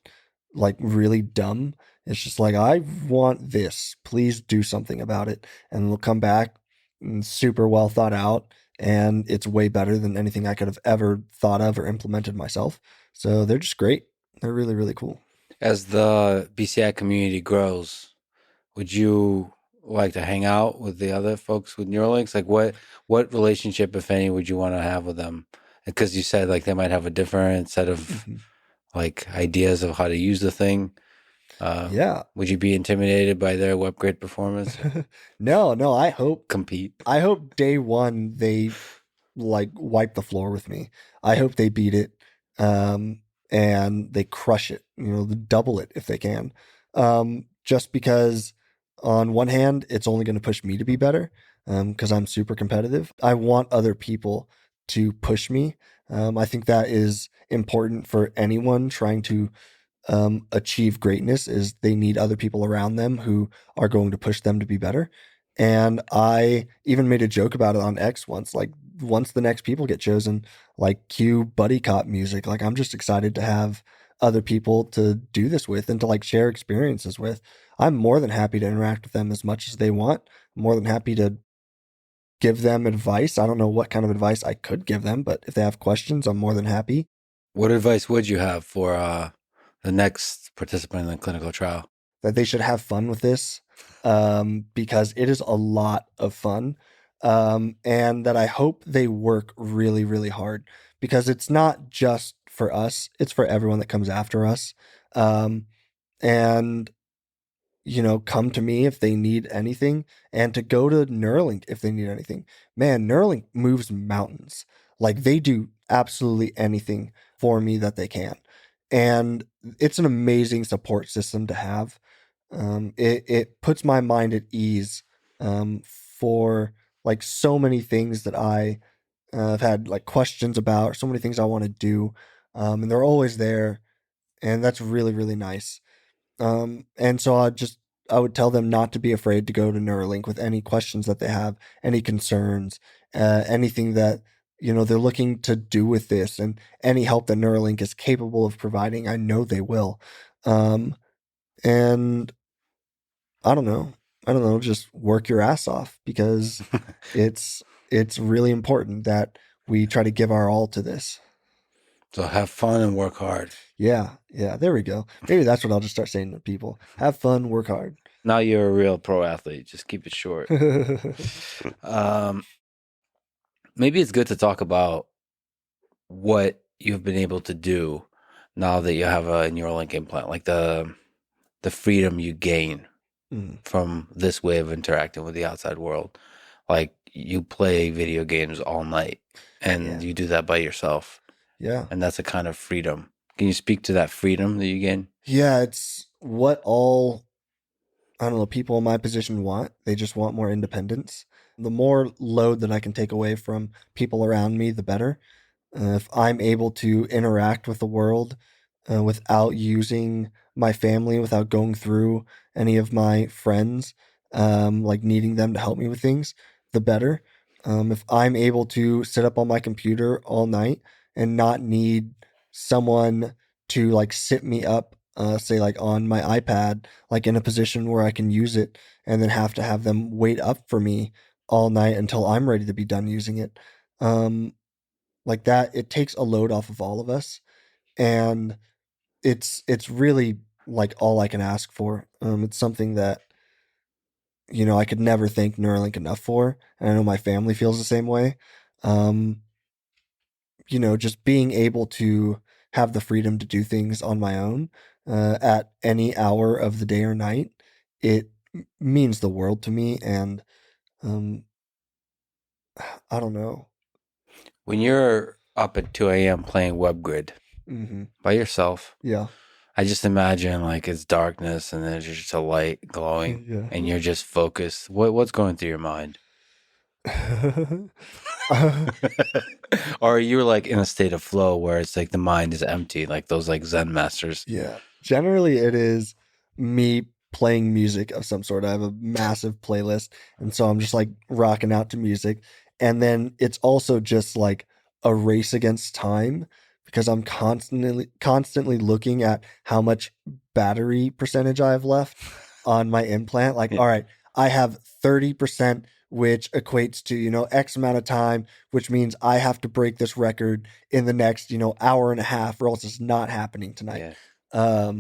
like really dumb. It's just like, I want this. Please do something about it. And they'll come back and super well thought out. And it's way better than anything I could have ever thought of or implemented myself. So they're just great. They're really, really cool. As the BCI community grows, would you like to hang out with the other folks with Neuralinks? Like what relationship, if any, would you want to have with them? Because you said like they might have a different set of like ideas of how to use the thing. Yeah. Would you be intimidated by their Webgrid performance? No, I hope Compete? day one they like wipe the floor with me. I hope they beat it. And they crush it, double it if they can. Just because on one hand, it's only going to push me to be better, because I'm super competitive. I want other people to push me. I think that is important for anyone trying to achieve greatness, is they need other people around them who are going to push them to be better. And I even made a joke about it on X once, like once the next people get chosen, like cue buddy cop music. Like I'm just excited to have other people to do this with and to like share experiences with. I'm more than happy to interact with them as much as they want. I'm more than happy to give them advice. I don't know what kind of advice I could give them, but if they have questions, I'm more than happy. What advice would you have for the next participant in the clinical trial? That they should have fun with this, because it is a lot of fun, and that I hope they work really, really hard, because it's not just for us, it's for everyone that comes after us. And come to me if they need anything, and to go to Neuralink if they need anything. Man, Neuralink moves mountains. Like they do absolutely anything for me that they can. And it's an amazing support system to have. It puts my mind at ease, for like so many things that I have had like questions about, so many things I want to do. And they're always there. And that's really, really nice. And so I would tell them not to be afraid to go to Neuralink with any questions that they have, any concerns, anything that they're looking to do with this, and any help that Neuralink is capable of providing. I know they will. And I don't know, just work your ass off, because it's really important that we try to give our all to this. So have fun and work hard. Yeah, there we go. Maybe that's what I'll just start saying to people. Have fun, work hard. Now you're a real pro athlete. Just keep it short. Maybe it's good to talk about what you've been able to do now that you have a Neuralink implant, like the freedom you gain from this way of interacting with the outside world. Like you play video games all night and you do that by yourself. Yeah. And that's a kind of freedom. Can you speak to that freedom that you gain? Yeah, it's what all, I don't know, people in my position want. They just want more independence. The more load that I can take away from people around me, the better. If I'm able to interact with the world without using my family, without going through any of my friends, like needing them to help me with things, the better. If I'm able to sit up on my computer all night and not need someone to like sit me up, say like on my iPad, like in a position where I can use it, and then have to have them wait up for me all night until I'm ready to be done using it. Like that, it takes a load off of all of us, and it's really like all I can ask for. It's something that I could never thank Neuralink enough for, and I know my family feels the same way. Just being able to have the freedom to do things on my own at any hour of the day or night, it means the world to me. And I don't know. When you're up at 2 a.m. playing Webgrid Mm-hmm. by yourself, Yeah. I just imagine like it's darkness and there's just a light glowing Yeah. and you're just focused. What's going through your mind? Or you're like in a state of flow where it's like the mind is empty, like those like Zen masters. Yeah. Generally, it is me playing music of some sort. I have a massive playlist. And so I'm just like rocking out to music. And then it's also just like a race against time because I'm constantly looking at how much battery percentage I have left on my implant. Like, all right, I have 30%, which equates to, X amount of time, which means I have to break this record in the next, hour and a half, or else it's not happening tonight. Yeah.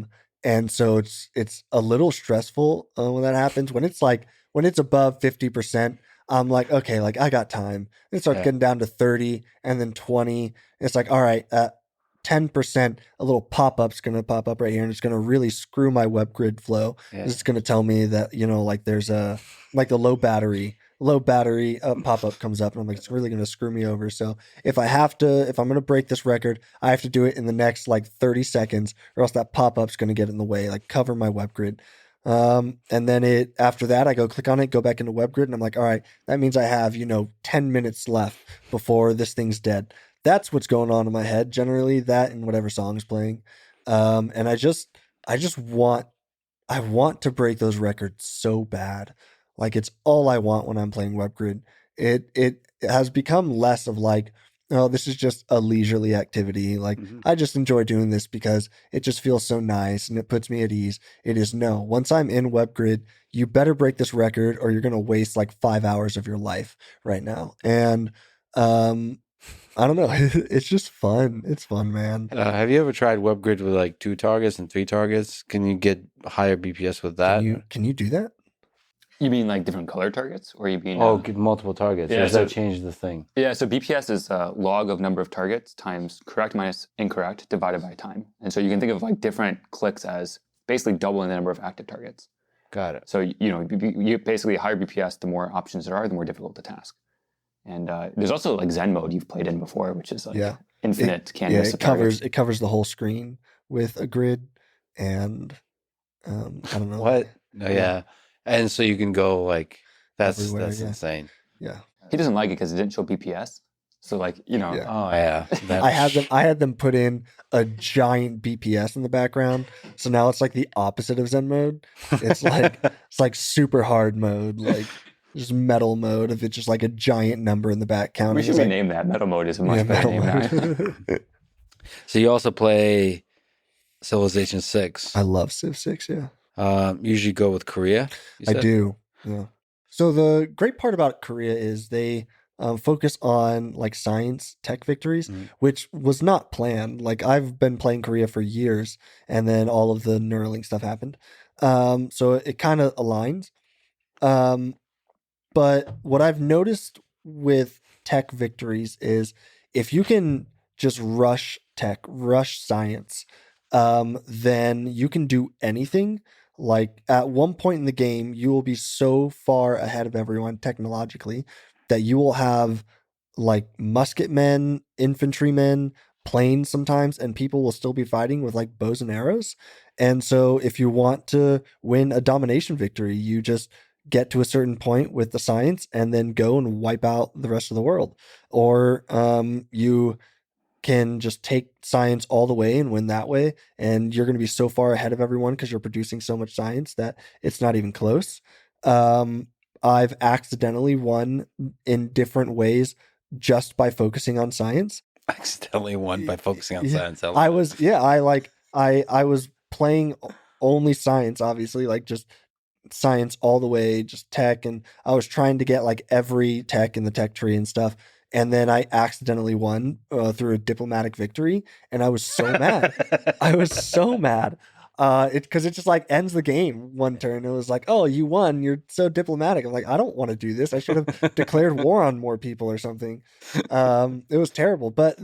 And so it's a little stressful when that happens. When it's above 50%, I'm like, okay, like I got time. And it starts getting down to 30 and then 20. It's like, all right, 10%, a little pop-up's going to pop up right here and it's going to really screw my Webgrid flow. Yeah. It's going to tell me that, like there's a low battery pop-up comes up and I'm like, it's really going to screw me over. So if I'm going to break this record, I have to do it in the next like 30 seconds or else that pop-up's going to get in the way, like cover my Webgrid. And then after that, I go click on it, go back into Webgrid and I'm like, all right, that means I have, 10 minutes left before this thing's dead. That's what's going on in my head. Generally that and whatever song is playing. And I want to break those records so bad. Like it's all I want when I'm playing Webgrid. It has become less of like, oh, this is just a leisurely activity. Like I just enjoy doing this because it just feels so nice and it puts me at ease. It is no. Once I'm in Webgrid, you better break this record or you're going to waste like 5 hours of your life right now. And I don't know. It's just fun. It's fun, man. Have you ever tried Webgrid with like 2 targets and 3 targets? Can you get higher BPS with that? Can you do that? You mean like different color targets, or you mean get multiple targets? Yeah, or does that change the thing? Yeah, so BPS is a log of number of targets times correct minus incorrect divided by time, and so you can think of like different clicks as basically doubling the number of active targets. Got it. So you basically higher BPS, the more options there are, the more difficult the task. And there's also like Zen mode you've played in before, which is like infinite canvas. It covers the whole screen with a grid, and I don't know what. Oh, yeah. And so you can go like that's insane. Yeah. He doesn't like it because it didn't show BPS. So like Oh yeah. I had them put in a giant BPS in the background. So now it's like the opposite of Zen mode. It's like super hard mode, like just metal mode of it's just like a giant number in the back counting. We should rename that. Metal mode is a much better name now. So you also play Civilization 6. I love Civ 6, yeah. Usually go with Korea. I do. Yeah. So the great part about Korea is they focus on like science tech victories, which was not planned. Like I've been playing Korea for years, and then all of the Neuralink stuff happened. So it kind of aligns. But what I've noticed with tech victories is if you can just rush tech, rush science, then you can do anything. Like at one point in the game, you will be so far ahead of everyone technologically that you will have like musketmen, infantrymen, planes sometimes, and people will still be fighting with like bows and arrows. And so if you want to win a domination victory, you just get to a certain point with the science and then go and wipe out the rest of the world. Or you can just take science all the way and win that way. And you're going to be so far ahead of everyone because you're producing so much science that it's not even close. I've accidentally won in different ways just by focusing on science. Accidentally won by focusing on science. I was playing only science, obviously, like just science all the way, just tech. And I was trying to get like every tech in the tech tree and stuff. And then I accidentally won through a diplomatic victory. And I was so mad. I was so mad. Because it just like ends the game one turn. It was like, oh, you won. You're so diplomatic. I'm like, I don't want to do this. I should have declared war on more people or something. It was terrible. But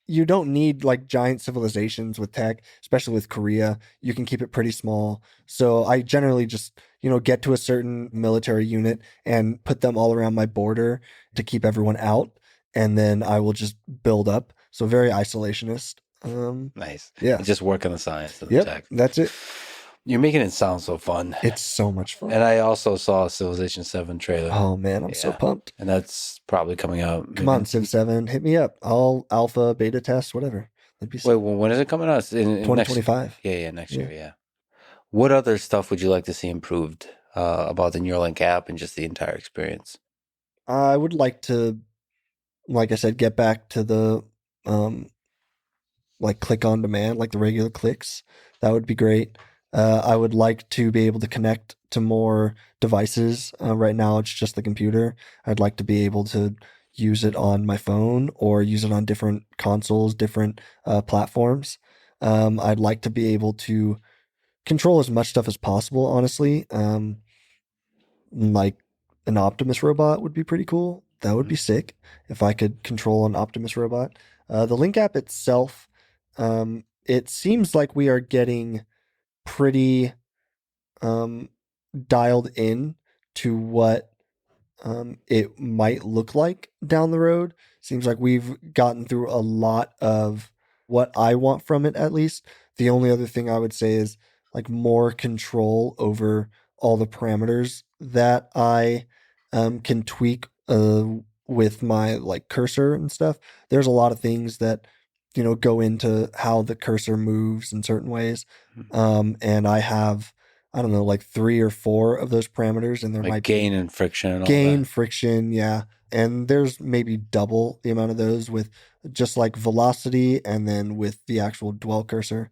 you don't need like giant civilizations with tech, especially with Korea. You can keep it pretty small. So I generally just, get to a certain military unit and put them all around my border to keep everyone out. and then I will just build up. So very isolationist. Nice. Yeah. Just work on the science of the Yep. tech. That's it. You're making it sound so fun. It's so much fun. And I also saw a Civilization 7 trailer. Oh man, I'm so Yeah. pumped. And that's probably coming out. Come on, Civ 7, hit me up. I'll alpha, beta test, whatever. That'd be Wait, well, when is it coming out? It's in 2025. Yeah, next year, yeah. What other stuff would you like to see improved about the Neuralink app and just the entire experience? I would like to, like I said, get back to the like click on demand, like the regular clicks. That would be great. I would like to be able to connect to more devices. Right now, it's just the computer. I'd like to be able to use it on my phone or use it on different consoles, different platforms. I'd like to be able to control as much stuff as possible, honestly. Like an Optimus robot would be pretty cool. That would be sick if I could control an Optimus robot. The Link app itself, it seems like we are getting pretty dialed in to what it might look like down the road. Seems like we've gotten through a lot of what I want from it, at least. The only other thing I would say is like more control over all the parameters that I can tweak with my like cursor and stuff. There's a lot of things that go into how the cursor moves in certain ways. And I have, I don't know, like 3 or 4 of those parameters, and there like might gain and friction and all gain, that. friction, yeah. And there's maybe double the amount of those with just like velocity and then with the actual dwell cursor.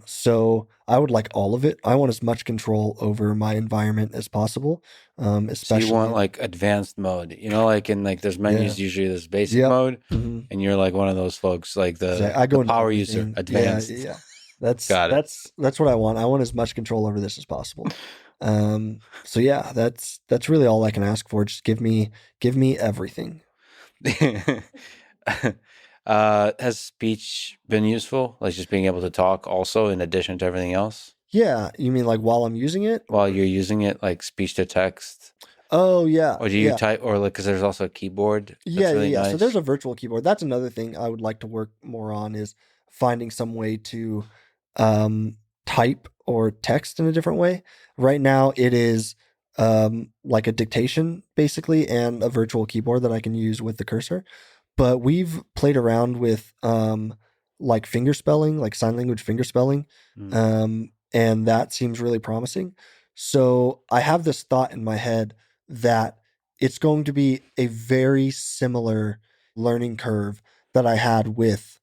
So I would like all of it. I want as much control over my environment as possible. So Especially you want like advanced mode, like in like there's menus usually there's basic Yep. mode, Mhm. and you're like one of those folks like the, I go the into power everything. user, advanced. Yeah. That's Got it. that's what I want. I want as much control over this as possible. So yeah, that's really all I can ask for. Just give me everything. Has speech been useful? Like just being able to talk also in addition to everything else? Yeah, you mean like while I'm using it? While you're using it, like speech to text? Oh yeah. Or do you type, or like, because there's also a keyboard? That's Yeah, really yeah. nice. So there's a virtual keyboard. That's another thing I would like to work more on, is finding some way to type or text in a different way. Right now it is like a dictation basically and a virtual keyboard that I can use with the cursor. But we've played around with like finger spelling, like sign language finger spelling. And that seems really promising. So I have this thought in my head that it's going to be a very similar learning curve that I had with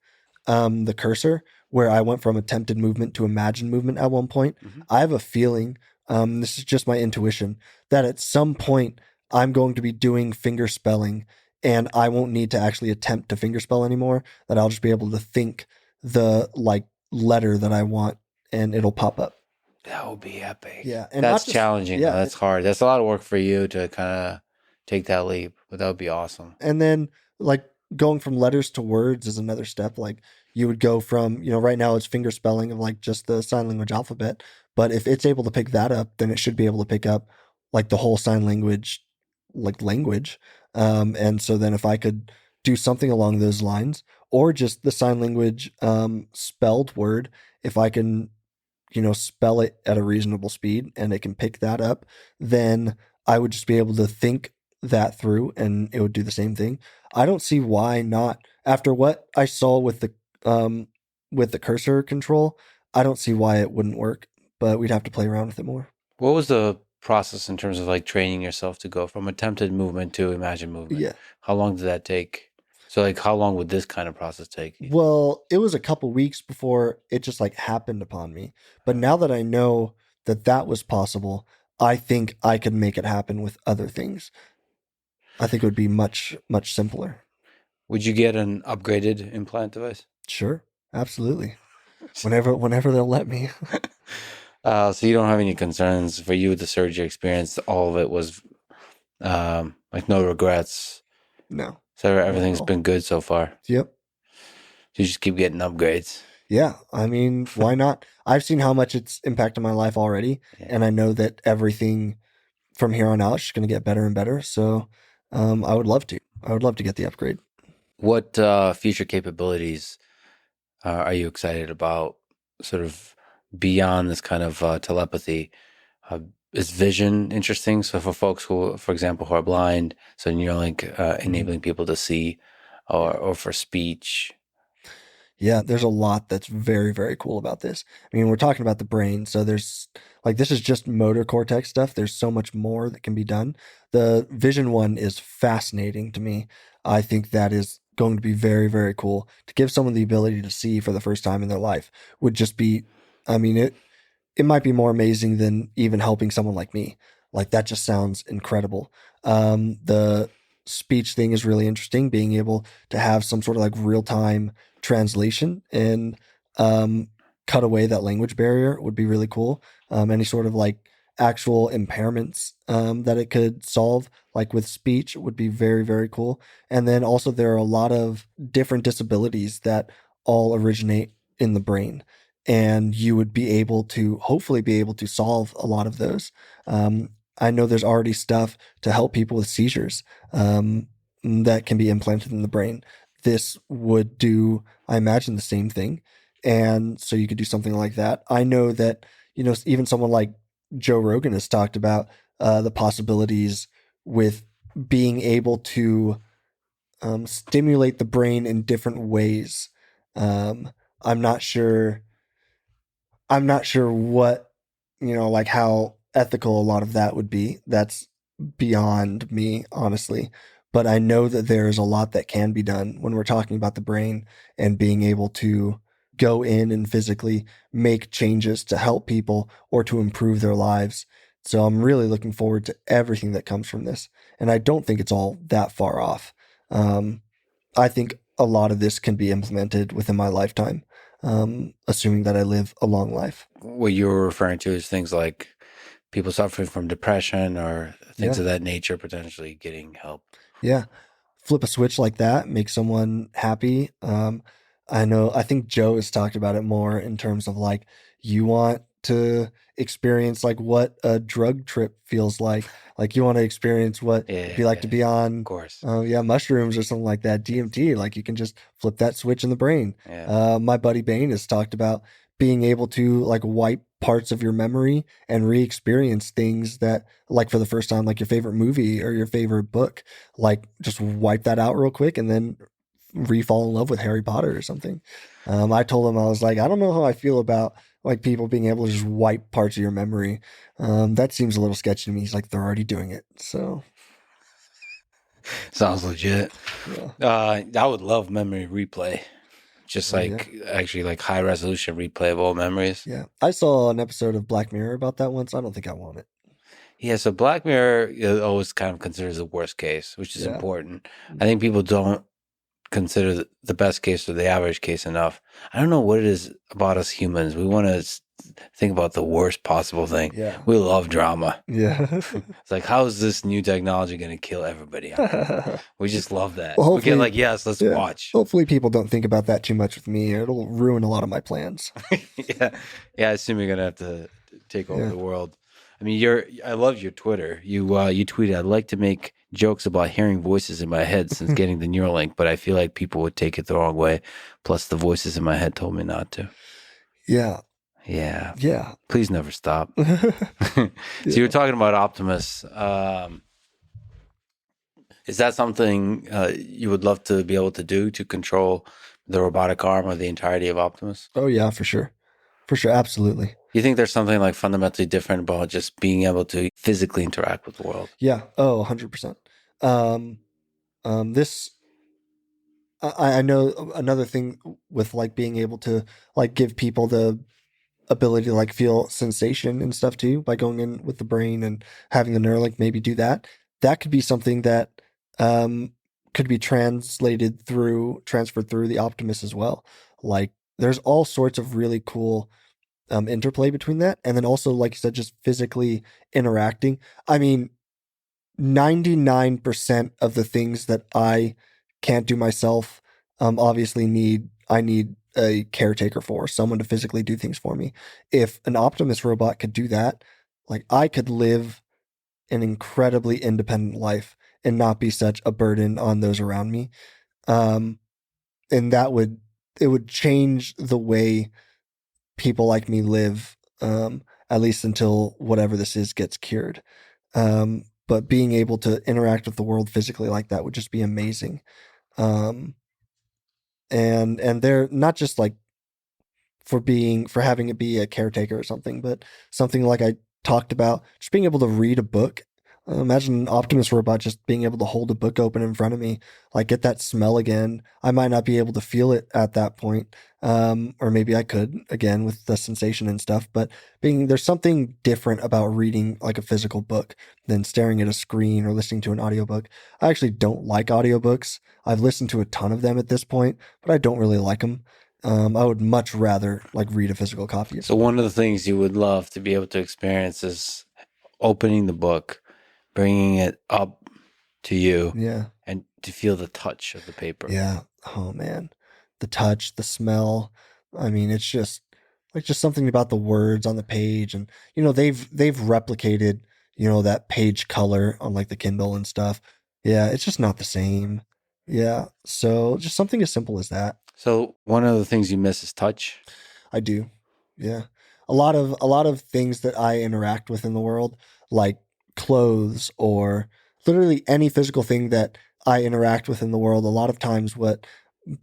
the cursor, where I went from attempted movement to imagined movement at one point. I have a feeling, this is just my intuition, that at some point I'm going to be doing finger spelling and I won't need to actually attempt to finger spell anymore, that I'll just be able to think the like letter that I want and it'll pop up. That would be epic. Yeah. And that's not just- challenging. yeah, though. That's hard. That's a lot of work for you to kind of take that leap, but that would be awesome. And then like going from letters to words is another step. Like you would go from, right now it's finger spelling of like just the sign language alphabet. But if it's able to pick that up, then it should be able to pick up like the whole sign language, like language. And so then if I could do something along those lines, or just the sign language spelled word, if I can, spell it at a reasonable speed and it can pick that up, then I would just be able to think that through and it would do the same thing. I don't see why not. After what I saw with the cursor control, I don't see why it wouldn't work, but we'd have to play around with it more. What was the process in terms of like training yourself to go from attempted movement to imagined movement? Yeah. How long did that take? So like how long would this kind of process take? Well, it was a couple weeks before it just like happened upon me. But now that I know that was possible, I think I could make it happen with other things. I think it would be much, much simpler. Would you get an upgraded implant device? Sure. Absolutely. Whenever they'll let me. So you don't have any concerns for you, the surgery experience, all of it was like no regrets. No. So everything's been good so far. Yep. You just keep getting upgrades. Yeah. I mean, why not? I've seen how much it's impacted my life already. Yeah. And I know that everything from here on out is just going to get better and better. So I would love to. I would love to get the upgrade. What future capabilities are you excited about, sort of beyond this kind of telepathy? Is vision interesting? So for folks who, for example, who are blind, so Neuralink enabling people to see, or for speech. Yeah, there's a lot that's very, very cool about this. I mean, we're talking about the brain, so there's like this is just motor cortex stuff. There's so much more that can be done. The vision one is fascinating to me. I think that is going to be very, very cool. To give someone the ability to see for the first time in their life would just be, I mean, it might be more amazing than even helping someone like me. Like that just sounds incredible. The speech thing is really interesting. Being able to have some sort of like real time translation and cut away that language barrier would be really cool. Any sort of like actual impairments that it could solve, like with speech, would be very, very cool. And then also there are a lot of different disabilities that all originate in the brain. And you would be able to hopefully be able to solve a lot of those. I know there's already stuff to help people with seizures that can be implanted in the brain. This would do, I imagine, the same thing. And so you could do something like that. I know that, even someone like Joe Rogan has talked about the possibilities with being able to stimulate the brain in different ways. I'm not sure what, like how ethical a lot of that would be. That's beyond me, honestly. But I know that there is a lot that can be done when we're talking about the brain and being able to go in and physically make changes to help people or to improve their lives. So I'm really looking forward to everything that comes from this. And I don't think it's all that far off. I think a lot of this can be implemented within my lifetime, assuming that I live a long life. What you were referring to is things like people suffering from depression or things of that nature potentially getting help. Yeah. Flip a switch like that, make someone happy. I think Joe has talked about it more in terms of like, you want to experience like what a drug trip feels like. Like you want to experience what it'd be like to be on, of course. Mushrooms or something like that, DMT. Like you can just flip that switch in the brain. Yeah. My buddy Bain has talked about being able to like wipe parts of your memory and re-experience things that, like for the first time, like your favorite movie or your favorite book, like just wipe that out real quick and then re-fall in love with Harry Potter or something. I told him, I was like, I don't know how I feel about like people being able to just wipe parts of your memory. That seems a little sketchy to me. He's like, they're already doing it. So sounds legit. yeah. I would love memory replay. Just actually like high resolution replay of old memories. Yeah. I saw an episode of Black Mirror about that once. I don't think I want it. Yeah, so Black Mirror always kind of considers the worst case, which is important. I think people don't consider the best case or the average case enough. I don't know what it is about us humans. We want to think about the worst possible thing. Yeah. We love drama. Yeah. It's like, how is this new technology going to kill everybody? We just love that. Well, we get like, yes, let's watch. Hopefully people don't think about that too much with me. It'll ruin a lot of my plans. Yeah, I assume you're going to have to take over the world. I mean, I love your Twitter. You tweeted, I'd like to make jokes about hearing voices in my head since getting the Neuralink, but I feel like people would take it the wrong way. Plus, the voices in my head told me not to. Yeah. Yeah. Yeah. Please never stop. So you were talking about Optimus. Is that something you would love to be able to do to control the robotic arm or the entirety of Optimus? Oh, yeah, for sure. For sure. Absolutely. You think there's something like fundamentally different about just being able to physically interact with the world? Yeah. Oh, 100%. I know another thing with like being able to like give people the ability to like feel sensation and stuff too by going in with the brain and having the Neuralink maybe do that. That could be something that could be transferred through the Optimus as well. Like there's all sorts of really cool interplay between that. And then also, like you said, just physically interacting. I mean, 99% of the things that I can't do myself, obviously I need a caretaker for, someone to physically do things for me. If an Optimus robot could do that, like I could live an incredibly independent life and not be such a burden on those around me. And it would change the way people like me live, at least until whatever this is gets cured. But being able to interact with the world physically like that would just be amazing. And they're not just like for having it be a caretaker or something, but something like I talked about, just being able to read a book. Imagine an Optimus robot just being able to hold a book open in front of me, like get that smell again. I might not be able to feel it at that point, or maybe I could again with the sensation and stuff. But there's something different about reading like a physical book than staring at a screen or listening to an audiobook. I actually don't like audiobooks. I've listened to a ton of them at this point, but I don't really like them. I would much rather like read a physical copy. So one of the things you would love to be able to experience is opening the book, bringing it up to you, and to feel the touch of the paper. Yeah. Oh man, the touch, the smell. I mean, it's just something about the words on the page, and they've replicated that page color on like the Kindle and stuff. Yeah, it's just not the same. Yeah. So just something as simple as that. So one of the things you miss is touch. I do. Yeah. A lot of things that I interact with in the world, like clothes or literally any physical thing that I interact with in the world, a lot of times what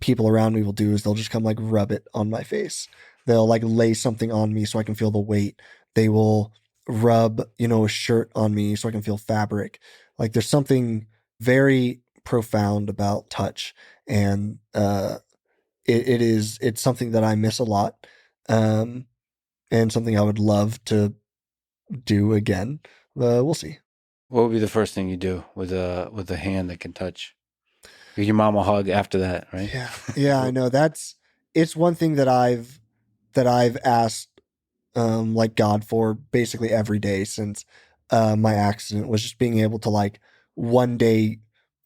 people around me will do is they'll just come like rub it on my face. They'll like lay something on me so I can feel the weight. They will rub, a shirt on me so I can feel fabric. Like there's something very profound about touch, and it's something that I miss a lot, and something I would love to do again. We'll see. What would be the first thing you do with a hand that can touch? Give your mom a hug after that, right? Yeah, I know. It's one thing that I've asked like God for basically every day since my accident, was just being able to like one day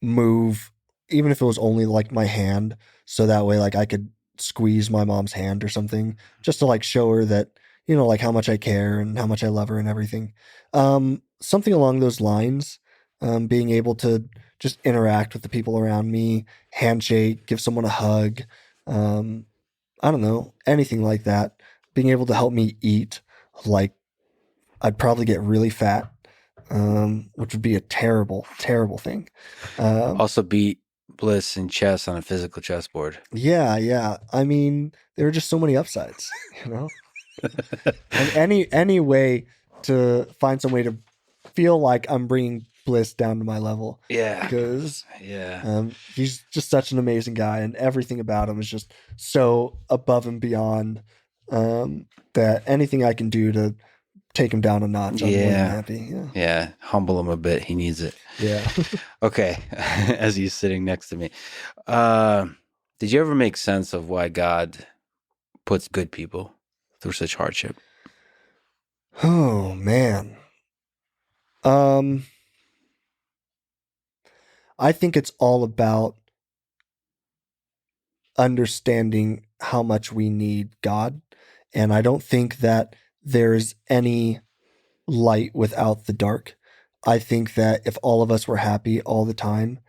move, even if it was only like my hand, so that way like I could squeeze my mom's hand or something, just to like show her that like how much I care and how much I love her and everything. Something along those lines. Being able to just interact with the people around me, handshake, give someone a hug. I don't know, anything like that. Being able to help me eat, like I'd probably get really fat, which would be a terrible, terrible thing. Also beat Bliss in chess on a physical chessboard. Yeah. I mean, there are just so many upsides, and any way to find some way to feel like I'm bringing Bliss down to my level. Yeah. Because he's just such an amazing guy, and everything about him is just so above and beyond, that anything I can do to take him down a notch, I'm more than happy. Yeah. Humble him a bit. He needs it. Yeah. Okay. As he's sitting next to me. Did you ever make sense of why God puts good people through such hardship? Oh man. I think it's all about understanding how much we need God. And I don't think that there's any light without the dark. I think that if all of us were happy all the time,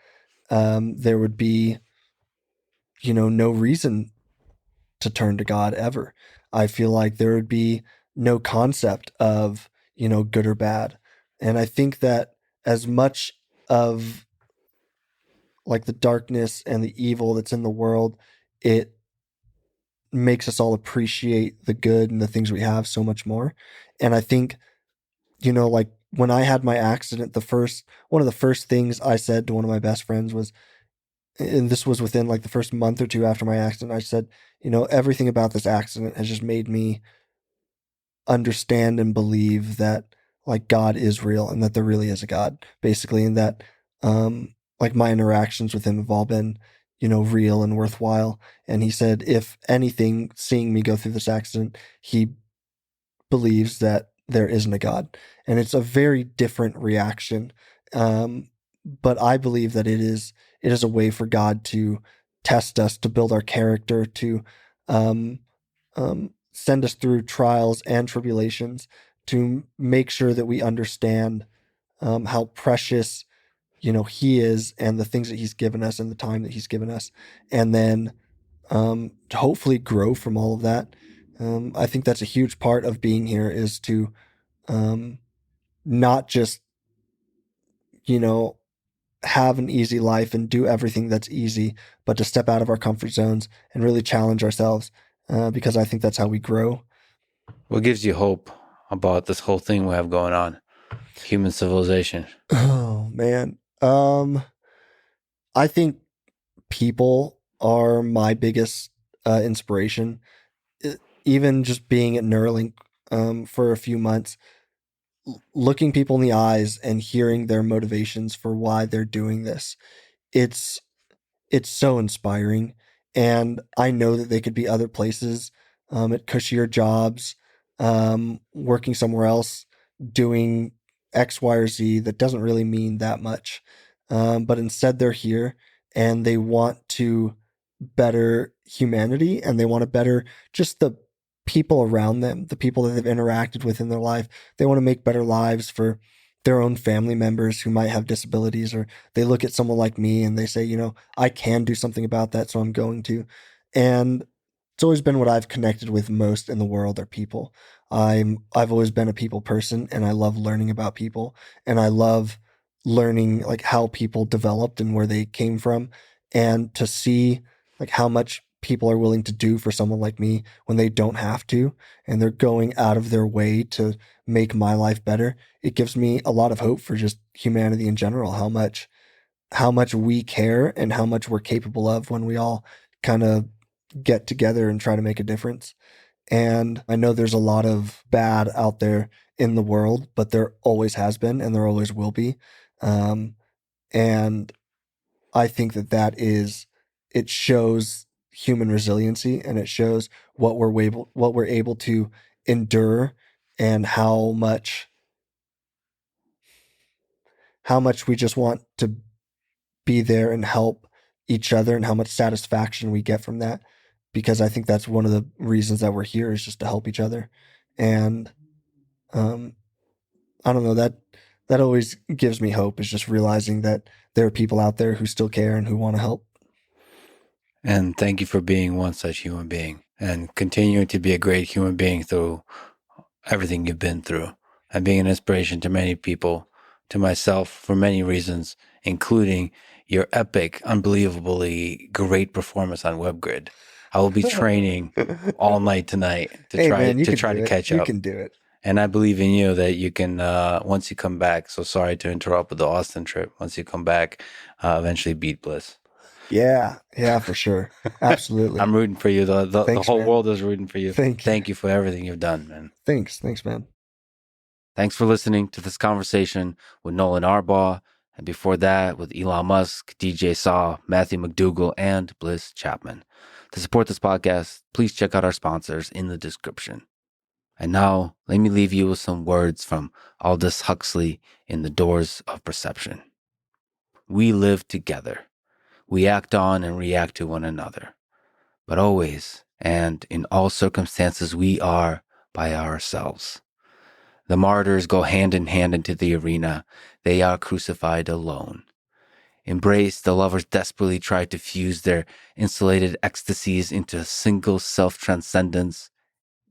there would be, no reason to turn to God ever. I feel like there would be no concept of, good or bad. And I think that as much of like the darkness and the evil that's in the world, it makes us all appreciate the good and the things we have so much more. And I think, like when I had my accident, one of the first things I said to one of my best friends was, and this was within like the first month or two after my accident, I said, everything about this accident has just made me understand and believe that like God is real and that there really is a God, basically, and that like my interactions with him have all been, real and worthwhile. And he said, if anything, seeing me go through this accident, he believes that there isn't a God. And it's a very different reaction. But I believe that it is a way for God to test us, to build our character, to send us through trials and tribulations, to make sure that we understand how precious he is and the things that he's given us and the time that he's given us, and then to hopefully grow from all of that. I think that's a huge part of being here, is to not just, have an easy life and do everything that's easy, but to step out of our comfort zones and really challenge ourselves, because I think that's how we grow. What gives you hope about this whole thing we have going on? Human civilization. Oh, man. I think people are my biggest inspiration. Even just being at Neuralink for a few months, looking people in the eyes and hearing their motivations for why they're doing this, it's so inspiring. And I know that they could be other places, at cushier jobs, working somewhere else, doing X, Y, or Z that doesn't really mean that much. But instead they're here and they want to better humanity, and they want to better just the people around them, the people that they've interacted with in their life. They want to make better lives for their own family members who might have disabilities, or they look at someone like me and they say, I can do something about that, so I'm going to. And it's always been what I've connected with most in the world are people. I've always been a people person, and I love learning about people, and I love learning like how people developed and where they came from, and to see like how much people are willing to do for someone like me when they don't have to, and they're going out of their way to make my life better. It gives me a lot of hope for just humanity in general, how much we care and how much we're capable of when we all kind of get together and try to make a difference. And I know there's a lot of bad out there in the world, but there always has been and there always will be. And I think it shows human resiliency, and it shows what we're able to endure, and how much we just want to be there and help each other, and how much satisfaction we get from that. Because I think that's one of the reasons that we're here, is just to help each other. And I don't know, that always gives me hope, is just realizing that there are people out there who still care and who want to help. And thank you for being one such human being and continuing to be a great human being through everything you've been through, and being an inspiration to many people, to myself, for many reasons, including your epic, unbelievably great performance on Webgrid. I will be training all night tonight to try to catch up. You can do it. And I believe in you that you can, once you come back, so sorry to interrupt with the Austin trip, once you come back, eventually beat Bliss. Yeah, for sure. Absolutely. I'm rooting for you. The Thanks, whole man. world is rooting for you. Thank you for everything you've done, man. Thanks, man. Thanks for listening to this conversation with Noland Arbaugh, and before that with Elon Musk, DJ Saw, Matthew MacDougall, and Bliss Chapman. To support this podcast, please check out our sponsors in the description. And now, let me leave you with some words from Aldous Huxley in The Doors of Perception. We live together. We act on and react to one another. But always, and in all circumstances, we are by ourselves. The martyrs go hand in hand into the arena. They are crucified alone. Embraced, the lovers desperately try to fuse their insulated ecstasies into a single self-transcendence,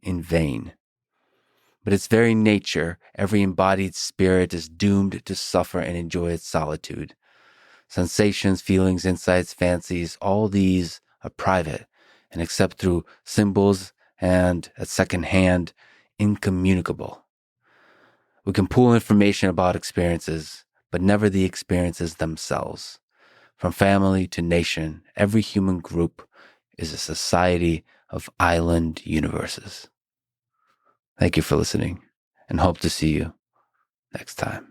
in vain. But its very nature, every embodied spirit is doomed to suffer and enjoy its solitude. Sensations, feelings, insights, fancies, all these are private and except through symbols and, at second hand, incommunicable. We can pool information about experiences, but never the experiences themselves. From family to nation, every human group is a society of island universes. Thank you for listening, and hope to see you next time.